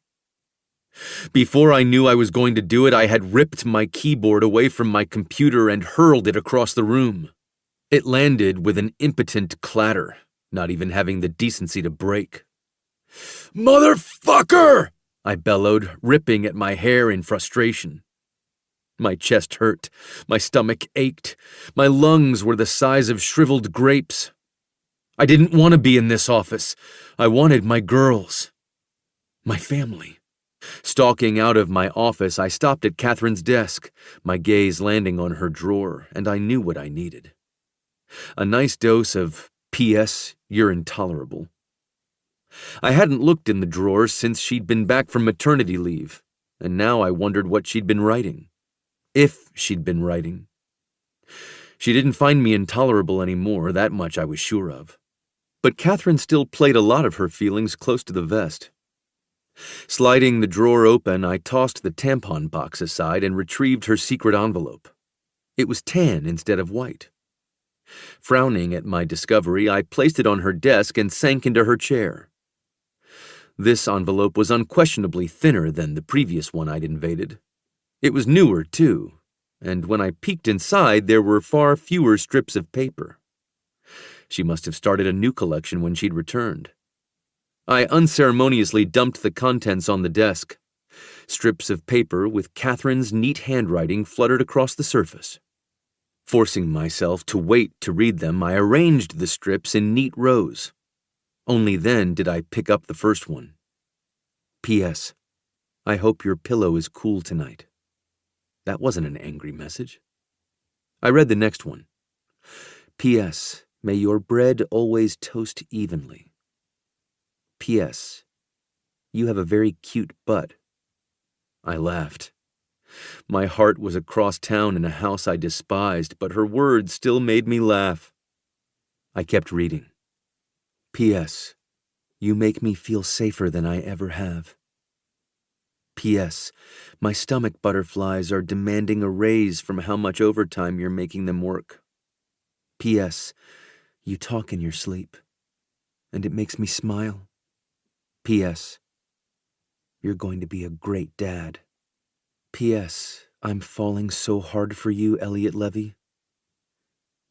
Before I knew I was going to do it, I had ripped my keyboard away from my computer and hurled it across the room. It landed with an impotent clatter, not even having the decency to break. "Motherfucker!" I bellowed, ripping at my hair in frustration. My chest hurt, my stomach ached, my lungs were the size of shriveled grapes. I didn't want to be in this office. I wanted my girls. My family. Stalking out of my office, I stopped at Catherine's desk, my gaze landing on her drawer, and I knew what I needed. A nice dose of P.S. You're intolerable. I hadn't looked in the drawers since she'd been back from maternity leave, and now I wondered what she'd been writing. If she'd been writing. She didn't find me intolerable anymore, that much I was sure of. But Catherine still played a lot of her feelings close to the vest. Sliding the drawer open, I tossed the tampon box aside and retrieved her secret envelope. It was tan instead of white. Frowning at my discovery, I placed it on her desk and sank into her chair. This envelope was unquestionably thinner than the previous one I'd invaded. It was newer, too, and when I peeked inside, there were far fewer strips of paper. She must have started a new collection when she'd returned. I unceremoniously dumped the contents on the desk. Strips of paper with Catherine's neat handwriting fluttered across the surface. Forcing myself to wait to read them, I arranged the strips in neat rows. Only then did I pick up the first one. P.S. I hope your pillow is cool tonight. That wasn't an angry message. I read the next one. P.S. May your bread always toast evenly. P.S. You have a very cute butt. I laughed. My heart was across town in a house I despised, but her words still made me laugh. I kept reading. P.S. You make me feel safer than I ever have. P.S. My stomach butterflies are demanding a raise from how much overtime you're making them work. P.S. You talk in your sleep, and it makes me smile. P.S. You're going to be a great dad. P.S. I'm falling so hard for you, Elliot Levy.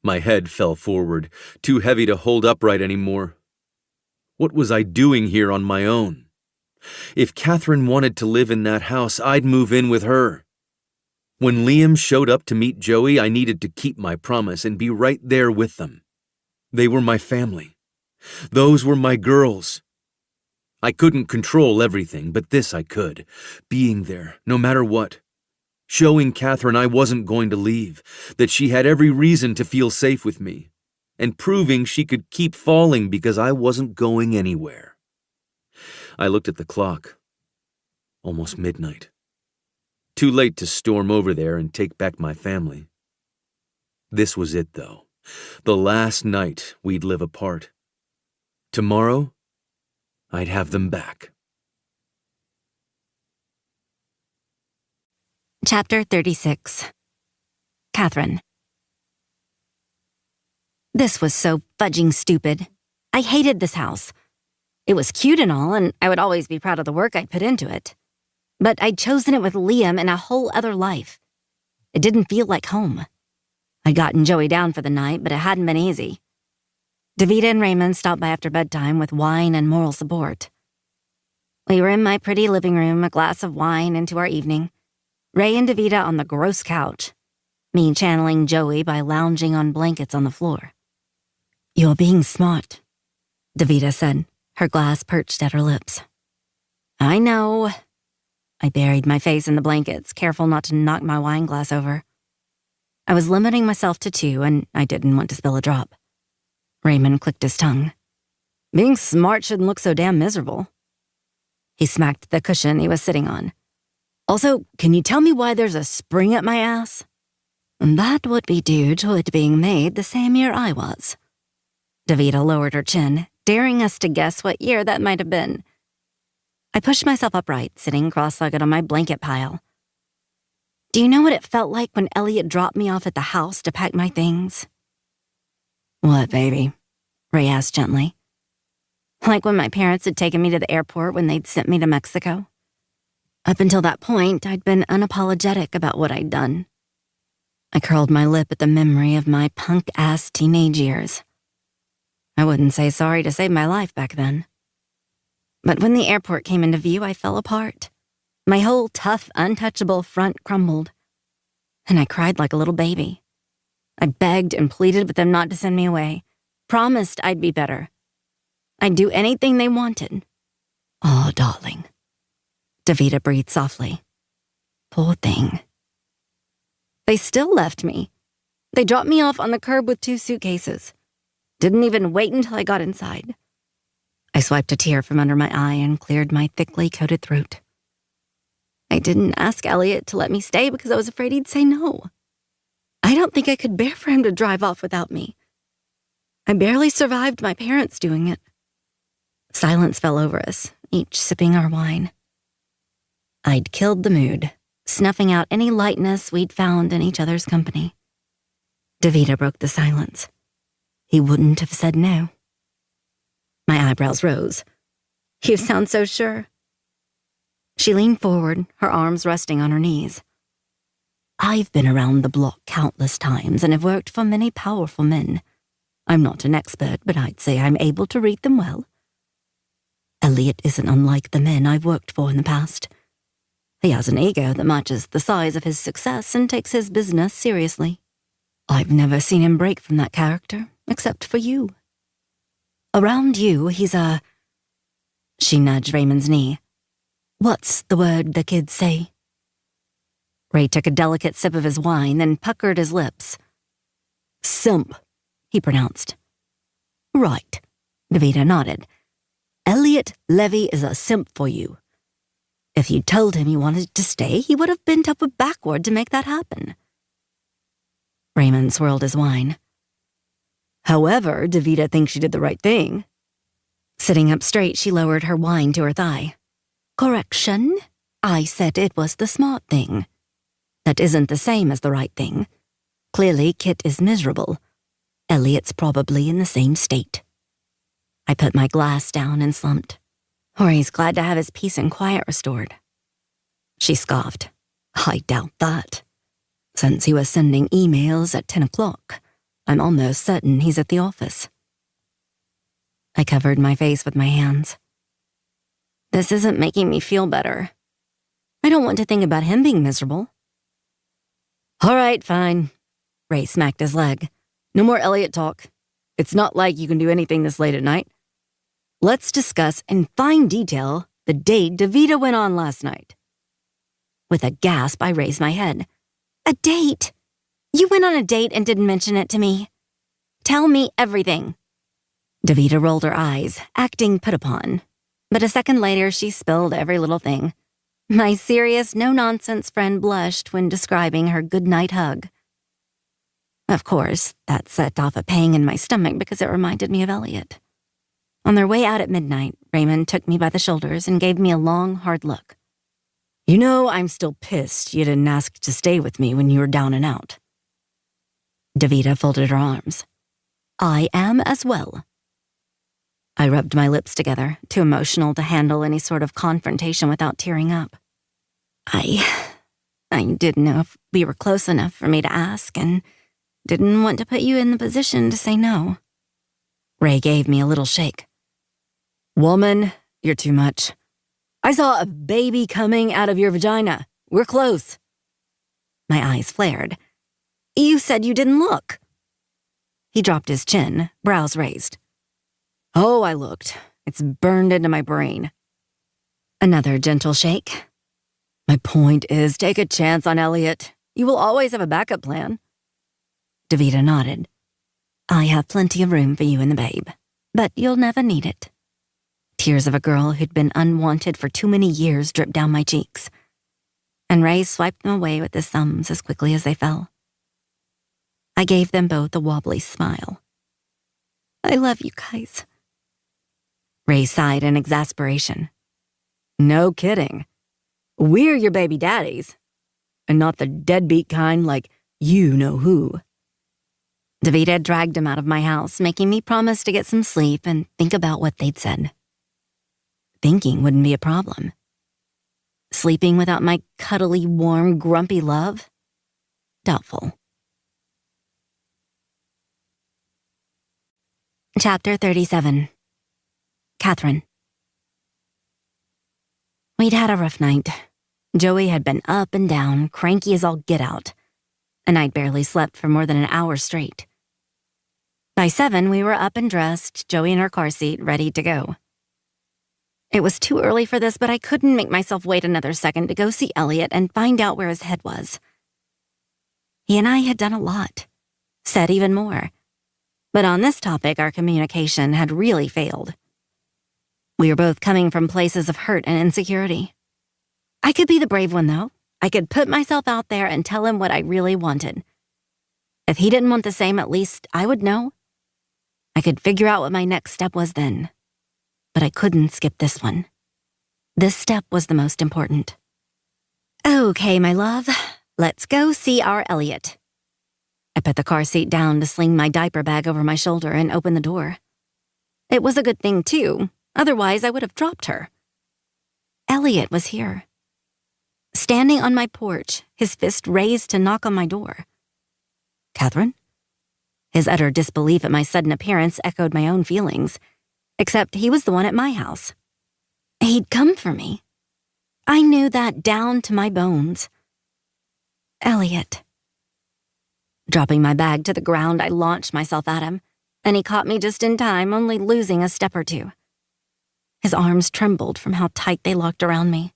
My head fell forward, too heavy to hold upright anymore. What was I doing here on my own? If Catherine wanted to live in that house, I'd move in with her. When Liam showed up to meet Joey, I needed to keep my promise and be right there with them. They were my family. Those were my girls. I couldn't control everything, but this I could. Being there, no matter what. Showing Catherine I wasn't going to leave, that she had every reason to feel safe with me, and proving she could keep falling because I wasn't going anywhere. I looked at the clock. Almost midnight. Too late to storm over there and take back my family. This was it, though. The last night we'd live apart. Tomorrow, I'd have them back. Chapter 36. Catherine. This was so fudging stupid. I hated this house. It was cute and all, and I would always be proud of the work I'd put into it. But I'd chosen it with Liam in a whole other life. It didn't feel like home. I'd gotten Joey down for the night, but it hadn't been easy. Davida and Raymond stopped by after bedtime with wine and moral support. We were in my pretty living room, a glass of wine into our evening. Ray and Davida on the gross couch. Me channeling Joey by lounging on blankets on the floor. You're being smart, Davida said, her glass perched at her lips. I know. I buried my face in the blankets, careful not to knock my wine glass over. I was limiting myself to 2, and I didn't want to spill a drop. Raymond clicked his tongue. Being smart shouldn't look so damn miserable. He smacked the cushion he was sitting on. Also, can you tell me why there's a spring at my ass? That would be due to it being made the same year I was. Davida lowered her chin, daring us to guess what year that might have been. I pushed myself upright, sitting cross-legged on my blanket pile. Do you know what it felt like when Elliot dropped me off at the house to pack my things? What, baby? Ray asked gently. Like when my parents had taken me to the airport when they'd sent me to Mexico. Up until that point, I'd been unapologetic about what I'd done. I curled my lip at the memory of my punk-ass teenage years. I wouldn't say sorry to save my life back then. But when the airport came into view, I fell apart. My whole tough, untouchable front crumbled. And I cried like a little baby. I begged and pleaded with them not to send me away. Promised I'd be better. I'd do anything they wanted. Oh, darling. Davida breathed softly. Poor thing. They still left me. They dropped me off on the curb with 2 suitcases. Didn't even wait until I got inside. I swiped a tear from under my eye and cleared my thickly coated throat. I didn't ask Elliot to let me stay because I was afraid he'd say no. I don't think I could bear for him to drive off without me. I barely survived my parents doing it. Silence fell over us, each sipping our wine. I'd killed the mood, snuffing out any lightness we'd found in each other's company. Davida broke the silence. He wouldn't have said no. My eyebrows rose. You sound so sure. She leaned forward, her arms resting on her knees. I've been around the block countless times and have worked for many powerful men. I'm not an expert, but I'd say I'm able to read them well. Elliot isn't unlike the men I've worked for in the past. He has an ego that matches the size of his success and takes his business seriously. I've never seen him break from that character, except for you. Around you, he's a... She nudged Raymond's knee. What's the word the kids say? Ray took a delicate sip of his wine, then puckered his lips. Simp, he pronounced. Right, Davida nodded. Elliot Levy is a simp for you. If you told him you wanted to stay, he would have bent over backward to make that happen. Raymond swirled his wine. However, Davida thinks she did the right thing. Sitting up straight, she lowered her wine to her thigh. Correction, I said it was the smart thing. That isn't the same as the right thing. Clearly, Kit is miserable. Elliot's probably in the same state. I put my glass down and slumped. Or he's glad to have his peace and quiet restored. She scoffed. I doubt that. Since he was sending emails at 10 o'clock, I'm almost certain he's at the office. I covered my face with my hands. This isn't making me feel better. I don't want to think about him being miserable. All right, fine. Ray smacked his leg. No more Elliot talk. It's not like you can do anything this late at night. Let's discuss in fine detail the date Davida went on last night. With a gasp, I raised my head. A date? You went on a date and didn't mention it to me. Tell me everything. Davida rolled her eyes, acting put upon. But a second later, she spilled every little thing. My serious, no-nonsense friend blushed when describing her goodnight hug. Of course, that set off a pang in my stomach because it reminded me of Elliot. On their way out at midnight, Raymond took me by the shoulders and gave me a long, hard look. You know, I'm still pissed you didn't ask to stay with me when you were down and out. Davida folded her arms. I am as well. I rubbed my lips together, too emotional to handle any sort of confrontation without tearing up. I didn't know if we were close enough for me to ask and didn't want to put you in the position to say no. Ray gave me a little shake. Woman, you're too much. I saw a baby coming out of your vagina. We're close. My eyes flared. You said you didn't look. He dropped his chin, brows raised. Oh, I looked. It's burned into my brain. Another gentle shake. My point is, take a chance on Elliot. You will always have a backup plan. Davida nodded. I have plenty of room for you and the babe, but you'll never need it. Tears of a girl who'd been unwanted for too many years dripped down my cheeks, and Ray swiped them away with his thumbs as quickly as they fell. I gave them both a wobbly smile. I love you guys. Ray sighed in exasperation. No kidding. We're your baby daddies, and not the deadbeat kind like you know who. David had dragged him out of my house, making me promise to get some sleep and think about what they'd said. Thinking wouldn't be a problem. Sleeping without my cuddly, warm, grumpy love? Doubtful. Chapter 37. Catherine. We'd had a rough night. Joey had been up and down, cranky as all get out, and I'd barely slept for more than an hour straight. By 7, we were up and dressed, Joey in her car seat, ready to go. It was too early for this, but I couldn't make myself wait another second to go see Elliot and find out where his head was. He and I had done a lot, said even more, but on this topic our communication had really failed. We were both coming from places of hurt and insecurity. I could be the brave one, though. I could put myself out there and tell him what I really wanted. If he didn't want the same, at least I would know. I could figure out what my next step was then. But I couldn't skip this one. This step was the most important. Okay, my love, let's go see our Elliot. I put the car seat down to sling my diaper bag over my shoulder and open the door. It was a good thing, too. Otherwise, I would have dropped her. Elliot was here. Standing on my porch, his fist raised to knock on my door. Catherine? His utter disbelief at my sudden appearance echoed my own feelings, except he was the one at my house. He'd come for me. I knew that down to my bones. Elliot. Dropping my bag to the ground, I launched myself at him, and he caught me just in time, only losing a step or two. His arms trembled from how tight they locked around me.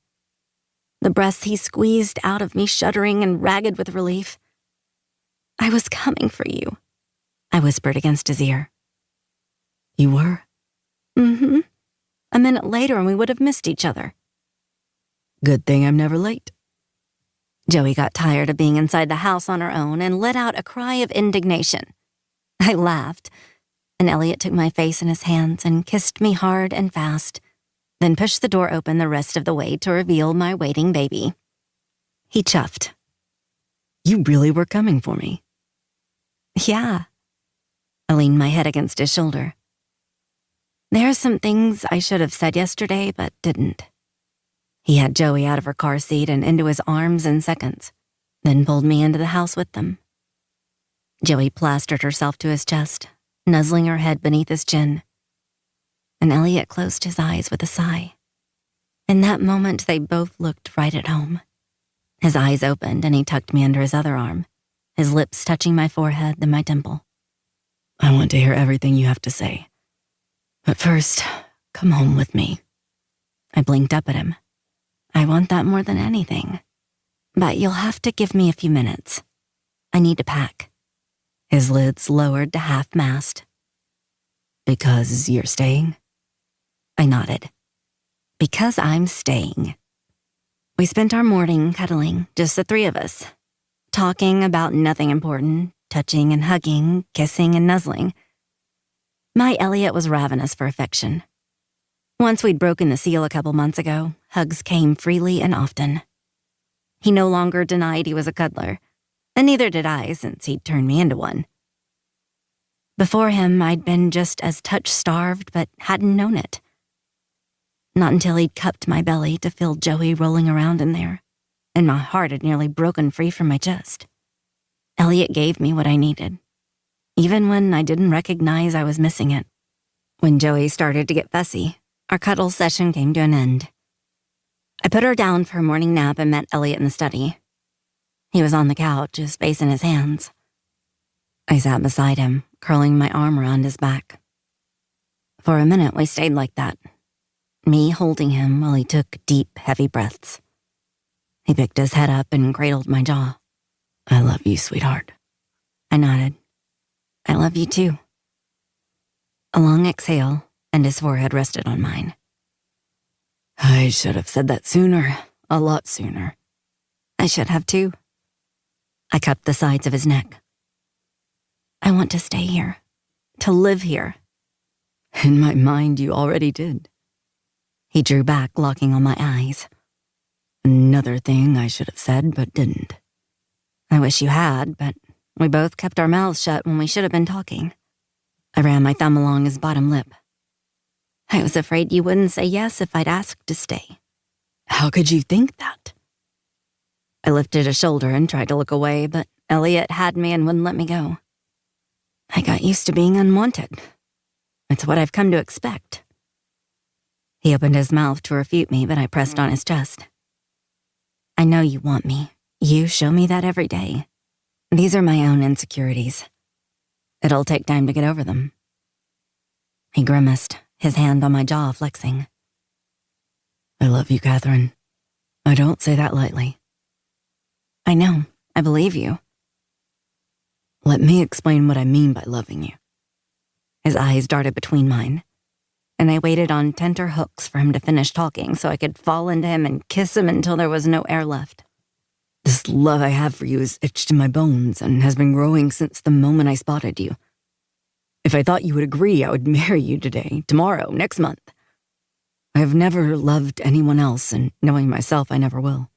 The breaths he squeezed out of me, shuddering and ragged with relief. I was coming for you, I whispered against his ear. You were? Mm-hmm. A minute later and we would have missed each other. Good thing I'm never late. Joey got tired of being inside the house on her own and let out a cry of indignation. I laughed, and Elliot took my face in his hands and kissed me hard and fast, then pushed the door open the rest of the way to reveal my waiting baby. He chuffed. You really were coming for me. Yeah. I leaned my head against his shoulder. There are some things I should have said yesterday, but didn't. He had Joey out of her car seat and into his arms in seconds, then pulled me into the house with them. Joey plastered herself to his chest, nuzzling her head beneath his chin. And Elliot closed his eyes with a sigh. In that moment, they both looked right at home. His eyes opened and he tucked me under his other arm, his lips touching my forehead and my temple. I want to hear everything you have to say. But first, come home with me. I blinked up at him. I want that more than anything. But you'll have to give me a few minutes. I need to pack. His lids lowered to half-mast. Because you're staying? I nodded. Because I'm staying. We spent our morning cuddling, just the three of us, talking about nothing important, touching and hugging, kissing and nuzzling. My Elliot was ravenous for affection. Once we'd broken the seal a couple months ago, hugs came freely and often. He no longer denied he was a cuddler, and neither did I since he'd turned me into one. Before him, I'd been just as touch-starved but hadn't known it. Not until he'd cupped my belly to feel Joey rolling around in there, and my heart had nearly broken free from my chest. Elliot gave me what I needed, even when I didn't recognize I was missing it. When Joey started to get fussy, our cuddle session came to an end. I put her down for her morning nap and met Elliot in the study. He was on the couch, his face in his hands. I sat beside him, curling my arm around his back. For a minute, we stayed like that, me holding him while he took deep, heavy breaths. He picked his head up and cradled my jaw. I love you, sweetheart. I nodded. I love you too. A long exhale, and his forehead rested on mine. I should have said that sooner, a lot sooner. I should have too. I cupped the sides of his neck. I want to stay here, to live here. In my mind, you already did. He drew back, locking on my eyes. Another thing I should have said, but didn't. I wish you had, but we both kept our mouths shut when we should have been talking. I ran my thumb along his bottom lip. I was afraid you wouldn't say yes if I'd asked to stay. How could you think that? I lifted a shoulder and tried to look away, but Elliot had me and wouldn't let me go. I got used to being unwanted. It's what I've come to expect. He opened his mouth to refute me, but I pressed on his chest. I know you want me. You show me that every day. These are my own insecurities. It'll take time to get over them. He grimaced, his hand on my jaw flexing. I love you, Catherine. I don't say that lightly. I know. I believe you. Let me explain what I mean by loving you. His eyes darted between mine, and I waited on tenter hooks for him to finish talking so I could fall into him and kiss him until there was no air left. This love I have for you is etched in my bones and has been growing since the moment I spotted you. If I thought you would agree, I would marry you today, tomorrow, next month. I have never loved anyone else, and knowing myself, I never will.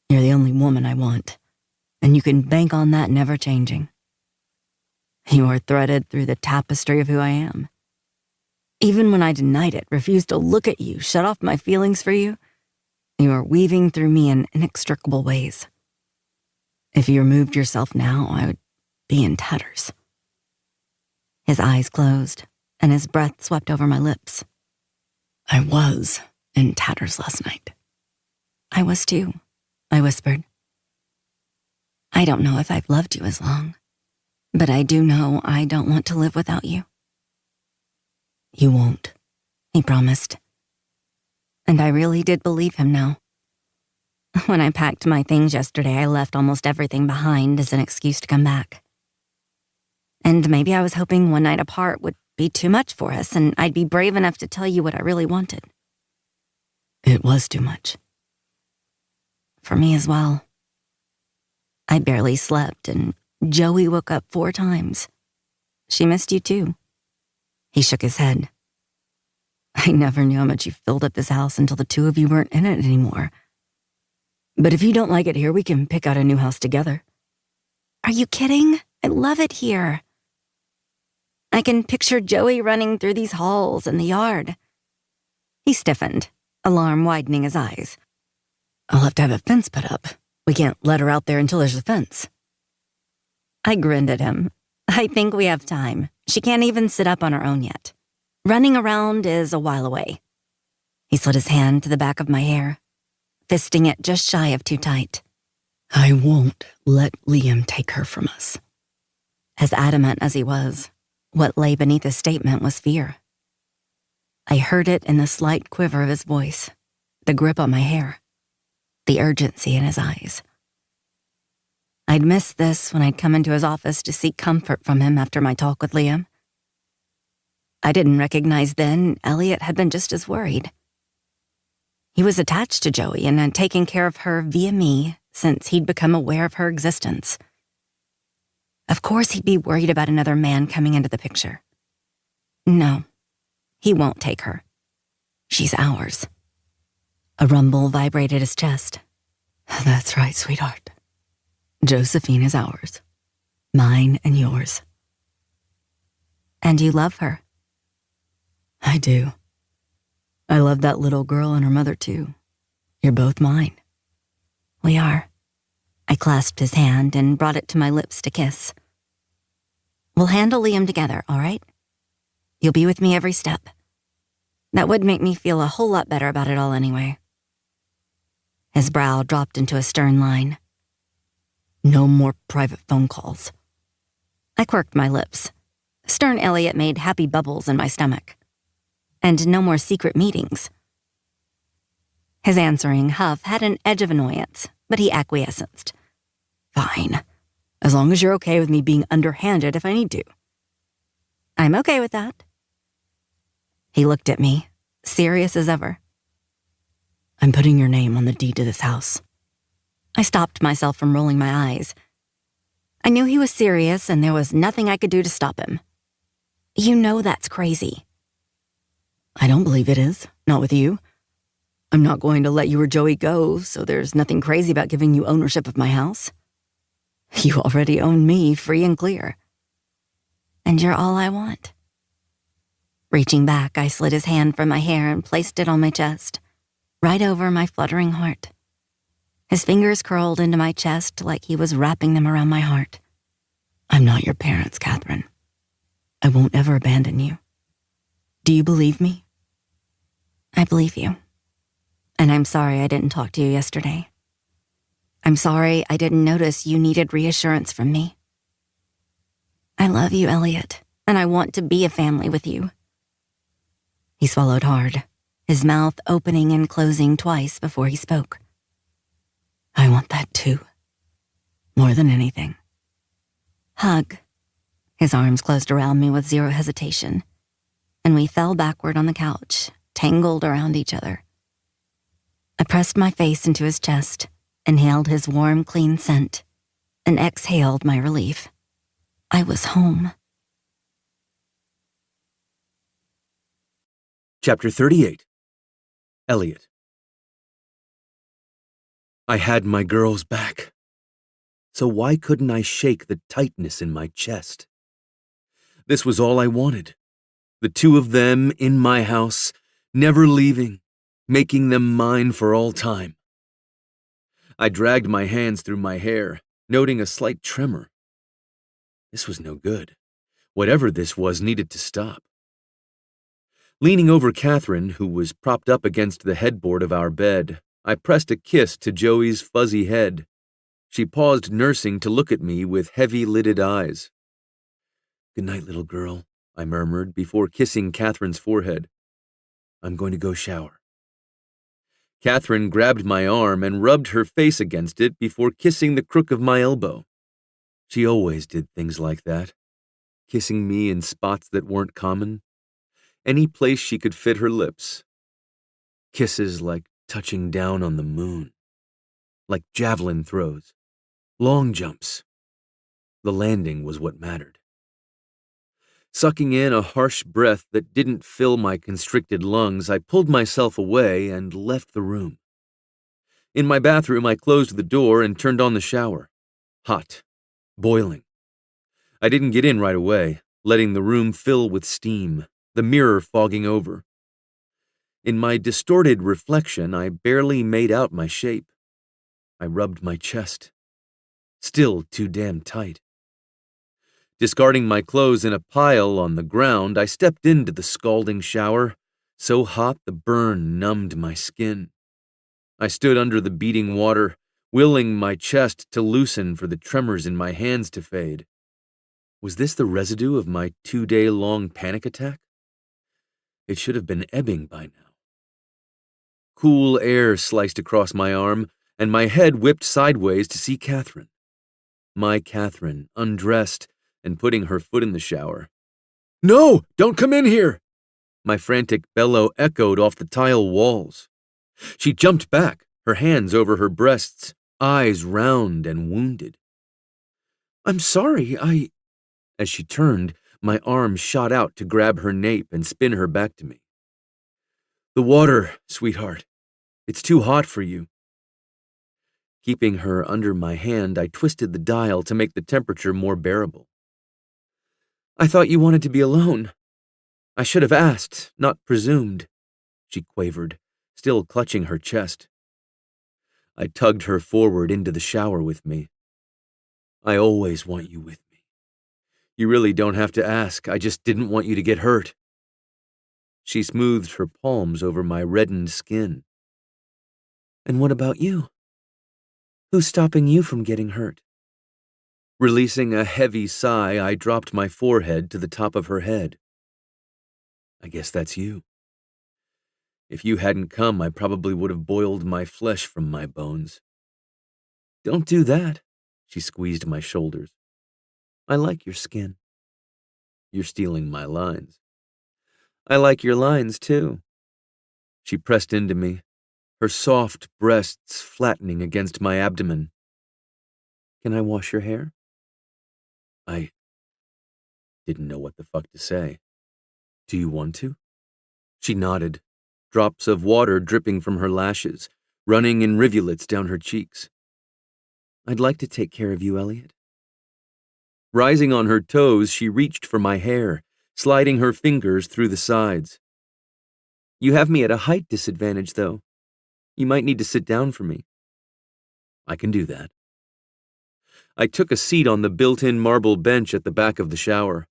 You're the only woman I want, and you can bank on that never changing. You are threaded through the tapestry of who I am. Even when I denied it, refused to look at you, shut off my feelings for you, you are weaving through me in inextricable ways. If you removed yourself now, I would be in tatters. His eyes closed, and his breath swept over my lips. I was in tatters last night. I was too, I whispered. I don't know if I've loved you as long, but I do know I don't want to live without you. You won't, he promised. And I really did believe him now. When I packed my things yesterday, I left almost everything behind as an excuse to come back. And maybe I was hoping one night apart would be too much for us, and I'd be brave enough to tell you what I really wanted. It was too much. For me as well. I barely slept, and Joey woke up 4 times. She missed you too. He shook his head. I never knew how much you filled up this house until the two of you weren't in it anymore. But if you don't like it here, we can pick out a new house together. Are you kidding? I love it here. I can picture Joey running through these halls and the yard. He stiffened, alarm widening his eyes. I'll have to have a fence put up. We can't let her out there until there's a fence. I grinned at him. I think we have time. She can't even sit up on her own yet. Running around is a while away. He slid his hand to the back of my hair, fisting it just shy of too tight. I won't let Liam take her from us. As adamant as he was, what lay beneath his statement was fear. I heard it in the slight quiver of his voice, the grip on my hair, the urgency in his eyes. I'd missed this when I'd come into his office to seek comfort from him after my talk with Liam. I didn't recognize then Elliot had been just as worried. He was attached to Joey and had taken care of her via me since he'd become aware of her existence. Of course he'd be worried about another man coming into the picture. No, he won't take her. She's ours. A rumble vibrated his chest. That's right, sweetheart. Josephine is ours. Mine and yours. And you love her. I do. I love that little girl and her mother too. You're both mine. We are. I clasped his hand and brought it to my lips to kiss. We'll handle Liam together, all right? You'll be with me every step. That would make me feel a whole lot better about it all anyway. His brow dropped into a stern line. No more private phone calls. I quirked my lips. Stern Elliot made happy bubbles in my stomach. And no more secret meetings. His answering huff had an edge of annoyance, but he acquiesced. Fine. As long as you're okay with me being underhanded if I need to. I'm okay with that. He looked at me, serious as ever. I'm putting your name on the deed to this house. I stopped myself from rolling my eyes. I knew he was serious and there was nothing I could do to stop him. You know that's crazy. I don't believe it is. Not with you. I'm not going to let you or Joey go, so there's nothing crazy about giving you ownership of my house. You already own me free and clear. And you're all I want. Reaching back, I slid his hand from my hair and placed it on my chest, right over my fluttering heart. His fingers curled into my chest like he was wrapping them around my heart. I'm not your parents, Catherine. I won't ever abandon you. Do you believe me? I believe you. And I'm sorry I didn't talk to you yesterday. I'm sorry I didn't notice you needed reassurance from me. I love you, Elliot, and I want to be a family with you. He swallowed hard, his mouth opening and closing twice before he spoke. I want that too. More than anything. Hug. His arms closed around me with zero hesitation, and we fell backward on the couch, tangled around each other. I pressed my face into his chest, inhaled his warm, clean scent, and exhaled my relief. I was home. Chapter 38. Elliot. I had my girls back. So why couldn't I shake the tightness in my chest? This was all I wanted. The two of them in my house, never leaving, making them mine for all time. I dragged my hands through my hair, noting a slight tremor. This was no good. Whatever this was needed to stop. Leaning over Catherine, who was propped up against the headboard of our bed, I pressed a kiss to Joey's fuzzy head. She paused nursing to look at me with heavy-lidded eyes. "Good night, little girl," I murmured before kissing Catherine's forehead. "I'm going to go shower." Catherine grabbed my arm and rubbed her face against it before kissing the crook of my elbow. She always did things like that, kissing me in spots that weren't common, any place she could fit her lips. Kisses like touching down on the moon, like javelin throws, long jumps. The landing was what mattered. Sucking in a harsh breath that didn't fill my constricted lungs, I pulled myself away and left the room. In my bathroom, I closed the door and turned on the shower. Hot, boiling. I didn't get in right away, letting the room fill with steam, the mirror fogging over. In my distorted reflection, I barely made out my shape. I rubbed my chest. Still too damn tight. Discarding my clothes in a pile on the ground, I stepped into the scalding shower, so hot the burn numbed my skin. I stood under the beating water, willing my chest to loosen for the tremors in my hands to fade. Was this the residue of my 2-day-long panic attack? It should have been ebbing by now. Cool air sliced across my arm, and my head whipped sideways to see Catherine. My Catherine, undressed and putting her foot in the shower. "No, don't come in here!" My frantic bellow echoed off the tile walls. She jumped back, her hands over her breasts, eyes round and wounded. "I'm sorry, As she turned, my arm shot out to grab her nape and spin her back to me. "The water, sweetheart. It's too hot for you." Keeping her under my hand, I twisted the dial to make the temperature more bearable. "I thought you wanted to be alone. I should have asked, not presumed," she quavered, still clutching her chest. I tugged her forward into the shower with me. "I always want you with me. You really don't have to ask. I just didn't want you to get hurt." She smoothed her palms over my reddened skin. "And what about you? Who's stopping you from getting hurt?" Releasing a heavy sigh, I dropped my forehead to the top of her head. "I guess that's you. If you hadn't come, I probably would have boiled my flesh from my bones." "Don't do that," she squeezed my shoulders. "I like your skin." "You're stealing my lines." "I like your lines, too." She pressed into me, her soft breasts flattening against my abdomen. "Can I wash your hair?" I didn't know what the fuck to say. "Do you want to?" She nodded. drops of water dripping from her lashes, running in rivulets down her cheeks. I'd like to take care of you, Elliot. Rising on her toes, she reached for my hair, sliding her fingers through the sides. You have me at a height disadvantage, though. You might need to sit down for me. I can do that. I took a seat on the built-in marble bench at the back of the shower,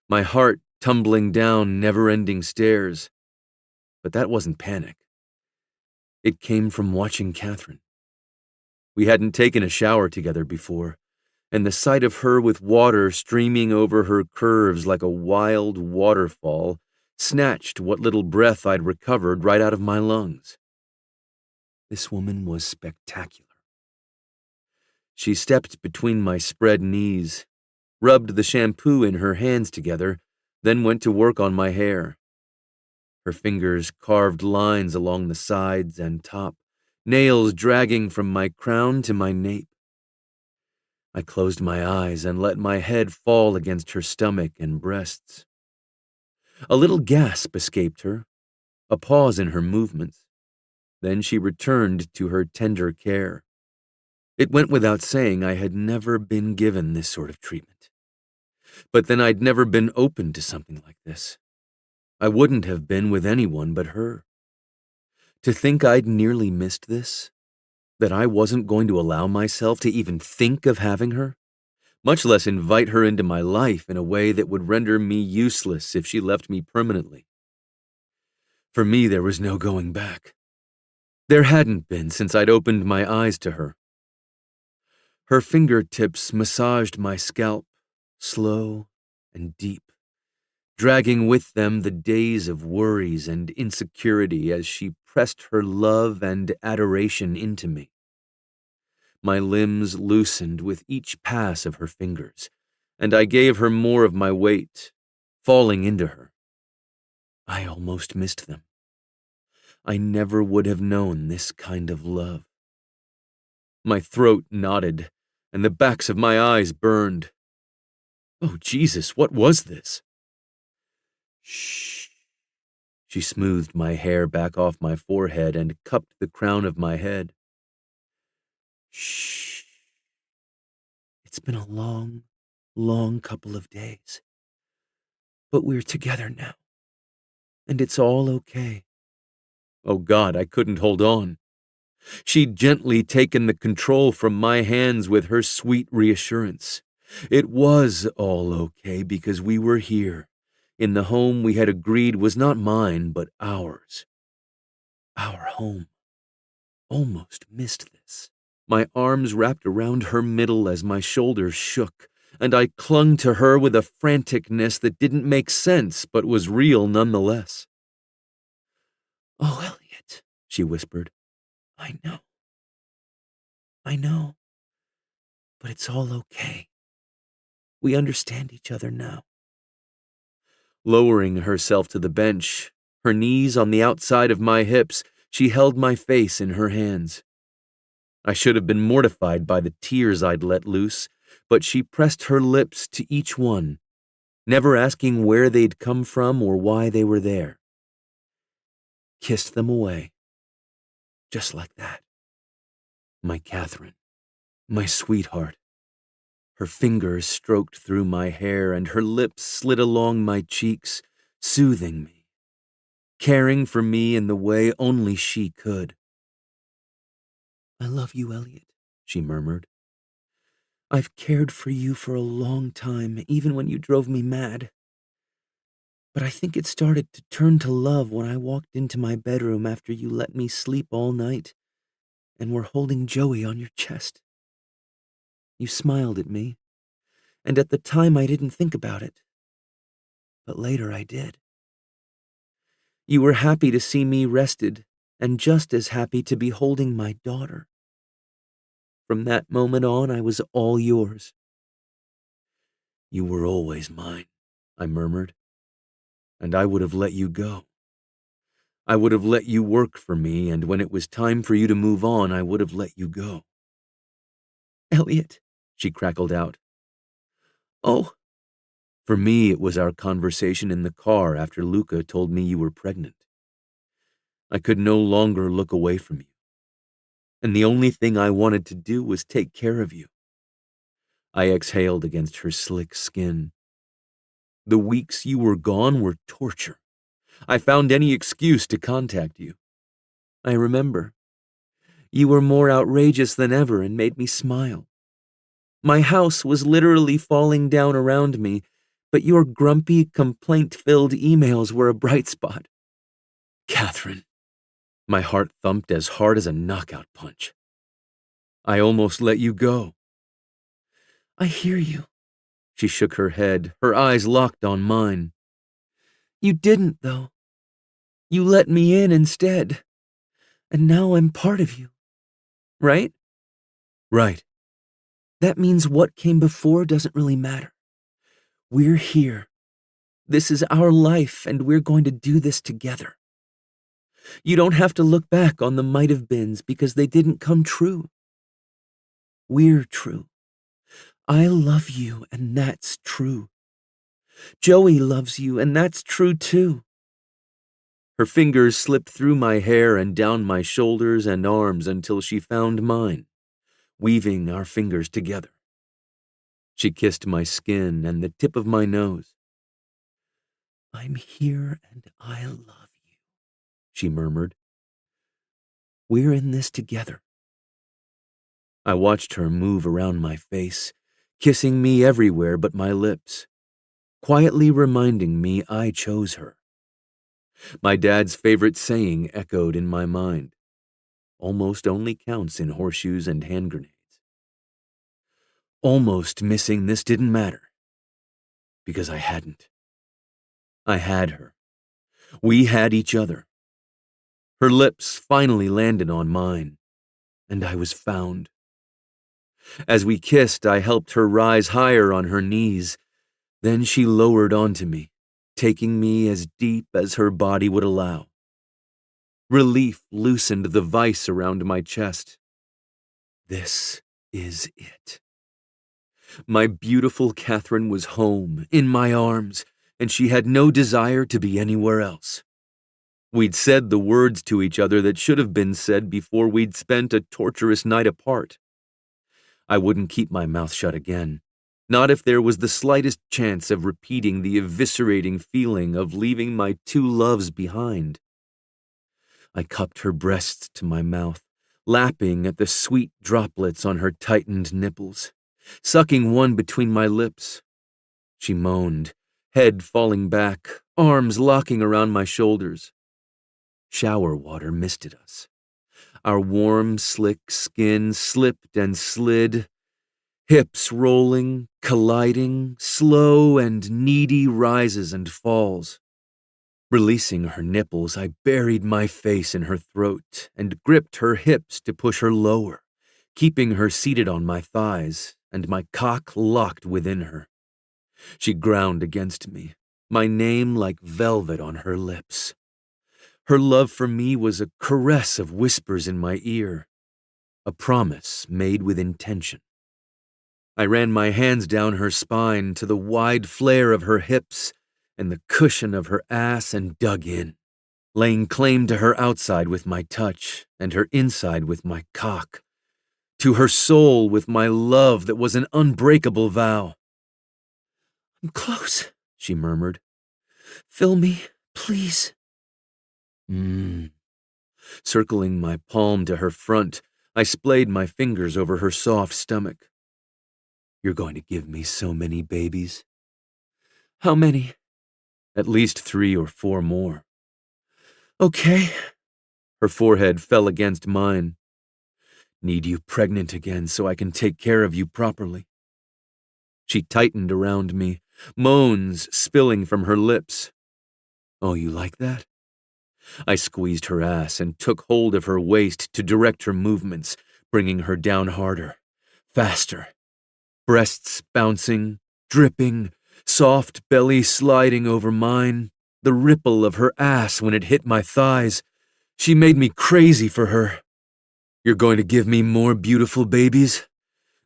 my heart tumbling down never-ending stairs. But that wasn't panic. It came from watching Catherine. We hadn't taken a shower together before, and the sight of her with water streaming over her curves like a wild waterfall snatched what little breath I'd recovered right out of my lungs. This woman was spectacular. She stepped between my spread knees, rubbed the shampoo in her hands together, then went to work on my hair. Her fingers carved lines along the sides and top, nails dragging from my crown to my nape. I closed my eyes and let my head fall against her stomach and breasts. A little gasp escaped her, a pause in her movements. Then she returned to her tender care. It went without saying I had never been given this sort of treatment. But then I'd never been open to something like this. I wouldn't have been with anyone but her. To think I'd nearly missed this, that I wasn't going to allow myself to even think of having her, much less invite her into my life in a way that would render me useless if she left me permanently. For me, there was no going back. There hadn't been since I'd opened my eyes to her. Her fingertips massaged my scalp, slow and deep, dragging with them the days of worries and insecurity as she pressed her love and adoration into me. My limbs loosened with each pass of her fingers, and I gave her more of my weight, falling into her. I almost missed them. I never would have known this kind of love. My throat knotted, and the backs of my eyes burned. Oh, Jesus, what was this? Shh. She smoothed my hair back off my forehead and cupped the crown of my head. Shh. It's been a long, long couple of days. But we're together now. And it's all okay. Oh God, I couldn't hold on. She'd gently taken the control from my hands with her sweet reassurance. It was all okay because we were here, in the home we had agreed was not mine, but ours. Our home. Almost missed this. My arms wrapped around her middle as my shoulders shook, and I clung to her with a franticness that didn't make sense but was real nonetheless. Oh, Elliot, she whispered. I know, but it's all okay. We understand each other now. Lowering herself to the bench, her knees on the outside of my hips, she held my face in her hands. I should have been mortified by the tears I'd let loose, but she pressed her lips to each one, never asking where they'd come from or why they were there. Kissed them away, just like that. My Catherine, my sweetheart. Her fingers stroked through my hair and her lips slid along my cheeks, soothing me, caring for me in the way only she could. I love you, Elliot, she murmured. I've cared for you for a long time, even when you drove me mad. But I think it started to turn to love when I walked into my bedroom after you let me sleep all night and were holding Joey on your chest. You smiled at me, and at the time I didn't think about it. But later I did. You were happy to see me rested, and just as happy to be holding my daughter. From that moment on, I was all yours. You were always mine, I murmured, and I would have let you go. I would have let you work for me, and when it was time for you to move on, I would have let you go. Elliot, she crackled out. Oh. For me, it was our conversation in the car after Luca told me you were pregnant. I could no longer look away from you. And the only thing I wanted to do was take care of you. I exhaled against her slick skin. The weeks you were gone were torture. I found any excuse to contact you. I remember. You were more outrageous than ever and made me smile. My house was literally falling down around me, but your grumpy, complaint-filled emails were a bright spot. Catherine. My heart thumped as hard as a knockout punch. I almost let you go. I hear you. She shook her head, her eyes locked on mine. You didn't, though. You let me in instead. And now I'm part of you. Right? Right. That means what came before doesn't really matter. We're here. This is our life, and we're going to do this together. You don't have to look back on the might-have-beens because they didn't come true. We're true. I love you, and that's true. Joey loves you, and that's true too. Her fingers slipped through my hair and down my shoulders and arms until she found mine, weaving our fingers together. She kissed my skin and the tip of my nose. I'm here and I love you, she murmured. We're in this together. I watched her move around my face, kissing me everywhere but my lips, quietly reminding me I chose her. My dad's favorite saying echoed in my mind. Almost only counts in horseshoes and hand grenades. Almost missing this didn't matter, because I hadn't. I had her. We had each other. Her lips finally landed on mine, and I was found. As we kissed, I helped her rise higher on her knees. Then she lowered onto me, taking me as deep as her body would allow. Relief loosened the vice around my chest. This is it. My beautiful Catherine was home, in my arms, and she had no desire to be anywhere else. We'd said the words to each other that should have been said before we'd spent a torturous night apart. I wouldn't keep my mouth shut again, not if there was the slightest chance of repeating the eviscerating feeling of leaving my two loves behind. I cupped her breasts to my mouth, lapping at the sweet droplets on her tightened nipples, sucking one between my lips. She moaned, head falling back, arms locking around my shoulders. Shower water misted us. Our warm, slick skin slipped and slid, hips rolling, colliding, slow and needy rises and falls. Releasing her nipples, I buried my face in her throat and gripped her hips to push her lower, keeping her seated on my thighs and my cock locked within her. She ground against me, my name like velvet on her lips. Her love for me was a caress of whispers in my ear, a promise made with intention. I ran my hands down her spine to the wide flare of her hips and the cushion of her ass and dug in, laying claim to her outside with my touch and her inside with my cock, to her soul with my love that was an unbreakable vow. I'm close, she murmured. Fill me, please. Circling my palm to her front, I splayed my fingers over her soft stomach. You're going to give me so many babies. How many? At least 3 or 4 more. Okay. Her forehead fell against mine. Need you pregnant again so I can take care of you properly. She tightened around me, moans spilling from her lips. Oh, you like that? I squeezed her ass and took hold of her waist to direct her movements, bringing her down harder, faster. Breasts bouncing, dripping, soft belly sliding over mine, the ripple of her ass when it hit my thighs. She made me crazy for her. You're going to give me more beautiful babies?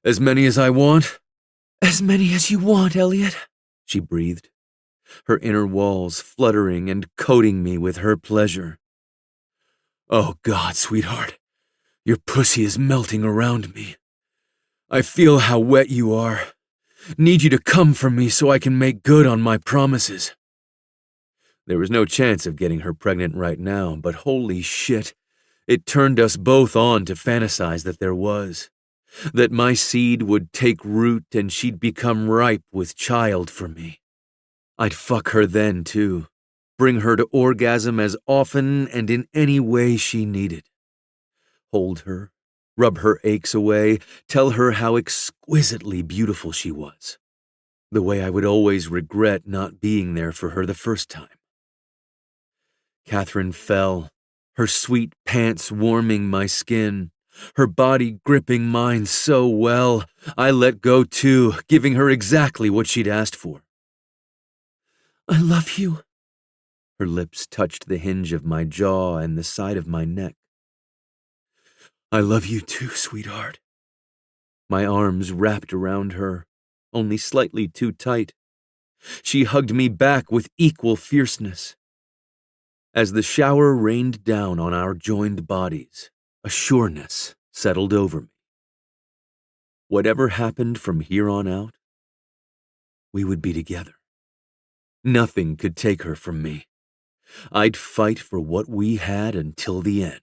As many as I want? As many as you want, Elliot, she breathed, her inner walls fluttering and coating me with her pleasure. Oh, God, sweetheart. Your pussy is melting around me. I feel how wet you are. Need you to come for me so I can make good on my promises. There was no chance of getting her pregnant right now, but holy shit, it turned us both on to fantasize that there was. That my seed would take root and she'd become ripe with child for me. I'd fuck her then, too. Bring her to orgasm as often and in any way she needed. Hold her, rub her aches away, tell her how exquisitely beautiful she was. The way I would always regret not being there for her the first time. Catherine fell, her sweet pants warming my skin, her body gripping mine so well. I let go too, giving her exactly what she'd asked for. I love you. Her lips touched the hinge of my jaw and the side of my neck. I love you too, sweetheart. My arms wrapped around her, only slightly too tight. She hugged me back with equal fierceness. As the shower rained down on our joined bodies, a sureness settled over me. Whatever happened from here on out, we would be together. Nothing could take her from me. I'd fight for what we had until the end.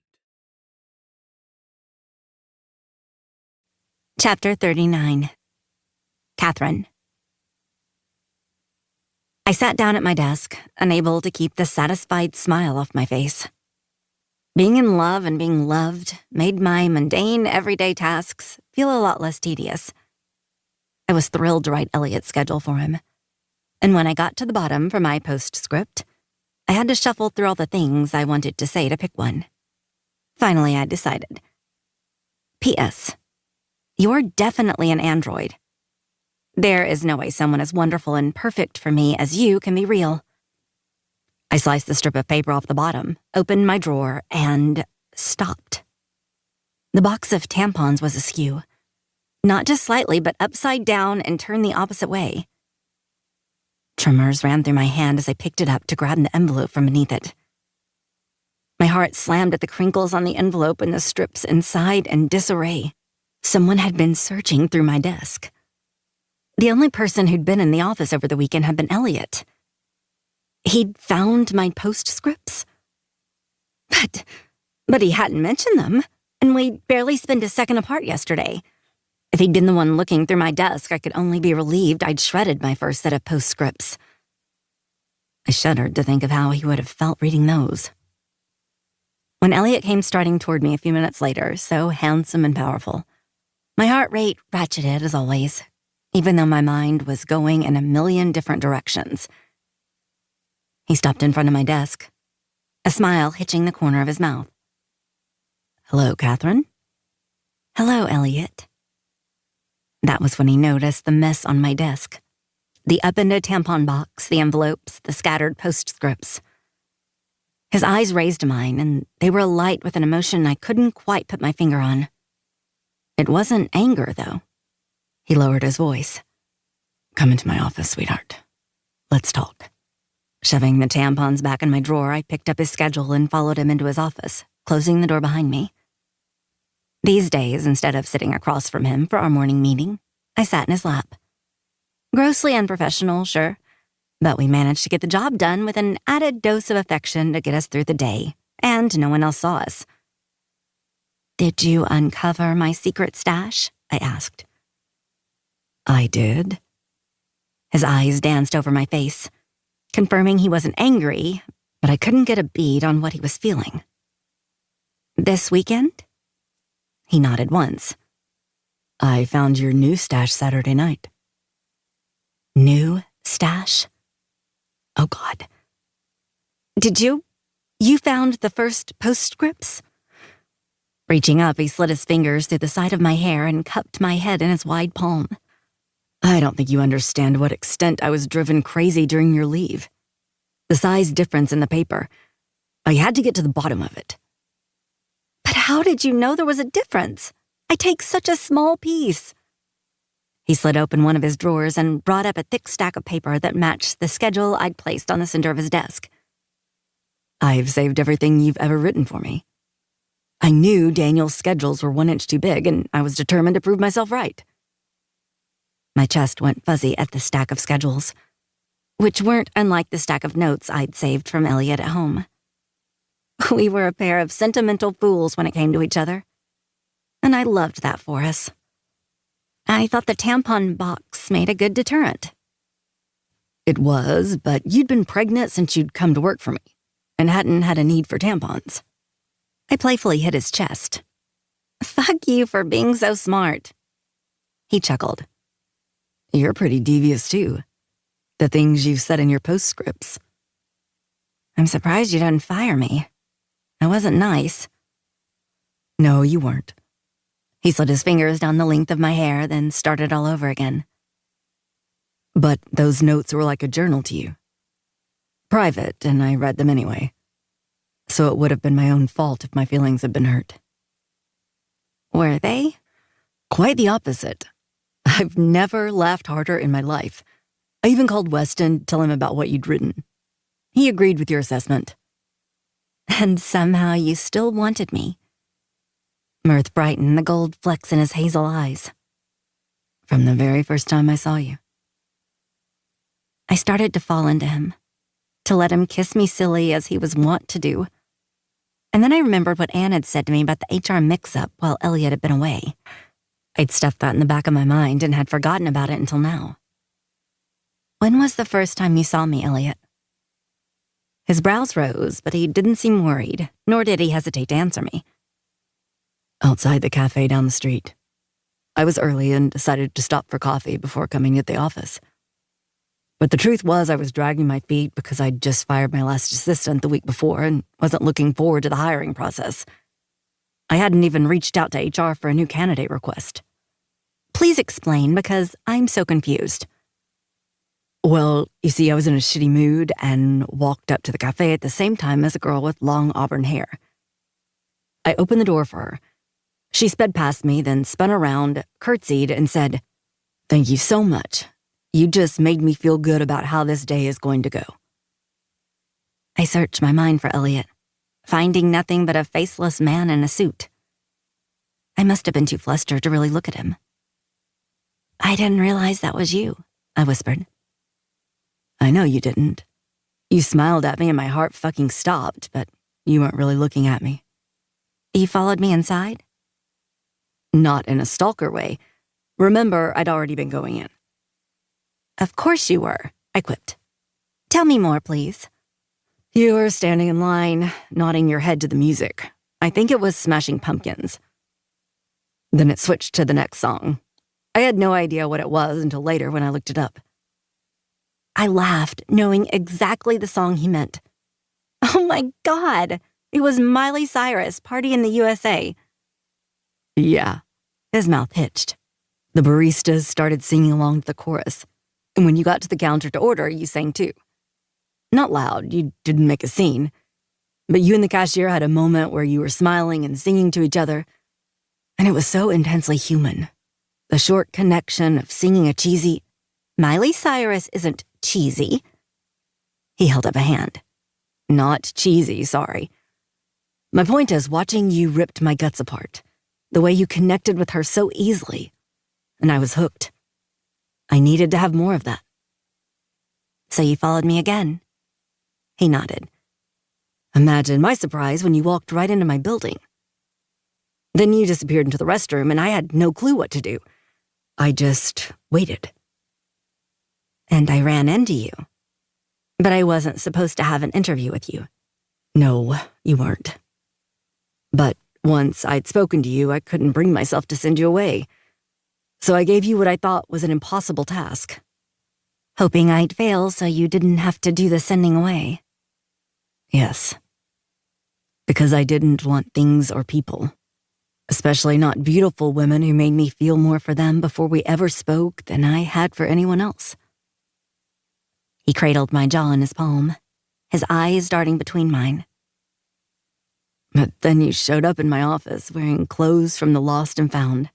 Chapter 39. Catherine. I sat down at my desk, unable to keep the satisfied smile off my face. Being in love and being loved made my mundane, everyday tasks feel a lot less tedious. I was thrilled to write Elliot's schedule for him. And when I got to the bottom for my postscript, I had to shuffle through all the things I wanted to say to pick one. Finally, I decided. P.S. You're definitely an android. There is no way someone as wonderful and perfect for me as you can be real. I sliced the strip of paper off the bottom, opened my drawer, and stopped. The box of tampons was askew. Not just slightly, but upside down and turned the opposite way. Tremors ran through my hand as I picked it up to grab the envelope from beneath it. My heart slammed at the crinkles on the envelope and the strips inside in disarray. Someone had been searching through my desk. The only person who'd been in the office over the weekend had been Elliot. He'd found my postscripts. But he hadn't mentioned them, and we'd barely spent a second apart yesterday. If he'd been the one looking through my desk, I could only be relieved I'd shredded my first set of postscripts. I shuddered to think of how he would have felt reading those. When Elliot came striding toward me a few minutes later, so handsome and powerful, my heart rate ratcheted as always, even though my mind was going in a million different directions. He stopped in front of my desk, a smile hitching the corner of his mouth. Hello, Catherine. Hello, Elliot. That was when he noticed the mess on my desk. The upended tampon box, the envelopes, the scattered postscripts. His eyes raised to mine, and they were alight with an emotion I couldn't quite put my finger on. It wasn't anger, though. He lowered his voice. Come into my office, sweetheart. Let's talk. Shoving the tampons back in my drawer, I picked up his schedule and followed him into his office, closing the door behind me. These days, instead of sitting across from him for our morning meeting, I sat in his lap. Grossly unprofessional, sure, but we managed to get the job done with an added dose of affection to get us through the day, and no one else saw us. Did you uncover my secret stash? I asked. I did. His eyes danced over my face, confirming he wasn't angry, but I couldn't get a bead on what he was feeling. This weekend? He nodded once. I found your new stash Saturday night. New stash? Oh, God. Did you? You found the first postscripts? Reaching up, he slid his fingers through the side of my hair and cupped my head in his wide palm. I don't think you understand what extent I was driven crazy during your leave. The size difference in the paper. I had to get to the bottom of it. But how did you know there was a difference? I take such a small piece. He slid open one of his drawers and brought up a thick stack of paper that matched the schedule I'd placed on the center of his desk. I've saved everything you've ever written for me. I knew Daniel's schedules were 1 inch too big, and I was determined to prove myself right. My chest went fuzzy at the stack of schedules, which weren't unlike the stack of notes I'd saved from Elliot at home. We were a pair of sentimental fools when it came to each other, and I loved that for us. I thought the tampon box made a good deterrent. It was, but you'd been pregnant since you'd come to work for me, and hadn't had a need for tampons. I playfully hit his chest. Fuck you for being so smart. He chuckled. You're pretty devious, too. The things you've said in your postscripts. I'm surprised you didn't fire me. I wasn't nice. No, you weren't. He slid his fingers down the length of my hair, then started all over again. But those notes were like a journal to you. Private, and I read them anyway. So it would have been my own fault if my feelings had been hurt. Were they? Quite the opposite. I've never laughed harder in my life. I even called Weston to tell him about what you'd written. He agreed with your assessment. And somehow you still wanted me. Mirth brightened the gold flecks in his hazel eyes. From the very first time I saw you. I started to fall into him, to let him kiss me silly as he was wont to do. And then I remembered what Anne had said to me about the HR mix-up while Elliot had been away. I'd stuffed that in the back of my mind and had forgotten about it until now. When was the first time you saw me, Elliot? His brows rose, but he didn't seem worried, nor did he hesitate to answer me. Outside the cafe down the street. I was early and decided to stop for coffee before coming at the office. But the truth was I was dragging my feet because I'd just fired my last assistant the week before and wasn't looking forward to the hiring process. I hadn't even reached out to HR for a new candidate request. Please explain, because I'm so confused. Well, you see, I was in a shitty mood and walked up to the cafe at the same time as a girl with long auburn hair. I opened the door for her. She sped past me, then spun around, curtsied, and said, "Thank you so much. You just made me feel good about how this day is going to go." I searched my mind for Elliot, finding nothing but a faceless man in a suit. I must have been too flustered to really look at him. I didn't realize that was you, I whispered. I know you didn't. You smiled at me and my heart fucking stopped, but you weren't really looking at me. You followed me inside? Not in a stalker way. Remember, I'd already been going in. Of course you were, I quipped. Tell me more, please. You were standing in line, nodding your head to the music. I think it was Smashing Pumpkins. Then it switched to the next song. I had no idea what it was until later when I looked it up. I laughed, knowing exactly the song he meant. Oh my God! It was Miley Cyrus, Party in the USA. Yeah. His mouth hitched. The baristas started singing along to the chorus. And when you got to the counter to order, you sang too. Not loud, you didn't make a scene. But you and the cashier had a moment where you were smiling and singing to each other. And it was so intensely human. The short connection of singing a cheesy, Miley Cyrus isn't cheesy. He held up a hand. Not cheesy, sorry. My point is, watching you ripped my guts apart. The way you connected with her so easily. And I was hooked. I needed to have more of that. So you followed me again? He nodded. Imagine my surprise when you walked right into my building. Then you disappeared into the restroom and I had no clue what to do. I just waited. And I ran into you. But I wasn't supposed to have an interview with you. No, you weren't. But once I'd spoken to you, I couldn't bring myself to send you away. So I gave you what I thought was an impossible task. Hoping I'd fail so you didn't have to do the sending away. Yes. Because I didn't want things or people. Especially not beautiful women who made me feel more for them before we ever spoke than I had for anyone else. He cradled my jaw in his palm, his eyes darting between mine. But then you showed up in my office wearing clothes from the lost and found,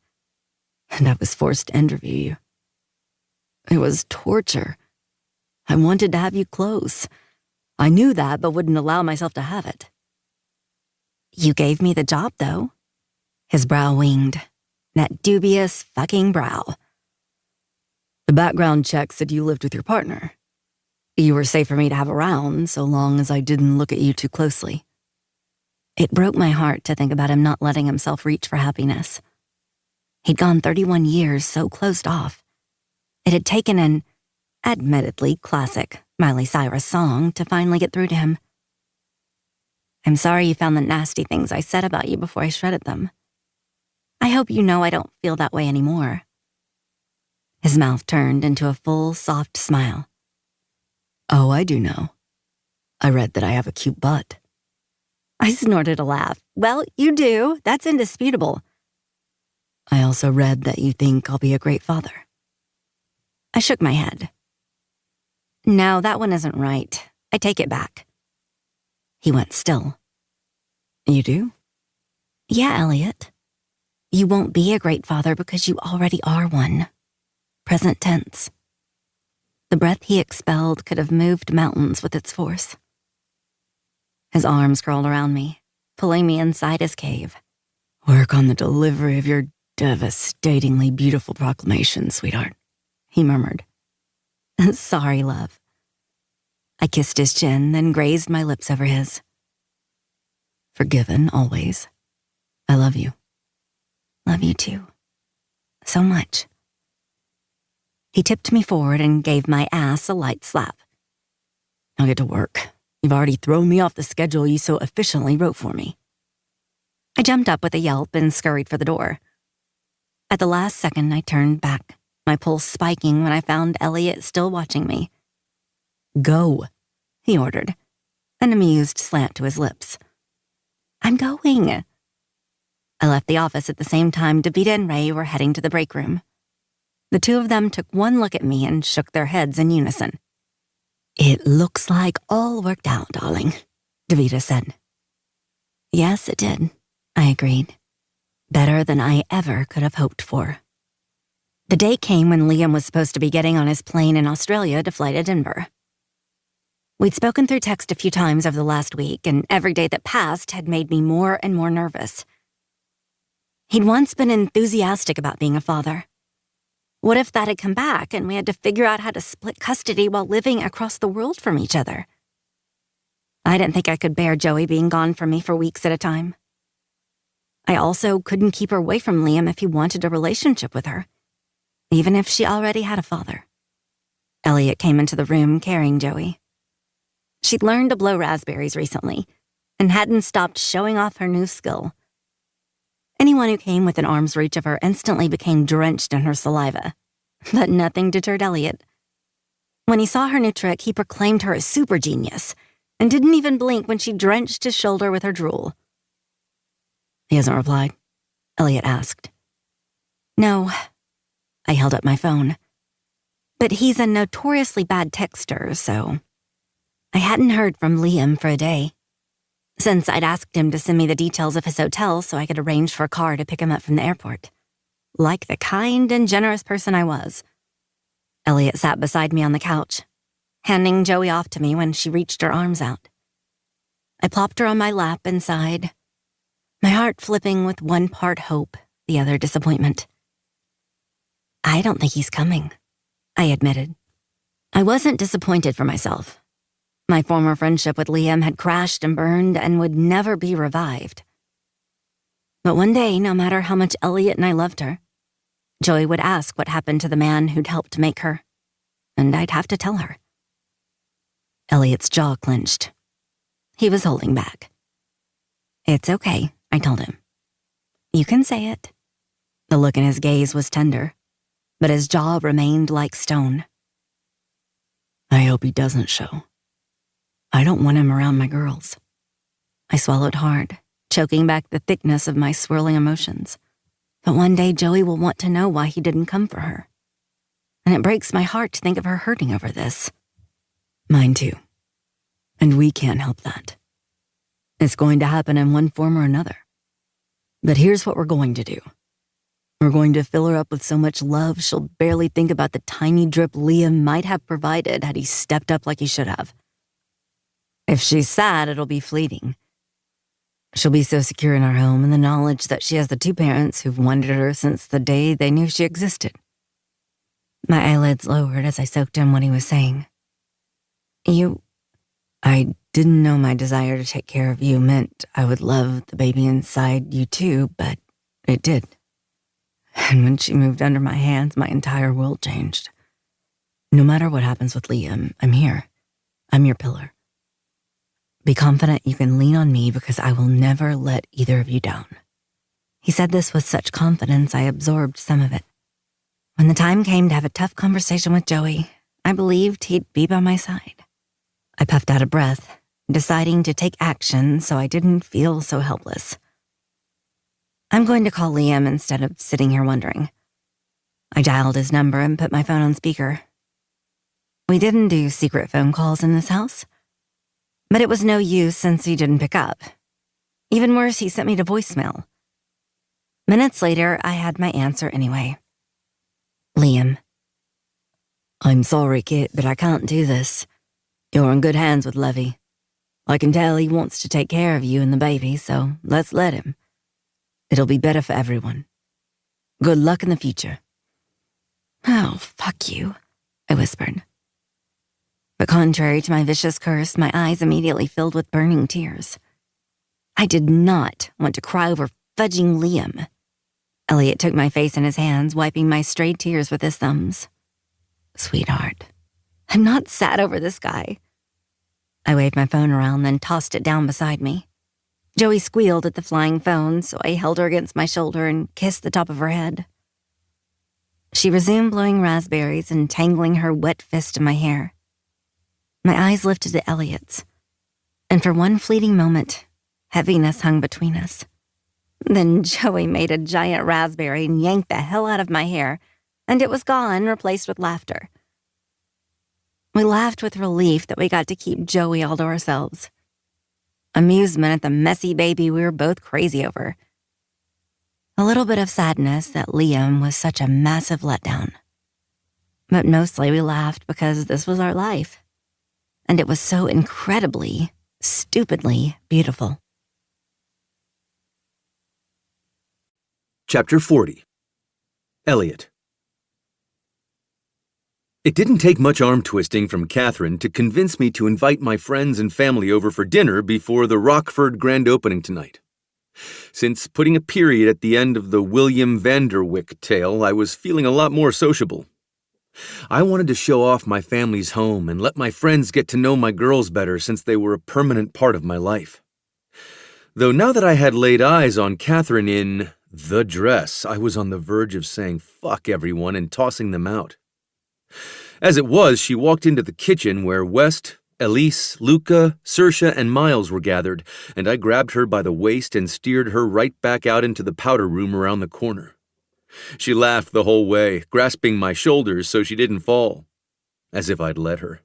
and I was forced to interview you. It was torture. I wanted to have you close. I knew that, but wouldn't allow myself to have it. You gave me the job, though. His brow winged. That dubious fucking brow. The background check said you lived with your partner. You were safe for me to have around so long as I didn't look at you too closely. It broke my heart to think about him not letting himself reach for happiness. He'd gone 31 years so closed off. It had taken an, admittedly classic, Miley Cyrus song to finally get through to him. I'm sorry you found the nasty things I said about you before I shredded them. I hope you know I don't feel that way anymore. His mouth turned into a full, soft smile. Oh, I do know. I read that I have a cute butt. I snorted a laugh. Well, you do. That's indisputable. I also read that you think I'll be a great father. I shook my head. No, that one isn't right. I take it back. He went still. You do? Yeah, Elliot. You won't be a great father because you already are one. Present tense. The breath he expelled could have moved mountains with its force. His arms curled around me, pulling me inside his cave. Work on the delivery of your devastatingly beautiful proclamation, sweetheart, he murmured. Sorry, love. I kissed his chin, then grazed my lips over his. Forgiven, always. I love you. Love you too. So much. He tipped me forward and gave my ass a light slap. I'll get to work. You've already thrown me off the schedule you so efficiently wrote for me. I jumped up with a yelp and scurried for the door. At the last second, I turned back, my pulse spiking when I found Elliot still watching me. Go, he ordered, an amused slant to his lips. I'm going. I left the office at the same time Davida and Ray were heading to the break room. The two of them took one look at me and shook their heads in unison. It looks like all worked out, darling, Davida said. Yes, it did, I agreed. Better than I ever could have hoped for. The day came when Liam was supposed to be getting on his plane in Australia to fly to Denver. We'd spoken through text a few times over the last week, and every day that passed had made me more and more nervous. He'd once been enthusiastic about being a father. What if that had come back and we had to figure out how to split custody while living across the world from each other? I didn't think I could bear Joey being gone from me for weeks at a time. I also couldn't keep her away from Liam if he wanted a relationship with her, even if she already had a father. Elliot came into the room carrying Joey. She'd learned to blow raspberries recently and hadn't stopped showing off her new skill. Anyone who came within arm's reach of her instantly became drenched in her saliva, but nothing deterred Elliot. When he saw her new trick, he proclaimed her a super genius and didn't even blink when she drenched his shoulder with her drool. He hasn't replied? Elliot asked. No. I held up my phone. But he's a notoriously bad texter, so... I hadn't heard from Liam for a day. Since I'd asked him to send me the details of his hotel so I could arrange for a car to pick him up from the airport. Like the kind and generous person I was. Elliot sat beside me on the couch, handing Joey off to me when she reached her arms out. I plopped her on my lap and sighed, my heart flipping with one part hope, the other disappointment. I don't think he's coming, I admitted. I wasn't disappointed for myself. My former friendship with Liam had crashed and burned and would never be revived. But one day, no matter how much Elliot and I loved her, Joey would ask what happened to the man who'd helped make her, and I'd have to tell her. Elliot's jaw clenched. He was holding back. It's okay, I told him. You can say it. The look in his gaze was tender, but his jaw remained like stone. I hope he doesn't show. I don't want him around my girls. I swallowed hard, choking back the thickness of my swirling emotions. But one day Joey will want to know why he didn't come for her. And it breaks my heart to think of her hurting over this. Mine too. And we can't help that. It's going to happen in one form or another. But here's what we're going to do. We're going to fill her up with so much love she'll barely think about the tiny drip Liam might have provided had he stepped up like he should have. If she's sad, it'll be fleeting. She'll be so secure in our home in the knowledge that she has the two parents who've wanted her since the day they knew she existed. My eyelids lowered as I soaked in what he was saying. I didn't know my desire to take care of you meant I would love the baby inside you too, but it did. And when she moved under my hands, my entire world changed. No matter what happens with Liam, I'm here. I'm your pillar. Be confident you can lean on me because I will never let either of you down. He said this with such confidence I absorbed some of it. When the time came to have a tough conversation with Joey, I believed he'd be by my side. I puffed out a breath, deciding to take action so I didn't feel so helpless. I'm going to call Liam instead of sitting here wondering. I dialed his number and put my phone on speaker. We didn't do secret phone calls in this house, but it was no use since he didn't pick up. Even worse, he sent me to voicemail. Minutes later, I had my answer anyway. Liam. I'm sorry, Kit, but I can't do this. You're in good hands with Levy. I can tell he wants to take care of you and the baby, so let's let him. It'll be better for everyone. Good luck in the future. Oh, fuck you, I whispered. But contrary to my vicious curse, my eyes immediately filled with burning tears. I did not want to cry over fudging Liam. Elliot took my face in his hands, wiping my stray tears with his thumbs. Sweetheart, I'm not sad over this guy. I waved my phone around, then tossed it down beside me. Joey squealed at the flying phone, so I held her against my shoulder and kissed the top of her head. She resumed blowing raspberries and tangling her wet fist in my hair. My eyes lifted to Elliot's, and for one fleeting moment, heaviness hung between us. Then Joey made a giant raspberry and yanked the hell out of my hair, and it was gone, replaced with laughter. We laughed with relief that we got to keep Joey all to ourselves. Amusement at the messy baby we were both crazy over. A little bit of sadness that Liam was such a massive letdown. But mostly we laughed because this was our life. And it was so incredibly, stupidly beautiful. Chapter 40. Elliot. It didn't take much arm twisting from Catherine to convince me to invite my friends and family over for dinner before the Rockford grand opening tonight. Since putting a period at the end of the William Vanderwyck tale, I was feeling a lot more sociable. I wanted to show off my family's home and let my friends get to know my girls better since they were a permanent part of my life. Though now that I had laid eyes on Catherine in the dress, I was on the verge of saying fuck everyone and tossing them out. As it was, she walked into the kitchen where West, Elise, Luca, Saoirse, and Miles were gathered, and I grabbed her by the waist and steered her right back out into the powder room around the corner. She laughed the whole way, grasping my shoulders so she didn't fall, as if I'd let her.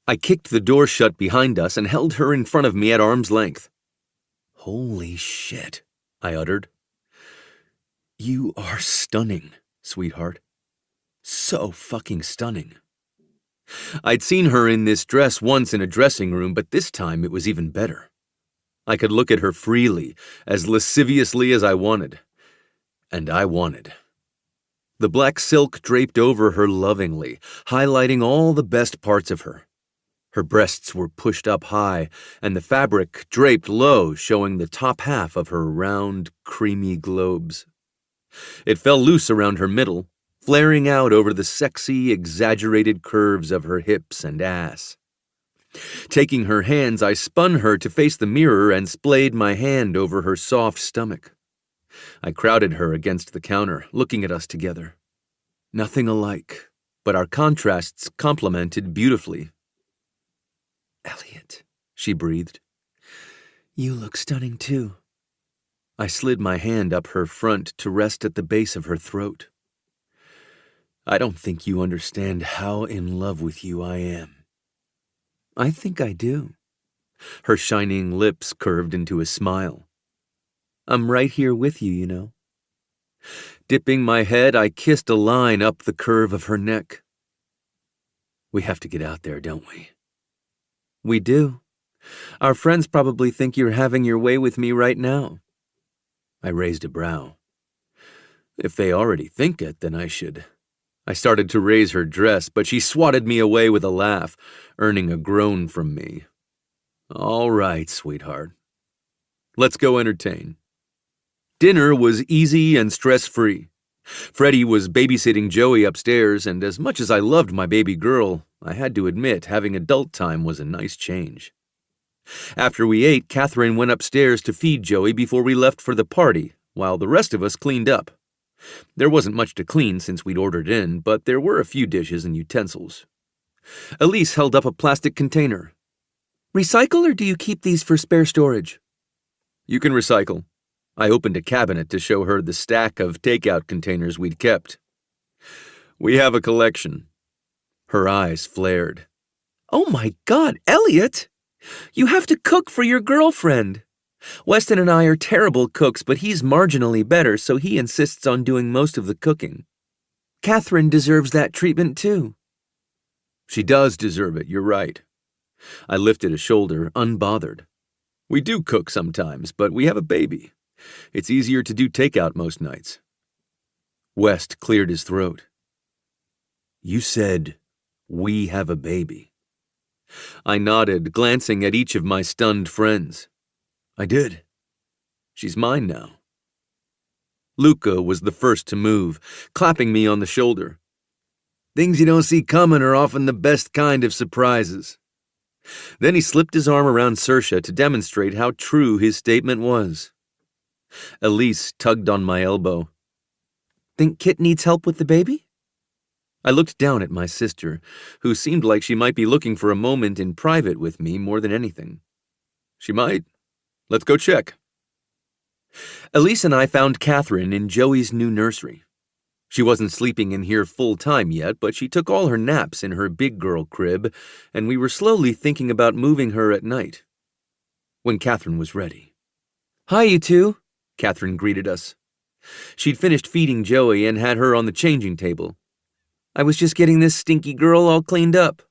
I kicked the door shut behind us and held her in front of me at arm's length. "Holy shit," I uttered. "You are stunning, sweetheart. So fucking stunning." I'd seen her in this dress once in a dressing room, but this time it was even better. I could look at her freely, as lasciviously as I wanted. And I wanted. The black silk draped over her lovingly, highlighting all the best parts of her. Her breasts were pushed up high, and the fabric draped low, showing the top half of her round, creamy globes. It fell loose around her middle, flaring out over the sexy, exaggerated curves of her hips and ass. Taking her hands, I spun her to face the mirror and splayed my hand over her soft stomach. I crowded her against the counter, looking at us together. Nothing alike, but our contrasts complemented beautifully. "Elliot," she breathed. "You look stunning too." I slid my hand up her front to rest at the base of her throat. "I don't think you understand how in love with you I am." "I think I do." Her shining lips curved into a smile. "I'm right here with you, you know." Dipping my head, I kissed a line up the curve of her neck. "We have to get out there, don't we?" "We do. Our friends probably think you're having your way with me right now. I raised a brow. If they already think it, then I should. I started to raise her dress, but she swatted me away with a laugh, earning a groan from me. All right, sweetheart. Let's go entertain. Dinner was easy and stress-free. Freddie was babysitting Joey upstairs, and as much as I loved my baby girl, I had to admit having adult time was a nice change. After we ate, Catherine went upstairs to feed Joey before we left for the party, while the rest of us cleaned up. There wasn't much to clean since we'd ordered in, but there were a few dishes and utensils. Elise held up a plastic container. Recycle, or do you keep these for spare storage? You can recycle. I opened a cabinet to show her the stack of takeout containers we'd kept. We have a collection. Her eyes flared. Oh my God, Elliot! You have to cook for your girlfriend. Weston and I are terrible cooks, but he's marginally better, so he insists on doing most of the cooking. Catherine deserves that treatment too. She does deserve it, you're right. I lifted a shoulder, unbothered. We do cook sometimes, but we have a baby. It's easier to do takeout most nights. West cleared his throat. You said, we have a baby. I nodded, glancing at each of my stunned friends. I did. She's mine now. Luca was the first to move, clapping me on the shoulder. Things you don't see coming are often the best kind of surprises. Then he slipped his arm around Saoirse to demonstrate how true his statement was. Elise tugged on my elbow. Think Kit needs help with the baby? I looked down at my sister, who seemed like she might be looking for a moment in private with me more than anything. She might. Let's go check. Elise and I found Catherine in Joey's new nursery. She wasn't sleeping in here full-time yet, but she took all her naps in her big girl crib, and we were slowly thinking about moving her at night. When Catherine was ready. Hi, you two, Catherine greeted us. She'd finished feeding Joey and had her on the changing table. I was just getting this stinky girl all cleaned up.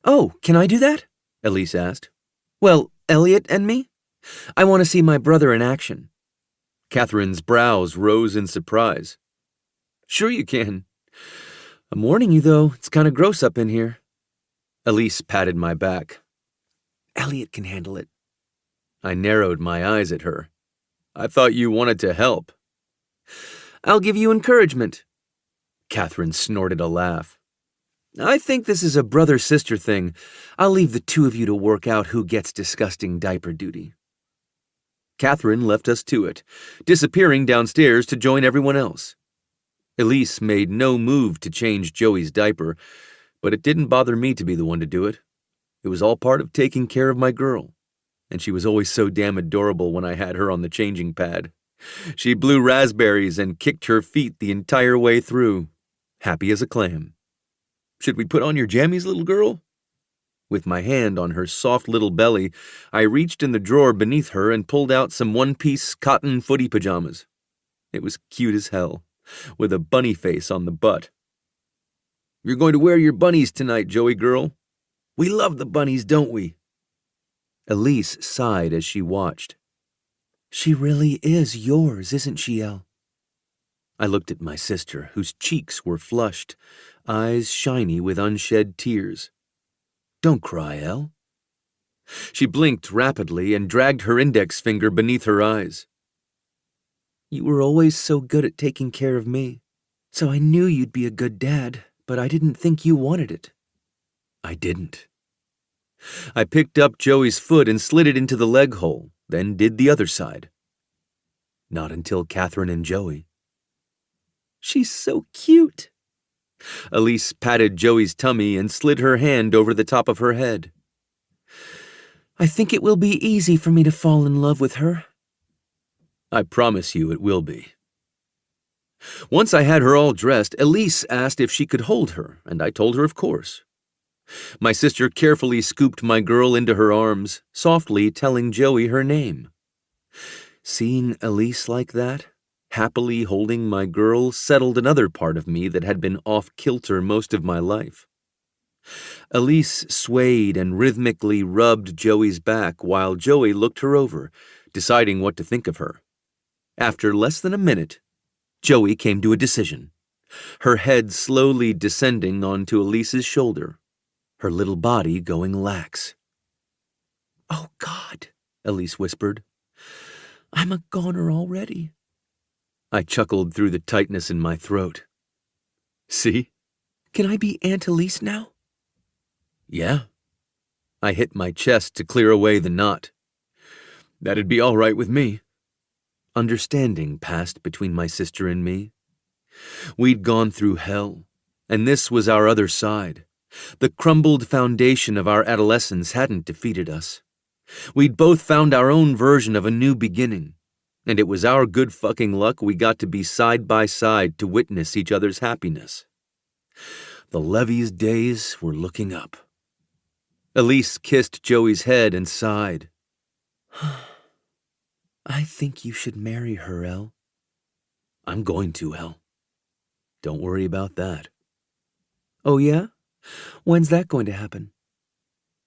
Oh, can I do that? Elise asked. Well, Elliot and me? I want to see my brother in action. Catherine's brows rose in surprise. Sure you can. I'm warning you, though, it's kind of gross up in here. Elise patted my back. Elliot can handle it. I narrowed my eyes at her. I thought you wanted to help. I'll give you encouragement. Catherine snorted a laugh. I think this is a brother-sister thing. I'll leave the two of you to work out who gets disgusting diaper duty. Catherine left us to it, disappearing downstairs to join everyone else. Elise made no move to change Joey's diaper, but it didn't bother me to be the one to do it. It was all part of taking care of my girl, and she was always so damn adorable when I had her on the changing pad. She blew raspberries and kicked her feet the entire way through, happy as a clam. Should we put on your jammies, little girl? With my hand on her soft little belly, I reached in the drawer beneath her and pulled out some one-piece cotton footy pajamas. It was cute as hell, with a bunny face on the butt. You're going to wear your bunnies tonight, Joey girl. We love the bunnies, don't we? Elise sighed as she watched. She really is yours, isn't she, Elle? I looked at my sister, whose cheeks were flushed, eyes shiny with unshed tears. Don't cry, Elle. She blinked rapidly and dragged her index finger beneath her eyes. You were always so good at taking care of me, so I knew you'd be a good dad, but I didn't think you wanted it. I didn't. I picked up Joey's foot and slid it into the leg hole, then did the other side. Not until Catherine and Joey. She's so cute. Elise patted Joey's tummy and slid her hand over the top of her head. I think it will be easy for me to fall in love with her. I promise you it will be. Once I had her all dressed, Elise asked if she could hold her, and I told her of course. My sister carefully scooped my girl into her arms, softly telling Joey her name. Seeing Elise like that, happily holding my girl, settled another part of me that had been off-kilter most of my life. Elise swayed and rhythmically rubbed Joey's back while Joey looked her over, deciding what to think of her. After less than a minute, Joey came to a decision, her head slowly descending onto Elise's shoulder, her little body going lax. "Oh, God," Elise whispered. "I'm a goner already." I chuckled through the tightness in my throat. "See? Can I be Aunt Elise now?" "Yeah." I hit my chest to clear away the knot. "That'd be all right with me." Understanding passed between my sister and me. We'd gone through hell, and this was our other side. The crumbled foundation of our adolescence hadn't defeated us. We'd both found our own version of a new beginning, and it was our good fucking luck we got to be side by side to witness each other's happiness. The Levy's days were looking up. Elise kissed Joey's head and sighed. "I think you should marry her, Elle." "I'm going to, Elle. Don't worry about that." "Oh, yeah? When's that going to happen?"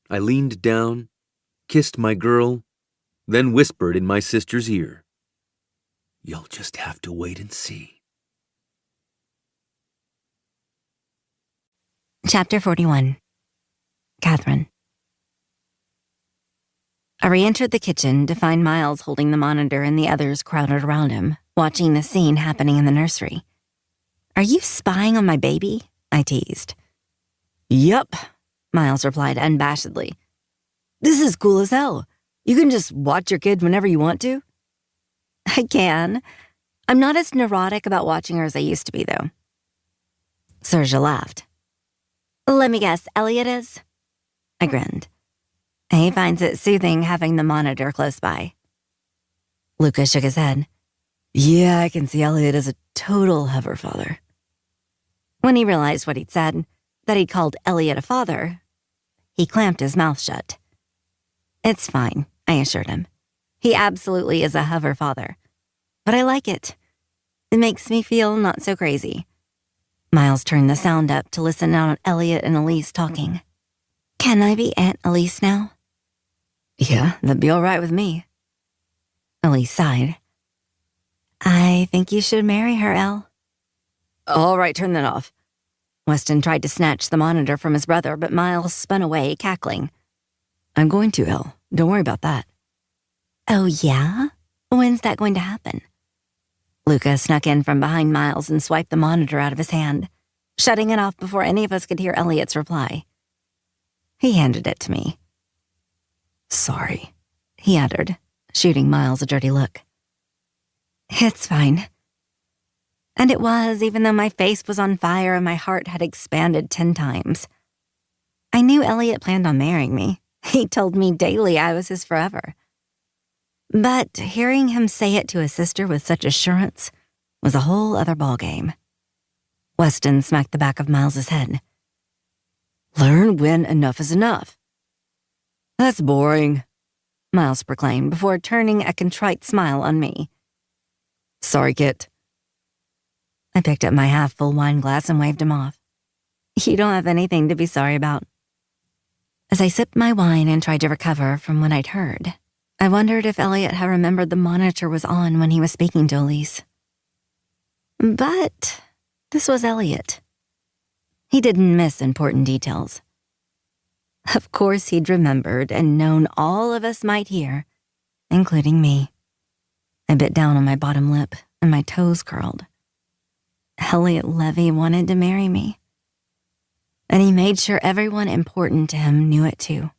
I leaned down, kissed my girl, then whispered in my sister's ear, "You'll just have to wait and see." Chapter 41. Catherine. I re-entered the kitchen to find Miles holding the monitor and the others crowded around him, watching the scene happening in the nursery. "Are you spying on my baby?" I teased. Yup, Miles replied unabashedly. this is cool as hell. You can just watch your kid whenever you want to. I can. I'm not as neurotic about watching her as I used to be, though. Sergia laughed. "Let me guess, Elliot is?" I grinned. He finds it soothing having the monitor close by. Lucas shook his head. Yeah, I can see Elliot as a total hover father. When he realized what he'd said, that he'd called Elliot a father, he clamped his mouth shut. "It's fine," I assured him. "He absolutely is a hover father. But I like it. It makes me feel not so crazy." Miles turned the sound up to listen out on Elliot and Elise talking. "Can I be Aunt Elise now?" Yeah, that'd be all right with me. Elise sighed. "I think you should marry her, Elle." All right, turn that off. Weston tried to snatch the monitor from his brother, but Miles spun away, cackling. I'm going to, Elle. Don't worry about that. "Oh, yeah? When's that going to happen?" Lucas snuck in from behind Miles and swiped the monitor out of his hand, shutting it off before any of us could hear Elliot's reply. He handed it to me. Sorry, he uttered, shooting Miles a dirty look. "It's fine." And it was, even though my face was on fire and my heart had expanded 10 times. I knew Elliot planned on marrying me. He told me daily I was his forever. But hearing him say it to his sister with such assurance was a whole other ballgame. Weston smacked the back of Miles's head. Learn when enough is enough. "That's boring," Miles proclaimed before turning a contrite smile on me. Sorry, Kit. I picked up my half-full wine glass and waved him off. "You don't have anything to be sorry about." As I sipped my wine and tried to recover from what I'd heard, I wondered if Elliot had remembered the monitor was on when he was speaking to Elise. But this was Elliot. He didn't miss important details. Of course he'd remembered and known all of us might hear, including me. I bit down on my bottom lip and my toes curled. Elliot Levy wanted to marry me. And he made sure everyone important to him knew it too.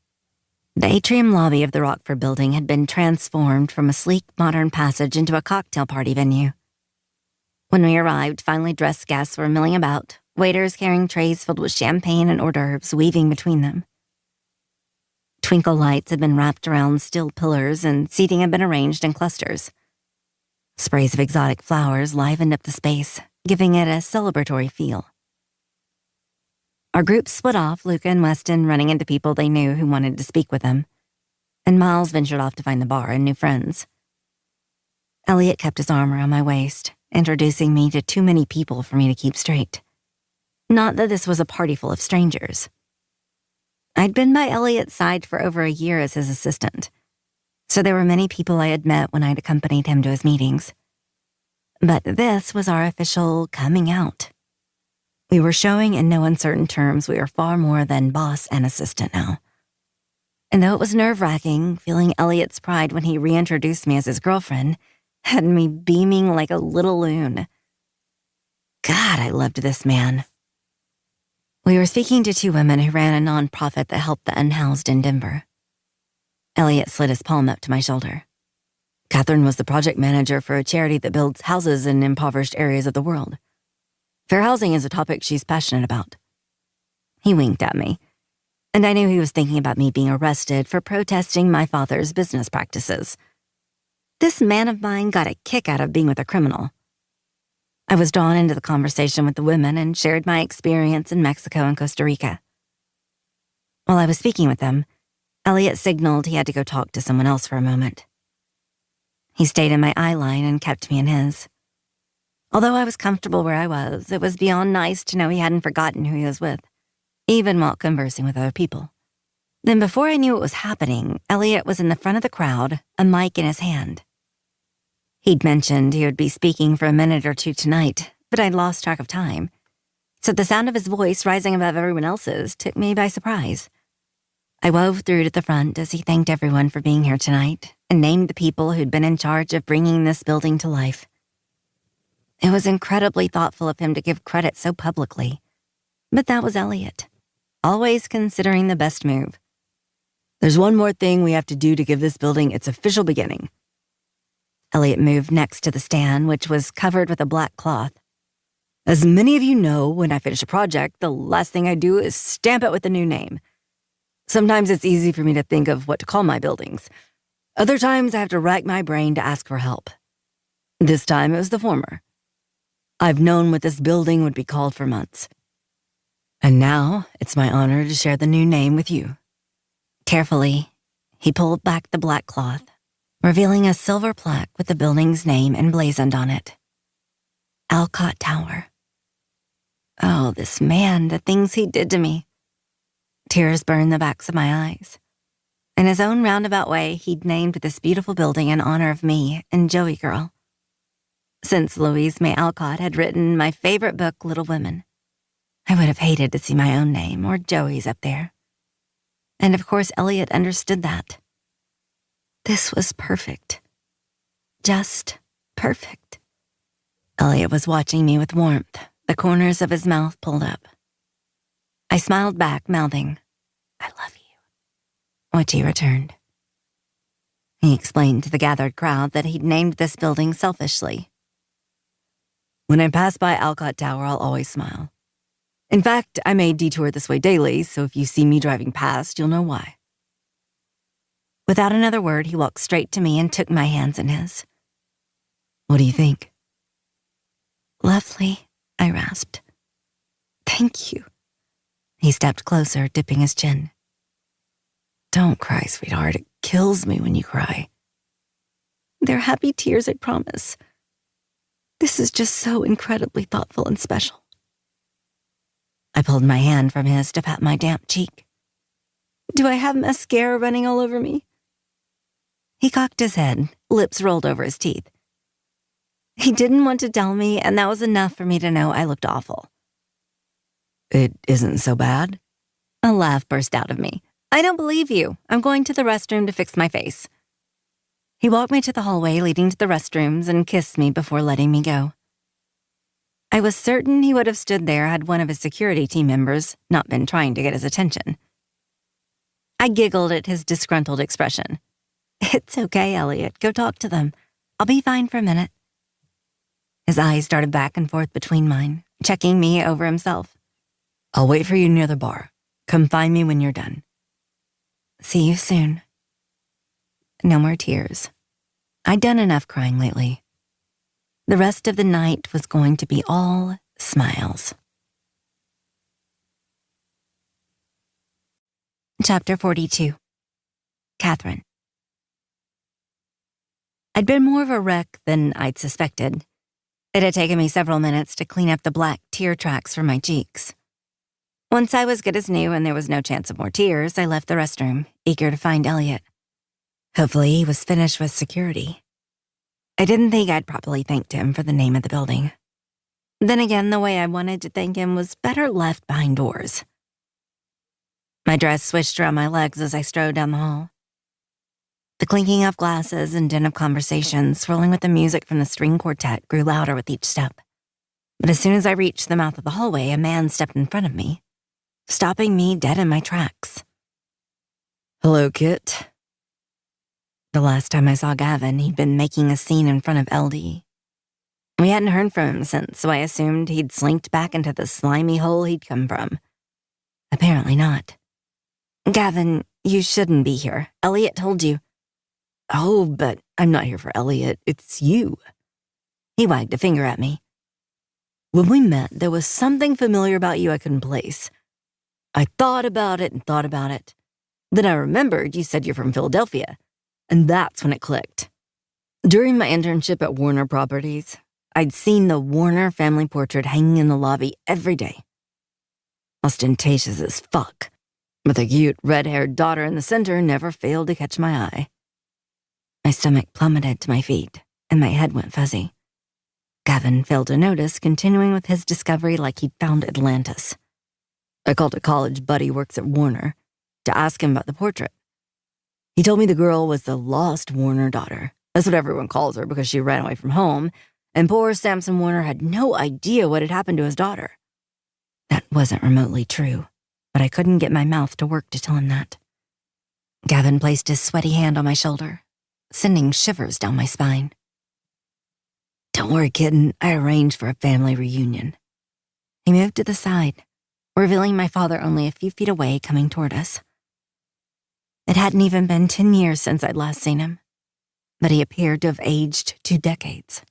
The atrium lobby of the Rockford building had been transformed from a sleek modern passage into a cocktail party venue. When we arrived, finely dressed guests were milling about, waiters carrying trays filled with champagne and hors d'oeuvres weaving between them. Twinkle lights had been wrapped around steel pillars and seating had been arranged in clusters. Sprays of exotic flowers livened up the space, giving it a celebratory feel. Our group split off, Luca and Weston running into people they knew who wanted to speak with them, and Miles ventured off to find the bar and new friends. Elliot kept his arm around my waist, introducing me to too many people for me to keep straight. Not that this was a party full of strangers. I'd been by Elliot's side for over a year as his assistant, so there were many people I had met when I'd accompanied him to his meetings. But this was our official coming out. We were showing in no uncertain terms we are far more than boss and assistant now. And though it was nerve-wracking, feeling Elliot's pride when he reintroduced me as his girlfriend had me beaming like a little loon. God, I loved this man. We were speaking to two women who ran a nonprofit that helped the unhoused in Denver. Elliot slid his palm up to my shoulder. Catherine was the project manager for a charity that builds houses in impoverished areas of the world. Fair housing is a topic she's passionate about. He winked at me, and I knew he was thinking about me being arrested for protesting my father's business practices. This man of mine got a kick out of being with a criminal. I was drawn into the conversation with the women and shared my experience in Mexico and Costa Rica. While I was speaking with them, Elliot signaled he had to go talk to someone else for a moment. He stayed in my eye line and kept me in his. Although I was comfortable where I was, it was beyond nice to know he hadn't forgotten who he was with, even while conversing with other people. Then before I knew what was happening, Elliot was in the front of the crowd, a mic in his hand. He'd mentioned he would be speaking for a minute or two tonight, but I'd lost track of time, so the sound of his voice rising above everyone else's took me by surprise. I wove through to the front as he thanked everyone for being here tonight and named the people who'd been in charge of bringing this building to life. It was incredibly thoughtful of him to give credit so publicly, but that was Elliot, always considering the best move. There's one more thing we have to do to give this building its official beginning. Elliot moved next to the stand, which was covered with a black cloth. As many of you know, when I finish a project, the last thing I do is stamp it with a new name. Sometimes it's easy for me to think of what to call my buildings. Other times I have to rack my brain to ask for help. This time it was the former. I've known what this building would be called for months. And now it's my honor to share the new name with you. Carefully, he pulled back the black cloth, revealing a silver plaque with the building's name emblazoned on it. Alcott Tower. Oh, this man, the things he did to me. Tears burned the backs of my eyes. In his own roundabout way, he'd named this beautiful building in honor of me and Joey Girl. Since Louise May Alcott had written my favorite book, Little Women, I would have hated to see my own name or Joey's up there. And of course, Elliot understood that. This was perfect. Just perfect. Elliot was watching me with warmth, the corners of his mouth pulled up. I smiled back, mouthing, "I love you," which he returned. He explained to the gathered crowd that he'd named this building selfishly. When I pass by Alcott Tower, I'll always smile. In fact, I may detour this way daily, so if you see me driving past, you'll know why. Without another word, he walked straight to me and took my hands in his. What do you think? Lovely, I rasped. Thank you. He stepped closer, dipping his chin. Don't cry, sweetheart. It kills me when you cry. They're happy tears, I promise. This is just so incredibly thoughtful and special. I pulled my hand from his to pat my damp cheek. Do I have mascara running all over me? He cocked his head, lips rolled over his teeth. He didn't want to tell me, and that was enough for me to know I looked awful. It isn't so bad? A laugh burst out of me. I don't believe you. I'm going to the restroom to fix my face. He walked me to the hallway leading to the restrooms and kissed me before letting me go. I was certain he would have stood there had one of his security team members not been trying to get his attention. I giggled at his disgruntled expression. It's okay, Elliot. Go talk to them. I'll be fine for a minute. His eyes darted back and forth between mine, checking me over himself. I'll wait for you near the bar. Come find me when you're done. See you soon. No more tears. I'd done enough crying lately. The rest of the night was going to be all smiles. Chapter 42. Catherine. I'd been more of a wreck than I'd suspected. It had taken me several minutes to clean up the black tear tracks from my cheeks. Once I was good as new and there was no chance of more tears, I left the restroom, eager to find Elliot. Hopefully he was finished with security. I didn't think I'd properly thanked him for the name of the building. Then again, the way I wanted to thank him was better left behind doors. My dress swished around my legs as I strode down the hall. The clinking of glasses and din of conversation swirling with the music from the string quartet grew louder with each step. But as soon as I reached the mouth of the hallway, a man stepped in front of me, stopping me dead in my tracks. Hello, Kit. The last time I saw Gavin, he'd been making a scene in front of LD. We hadn't heard from him since, so I assumed he'd slinked back into the slimy hole he'd come from. Apparently not. Gavin, you shouldn't be here. Elliot told you. Oh, but I'm not here for Elliot. It's you. He wagged a finger at me. When we met, there was something familiar about you I couldn't place. I thought about it and thought about it. Then I remembered you said you're from Philadelphia, and that's when it clicked. During my internship at Warner Properties, I'd seen the Warner family portrait hanging in the lobby every day. Ostentatious as fuck, with a cute red-haired daughter in the center never failed to catch my eye. My stomach plummeted to my feet, and my head went fuzzy. Gavin failed to notice, continuing with his discovery like he'd found Atlantis. I called a college buddy who works at Warner to ask him about the portrait. He told me the girl was the lost Warner daughter. That's what everyone calls her because she ran away from home, and poor Samson Warner had no idea what had happened to his daughter. That wasn't remotely true, but I couldn't get my mouth to work to tell him that. Gavin placed his sweaty hand on my shoulder, sending shivers down my spine. Don't worry, kitten. I arranged for a family reunion. He moved to the side, revealing my father only a few feet away coming toward us. It hadn't even been 10 years since I'd last seen him, but he appeared to have aged 2 decades.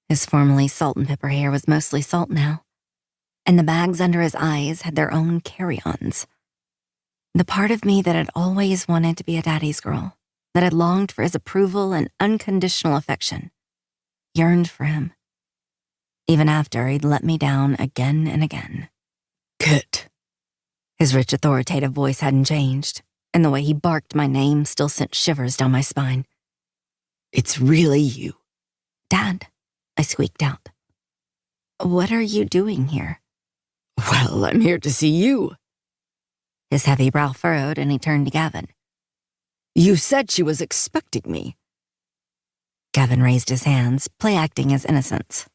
His formerly salt and pepper hair was mostly salt now, and the bags under his eyes had their own carry-ons. The part of me that had always wanted to be a daddy's girl, that had longed for his approval and unconditional affection, yearned for him, even after he'd let me down again and again. Kit. His rich, authoritative voice hadn't changed, and the way he barked my name still sent shivers down my spine. It's really you. Dad, I squeaked out. What are you doing here? Well, I'm here to see you. His heavy brow furrowed, and he turned to Gavin. You said she was expecting me. Gavin raised his hands, play-acting his innocence.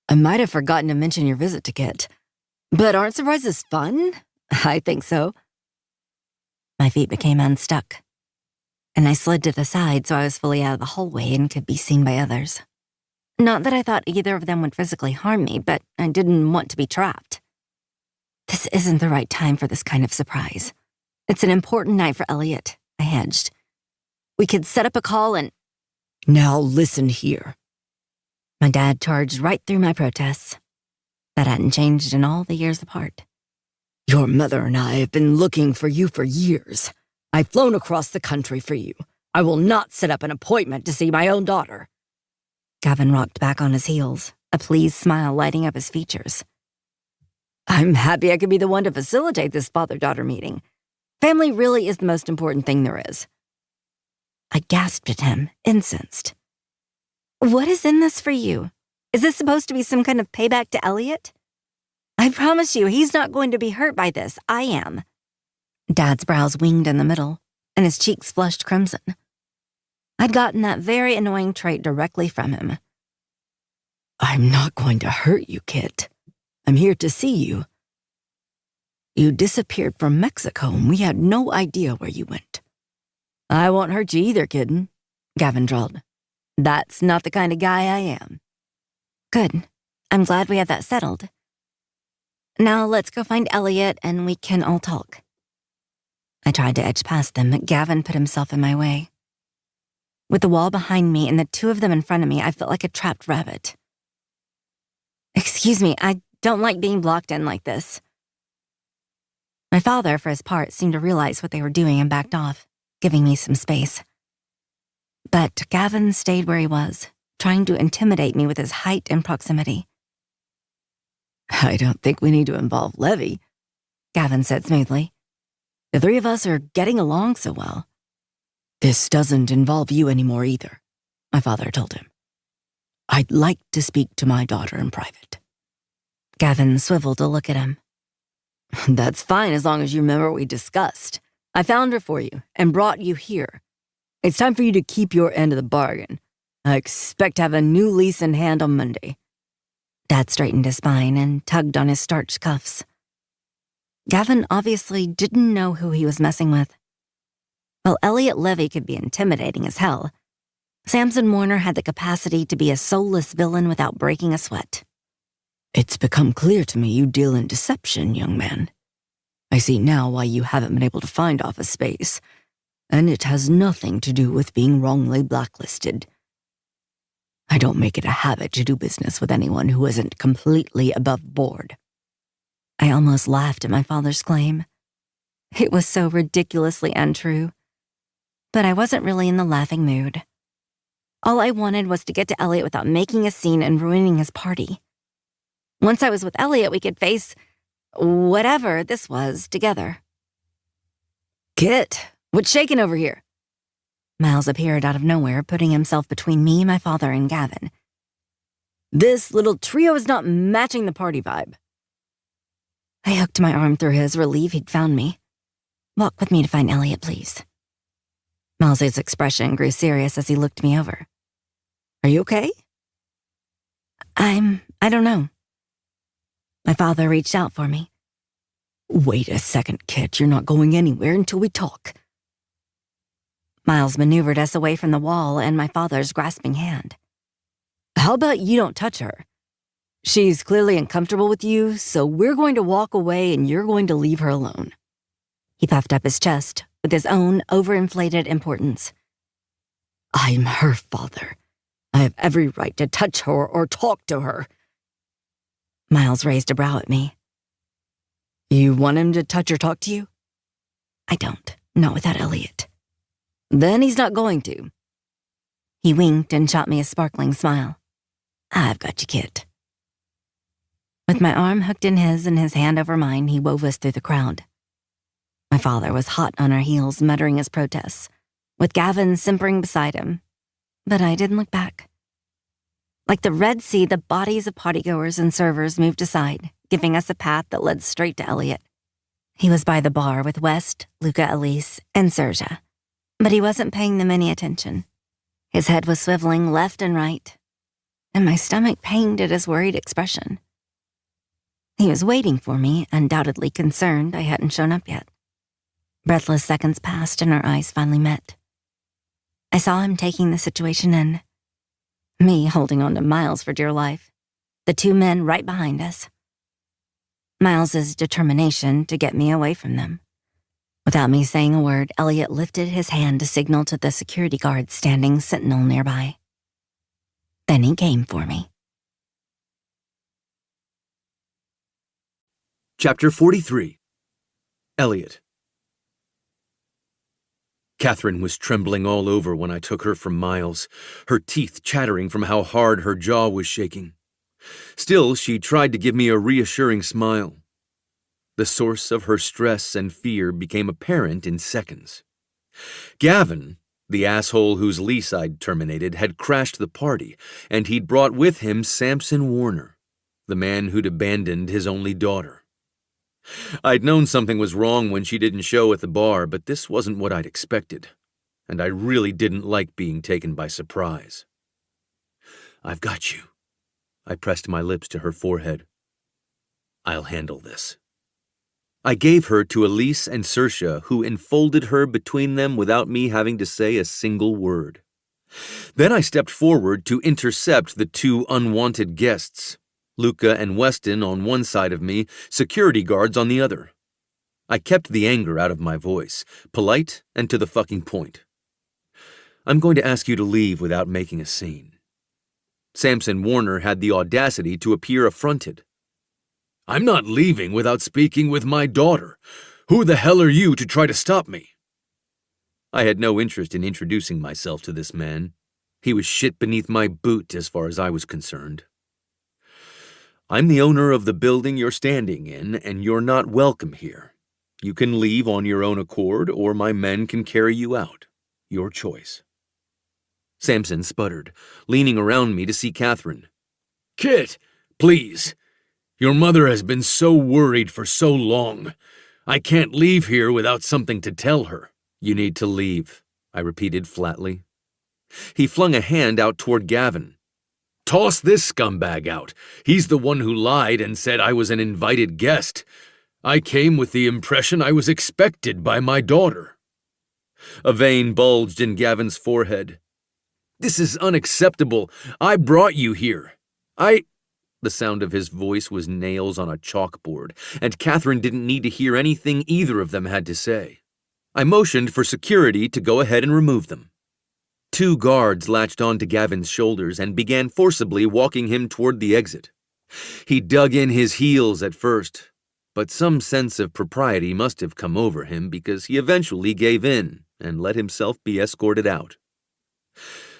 I might have forgotten to mention your visit to Kit. But aren't surprises fun? I think so. My feet became unstuck, and I slid to the side so I was fully out of the hallway and could be seen by others. Not that I thought either of them would physically harm me, but I didn't want to be trapped. This isn't the right time for this kind of surprise. It's an important night for Elliot, I hedged. We could set up a call and... Now listen here. My dad charged right through my protests. That hadn't changed in all the years apart. Your mother and I have been looking for you for years. I've flown across the country for you. I will not set up an appointment to see my own daughter. Gavin rocked back on his heels, a pleased smile lighting up his features. I'm happy I could be the one to facilitate this father-daughter meeting. Family really is the most important thing there is. I gasped at him, incensed. What is in this for you? Is this supposed to be some kind of payback to Elliot? I promise you, he's not going to be hurt by this. I am. Dad's brows winged in the middle, and his cheeks flushed crimson. I'd gotten that very annoying trait directly from him. I'm not going to hurt you, Kit. I'm here to see you. You disappeared from Mexico, and we had no idea where you went. I won't hurt you either, kitten, Gavin drawled. That's not the kind of guy I am. Good. I'm glad we had that settled. Now let's go find Elliot and we can all talk. I tried to edge past them, but Gavin put himself in my way. With the wall behind me and the two of them in front of me, I felt like a trapped rabbit. Excuse me, I don't like being blocked in like this. My father, for his part, seemed to realize what they were doing and backed off, giving me some space. But Gavin stayed where he was, trying to intimidate me with his height and proximity. I don't think we need to involve Levy. Gavin said smoothly. The three of us are getting along so well. This doesn't involve you anymore either, my father told him. I'd like to speak to my daughter in private. Gavin swiveled to look at him. That's fine as long as you remember what we discussed. I found her for you and brought you here. It's time for you to keep your end of the bargain. I expect to have a new lease in hand on Monday. Dad straightened his spine and tugged on his starched cuffs. Gavin obviously didn't know who he was messing with. While Elliot Levy could be intimidating as hell, Samson Warner had the capacity to be a soulless villain without breaking a sweat. It's become clear to me you deal in deception, young man. I see now why you haven't been able to find office space, and it has nothing to do with being wrongly blacklisted. I don't make it a habit to do business with anyone who isn't completely above board. I almost laughed at my father's claim. It was so ridiculously untrue. But I wasn't really in the laughing mood. All I wanted was to get to Elliot without making a scene and ruining his party. Once I was with Elliot, we could face whatever this was together. Kit, what's shaking over here? Miles appeared out of nowhere, putting himself between me, my father, and Gavin. This little trio is not matching the party vibe. I hooked my arm through his, relieved he'd found me. Walk with me to find Elliot, please. Miles's expression grew serious as he looked me over. Are you okay? I don't know. My father reached out for me. Wait a second, Kit. You're not going anywhere until we talk. Miles maneuvered us away from the wall and my father's grasping hand. How about you don't touch her? She's clearly uncomfortable with you, so we're going to walk away and you're going to leave her alone. He puffed up his chest with his own overinflated importance. I'm her father. I have every right to touch her or talk to her. Miles raised a brow at me. You want him to touch or talk to you? I don't. Not without Elliot. Then he's not going to. He winked and shot me a sparkling smile. I've got you, Kit. With my arm hooked in his and his hand over mine, he wove us through the crowd. My father was hot on our heels, muttering his protests, with Gavin simpering beside him. But I didn't look back. Like the Red Sea, the bodies of partygoers and servers moved aside, giving us a path that led straight to Elliot. He was by the bar with West, Luca Elise, and Serja, but he wasn't paying them any attention. His head was swiveling left and right, and my stomach pained at his worried expression. He was waiting for me, undoubtedly concerned I hadn't shown up yet. Breathless seconds passed and our eyes finally met. I saw him taking the situation in. Me holding on to Miles for dear life. The two men right behind us. Miles's determination to get me away from them. Without me saying a word, Elliot lifted his hand to signal to the security guard standing sentinel nearby. Then he came for me. Chapter 43. Elliot. Catherine was trembling all over when I took her from Miles, her teeth chattering from how hard her jaw was shaking. Still, she tried to give me a reassuring smile. The source of her stress and fear became apparent in seconds. Gavin, the asshole whose lease I'd terminated, had crashed the party, and he'd brought with him Samson Warner, the man who'd abandoned his only daughter. I'd known something was wrong when she didn't show at the bar, but this wasn't what I'd expected, and I really didn't like being taken by surprise. I've got you. I pressed my lips to her forehead. I'll handle this. I gave her to Elise and Serja, who enfolded her between them without me having to say a single word. Then I stepped forward to intercept the two unwanted guests, Luca and Weston on one side of me, security guards on the other. I kept the anger out of my voice, polite and to the fucking point. I'm going to ask you to leave without making a scene. Samson Warner had the audacity to appear affronted. I'm not leaving without speaking with my daughter. Who the hell are you to try to stop me? I had no interest in introducing myself to this man. He was shit beneath my boot as far as I was concerned. I'm the owner of the building you're standing in, and you're not welcome here. You can leave on your own accord, or my men can carry you out. Your choice." Samson sputtered, leaning around me to see Catherine. "Kit, please. Your mother has been so worried for so long. I can't leave here without something to tell her." "You need to leave," I repeated flatly. He flung a hand out toward Gavin. "Toss this scumbag out. He's the one who lied and said I was an invited guest. I came with the impression I was expected by my daughter." A vein bulged in Gavin's forehead. "This is unacceptable. I brought you here. The sound of his voice was nails on a chalkboard, and Catherine didn't need to hear anything either of them had to say. I motioned for security to go ahead and remove them. 2 guards latched onto Gavin's shoulders and began forcibly walking him toward the exit. He dug in his heels at first, but some sense of propriety must have come over him because he eventually gave in and let himself be escorted out.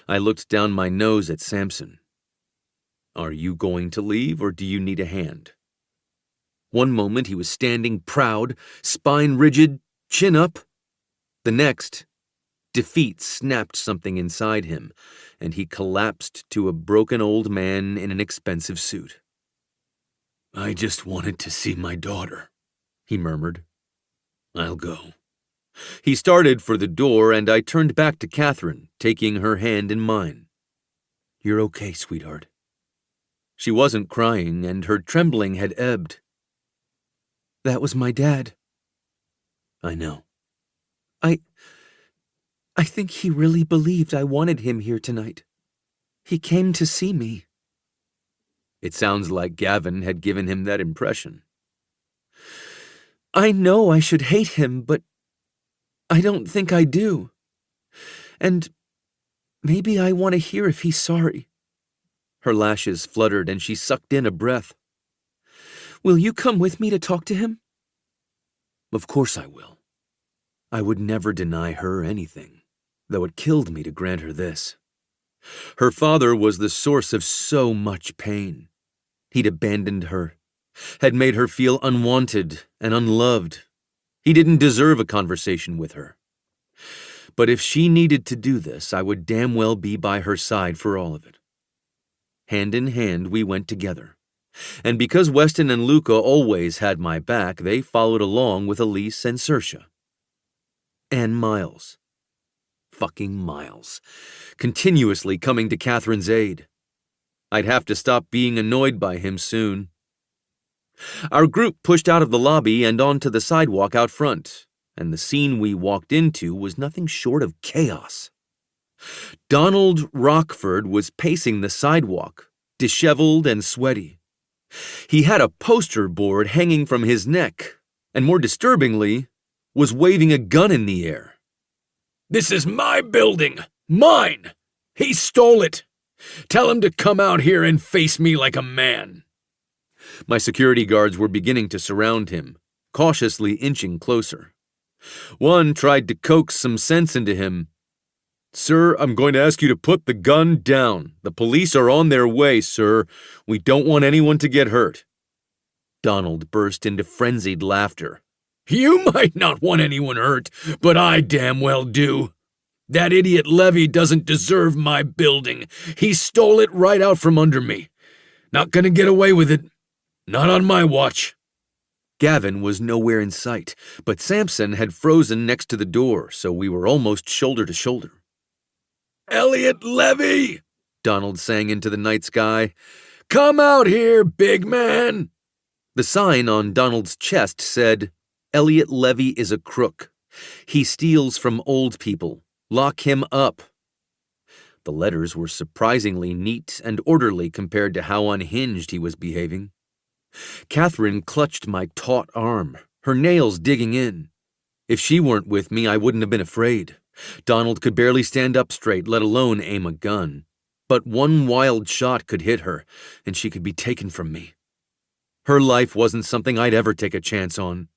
I looked down my nose at Samson. "Are you going to leave, or do you need a hand?" One moment he was standing proud, spine rigid, chin up. The next, defeat snapped something inside him, and he collapsed to a broken old man in an expensive suit. "I just wanted to see my daughter," he murmured. "I'll go." He started for the door, and I turned back to Catherine, taking her hand in mine. "You're okay, sweetheart." She wasn't crying, and her trembling had ebbed. "That was my dad." "I know." I think he really believed I wanted him here tonight. He came to see me." It sounds like Gavin had given him that impression. "I know I should hate him, but I don't think I do. And maybe I want to hear if he's sorry." Her lashes fluttered and she sucked in a breath. "Will you come with me to talk to him?" "Of course I will. I would never deny her anything, though it killed me to grant her this. Her father was the source of so much pain. He'd abandoned her, had made her feel unwanted and unloved. He didn't deserve a conversation with her. But if she needed to do this, I would damn well be by her side for all of it. Hand in hand, we went together. And because Weston and Luca always had my back, they followed along with Elise and Saoirse. And Miles. Fucking Miles. Continuously coming to Catherine's aid. I'd have to stop being annoyed by him soon. Our group pushed out of the lobby and onto the sidewalk out front, and the scene we walked into was nothing short of chaos. Donald Rockford was pacing the sidewalk, disheveled and sweaty. He had a poster board hanging from his neck, and more disturbingly, was waving a gun in the air. "This is my building! Mine! He stole it! Tell him to come out here and face me like a man!" My security guards were beginning to surround him, cautiously inching closer. One tried to coax some sense into him. "Sir, I'm going to ask you to put the gun down. The police are on their way, sir. We don't want anyone to get hurt." Donald burst into frenzied laughter. "You might not want anyone hurt, but I damn well do. That idiot Levy doesn't deserve my building. He stole it right out from under me. Not gonna get away with it. Not on my watch." Gavin was nowhere in sight, but Samson had frozen next to the door, so we were almost shoulder to shoulder. "Elliot Levy!" Donald sang into the night sky. "Come out here, big man!" The sign on Donald's chest said, "Elliot Levy is a crook. He steals from old people. Lock him up." The letters were surprisingly neat and orderly compared to how unhinged he was behaving. Catherine clutched my taut arm, her nails digging in. If she weren't with me, I wouldn't have been afraid. Donald could barely stand up straight, let alone aim a gun. But one wild shot could hit her, and she could be taken from me. Her life wasn't something I'd ever take a chance on.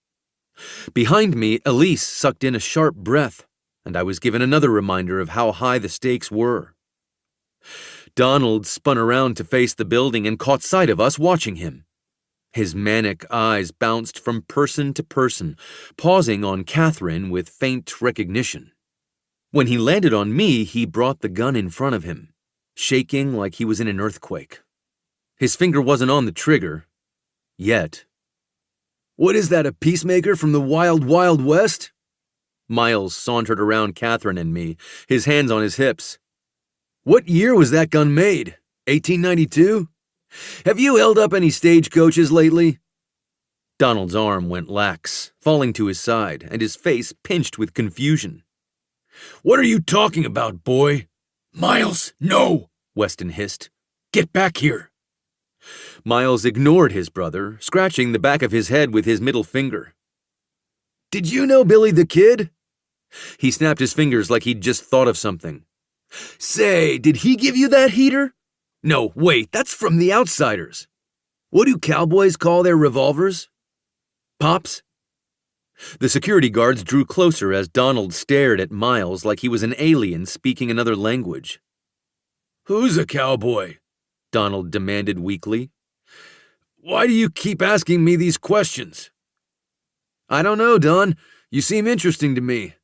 Behind me, Elise sucked in a sharp breath, and I was given another reminder of how high the stakes were. Donald spun around to face the building and caught sight of us watching him. His manic eyes bounced from person to person, pausing on Catherine with faint recognition. When he landed on me, he brought the gun in front of him, shaking like he was in an earthquake. His finger wasn't on the trigger. Yet. "What is that, a peacemaker from the Wild, Wild West?" Miles sauntered around Catherine and me, his hands on his hips. "What year was that gun made? 1892? Have you held up any stagecoaches lately?" Donald's arm went lax, falling to his side, and his face pinched with confusion. "What are you talking about, boy?" "Miles, no!" Weston hissed. "Get back here!" Miles ignored his brother, scratching the back of his head with his middle finger. "Did you know Billy the Kid?" He snapped his fingers like he'd just thought of something. "Say, did he give you that heater? No, wait, that's from The Outsiders. What do cowboys call their revolvers? Pops?" The security guards drew closer as Donald stared at Miles like he was an alien speaking another language. "Who's a cowboy?" Donald demanded weakly. "Why do you keep asking me these questions?" "I don't know, Don. You seem interesting to me.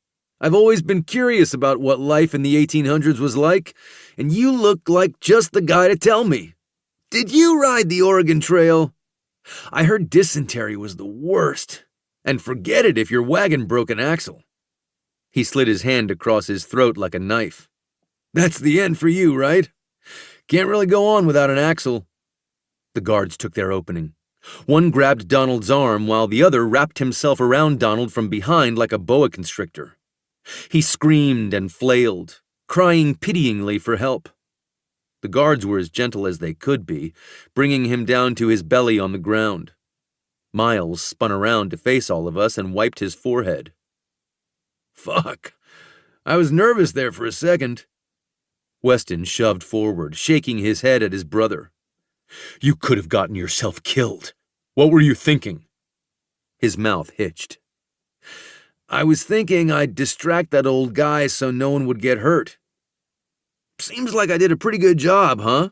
I've always been curious about what life in the 1800s was like, and you look like just the guy to tell me. Did you ride the Oregon Trail? I heard dysentery was the worst, and forget it if your wagon broke an axle." He slid his hand across his throat like a knife. "That's the end for you, right? Can't really go on without an axle." The guards took their opening. One grabbed Donald's arm while the other wrapped himself around Donald from behind like a boa constrictor. He screamed and flailed, crying pityingly for help. The guards were as gentle as they could be, bringing him down to his belly on the ground. Miles spun around to face all of us and wiped his forehead. "Fuck. I was nervous there for a second." Weston shoved forward, shaking his head at his brother. "You could have gotten yourself killed. What were you thinking?" His mouth hitched. "I was thinking I'd distract that old guy so no one would get hurt. Seems like I did a pretty good job, huh?"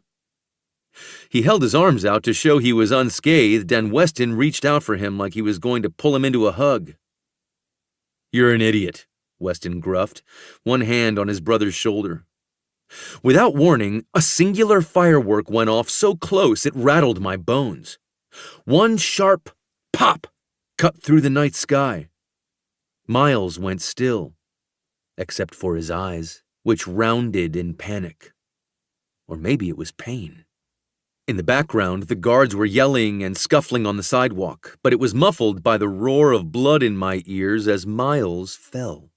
He held his arms out to show he was unscathed, and Weston reached out for him like he was going to pull him into a hug. "You're an idiot," Weston gruffed, one hand on his brother's shoulder. Without warning, a singular firework went off so close it rattled my bones. One sharp pop cut through the night sky. Miles went still, except for his eyes, which rounded in panic. Or maybe it was pain. In the background, the guards were yelling and scuffling on the sidewalk, but it was muffled by the roar of blood in my ears as Miles fell,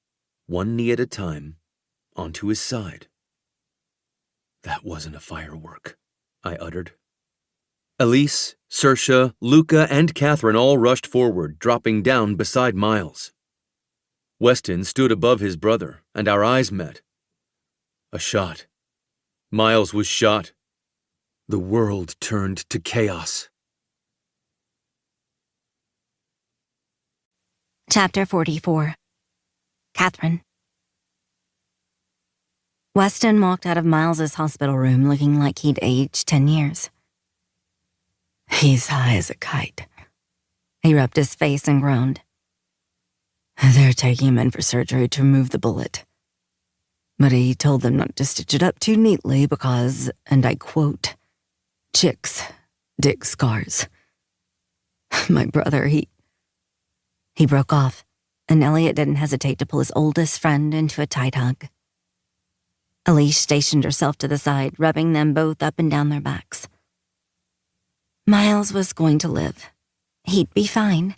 one knee at a time, onto his side. "That wasn't a firework," I uttered. Elise, Saoirse, Luca, and Catherine all rushed forward, dropping down beside Miles. Weston stood above his brother, and our eyes met. A shot. Miles was shot. The world turned to chaos. Chapter 44. Catherine. Weston walked out of Miles's hospital room looking like he'd aged 10 years. He's high as a kite. He rubbed his face and groaned. They're taking him in for surgery to remove the bullet. But he told them not to stitch it up too neatly because, and I quote, "Chicks dig scars." My brother, he broke off, and Elliot didn't hesitate to pull his oldest friend into a tight hug. Elise stationed herself to the side, rubbing them both up and down their backs. Miles was going to live. He'd be fine.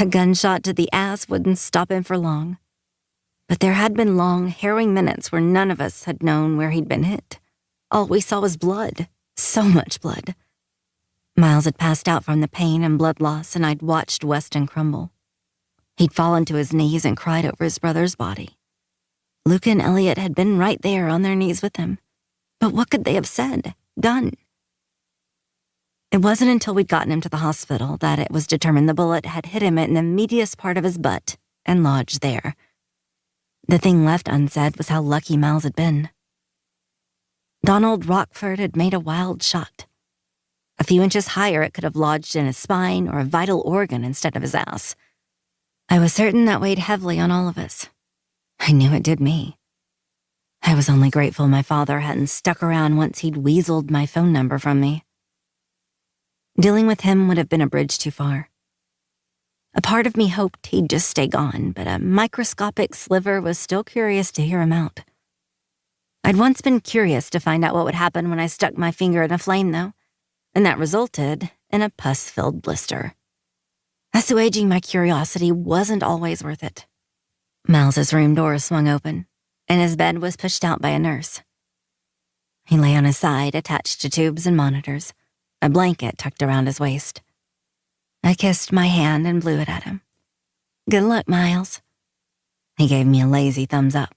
A gunshot to the ass wouldn't stop him for long. But there had been long, harrowing minutes where none of us had known where he'd been hit. All we saw was blood. So much blood. Miles had passed out from the pain and blood loss, and I'd watched Weston crumble. He'd fallen to his knees and cried over his brother's body. Luca and Elliot had been right there on their knees with him. But what could they have said, done? It wasn't until we'd gotten him to the hospital that it was determined the bullet had hit him in the medius part of his butt and lodged there. The thing left unsaid was how lucky Miles had been. Donald Rockford had made a wild shot. A few inches higher, it could have lodged in his spine or a vital organ instead of his ass. I was certain that weighed heavily on all of us. I knew it did me. I was only grateful my father hadn't stuck around once he'd weaseled my phone number from me. Dealing with him would have been a bridge too far. A part of me hoped he'd just stay gone, but a microscopic sliver was still curious to hear him out. I'd once been curious to find out what would happen when I stuck my finger in a flame, though, and that resulted in a pus-filled blister. Assuaging my curiosity wasn't always worth it. Miles's room door swung open, and his bed was pushed out by a nurse. He lay on his side, attached to tubes and monitors, a blanket tucked around his waist. I kissed my hand and blew it at him. "Good luck, Miles." He gave me a lazy thumbs up.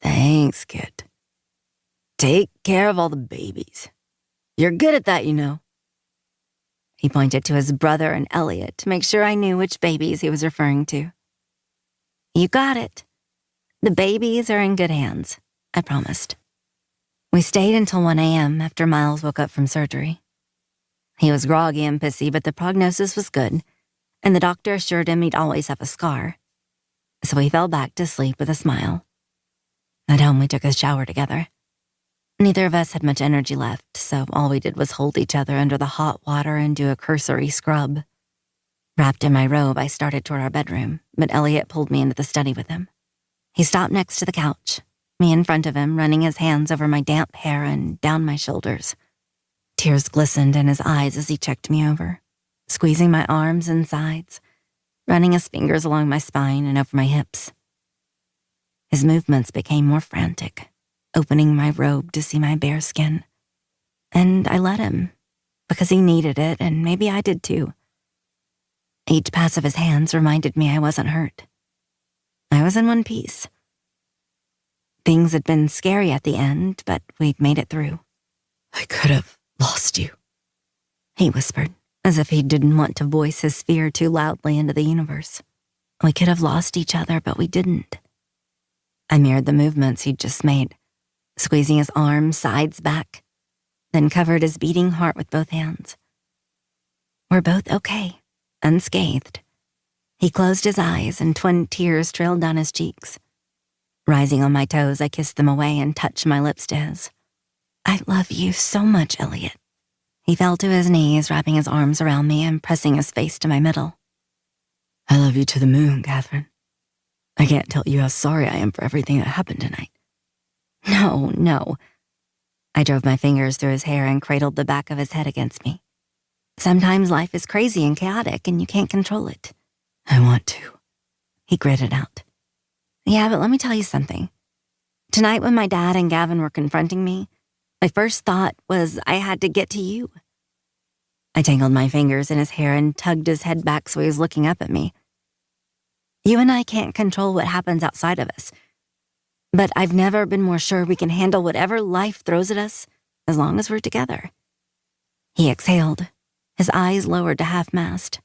"Thanks, kid. Take care of all the babies. You're good at that, you know." He pointed to his brother and Elliot to make sure I knew which babies he was referring to. "You got it. The babies are in good hands," I promised. We stayed until 1 a.m. after Miles woke up from surgery. He was groggy and pissy, but the prognosis was good, and the doctor assured him he'd always have a scar. So he fell back to sleep with a smile. At home, we took a shower together. Neither of us had much energy left, so all we did was hold each other under the hot water and do a cursory scrub. Wrapped in my robe, I started toward our bedroom, but Elliot pulled me into the study with him. He stopped next to the couch, me in front of him, running his hands over my damp hair and down my shoulders. Tears glistened in his eyes as he checked me over, squeezing my arms and sides, running his fingers along my spine and over my hips. His movements became more frantic, opening my robe to see my bare skin. And I let him, because he needed it, and maybe I did too. Each pass of his hands reminded me I wasn't hurt. I was in one piece. Things had been scary at the end, but we'd made it through. "I could have lost you," he whispered, as if he didn't want to voice his fear too loudly into the universe. We could have lost each other, but we didn't. I mirrored the movements he'd just made, squeezing his arms sides back, then covered his beating heart with both hands. We're both okay, unscathed. He closed his eyes and twin tears trailed down his cheeks. Rising on my toes, I kissed them away and touched my lips to his. "I love you so much, Elliot." He fell to his knees, wrapping his arms around me and pressing his face to my middle. "I love you to the moon, Catherine. I can't tell you how sorry I am for everything that happened tonight." No. I drove my fingers through his hair and cradled the back of his head against me. Sometimes life is crazy and chaotic and you can't control it. "I want to," he gritted out. "Yeah, but let me tell you something. Tonight when my dad and Gavin were confronting me, my first thought was I had to get to you." I tangled my fingers in his hair and tugged his head back so he was looking up at me. "You and I can't control what happens outside of us, but I've never been more sure we can handle whatever life throws at us as long as we're together." He exhaled, his eyes lowered to half-mast.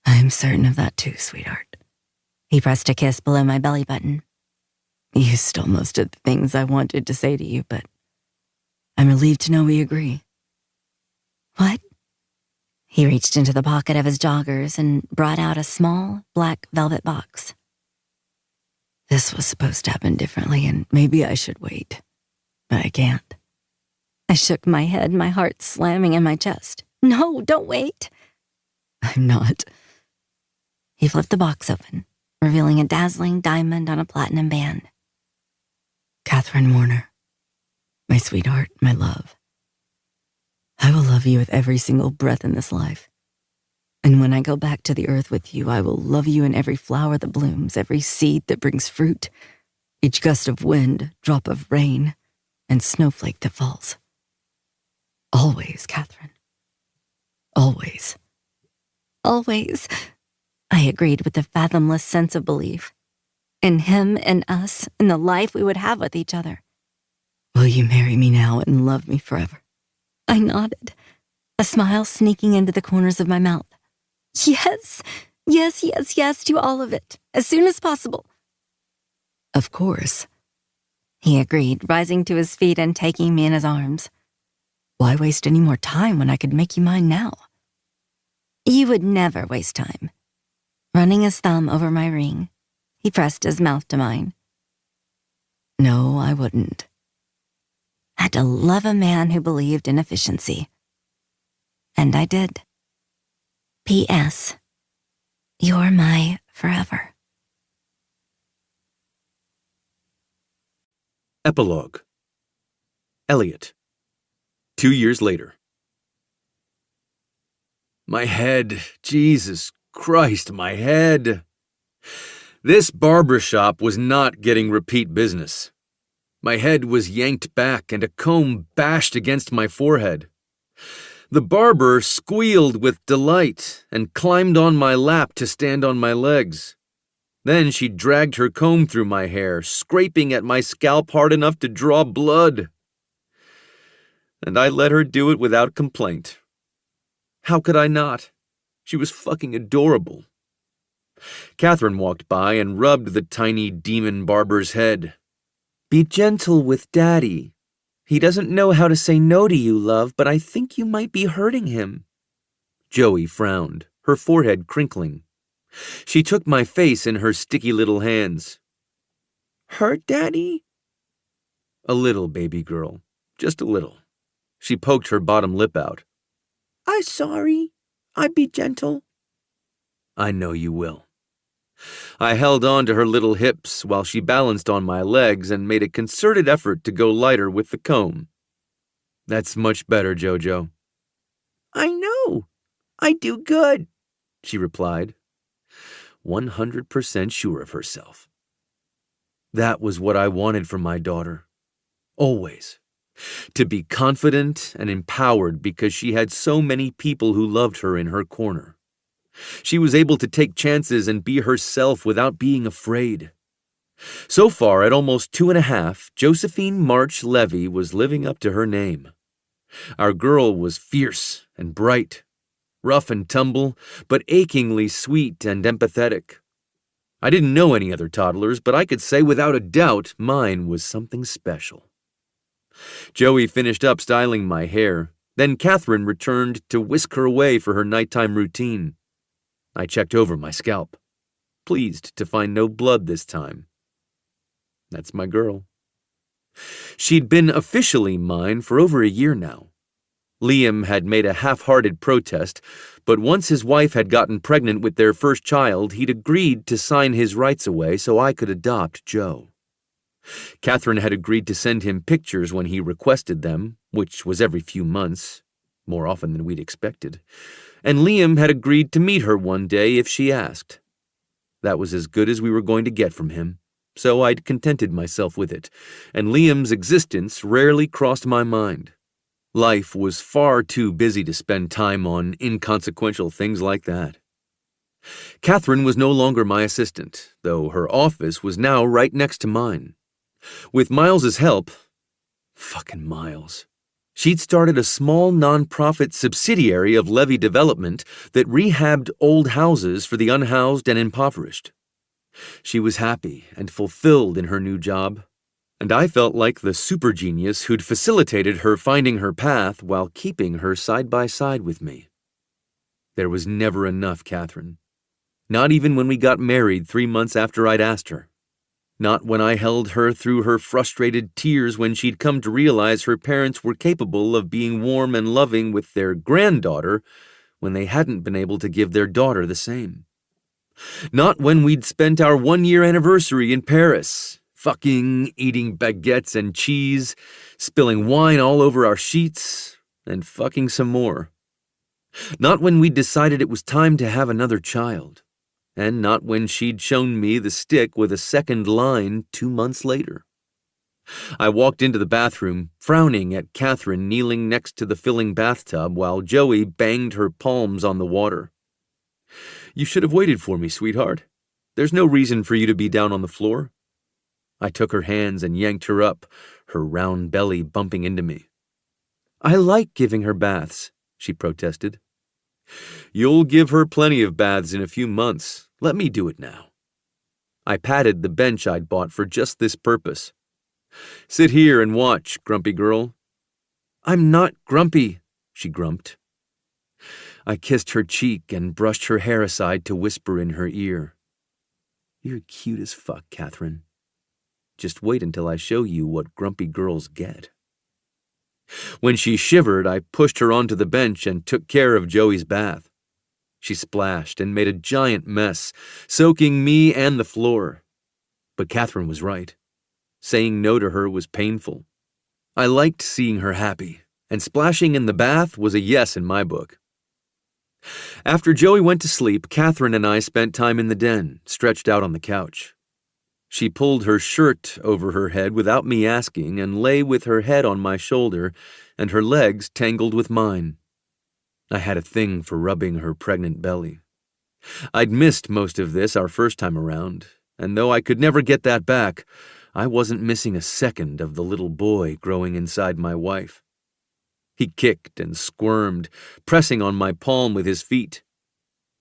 "I'm certain of that too, sweetheart." He pressed a kiss below my belly button. "You stole most of the things I wanted to say to you, but I'm relieved to know we agree." "What?" He reached into the pocket of his joggers and brought out a small, black velvet box. "This was supposed to happen differently, and maybe I should wait, but I can't." I shook my head, my heart slamming in my chest. "No, don't wait." "I'm not." He flipped the box open, revealing a dazzling diamond on a platinum band. "Catherine Warner, my sweetheart, my love. I will love you with every single breath in this life. And when I go back to the earth with you, I will love you in every flower that blooms, every seed that brings fruit, each gust of wind, drop of rain, and snowflake that falls. Always, Catherine. Always." "Always," I agreed with a fathomless sense of belief. In him and us, in the life we would have with each other. "Will you marry me now and love me forever?" I nodded, a smile sneaking into the corners of my mouth. Yes to all of it, as soon as possible." "Of course." he agreed, rising to his feet and taking me in his arms. Why waste any more time when I could make you mine now? You would never waste time. Running his thumb over my ring, he pressed his mouth to mine. No, I wouldn't. Had to love a man who believed in efficiency. And I did. P.S. You're my forever. Epilogue. Elliot. 2 years later. My head. Jesus Christ, my head. This barber shop was not getting repeat business. My head was yanked back and a comb bashed against my forehead. The barber squealed with delight and climbed on my lap to stand on my legs. Then she dragged her comb through my hair, scraping at my scalp hard enough to draw blood. And I let her do it without complaint. How could I not? She was fucking adorable. Catherine walked by and rubbed the tiny demon barber's head. Be gentle with Daddy. He doesn't know how to say no to you, love, but I think you might be hurting him. Joey frowned, her forehead crinkling. She took my face in her sticky little hands. Hurt, Daddy? A little, baby girl. Just a little. She poked her bottom lip out. I'm sorry. I be gentle. I know you will. I held on to her little hips while she balanced on my legs and made a concerted effort to go lighter with the comb. That's much better, Jojo. I know. I do good, she replied, 100% sure of herself. That was what I wanted from my daughter. Always. To be confident and empowered because she had so many people who loved her in her corner. She was able to take chances and be herself without being afraid. So far, at almost 2.5, Josephine March Levy was living up to her name. Our girl was fierce and bright, rough and tumble, but achingly sweet and empathetic. I didn't know any other toddlers, but I could say without a doubt mine was something special. Joey finished up styling my hair. Then Catherine returned to whisk her away for her nighttime routine. I checked over my scalp, pleased to find no blood this time. That's my girl. She'd been officially mine for over a year now. Liam had made a half-hearted protest, but once his wife had gotten pregnant with their first child, he'd agreed to sign his rights away so I could adopt Joe. Catherine had agreed to send him pictures when he requested them, which was every few months, more often than we'd expected, and Liam had agreed to meet her one day if she asked. That was as good as we were going to get from him, so I'd contented myself with it, and Liam's existence rarely crossed my mind. Life was far too busy to spend time on inconsequential things like that. Catherine was no longer my assistant, though her office was now right next to mine. With Miles's help, fucking Miles, she'd started a small nonprofit subsidiary of Levy Development that rehabbed old houses for the unhoused and impoverished. She was happy and fulfilled in her new job, and I felt like the super genius who'd facilitated her finding her path while keeping her side by side with me. There was never enough, Catherine. Not even when we got married 3 months after I'd asked her. Not when I held her through her frustrated tears when she'd come to realize her parents were capable of being warm and loving with their granddaughter when they hadn't been able to give their daughter the same. Not when we'd spent our 1-year anniversary in Paris, fucking, eating baguettes and cheese, spilling wine all over our sheets, and fucking some more. Not when we'd decided it was time to have another child. And not when she'd shown me the stick with a second line 2 months later. I walked into the bathroom, frowning at Catherine kneeling next to the filling bathtub while Joey banged her palms on the water. You should have waited for me, sweetheart. There's no reason for you to be down on the floor. I took her hands and yanked her up, her round belly bumping into me. I like giving her baths, she protested. You'll give her plenty of baths in a few months. Let me do it now. I patted the bench I'd bought for just this purpose. Sit here and watch, grumpy girl. I'm not grumpy, she grumped. I kissed her cheek and brushed her hair aside to whisper in her ear. You're cute as fuck, Catherine. Just wait until I show you what grumpy girls get. When she shivered, I pushed her onto the bench and took care of Joey's bath. She splashed and made a giant mess, soaking me and the floor. But Catherine was right. Saying no to her was painful. I liked seeing her happy, and splashing in the bath was a yes in my book. After Joey went to sleep, Catherine and I spent time in the den, stretched out on the couch. She pulled her shirt over her head without me asking and lay with her head on my shoulder and her legs tangled with mine. I had a thing for rubbing her pregnant belly. I'd missed most of this our first time around, and though I could never get that back, I wasn't missing a second of the little boy growing inside my wife. He kicked and squirmed, pressing on my palm with his feet.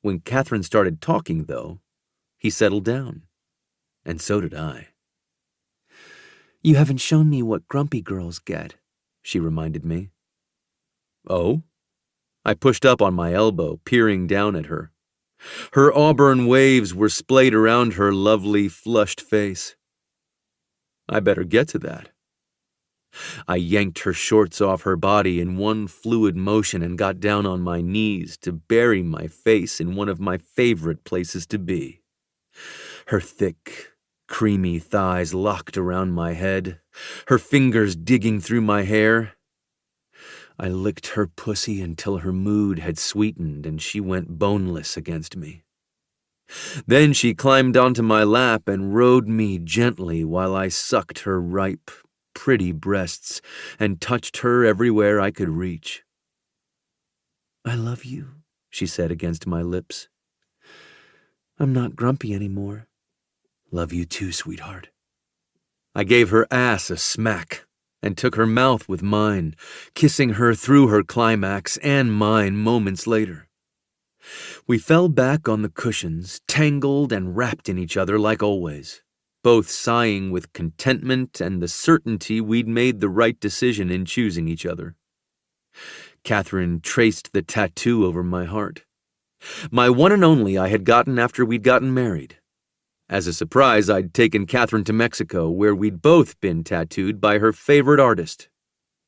When Catherine started talking, though, he settled down. And so did I. You haven't shown me what grumpy girls get, she reminded me. Oh? I pushed up on my elbow, peering down at her. Her auburn waves were splayed around her lovely, flushed face. I better get to that. I yanked her shorts off her body in one fluid motion and got down on my knees to bury my face in one of my favorite places to be. Her thick, creamy thighs locked around my head, her fingers digging through my hair. I licked her pussy until her mood had sweetened and she went boneless against me. Then she climbed onto my lap and rode me gently while I sucked her ripe, pretty breasts and touched her everywhere I could reach. I love you, she said against my lips. I'm not grumpy anymore. Love you too, sweetheart. I gave her ass a smack and took her mouth with mine, kissing her through her climax and mine moments later. We fell back on the cushions, tangled and wrapped in each other like always, both sighing with contentment and the certainty we'd made the right decision in choosing each other. Catherine traced the tattoo over my heart. My one and only I had gotten after we'd gotten married. As a surprise, I'd taken Catherine to Mexico, where we'd both been tattooed by her favorite artist.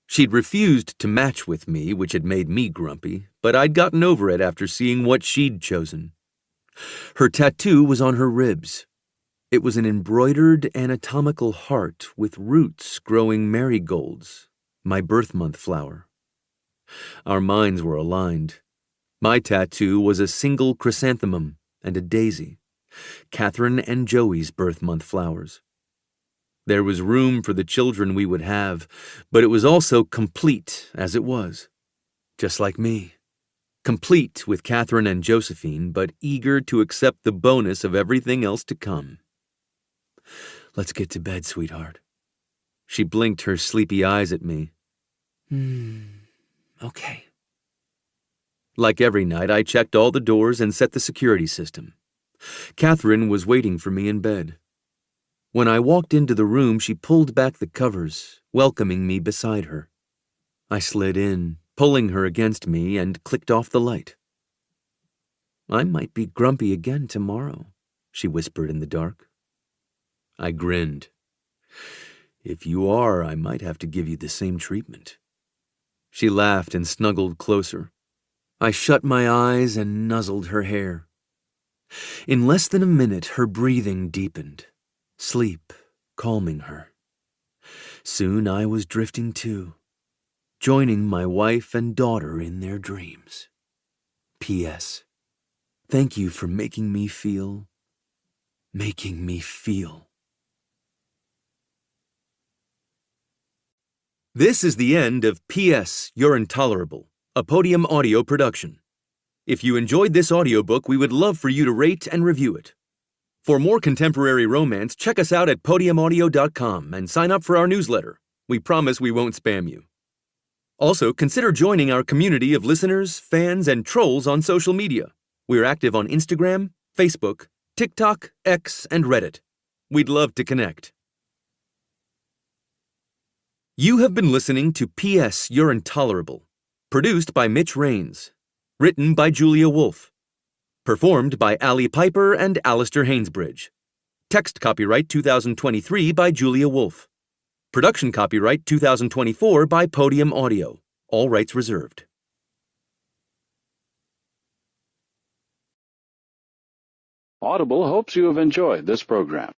She'd refused to match with me, which had made me grumpy, but I'd gotten over it after seeing what she'd chosen. Her tattoo was on her ribs. It was an embroidered anatomical heart with roots growing marigolds, my birth month flower. Our minds were aligned. My tattoo was a single chrysanthemum and a daisy, Catherine and Joey's birth month flowers. There was room for the children we would have, but it was also complete as it was. Just like me. Complete with Catherine and Josephine, but eager to accept the bonus of everything else to come. Let's get to bed, sweetheart. She blinked her sleepy eyes at me. Okay. Like every night, I checked all the doors and set the security system. Catherine was waiting for me in bed. When I walked into the room, she pulled back the covers, welcoming me beside her. I slid in, pulling her against me, and clicked off the light. I might be grumpy again tomorrow, she whispered in the dark. I grinned. If you are, I might have to give you the same treatment. She laughed and snuggled closer. I shut my eyes and nuzzled her hair. In less than a minute, her breathing deepened, sleep calming her. Soon I was drifting too, joining my wife and daughter in their dreams. P.S. Thank you for making me feel. This is the end of P.S. You're Intolerable, a Podium audio production. If you enjoyed this audiobook, we would love for you to rate and review it. For more contemporary romance, check us out at podiumaudio.com and sign up for our newsletter. We promise we won't spam you. Also, consider joining our community of listeners, fans, and trolls on social media. We're active on Instagram, Facebook, TikTok, X, and Reddit. We'd love to connect. You have been listening to P.S. You're Intolerable, produced by Mitch Raines, written by Julia Wolfe, performed by Allie Piper and Alistair Hainsbridge. Text copyright 2023 by Julia Wolfe. Production copyright 2024 by Podium Audio. All rights reserved. Audible hopes you have enjoyed this program.